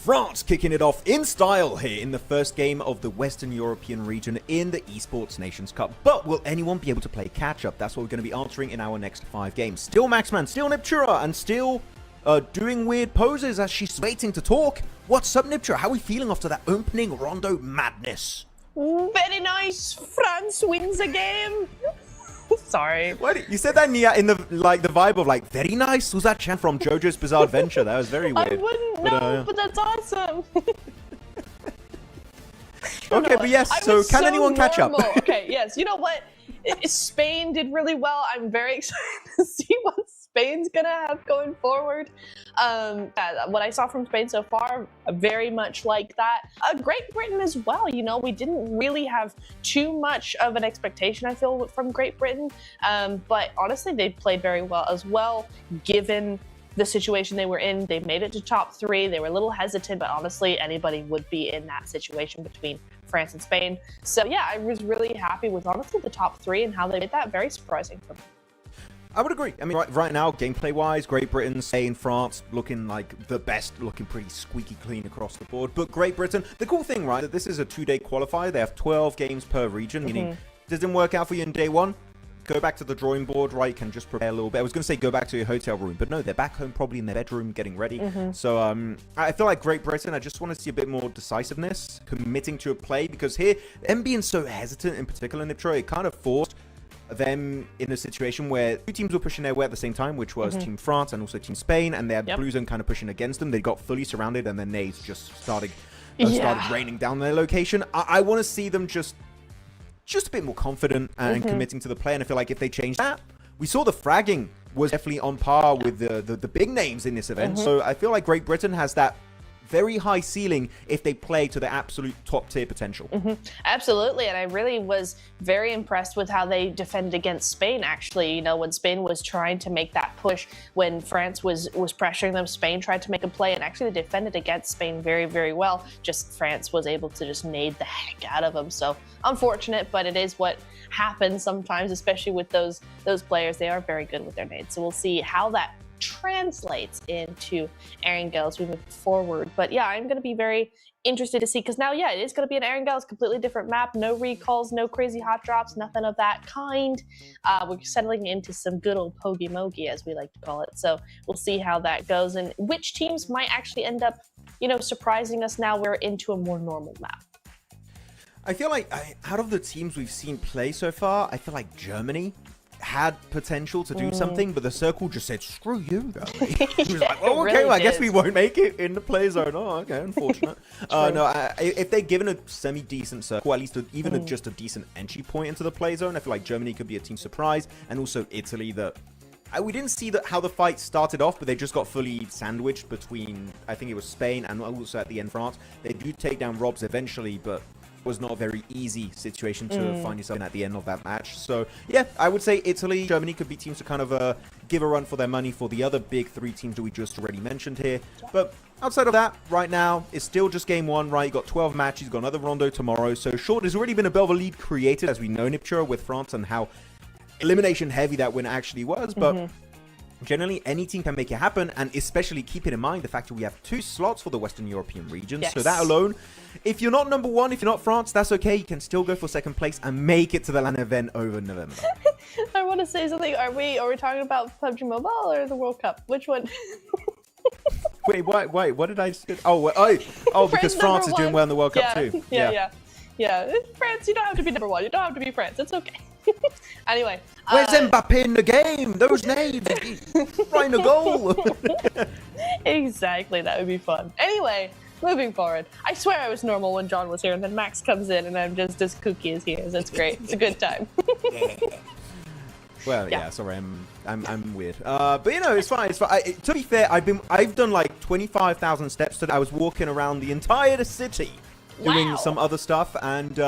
France kicking it off in style here in the first game of the Western European region in the Esports Nations Cup. But will anyone be able to play catch-up? That's what we're going to be answering in our next 5 games. Still Maxman, still Niptura, and still doing weird poses as she's waiting to talk. What's up, Niptura? How are we feeling after that opening rondo madness? Very nice. France wins a game. Sorry. What? You said that in the vibe of like very nice. Was that chant from JoJo's Bizarre Adventure? That was very weird. I wouldn't know, but that's awesome. Okay, but yes. So can anyone catch up? Okay, yes. You know what? Spain did really well. I'm very excited to see what Spain's gonna have going forward. What I saw from Spain so far, very much like that. Great Britain as well. You know, we didn't really have too much of an expectation, I feel, from Great Britain. But honestly, they played very well as well, given the situation they were in. They made it to top 3. They were a little hesitant, but honestly, anybody would be in that situation between France and Spain. So yeah, I was really happy with honestly the top 3 and how they did that. Very surprising for me. I would agree. I mean, right now, gameplay-wise, Great Britain, Spain, France, looking like the best, looking pretty squeaky clean across the board. But Great Britain, the cool thing, right, that this is a 2-day qualifier. They have 12 games per region, meaning doesn't work out for you in day 1. Go back to the drawing board, right? Can just prepare a little bit. I was going to say go back to your hotel room, but no, they're back home, probably in their bedroom, getting ready. So I feel like Great Britain, I just want to see a bit more decisiveness, committing to a play, because here, them being so hesitant in particular in Niptro, it kind of forced them in a situation where 2 teams were pushing their way at the same time, which was Team France and also Team Spain, and they had Blue Zone kind of pushing against them. They got fully surrounded, and then nades just started raining down their location. I want to see them just a bit more confident and committing to the play, and I feel like if they change that, we saw the fragging was definitely on par with the big names in this event. So I feel like Great Britain has that very high ceiling if they play to the absolute top tier potential. Absolutely, and I really was very impressed with how they defended against Spain, actually. You know, when Spain was trying to make that push, when France was pressuring them, Spain tried to make a play, and actually they defended against Spain very, very well. Just France was able to just nade the heck out of them. So unfortunate, but it is what happens sometimes, especially with those players. They are very good with their nades. So we'll see how that translates into Erangels moving forward. But yeah, I'm going to be very interested to see, because now, yeah, it is going to be an Erangels, completely different map, no recalls, no crazy hot drops, nothing of that kind. We're settling into some good old pogi-mogi, as we like to call it. So we'll see how that goes and which teams might actually end up, you know, surprising us now we're into a more normal map. I feel like out of the teams we've seen play so far, I feel like Germany had potential to do something, but the circle just said, screw you, though. He was like, oh, okay, really well, I guess we won't make it in the play zone. Oh, okay, unfortunate. No, if they're given a semi-decent circle, at least even just a decent entry point into the play zone, I feel like Germany could be a team surprise, and also Italy that... we didn't see how the fight started off, but they just got fully sandwiched between, I think it was Spain and also at the end France. They do take down Robs eventually, but was not a very easy situation to find yourself in at the end of that match. So yeah, I would say Italy, Germany could be teams to kind of give a run for their money for the other big 3 teams that we just already mentioned here. But outside of that, right now, it's still just game 1, right? You got 12 matches, you got another rondo tomorrow. So short, there's already been a bit of a lead created, as we know, Niptura, with France and how elimination heavy that win actually was. But generally, any team can make it happen, and especially keeping in mind the fact that we have 2 slots for the Western European region. Yes. So that alone, if you're not number 1, if you're not France, that's okay. You can still go for 2nd place and make it to the LAN event over November. I want to say something. Are we talking about PUBG Mobile or the World Cup? Which one? Wait, what did I say? Oh, because France is doing well in the World Cup too. Yeah. France, you don't have to be number 1. You don't have to be France. It's okay. Anyway. Where's Mbappe in the game? Those names. Right in the goal. Exactly. That would be fun. Anyway, moving forward. I swear I was normal when John was here, and then Max comes in, and I'm just as kooky as he is. It's great. It's a good time. Well, yeah, sorry, I'm weird. But you know, it's fine. It's fine. To be fair, I've done like 25,000 steps today. I was walking around the entire city doing some other stuff, and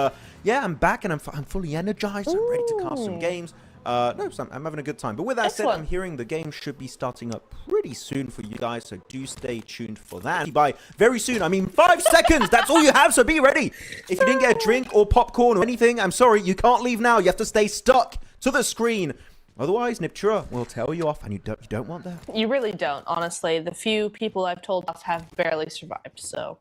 yeah, I'm back and I'm fully energized. I'm ready to cast some games. No, so I'm having a good time. But with that said, I'm hearing the game should be starting up pretty soon for you guys, so do stay tuned for that. By very soon, I mean 5 seconds. That's all you have, so be ready. If you didn't get a drink or popcorn or anything, I'm sorry, you can't leave now. You have to stay stuck to the screen Otherwise, Niptura will tell you off, and you don't want that. You really don't, honestly. The few people I've told off have barely survived, so,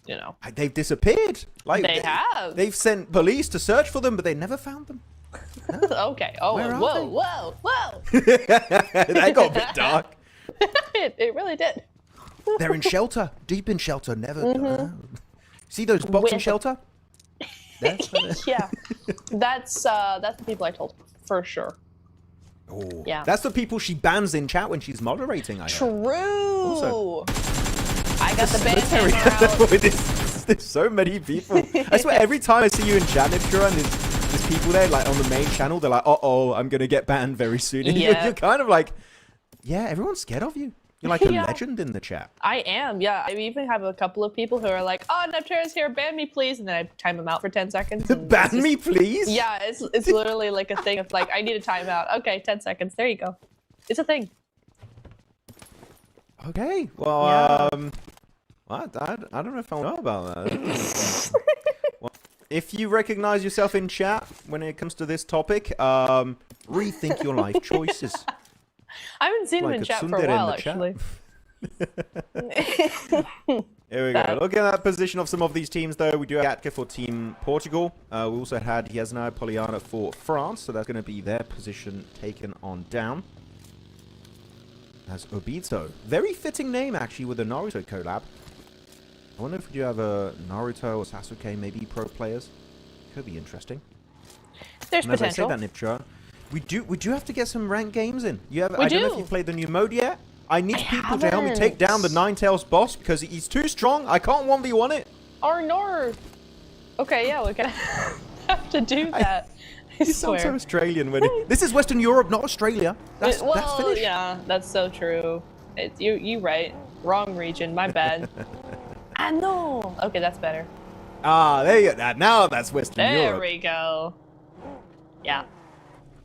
you know. They've disappeared. Like They have. They've sent police to search for them, but they never found them. Okay. Oh, Where are whoa. That got a bit dark. It really did. They're in shelter, deep in shelter. Never. See those boxing shelter? Yeah. That's the people I told, for sure. Oh, yeah. That's the people she bans in chat when she's moderating. I True. Also, I got the band hammer out. There's so many people. I swear, every time I see you in chat, Niptura, and there's people there, like on the main channel, they're like, "Uh-oh, I'm gonna get banned very soon." And Yeah. you're kind of like, yeah, everyone's scared of you. You're like a legend in the chat. I am, yeah. I even have a couple of people who are like, "Oh, Neptura's here, ban me, please," and then I time them out for 10 seconds. Ban me, please? Yeah, it's literally like a thing of like, I need a timeout. Okay, 10 seconds. There you go. It's a thing. Okay, well, I don't know if I know about that. Well, if you recognize yourself in chat when it comes to this topic, rethink your life choices. I haven't seen him in chat for a while, actually. Here we go. Looking at that position of some of these teams, though, we do have Gatka for Team Portugal. We also had Hiesna Poliana for France, so that's going to be their position taken on down. As Obito. Very fitting name, actually, with the Naruto collab. I wonder if we do have a Naruto or Sasuke, maybe pro players. Could be interesting. There's and potential. As I say that, Niptra, we do have to get some ranked games in. I don't know if you played the new mode yet. I need people to help me take down the Ninetales boss because he's too strong. I can't 1v1 it. Or Nor. Okay, yeah, we're gonna have to do that. I He swear. sounds so Australian when this is Western Europe, not Australia. That's Finnish. Yeah, that's so true. You right. Wrong region. My bad. I know. Okay, that's better. Ah, there you go. Now that's Western Europe. There we go. Yeah.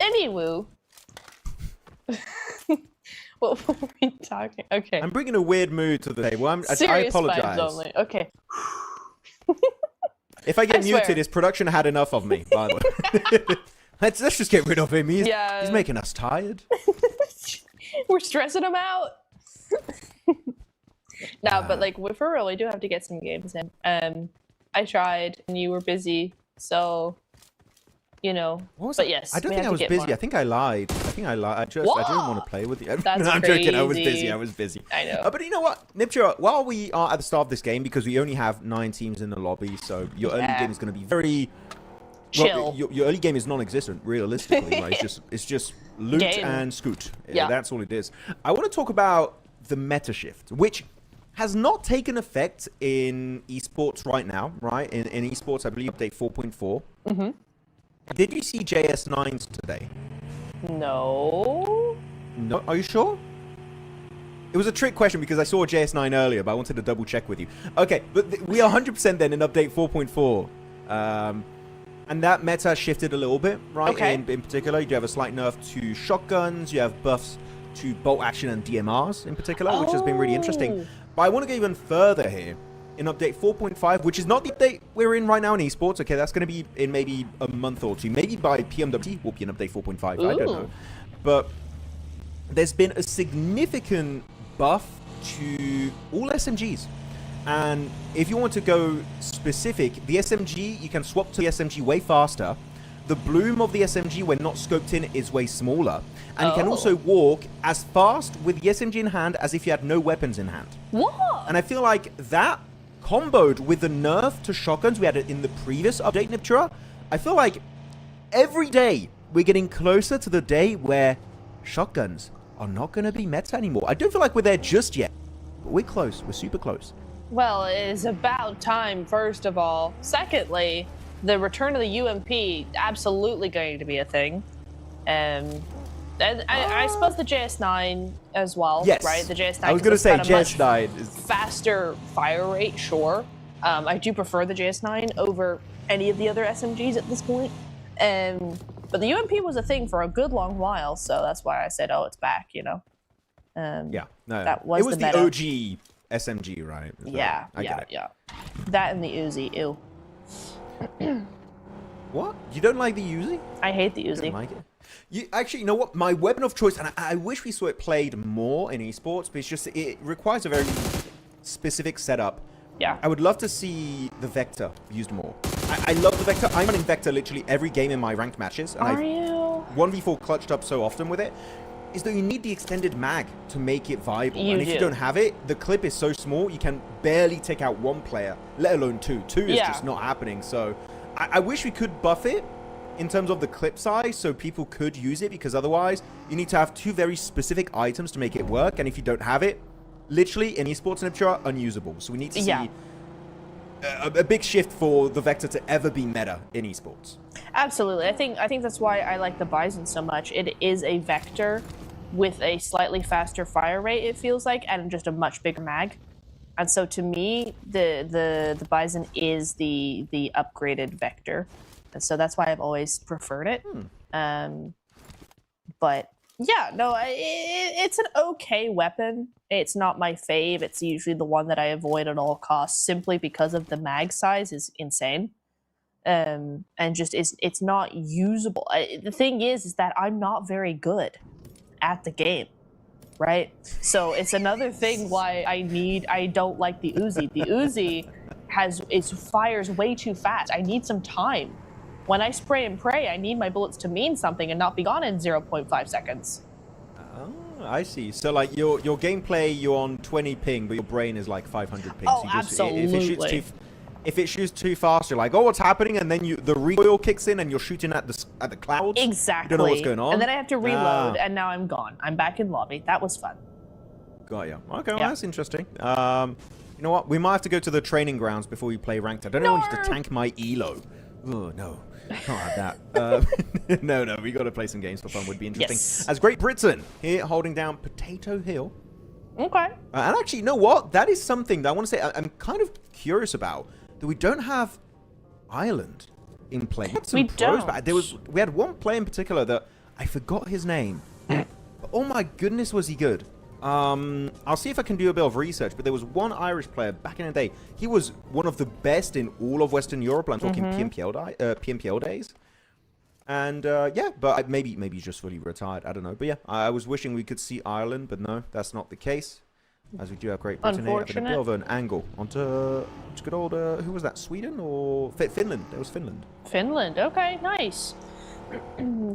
Anywho. What were we talking? Okay. I'm bringing a weird mood to the table. I Serious apologize. vibes only. Okay. If I get I muted, swear. his production had enough of me, by the way. let's just get rid of him. He's making us tired. We're stressing him out. No, but like for real, we do have to get some games in. I tried, and you were busy, so you know. But yes, I don't we think I have was to get busy. more. I think I lied. I didn't want to play with you. That's I'm joking. I was crazy. busy. I was busy. I know. But you know what, Niptura, while we are at the start of this game, because we only have 9 teams in the lobby, so your early game is going to be very chill. Well, your early game is non-existent, realistically. Right? It's just loot Game. and scoot. Yeah. That's all it is. I want to talk about the meta shift, which has not taken effect in esports right now, right? In esports, I believe update 4.4. Mm-hmm. Did you see JS9s today? No. No, are you sure? It was a trick question because I saw JS9 earlier, but I wanted to double check with you. Okay, but we are 100% then in update 4.4. And that meta shifted a little bit, right? Okay. In particular, you do have a slight nerf to shotguns, you have buffs to bolt action and DMRs in particular, which has been really interesting. But I want to go even further here. In update 4.5, which is not the update we're in right now in esports. Okay, that's going to be in maybe a month or two. Maybe by PMWT will be in update 4.5. I don't know. But there's been a significant buff to all SMGs. And if you want to go specific, the SMG, you can swap to the SMG way faster. The bloom of the SMG, when not scoped in, is way smaller. And you can also walk as fast with the SMG in hand as if you had no weapons in hand. What? And I feel like that comboed with the nerf to shotguns we had in the previous update, Niptura, I feel like every day we're getting closer to the day where shotguns are not going to be meta anymore. I don't feel like we're there just yet, but we're close. We're super close. Well, it is about time, first of all. Secondly, the return of the UMP absolutely going to be a thing. And I suppose the JS9 as well, yes. right? The JS9. I was going to say JS9 is faster fire rate, sure. I do prefer the JS9 over any of the other SMGs at this point. But the UMP was a thing for a good long while, so that's why I said, oh, it's back, you know? Yeah, no, that was it was the meta. OG SMG, right? So Yeah, yeah. That and the Uzi, ew. What? You don't like the Uzi? I hate the You Uzi. don't like it? You know what? My weapon of choice, and I wish we saw it played more in esports, but it's just it requires a very specific setup. Yeah. I would love to see the Vector used more. I love the Vector. I'm running Vector literally every game in my ranked matches. And Are you? 1v4 clutched up so often with it. Is that you need the extended mag to make it viable. You and if do. you don't have it, the clip is so small, you can barely take out one player, let alone two. Two is just not happening. So I wish we could buff it in terms of the clip size so people could use it, because otherwise you need to have two very specific items to make it work. And if you don't have it, literally in esports and are unusable. So we need to see a big shift for the Vector to ever be meta in esports. Absolutely. I think that's why I like the Bison so much. It is a Vector with a slightly faster fire rate, it feels like, and just a much bigger mag. And so to me, the Bison is the upgraded Vector. And so that's why I've always preferred it. But yeah, no, it's an okay weapon. It's not my fave. It's usually the one that I avoid at all costs, simply because of the mag size is insane. And just it's not usable. The thing is that I'm not very good at the game, right? So it's another thing why I don't like the Uzi. The Uzi fires way too fast. I need some time. When I spray and pray, I need my bullets to mean something and not be gone in 0.5 seconds. Oh, I see. So like your gameplay, you're on 20 ping, but your brain is like 500 ping. Oh, so absolutely. If it shoots too fast, you're like, oh, what's happening? And then the recoil kicks in and you're shooting at the clouds. Exactly. You don't know what's going on. And then I have to reload, and now I'm gone. I'm back in lobby. That was fun. Got ya. Okay, well, that's interesting. You know what? We might have to go to the training grounds before we play ranked. I don't want you to tank my elo. Oh, no. Can't have that. No, we got to play some games for fun. Would be interesting. Yes. As Great Britain here holding down Potato Hill. Okay. And actually, you know what? That is something that I want to say I'm kind of curious about. That we don't have Ireland in play. We don't. But we had one player in particular that I forgot his name. But oh my goodness, was he good? I'll see if I can do a bit of research, but there was one Irish player back in the day. He was one of the best in all of Western Europe. I'm talking PMPL days. And yeah, but maybe he's just fully retired. I don't know. But yeah, I was wishing we could see Ireland, but no, that's not the case. As we do have Great Britain here, a bit of an angle onto good old, who was that, Sweden or Finland? It was Finland. Finland, okay, nice.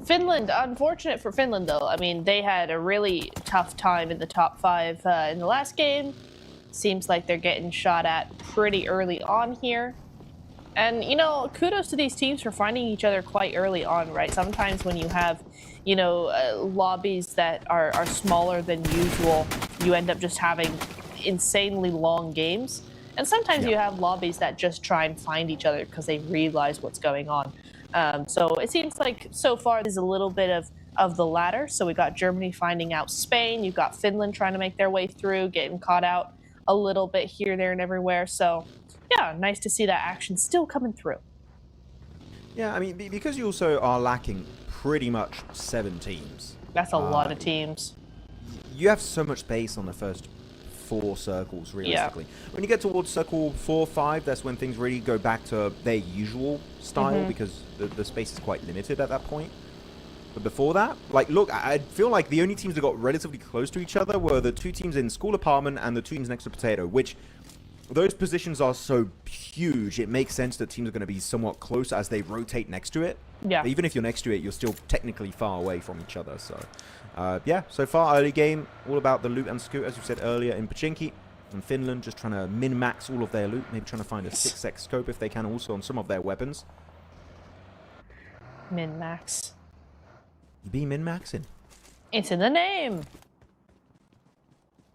Finland, unfortunate for Finland though. I mean, they had a really tough time in the top 5 in the last game. Seems like they're getting shot at pretty early on here. And, you know, kudos to these teams for finding each other quite early on, right? Sometimes when you have, you know, lobbies that are smaller than usual, you end up just having insanely long games. And sometimes you have lobbies that just try and find each other because they realize what's going on. So it seems like so far there's a little bit of the latter. So we got Germany finding out Spain. You've got Finland trying to make their way through, getting caught out a little bit here, there, and everywhere. So yeah, nice to see that action still coming through. Yeah, I mean, because you also are lacking pretty much 7 teams. That's a lot of teams. You have so much space on the first 4 circles, realistically. Yeah. When you get towards circle 4, 5, that's when things really go back to their usual style, because the space is quite limited at that point. But before that, like, look, I feel like the only teams that got relatively close to each other were the 2 teams in School Apartment and the 2 teams next to Potato, which those positions are so huge, it makes sense that teams are going to be somewhat close as they rotate next to it. Yeah. But even if you're next to it, you're still technically far away from each other. So, yeah, so far early game, all about the loot and scoot, as you said earlier, in Pachinki. And Finland just trying to min-max all of their loot, maybe trying to find a 6x scope if they can also on some of their weapons. Min-max. You be min-maxing. It's in the name.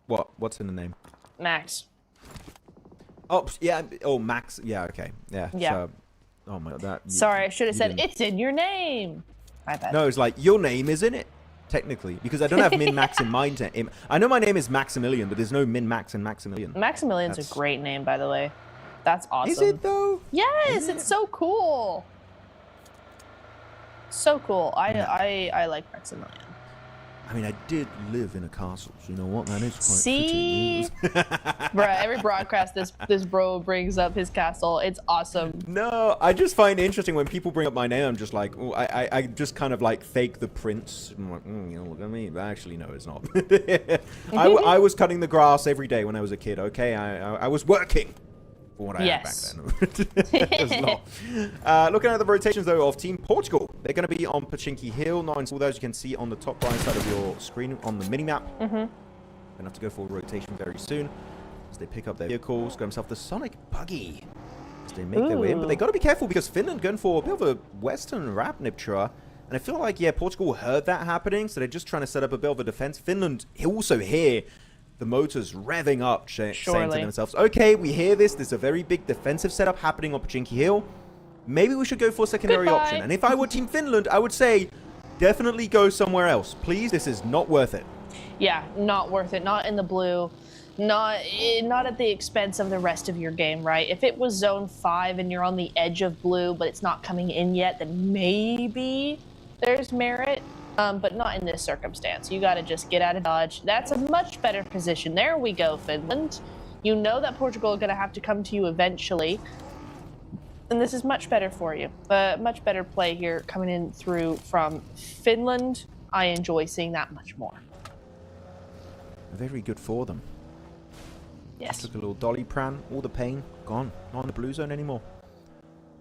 What? What's in the name? Max. Oh, yeah. Oh, Max. Yeah, okay. Yeah. Yeah. So, oh, my God. Sorry, I should have said, it's in your name. My bad. No, it's like, your name is in it, technically. Because I don't have min-max in my name. I know my name is Maximilian, but there's no min-max in Maximilian. Maximilian's a great name, by the way. That's awesome. Is it, though? Yes, it's so cool. So cool. I like Maximilian. I mean, I did live in a castle, so you know what? That is quite See? fitting. Bruh, every broadcast this bro brings up his castle. It's awesome. No, I just find it interesting when people bring up my name. I'm just like, oh, I just kind of like fake the prince. I'm like, you know, look at me. But actually, no, it's not. I was cutting the grass every day when I was a kid, okay? I was working. What I had back then. Looking at the rotations though of Team Portugal, they're going to be on Pachinki Hill. Not install those. You can see on the top right side of your screen on the minimap. Gonna have to go for a rotation very soon as they pick up their vehicles. Got himself the Sonic Buggy as they make their way in, but they got to be careful because Finland going for a bit of a Western wrap Niptra. And I feel like, yeah, Portugal heard that happening, so they're just trying to set up a bit of a defense. Finland also here. The motors revving up, saying to themselves, okay, we hear this. There's a very big defensive setup happening on Pachinki Hill. Maybe we should go for a secondary option. And if I were Team Finland, I would say definitely go somewhere else. Please, this is not worth it. Yeah, not worth it. Not in the blue. Not at the expense of the rest of your game, right? If it was Zone 5 and you're on the edge of blue, but it's not coming in yet, then maybe there's merit. But not in this circumstance. You got to just get out of dodge. That's a much better position. There we go, Finland. You know that Portugal is going to have to come to you eventually. And this is much better for you. Much better play here coming in through from Finland. I enjoy seeing that much more. Very good for them. Yes. Took a little dolly pran. All the pain gone. Not in the blue zone anymore.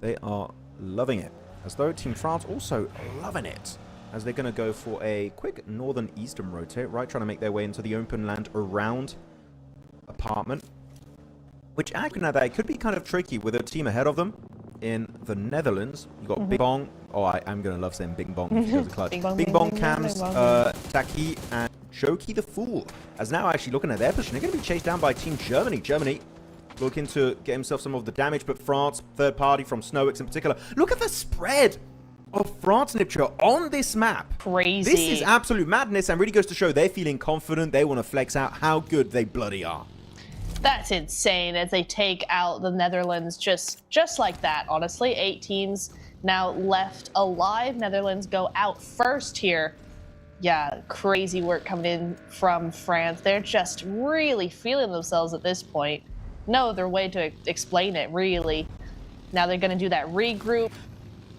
They are loving it. As though Team France also loving it. As they're going to go for a quick northern eastern rotate, right? Trying to make their way into the open land around apartment. Which, actually, now that it could be kind of tricky with a team ahead of them in the Netherlands. You got Bing Bong. Oh, I'm going to love saying Bing Bong. Bing Bong, Cams, Taki, and Joki the Fool. As now actually looking at their position, they're going to be chased down by Team Germany. Germany looking to get himself some of the damage, but France, third party from Snowix in particular. Look at the spread of France Niptra on this map. Crazy. This is absolute madness and really goes to show they're feeling confident. They want to flex out how good they bloody are. That's insane as they take out the Netherlands just like that, honestly. 8 teams now left alive. Netherlands go out first here. Yeah, crazy work coming in from France. They're just really feeling themselves at this point. No other way to explain it, really. Now they're going to do that regroup.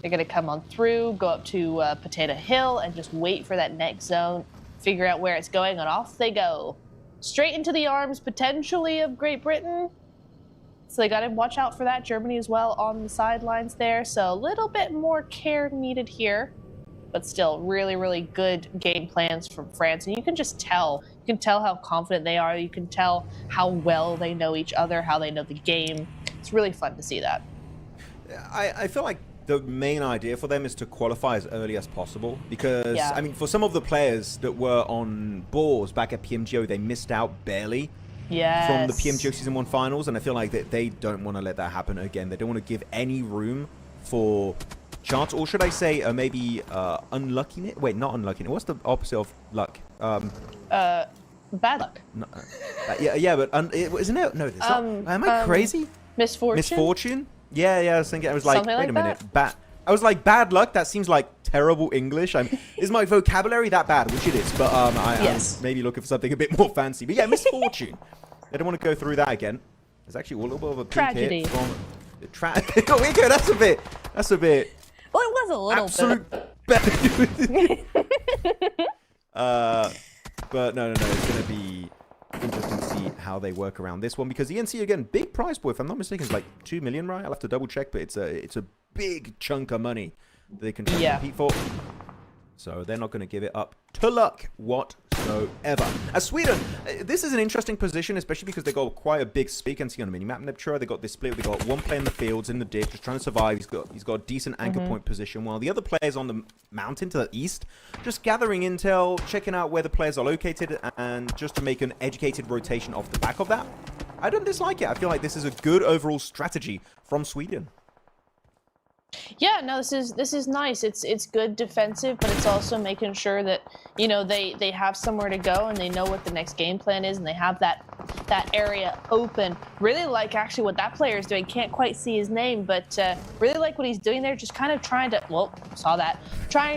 They're going to come on through, go up to Potato Hill, and just wait for that next zone, figure out where it's going, and off they go. Straight into the arms, potentially, of Great Britain. So they got to watch out for that. Germany as well on the sidelines there. So a little bit more care needed here. But still, really, really good game plans from France. And you can just tell. You can tell how confident they are. You can tell how well they know each other, how they know the game. It's really fun to see that. I feel like the main idea for them is to qualify as early as possible because, I mean, for some of the players that were on boards back at PMGO, they missed out barely from the PMGO Season 1 finals, and I feel like that they don't want to let that happen again. They don't want to give any room for chance, or should I say maybe unluckiness? Wait, not unluckiness. What's the opposite of luck? Bad luck. No, yeah, but isn't it? No, it's not. Am I crazy? Misfortune? Misfortune? Yeah, I was thinking, I was like, Something wait like a minute. I was like, bad luck? That seems like terrible English. Is my vocabulary that bad? Which it is, but I'm maybe looking for something a bit more fancy. But yeah, misfortune. I don't want to go through that again. There's actually a little bit of a tragedy. From oh, we go. That's a bit. Well, it was a little absolute bit. But no. It's going to be interesting to see how they work around this one because ENC, again, big prize pool. If I'm not mistaken, it's like 2 million, right? I'll have to double check, but it's a big chunk of money that they can try to compete for. So they're not going to give it up to luck whatsoever. As Sweden, this is an interesting position, especially because they got quite a big split. You can see on the minimap Niptra, they got this split. They got one player in the fields in the ditch, just trying to survive. He's got a decent anchor point position, while the other players on the mountain to the east, just gathering intel, checking out where the players are located, and just to make an educated rotation off the back of that. I don't dislike it. I feel like this is a good overall strategy from Sweden. Yeah, no, this is nice. It's good defensive, but it's also making sure that they have somewhere to go and they know what the next game plan is, and they have that area open. Really like actually what that player is doing. Can't quite see his name, but really like what he's doing there. Just kind of trying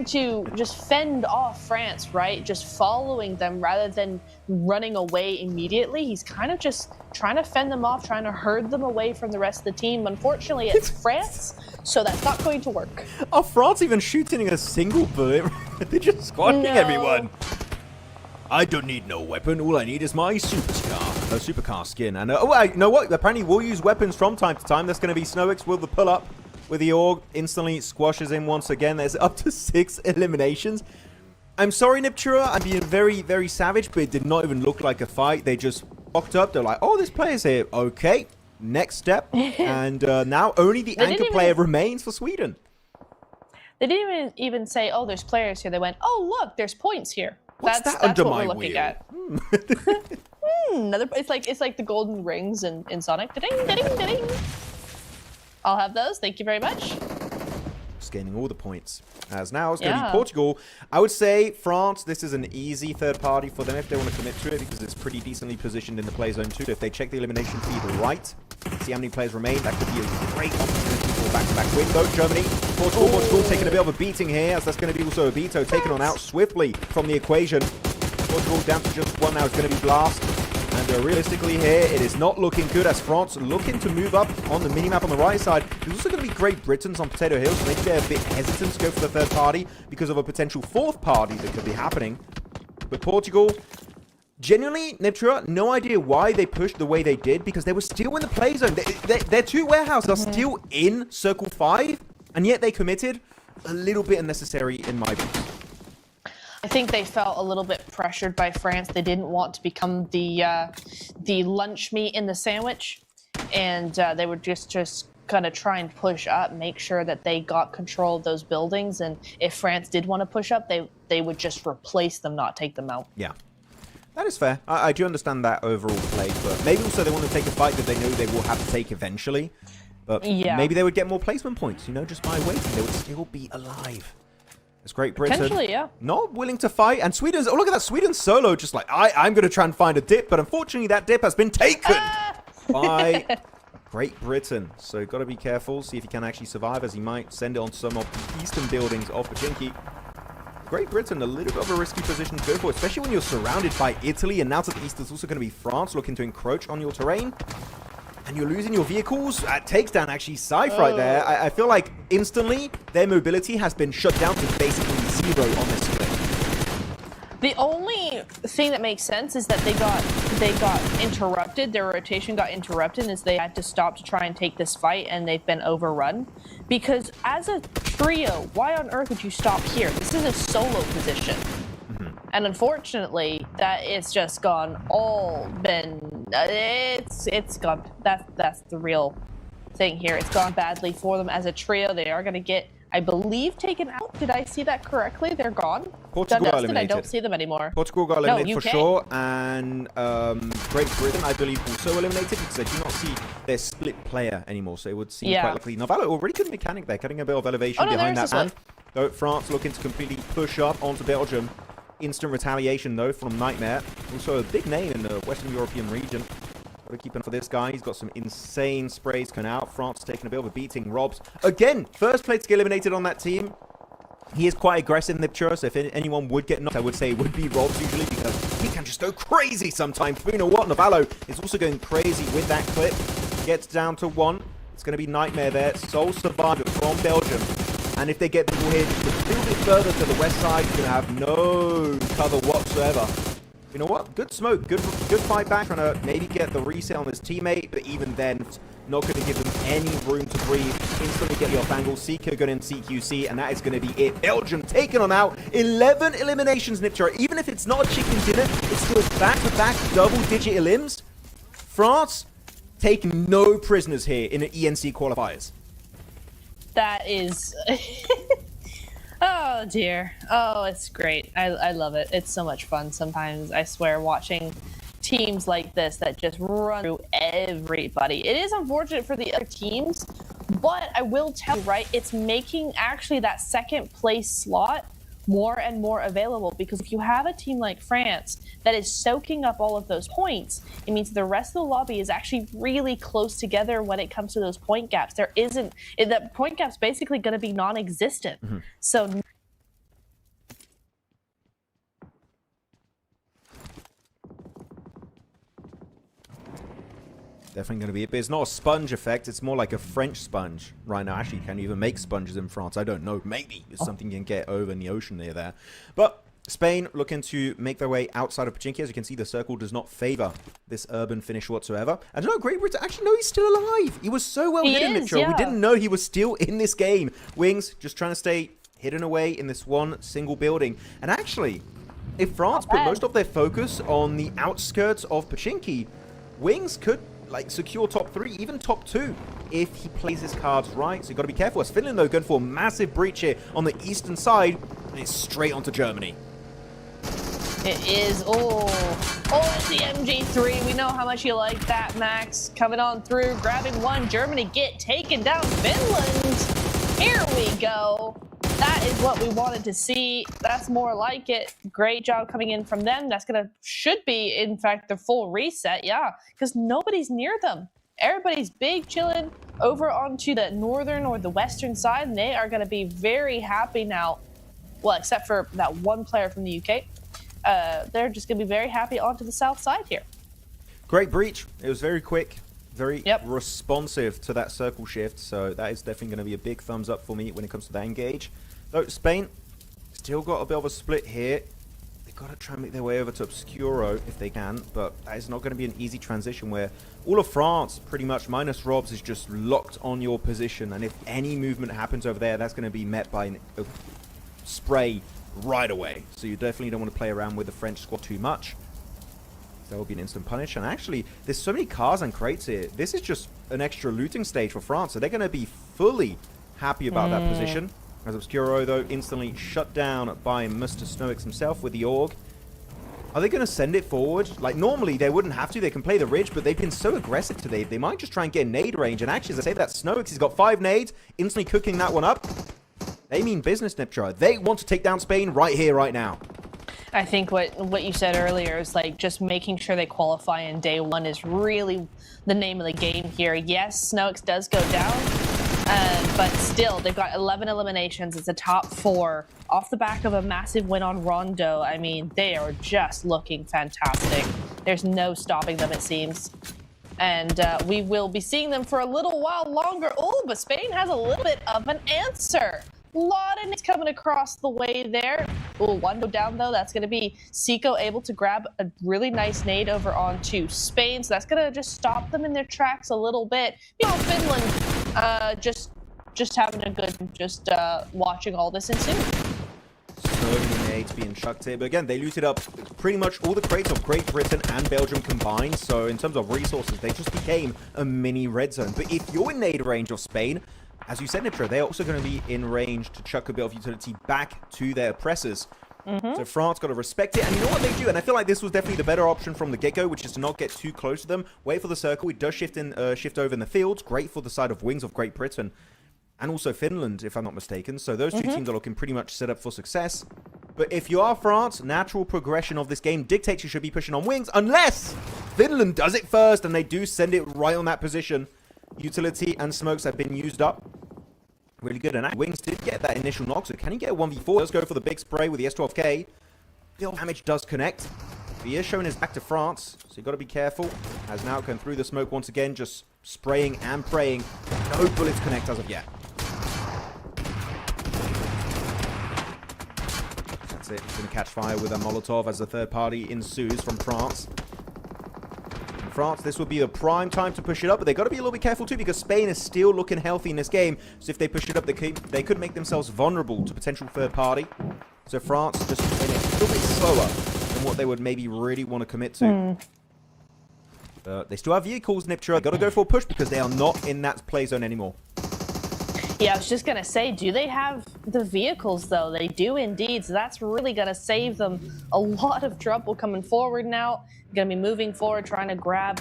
to just fend off France, right? Just following them rather than running away immediately. He's kind of just trying to fend them off, trying to herd them away from the rest of the team. Unfortunately, it's France, so that's not going to work. Are France even shooting a single bullet? They're just squashing everyone. I don't need no weapon. All I need is my supercar skin. And you know what? Apparently we'll use weapons from time to time. That's going to be Snowix with the pull-up with the org. Instantly squashes him once again. There's up to 6 eliminations. I'm sorry, Niptura. I'm being very, very savage, but it did not even look like a fight. They just walked up. They're like, oh, this player's here. Okay, next step. And now only the anchor player remains for Sweden. They didn't even say, oh, there's players here. They went, oh, look, there's points here. That's under what we're looking at. It's like the golden rings in Sonic. Da-ding, da-ding, da-ding. I'll have those. Thank you very much. Just gaining all the points. As now it's going to be Portugal. I would say France, this is an easy third party for them if they want to commit to it, because it's pretty decently positioned in the play zone too. If they check the elimination feed right, see how many players remain, that could be a great opportunity for back-to-back win. Though Germany, Portugal taking a bit of a beating here, as that's going to be also Obito taken on out swiftly from the equation. Portugal down to just one now. It's going to be Blast. And realistically here, it is not looking good as France looking to move up on the minimap on the right side. There's also going to be Great Britain's on Potato Hill, so maybe they're a bit hesitant to go for the third party because of a potential fourth party that could be happening. But Portugal, genuinely, Niptura, no idea why they pushed the way they did, because they were still in the play zone. Their 2 warehouses are still in Circle 5, and yet they committed. A little bit unnecessary in my view. I think they felt a little bit pressured by France. They didn't want to become the lunch meat in the sandwich, and they would just kind of try and push up, make sure that they got control of those buildings. And if France did want to push up, they would just replace them, not take them out. Yeah, that is fair. I do understand that overall play, but maybe also they want to take a fight that they know they will have to take eventually. But maybe they would get more placement points, just by waiting. They would still be alive. It's Great Britain. Potentially, yeah. Not willing to fight. And Sweden's... Oh, look at that. Sweden's solo. Just like, I'm going to try and find a dip. But unfortunately, that dip has been taken by Great Britain. So got to be careful. See if he can actually survive, as he might send it on some of the eastern buildings of Pachinki. Great Britain, a little bit of a risky position to go for, especially when you're surrounded by Italy. And now to the east, there's also going to be France looking to encroach on your terrain. And you're losing your vehicles. That takes down actually Scythe right there. I feel like instantly their mobility has been shut down to basically 0 on this split. The only thing that makes sense is that they got interrupted. Their rotation got interrupted as they had to stop to try and take this fight, and they've been overrun. Because as a trio, why on earth would you stop here? This is a solo position. And unfortunately, that it's just gone it's gone. That's the real thing here. It's gone badly for them as a trio. They are going to get, I believe, taken out. Did I see that correctly? They're gone. Portugal got eliminated. I don't see them anymore. Portugal got eliminated for sure, and Great Britain, I believe, also eliminated, because I do not see their split player anymore. So it would seem quite likely. Navallo already good mechanic there, cutting a bit of elevation behind that man. Though France looking to completely push up onto Belgium. Instant retaliation, though, from Nightmare. Also a big name in the Western European region. Got to keep an eye for this guy. He's got some insane sprays coming out. France taking a bit of a beating. Robs, again, first play to get eliminated on that team. He is quite aggressive in the Niptura, so if anyone would get knocked, I would say it would be Robs usually, because he can just go crazy sometimes. But you know what? Navallo is also going crazy with that clip. Gets down to 1. It's going to be Nightmare there. Sole survivor from Belgium. And if they get people here just a little bit further to the west side, you're going to have no cover whatsoever. You know what? Good smoke. Good fight back. Trying to maybe get the reset on his teammate. But even then, not going to give them any room to breathe. Instantly get the off angle. Seeker going in CQC. And that is going to be it. Belgium taking on out. 11 eliminations, Niptura. Even if it's not a chicken dinner, it's still back-to-back double-digit elims. France taking no prisoners here in the ENC qualifiers. That is... Oh, dear. Oh, it's great. I love it. It's so much fun sometimes, I swear, watching teams like this that just run through everybody. It is unfortunate for the other teams, But I will tell you, right, it's making actually that second place slot more and more available, because if you have a team like France that is soaking up all of those points, it means the rest of the lobby is actually really close together when it comes to those point gaps. There isn't, the point gap's basically going to be non-existent. So Definitely going to be it, but it's not a sponge effect. It's more like a French sponge right now. Actually, can you even make sponges in France? I don't know. Maybe it's something you can get over in the ocean near there. But Spain looking to make their way outside of Pachinki. As you can see, the circle does not favor this urban finish whatsoever. And no, Great Britain, actually, no, he's still alive. He was so well hidden, Mitchell. Yeah. We didn't know he was still in this game. Wings just trying to stay hidden away in this one single building. And actually, if France put most of their focus on the outskirts of Pachinki, Wings could secure top 3, even top 2, if he plays his cards right. So you've got to be careful. As Finland, though, going for a massive breach here on the eastern side, and it's straight onto Germany. It is. Oh, it's the MG3. We know how much you like that, Max. Coming on through, grabbing one. Germany get taken down. Finland. Here we go. That is what we wanted to see. That's more like it. Great job coming in from them. That's should be, in fact, the full reset. Yeah, because nobody's near them. Everybody's big chilling over onto the northern or the western side, and they are going to be very happy now. Well, except for that one player from the UK. They're just going to be very happy onto the south side here. Great breach. It was very quick, very responsive to that circle shift. So that is definitely going to be a big thumbs up for me when it comes to that engage. Though Spain still got a bit of a split here. They've got to try and make their way over to Obscuro if they can, but that is not going to be an easy transition where all of France, pretty much minus Robs, is just locked on your position. And if any movement happens over there, that's going to be met by a spray right away. So you definitely don't want to play around with the French squad too much. That will be an instant punish. And actually, there's so many cars and crates here. This is just an extra looting stage for France, so they're going to be fully happy about that position. As Obscuro, though, instantly shut down by Mr. Snowix himself with the Org. Are they going to send it forward? Like, normally they wouldn't have to. They can play the ridge, but they've been so aggressive today. They might just try and get nade range. And actually, as I say that, Snowix, he's got 5 nades, instantly cooking that one up. They mean business, Niptra. They want to take down Spain right here, right now. I think what you said earlier is just making sure they qualify in day 1 is really the name of the game here. Yes, Snowix does go down. But still, they've got 11 eliminations. It's a top 4 off the back of a massive win on Rondo. I mean, they are just looking fantastic. There's no stopping them, it seems. And we will be seeing them for a little while longer. Oh, but Spain has a little bit of an answer. A lot of nades coming across the way there. Oh, one go down, though. That's going to be Seiko able to grab a really nice nade over onto Spain. So that's going to just stop them in their tracks a little bit. You know, Finland just having a good, watching all this ensue. So many nades being chucked here. But again, they looted up pretty much all the crates of Great Britain and Belgium combined. So in terms of resources, they just became a mini red zone. But if you're in nade range of Spain, as you said, Niptra, they're also going to be in range to chuck a bit of utility back to their oppressors. So France got to respect it. And you know what they do? And I feel like this was definitely the better option from the get-go, which is to not get too close to them. Wait for the circle. It does shift over in the fields. Great for the side of Wings of Great Britain. And also Finland, if I'm not mistaken. So those two teams are looking pretty much set up for success. But if you are France, natural progression of this game dictates you should be pushing on Wings, unless Finland does it first and they do send it right on that position. Utility and smokes have been used up. Really good. And Wings did get that initial knock, so can he get a 1v4? Does go for the big spray with the S12K. Still damage does connect. He is showing his back to France, so you've got to be careful. As now going through the smoke once again, just spraying and praying. No bullets connect as of yet. That's it. He's going to catch fire with a Molotov as the third party ensues from France. France, this would be the prime time to push it up, but they've got to be a little bit careful too, because Spain is still looking healthy in this game. So if they push it up, they could make themselves vulnerable to potential third party. So France just playing it a little bit slower than what they would maybe really want to commit to. They still have vehicles, Niptra. Got to go for a push because they are not in that play zone anymore. Yeah, I was just going to say, do they have the vehicles, though? They do indeed, so that's really going to save them a lot of trouble coming forward now. Going to be moving forward, trying to grab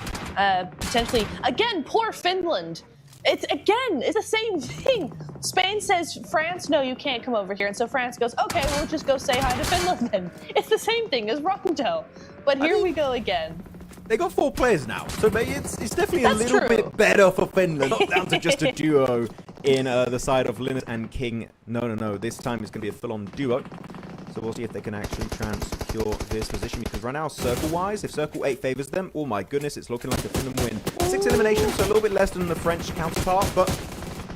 potentially, again, poor Finland. It's the same thing. Spain says, France, no, you can't come over here. And so France goes, okay, we'll just go say hi to Finland then. It's the same thing as Rondo. But here we go again. They got 4 players now, so maybe it's definitely a little true. bit better for Finland. Not down to just a duo in the side of Linus and King. No. This time it's going to be a full-on duo. So we'll see if they can actually try and secure this position, because right now, circle-wise, if Circle 8 favors them, oh my goodness, it's looking like a Finland win. 6 eliminations, so a little bit less than the French counterpart, but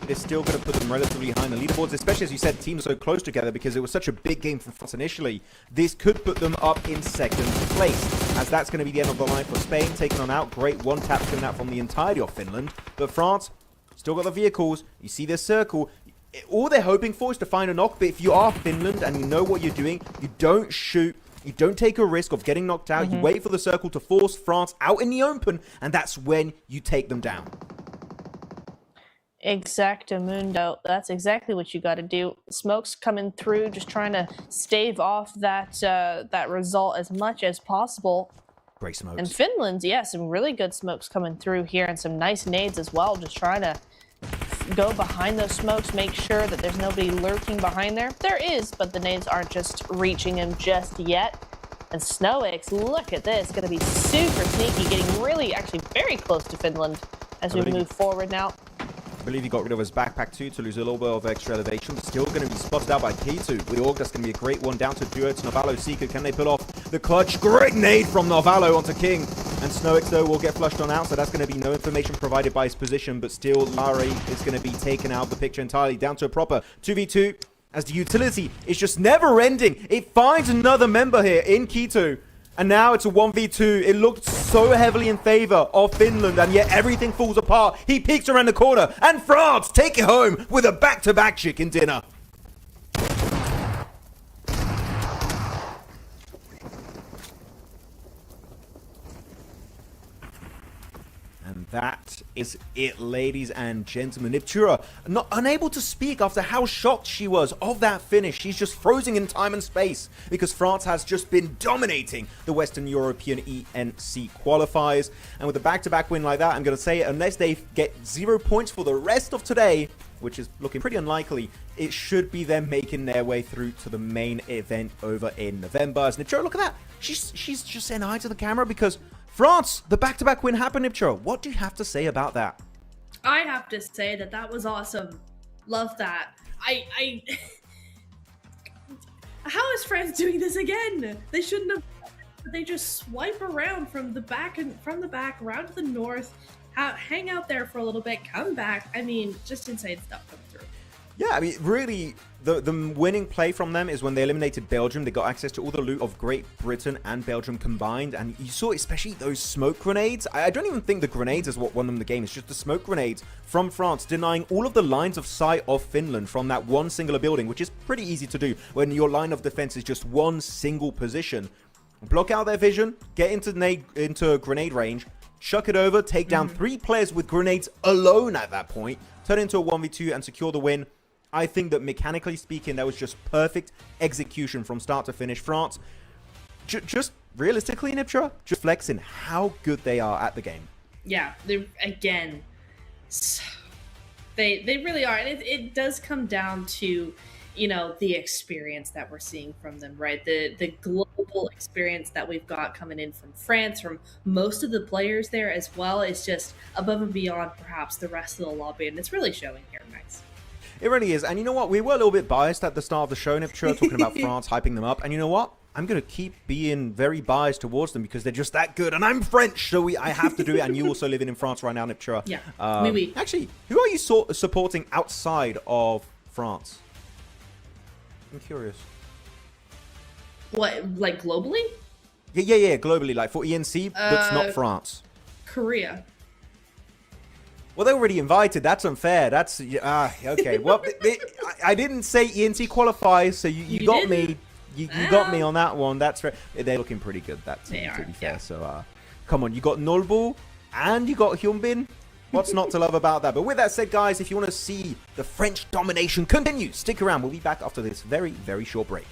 it is still going to put them relatively high in the leaderboards, especially as you said, teams are so close together because it was such a big game for France initially. This could put them up in 2nd place, as that's going to be the end of the line for Spain, taking on out. Great one tap coming out from the entirety of Finland, but France still got the vehicles. You see this circle. All they're hoping for is to find a knock, but if you are Finland and you know what you're doing, you don't shoot, you don't take a risk of getting knocked out, you wait for the circle to force France out in the open, and that's when you take them down. Exactamundo. That's exactly what you got to do. Smoke's coming through, just trying to stave off that result as much as possible. Great smokes. And Finland, yeah, some really good smokes coming through here, and some nice nades as well, just trying to go behind those smokes, make sure that there's nobody lurking behind there. There is, but the nades aren't just reaching him just yet. And SnowX, look at this, going to be super sneaky, getting really, actually very close to Finland as we move forward now. I believe he got rid of his backpack too to lose a little bit of extra elevation. Still going to be spotted out by K2. With Org, that's going to be a great one down to duo. It's Novalo Seeker. Can they pull off the clutch? Great nade from Novalo onto King. And SnowX, though, will get flushed on out, so that's going to be no information provided by his position, but still, Larry is going to be taken out of the picture entirely, down to a proper 2v2, as the utility is just never ending. It finds another member here in Keto, and now it's a 1v2. It looked so heavily in favor of Finland, and yet everything falls apart. He peeks around the corner, and France take it home with a back-to-back chicken dinner. And that is it, ladies and gentlemen. Iptura, not unable to speak after how shocked she was of that finish. She's just frozen in time and space because France has just been dominating the Western European ENC qualifiers. And with a back-to-back win like that, I'm going to say, unless they get 0 points for the rest of today, which is looking pretty unlikely, it should be them making their way through to the main event over in November. As Nipchura, look at that. She's just saying hi to the camera because France, the back-to-back win happened, Nipchura. What do you have to say about that? I have to say that was awesome. Love that. I How is France doing this again? They shouldn't have. They just swipe around from the back around to the north, hang out there for a little bit, come back. I mean, just insane stuff coming through. Yeah, I mean, really, the winning play from them is when they eliminated Belgium. They got access to all the loot of Great Britain and Belgium combined, and you saw especially those smoke grenades. I don't even think the grenades is what won them the game. It's just the smoke grenades from France, denying all of the lines of sight of Finland from that one singular building, which is pretty easy to do when your line of defense is just one single position. Block out their vision, get into grenade range, chuck it over, take down 3 players with grenades alone at that point, turn into a 1v2 and secure the win. I think that mechanically speaking, that was just perfect execution from start to finish. France, just realistically, Nipchura, just flexing how good they are at the game. Yeah, they really are. And it does come down to, you know, the experience that we're seeing from them, right? The global experience that we've got coming in from France, from most of the players there as well, is just above and beyond perhaps the rest of the lobby, and it's really showing here, Max. It really is. And you know what? We were a little bit biased at the start of the show, Nipchura, talking about France, hyping them up. And you know what? I'm going to keep being very biased towards them because they're just that good. And I'm French, so I have to do it. And you also living in France right now, Nipchura. Yeah. Actually, who are you supporting outside of France? I'm curious. What, like globally? Yeah, globally, like for ENC, that's not France. Korea. Well, they're already invited. That's unfair. That's okay. Well, I didn't say ENC qualifies, so you got me. You got me on that one. That's right. They're looking pretty good. That's to be fair. Yeah. So, come on, you got Nolbu and you got Hyunbin. What's not to love about that? But with that said, guys, if you want to see the French domination continue, stick around. We'll be back after this very, very short break.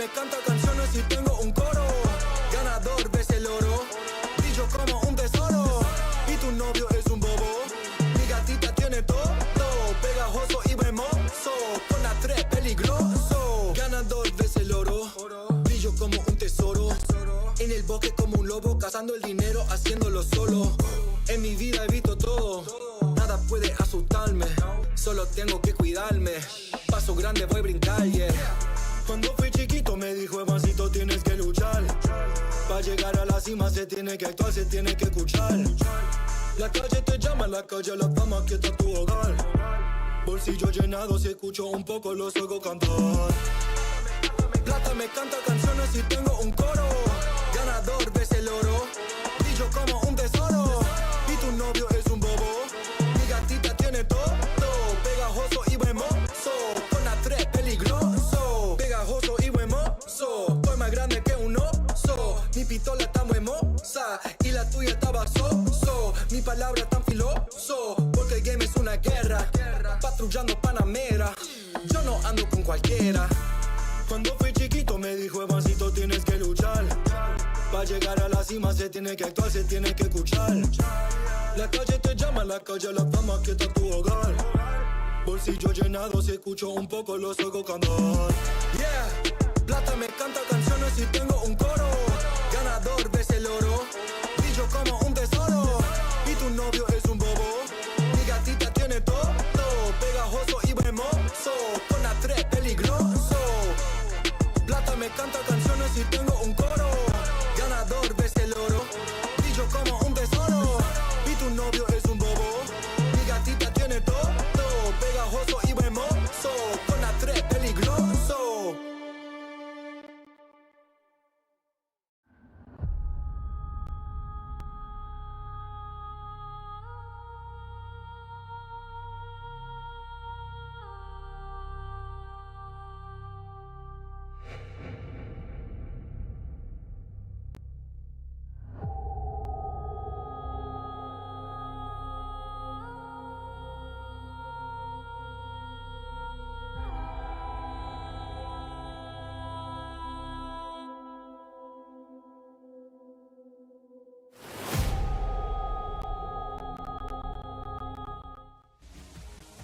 me canta canciones y tengo un coro. Ganador ves el oro, brillo como un tesoro. Y tu novio es un bobo, mi gatita tiene todo, pegajoso y hermoso, con la 3 peligroso. Ganador ves el oro, brillo como un tesoro. En el bosque como un lobo, cazando el dinero, haciéndolo solo. En mi vida evito todo, nada puede asustarme, solo tengo que cuidarme. Paso grande, voy a brincar, yeah. Cuando fui chiquito me dijo, Evancito, tienes que luchar. Para llegar a la cima se tiene que actuar, se tiene que escuchar. La calle te llama, la calle la fama, que está tu hogar. Bolsillo llenado, si escucho un poco los oigo cantar. Plata me canta canciones y tengo un coro. Ganador ves el oro, brillo como un tesoro. Y tu novio es un bobo, mi gatita tiene todo, pegajoso y hermoso, con la 3 peligroso. Pegajoso y hermoso, soy más grande que un oso. Mi pistola está muy hermosa y la tuya estaba so. Mi palabra tan filoso, porque el game es una guerra. Patrullando Panamera, yo no ando con cualquiera. Cuando fui chiquito me dijo, Evancito, tienes que luchar. Para llegar a la cima se tiene que actuar, se tiene que escuchar. La calle te llama, la calle la fama, que está tu hogar. Bolsillo llenado, si escucho un poco los oigo cantar. Yeah, plata me canta canciones y tengo un coro. Ganador ves el oro, brillo como un tesoro. Y tu novio es un bobo, mi gatita tiene todo, pegajoso y hermoso, con la 3 peligroso. Plata me canta canciones y tengo un coro. Ganador ves el oro, brillo como un tesoro. Y tu novio es un bobo, mi gatita tiene todo, pegajoso y hermoso, con la 3 peligroso.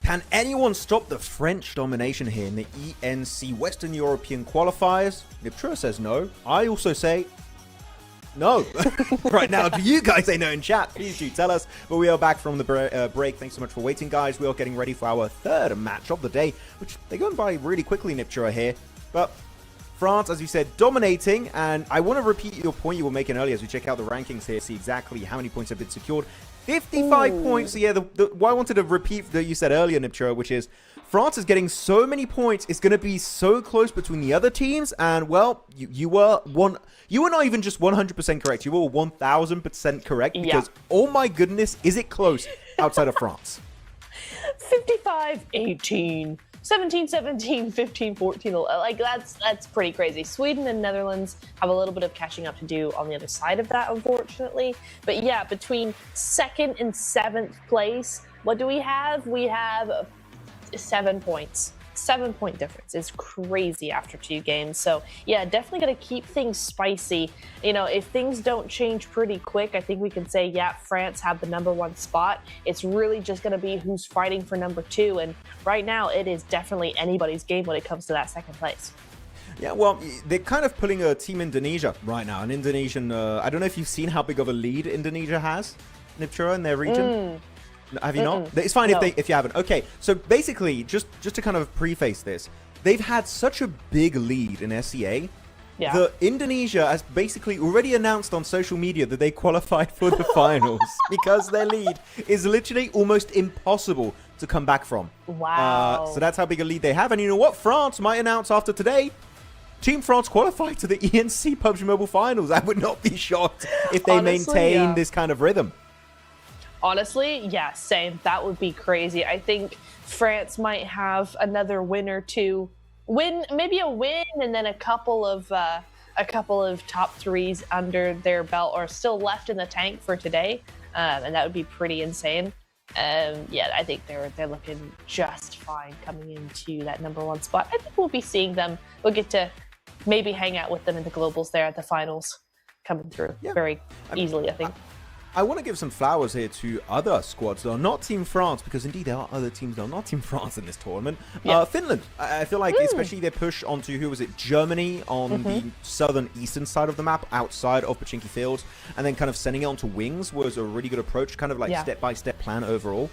Can anyone stop the French domination here in the ENC Western European qualifiers? Niptrua says no. I also say no. Right now, do you guys say no in chat? Please do tell us. But we are back from the break. Thanks so much for waiting, guys. We are getting ready for our third match of the day, which they're going by really quickly, Niptrua here. But France, as you said, dominating. And I want to repeat your point you were making earlier as we check out the rankings here, see exactly how many points have been secured. 55 points. Yeah, what I wanted to repeat that you said earlier, Niptrua, which is France is getting so many points. It's going to be so close between the other teams. And, well, you were not even just 100% correct. You were 1,000% correct because, oh my goodness, is it close outside of France? 55-18. 17-17, 15-14. Like, that's pretty crazy. Sweden and Netherlands have a little bit of catching up to do on the other side of that, unfortunately. But yeah, between 2nd and 7th place, what do we have? We have 7 points. 7-point difference is crazy after 2 games. So yeah, definitely going to keep things spicy. You know, if things don't change pretty quick, I think we can say, yeah, France have the #1 spot. It's really just going to be who's fighting for #2. And right now it is definitely anybody's game when it comes to that 2nd place. Yeah, well, they're kind of pulling a Team Indonesia right now. An Indonesian, I don't know if you've seen how big of a lead Indonesia has, Niptrua, in their region. Have you not? It's fine if you haven't. Okay, so basically, just to kind of preface this, they've had such a big lead in SEA. Yeah. The Indonesia has basically already announced on social media that they qualified for the finals because their lead is literally almost impossible to come back from. Wow. So that's how big a lead they have. And you know what? France might announce after today, Team France qualified to the ENC PUBG Mobile Finals. I would not be shocked if they maintain this kind of rhythm. Honestly, yeah, same. That would be crazy. I think France might have another win or two. Maybe a win and then a couple of top 3s under their belt or still left in the tank for today. And that would be pretty insane. Yeah, I think they're looking just fine coming into that #1 spot. I think we'll be seeing them. We'll get to maybe hang out with them in the globals there at the finals, coming through very easily, I think. I want to give some flowers here to other squads, though, not Team France, because indeed there are other teams that are not Team France in this tournament. Finland, I feel like, especially their push onto, who was it, Germany on the southern eastern side of the map, outside of Pachinki Fields, and then kind of sending it onto wings was a really good approach, kind of like step-by-step plan overall.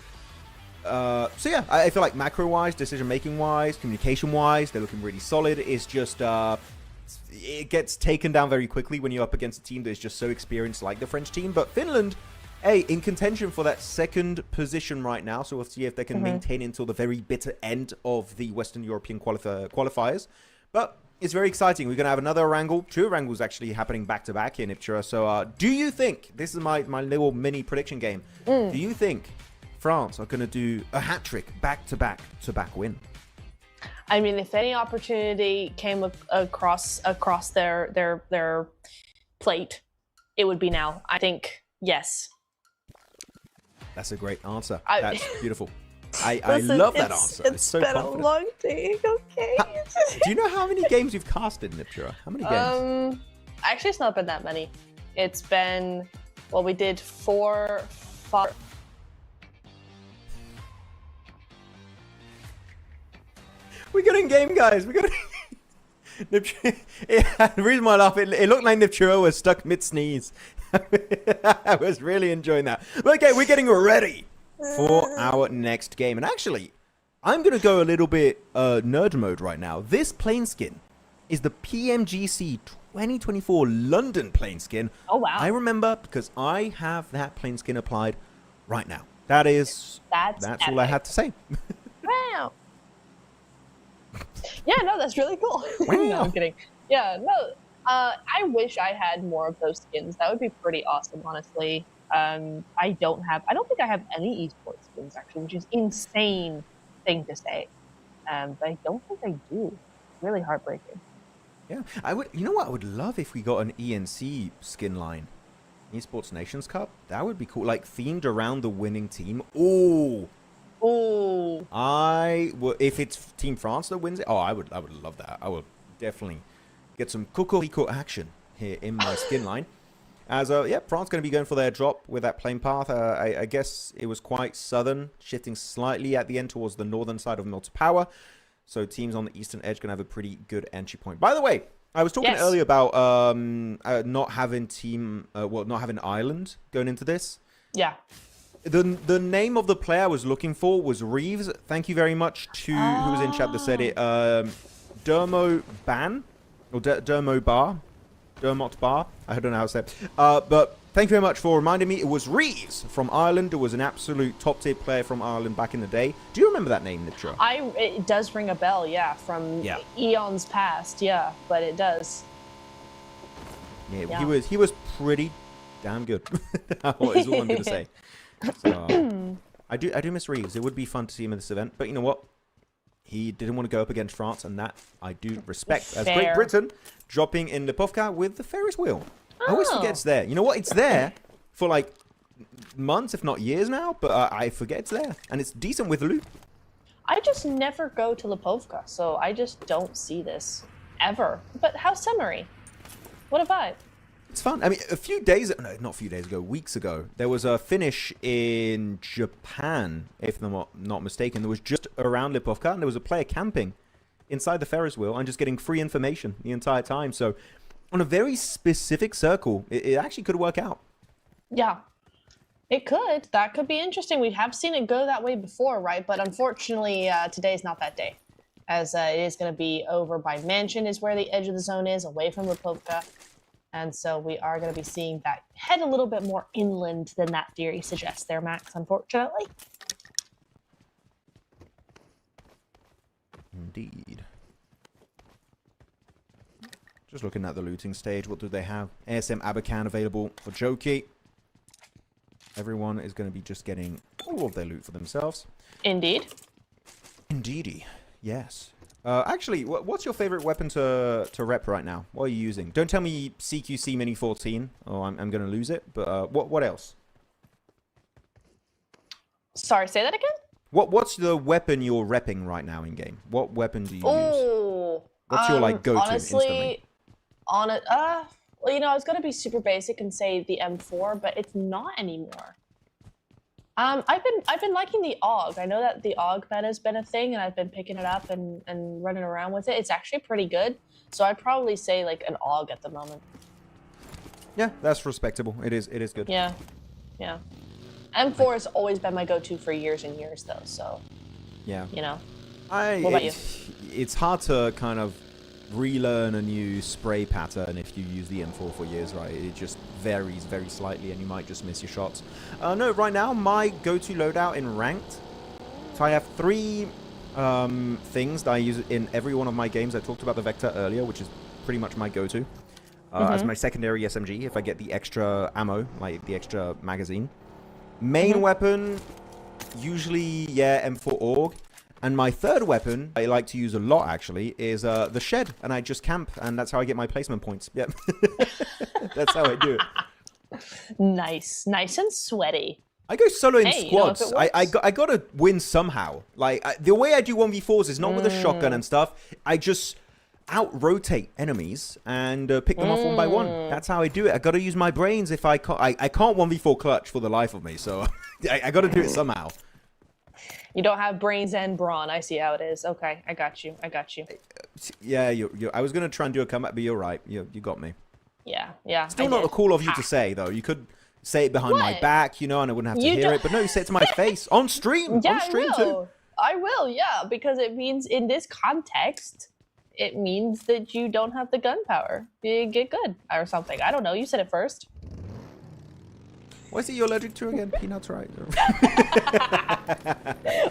So yeah, I feel like macro-wise, decision-making-wise, communication-wise, they're looking really solid. It's just... it gets taken down very quickly when you're up against a team that is just so experienced like the French team. But Finland, hey, in contention for that second position right now. So we'll see if they can maintain it until the very bitter end of the Western European qualifiers. But it's very exciting. We're going to have another wrangle, 2 wrangles actually happening back-to-back here in Ipchira. So do you think, this is my little mini prediction game, do you think France are going to do a hat-trick back-to-back win? I mean, if any opportunity came across their plate, it would be now. I think yes. That's a great answer. That's beautiful. I love that answer. It's so been confident. a long day. Okay. Do you know how many games you've casted in Ipchira? How many games? Actually, it's not been that many. It's been, well, we did 4, 5. We got in game, guys. We got the reason why I laugh, it looked like Nipchiro was stuck mid-sneeze. I was really enjoying that. Okay, we're getting ready for our next game. And actually, I'm going to go a little bit nerd mode right now. This plane skin is the PMGC 2024 London plane skin. Oh, wow. I remember because I have that plane skin applied right now. That's all I had to say. Wow. Yeah, no, that's really cool. No, I'm kidding. Yeah, no, I wish I had more of those skins. That would be pretty awesome, honestly. I don't think I have any esports skins, actually, which is insane thing to say. But I don't think I do. Really heartbreaking. Yeah, you know what I would love if we got an ENC skin line. Esports Nations Cup? That would be cool. Like, themed around the winning team. Ooh. Oh, if it's Team France that wins it, I would love that. I would definitely get some cocorico action here in my skin line. As France going to be going for their drop with that plane path. I guess it was quite southern, shifting slightly at the end towards the northern side of Melter Power. So teams on the eastern edge going to have a pretty good entry point. By the way, I was talking earlier about not having Ireland going into this. Yeah. The name of the player I was looking for was Reeves. Thank you very much to who was in chat that said it. Dermo Ban or Dermo Bar, Dermot Bar. I don't know how to say it. But thank you very much for reminding me. It was Reeves from Ireland. It was an absolute top tier player from Ireland back in the day. Do you remember that name, Nitra? It does ring a bell, yeah, from eons past, yeah, but it does. Yeah, he was pretty damn good. Is all I'm gonna say. So, I do miss Reeves. It would be fun to see him in this event, but you know what? He didn't want to go up against France, and that I do respect. As Great Britain dropping in Lipovka with the Ferris wheel. I always forget it's there. You know what? It's there for like months, if not years now, but I forget it's there, and it's decent with loot. I just never go to Lipovka, so I just don't see this ever. But how's Semery? What a vibe. It's fun. I mean, weeks ago, there was a finish in Japan, if I'm not mistaken. There was just around Lipovka, and there was a player camping inside the Ferris wheel and just getting free information the entire time. So, on a very specific circle, it actually could work out. Yeah, it could. That could be interesting. We have seen it go that way before, right? But unfortunately, today's not that day, as it is going to be over by Mansion is where the edge of the zone is, away from Lipovka. And so we are going to be seeing that head a little bit more inland than that theory suggests there, Max, unfortunately. Indeed. Just looking at the looting stage, what do they have? ASM Abacan available for Joki. Everyone is going to be just getting all of their loot for themselves. Indeed. Indeedy. Yes. Actually, what's your favorite weapon to rep right now? What are you using? Don't tell me CQC Mini 14, or I'm going to lose it. But what else? Sorry, say that again? What's the weapon you're repping right now in game? What weapon do you use? What's your like go-to honestly, instantly? Well, you know, I was gonna be super basic and say the M4, but it's not anymore. I've been liking the AUG. I know that the AUG meta has been a thing, and I've been picking it up and running around with it. It's actually pretty good. So I'd probably say like an AUG at the moment. Yeah, that's respectable. It is good. Yeah, yeah. M4 has always been my go-to for years and years, though. So yeah, you know. What about you? It's hard to kind of relearn a new spray pattern if you use the M4 for years, right? It just varies very slightly, and you might just miss your shots. No, right now my go-to loadout in ranked. So I have 3 things that I use in every one of my games. I talked about the Vector earlier, which is pretty much my go-to. As my secondary SMG, if I get the extra ammo, like the extra magazine. Main weapon, usually, yeah, M4 AUG. And my third weapon, I like to use a lot, actually, is the shed. And I just camp, and that's how I get my placement points. Yep. That's how I do it. Nice. Nice and sweaty. I go solo in You squads. know, if it I gotta win somehow. Like, the way I do 1v4s is not with a shotgun and stuff. I just out-rotate enemies and pick them off one by one. That's how I do it. I gotta use my brains if I can't. I can't 1v4 clutch for the life of me, so I gotta do it somehow. You don't have brains and brawn. I see how it is. Okay, I got you. Yeah, I was gonna try and do a comeback, but you're right. You got me. Yeah. Still not cool of you to say, though. You could say it behind my back, you know, and I wouldn't have to hear it. But no, you say it to my face on stream. Yeah, on stream too. I will, yeah, because it means in this context, it means that you don't have the gun power. You get good or something. I don't know. You said it first. What is it you're allergic to again? Peanuts, right?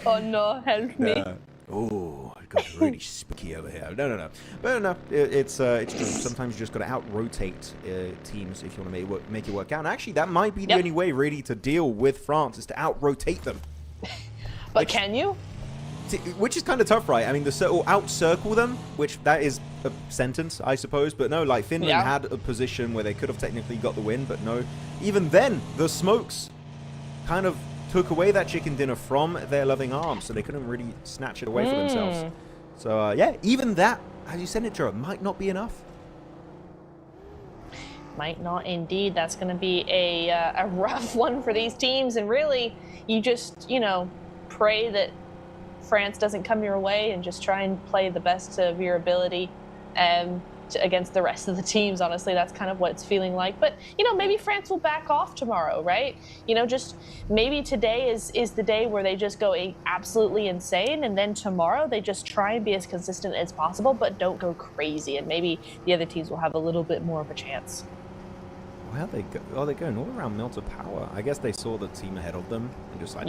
Oh no, help me. Oh, it got really spooky over here. No. But no, it's true. Sometimes you just got to out-rotate teams if you want to make it work out. And actually, that might be the only way really to deal with France is to out-rotate them. But can you? Which is kind of tough, right? I mean, out-circle them, which that is a sentence, I suppose. But no, like Finland had a position where they could have technically got the win, but no. Even then, the smokes kind of took away that chicken dinner from their loving arms, so they couldn't really snatch it away for themselves. So, yeah, even that, as you said it, Joe, might not be enough. Might not indeed. That's going to be a rough one for these teams. And really, you just, you know, pray that France doesn't come your way and just try and play the best of your ability against the rest of the teams. Honestly, that's kind of what it's feeling like. But, you know, maybe France will back off tomorrow, right? You know, just maybe today is the day where they just go absolutely insane, and then tomorrow they just try and be as consistent as possible, but don't go crazy, and maybe the other teams will have a little bit more of a chance. Well, they're going all around melted power. I guess they saw the team ahead of them and just like,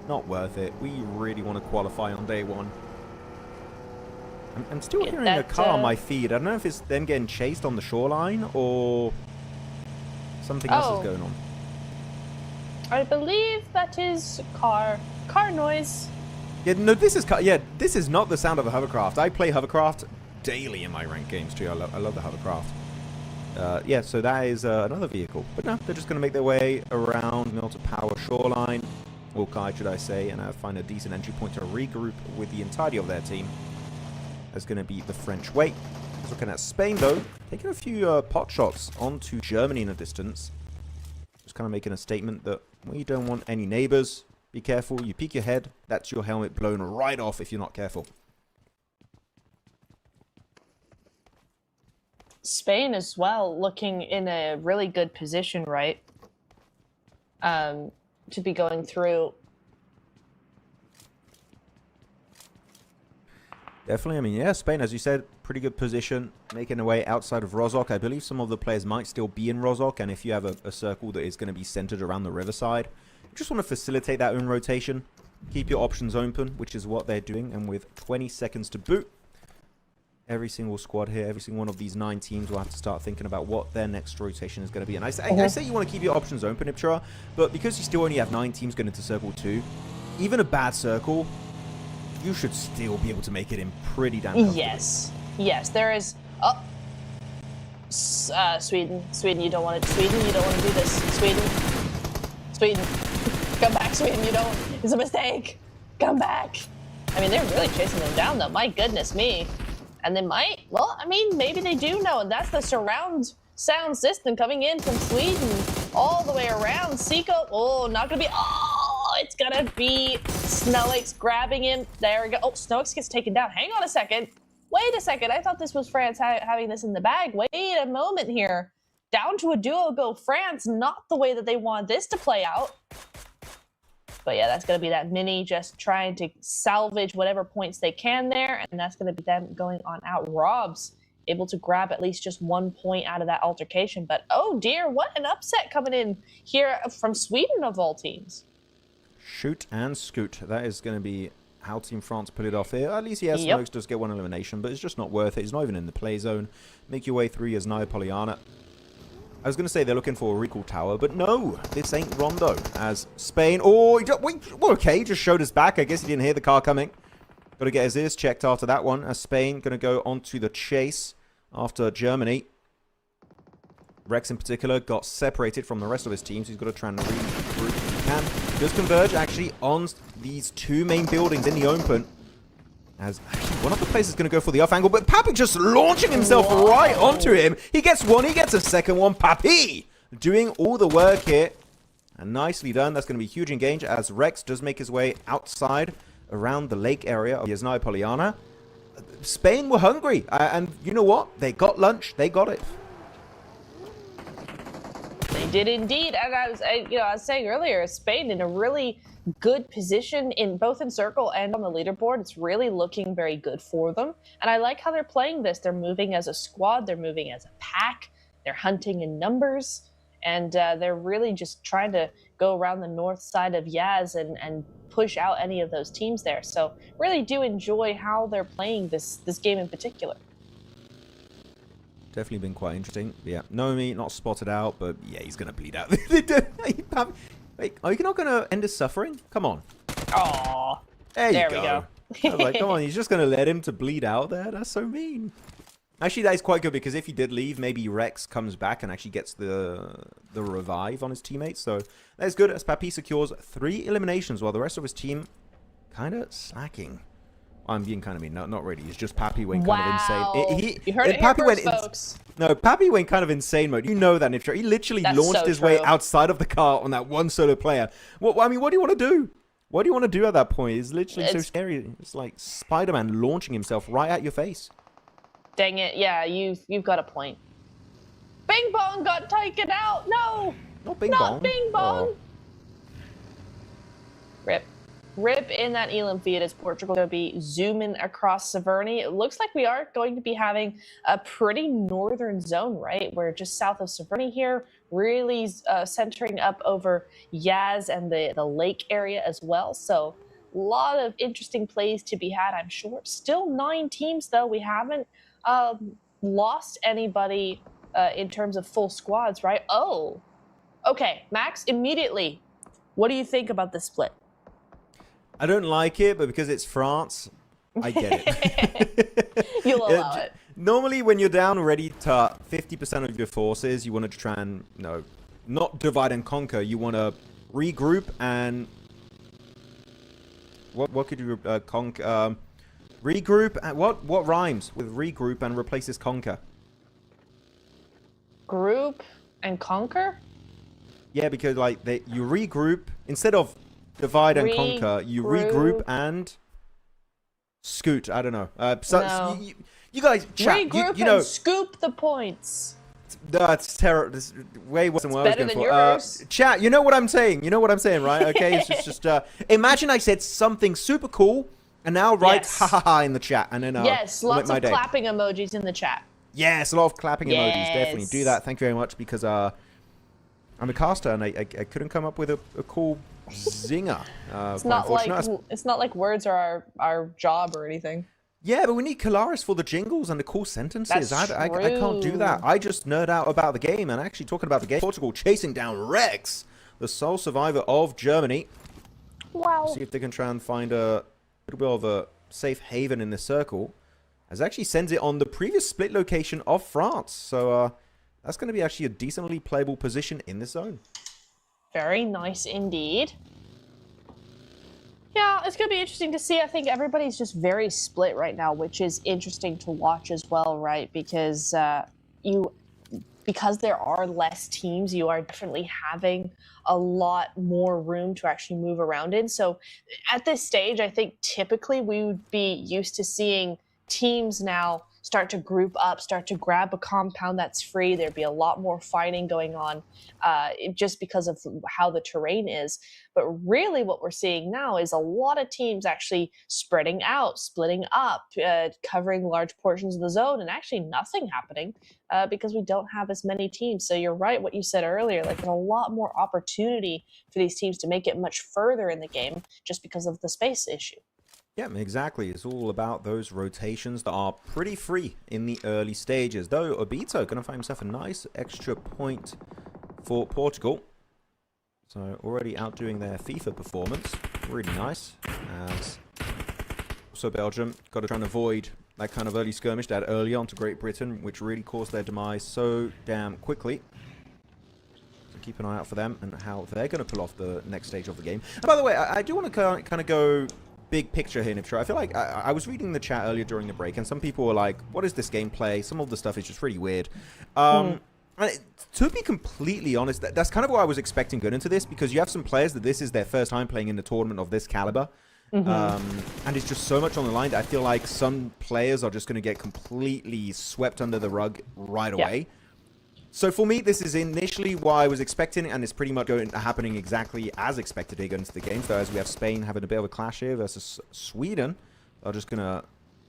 not worth it. We really want to qualify on day one. I'm still hearing a car on my feed. I don't know if it's them getting chased on the shoreline or something else is going on. I believe that is car noise. Yeah, no, this is not the sound of a hovercraft. I play hovercraft daily in my ranked games too. I love the hovercraft. Yeah, so that is another vehicle. But no, they're just going to make their way around melted power shoreline. Hawkeye, should I say, and find a decent entry point to regroup with the entirety of their team. That's going to be the French way. Looking at Spain, though, taking a few pot shots onto Germany in the distance. Just kind of making a statement that we don't want any neighbors. Be careful. You peek your head, that's your helmet blown right off if you're not careful. Spain as well, looking in a really good position, right? To be going through. Definitely. I mean, yeah, Spain, as you said, pretty good position, making their way outside of Rozhok. I believe some of the players might still be in Rozhok, and if you have a circle that is going to be centered around the riverside, you just want to facilitate that own rotation, keep your options open, which is what they're doing, and with 20 seconds to boot, every single squad here, every single one of these 9 teams will have to start thinking about what their next rotation is going to be. And I say you want to keep your options open, Iptra, but because you still only have 9 teams going into Circle 2, even a bad circle, you should still be able to make it in pretty damn comfortably. Yes, there is. Oh, Sweden, you don't want to. Sweden, you don't want to do this. Sweden, come back, Sweden. You don't. It's a mistake. Come back. I mean, they're really chasing them down, though. My goodness me. And they might, well, I mean, maybe they do know, and that's the surround sound system coming in from Sweden all the way around. Seiko, oh, not gonna be, oh, it's gonna be Snowix grabbing him. There we go. Oh, Snowix gets taken down. Hang on a second. Wait a second. I thought this was France having this in the bag. Wait a moment here. Down to a duo go France, not the way that they want this to play out. But yeah, that's going to be that Mini just trying to salvage whatever points they can there, and that's going to be them going on out. Rob's able to grab at least just 1 point out of that altercation, but oh dear, what an upset coming in here from Sweden of all teams. Shoot and scoot. That is going to be how Team France put it off here. At least, yes, Smokes does get one elimination, but it's just not worth it. He's not even in the play zone. Make your way through as Naya Poliana. I was going to say they're looking for a recall tower, but no, this ain't Rondo. As Spain, oh, wait, okay, just showed us back. I guess he didn't hear the car coming. Got to get his ears checked after that one. As Spain going to go onto the chase after Germany. Rex in particular got separated from the rest of his teams. He's got to try and regroup if he can. Does converge actually on these two main buildings in the open. As actually one of the players is going to go for the off angle, but Papi just launching himself right onto him. He gets one, he gets a second one. Papi doing all the work here. And nicely done. That's going to be huge engage as Rex does make his way outside around the lake area of Yasnaya Poliana. Spain were hungry. And you know what? They got lunch. They got it. They did indeed. And I was saying earlier, Spain in a really good position in both in circle and on the leaderboard. It's really looking very good for them. And I like how they're playing this. They're moving as a squad. They're moving as a pack. They're hunting in numbers. And they're really just trying to go around the north side of Yaz and push out any of those teams there. So really do enjoy how they're playing this game in particular. Definitely been quite interesting. Yeah, Nomi not spotted out, but yeah, he's going to bleed out. Wait, are you not going to end his suffering? Come on. Aww. There we go. go. I was like, come on, he's just going to let him to bleed out there? That's so mean. Actually, that is quite good because if he did leave, maybe Rex comes back and actually gets the revive on his teammates. So that's good as Papi secures 3 eliminations while the rest of his team kind of slacking. I'm being kind of mean. No, not really. It's just Papi went kind of insane. You heard it here first, folks. No, Papi went kind of insane mode. You know that, Niftra. He literally launched his way outside of the car on that one solo player. I mean, what do you want to do? What do you want to do at that point? It's literally so scary. It's like Spider-Man launching himself right at your face. Dang it. Yeah, you've got a point. Bing Bong got taken out. No. Not Bing Bong. Not Bing Bong. Oh. Rip. Rip in that Elam feed as Portugal going to be zooming across Severny. It looks like we are going to be having a pretty northern zone, right? We're just south of Severny here, really centering up over Yaz and the lake area as well. So a lot of interesting plays to be had, I'm sure. Still 9 teams, though. We haven't lost anybody in terms of full squads, right? Oh, okay. Max, immediately, what do you think about this split? I don't like it, but because it's France, I get it. You'll allow it. Normally, when you're down already to 50% of your forces, you want to try and, not divide and conquer. You want to regroup and... What could you conquer? Regroup and... What rhymes with regroup and replaces conquer? Group and conquer? Yeah, because, you regroup... Instead of... divide and conquer. You regroup and scoot. I don't know. No. You guys chat. Regroup and scoop the points. That's terrible. This is way worse than what I was better going than for. yours. Chat. You know what I'm saying. You know what I'm saying, right? Okay. It's just imagine I said something super cool, and now write ha ha ha in the chat, and then yes, lots of clapping emojis in the chat. Yes, a lot of clapping emojis. Definitely do that. Thank you very much because I'm a caster and I couldn't come up with a cool zinger. It's not like words are our job or anything. Yeah, but we need Kalaris for the jingles and the cool sentences. I can't do that. I just nerd out about the game and actually talking about the game. Portugal chasing down Rex, the sole survivor of Germany. Wow. See if they can try and find a little bit of a safe haven in this circle. As actually sends it on the previous split location of France. So that's going to be actually a decently playable position in this zone. Very nice indeed. Yeah, it's going to be interesting to see. I think everybody's just very split right now, which is interesting to watch as well, right? Because because there are less teams, you are definitely having a lot more room to actually move around in. So at this stage, I think typically we would be used to seeing teams now start to group up, start to grab a compound that's free. There'd be a lot more fighting going on just because of how the terrain is. But really what we're seeing now is a lot of teams actually spreading out, splitting up, covering large portions of the zone, and actually nothing happening because we don't have as many teams. So you're right, what you said earlier, like there's a lot more opportunity for these teams to make it much further in the game just because of the space issue. Yeah, exactly. It's all about those rotations that are pretty free in the early stages. Though Obito going to find himself a nice extra point for Portugal. So already outdoing their FIFA performance. Really nice. As also Belgium got to try and avoid that kind of early skirmish that early on to Great Britain, which really caused their demise so damn quickly. So keep an eye out for them and how they're going to pull off the next stage of the game. And by the way, I do want to kind of go big picture here, Niptra. I feel like I was reading the chat earlier during the break, and some people were like, what is this gameplay? Some of the stuff is just really weird. And to be completely honest, that's kind of what I was expecting going into this, because you have some players that this is their first time playing in a tournament of this caliber. And it's just so much on the line that I feel like some players are just going to get completely swept under the rug right away. So for me, this is initially what I was expecting, and it's pretty much happening exactly as expected here going into the game. So as we have Spain having a bit of a clash here versus Sweden, they're just going to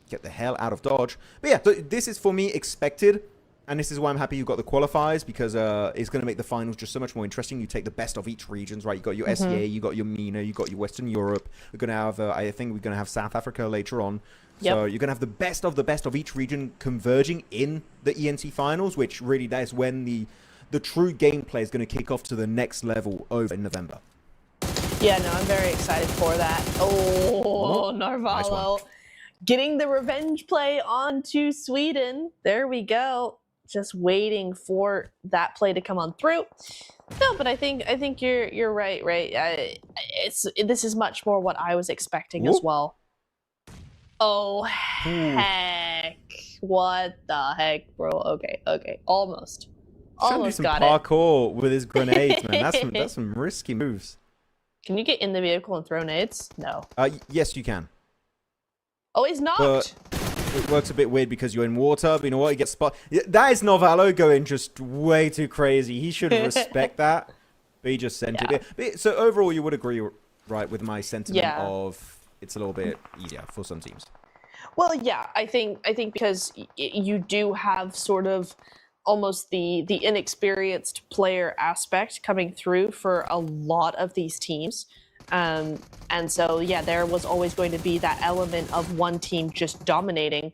get the hell out of Dodge. But yeah, so this is for me expected, and this is why I'm happy you've got the qualifiers, because it's going to make the finals just so much more interesting. You take the best of each regions, right? You got your SEA, you got your MENA, you got your Western Europe. We're going to have, I think we're going to have South Africa later on. So you're going to have the best of each region converging in the ENC finals, which really that is when the true gameplay is going to kick off to the next level over in November. Yeah, no, I'm very excited for that. Oh, Narvalo. Nice, getting the revenge play onto Sweden. There we go. Just waiting for that play to come on through. No, but I think you're right. This is much more what I was expecting as well. Oh, heck. What the heck, bro? Okay. Almost got it. Parkour with his grenades, man. That's some risky moves. Can you get in the vehicle and throw nades? No. Yes, you can. Oh, he's knocked. But it works a bit weird because you're in water, but you know what? You get spot. That is Narvalo going just way too crazy. He should respect that, but he just sent it. But, so overall, you would agree, right, with my sentiment of it's a little bit easier for some teams. Well, yeah, I think because you do have sort of almost the inexperienced player aspect coming through for a lot of these teams. And so, yeah, there was always going to be that element of one team just dominating,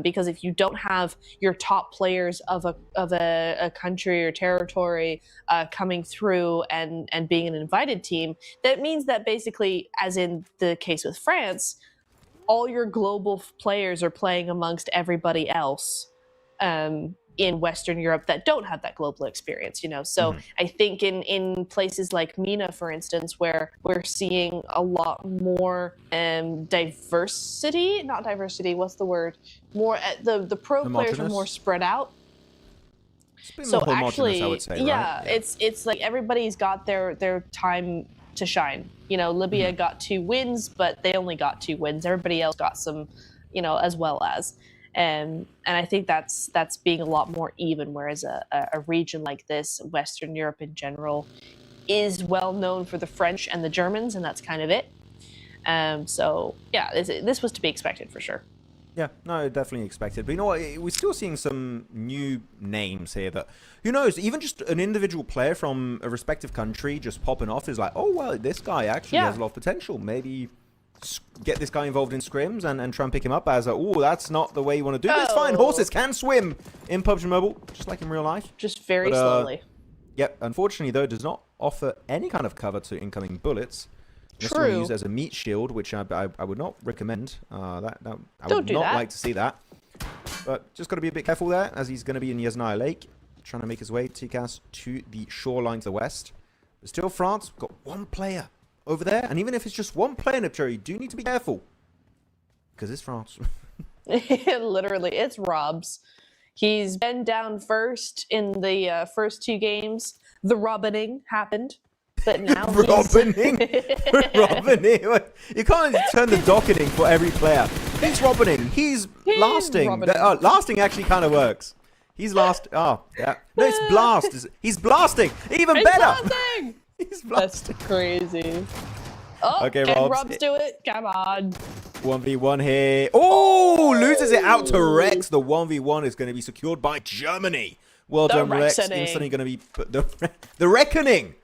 because if you don't have your top players of a country or territory coming through and being an invited team, that means that basically, as in the case with France, all your global players are playing amongst everybody else in Western Europe that don't have that global experience, So I think in places like MENA, for instance, where we're seeing a lot more diversity, not diversity, what's the word? More the pro players are more spread out. So actually, I would say, right? It's like everybody's got their time to shine. Libya got 2 wins, but they only got 2 wins. Everybody else got some, as well as. And I think that's being a lot more even, whereas a region like this, Western Europe in general, is well known for the French and the Germans, and that's kind of it. So yeah, this was to be expected for sure. Yeah, no, definitely expected. But you know what? We're still seeing some new names here that, who knows, even just an individual player from a respective country just popping off is like, oh, well, this guy actually has a lot of potential. Maybe get this guy involved in scrims and try and pick him up as that's not the way you want to do it. It's fine. Horses can swim in PUBG Mobile, just like in real life. Just very slowly. Yep. Unfortunately, though, it does not offer any kind of cover to incoming bullets. This one used as a meat shield, which I would not recommend. I would not like to see that. But just got to be a bit careful there, as he's going to be in Yasnaya Lake, trying to make his way, TCAS, to the shoreline to the west. But still, France got 1 player over there. And even if it's just one player, Nipcho, you do need to be careful. Because it's France. Literally, it's Rob's. He's been down first in the first 2 games. The robbening happened. But now robbening? Robbening? You can't turn the docketing for every player. He's robbening. He's lasting. Lasting actually kind of works. He's last. Oh, yeah. No, it's blast. He's blasting. Even better. Blasting. He's blasting. That's crazy. Oh, okay, can Robs do it? Come on. 1v1 here. Oh, loses it out to Rex. The 1v1 is going to be secured by Germany. Well done, Rex. Instantly going to be the reckoning.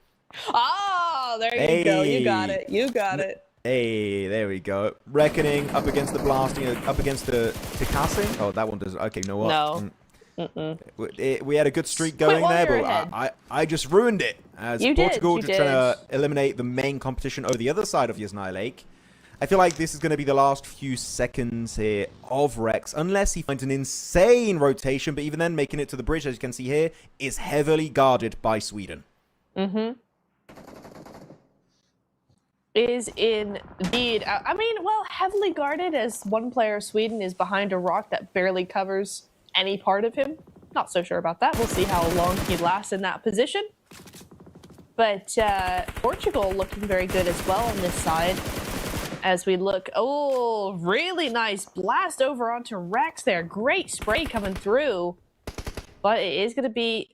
Oh, there you go. You got it. You got it. Hey, there we go. Reckoning up against the blasting, up against the casting. Oh, that one does. Okay, you know what? No. We had a good streak going there, but I just ruined it. As Portugal just trying to eliminate the main competition over the other side of Yasnaya Lake. I feel like this is going to be the last few seconds here of Rex, unless he finds an insane rotation. But even then, making it to the bridge, as you can see here, is heavily guarded by Sweden. Is indeed. I mean, well, heavily guarded as one player of Sweden is behind a rock that barely covers any part of him. Not so sure about that. We'll see how long he lasts in that position. But Portugal looking very good as well on this side. As we look, oh, really nice blast over onto Rex there. Great spray coming through. But it is going to be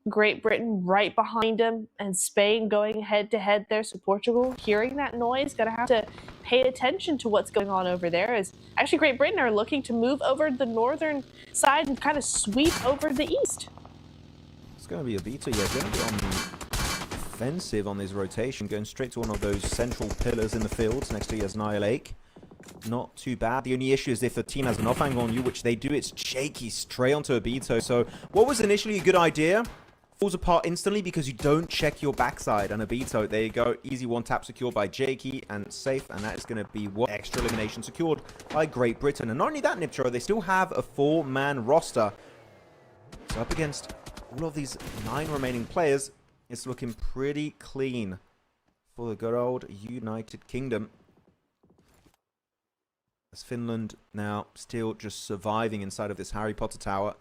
Great Britain right behind him and Spain going head to head there. So Portugal, hearing that noise, going to have to pay attention to what's going on over there. As actually Great Britain are looking to move over the northern side and kind of sweep over the east. It's going to be a beater, yeah. Going to be on the offensive on this rotation, going straight to one of those central pillars in the fields next to Yasnaya Lake. Not too bad. The only issue is if the team has an off angle on you, which they do, it's shaky straight onto Abito. So what was initially a good idea falls apart instantly because you don't check your backside on Abito. There you go. Easy one tap secured by Jakey and safe. And that is going to be one extra elimination secured by Great Britain. And not only that, Niptro, they still have a 4-man roster. So up against all of these 9 remaining players, it's looking pretty clean for the good old United Kingdom. As Finland now still just surviving inside of this Harry Potter tower.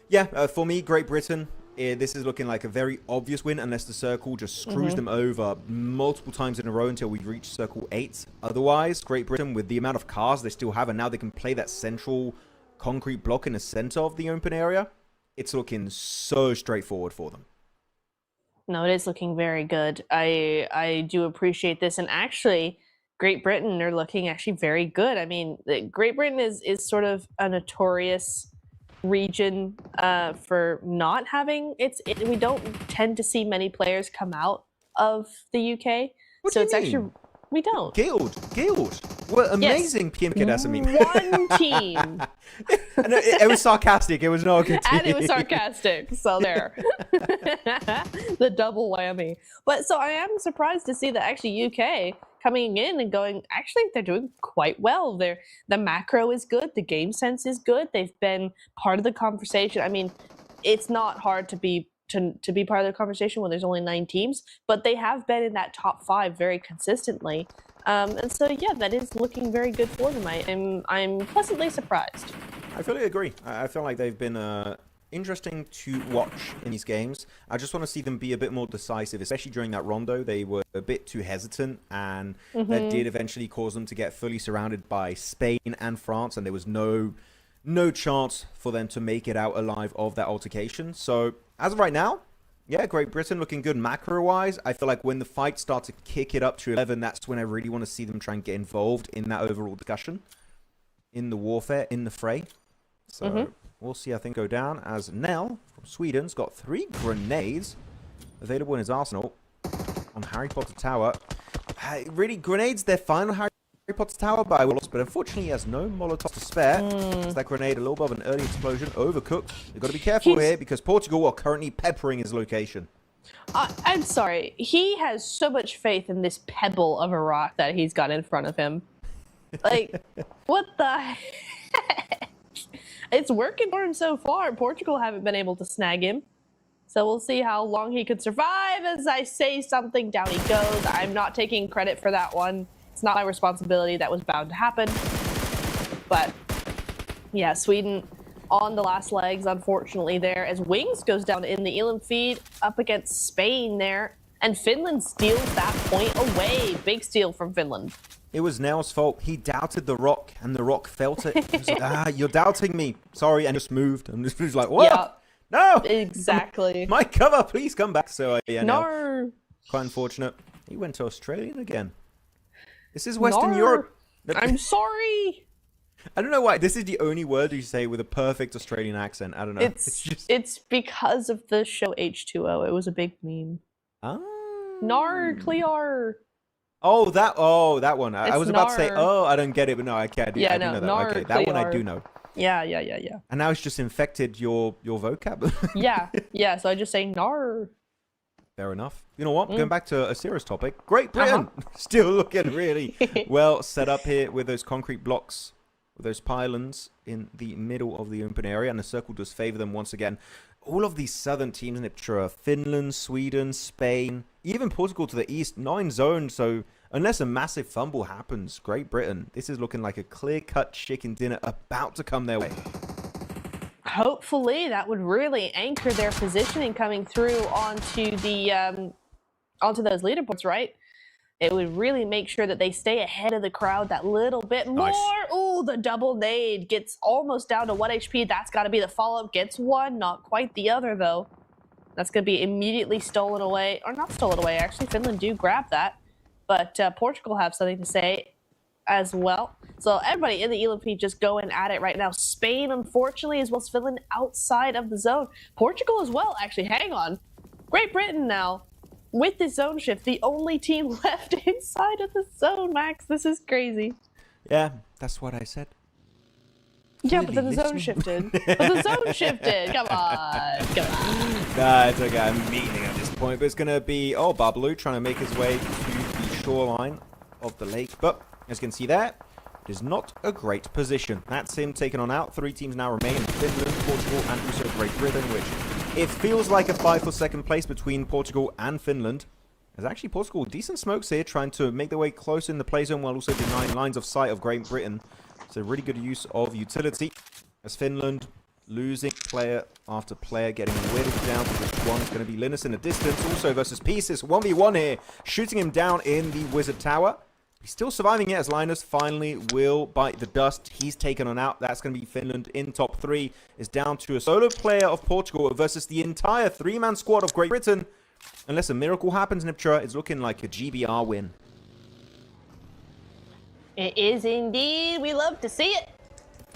Yeah, for me, Great Britain, this is looking like a very obvious win unless the circle just screws them over multiple times in a row until we reach circle 8. Otherwise, Great Britain, with the amount of cars they still have, and now they can play that central concrete block in the center of the open area, it's looking so straightforward for them. No, it is looking very good. I do appreciate this. And actually, Great Britain are looking actually very good. I mean, Great Britain is sort of a notorious region for not having we don't tend to see many players come out of the UK. What do you mean? Actually we don't. Guild. What amazing PMK that's one team. It was sarcastic. It was not a good team. And it was sarcastic. So there. The double whammy. But so I am surprised to see that actually UK coming in and going, actually, they're doing quite well. The macro is good. The game sense is good. They've been part of the conversation. I mean, it's not hard to be part of the conversation when there's only 9 teams, but they have been in that top 5 very consistently. And so, yeah, that is looking very good for them. I'm pleasantly surprised. I fully agree. I feel like they've been interesting to watch in these games. I just want to see them be a bit more decisive, especially during that rondo. They were a bit too hesitant, and that did eventually cause them to get fully surrounded by Spain and France, and there was no chance for them to make it out alive of that altercation. So as of right now, yeah, Great Britain looking good macro-wise. I feel like when the fights start to kick it up to 11, that's when I really want to see them try and get involved in that overall discussion, in the warfare, in the fray. So we'll see how things go down, as Nell from Sweden's got 3 grenades available in his arsenal on Harry Potter Tower. Really, grenades, they're fine on Harry Potter Tower by Willis, but unfortunately he has no Molotov to spare. Is that grenade a little bit of an early explosion? Overcooked. You've got to be careful here because Portugal are currently peppering his location. I'm sorry. He has so much faith in this pebble of a rock that he's got in front of him. Like, what the heck? It's working for him so far. Portugal haven't been able to snag him. So we'll see how long he could survive. As I say something, down he goes. I'm not taking credit for that one. It's not my responsibility. That was bound to happen. But yeah, Sweden on the last legs, unfortunately, there, as Wings goes down in the Elam feed up against Spain there. And Finland steals that point away. Big steal from Finland. It was Nail's fault. He doubted the rock, and the rock felt it. He was like, you're doubting me. Sorry, and just moved. And just was like, what? Yeah, no! exactly. My cover, please come back. So, yeah, No. Quite unfortunate. He went to Australian again. This is Western Europe. I'm sorry. I don't know why. This is the only word you say with a perfect Australian accent. I don't know. It's because of the show H2O. It was a big meme. Ah. Nar, Clear. Oh, that one. I was about to say, I don't get it, but no, I can't. Yeah, I do know that. Nar, Okay, that one I do know. Yeah. And now it's just infected your vocab. yeah. So I just say Nar. Fair enough. You know what? Going back to a serious topic. Great Britain still looking really well set up here with those concrete blocks, with those pylons in the middle of the open area, and the circle does favor them once again. All of these southern teams, Niptra, Finland, Sweden, Spain, even Portugal to the east, not in zone. So unless a massive fumble happens, Great Britain, this is looking like a clear-cut chicken dinner about to come their way. Hopefully, that would really anchor their positioning coming through onto the onto those leaderboards, right? It would really make sure that they stay ahead of the crowd that little bit more. Nice. Ooh, the double nade gets almost down to 1 HP. That's got to be the follow-up. Gets one, not quite the other, though. That's going to be immediately stolen away. Or not stolen away, actually. Finland do grab that. But Portugal have something to say as well. So everybody in the Elam feed just going at it right now. Spain, unfortunately, as well as Finland outside of the zone. Portugal as well, actually. Hang on. Great Britain now. With the zone shift, the only team left inside of the zone, Max. This is crazy. Yeah, that's what I said. Yeah, but then the zone shifted. But the zone shifted. Come on. Nah, it's okay. I'm meeting at this point. But it's going to be, Babalu trying to make his way to the shoreline of the lake. But as you can see there, it is not a great position. That's him taken on out. 3 teams now remain. Finland, Portugal, and also Great Britain, which it feels like a fight for second place between Portugal and Finland. There's actually Portugal, decent smokes here, trying to make their way close in the play zone while also denying lines of sight of Great Britain. So really good use of utility. As Finland losing player after player, getting whittled down to which one is going to be Linus in the distance. Also versus Pieces, 1v1 here, shooting him down in the Wizard Tower. He's still surviving it as Linus finally will bite the dust. He's taken on out. That's going to be Finland in top 3. Is down to a solo player of Portugal versus the entire 3-man squad of Great Britain. Unless a miracle happens, Niptra, it's looking like a GBR win. It is indeed. We love to see it.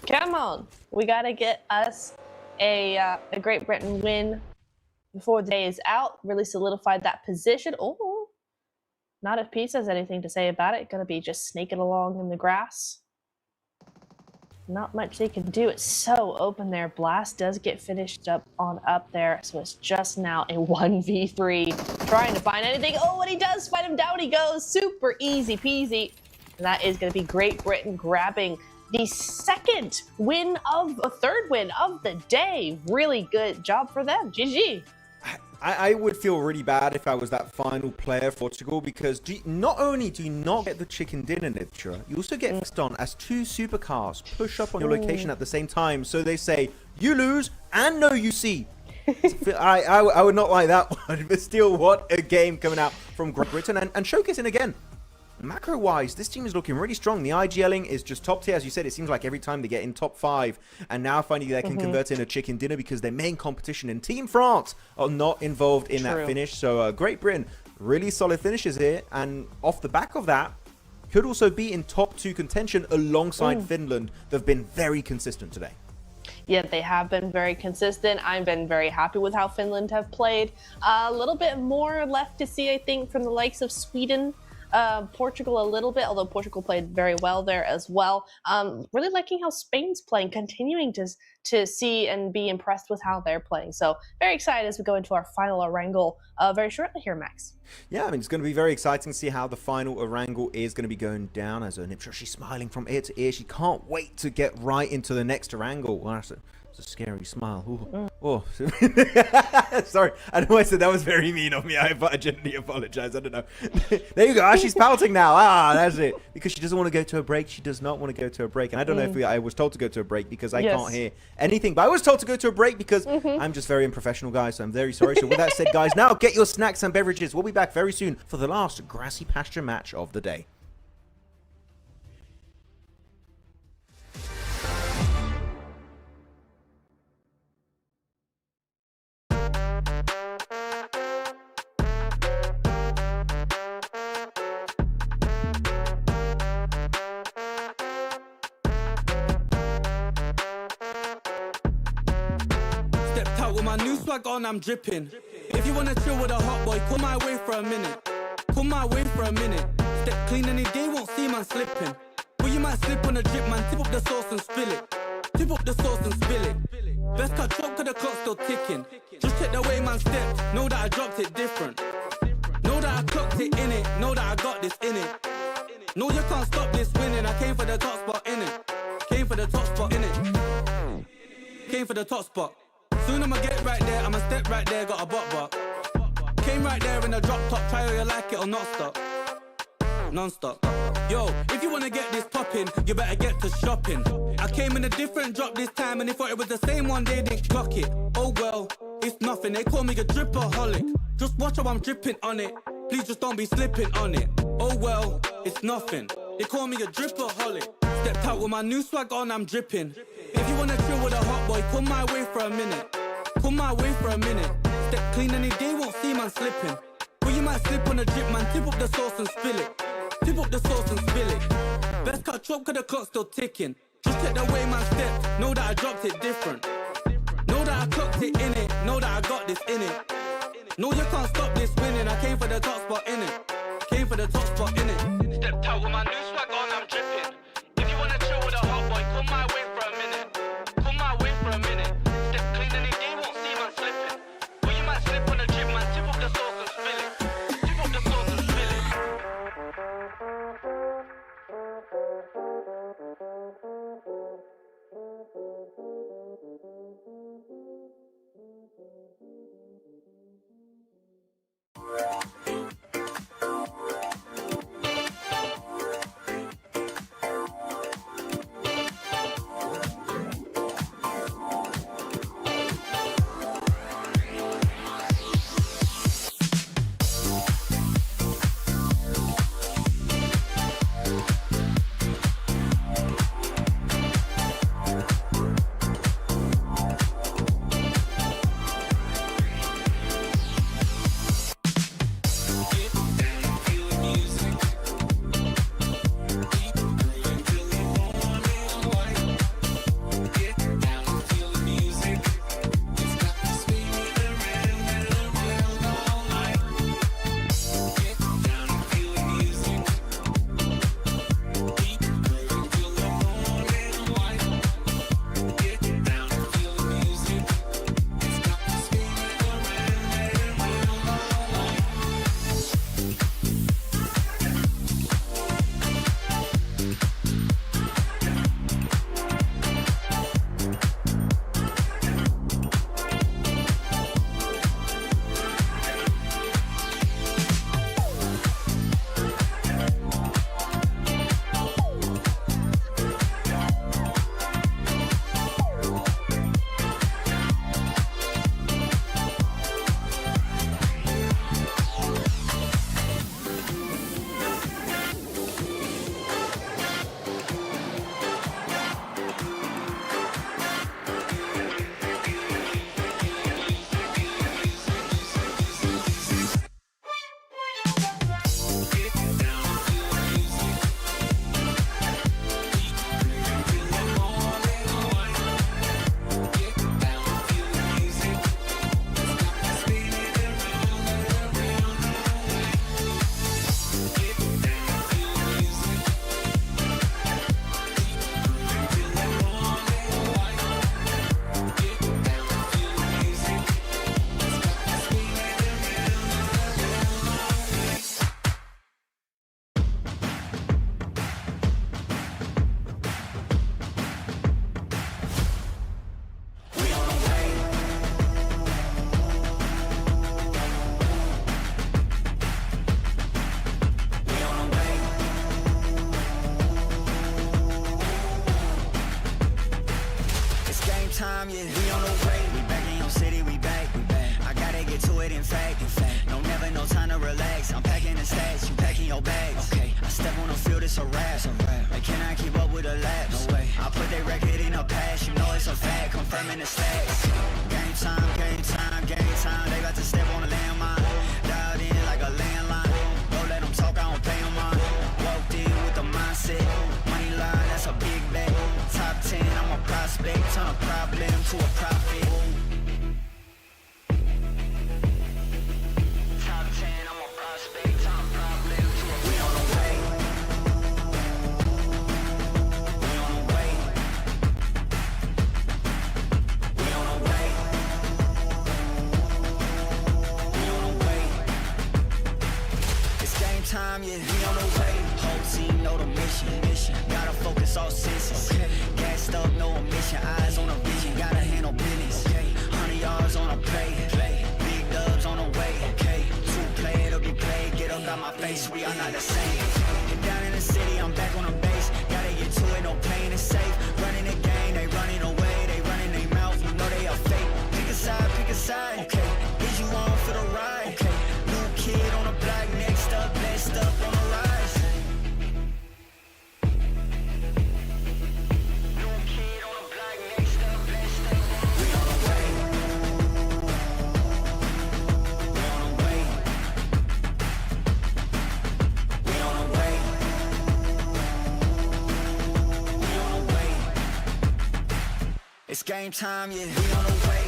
Come on. We got to get us a Great Britain win before the day is out. Really solidified that position. Oh. Not if Peace has anything to say about it. Gonna be just snaking along in the grass. Not much they can do. It's so open there. Blast does get finished up there. So it's just now a 1v3. Trying to find anything. Oh, and he does find him. Down he goes. Super easy peasy. And that is going to be Great Britain grabbing the third win of the day. Really good job for them. GG. I would feel really bad if I was that final player for Portugal, because not only do you not get the chicken dinner, Niptra, you also get mixed on as 2 supercars push up on your location at the same time. So they say, you lose and no you see. I would not like that one, but still, what a game coming out from Great Britain and showcasing again. Macro-wise, this team is looking really strong. The IGLing is just top tier. As you said, it seems like every time they get in top 5, and now finally they can convert in a chicken dinner because their main competition in Team France are not involved in that finish. So Great Britain, really solid finishes here, and off the back of that, could also be in top 2 contention alongside Finland. They've been very consistent today. Yeah, they have been very consistent. I've been very happy with how Finland have played. A little bit more left to see, I think, from the likes of Sweden. Portugal a little bit, although Portugal played very well there as well. Really liking how Spain's playing, continuing to see and be impressed with how they're playing. So very excited as we go into our final wrangle very shortly here, Max. Yeah, I mean, it's going to be very exciting to see how the final wrangle is going to be going down. As Niptra, she's smiling from ear to ear. She can't wait to get right into the next wrangle. Well, It's a scary smile. Ooh. Oh. Sorry. I know I said that was very mean of me. I genuinely apologize. I don't know. There you go. She's pouting now. That's it. Because she doesn't want to go to a break. She does not want to go to a break. And I don't know if I was told to go to a break because I can't hear anything. But I was told to go to a break because I'm just very unprofessional, guys. So I'm very sorry. So with that said, guys, now get your snacks and beverages. We'll be back very soon for the last grassy pasture match of the day. Stepped out with my new swag on, I'm dripping. If you wanna chill with a hot boy, come my way for a minute. Come my way for a minute. Step clean any day, won't see man slipping. But you might slip on a drip, man. Tip up the sauce and spill it. Tip up the sauce and spill it. Best cut chop, cause the clock's still ticking. Just check the way man stepped. Know that I dropped it different. Know that I clocked it in it. Know that I got this in it. No, you can't stop this winning. I came for the top spot in it. Came for the top spot in it. Came for the top spot. Soon I'ma get right there, I'ma step right there, got a bot. Came right there in the drop top, try how you like it or not stop. Non-stop. Yo, if you wanna get this poppin', you better get to shopping. I came in a different drop this time and they thought it was the same one, they didn't clock it. Oh well, it's nothing, they call me a dripperholic. Just watch how I'm dripping on it, please just don't be slipping on it. Oh well, it's nothing, they call me a dripperholic. Stepped out with my new swag on, I'm dripping. If you wanna chill with a hot boy, come my way for a minute. Come my way for a minute. Step clean any day, won't see man slipping. But you might slip on a drip, man. Tip up the sauce and spill it. Tip up the sauce and spill it. Best cut chop, cause the clock's still ticking. Just check the way man stepped. Know that I dropped it different. Know that I clocked it in it. Know that I got this in it. No, you can't stop this winning. I came for the top spot in it. Came for the top spot in it. Stepped out with my new swag on, I'm dripping. If you wanna chill with a hot boy, come my way for a minute. Come my way for a minute. Step clean any day, won't see man slipping. But you might slip on a drip, man. Tip up the sauce and spill it. Tip up the sauce and spill it. time, yeah. We on the way. We back in your city, we back. I gotta get to it, in fact. No, never no time to relax. I'm packing the stats, you packing your bags. Okay, I step on the field, it's a wrap. I cannot keep up with the laps. No way. I put that record in a pass, you know it's a fact. Confirming the stats. Game time, game time, game time. They about to step on the landmine. Dialed in like a landline. Don't let them talk, I don't pay them on. Walked in with the mindset. Money line, that's a big bet. Top 10, I'm a prospect. Turn a problem to a profit. Top 10, I'm a prospect. Turn a problem to a we on the way. We on the way. We on the way. We on the way. It's game time, yeah. We on the way. Whole team know the mission. Gotta focus all senses. Gassed up, no omission. Eyes on a vision. Gotta handle business. 100 yards on a play. Big dubs on the way. Two play, it'll be played. Get up out my face. We are not the same. And down in the city, I'm back on the base. Gotta get to it, no playing it safe. Running the game, they running away. They running their mouth, you know they are fake. Pick a side, pick a side. Okay, is you on for the ride? Okay, new kid on the block, next up, blessed up on the rise. New kid on the block, next up, blessed up. We on the way. We on the way. We on the way. We on the way. It's game time, yeah. We on the way.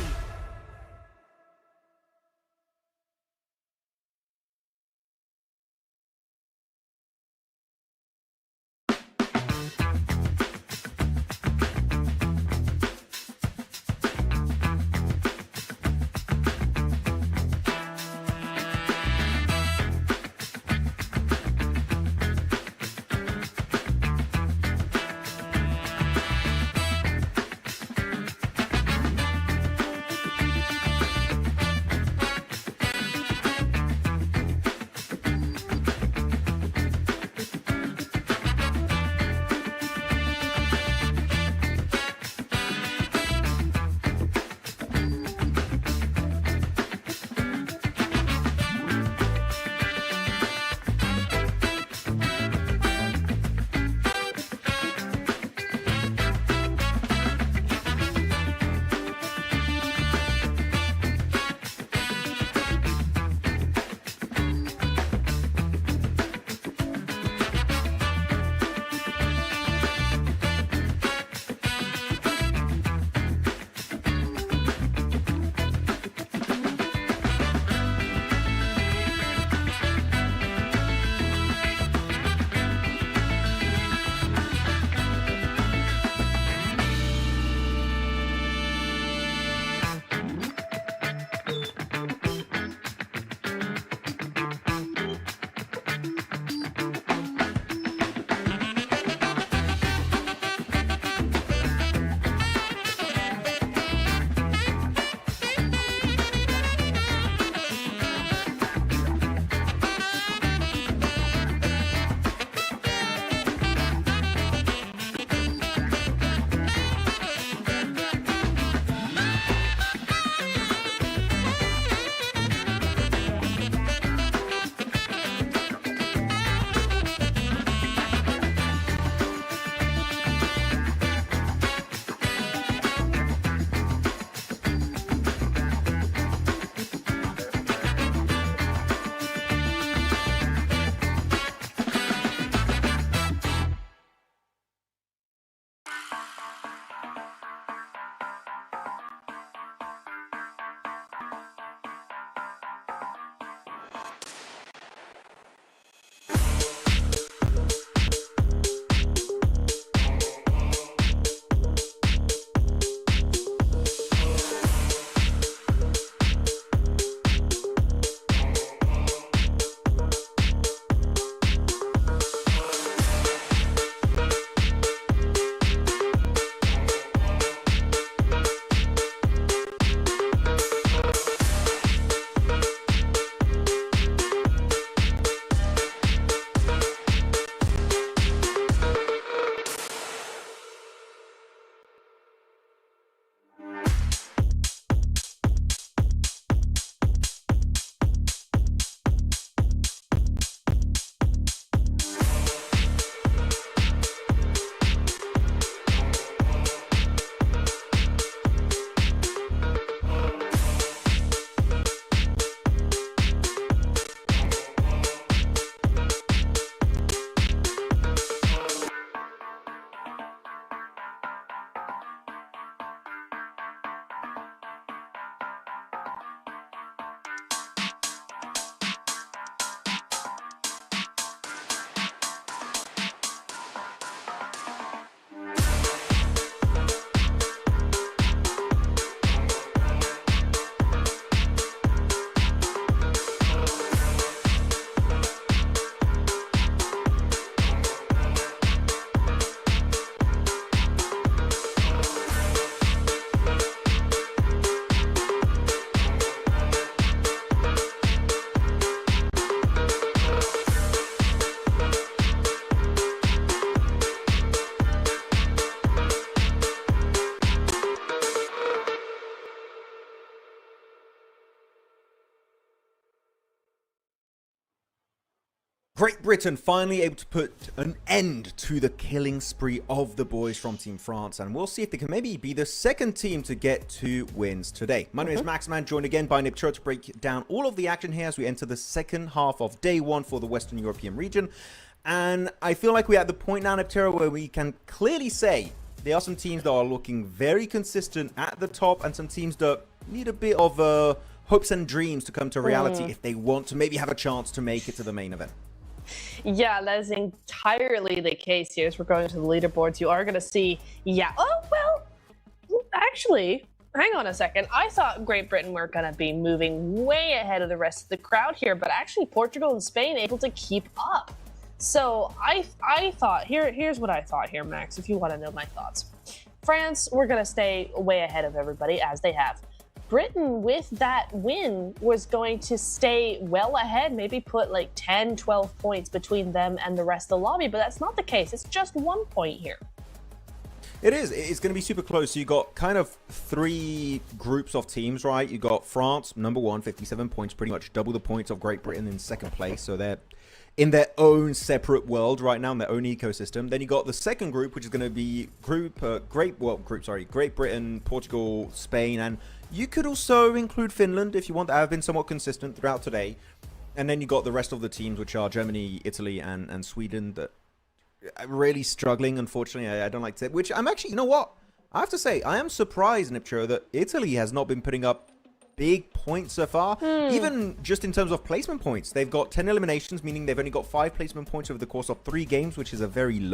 Great Britain finally able to put an end to the killing spree of the boys from Team France, and we'll see if they can maybe be the second team to get 2 wins today. My name is Maxman, joined again by Niptro to break down all of the action here as we enter the second half of day 1 for the Western European region. And I feel like we're at the point now, Niptero, where we can clearly say there are some teams that are looking very consistent at the top and some teams that need a bit of hopes and dreams to come to reality if they want to maybe have a chance to make it to the main event. Yeah, that is entirely the case here. As we're going to the leaderboards, you are going to see, oh, well, actually, hang on a second. I thought Great Britain were going to be moving way ahead of the rest of the crowd here, but actually Portugal and Spain able to keep up. So I thought, here's what I thought here, Max, if you want to know my thoughts. France, we're going to stay way ahead of everybody, as they have. Britain, with that win, was going to stay well ahead, maybe put like 10, 12 points between them and the rest of the lobby, but that's not the case. It's just 1 point here. It is. It's going to be super close. So you got kind of 3 groups of teams, right? You got France, number 1, 57 points, pretty much double the points of Great Britain in second place. So they're in their own separate world right now, in their own ecosystem. Then you got the second group, which is going to be Great Britain, Portugal, Spain, and you could also include Finland if you want. That have been somewhat consistent throughout today. And then you got the rest of the teams, which are Germany, Italy, and Sweden, that are really struggling, unfortunately. I don't like to say, which I'm actually, you know what? I have to say, I am surprised, Niptro, that Italy has not been putting up big points so far. Even just in terms of placement points, they've got 10 eliminations, meaning they've only got 5 placement points over the course of 3 games, which is a very low